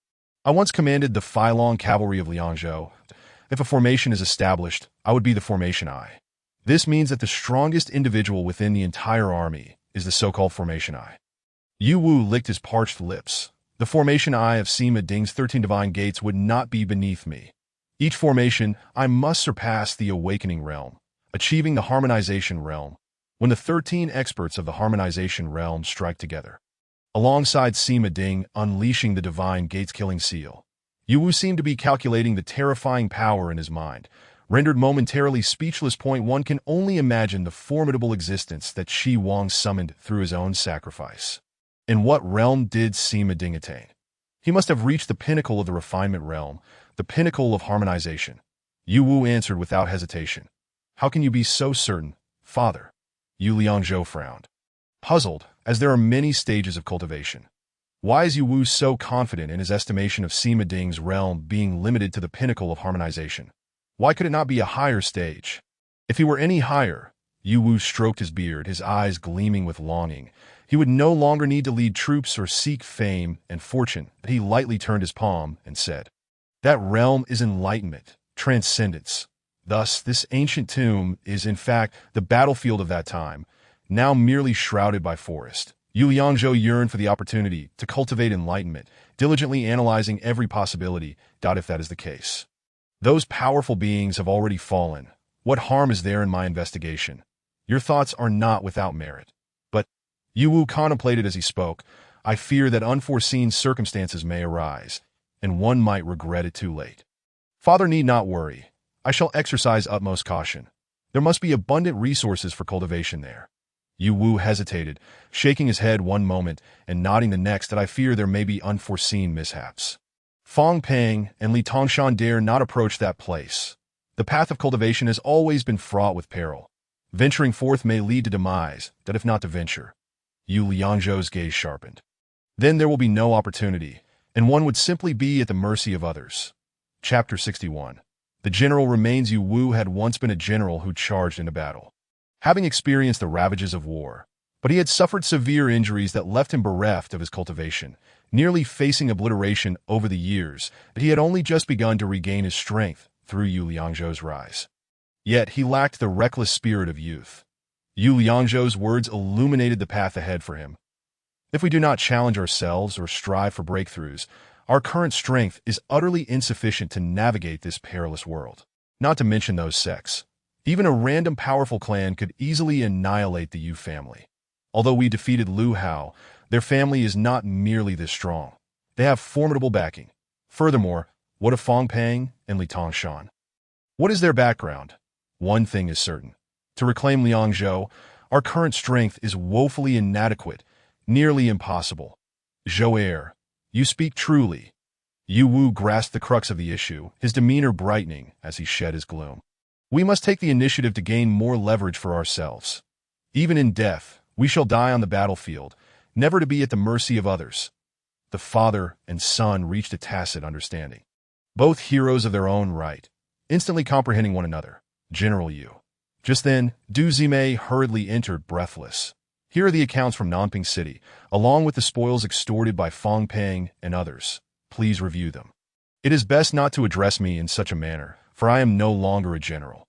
I once commanded the Filong cavalry of Liangzhou. If a formation is established, I would be the formation eye. This means that the strongest individual within the entire army is the so-called formation eye. Yu Wu licked his parched lips. The formation eye of Sima Ding's 13 divine gates would not be beneath me. Each formation, I must surpass the awakening realm, achieving the harmonization realm, when the 13 experts of the harmonization realm strike together. Alongside Sima Ding unleashing the divine gates-killing seal, Yu Wu seemed to be calculating the terrifying power in his mind. Rendered momentarily speechless, one can only imagine the formidable existence that Qi Wang summoned through his own sacrifice. In what realm did Sima Ding attain? He must have reached the pinnacle of the refinement realm, the pinnacle of harmonization. Yu Wu answered without hesitation. How can you be so certain, father? Yu Liangzhou frowned. Puzzled, as there are many stages of cultivation. Why is Yu Wu so confident in his estimation of Sima Ding's realm being limited to the pinnacle of harmonization? Why could it not be a higher stage? If he were any higher, Yu Wu stroked his beard, his eyes gleaming with longing. He would no longer need to lead troops or seek fame and fortune. He lightly turned his palm and said, that realm is enlightenment, transcendence. Thus, this ancient tomb is, in fact, the battlefield of that time, now merely shrouded by forest. Yu Liangzhou yearned for the opportunity to cultivate enlightenment, diligently analyzing every possibility. If that is the case, those powerful beings have already fallen. What harm is there in my investigation? Your thoughts are not without merit. But, Yu Wu contemplated as he spoke, I fear that unforeseen circumstances may arise, and one might regret it too late. Father need not worry. I shall exercise utmost caution. There must be abundant resources for cultivation there. Yu Wu hesitated, shaking his head one moment and nodding the next. That I fear there may be unforeseen mishaps. Fong Peng and Li Tongshan dare not approach that place. The path of cultivation has always been fraught with peril. Venturing forth may lead to demise, if not to venture. Yu Liangzhou's gaze sharpened. Then there will be no opportunity, and one would simply be at the mercy of others. Chapter 61. The general remains. Yu Wu had once been a general who charged into battle, having experienced the ravages of war, but he had suffered severe injuries that left him bereft of his cultivation, nearly facing obliteration over the years. But he had only just begun to regain his strength through Yu Liangzhou's rise. Yet he lacked the reckless spirit of youth. Yu Liangzhou's words illuminated the path ahead for him. If we do not challenge ourselves or strive for breakthroughs, our current strength is utterly insufficient to navigate this perilous world. Not to mention those sects. Even a random powerful clan could easily annihilate the Yu family. Although we defeated Lu Hao, their family is not merely this strong. They have formidable backing. Furthermore, what of Fong Pang and Li Tongshan? What is their background? One thing is certain. To reclaim Liangzhou, our current strength is woefully inadequate, nearly impossible. Zhou Heir, you speak truly. Yu Wu grasped the crux of the issue, his demeanor brightening as he shed his gloom. We must take the initiative to gain more leverage for ourselves. Even in death, we shall die on the battlefield, never to be at the mercy of others. The father and son reached a tacit understanding. Both heroes of their own right, instantly comprehending one another. General Yu. Just then, Du Zimei hurriedly entered, breathless. Here are the accounts from Nanping City, along with the spoils extorted by Fong Pang and others. Please review them. It is best not to address me in such a manner, for I am no longer a general.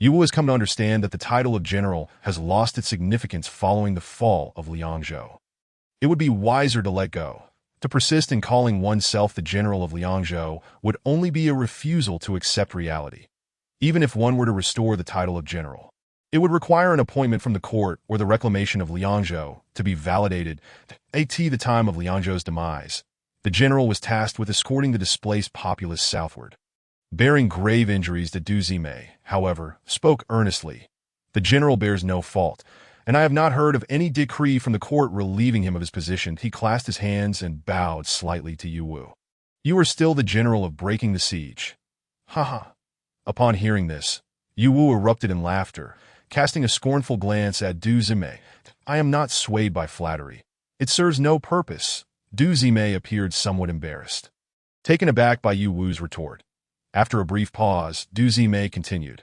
Yu Wu has come to understand that the title of general has lost its significance following the fall of Liangzhou. It would be wiser to let go. To persist in calling oneself the general of Liangzhou would only be a refusal to accept reality. Even if one were to restore the title of general, it would require an appointment from the court or the reclamation of Liangzhou to be validated. At the time of Liangzhou's demise, the general was tasked with escorting the displaced populace southward. Bearing grave injuries to Du Zimei, however, spoke earnestly. The general bears no fault, and I have not heard of any decree from the court relieving him of his position. He clasped his hands and bowed slightly to Yu Wu. You are still the general of breaking the siege. Ha ha. Upon hearing this, Yu Wu erupted in laughter, casting a scornful glance at Du Zimei. I am not swayed by flattery. It serves no purpose. Du Zimei appeared somewhat embarrassed, taken aback by Yu Wu's retort. After a brief pause, Du Zimei continued.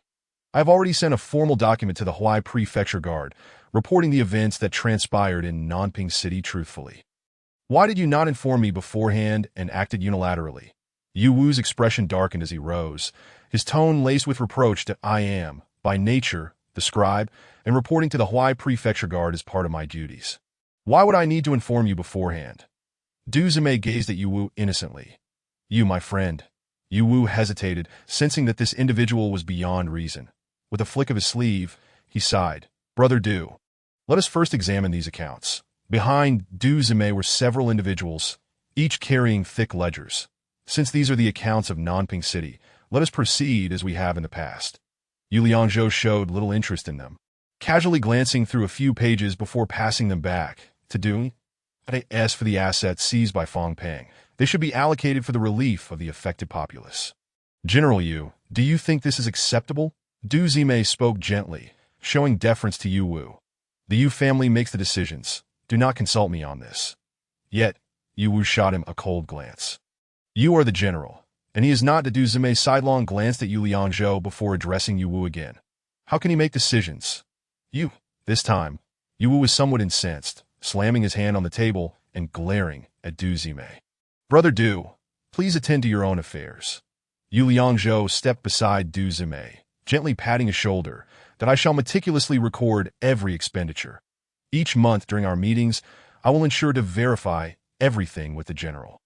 I have already sent a formal document to the Huai Prefecture Guard, reporting the events that transpired in Nanping City truthfully. Why did you not inform me beforehand and acted unilaterally? Yu Wu's expression darkened as he rose, his tone laced with reproach. I am, by nature, the scribe, and reporting to the Huai Prefecture Guard is part of my duties. Why would I need to inform you beforehand? Du Zimei gazed at Yu Wu innocently. You, my friend. Yu Wu hesitated, sensing that this individual was beyond reason. With a flick of his sleeve, he sighed. Brother Du, let us first examine these accounts. Behind Du Zimei were several individuals, each carrying thick ledgers. Since these are the accounts of Nanping City, let us proceed as we have in the past. Yu Liangzhou showed little interest in them, casually glancing through a few pages before passing them back to Du. As for the assets seized by Fong Pang, they should be allocated for the relief of the affected populace. General Yu, do you think this is acceptable? Du Zimei spoke gently, showing deference to Yu Wu. The Yu family makes the decisions. Do not consult me on this. Yet, Yu Wu shot him a cold glance. You are the general, and he is not. Du Zimei sidelong glanced at Yu Liangzhou before addressing Yu Wu again. How can he make decisions? You. This time, Yu Wu was somewhat incensed, slamming his hand on the table and glaring at Du Zimei. Brother Du, please attend to your own affairs. Yu Liangzhou stepped beside Du Zimei, gently patting his shoulder, that I shall meticulously record every expenditure. Each month during our meetings, I will ensure to verify everything with the general.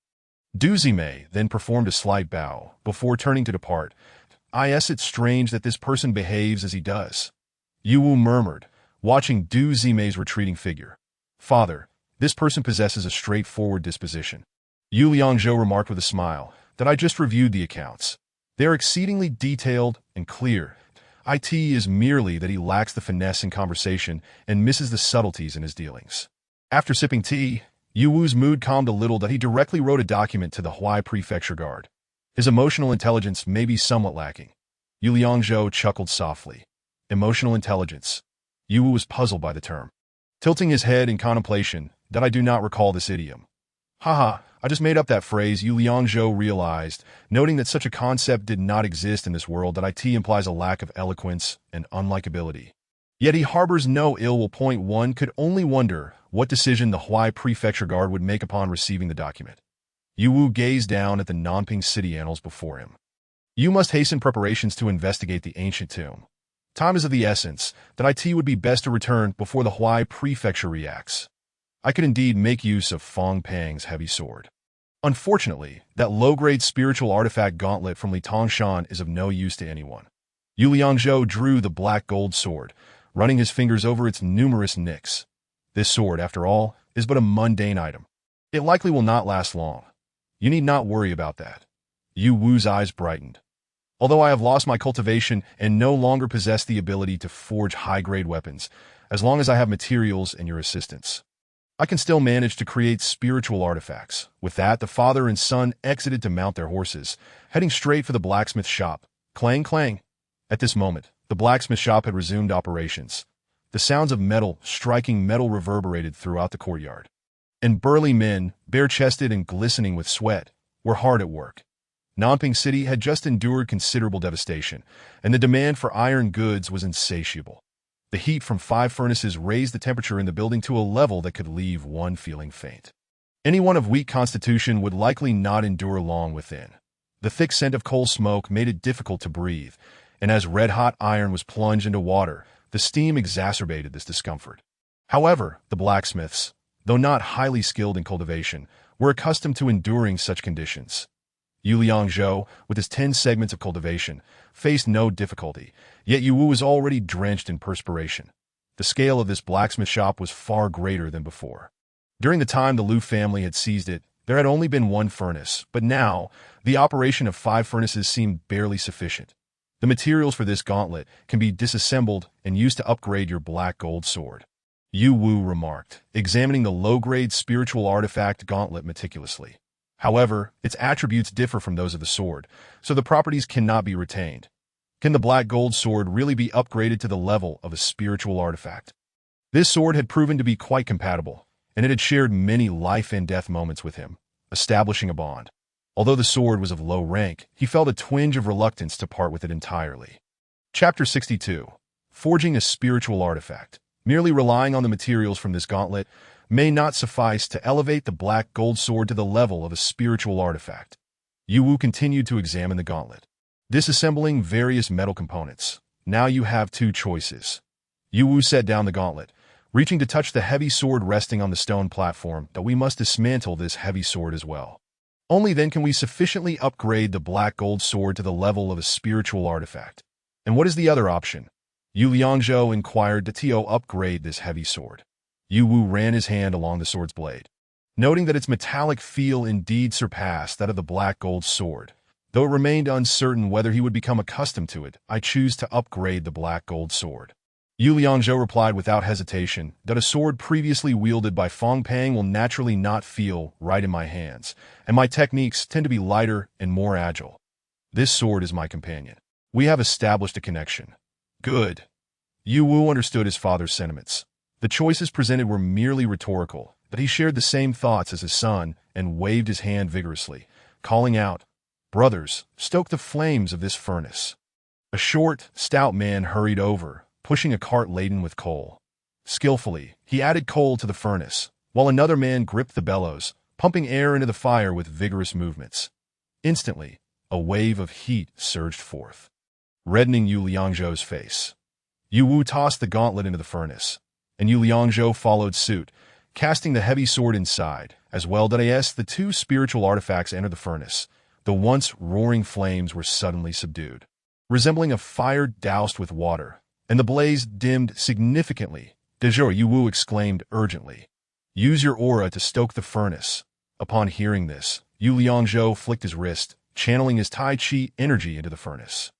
Du Zimei then performed a slight bow before turning to depart. It's strange that this person behaves as he does. Yu Wu murmured, watching Du Zimei's retreating figure. Father, this person possesses a straightforward disposition. Yu Liangzhou remarked with a smile that I just reviewed the accounts. They are exceedingly detailed and clear. It is merely that he lacks the finesse in conversation and misses the subtleties in his dealings. After sipping tea, Yu Wu's mood calmed a little that he directly wrote a document to the Huai Prefecture Guard. His emotional intelligence may be somewhat lacking. Yu Liangzhou chuckled softly. Emotional intelligence. Yu Wu was puzzled by the term. Tilting his head in contemplation, that I do not recall this idiom. Haha, I just made up that phrase. Yu Liangzhou realized, noting that such a concept did not exist in this world, that it implies a lack of eloquence and unlikability. Yet he harbors no ill will. One could only wonder what decision the Huai Prefecture Guard would make upon receiving the document. Yu Wu gazed down at the Nanping City annals before him. You must hasten preparations to investigate the ancient tomb. Time is of the essence, that it would be best to return before the Huai Prefecture reacts. I could indeed make use of Fong Pang's heavy sword. Unfortunately, that low-grade spiritual artifact gauntlet from Li Tongshan is of no use to anyone. Yu Liangzhou drew the black gold sword, running his fingers over its numerous nicks. This sword, after all, is but a mundane item. It likely will not last long. You need not worry about that. Yu Wu's eyes brightened. Although I have lost my cultivation and no longer possess the ability to forge high-grade weapons, as long as I have materials and your assistance, I can still manage to create spiritual artifacts. With that, the father and son exited to mount their horses, heading straight for the blacksmith shop. Clang, clang. At this moment, the blacksmith shop had resumed operations. The sounds of metal striking metal reverberated throughout the courtyard. And burly men, bare-chested and glistening with sweat, were hard at work. Nanping City had just endured considerable devastation, and the demand for iron goods was insatiable. The heat from 5 furnaces raised the temperature in the building to a level that could leave one feeling faint. Anyone of weak constitution would likely not endure long within. The thick scent of coal smoke made it difficult to breathe, and as red-hot iron was plunged into water, the steam exacerbated this discomfort. However, the blacksmiths, though not highly skilled in cultivation, were accustomed to enduring such conditions. Yu Liangzhou, with his 10 segments of cultivation, faced no difficulty, yet Yu Wu was already drenched in perspiration. The scale of this blacksmith shop was far greater than before. During the time the Liu family had seized it, there had only been 1 furnace, but now, the operation of 5 furnaces seemed barely sufficient. The materials for this gauntlet can be disassembled and used to upgrade your black gold sword, Yu Wu remarked, examining the low-grade spiritual artifact gauntlet meticulously. However, its attributes differ from those of the sword, so the properties cannot be retained. Can the black gold sword really be upgraded to the level of a spiritual artifact? This sword had proven to be quite compatible, and it had shared many life and death moments with him, establishing a bond. Although the sword was of low rank, he felt a twinge of reluctance to part with it entirely. Chapter 62. Forging a Spiritual Artifact. Merely relying on the materials from this gauntlet may not suffice to elevate the black gold sword to the level of a spiritual artifact. Yu Wu continued to examine the gauntlet, disassembling various metal components. Now you have 2 choices. Yu Wu set down the gauntlet, reaching to touch the heavy sword resting on the stone platform, that we must dismantle this heavy sword as well. Only then can we sufficiently upgrade the black gold sword to the level of a spiritual artifact. And what is the other option? Yu Liangzhou inquired. Did Tio upgrade this heavy sword? Yu Wu ran his hand along the sword's blade, noting that its metallic feel indeed surpassed that of the black gold sword. Though it remained uncertain whether he would become accustomed to it, I choose to upgrade the black gold sword. Yu Liangzhou replied without hesitation that a sword previously wielded by Feng Pang will naturally not feel right in my hands, and my techniques tend to be lighter and more agile. This sword is my companion. We have established a connection. Good. Yu Wu understood his father's sentiments. The choices presented were merely rhetorical, but he shared the same thoughts as his son and waved his hand vigorously, calling out, "Brothers, stoke the flames of this furnace." A short, stout man hurried over, pushing a cart laden with coal. Skillfully, he added coal to the furnace, while another man gripped the bellows, pumping air into the fire with vigorous movements. Instantly, a wave of heat surged forth, reddening Yu Liangzhou's face. Yu Wu tossed the gauntlet into the furnace, and Yu Liangzhou followed suit, casting the heavy sword inside. As well did the 2 spiritual artifacts enter the furnace. The once roaring flames were suddenly subdued, resembling a fire doused with water, and the blaze dimmed significantly. "De jour," Yu Wu exclaimed urgently. "Use your aura to stoke the furnace." Upon hearing this, Yu Liangzhou flicked his wrist, channeling his Tai Chi energy into the furnace.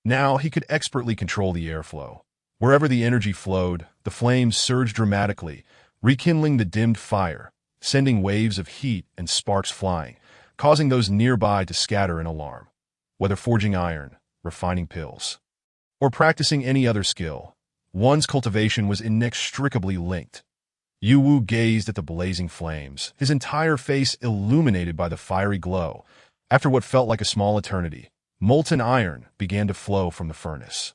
Now he could expertly control the airflow. Wherever the energy flowed, the flames surged dramatically, rekindling the dimmed fire, sending waves of heat and sparks flying, causing those nearby to scatter in alarm. Whether forging iron, refining pills, or practicing any other skill, one's cultivation was inextricably linked. Yu Wu gazed at the blazing flames, his entire face illuminated by the fiery glow. After what felt like a small eternity, molten iron began to flow from the furnace.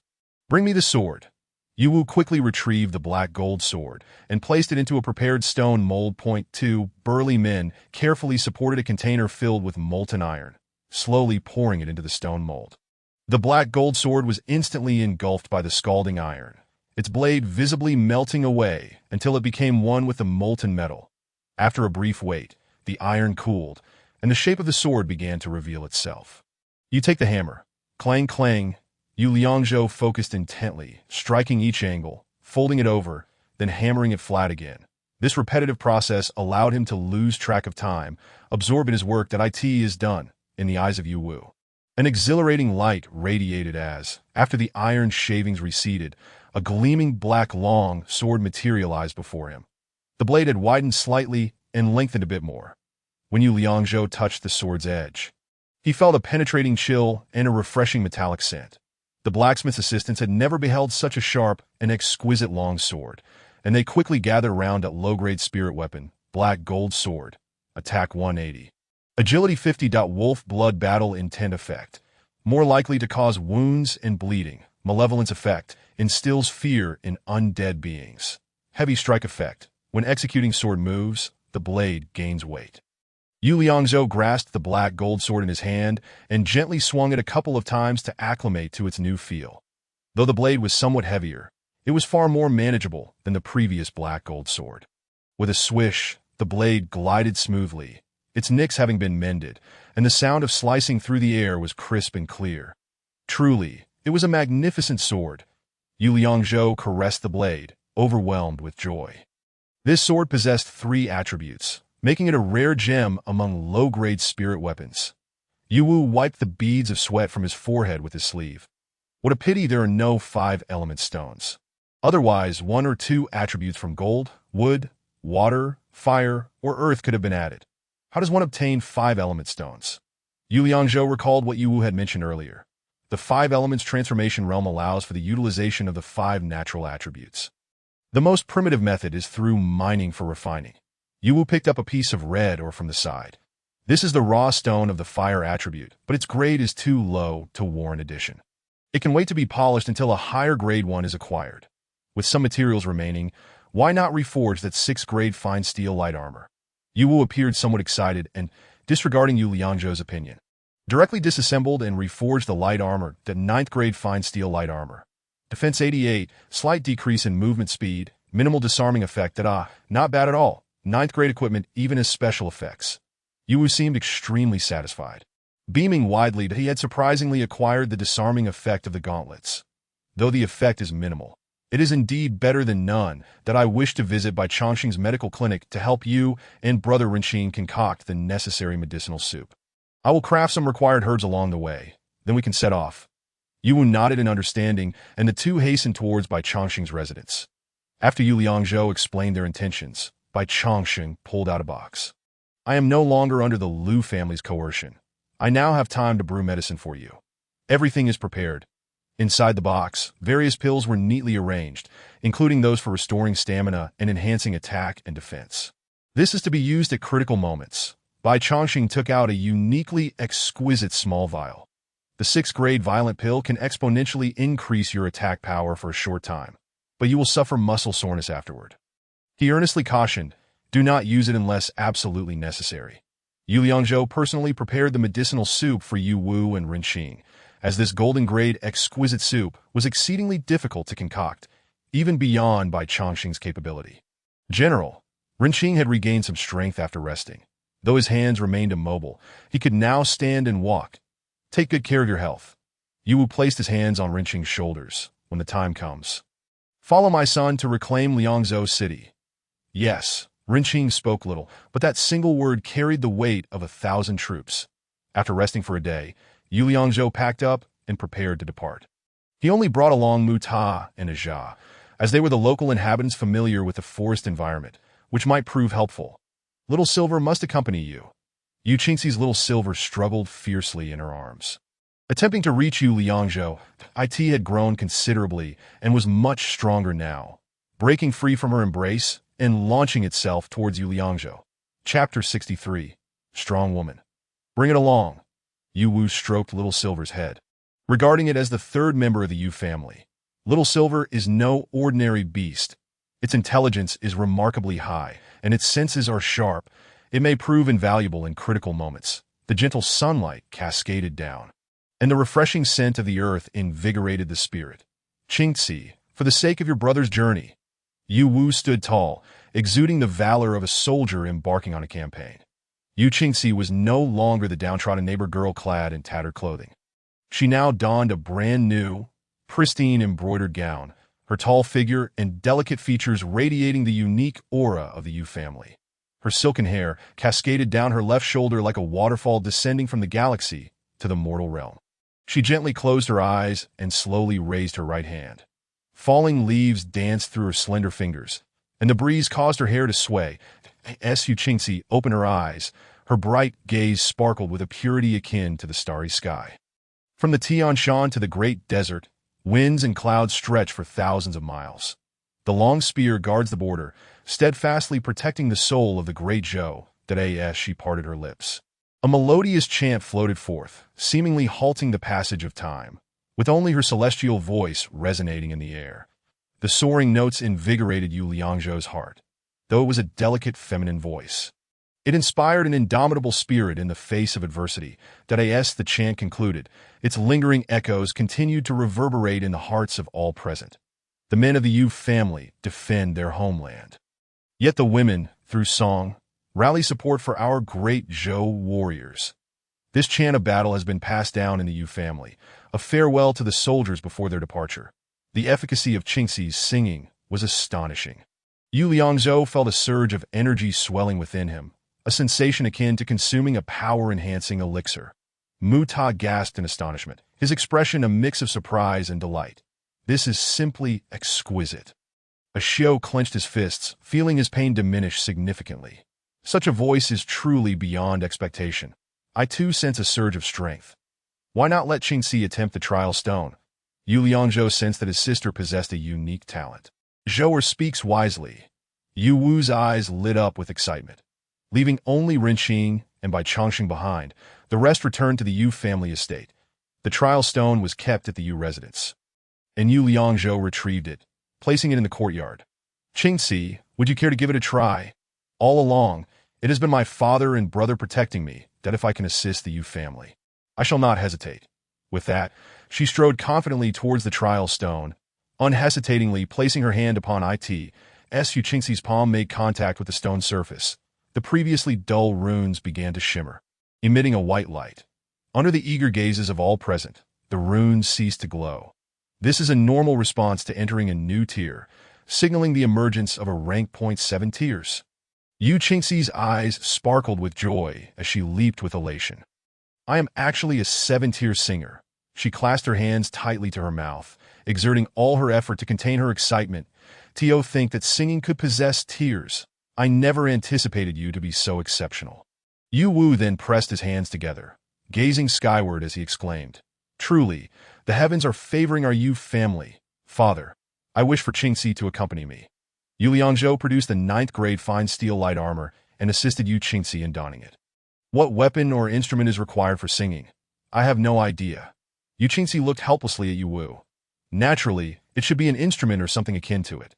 "Bring me the sword." Yu Wu quickly retrieved the black gold sword and placed it into a prepared stone mold. 2 burly men carefully supported a container filled with molten iron, slowly pouring it into the stone mold. The black gold sword was instantly engulfed by the scalding iron, its blade visibly melting away until it became one with the molten metal. After a brief wait, the iron cooled, and the shape of the sword began to reveal itself. "You take the hammer." Clang, clang. Yu Liangzhou focused intently, striking each angle, folding it over, then hammering it flat again. This repetitive process allowed him to lose track of time, absorb in his work that it is done in the eyes of Yu Wu. An exhilarating light radiated as, after the iron shavings receded, a gleaming black long sword materialized before him. The blade had widened slightly and lengthened a bit more. When Yu Liangzhou touched the sword's edge, he felt a penetrating chill and a refreshing metallic scent. The blacksmith's assistants had never beheld such a sharp and exquisite long sword, and they quickly gathered around a low-grade spirit weapon, Black Gold Sword, Attack 180. Agility 50. Wolf Blood Battle Intent Effect. More likely to cause wounds and bleeding. Malevolence Effect. Instills fear in undead beings. Heavy Strike Effect. When executing sword moves, the blade gains weight. Yu Liangzhou grasped the black gold sword in his hand and gently swung it a couple of times to acclimate to its new feel. Though the blade was somewhat heavier, it was far more manageable than the previous black gold sword. With a swish, the blade glided smoothly, its nicks having been mended, and the sound of slicing through the air was crisp and clear. Truly, it was a magnificent sword. Yu Liangzhou caressed the blade, overwhelmed with joy. This sword possessed 3 attributes, making it a rare gem among low-grade spirit weapons. Yu Wu wiped the beads of sweat from his forehead with his sleeve. What a pity there are no 5-element stones. Otherwise, 1 or 2 attributes from gold, wood, water, fire, or earth could have been added. How does one obtain 5-element stones? Yu Liangzhou recalled what Yu Wu had mentioned earlier. The 5 elements transformation realm allows for the utilization of the 5 natural attributes. The most primitive method is through mining for refining. Yu Wu picked up a piece of red ore from the side. This is the raw stone of the fire attribute, but its grade is too low to warrant addition. It can wait to be polished until a higher grade one is acquired. With some materials remaining, why not reforge that 6th grade fine steel light armor? Yu Wu appeared somewhat excited and, disregarding Yu Liangzhou's opinion, directly disassembled and reforged the light armor, that 9th grade fine steel light armor. Defense 88, slight decrease in movement speed, minimal disarming effect not bad at all. 9th grade equipment even as special effects. Yu Wu seemed extremely satisfied, beaming widely that he had surprisingly acquired the disarming effect of the gauntlets. Though the effect is minimal, it is indeed better than none. That I wish to visit by Chongqing's medical clinic to help you and Brother Rinqing concoct the necessary medicinal soup. I will craft some required herbs along the way, then we can set off. Yu Wu nodded in understanding, and the two hastened towards Bai Chongqing's residence. After Yu Liangzhou explained their intentions, Bai Chongqing pulled out a box. I am no longer under the Liu family's coercion. I now have time to brew medicine for you. Everything is prepared. Inside the box, various pills were neatly arranged, including those for restoring stamina and enhancing attack and defense. This is to be used at critical moments. Bai Chongqing took out a uniquely exquisite small vial. The 6th grade violent pill can exponentially increase your attack power for a short time, but you will suffer muscle soreness afterward. He earnestly cautioned, do not use it unless absolutely necessary. Yu Liangzhou personally prepared the medicinal soup for Yu Wu and Rinqing, as this golden-grade exquisite soup was exceedingly difficult to concoct, even beyond Bai Chongqing's capability. General, Rinqing had regained some strength after resting. Though his hands remained immobile, he could now stand and walk. Take good care of your health. Yu Wu placed his hands on Rinqing's shoulders. When the time comes, follow my son to reclaim Liangzhou City. Yes, Rinqing spoke little, but that single word carried the weight of 1,000 troops. After resting for a day, Yu Liangzhou packed up and prepared to depart. He only brought along Mu Ta and Ajia, as they were the local inhabitants familiar with the forest environment, which might prove helpful. Little Silver must accompany you. Yu Qingxi's Little Silver struggled fiercely in her arms. Attempting to reach Yu Liangzhou, it had grown considerably and was much stronger now, breaking free from her embrace and launching itself towards Yu Liangzhou. Chapter 63. Strong Woman. Bring it along. Yu Wu stroked Little Silver's head, regarding it as the 3rd member of the Yu family. Little Silver is no ordinary beast. Its intelligence is remarkably high, and its senses are sharp. It may prove invaluable in critical moments. The gentle sunlight cascaded down, and the refreshing scent of the earth invigorated the spirit. Qingxi, for the sake of your brother's journey. Yu Wu stood tall, exuding the valor of a soldier embarking on a campaign. Yu Qingxi was no longer the downtrodden neighbor girl clad in tattered clothing. She now donned a brand new, pristine embroidered gown, her tall figure and delicate features radiating the unique aura of the Yu family. Her silken hair cascaded down her left shoulder like a waterfall descending from the galaxy to the mortal realm. She gently closed her eyes and slowly raised her right hand. Falling leaves danced through her slender fingers, and the breeze caused her hair to sway. As Yu Qingxi opened her eyes, her bright gaze sparkled with a purity akin to the starry sky. From the Tian Shan to the great desert, winds and clouds stretch for thousands of miles. The long spear guards the border, steadfastly protecting the soul of the great Zhou, that as she parted her lips. A melodious chant floated forth, seemingly halting the passage of time, with only her celestial voice resonating in the air. The soaring notes invigorated Yu Liangzhou's heart, though it was a delicate feminine voice. It inspired an indomitable spirit in the face of adversity. As the chant concluded, its lingering echoes continued to reverberate in the hearts of all present. The men of the Yu family defend their homeland. Yet the women, through song, rally support for our great Zhou warriors. This chant of battle has been passed down in the Yu family, a farewell to the soldiers before their departure. The efficacy of Qingxi's singing was astonishing. Yu Liangzhou felt a surge of energy swelling within him, a sensation akin to consuming a power-enhancing elixir. Mu Ta gasped in astonishment, his expression a mix of surprise and delight. This is simply exquisite. Xiao clenched his fists, feeling his pain diminish significantly. Such a voice is truly beyond expectation. I too sense a surge of strength. Why not let Qingxi attempt the trial stone? Yu Liangzhou sensed that his sister possessed a unique talent. Zhouer speaks wisely. Yu Wu's eyes lit up with excitement. Leaving only Rinqing and Bai Chongqing behind, the rest returned to the Yu family estate. The trial stone was kept at the Yu residence, and Yu Liangzhou retrieved it, placing it in the courtyard. Qingxi, would you care to give it a try? All along, it has been my father and brother protecting me, that if I can assist the Yu family, I shall not hesitate. With that, she strode confidently towards the trial stone, unhesitatingly placing her hand upon Yu Qingxi's palm made contact with the stone surface. The previously dull runes began to shimmer, emitting a white light. Under the eager gazes of all present, the runes ceased to glow. This is a normal response to entering a new tier, signaling the emergence of a rank 0.7 tiers. Yu Qingxi's eyes sparkled with joy as she leaped with elation. I am actually a 7-tier singer. She clasped her hands tightly to her mouth, exerting all her effort to contain her excitement. Tio think that singing could possess tiers. I never anticipated you to be so exceptional. Yu Wu then pressed his hands together, gazing skyward as he exclaimed, Truly, the heavens are favoring our Yu family. Father, I wish for Qingxi to accompany me. Yu Liangzhou produced the 9th grade fine steel light armor and assisted Yu Qingxi in donning it. What weapon or instrument is required for singing? I have no idea. Yu Qingxi looked helplessly at Yu Wu. Naturally, it should be an instrument or something akin to it.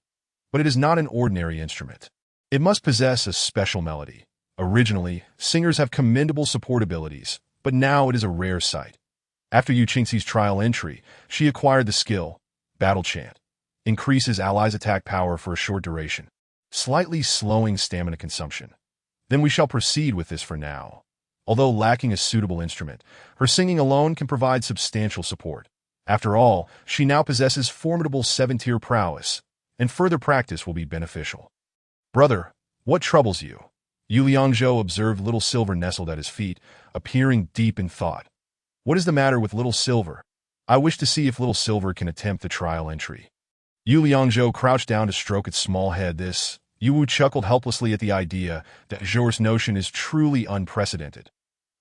But it is not an ordinary instrument. It must possess a special melody. Originally, singers have commendable support abilities, but now it is a rare sight. After Yu Qingxi's trial entry, she acquired the skill, Battle Chant. Increases allies' attack power for a short duration, slightly slowing stamina consumption. Then we shall proceed with this for now. Although lacking a suitable instrument, her singing alone can provide substantial support. After all, she now possesses formidable 7-tier prowess, and further practice will be beneficial. Brother, what troubles you? Yu Liangzhou observed Little Silver nestled at his feet, appearing deep in thought. What is the matter with Little Silver? I wish to see if Little Silver can attempt the trial entry. Yu Liangzhou crouched down to stroke its small head. Yu Wu chuckled helplessly at the idea that Zhouer's notion is truly unprecedented.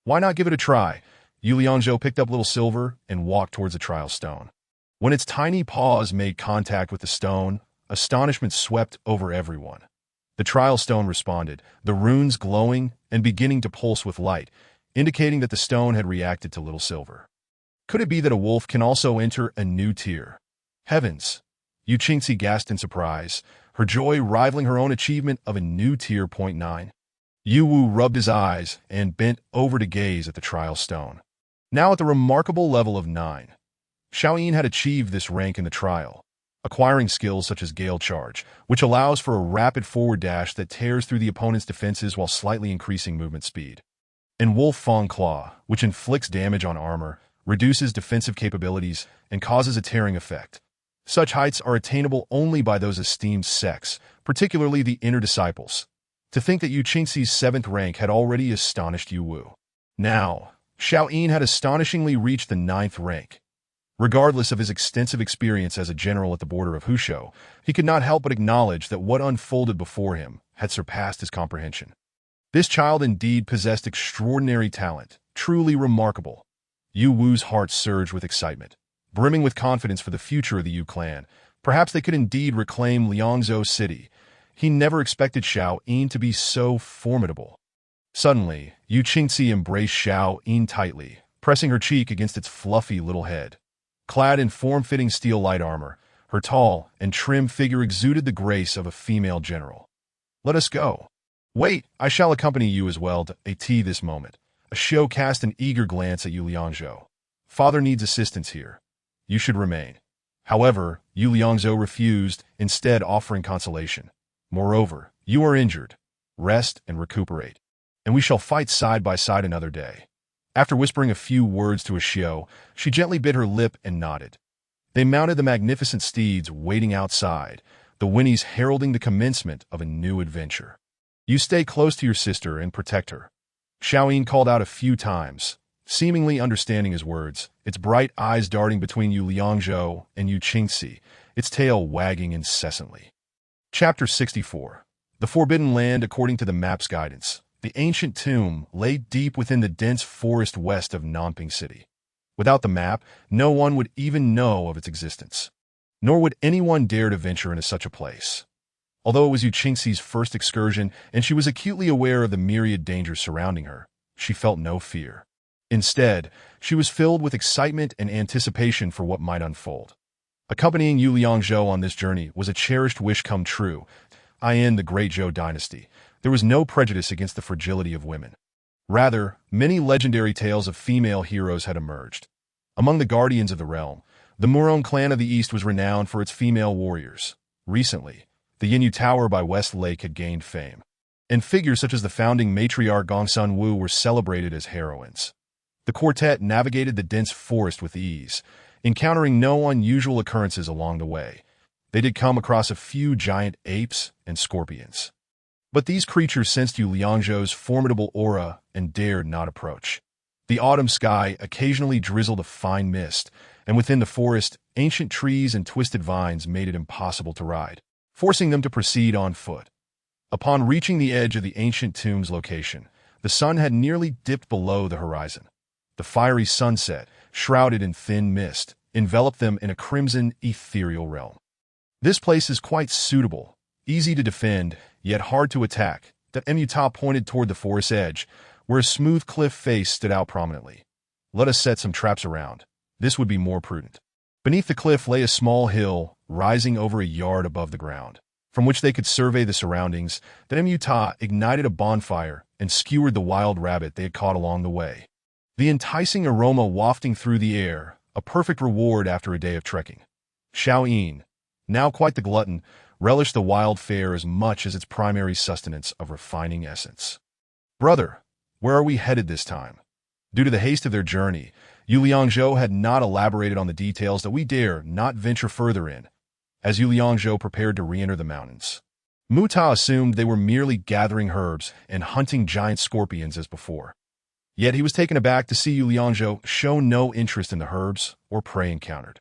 Why not give it a try? Yu Liangzhou picked up Little Silver and walked towards the trial stone. When its tiny paws made contact with the stone, astonishment swept over everyone. The trial stone responded, the runes glowing and beginning to pulse with light, indicating that the stone had reacted to Little Silver. Could it be that a wolf can also enter a new tier? Heavens! Yu Qingxi gasped in surprise, her joy rivaling her own achievement of a new tier. 9. Yu Wu rubbed his eyes and bent over to gaze at the trial stone. Now at the remarkable level of 9. Xiaoyin had achieved this rank in the trial, acquiring skills such as Gale Charge, which allows for a rapid forward dash that tears through the opponent's defenses while slightly increasing movement speed. And Wolf Fang Claw, which inflicts damage on armor, reduces defensive capabilities, and causes a tearing effect. Such heights are attainable only by those esteemed sects, particularly the inner disciples. To think that Yu Qingxi's 7th rank had already astonished Yu Wu. Now, Xiao Yin had astonishingly reached the 9th rank. Regardless of his extensive experience as a general at the border of Hushou, he could not help but acknowledge that what unfolded before him had surpassed his comprehension. This child indeed possessed extraordinary talent, truly remarkable. Yu Wu's heart surged with excitement. Brimming with confidence for the future of the Yu clan, perhaps they could indeed reclaim Liangzhou City. He never expected Xiao Yin to be so formidable. Suddenly, Yu Qingxi embraced Xiao Yin tightly, pressing her cheek against its fluffy little head. Clad in form-fitting steel light armor, her tall and trim figure exuded the grace of a female general. "Let us go." "Wait, I shall accompany you as well to at this moment." A Xiao cast an eager glance at Yu Liangzhou. "Father needs assistance here. You should remain." However, Yu Liangzhou refused, instead offering consolation. "Moreover, you are injured. Rest and recuperate, and we shall fight side by side another day." After whispering a few words to a Xiao, she gently bit her lip and nodded. They mounted the magnificent steeds waiting outside, the whinnies heralding the commencement of a new adventure. "You stay close to your sister and protect her." Xiao Yin called out a few times, seemingly understanding his words, its bright eyes darting between Yu Liangzhou and Yu Qingxi, its tail wagging incessantly. Chapter 64. The Forbidden Land. According to the map's guidance, the ancient tomb lay deep within the dense forest west of Nanping City. Without the map, no one would even know of its existence. Nor would anyone dare to venture into such a place. Although it was Yu Qingxi's first excursion and she was acutely aware of the myriad dangers surrounding her, she felt no fear. Instead, she was filled with excitement and anticipation for what might unfold. Accompanying Yu Liangzhou on this journey was a cherished wish come true. In the Great Zhou dynasty, there was no prejudice against the fragility of women. Rather, many legendary tales of female heroes had emerged. Among the guardians of the realm, the Murong clan of the East was renowned for its female warriors. Recently, the Yinyu Tower by West Lake had gained fame, and figures such as the founding matriarch Gongsun Wu were celebrated as heroines. The quartet navigated the dense forest with ease, encountering no unusual occurrences along the way. They did come across a few giant apes and scorpions. But these creatures sensed Yu Liangzhou's formidable aura and dared not approach. The autumn sky occasionally drizzled a fine mist, and within the forest, ancient trees and twisted vines made it impossible to ride, forcing them to proceed on foot. Upon reaching the edge of the ancient tomb's location, the sun had nearly dipped below the horizon. The fiery sunset, shrouded in thin mist, enveloped them in a crimson, ethereal realm. "This place is quite suitable, easy to defend, yet hard to attack." That Emuta pointed toward the forest's edge, where a smooth cliff face stood out prominently. "Let us set some traps around. This would be more prudent." Beneath the cliff lay a small hill, rising over a yard above the ground, from which they could survey the surroundings. That Emuta ignited a bonfire and skewered the wild rabbit they had caught along the way. The enticing aroma wafting through the air, a perfect reward after a day of trekking. Xiao Yin, now quite the glutton, relished the wild fare as much as its primary sustenance of refining essence. "Brother, where are we headed this time?" Due to the haste of their journey, Yu Liangzhou had not elaborated on the details that we dare not venture further in, as Yu Liangzhou prepared to re-enter the mountains. Muta assumed they were merely gathering herbs and hunting giant scorpions as before. Yet he was taken aback to see Yu Liangzhou show no interest in the herbs or prey encountered,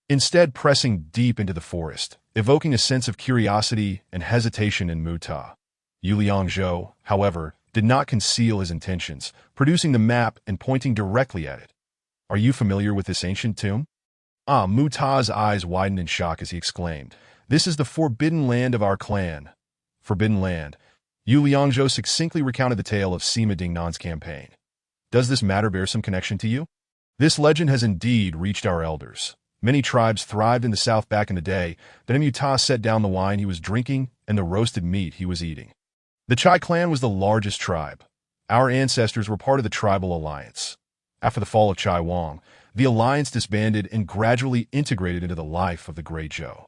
instead pressing deep into the forest, evoking a sense of curiosity and hesitation in Muta. Yu Liangzhou, however, did not conceal his intentions, producing the map and pointing directly at it. "Are you familiar with this ancient tomb?" Muta's eyes widened in shock as he exclaimed, "This is the forbidden land of our clan." Forbidden land. Yu Liangzhou succinctly recounted the tale of Sima Dingnan's campaign. "Does this matter bear some connection to you?" "This legend has indeed reached our elders. Many tribes thrived in the south back in the day. Then Muta set down the wine he was drinking and the roasted meat he was eating. The Chai clan was the largest tribe. Our ancestors were part of the tribal alliance. After the fall of Chai Wang, the alliance disbanded and gradually integrated into the life of the Great Zhou.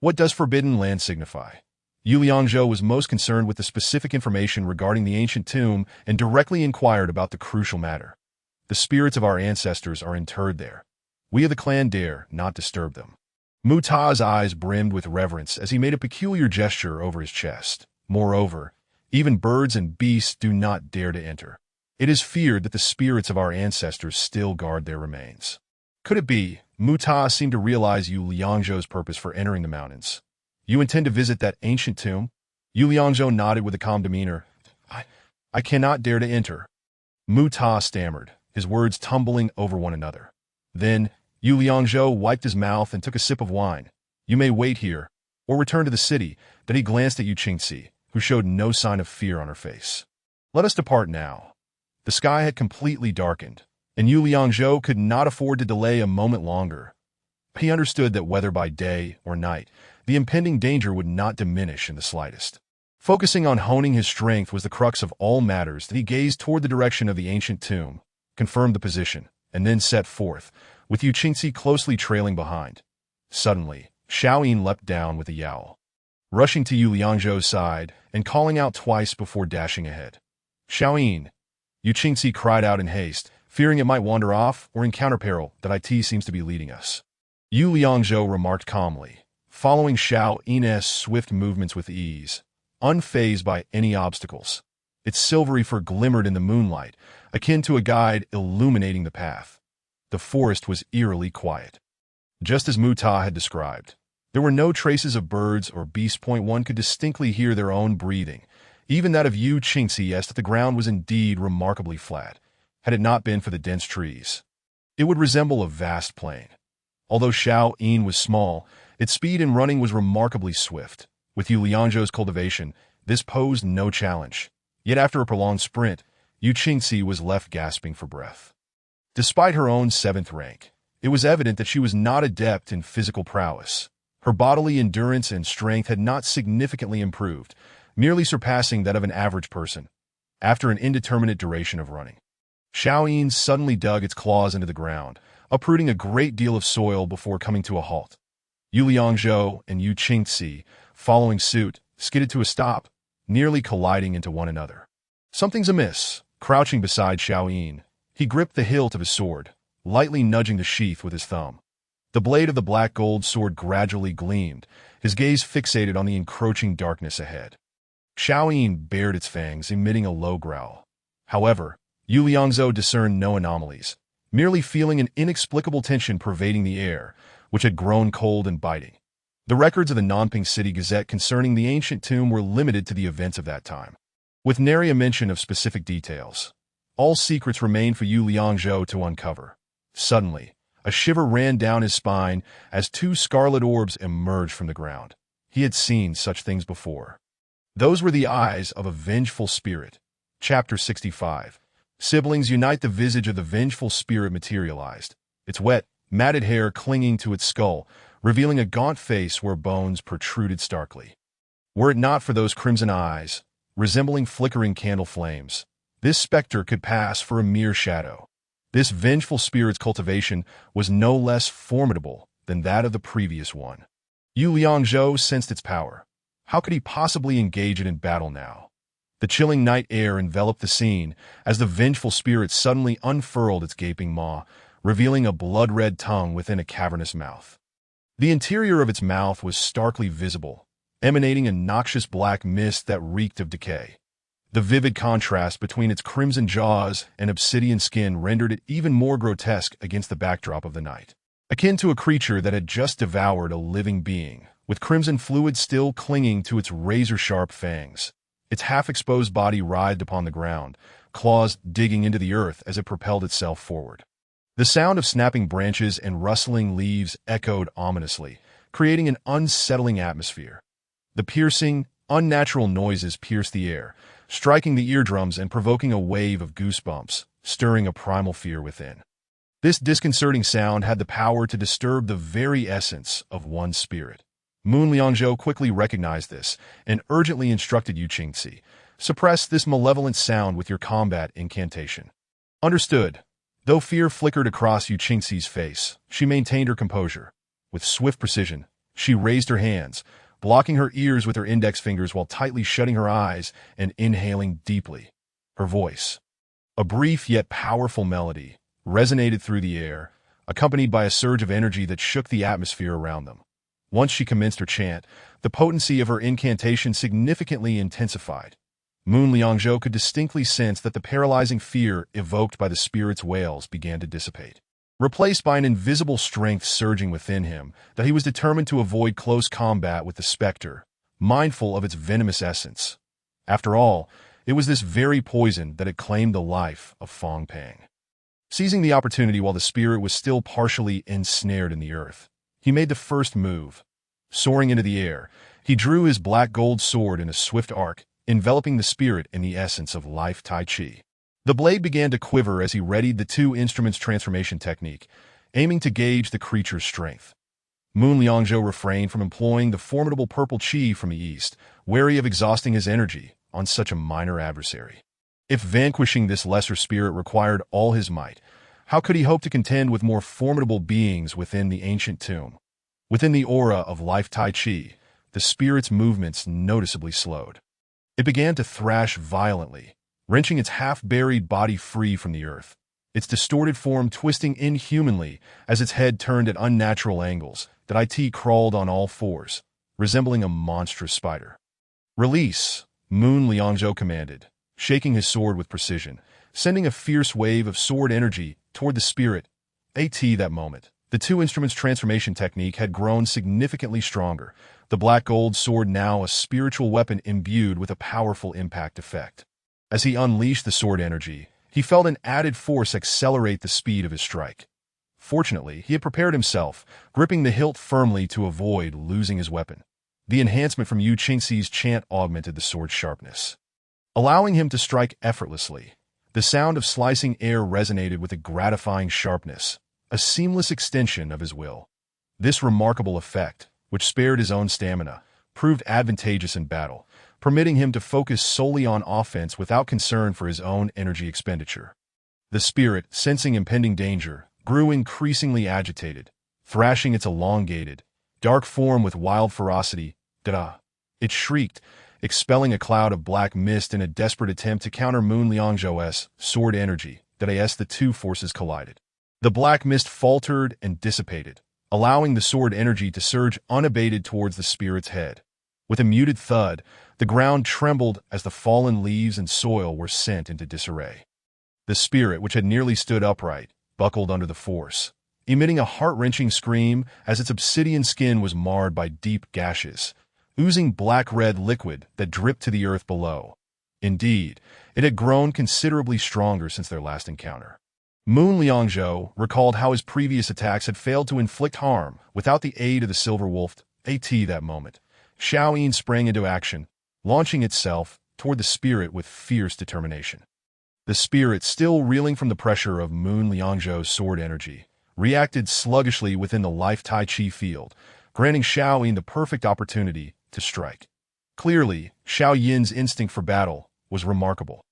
What does forbidden land signify?" Yu Liangzhou was most concerned with the specific information regarding the ancient tomb and directly inquired about the crucial matter. "The spirits of our ancestors are interred there. We of the clan dare not disturb them." Mu Ta's eyes brimmed with reverence as he made a peculiar gesture over his chest. Moreover, even birds and beasts do not dare to enter. It is feared that the spirits of our ancestors still guard their remains. Could it be? Mu Ta seemed to realize Yu Liangzhou's purpose for entering the mountains. You intend to visit that ancient tomb? Yu Liangzhou nodded with a calm demeanor. I cannot dare to enter. Mu Ta stammered, his words tumbling over one another. Then, Yu Liangzhou wiped his mouth and took a sip of wine. You may wait here, or return to the city. Then he glanced at Yu Qingxi, who showed no sign of fear on her face. Let us depart now. The sky had completely darkened, and Yu Liangzhou could not afford to delay a moment longer. He understood that whether by day or night, the impending danger would not diminish in the slightest. Focusing on honing his strength was the crux of all matters. That he gazed toward the direction of the ancient tomb, confirmed the position, and then set forth, with Yu Qingxi closely trailing behind. Suddenly, Xiaoyin leapt down with a yowl, rushing to Yu Liangzhou's side and calling out twice before dashing ahead. Xiaoyin! Yu Qingxi cried out in haste, fearing it might wander off or encounter peril. That it seems to be leading us. Yu Liangzhou remarked calmly, following Xiaoyin's swift movements with ease, unfazed by any obstacles. Its silvery fur glimmered in the moonlight, akin to a guide illuminating the path. The forest was eerily quiet. Just as Mu Ta had described, there were no traces of birds or beasts. One could distinctly hear their own breathing, even that of Yu Qingxi. That the ground was indeed remarkably flat. Had it not been for the dense trees, it would resemble a vast plain. Although Xiaoyin was small, its speed in running was remarkably swift. With Yu Liangzhou's cultivation, this posed no challenge. Yet after a prolonged sprint, Yu Qingxi was left gasping for breath. Despite her own 7th rank, it was evident that she was not adept in physical prowess. Her bodily endurance and strength had not significantly improved, merely surpassing that of an average person. After an indeterminate duration of running, Xiaoyin suddenly dug its claws into the ground, uprooting a great deal of soil before coming to a halt. Yu Liangzhou and Yu Qingxi, following suit, skidded to a stop, nearly colliding into one another. Something's amiss. Crouching beside Xiaoyin, he gripped the hilt of his sword, lightly nudging the sheath with his thumb. The blade of the black gold sword gradually gleamed, his gaze fixated on the encroaching darkness ahead. Xiaoyin bared its fangs, emitting a low growl. However, Yu Liangzhou discerned no anomalies, merely feeling an inexplicable tension pervading the air, which had grown cold and biting. The records of the Nanping City Gazette concerning the ancient tomb were limited to the events of that time, with nary a mention of specific details. All secrets remained for Yu Liangzhou to uncover. Suddenly, a shiver ran down his spine as 2 scarlet orbs emerged from the ground. He had seen such things before. Those were the eyes of a vengeful spirit. Chapter 65. Siblings unite. The visage of the vengeful spirit materialized, its wet, matted hair clinging to its skull, revealing a gaunt face where bones protruded starkly. Were it not for those crimson eyes, resembling flickering candle flames, this specter could pass for a mere shadow. This vengeful spirit's cultivation was no less formidable than that of the previous one. Yu Liangzhou sensed its power. How could he possibly engage it in battle now? The chilling night air enveloped the scene as the vengeful spirit suddenly unfurled its gaping maw, revealing a blood-red tongue within a cavernous mouth. The interior of its mouth was starkly visible, emanating a noxious black mist that reeked of decay. The vivid contrast between its crimson jaws and obsidian skin rendered it even more grotesque against the backdrop of the night. Akin to a creature that had just devoured a living being, with crimson fluid still clinging to its razor-sharp fangs. Its half-exposed body writhed upon the ground, claws digging into the earth as it propelled itself forward. The sound of snapping branches and rustling leaves echoed ominously, creating an unsettling atmosphere. The piercing, unnatural noises pierced the air, striking the eardrums and provoking a wave of goosebumps, stirring a primal fear within. This disconcerting sound had the power to disturb the very essence of one's spirit. Mu Liangzhou quickly recognized this and urgently instructed Yu Qingxi, "Suppress this malevolent sound with your combat incantation." Understood. Though fear flickered across Yu Qingxi's face, she maintained her composure. With swift precision, she raised her hands, blocking her ears with her index fingers while tightly shutting her eyes and inhaling deeply. Her voice, a brief yet powerful melody, resonated through the air, accompanied by a surge of energy that shook the atmosphere around them. Once she commenced her chant, the potency of her incantation significantly intensified. Moon Liangzhou could distinctly sense that the paralyzing fear evoked by the spirit's wails began to dissipate, replaced by an invisible strength surging within him that he was determined to avoid close combat with the specter, mindful of its venomous essence. After all, it was this very poison that had claimed the life of Fang Peng. Seizing the opportunity while the spirit was still partially ensnared in the earth, he made the first move. Soaring into the air, he drew his black gold sword in a swift arc, enveloping the spirit in the essence of life Tai Chi. The blade began to quiver as he readied the two instruments' transformation technique, aiming to gauge the creature's strength. Moon Liangzhou refrained from employing the formidable purple chi from the east, wary of exhausting his energy on such a minor adversary. If vanquishing this lesser spirit required all his might, how could he hope to contend with more formidable beings within the ancient tomb? Within the aura of life Tai Chi, the spirit's movements noticeably slowed. It began to thrash violently, wrenching its half-buried body free from the earth, its distorted form twisting inhumanly as its head turned at unnatural angles. That it crawled on all fours, resembling a monstrous spider. "Release," Moon Liangzhou commanded, shaking his sword with precision, sending a fierce wave of sword energy toward the spirit. That moment, the two instruments' transformation technique had grown significantly stronger, the black gold sword now a spiritual weapon imbued with a powerful impact effect. As he unleashed the sword energy, he felt an added force accelerate the speed of his strike. Fortunately, he had prepared himself, gripping the hilt firmly to avoid losing his weapon. The enhancement from Yu Qingxi's chant augmented the sword's sharpness, allowing him to strike effortlessly. The sound of slicing air resonated with a gratifying sharpness, a seamless extension of his will. This remarkable effect, which spared his own stamina, proved advantageous in battle, permitting him to focus solely on offense without concern for his own energy expenditure. The spirit, sensing impending danger, grew increasingly agitated, thrashing its elongated, dark form with wild ferocity. Da! It shrieked, expelling a cloud of black mist in a desperate attempt to counter Moon Liangzhou's sword energy. As the two forces collided, the black mist faltered and dissipated, allowing the sword energy to surge unabated towards the spirit's head. With a muted thud, the ground trembled as the fallen leaves and soil were sent into disarray. The spirit, which had nearly stood upright, buckled under the force, emitting a heart-wrenching scream as its obsidian skin was marred by deep gashes, oozing black-red liquid that dripped to the earth below. Indeed, it had grown considerably stronger since their last encounter. Moon Liangzhou recalled how his previous attacks had failed to inflict harm without the aid of the Silver Wolf. That moment, Xiaoyin sprang into action, launching itself toward the spirit with fierce determination. The spirit, still reeling from the pressure of Moon Liangzhou's sword energy, reacted sluggishly within the life Tai Chi field, granting Xiaoyin the perfect opportunity to strike. Clearly, Xiaoyin's instinct for battle was remarkable.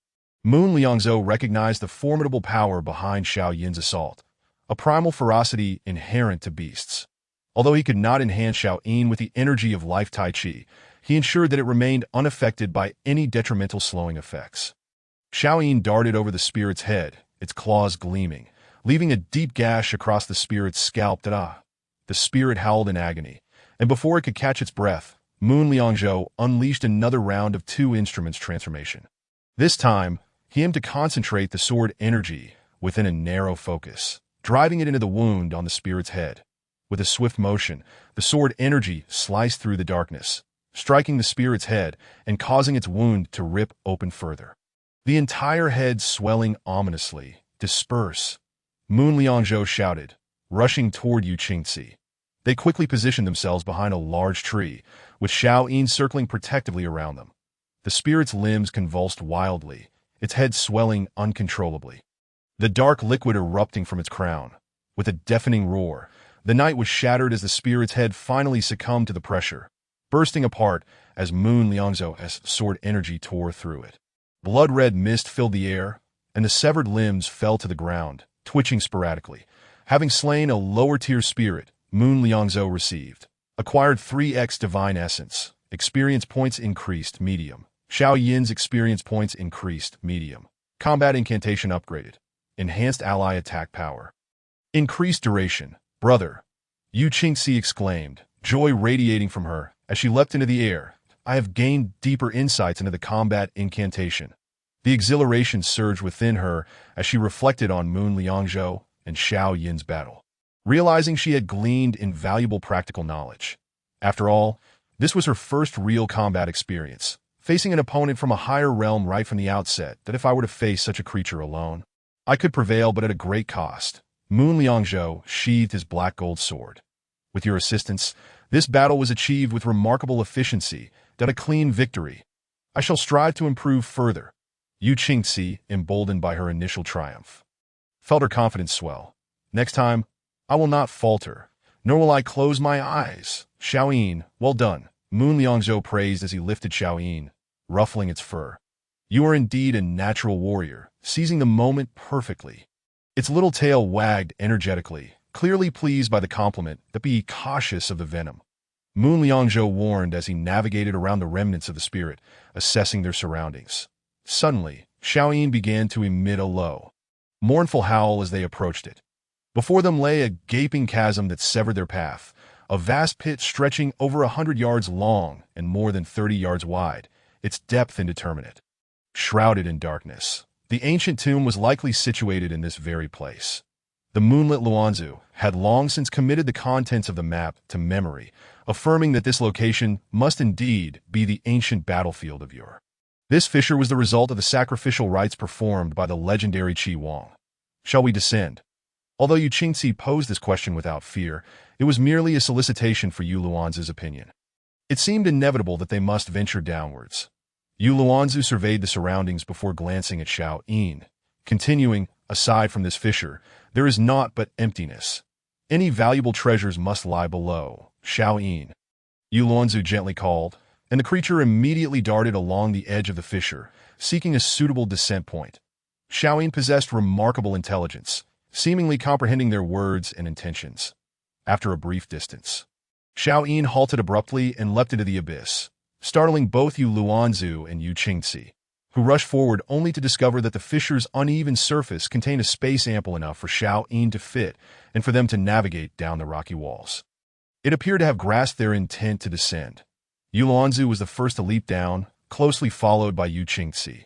Moon Liangzhou recognized the formidable power behind Xiaoyin's assault, a primal ferocity inherent to beasts. Although he could not enhance Xiaoyin with the energy of life Tai Chi, he ensured that it remained unaffected by any detrimental slowing effects. Xiaoyin darted over the spirit's head, its claws gleaming, leaving a deep gash across the spirit's scalp. The spirit howled in agony, and before it could catch its breath, Moon Liangzhou unleashed another round of two instruments transformation. This time, he aimed to concentrate the sword energy within a narrow focus, driving it into the wound on the spirit's head. With a swift motion, the sword energy sliced through the darkness, striking the spirit's head and causing its wound to rip open further. The entire head swelling ominously. "Disperse!" Moon Liangzhou shouted, rushing toward Yu Qingxi. They quickly positioned themselves behind a large tree, with Xiaoyin circling protectively around them. The spirit's limbs convulsed wildly, its head swelling uncontrollably. The dark liquid erupting from its crown. With a deafening roar, the night was shattered as the spirit's head finally succumbed to the pressure, bursting apart as Moon Liangzhou's sword energy tore through it. Blood-red mist filled the air, and the severed limbs fell to the ground, twitching sporadically. Having slain a lower-tier spirit, Moon Liangzhou received. Acquired 3x Divine Essence. Experience points increased, medium. Xiaoyin's experience points increased, medium. Combat incantation upgraded. Enhanced ally attack power. Increased duration. Brother, Yu Qingxi exclaimed, joy radiating from her as she leapt into the air. I have gained deeper insights into the combat incantation. The exhilaration surged within her as she reflected on Moon Liangzhou and Xiao Yin's battle, realizing she had gleaned invaluable practical knowledge. After all, this was her first real combat experience, facing an opponent from a higher realm right from the outset. That if I were to face such a creature alone, I could prevail, but at a great cost. Moon Liangzhou sheathed his black gold sword. With your assistance, this battle was achieved with remarkable efficiency, that a clean victory. I shall strive to improve further. Yu Qingci, emboldened by her initial triumph, felt her confidence swell. Next time, I will not falter, nor will I close my eyes. Xiaoyin, well done. Moon Liangzhou praised as he lifted Xiaoyin, ruffling its fur. You are indeed a natural warrior, seizing the moment perfectly. Its little tail wagged energetically, clearly pleased by the compliment. But be cautious of the venom. Moon Liangzhou warned as he navigated around the remnants of the spirit, assessing their surroundings. Suddenly, Xiaoyin began to emit a low, mournful howl as they approached it. Before them lay a gaping chasm that severed their path, a vast pit stretching over 100 yards long and more than 30 yards wide, its depth indeterminate. Shrouded in darkness, the ancient tomb was likely situated in this very place. The moonlit Luanzu had long since committed the contents of the map to memory, affirming that this location must indeed be the ancient battlefield of yore. This fissure was the result of the sacrificial rites performed by the legendary Qi Wang. Shall we descend? Although Yu Qingci posed this question without fear, it was merely a solicitation for Yu Luanzu's opinion. It seemed inevitable that they must venture downwards. Yu Luanzu surveyed the surroundings before glancing at Xiao Yin, continuing, aside from this fissure, there is naught but emptiness. Any valuable treasures must lie below. Xiao Yin, Yu Luanzu gently called, and the creature immediately darted along the edge of the fissure, seeking a suitable descent point. Xiao Yin possessed remarkable intelligence, seemingly comprehending their words and intentions. After a brief distance, Xiao Yin halted abruptly and leapt into the abyss, startling both Yu Luanzu and Yu Qingci, who rushed forward only to discover that the fissure's uneven surface contained a space ample enough for Xiao Yin to fit and for them to navigate down the rocky walls. It appeared to have grasped their intent to descend. Yu Luanzu was the first to leap down, closely followed by Yu Qingci.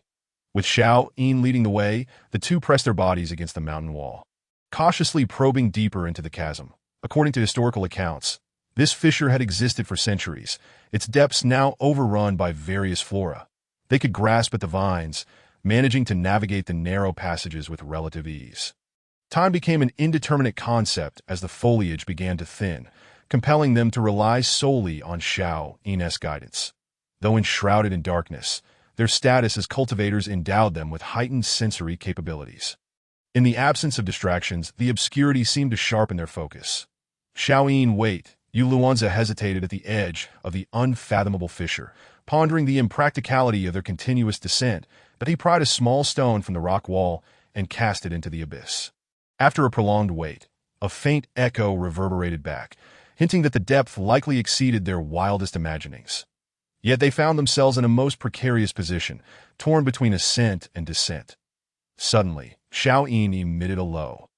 With Xiao Yin leading the way, the two pressed their bodies against the mountain wall, cautiously probing deeper into the chasm. According to historical accounts, this fissure had existed for centuries, its depths now overrun by various flora. They could grasp at the vines, managing to navigate the narrow passages with relative ease. Time became an indeterminate concept as the foliage began to thin, compelling them to rely solely on Xiao Yin's guidance. Though enshrouded in darkness, their status as cultivators endowed them with heightened sensory capabilities. In the absence of distractions, the obscurity seemed to sharpen their focus. Xiao Yin, wait. Yu Luanzu hesitated at the edge of the unfathomable fissure, pondering the impracticality of their continuous descent, but he pried a small stone from the rock wall and cast it into the abyss. After a prolonged wait, a faint echo reverberated back, hinting that the depth likely exceeded their wildest imaginings. Yet they found themselves in a most precarious position, torn between ascent and descent. Suddenly, Xiao Yin emitted a low,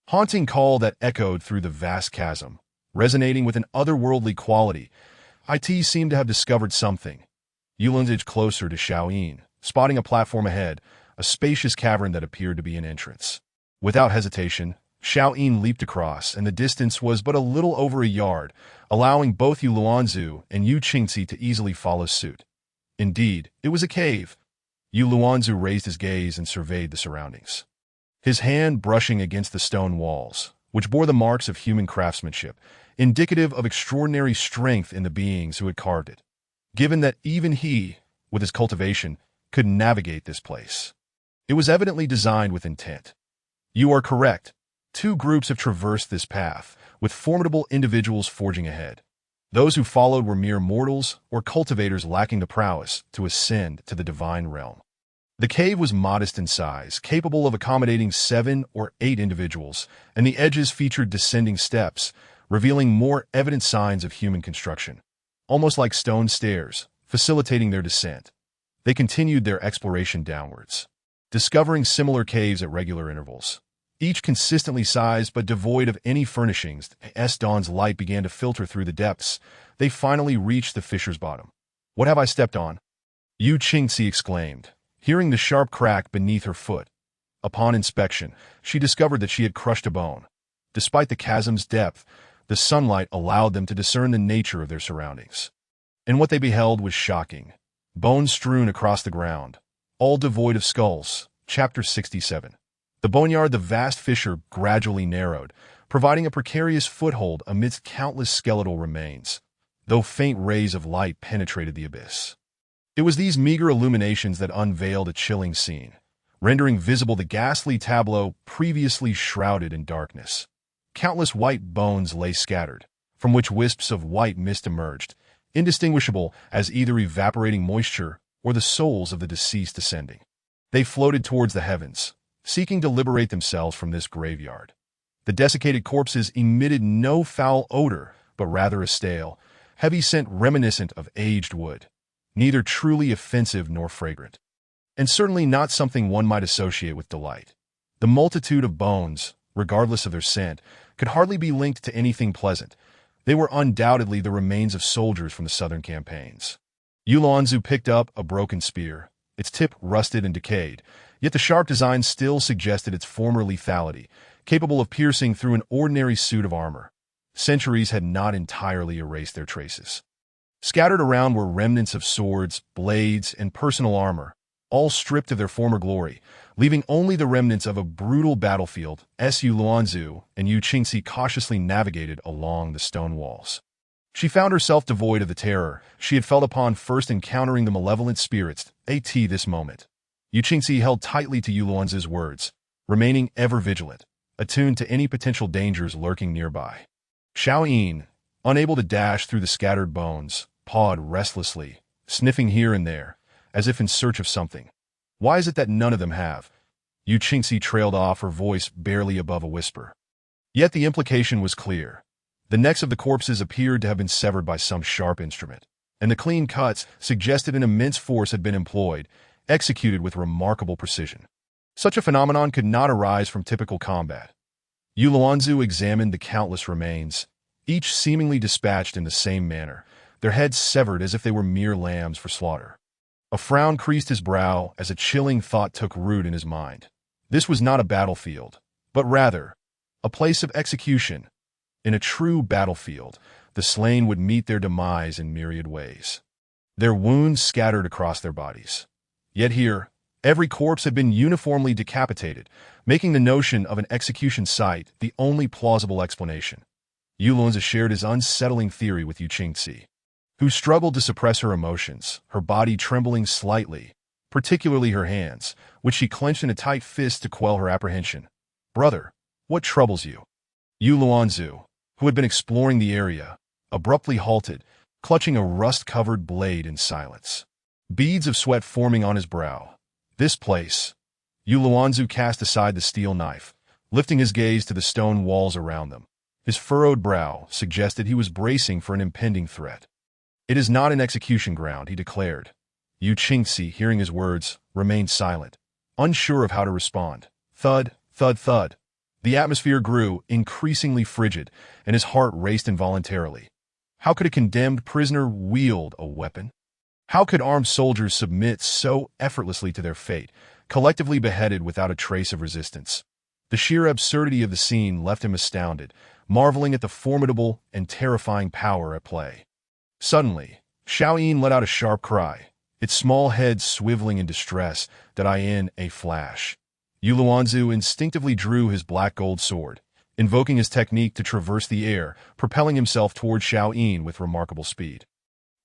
haunting call that echoed through the vast chasm, resonating with an otherworldly quality. It seemed to have discovered something. Yu edged closer to Xiao Yin, spotting a platform ahead, a spacious cavern that appeared to be an entrance. Without hesitation, Xiao Yin leaped across, and the distance was but a little over a yard, allowing both Yu Luanzu and Yu Qingci to easily follow suit. Indeed, it was a cave. Yu Luanzu raised his gaze and surveyed the surroundings, his hand brushing against the stone walls, which bore the marks of human craftsmanship, indicative of extraordinary strength in the beings who had carved it. Given that even he, with his cultivation, could navigate this place, it was evidently designed with intent. You are correct. Two groups have traversed this path, with formidable individuals forging ahead. Those who followed were mere mortals or cultivators lacking the prowess to ascend to the divine realm. The cave was modest in size, capable of accommodating 7 or 8 individuals, and the edges featured descending steps, revealing more evident signs of human construction, almost like stone stairs, facilitating their descent. They continued their exploration downwards, discovering similar caves at regular intervals. each consistently sized but devoid of any furnishings. As dawn's light began to filter through the depths, they finally reached the fissure's bottom. "What have I stepped on?" Yu Qingxi exclaimed, hearing the sharp crack beneath her foot. Upon inspection, she discovered that she had crushed a bone. Despite the chasm's depth, the sunlight allowed them to discern the nature of their surroundings. And what they beheld was shocking. Bones strewn across the ground, all devoid of skulls. Chapter 67. The boneyard, the vast fissure, gradually narrowed, providing a precarious foothold amidst countless skeletal remains, though faint rays of light penetrated the abyss. It was these meager illuminations that unveiled a chilling scene, rendering visible the ghastly tableau previously shrouded in darkness. Countless white bones lay scattered, from which wisps of white mist emerged, indistinguishable as either evaporating moisture or the souls of the deceased ascending. They floated towards the heavens, seeking to liberate themselves from this graveyard. The desiccated corpses emitted no foul odor, but rather a stale, heavy scent reminiscent of aged wood, neither truly offensive nor fragrant, and certainly not something one might associate with delight. The multitude of bones, regardless of their scent, could hardly be linked to anything pleasant. They were undoubtedly the remains of soldiers from the southern campaigns. Yu Luanzu picked up a broken spear, its tip rusted and decayed, yet the sharp design still suggested its former lethality, capable of piercing through an ordinary suit of armor. Centuries had not entirely erased their traces. Scattered around were remnants of swords, blades, and personal armor, all stripped of their former glory, leaving only the remnants of a brutal battlefield. Yu Luanzu and Yu Qingxi cautiously navigated along the stone walls. She found herself devoid of the terror she had felt upon first encountering the malevolent spirits. This moment. Yu Qingxi held tightly to Yu Luanzu's words, remaining ever vigilant, attuned to any potential dangers lurking nearby. Xiao Yin, unable to dash through the scattered bones, pawed restlessly, sniffing here and there, as if in search of something. "Why is it that none of them have?" Yu Qingxi trailed off, her voice barely above a whisper. Yet the implication was clear. The necks of the corpses appeared to have been severed by some sharp instrument, and the clean cuts suggested an immense force had been employed, executed with remarkable precision. Such a phenomenon could not arise from typical combat. Yu Luanzu examined the countless remains, each seemingly dispatched in the same manner, their heads severed as if they were mere lambs for slaughter. A frown creased his brow as a chilling thought took root in his mind. This was not a battlefield, but rather a place of execution. In a true battlefield, the slain would meet their demise in myriad ways, their wounds scattered across their bodies. Yet here, every corpse had been uniformly decapitated, making the notion of an execution site the only plausible explanation. Yu Luanzu shared his unsettling theory with Yu Qingxi, who struggled to suppress her emotions, her body trembling slightly, particularly her hands, which she clenched in a tight fist to quell her apprehension. "Brother, what troubles you?" Yu Luanzu, who had been exploring the area, abruptly halted, clutching a rust-covered blade in silence. Beads of sweat forming on his brow. "This place." Yu Luanzu cast aside the steel knife, lifting his gaze to the stone walls around them. His furrowed brow suggested he was bracing for an impending threat. "It is not an execution ground," he declared. Yu Qingxi, hearing his words, remained silent, unsure of how to respond. Thud, thud, thud. The atmosphere grew increasingly frigid, and his heart raced involuntarily. How could a condemned prisoner wield a weapon? How could armed soldiers submit so effortlessly to their fate, collectively beheaded without a trace of resistance? The sheer absurdity of the scene left him astounded, marveling at the formidable and terrifying power at play. Suddenly, Xiao Yin let out a sharp cry, its small head swiveling in distress. In a flash, Yu Luanzu instinctively drew his black-gold sword, invoking his technique to traverse the air, propelling himself toward Xiao Yin with remarkable speed.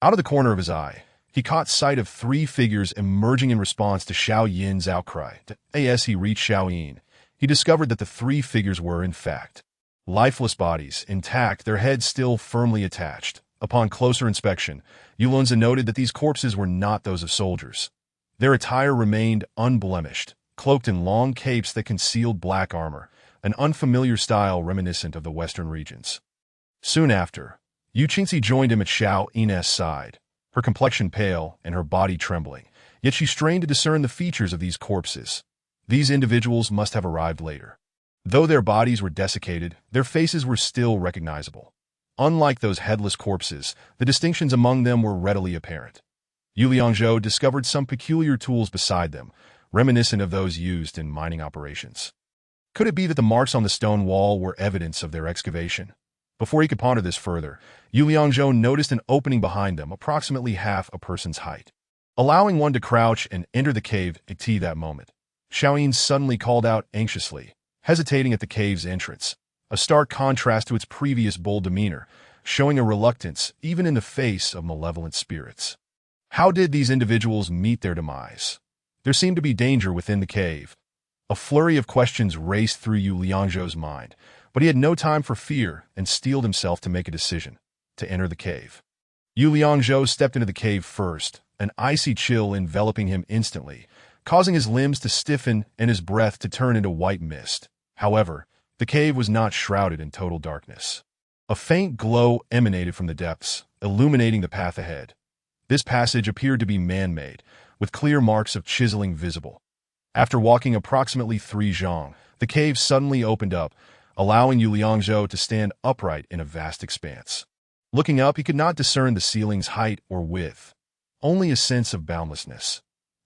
Out of the corner of his eye, he caught sight of three figures emerging in response to Xiao Yin's outcry. As he reached Xiao Yin, he discovered that the three figures were, in fact, lifeless bodies, intact, their heads still firmly attached. Upon closer inspection, Yu Luanzu noted that these corpses were not those of soldiers. Their attire remained unblemished, cloaked in long capes that concealed black armor, an unfamiliar style reminiscent of the western regions. Soon after, Yu Qingxi joined him at Xiao Yin's side, her complexion pale and her body trembling, yet she strained to discern the features of these corpses. These individuals must have arrived later. Though their bodies were desiccated, their faces were still recognizable. Unlike those headless corpses, the distinctions among them were readily apparent. Yu Liangzhou discovered some peculiar tools beside them, reminiscent of those used in mining operations. Could it be that the marks on the stone wall were evidence of their excavation? Before he could ponder this further, Yu Liangzhou noticed an opening behind them, approximately half a person's height. Allowing one to crouch and enter the cave at that moment, Xiaoyin suddenly called out anxiously, hesitating at the cave's entrance, a stark contrast to its previous bold demeanor, showing a reluctance even in the face of malevolent spirits. How did these individuals meet their demise? There seemed to be danger within the cave. A flurry of questions raced through Yu Liangzhou's mind, but he had no time for fear and steeled himself to make a decision, to enter the cave. Yu Liangzhou stepped into the cave first, an icy chill enveloping him instantly, causing his limbs to stiffen and his breath to turn into white mist. However, the cave was not shrouded in total darkness. A faint glow emanated from the depths, illuminating the path ahead. This passage appeared to be man-made, with clear marks of chiseling visible. After walking approximately 3 zhang, the cave suddenly opened up, allowing Yu Liangzhou to stand upright in a vast expanse. Looking up, he could not discern the ceiling's height or width, only a sense of boundlessness.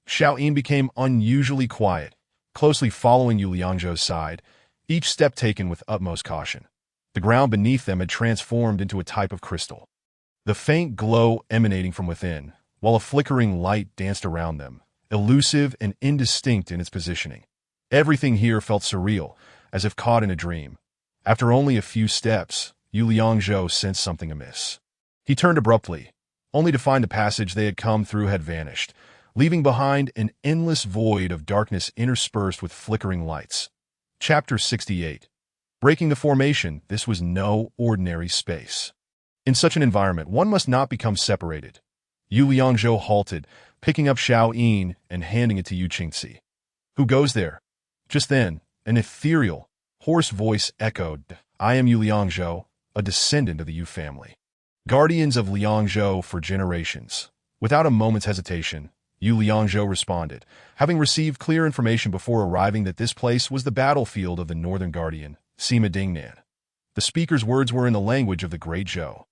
Xiaoyin became unusually quiet, closely following Yu Liangzhou's side, each step taken with utmost caution. The ground beneath them had transformed into a type of crystal. The faint glow emanating from within, while a flickering light danced around them, elusive and indistinct in its positioning. Everything here felt surreal, as if caught in a dream. After only a few steps, Yu Liangzhou sensed something amiss. He turned abruptly, only to find the passage they had come through had vanished, leaving behind an endless void of darkness interspersed with flickering lights. Chapter 68. Breaking the formation, this was no ordinary space. In such an environment, one must not become separated. Yu Liangzhou halted, picking up Xiaoyin and handing it to Yu Qingci. Who goes there? Just then, an ethereal, hoarse voice echoed, I am Yu Liangzhou, a descendant of the Yu family. Guardians of Liangzhou for generations. Without a moment's hesitation, Yu Liangzhou responded, having received clear information before arriving that this place was the battlefield of the Northern Guardian, Sima Dingnan. The speaker's words were in the language of the Great Zhou,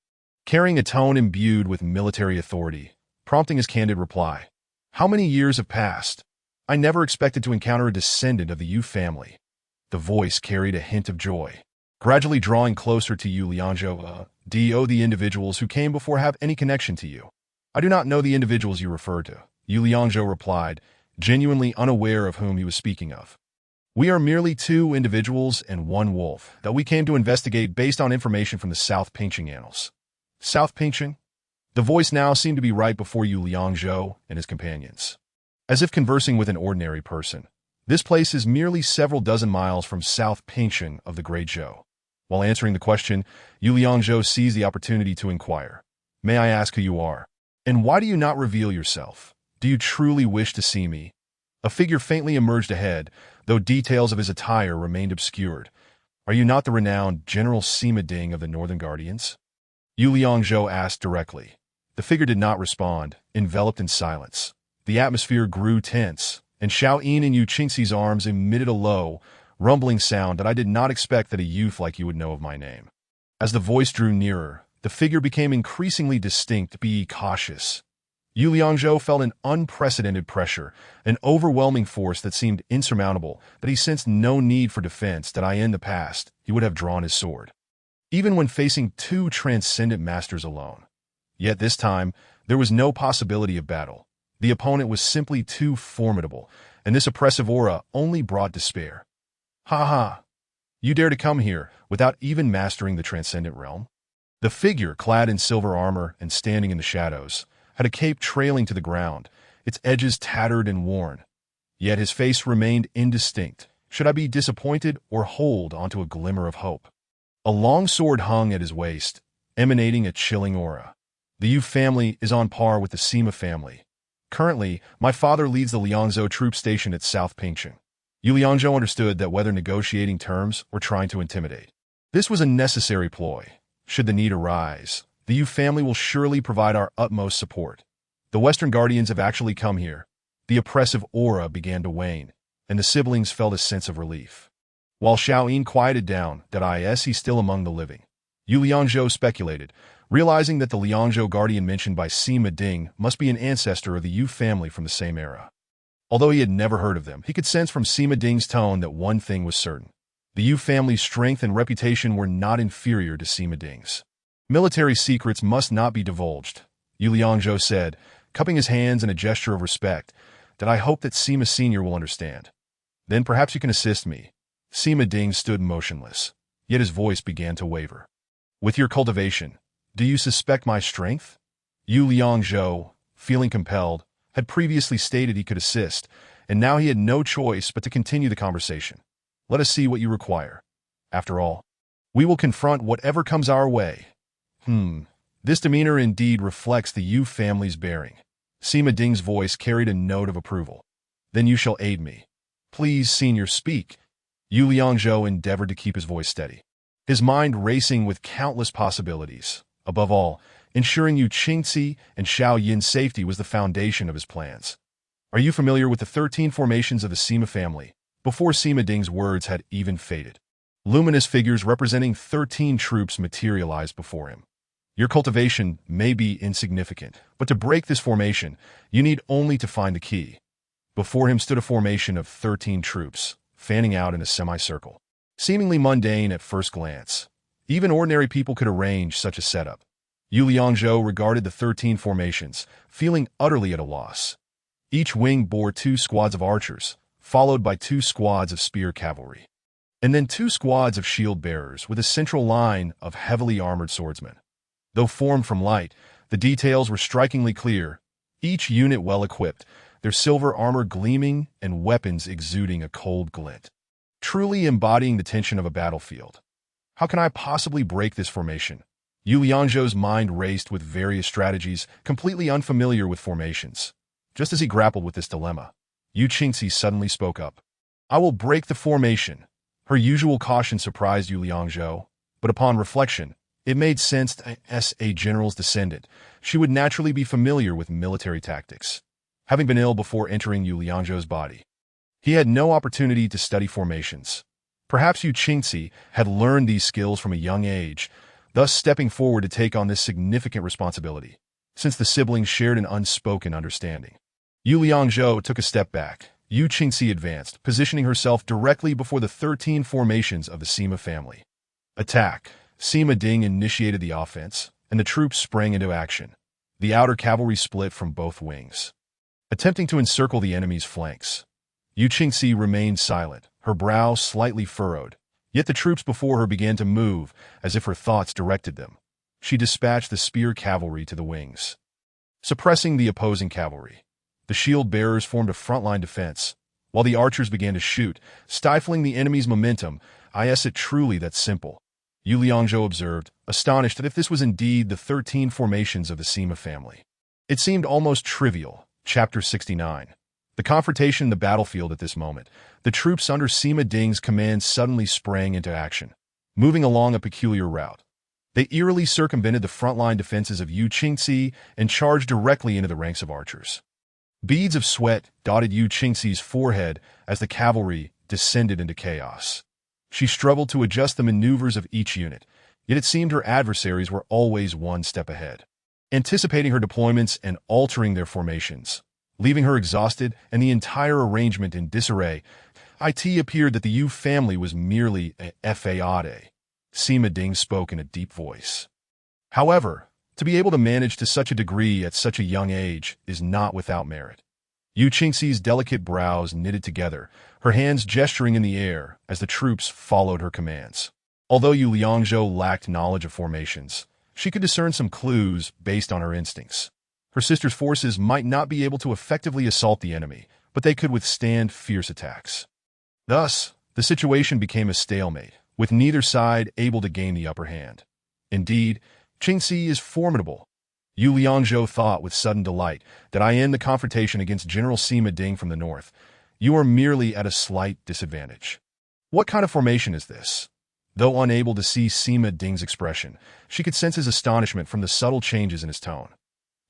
carrying a tone imbued with military authority, prompting his candid reply. How many years have passed? I never expected to encounter a descendant of the Yu family. The voice carried a hint of joy. Gradually drawing closer to Yu Liangzhou, do the individuals who came before have any connection to you? I do not know the individuals you refer to, Yu Liangzhou replied, genuinely unaware of whom he was speaking of. We are merely 2 individuals and 1 wolf that we came to investigate based on information from the South Pingqing annals. South Pingqing? The voice now seemed to be right before Yu Liangzhou and his companions. As if conversing with an ordinary person, this place is merely several dozen miles from South Pingqing of the Great Zhou. While answering the question, Yu Liangzhou seized the opportunity to inquire. May I ask who you are? And why do you not reveal yourself? Do you truly wish to see me? A figure faintly emerged ahead, though details of his attire remained obscured. Are you not the renowned General Sima Ding of the Northern Guardians? Yu Liangzhou asked directly. The figure did not respond, enveloped in silence. The atmosphere grew tense, and Xiaoyin and Yu Qingci's arms emitted a low, rumbling sound that I did not expect that a youth like you would know of my name. As the voice drew nearer, the figure became increasingly distinct. Be cautious. Yu Liangzhou felt an unprecedented pressure, an overwhelming force that seemed insurmountable, that he sensed no need for defense, that in the past, he would have drawn his sword. Even when facing 2 transcendent masters alone. Yet this time, there was no possibility of battle. The opponent was simply too formidable, and this oppressive aura only brought despair. Ha ha! You dare to come here without even mastering the transcendent realm? The figure, clad in silver armor and standing in the shadows, had a cape trailing to the ground, its edges tattered and worn. Yet his face remained indistinct. Should I be disappointed or hold onto a glimmer of hope? A long sword hung at his waist, emanating a chilling aura. The Yu family is on par with the Sima family. Currently, my father leads the Liangzhou troop station at South Pingqing. Yu Liangzhou understood that whether negotiating terms or trying to intimidate, this was a necessary ploy. Should the need arise, the Yu family will surely provide our utmost support. The Western Guardians have actually come here. The oppressive aura began to wane, and the siblings felt a sense of relief. While Xiao Yin quieted down, that is he still among the living? Yu Liangzhou speculated, realizing that the Liangzhou guardian mentioned by Sima Ding must be an ancestor of the Yu family from the same era. Although he had never heard of them, he could sense from Sima Ding's tone that one thing was certain. The Yu family's strength and reputation were not inferior to Sima Ding's. Military secrets must not be divulged, Yu Liangzhou said, cupping his hands in a gesture of respect, that I hope that Sima Sr. will understand. Then perhaps you can assist me. Sima Ding stood motionless, yet his voice began to waver. With your cultivation, do you suspect my strength? Yu Liangzhou, feeling compelled, had previously stated he could assist, and now he had no choice but to continue the conversation. Let us see what you require. After all, we will confront whatever comes our way. This demeanor indeed reflects the Yu family's bearing. Sima Ding's voice carried a note of approval. Then you shall aid me. Please, senior, speak. Yu Liangzhou endeavored to keep his voice steady, his mind racing with countless possibilities. Above all, ensuring Yu Qingci and Xiao Yin's safety was the foundation of his plans. Are you familiar with the 13 formations of the Sima family? Before Sima Ding's words had even faded, luminous figures representing 13 troops materialized before him. Your cultivation may be insignificant, but to break this formation, you need only to find the key. Before him stood a formation of 13 troops, fanning out in a semicircle. Seemingly mundane at first glance, even ordinary people could arrange such a setup. Yu Liangzhou regarded the 13 formations, feeling utterly at a loss. Each wing bore 2 squads of archers, followed by 2 squads of spear cavalry, and then 2 squads of shield bearers with a central line of heavily armored swordsmen. Though formed from light, the details were strikingly clear, each unit well equipped, their silver armor gleaming and weapons exuding a cold glint, truly embodying the tension of a battlefield. How can I possibly break this formation? Yu Liangzhou's mind raced with various strategies, completely unfamiliar with formations. Just as he grappled with this dilemma, Yu Qingci suddenly spoke up. I will break the formation. Her usual caution surprised Yu Liangzhou, but upon reflection, it made sense as a general's descendant. She would naturally be familiar with military tactics, having been ill before entering Yu Liangzhou's body. He had no opportunity to study formations. Perhaps Yu Qingci had learned these skills from a young age, thus stepping forward to take on this significant responsibility, since the siblings shared an unspoken understanding. Yu Liangzhou took a step back. Yu Qingci advanced, positioning herself directly before the 13 formations of the Sima family. Attack! Sima Ding initiated the offense, and the troops sprang into action. The outer cavalry split from both wings, attempting to encircle the enemy's flanks. Yu Qingci remained silent, her brow slightly furrowed, yet the troops before her began to move as if her thoughts directed them. She dispatched the spear cavalry to the wings, suppressing the opposing cavalry. The shield bearers formed a frontline defense, while the archers began to shoot, stifling the enemy's momentum. Is it truly that simple? Yu Liangzhou observed, astonished that if this was indeed the 13 formations of the Sima family. It seemed almost trivial. Chapter 69. The confrontation in the battlefield at this moment. The troops under Sima Ding's command suddenly sprang into action, moving along a peculiar route. They eerily circumvented the frontline defenses of Yu Qingci and charged directly into the ranks of archers. Beads of sweat dotted Yu Qingci's forehead as the cavalry descended into chaos. She struggled to adjust the maneuvers of each unit, yet it seemed her adversaries were always one step ahead, anticipating her deployments and altering their formations, leaving her exhausted and the entire arrangement in disarray. It appeared that the Yu family was merely a fade. Sima Ding spoke in a deep voice. However, to be able to manage to such a degree at such a young age is not without merit. Yu Qingci's delicate brows knitted together, her hands gesturing in the air as the troops followed her commands. Although Yu Liangzhou lacked knowledge of formations, she could discern some clues based on her instincts. Her sister's forces might not be able to effectively assault the enemy, but they could withstand fierce attacks. Thus, the situation became a stalemate, with neither side able to gain the upper hand. Indeed, Qingci is formidable. Yu Liangzhou thought with sudden delight that I end the confrontation against General Sima Ding from the north. You are merely at a slight disadvantage. What kind of formation is this? Though unable to see Sima Ding's expression, she could sense his astonishment from the subtle changes in his tone.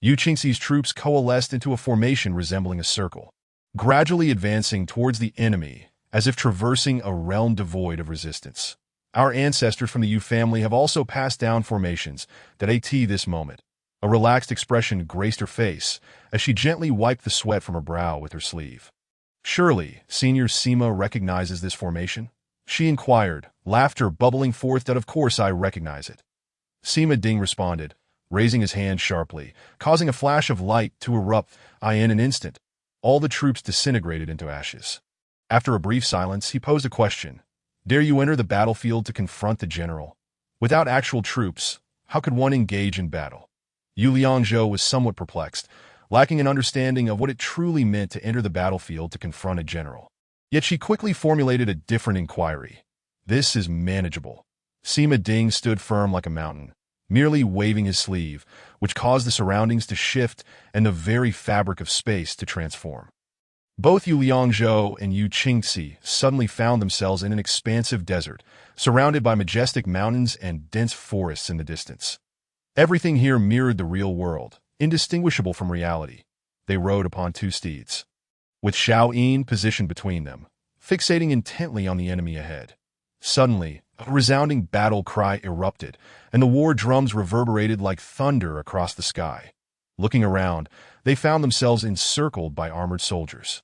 Yu Qingci's troops coalesced into a formation resembling a circle, gradually advancing towards the enemy as if traversing a realm devoid of resistance. Our ancestors from the Yu family have also passed down formations that at this moment. A relaxed expression graced her face as she gently wiped the sweat from her brow with her sleeve. Surely, Senior Sima recognizes this formation? She inquired, laughter bubbling forth that of course I recognize it. Sima Ding responded, raising his hand sharply, causing a flash of light to erupt. In an instant, all the troops disintegrated into ashes. After a brief silence, he posed a question. Dare you enter the battlefield to confront the general? Without actual troops, how could one engage in battle? Yu Liangzhou was somewhat perplexed, lacking an understanding of what it truly meant to enter the battlefield to confront a general. Yet she quickly formulated a different inquiry. This is manageable. Sima Ding stood firm like a mountain, merely waving his sleeve, which caused the surroundings to shift and the very fabric of space to transform. Both Yu Liangzhou and Yu Qingxi suddenly found themselves in an expansive desert, surrounded by majestic mountains and dense forests in the distance. Everything here mirrored the real world, indistinguishable from reality. They rode upon two steeds, with Xiao Yin positioned between them, fixating intently on the enemy ahead. Suddenly, a resounding battle cry erupted, and the war drums reverberated like thunder across the sky. Looking around, they found themselves encircled by armored soldiers,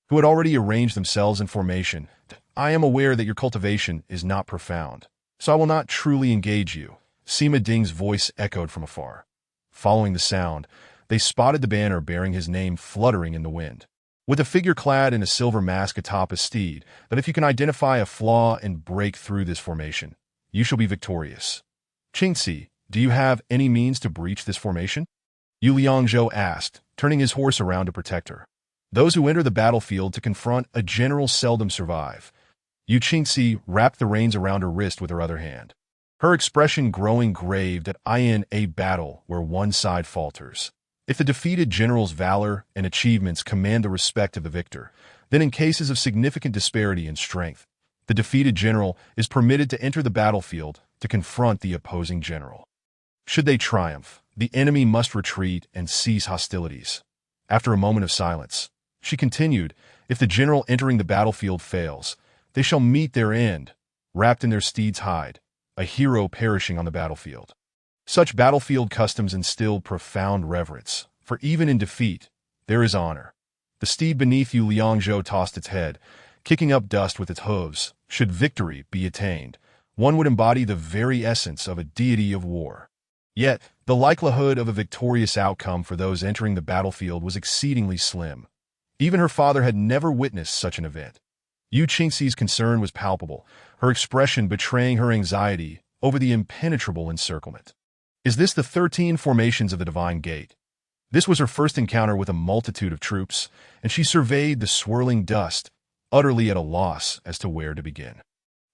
who had already arranged themselves in formation. I am aware that your cultivation is not profound, so I will not truly engage you. Sima Ding's voice echoed from afar. Following the sound, they spotted the banner bearing his name fluttering in the wind, with a figure clad in a silver mask atop a steed, that if you can identify a flaw and break through this formation, you shall be victorious. Qingxi, do you have any means to breach this formation? Yu Liangzhou asked, turning his horse around to protect her. Those who enter the battlefield to confront a general seldom survive. Yu Qingxi wrapped the reins around her wrist with her other hand, her expression growing grave that in a battle where one side falters. If the defeated general's valor and achievements command the respect of the victor, then in cases of significant disparity in strength, the defeated general is permitted to enter the battlefield to confront the opposing general. Should they triumph, the enemy must retreat and cease hostilities. After a moment of silence, she continued, if the general entering the battlefield fails, they shall meet their end, wrapped in their steed's hide, a hero perishing on the battlefield. Such battlefield customs instill profound reverence, for even in defeat, there is honor. The steed beneath Yu Liangzhou tossed its head, kicking up dust with its hooves. Should victory be attained, one would embody the very essence of a deity of war. Yet, the likelihood of a victorious outcome for those entering the battlefield was exceedingly slim. Even her father had never witnessed such an event. Yu Qingxi's concern was palpable, her expression betraying her anxiety over the impenetrable encirclement. Is this the 13 formations of the Divine Gate? This was her first encounter with a multitude of troops, and she surveyed the swirling dust, utterly at a loss as to where to begin.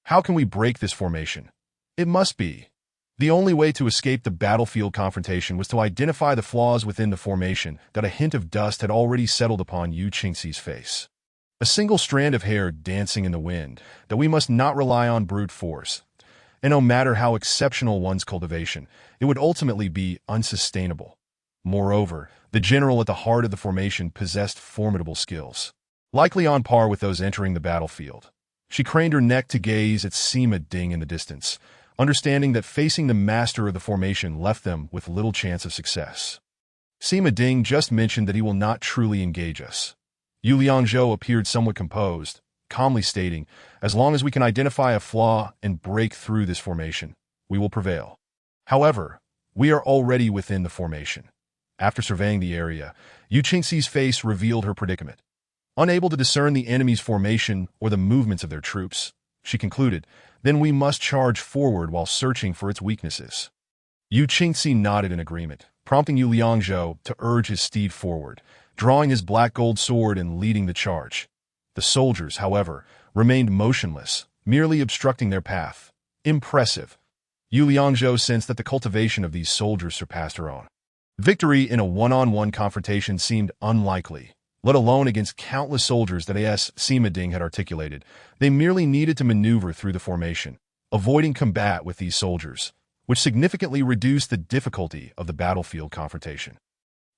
How can we break this formation? It must be. The only way to escape the battlefield confrontation was to identify the flaws within the formation. That a hint of dust had already settled upon Yu Qingxi's face. A single strand of hair dancing in the wind, that we must not rely on brute force. And no matter how exceptional one's cultivation, it would ultimately be unsustainable. Moreover, the general at the heart of the formation possessed formidable skills, likely on par with those entering the battlefield. She craned her neck to gaze at Sima Ding in the distance, understanding that facing the master of the formation left them with little chance of success. Sima Ding just mentioned that he will not truly engage us. Yu Liangzhou appeared somewhat composed, calmly stating, as long as we can identify a flaw and break through this formation, we will prevail. However, we are already within the formation. After surveying the area, Yu Qingxi's face revealed her predicament. Unable to discern the enemy's formation or the movements of their troops, she concluded, then we must charge forward while searching for its weaknesses. Yu Qingxi nodded in agreement, prompting Yu Liangzhou to urge his steed forward, drawing his black gold sword and leading the charge. The soldiers, however, remained motionless, merely obstructing their path. Impressive. Yu Liangzhou sensed that the cultivation of these soldiers surpassed her own. Victory in a one-on-one confrontation seemed unlikely, let alone against countless soldiers that Sima Ding had articulated. They merely needed to maneuver through the formation, avoiding combat with these soldiers, which significantly reduced the difficulty of the battlefield confrontation.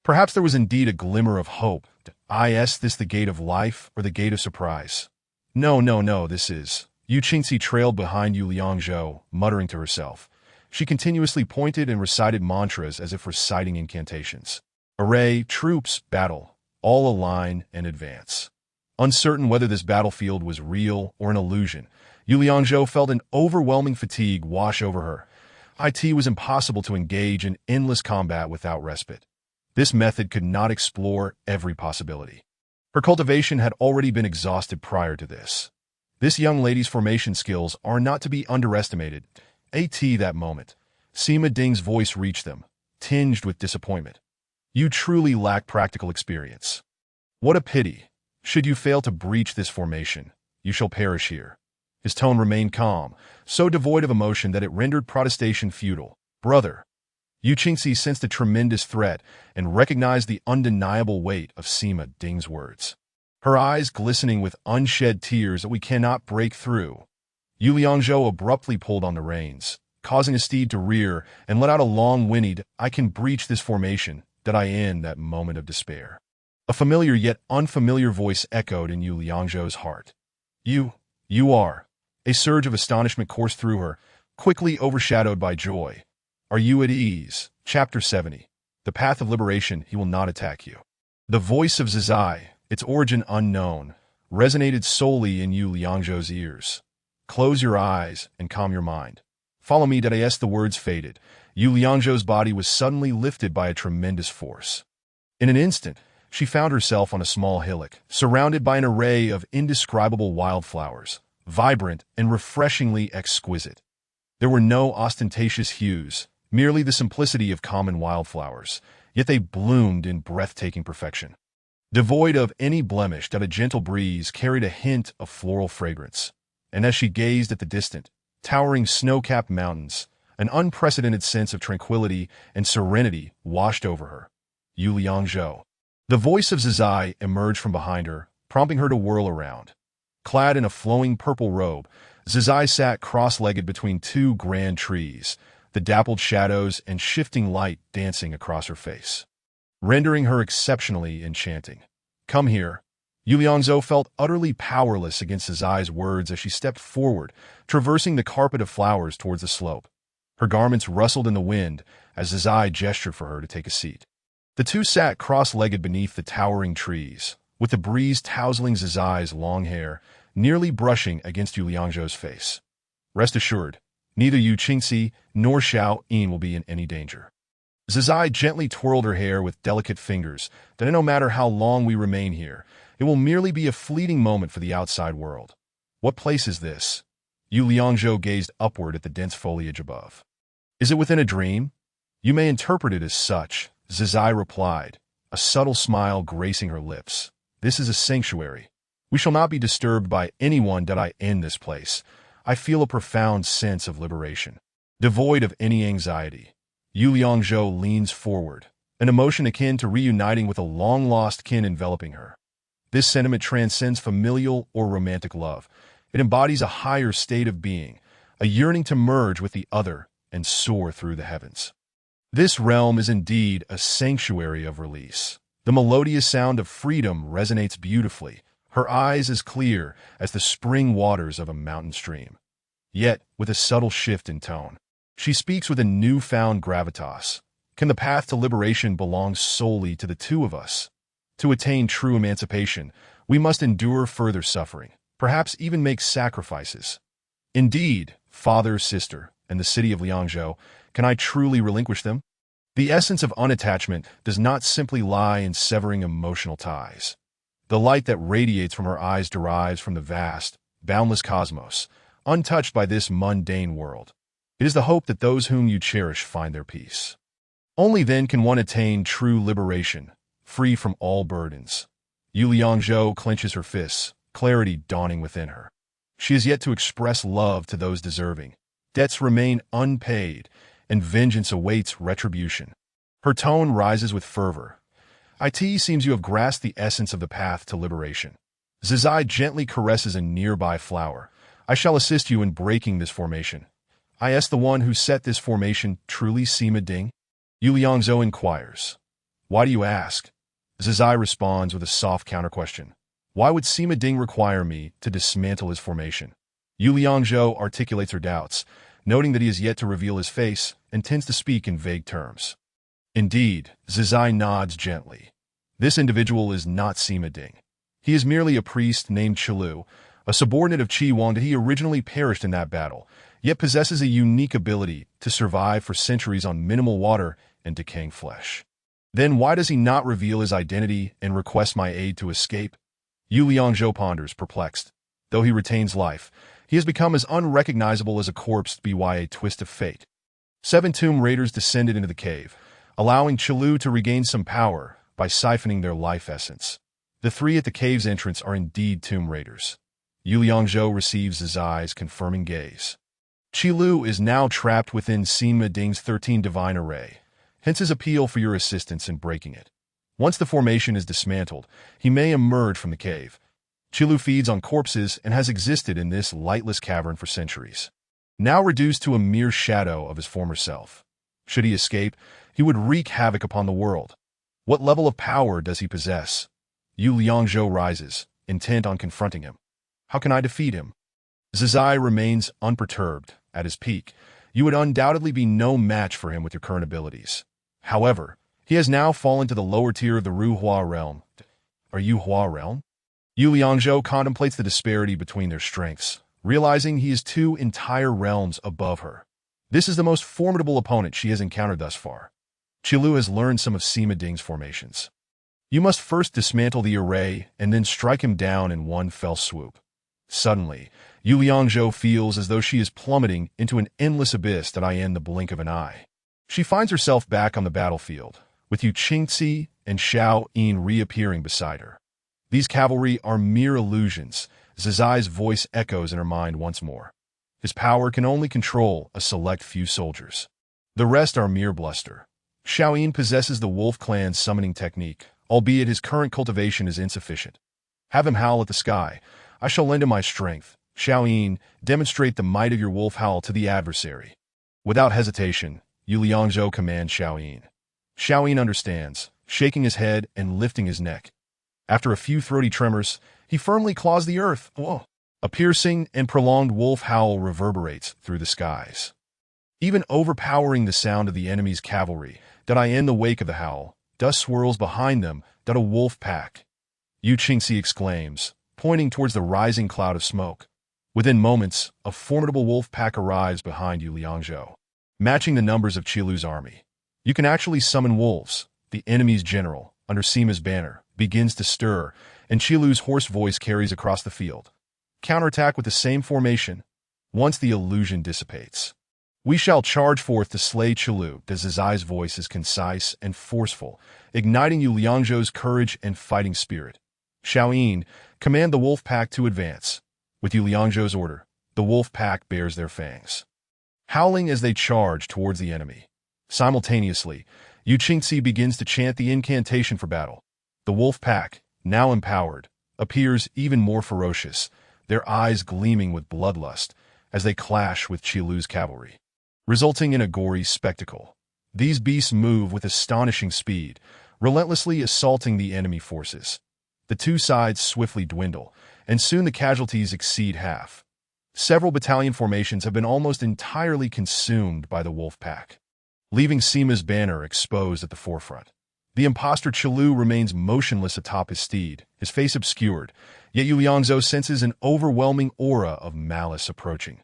Perhaps there was indeed a glimmer of hope. Is this the gate of life or the gate of surprise? No, no, no, this is. Yu Qingxi trailed behind Yu Liangzhou, muttering to herself. She continuously pointed and recited mantras as if reciting incantations. Array, troops, battle, all align and advance. Uncertain whether this battlefield was real or an illusion, Yu Liangzhou felt an overwhelming fatigue wash over her. It was impossible to engage in endless combat without respite. This method could not explore every possibility. Her cultivation had already been exhausted prior to this. This young lady's formation skills are not to be underestimated. That moment, Sima Ding's voice reached them, tinged with disappointment. You truly lack practical experience. What a pity. Should you fail to breach this formation, you shall perish here. His tone remained calm, so devoid of emotion that it rendered protestation futile. Brother. Yu Qingxi sensed a tremendous threat and recognized the undeniable weight of Sima Ding's words. Her eyes glistening with unshed tears that we cannot break through. Yu Liangzhou abruptly pulled on the reins, causing his steed to rear and let out a long whinnied, "I can breach this formation," that I end that moment of despair. A familiar yet unfamiliar voice echoed in Yu Liangzhou's heart. You are. A surge of astonishment coursed through her, quickly overshadowed by joy. Are you at ease? Chapter 70. The Path of Liberation, he will not attack you. The voice of Zizai, its origin unknown, resonated solely in Yu Liangzhou's ears. Close your eyes and calm your mind. Follow me. As the words faded, Yu Liangzhou's body was suddenly lifted by a tremendous force. In an instant, she found herself on a small hillock, surrounded by an array of indescribable wildflowers, vibrant and refreshingly exquisite. There were no ostentatious hues, merely the simplicity of common wildflowers, yet they bloomed in breathtaking perfection. Devoid of any blemish, a gentle breeze carried a hint of floral fragrance, and as she gazed at the distant, towering snow-capped mountains, an unprecedented sense of tranquility and serenity washed over her. Yu Liangzhou. The voice of Zizai emerged from behind her, prompting her to whirl around. Clad in a flowing purple robe, Zizai sat cross-legged between two grand trees, the dappled shadows and shifting light dancing across her face, rendering her exceptionally enchanting. Come here. Yu Liangzhou felt utterly powerless against Zizai's words as she stepped forward, traversing the carpet of flowers towards the slope. Her garments rustled in the wind as Zizai gestured for her to take a seat. The two sat cross-legged beneath the towering trees, with the breeze tousling Zizai's long hair, nearly brushing against Yu Liangzhou's face. Rest assured, neither Yu Qingxi nor Xiao Yin will be in any danger. Zizai gently twirled her hair with delicate fingers, that no matter how long we remain here, it will merely be a fleeting moment for the outside world. What place is this? Yu Liangzhou gazed upward at the dense foliage above. Is it within a dream? You may interpret it as such, Zizai replied, a subtle smile gracing her lips. This is a sanctuary. We shall not be disturbed by anyone in this place. I feel a profound sense of liberation. Devoid of any anxiety, Yu Liangzhou leans forward, an emotion akin to reuniting with a long-lost kin enveloping her. This sentiment transcends familial or romantic love. It embodies a higher state of being, a yearning to merge with the other and soar through the heavens. This realm is indeed a sanctuary of release. The melodious sound of freedom resonates beautifully, her eyes as clear as the spring waters of a mountain stream. Yet, with a subtle shift in tone, she speaks with a newfound gravitas. Can the path to liberation belong solely to the two of us? To attain true emancipation, we must endure further suffering, perhaps even make sacrifices. Indeed, father, sister, and the city of Liangzhou, can I truly relinquish them? The essence of unattachment does not simply lie in severing emotional ties. The light that radiates from her eyes derives from the vast, boundless cosmos, untouched by this mundane world. It is the hope that those whom you cherish find their peace. Only then can one attain true liberation, free from all burdens. Yu Liangzhou clenches her fists, clarity dawning within her. She is yet to express love to those deserving. Debts remain unpaid, and vengeance awaits retribution. Her tone rises with fervor. It seems you have grasped the essence of the path to liberation. Zizai gently caresses a nearby flower. I shall assist you in breaking this formation. I ask the one who set this formation truly Sima Ding? Yu Liangzhou inquires. Why do you ask? Zizai responds with a soft counter-question. Why would Sima Ding require me to dismantle his formation? Yu Liangzhou articulates her doubts, noting that he has yet to reveal his face and tends to speak in vague terms. Indeed, Zizai nods gently. This individual is not Sima Ding. He is merely a priest named Qilu, a subordinate of Qi Huang that he originally perished in that battle, yet possesses a unique ability to survive for centuries on minimal water and decaying flesh. Then why does he not reveal his identity and request my aid to escape? Yu Liangzhou ponders, perplexed. Though he retains life, he has become as unrecognizable as a corpse by a twist of fate. 7 Tomb Raiders descended into the cave, allowing Qilu to regain some power by siphoning their life essence. The 3 at the cave's entrance are indeed Tomb Raiders. Yu Liangzhou receives Zizai's confirming gaze. Qilu is now trapped within Sima Ding's 13 Divine Array, hence his appeal for your assistance in breaking it. Once the formation is dismantled, he may emerge from the cave. Qilu feeds on corpses and has existed in this lightless cavern for centuries. Now reduced to a mere shadow of his former self. Should he escape, he would wreak havoc upon the world. What level of power does he possess? Yu Liangzhou rises, intent on confronting him. How can I defeat him? Zizai remains unperturbed. At his peak, you would undoubtedly be no match for him with your current abilities. However, he has now fallen to the lower tier of the Ruhua realm. Are you Hua realm? Yu Liangzhou contemplates the disparity between their strengths, realizing he is 2 entire realms above her. This is the most formidable opponent she has encountered thus far. Qilu has learned some of Sima Ding's formations. You must first dismantle the array and then strike him down in one fell swoop. Suddenly, Yu Liangzhou feels as though she is plummeting into an endless abyss that I in the blink of an eye. She finds herself back on the battlefield, with Yu Qingci and Xiao Yin reappearing beside her. These cavalry are mere illusions. Zizai's voice echoes in her mind once more. His power can only control a select few soldiers. The rest are mere bluster. Xiao Yin possesses the Wolf Clan's summoning technique, albeit his current cultivation is insufficient. Have him howl at the sky. I shall lend him my strength. Xiao Yin, demonstrate the might of your wolf howl to the adversary. Without hesitation, Yu Liangzhou commands Xiao Yin. Xiao Yin understands, shaking his head and lifting his neck. After a few throaty tremors, he firmly claws the earth. Whoa. A piercing and prolonged wolf howl reverberates through the skies. Even overpowering the sound of the enemy's cavalry, that I in the wake of the howl, dust swirls behind them, that a wolf pack. Yu Qingci exclaims, pointing towards the rising cloud of smoke. Within moments, a formidable wolf pack arrives behind Yu Liangzhou, matching the numbers of Qilu's army. You can actually summon wolves. The enemy's general, under Sima's banner, begins to stir, and Qilu's hoarse voice carries across the field. Counterattack with the same formation. Once the illusion dissipates, we shall charge forth to slay Qilu. Zizai's voice is concise and forceful, igniting Yu Liangzhou's courage and fighting spirit. Xiao Yin, command the wolf pack to advance. With Yu Liangzhou's order, the wolf pack bears their fangs, howling as they charge towards the enemy. Simultaneously, Yu Qingci begins to chant the incantation for battle. The wolf pack, now empowered, appears even more ferocious, their eyes gleaming with bloodlust as they clash with Qilu's cavalry, resulting in a gory spectacle. These beasts move with astonishing speed, relentlessly assaulting the enemy forces. The 2 sides swiftly dwindle, and soon the casualties exceed half. Several battalion formations have been almost entirely consumed by the wolf pack, leaving Sima's banner exposed at the forefront. The impostor Qilu remains motionless atop his steed, his face obscured, yet Yu Liangzhou senses an overwhelming aura of malice approaching.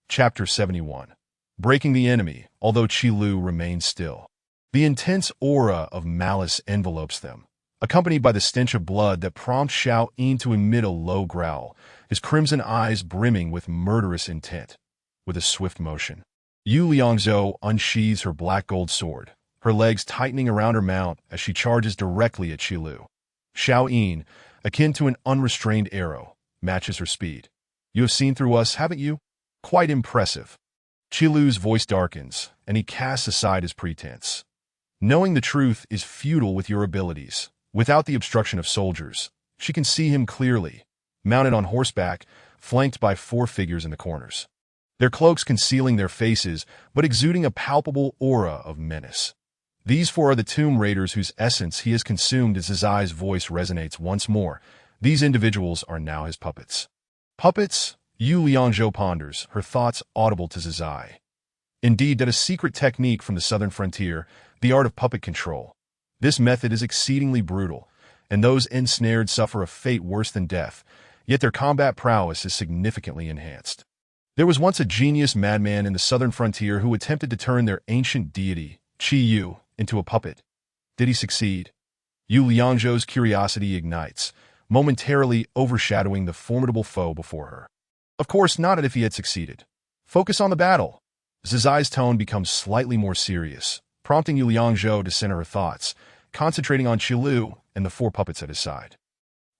Chapter 71. Breaking the enemy, although Qilu remains still. The intense aura of malice envelopes them, accompanied by the stench of blood that prompts Xiao Yin to emit a low growl, his crimson eyes brimming with murderous intent. With a swift motion, Yu Liangzhou unsheathes her black gold sword, her legs tightening around her mount as she charges directly at Qilu. Xiao Yin, akin to an unrestrained arrow, matches her speed. You have seen through us, haven't you? Quite impressive. Qilu's voice darkens, and he casts aside his pretense. Knowing the truth is futile with your abilities. Without the obstruction of soldiers, she can see him clearly, mounted on horseback, flanked by 4 figures in the corners. Their cloaks concealing their faces, but exuding a palpable aura of menace. These 4 are the Tomb Raiders whose essence he has consumed as Zizai's voice resonates once more. These individuals are now his puppets. Puppets? Yu Liangzhou ponders, her thoughts audible to Zizai. Indeed, that a secret technique from the southern frontier, the art of puppet control. This method is exceedingly brutal, and those ensnared suffer a fate worse than death, yet their combat prowess is significantly enhanced. There was once a genius madman in the southern frontier who attempted to turn their ancient deity, Qi Yu, into a puppet. Did he succeed? Yu Liangzhou's curiosity ignites, momentarily overshadowing the formidable foe before her. Of course, not if he had succeeded. Focus on the battle. Zizai's tone becomes slightly more serious, prompting Yu Liangzhou to center her thoughts, concentrating on Qilu and the four puppets at his side.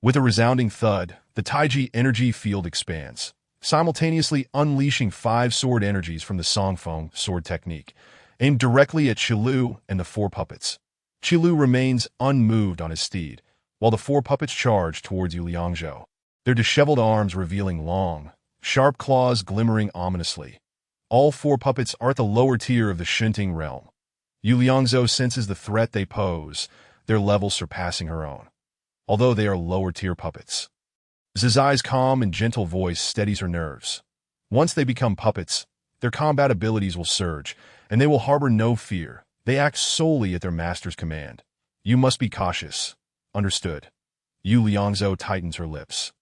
With a resounding thud, the Taiji energy field expands, simultaneously unleashing 5 sword energies from the Songfeng sword technique, aimed directly at Qilu and the 4 puppets. Qilu remains unmoved on his steed, while the 4 puppets charge towards Yu Liangzhou, their disheveled arms revealing long, sharp claws glimmering ominously. All 4 puppets are at the lower tier of the Shinting realm. Yu Liangzhou senses the threat they pose, their level surpassing her own, although they are lower-tier puppets. Zizai's calm and gentle voice steadies her nerves. Once they become puppets, their combat abilities will surge, and they will harbor no fear. They act solely at their master's command. You must be cautious. Understood. Yu Liangzhou tightens her lips.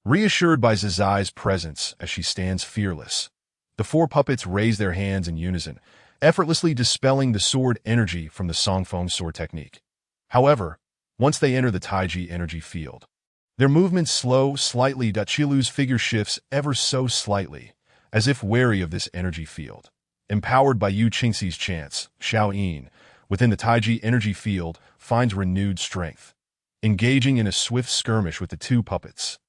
Reassured by Zizai's presence as she stands fearless, the 4 puppets raise their hands in unison, effortlessly dispelling the sword energy from the Songfeng sword technique. However, once they enter the Taiji energy field, their movements slow slightly. Qilu's figure shifts ever so slightly, as if wary of this energy field. Empowered by Yu Qingxi's chants, Xiao Yin, within the Taiji energy field, finds renewed strength, engaging in a swift skirmish with the 2 puppets.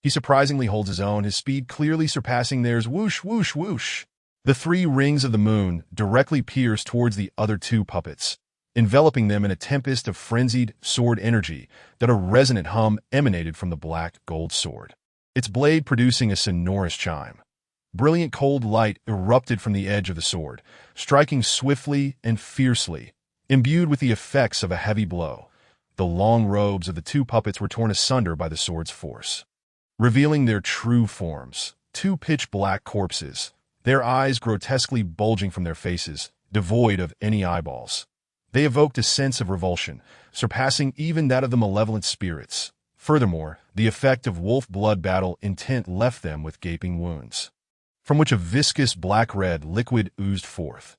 He surprisingly holds his own, his speed clearly surpassing theirs. Whoosh, whoosh, whoosh. The 3 rings of the moon directly pierce towards the other 2 puppets, enveloping them in a tempest of frenzied sword energy that a resonant hum emanated from the black gold sword, its blade producing a sonorous chime. Brilliant cold light erupted from the edge of the sword, striking swiftly and fiercely, imbued with the effects of a heavy blow. The long robes of the 2 puppets were torn asunder by the sword's force, revealing their true forms, 2 pitch-black corpses, their eyes grotesquely bulging from their faces, devoid of any eyeballs. They evoked a sense of revulsion, surpassing even that of the malevolent spirits. Furthermore, the effect of wolf blood battle intent left them with gaping wounds, from which a viscous black-red liquid oozed forth.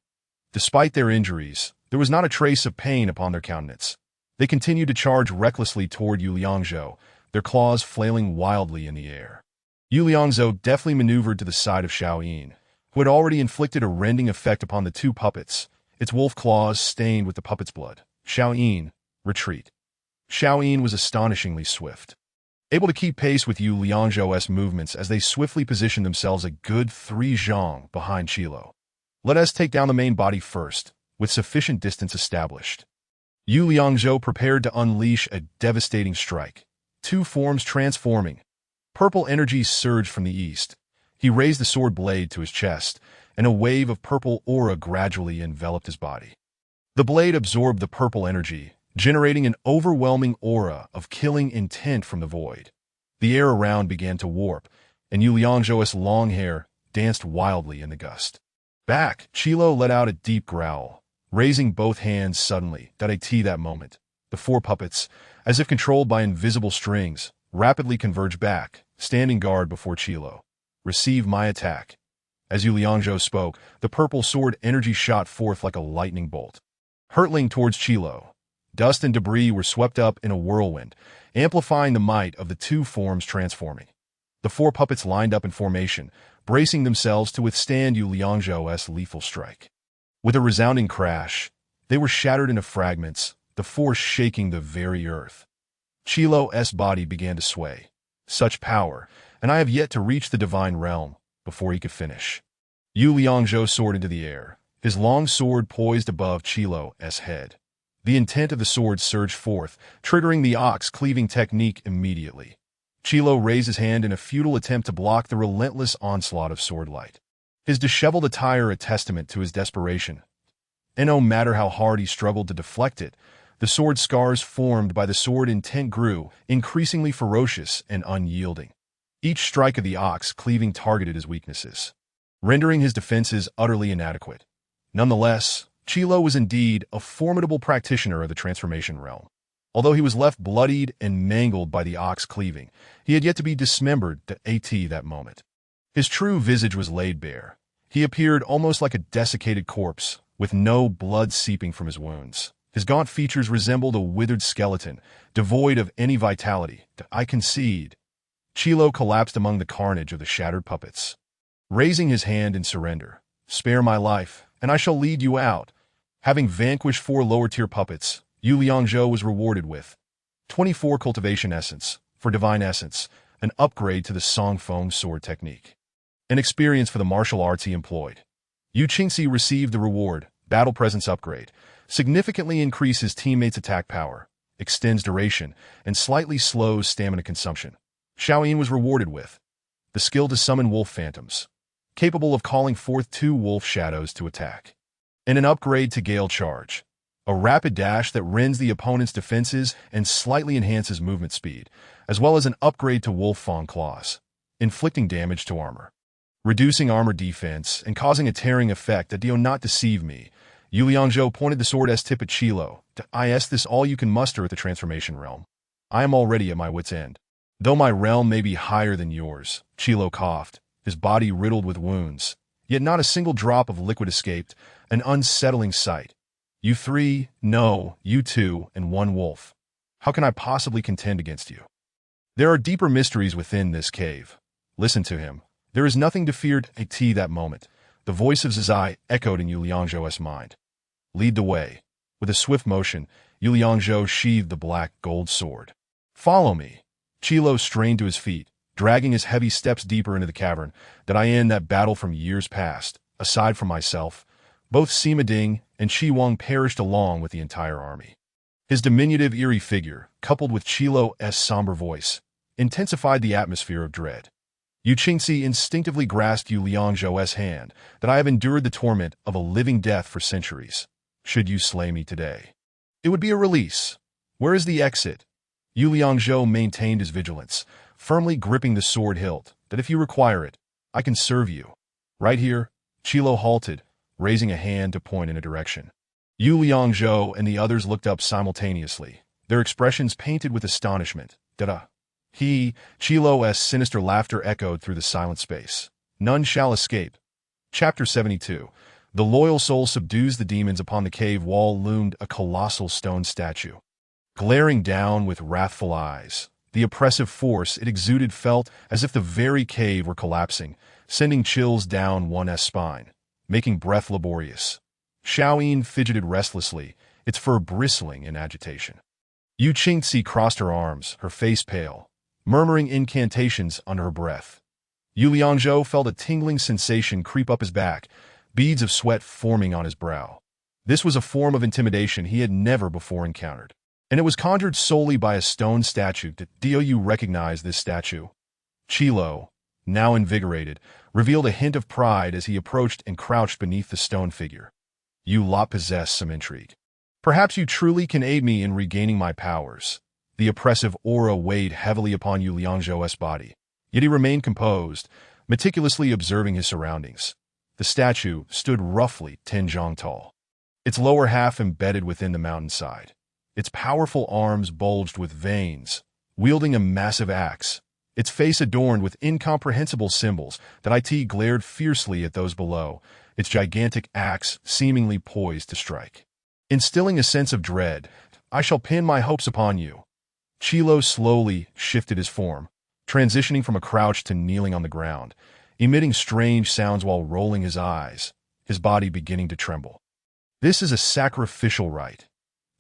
Despite their injuries, there was not a trace of pain upon their countenance. They continued to charge recklessly toward Yu Liangzhou, their claws flailing wildly in the air. Yu Liangzhou deftly maneuvered to the side of Xiao Yin, who had already inflicted a rending effect upon the 2 puppets, its wolf claws stained with the puppet's blood. Xiao Yin, retreat. Xiao Yin was astonishingly swift, able to keep pace with Yu Liangzhou's movements as they swiftly positioned themselves a good 3 zhang behind Qilu. Let us take down the main body first, with sufficient distance established. Yu Liangzhou prepared to unleash a devastating strike, 2 forms transforming. Purple energy surged from the east. He raised the sword blade to his chest, and a wave of purple aura gradually enveloped his body. The blade absorbed the purple energy, generating an overwhelming aura of killing intent from the void. The air around began to warp, and Yu Liangzhou's long hair danced wildly in the gust. Back! Qilu let out a deep growl, raising both hands suddenly. That moment, the 4 puppets, as if controlled by invisible strings, rapidly converged back, standing guard before Qilu. Receive my attack. As Yu Liangzhou spoke, the purple sword energy shot forth like a lightning bolt, hurtling towards Qilu. Dust and debris were swept up in a whirlwind, amplifying the might of the 2 forms transforming. The 4 puppets lined up in formation, bracing themselves to withstand Yu Liangzhou's lethal strike. With a resounding crash, they were shattered into fragments, the force shaking the very earth. Qilu's body began to sway. Such power, and I have yet to reach the divine realm. Before he could finish, Yu Liangzhou soared into the air, his long sword poised above Qilu's head. The intent of the sword surged forth, triggering the ox-cleaving technique immediately. Qilu raised his hand in a futile attempt to block the relentless onslaught of sword light, his disheveled attire a testament to his desperation. And no matter how hard he struggled to deflect it, The sword scars formed by the sword intent grew, increasingly ferocious and unyielding. Each strike of the ox cleaving targeted his weaknesses, rendering his defenses utterly inadequate. Nonetheless, Chilo was indeed a formidable practitioner of the transformation realm. Although he was left bloodied and mangled by the ox cleaving, he had yet to be dismembered to that moment. His true visage was laid bare. He appeared almost like a desiccated corpse, with no blood seeping from his wounds. His gaunt features resembled a withered skeleton, devoid of any vitality. I concede. Chilo collapsed among the carnage of the shattered puppets. Raising his hand in surrender, "Spare my life, and I shall lead you out." Having vanquished 4 lower-tier puppets, Yu Liangzhou was rewarded with 24 Cultivation Essence for Divine Essence, an upgrade to the Song Feng sword technique, an experience for the martial arts he employed. Yu Qingxi received the reward, Battle Presence Upgrade, significantly increase his teammates' attack power, extends duration, and slightly slows stamina consumption. Xiaoyin was rewarded with the skill to summon wolf phantoms, capable of calling forth 2 wolf shadows to attack, and an upgrade to Gale Charge, a rapid dash that rends the opponent's defenses and slightly enhances movement speed, as well as an upgrade to Wolf Fang Claws, inflicting damage to armor, reducing armor defense, and causing a tearing effect that do not deceive me. Yu Liangzhou pointed the sword-s tip at Chilo. Is this all you can muster at the transformation realm? I am already at my wit's end. Though my realm may be higher than yours, Chilo coughed, his body riddled with wounds, yet not a single drop of liquid escaped, an unsettling sight. You 3, no, you 2, and 1 wolf. How can I possibly contend against you? There are deeper mysteries within this cave. Listen to him. There is nothing to fear at that moment. The voice of Zizai echoed in Yu Liangzhou's mind. Lead the way. With a swift motion, Yu Liangzhou sheathed the black gold sword. Follow me. Chilo strained to his feet, dragging his heavy steps deeper into the cavern. Did I end that battle from years past? Aside from myself, both Sima Ding and Qi Wang perished along with the entire army. His diminutive, eerie figure, coupled with Chilo's somber voice, intensified the atmosphere of dread. Yu Qingxi instinctively grasped Yu Liangzhou's hand. That I have endured the torment of a living death for centuries. Should you slay me today, it would be a release. Where is the exit? Yu Liangzhou maintained his vigilance, firmly gripping the sword hilt. That if you require it, I can serve you. Right here. Chilo halted, raising a hand to point in a direction. Yu Liangzhou and the others looked up simultaneously, their expressions painted with astonishment. Chilo's sinister laughter echoed through the silent space. None shall escape. Chapter 72. The loyal soul subdues the demons. Upon the cave wall loomed a colossal stone statue, glaring down with wrathful eyes. The oppressive force it exuded felt as if the very cave were collapsing, sending chills down one's spine, making breath laborious. Xiaoyin fidgeted restlessly, its fur bristling in agitation. Yu Qingxi crossed her arms, her face pale, murmuring incantations under her breath. Yu Liangzhou felt a tingling sensation creep up his back, beads of sweat forming on his brow. This was a form of intimidation he had never before encountered, and it was conjured solely by a stone statue. Do you recognize this statue? Chilo, now invigorated, revealed a hint of pride as he approached and crouched beneath the stone figure. You lot possess some intrigue. Perhaps you truly can aid me in regaining my powers. The oppressive aura weighed heavily upon Yu Liangzhou's body, yet he remained composed, meticulously observing his surroundings. The statue stood roughly 10 zhang tall, its lower half embedded within the mountainside. Its powerful arms bulged with veins, wielding a massive axe, its face adorned with incomprehensible symbols. That it glared fiercely at those below, its gigantic axe seemingly poised to strike, instilling a sense of dread. I shall pin my hopes upon you. Chilo slowly shifted his form, transitioning from a crouch to kneeling on the ground, emitting strange sounds while rolling his eyes, his body beginning to tremble. This is a sacrificial rite.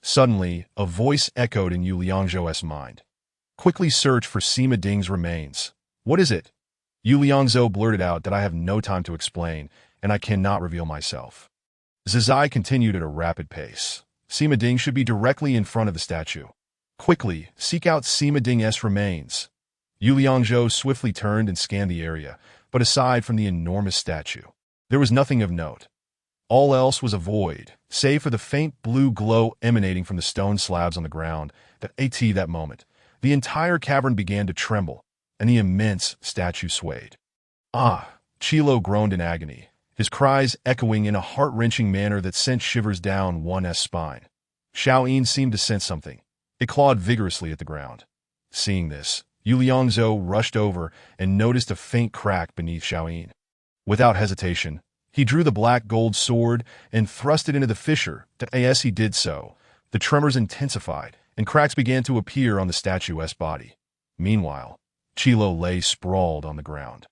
Suddenly, a voice echoed in Yu Liangzhou's mind. Quickly search for Sima Ding's remains. What is it? Yu Liangzhou blurted out that I have no time to explain, and I cannot reveal myself. Zizai continued at a rapid pace. Sima Ding should be directly in front of the statue. Quickly, seek out Sima Ding's remains. Yu Liangzhou swiftly turned and scanned the area, but aside from the enormous statue, there was nothing of note. All else was a void, save for the faint blue glow emanating from the stone slabs on the ground. That moment, the entire cavern began to tremble, and the immense statue swayed. Ah! Chilo groaned in agony, his cries echoing in a heart-wrenching manner that sent shivers down one's spine. Xiaoyin seemed to sense something. It clawed vigorously at the ground. Seeing this, Yu Liangzhou rushed over and noticed a faint crack beneath Xiaoyin. Without hesitation, he drew the black gold sword and thrust it into the fissure. As he did so, the tremors intensified, and cracks began to appear on the statue's body. Meanwhile, Chilo lay sprawled on the ground.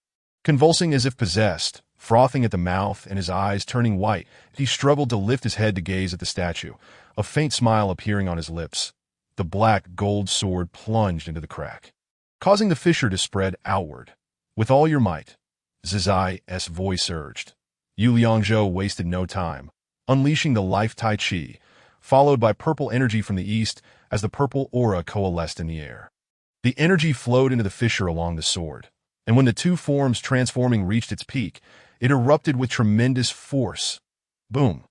Convulsing as if possessed, frothing at the mouth and his eyes turning white, he struggled to lift his head to gaze at the statue, a faint smile appearing on his lips. The black gold sword plunged into the crack, causing the fissure to spread outward. With all your might, Zizai's voice urged. Yu Liangzhou wasted no time, unleashing the life Tai Chi, followed by purple energy from the east as the purple aura coalesced in the air. The energy flowed into the fissure along the sword, and when the two forms transforming reached its peak, it erupted with tremendous force. Boom!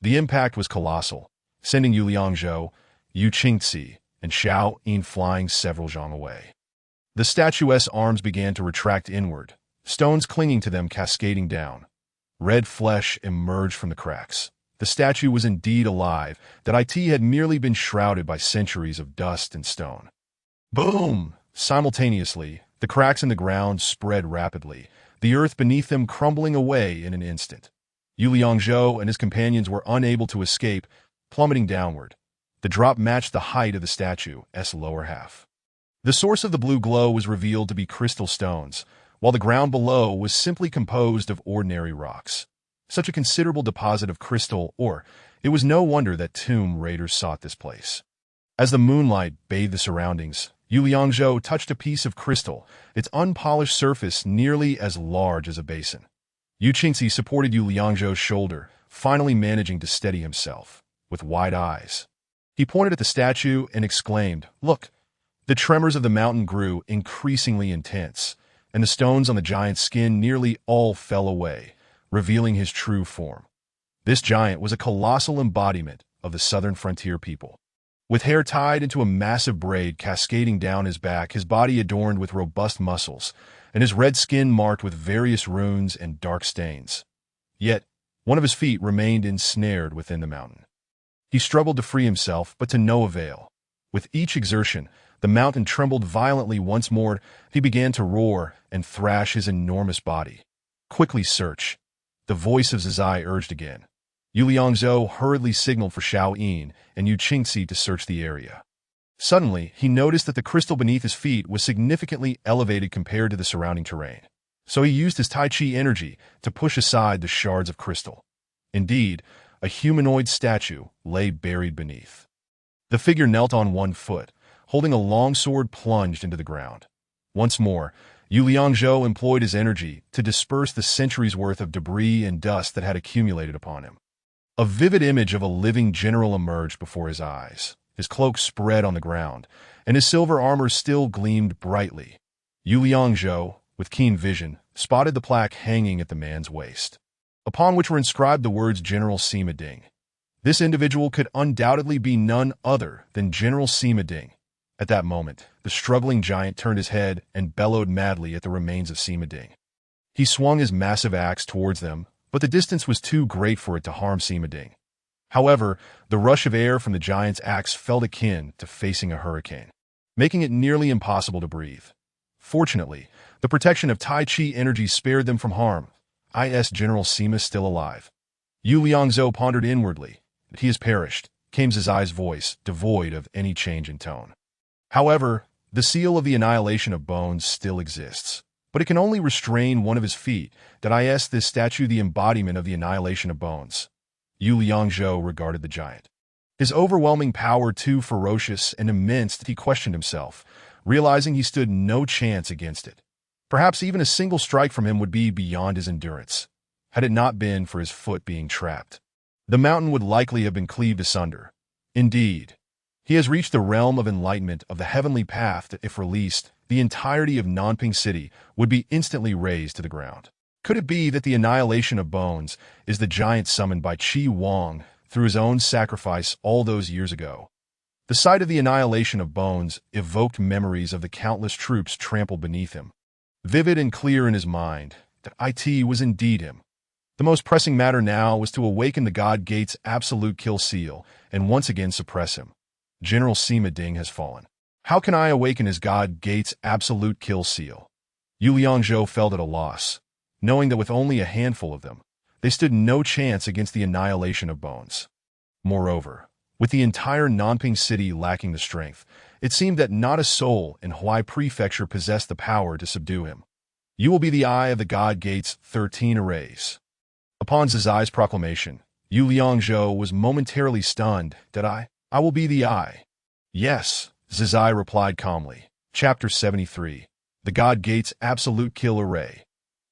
The impact was colossal, sending Yu Liangzhou, Yu Qingci, and Xiaoyin flying several zhang away. The statue's arms began to retract inward, stones clinging to them cascading down. Red flesh emerged from the cracks. The statue was indeed alive, that it had merely been shrouded by centuries of dust and stone. Boom! Simultaneously, the cracks in the ground spread rapidly, the earth beneath them crumbling away in an instant. Yu Liangzhou and his companions were unable to escape, plummeting downward. The drop matched the height of the statue's lower half. The source of the blue glow was revealed to be crystal stones, while the ground below was simply composed of ordinary rocks. Such a considerable deposit of crystal ore, it was no wonder that tomb raiders sought this place. As the moonlight bathed the surroundings, Yu Liangzhou touched a piece of crystal, its unpolished surface nearly as large as a basin. Yu Qingci supported Yu Liangzhou's shoulder, finally managing to steady himself. With wide eyes, he pointed at the statue and exclaimed, "Look!" The tremors of the mountain grew increasingly intense, and the stones on the giant's skin nearly all fell away, revealing his true form. This giant was a colossal embodiment of the southern frontier people. With hair tied into a massive braid cascading down his back, his body adorned with robust muscles, and his red skin marked with various runes and dark stains. Yet, one of his feet remained ensnared within the mountain. He struggled to free himself, but to no avail. With each exertion, the mountain trembled violently once more. He began to roar and thrash his enormous body. "Quickly search," the voice of Zizai urged again. Yu Liangzhou hurriedly signaled for Xiaoyin and Yu Qingci to search the area. Suddenly, he noticed that the crystal beneath his feet was significantly elevated compared to the surrounding terrain. So he used his Tai Chi energy to push aside the shards of crystal. Indeed, a humanoid statue lay buried beneath. The figure knelt on one foot, holding a long sword plunged into the ground. Once more, Yu Liangzhou employed his energy to disperse the centuries' worth of debris and dust that had accumulated upon him. A vivid image of a living general emerged before his eyes. His cloak spread on the ground, and his silver armor still gleamed brightly. Yu Liangzhou, with keen vision, spotted the plaque hanging at the man's waist, upon which were inscribed the words General Sima Ding. This individual could undoubtedly be none other than General Sima Ding. At that moment, the struggling giant turned his head and bellowed madly at the remains of Sima Ding. He swung his massive axe towards them, but the distance was too great for it to harm Sima Ding. However, the rush of air from the giant's axe felt akin to facing a hurricane, making it nearly impossible to breathe. Fortunately, the protection of Tai Chi energy spared them from harm. Is General Sima still alive? Yu Liangzhou pondered inwardly. "He has perished," came Zizai's voice, devoid of any change in tone. However, the seal of the annihilation of bones still exists, but it can only restrain one of his feet. Is this statue the embodiment of the annihilation of bones? Yu Liangzhou regarded the giant. His overwhelming power too ferocious and immense that he questioned himself, realizing he stood no chance against it. Perhaps even a single strike from him would be beyond his endurance, had it not been for his foot being trapped. The mountain would likely have been cleaved asunder. Indeed, he has reached the realm of enlightenment of the heavenly path that, if released, the entirety of Nanping City would be instantly razed to the ground. Could it be that the annihilation of Bones is the giant summoned by Qi Wang through his own sacrifice all those years ago? The sight of the annihilation of Bones evoked memories of the countless troops trampled beneath him. Vivid and clear in his mind, that it was indeed him. The most pressing matter now was to awaken the God Gate's absolute kill seal and once again suppress him. General Sima Ding has fallen. How can I awaken his God Gate's absolute kill seal? Yu Liangzhou felt at a loss, knowing that with only a handful of them, they stood no chance against the annihilation of Bones. Moreover, with the entire Nanping city lacking the strength, it seemed that not a soul in Huai Prefecture possessed the power to subdue him. You will be the eye of the God Gate's 13 arrays. Upon Zizai's proclamation, Yu Liangzhou was momentarily stunned. Did I will be the eye. Yes, Zizai replied calmly. Chapter 73. The God Gate's Absolute Kill Array.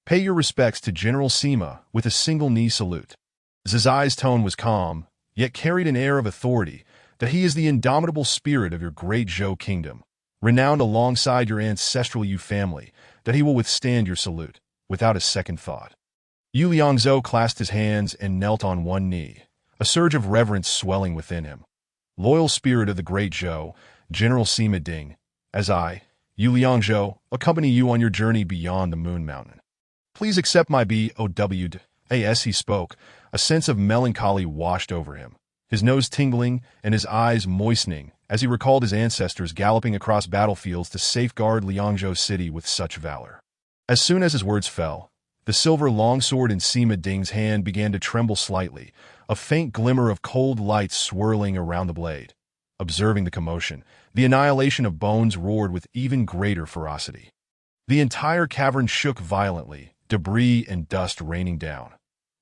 Pay your respects to General Sima with a single knee salute. Zizai's tone was calm, yet carried an air of authority, that he is the indomitable spirit of your great Zhou kingdom, renowned alongside your ancestral Yu family, that he will withstand your salute, without a second thought. Yu Liangzhou clasped his hands and knelt on one knee, a surge of reverence swelling within him. Loyal spirit of the great Zhou, General Sima Ding, as I, Yu Liangzhou, accompany you on your journey beyond the Moon Mountain. Please accept my BOW. As he spoke, a sense of melancholy washed over him, his nose tingling and his eyes moistening as he recalled his ancestors galloping across battlefields to safeguard Liangzhou City with such valor. As soon as his words fell, the silver longsword in Sima Ding's hand began to tremble slightly, a faint glimmer of cold light swirling around the blade. Observing the commotion, the annihilation of Bones roared with even greater ferocity. The entire cavern shook violently, debris and dust raining down.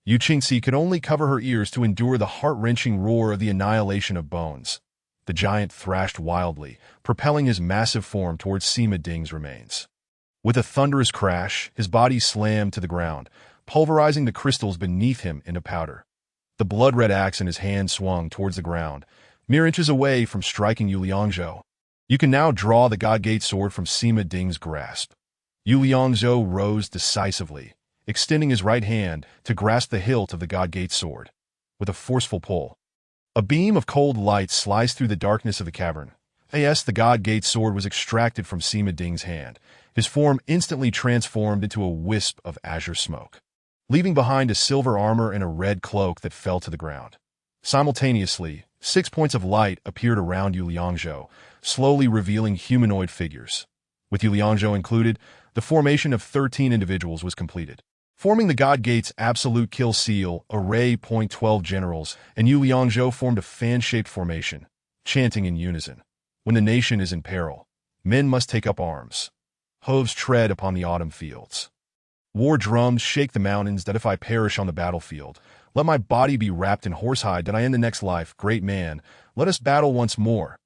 Yu Qingxi could only cover her ears to endure the heart-wrenching roar of the annihilation of Bones. The giant thrashed wildly, propelling his massive form towards Sima Ding's remains. With a thunderous crash, his body slammed to the ground, pulverizing the crystals beneath him into powder. The blood-red axe in his hand swung towards the ground, mere inches away from striking Yu Liangzhou. You can now draw the God Gate sword from Sima Ding's grasp. Yu Liangzhou rose decisively, extending his right hand to grasp the hilt of the God Gate sword. With a forceful pull, a beam of cold light sliced through the darkness of the cavern. The God Gate sword was extracted from Sima Ding's hand, his form instantly transformed into a wisp of azure smoke, leaving behind a silver armor and a red cloak that fell to the ground. Simultaneously, 6 points of light appeared around Yu Liangzhou, slowly revealing humanoid figures. With Yu Liangzhou included, the formation of 13 individuals was completed. Forming the God Gate's absolute kill seal, array .12 generals and Yu Liangzhou formed a fan-shaped formation, chanting in unison. When the nation is in peril, men must take up arms. Hooves tread upon the autumn fields. War drums shake the mountains that if I perish on the battlefield, let my body be wrapped in horsehide that I in the next life, great man, let us battle once more.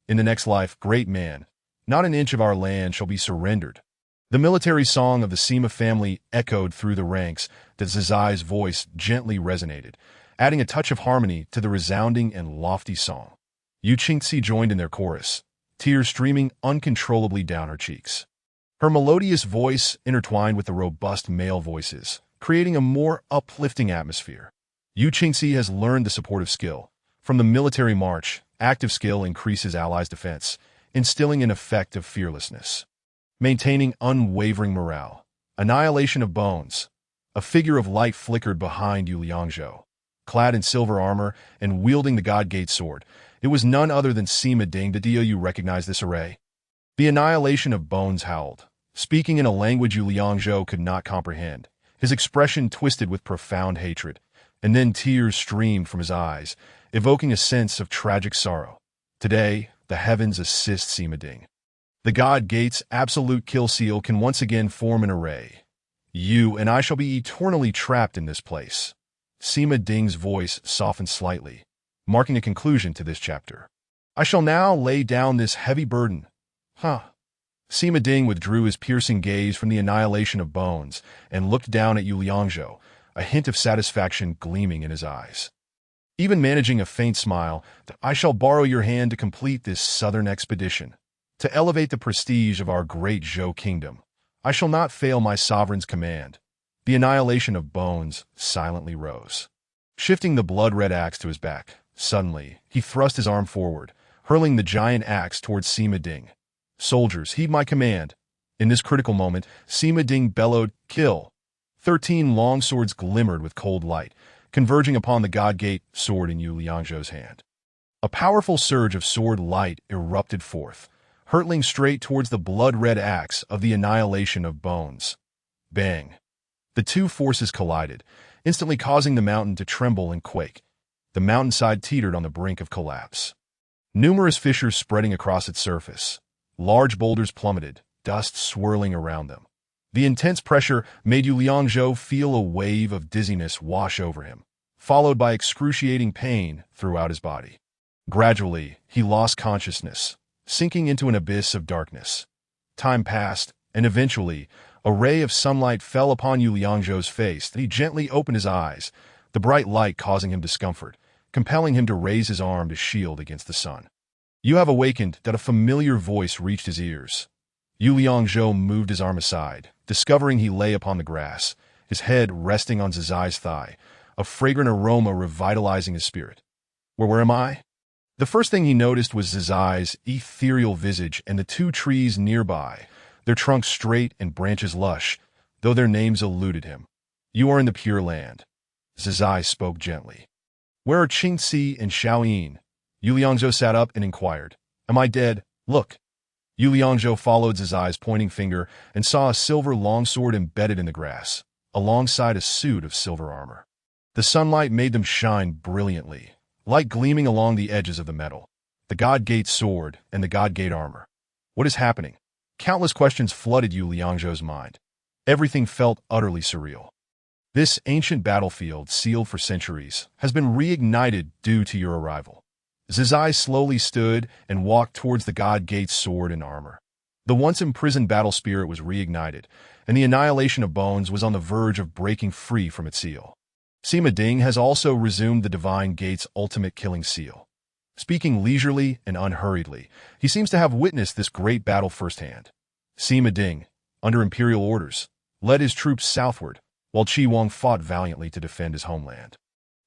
In the next life, great man, not an inch of our land shall be surrendered. The military song of the Sima family echoed through the ranks that Zizai's voice gently resonated, adding a touch of harmony to the resounding and lofty song. Yu Qingxi joined in their chorus, tears streaming uncontrollably down her cheeks. Her melodious voice intertwined with the robust male voices, creating a more uplifting atmosphere. Yu Qingxi has learned the supportive skill. From the military march, active skill increases allies' defense, instilling an effect of fearlessness. Maintaining unwavering morale. Annihilation of Bones. A figure of light flickered behind Yu Liangzhou. Clad in silver armor and wielding the God Gate sword, it was none other than Sima Ding. Do you recognize this array? The annihilation of Bones howled, speaking in a language Yu Liangzhou could not comprehend. His expression twisted with profound hatred, and then tears streamed from his eyes, evoking a sense of tragic sorrow. Today, the heavens assist Sima Ding. The God Gate's absolute kill seal can once again form an array. You and I shall be eternally trapped in this place. Sima Ding's voice softened slightly, marking a conclusion to this chapter. I shall now lay down this heavy burden. Sima Ding withdrew his piercing gaze from the annihilation of Bones and looked down at Yu Liangzhou, a hint of satisfaction gleaming in his eyes. Even managing a faint smile, I shall borrow your hand to complete this southern expedition. To elevate the prestige of our great Zhou kingdom, I shall not fail my sovereign's command. The annihilation of bones silently rose. Shifting the blood-red axe to his back, suddenly, he thrust his arm forward, hurling the giant axe towards Sima Ding. "Soldiers, heed my command." In this critical moment, Sima Ding bellowed, "Kill!" 13 long swords glimmered with cold light, converging upon the God Gate sword in Yu Liangzhou's hand. A powerful surge of sword light erupted forth, hurtling straight towards the blood-red axe of the annihilation of bones. Bang! The two forces collided, instantly causing the mountain to tremble and quake. The mountainside teetered on the brink of collapse. Numerous fissures spreading across its surface. Large boulders plummeted, dust swirling around them. The intense pressure made Yu Liangzhou feel a wave of dizziness wash over him, followed by excruciating pain throughout his body. Gradually, he lost consciousness, sinking into an abyss of darkness. Time passed, and eventually, a ray of sunlight fell upon Yu Liangzhou's face. He gently opened his eyes, the bright light causing him discomfort, compelling him to raise his arm to shield against the sun. "You have awakened," that a familiar voice reached his ears. Yu Liangzhou moved his arm aside, discovering he lay upon the grass, his head resting on Zizai's thigh, a fragrant aroma revitalizing his spirit. Where am I? The first thing he noticed was Zizai's ethereal visage and the two trees nearby, their trunks straight and branches lush, though their names eluded him. "You are in the Pure Land." Zizai spoke gently. "Where are Qingci and Xiaoyin?" Yu Liangzhou sat up and inquired. "Am I dead? Look." Yu Liangzhou followed Zizai's pointing finger and saw a silver longsword embedded in the grass, alongside a suit of silver armor. The sunlight made them shine brilliantly, light gleaming along the edges of the metal. The God Gate sword and the God Gate armor. What is happening? Countless questions flooded Yu Liangzhou's mind. Everything felt utterly surreal. This ancient battlefield, sealed for centuries, has been reignited due to your arrival. Zizai slowly stood and walked towards the God Gate's sword and armor. The once imprisoned battle spirit was reignited, and the annihilation of bones was on the verge of breaking free from its seal. Sima Ding has also resumed the Divine Gate's ultimate killing seal. Speaking leisurely and unhurriedly, he seems to have witnessed this great battle firsthand. Sima Ding, under imperial orders, led his troops southward, while Qi Wang fought valiantly to defend his homeland.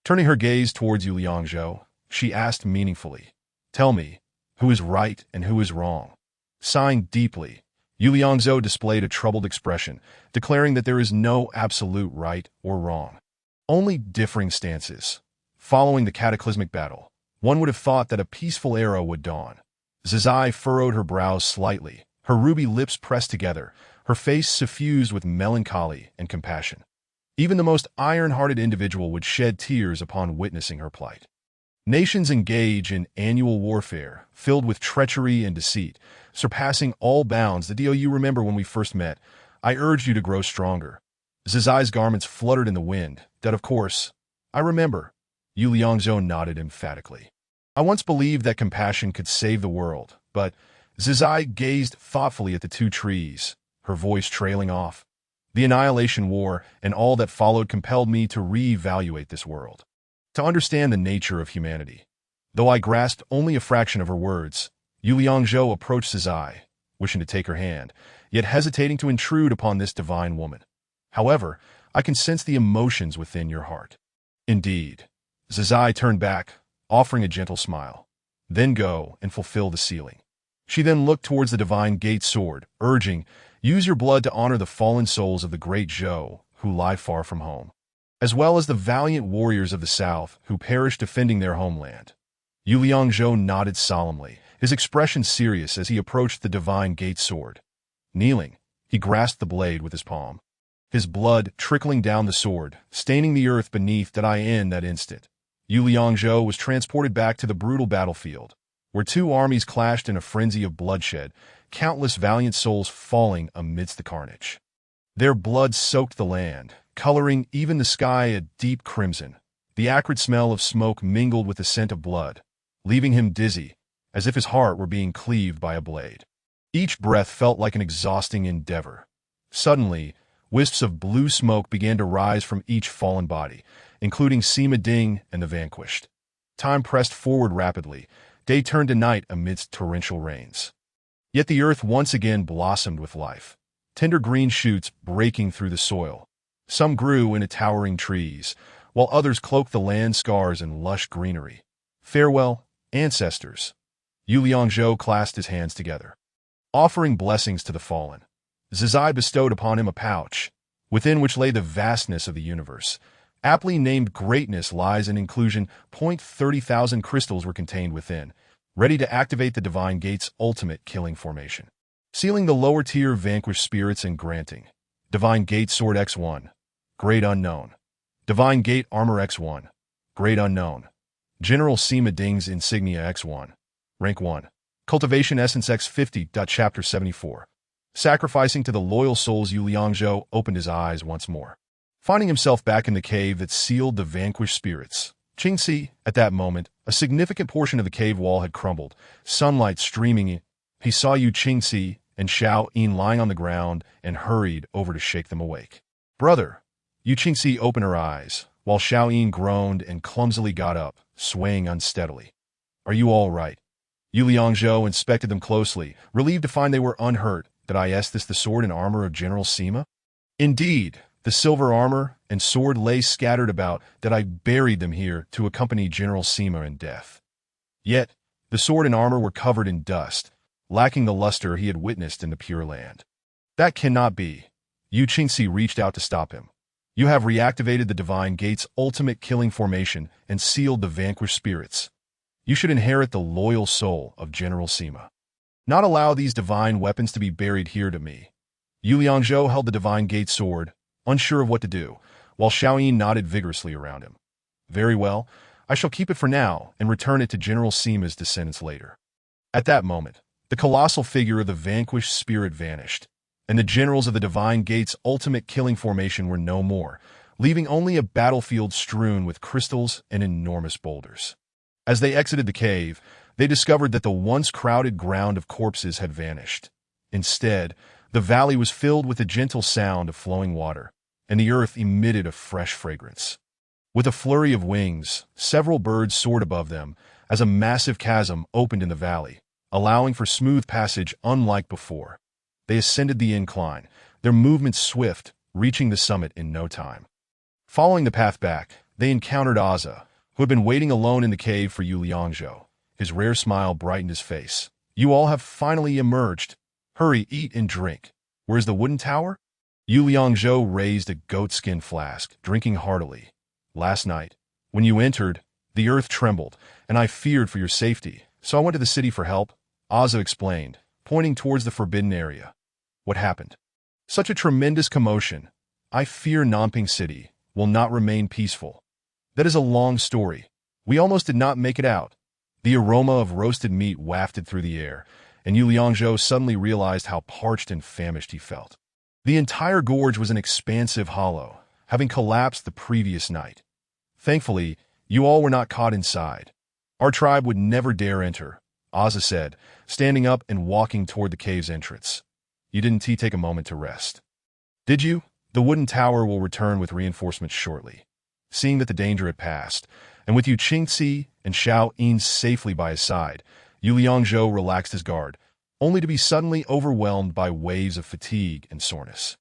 Turning her gaze towards Yu Liangzhou, she asked meaningfully, "Tell me, who is right and who is wrong?" Sighing deeply, Yu Liangzhou displayed a troubled expression, declaring that there is no absolute right or wrong, only differing stances. Following the cataclysmic battle, one would have thought that a peaceful era would dawn. Zizai furrowed her brows slightly, her ruby lips pressed together, her face suffused with melancholy and compassion. Even the most iron-hearted individual would shed tears upon witnessing her plight. Nations engage in annual warfare, filled with treachery and deceit, surpassing all bounds. Do you remember when we first met? I urged you to grow stronger. Zizai's garments fluttered in the wind. That, of course. I remember. Yu Liangzhou nodded emphatically. I once believed that compassion could save the world, but Zizai gazed thoughtfully at the two trees, her voice trailing off. The Annihilation War and all that followed compelled me to re-evaluate this world, to understand the nature of humanity. Though I grasped only a fraction of her words, Yu Liangzhou approached Zizai, wishing to take her hand, yet hesitating to intrude upon this divine woman. However, I can sense the emotions within your heart. Indeed. Zizai turned back, offering a gentle smile. Then go and fulfill the sealing. She then looked towards the Divine Gate sword, urging, use your blood to honor the fallen souls of the great Zhou who lie far from home, as well as the valiant warriors of the south who perished defending their homeland. Yu Liangzhou nodded solemnly, his expression serious as he approached the Divine Gate sword. Kneeling, he grasped the blade with his palm, his blood trickling down the sword, staining the earth beneath. In that instant, Yu Liangzhou was transported back to the brutal battlefield, where two armies clashed in a frenzy of bloodshed, countless valiant souls falling amidst the carnage. Their blood soaked the land, coloring even the sky a deep crimson. The acrid smell of smoke mingled with the scent of blood, leaving him dizzy, as if his heart were being cleaved by a blade. Each breath felt like an exhausting endeavor. Suddenly, wisps of blue smoke began to rise from each fallen body, including Sima Ding and the vanquished. Time pressed forward rapidly. Day turned to night amidst torrential rains. Yet the earth once again blossomed with life, tender green shoots breaking through the soil, Some grew into towering trees, while others cloaked the land scars in lush greenery. Farewell, ancestors. Yu Liangzhou clasped his hands together, offering blessings to the fallen. Zizai bestowed upon him a pouch, within which lay the vastness of the universe. Aptly named Greatness lies in inclusion. 30,000 crystals were contained within, ready to activate the Divine Gate's ultimate killing formation, sealing the lower tier vanquished spirits and granting Divine Gate Sword X1, Great Unknown. Divine Gate Armor X1, Great Unknown. General Sima Ding's Insignia X1, Rank 1. Cultivation Essence X50. Chapter 74. Sacrificing to the loyal souls. Yu Liangzhou opened his eyes once more, finding himself back in the cave that sealed the vanquished spirits. Qingxi, at that moment, a significant portion of the cave wall had crumbled, sunlight streaming in. He saw Yu Qingxi and Xiao Yin lying on the ground and hurried over to shake them awake. Brother! Yu Qingxi opened her eyes, while Xiao Yin groaned and clumsily got up, swaying unsteadily. Are you all right? Yu Liangzhou inspected them closely, relieved to find they were unhurt. Did I ask this the sword and armor of General Sima? Indeed, the silver armor and sword lay scattered about, that I buried them here to accompany General Sima in death. Yet, the sword and armor were covered in dust, lacking the luster he had witnessed in the Pure Land. That cannot be. Yu Qingxi reached out to stop him. You have reactivated the Divine Gate's ultimate killing formation and sealed the vanquished spirits. You should inherit the loyal soul of General Sima. Not allow these divine weapons to be buried here to me. Yu Liangzhou held the Divine Gate sword, unsure of what to do, while Xiao Yin nodded vigorously around him. Very well, I shall keep it for now and return it to General Sima's descendants later. At that moment, the colossal figure of the vanquished spirit vanished, and the generals of the Divine Gate's ultimate killing formation were no more, leaving only a battlefield strewn with crystals and enormous boulders. As they exited the cave, they discovered that the once crowded ground of corpses had vanished. Instead, the valley was filled with the gentle sound of flowing water, and the earth emitted a fresh fragrance. With a flurry of wings, several birds soared above them as a massive chasm opened in the valley, allowing for smooth passage unlike before. They ascended the incline, their movements swift, reaching the summit in no time. Following the path back, they encountered Aza, who had been waiting alone in the cave for Yu Liangzhou. His rare smile brightened his face. You all have finally emerged. Hurry, eat and drink. Where's the wooden tower? Yu Liangzhou raised a goatskin flask, drinking heartily. Last night, when you entered, the earth trembled, and I feared for your safety, so I went to the city for help, Aza explained, pointing towards the forbidden area. What happened? Such a tremendous commotion. I fear Nanping City will not remain peaceful. That is a long story. We almost did not make it out. The aroma of roasted meat wafted through the air, and Yu Liangzhou suddenly realized how parched and famished he felt. The entire gorge was an expansive hollow, having collapsed the previous night. Thankfully, you all were not caught inside. Our tribe would never dare enter, Aza said, standing up and walking toward the cave's entrance. You didn't take a moment to rest. Did you? The wooden tower will return with reinforcements shortly. Seeing that the danger had passed, and with Yu Qingxi and Xiao Yin safely by his side, Yu Liangzhou relaxed his guard, only to be suddenly overwhelmed by waves of fatigue and soreness.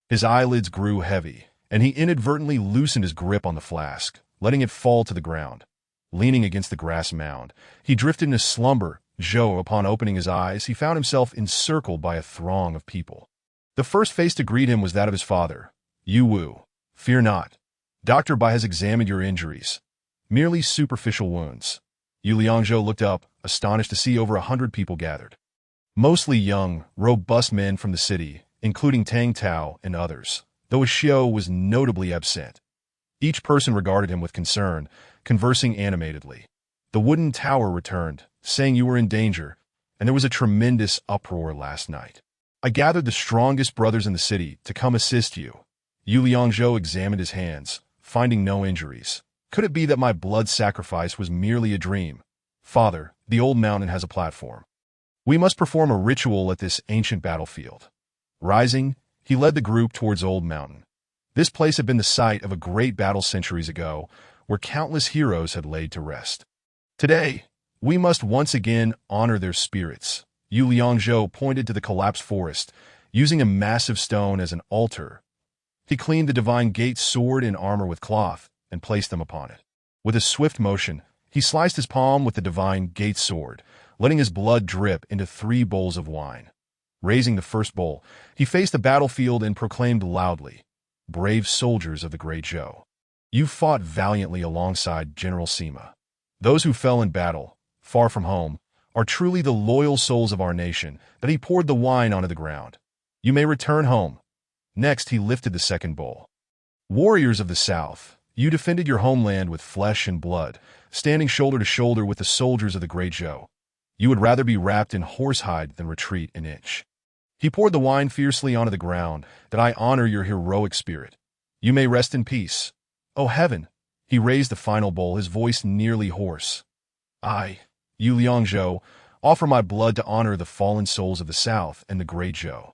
His eyelids grew heavy, and he inadvertently loosened his grip on the flask, letting it fall to the ground. Leaning against the grass mound, he drifted into slumber. Upon opening his eyes, he found himself encircled by a throng of people. The first face to greet him was that of his father. Yu Wu, fear not. Dr. Bai has examined your injuries. Merely superficial wounds. Yu Liangzhou looked up, astonished to see over 100 people gathered. Mostly young, robust men from the city, including Tang Tao and others, though Xiao was notably absent. Each person regarded him with concern, conversing animatedly. The wooden tower returned, saying you were in danger, and there was a tremendous uproar last night. I gathered the strongest brothers in the city to come assist you. Yu Liangzhou examined his hands, finding no injuries. Could it be that my blood sacrifice was merely a dream? Father, the old mountain has a platform. We must perform a ritual at this ancient battlefield. Rising, he led the group towards Old Mountain. This place had been the site of a great battle centuries ago, where countless heroes had laid to rest. Today, we must once again honor their spirits. Yu Liangzhou pointed to the collapsed forest, using a massive stone as an altar. He cleaned the divine gate sword and armor with cloth and placed them upon it. With a swift motion, he sliced his palm with the divine gate sword, letting his blood drip into 3 bowls of wine. Raising the first bowl, he faced the battlefield and proclaimed loudly, "Brave soldiers of the Great Zhou, you fought valiantly alongside General Sima. Those who fell in battle, far from home, are truly the loyal souls of our nation." That he poured the wine onto the ground. "You may return home." Next, he lifted the second bowl. "Warriors of the South, you defended your homeland with flesh and blood, standing shoulder to shoulder with the soldiers of the Great Zhou. You would rather be wrapped in horsehide than retreat an inch." He poured the wine fiercely onto the ground. "That I honor your heroic spirit. You may rest in peace." "Oh heaven!" He raised the final bowl, his voice nearly hoarse. "I, Yu Liangzhou, offer my blood to honor the fallen souls of the South and the Great Zhou.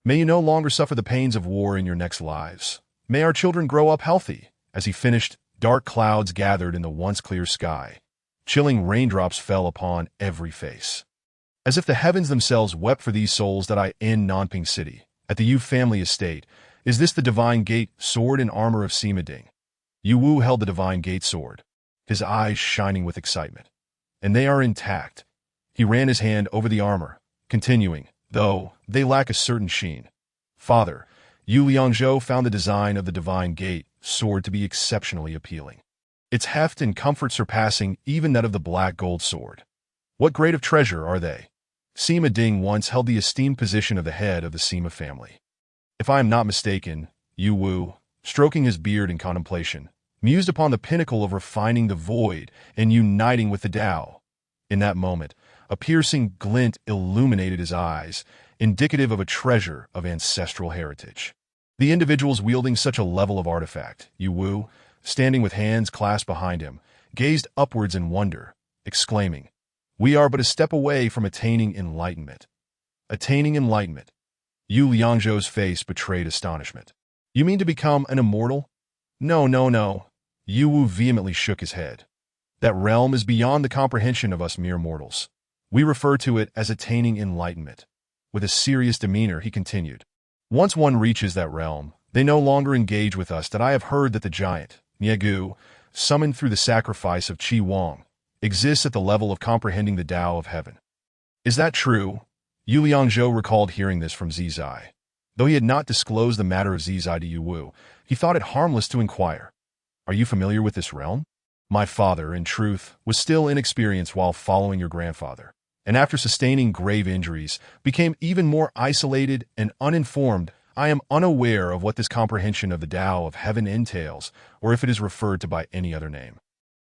May you no longer suffer the pains of war in your next lives. May our children grow up healthy." As he finished, dark clouds gathered in the once clear sky. Chilling raindrops fell upon every face. As if the heavens themselves wept for these souls that I in Nanping City, at the Yu family estate. "Is this the divine gate sword and armor of Sima Ding?" Yu Wu held the divine gate sword, his eyes shining with excitement. "And they are intact." He ran his hand over the armor, continuing, "Though they lack a certain sheen. Father, Yu Liangzhou found the design of the divine gate sword to be exceptionally appealing. Its heft and comfort surpassing even that of the black gold sword. What grade of treasure are they?" Sima Ding once held the esteemed position of the head of the Sima family. "If I am not mistaken," Yu Wu, stroking his beard in contemplation, mused upon the pinnacle of refining the void and uniting with the Tao. In that moment, a piercing glint illuminated his eyes, indicative of a treasure of ancestral heritage. The individuals wielding such a level of artifact, Yu Wu, standing with hands clasped behind him, gazed upwards in wonder, exclaiming, "We are but a step away from attaining enlightenment." Attaining enlightenment. Yu Liangzhou's face betrayed astonishment. "You mean to become an immortal?" "No, no, no." Yu Wu vehemently shook his head. "That realm is beyond the comprehension of us mere mortals. We refer to it as attaining enlightenment." With a serious demeanor, he continued, "Once one reaches that realm, they no longer engage with us. That I have heard that the giant, Niegu, summoned through the sacrifice of Qi Wang, exists at the level of comprehending the Tao of heaven." "Is that true?" Yu Liangzhou recalled hearing this from Zizai. Though he had not disclosed the matter of Zizai to Yu Wu, he thought it harmless to inquire, "Are you familiar with this realm?" "My father, in truth, was still inexperienced while following your grandfather, and after sustaining grave injuries, became even more isolated and uninformed. I am unaware of what this comprehension of the Tao of heaven entails, or if it is referred to by any other name."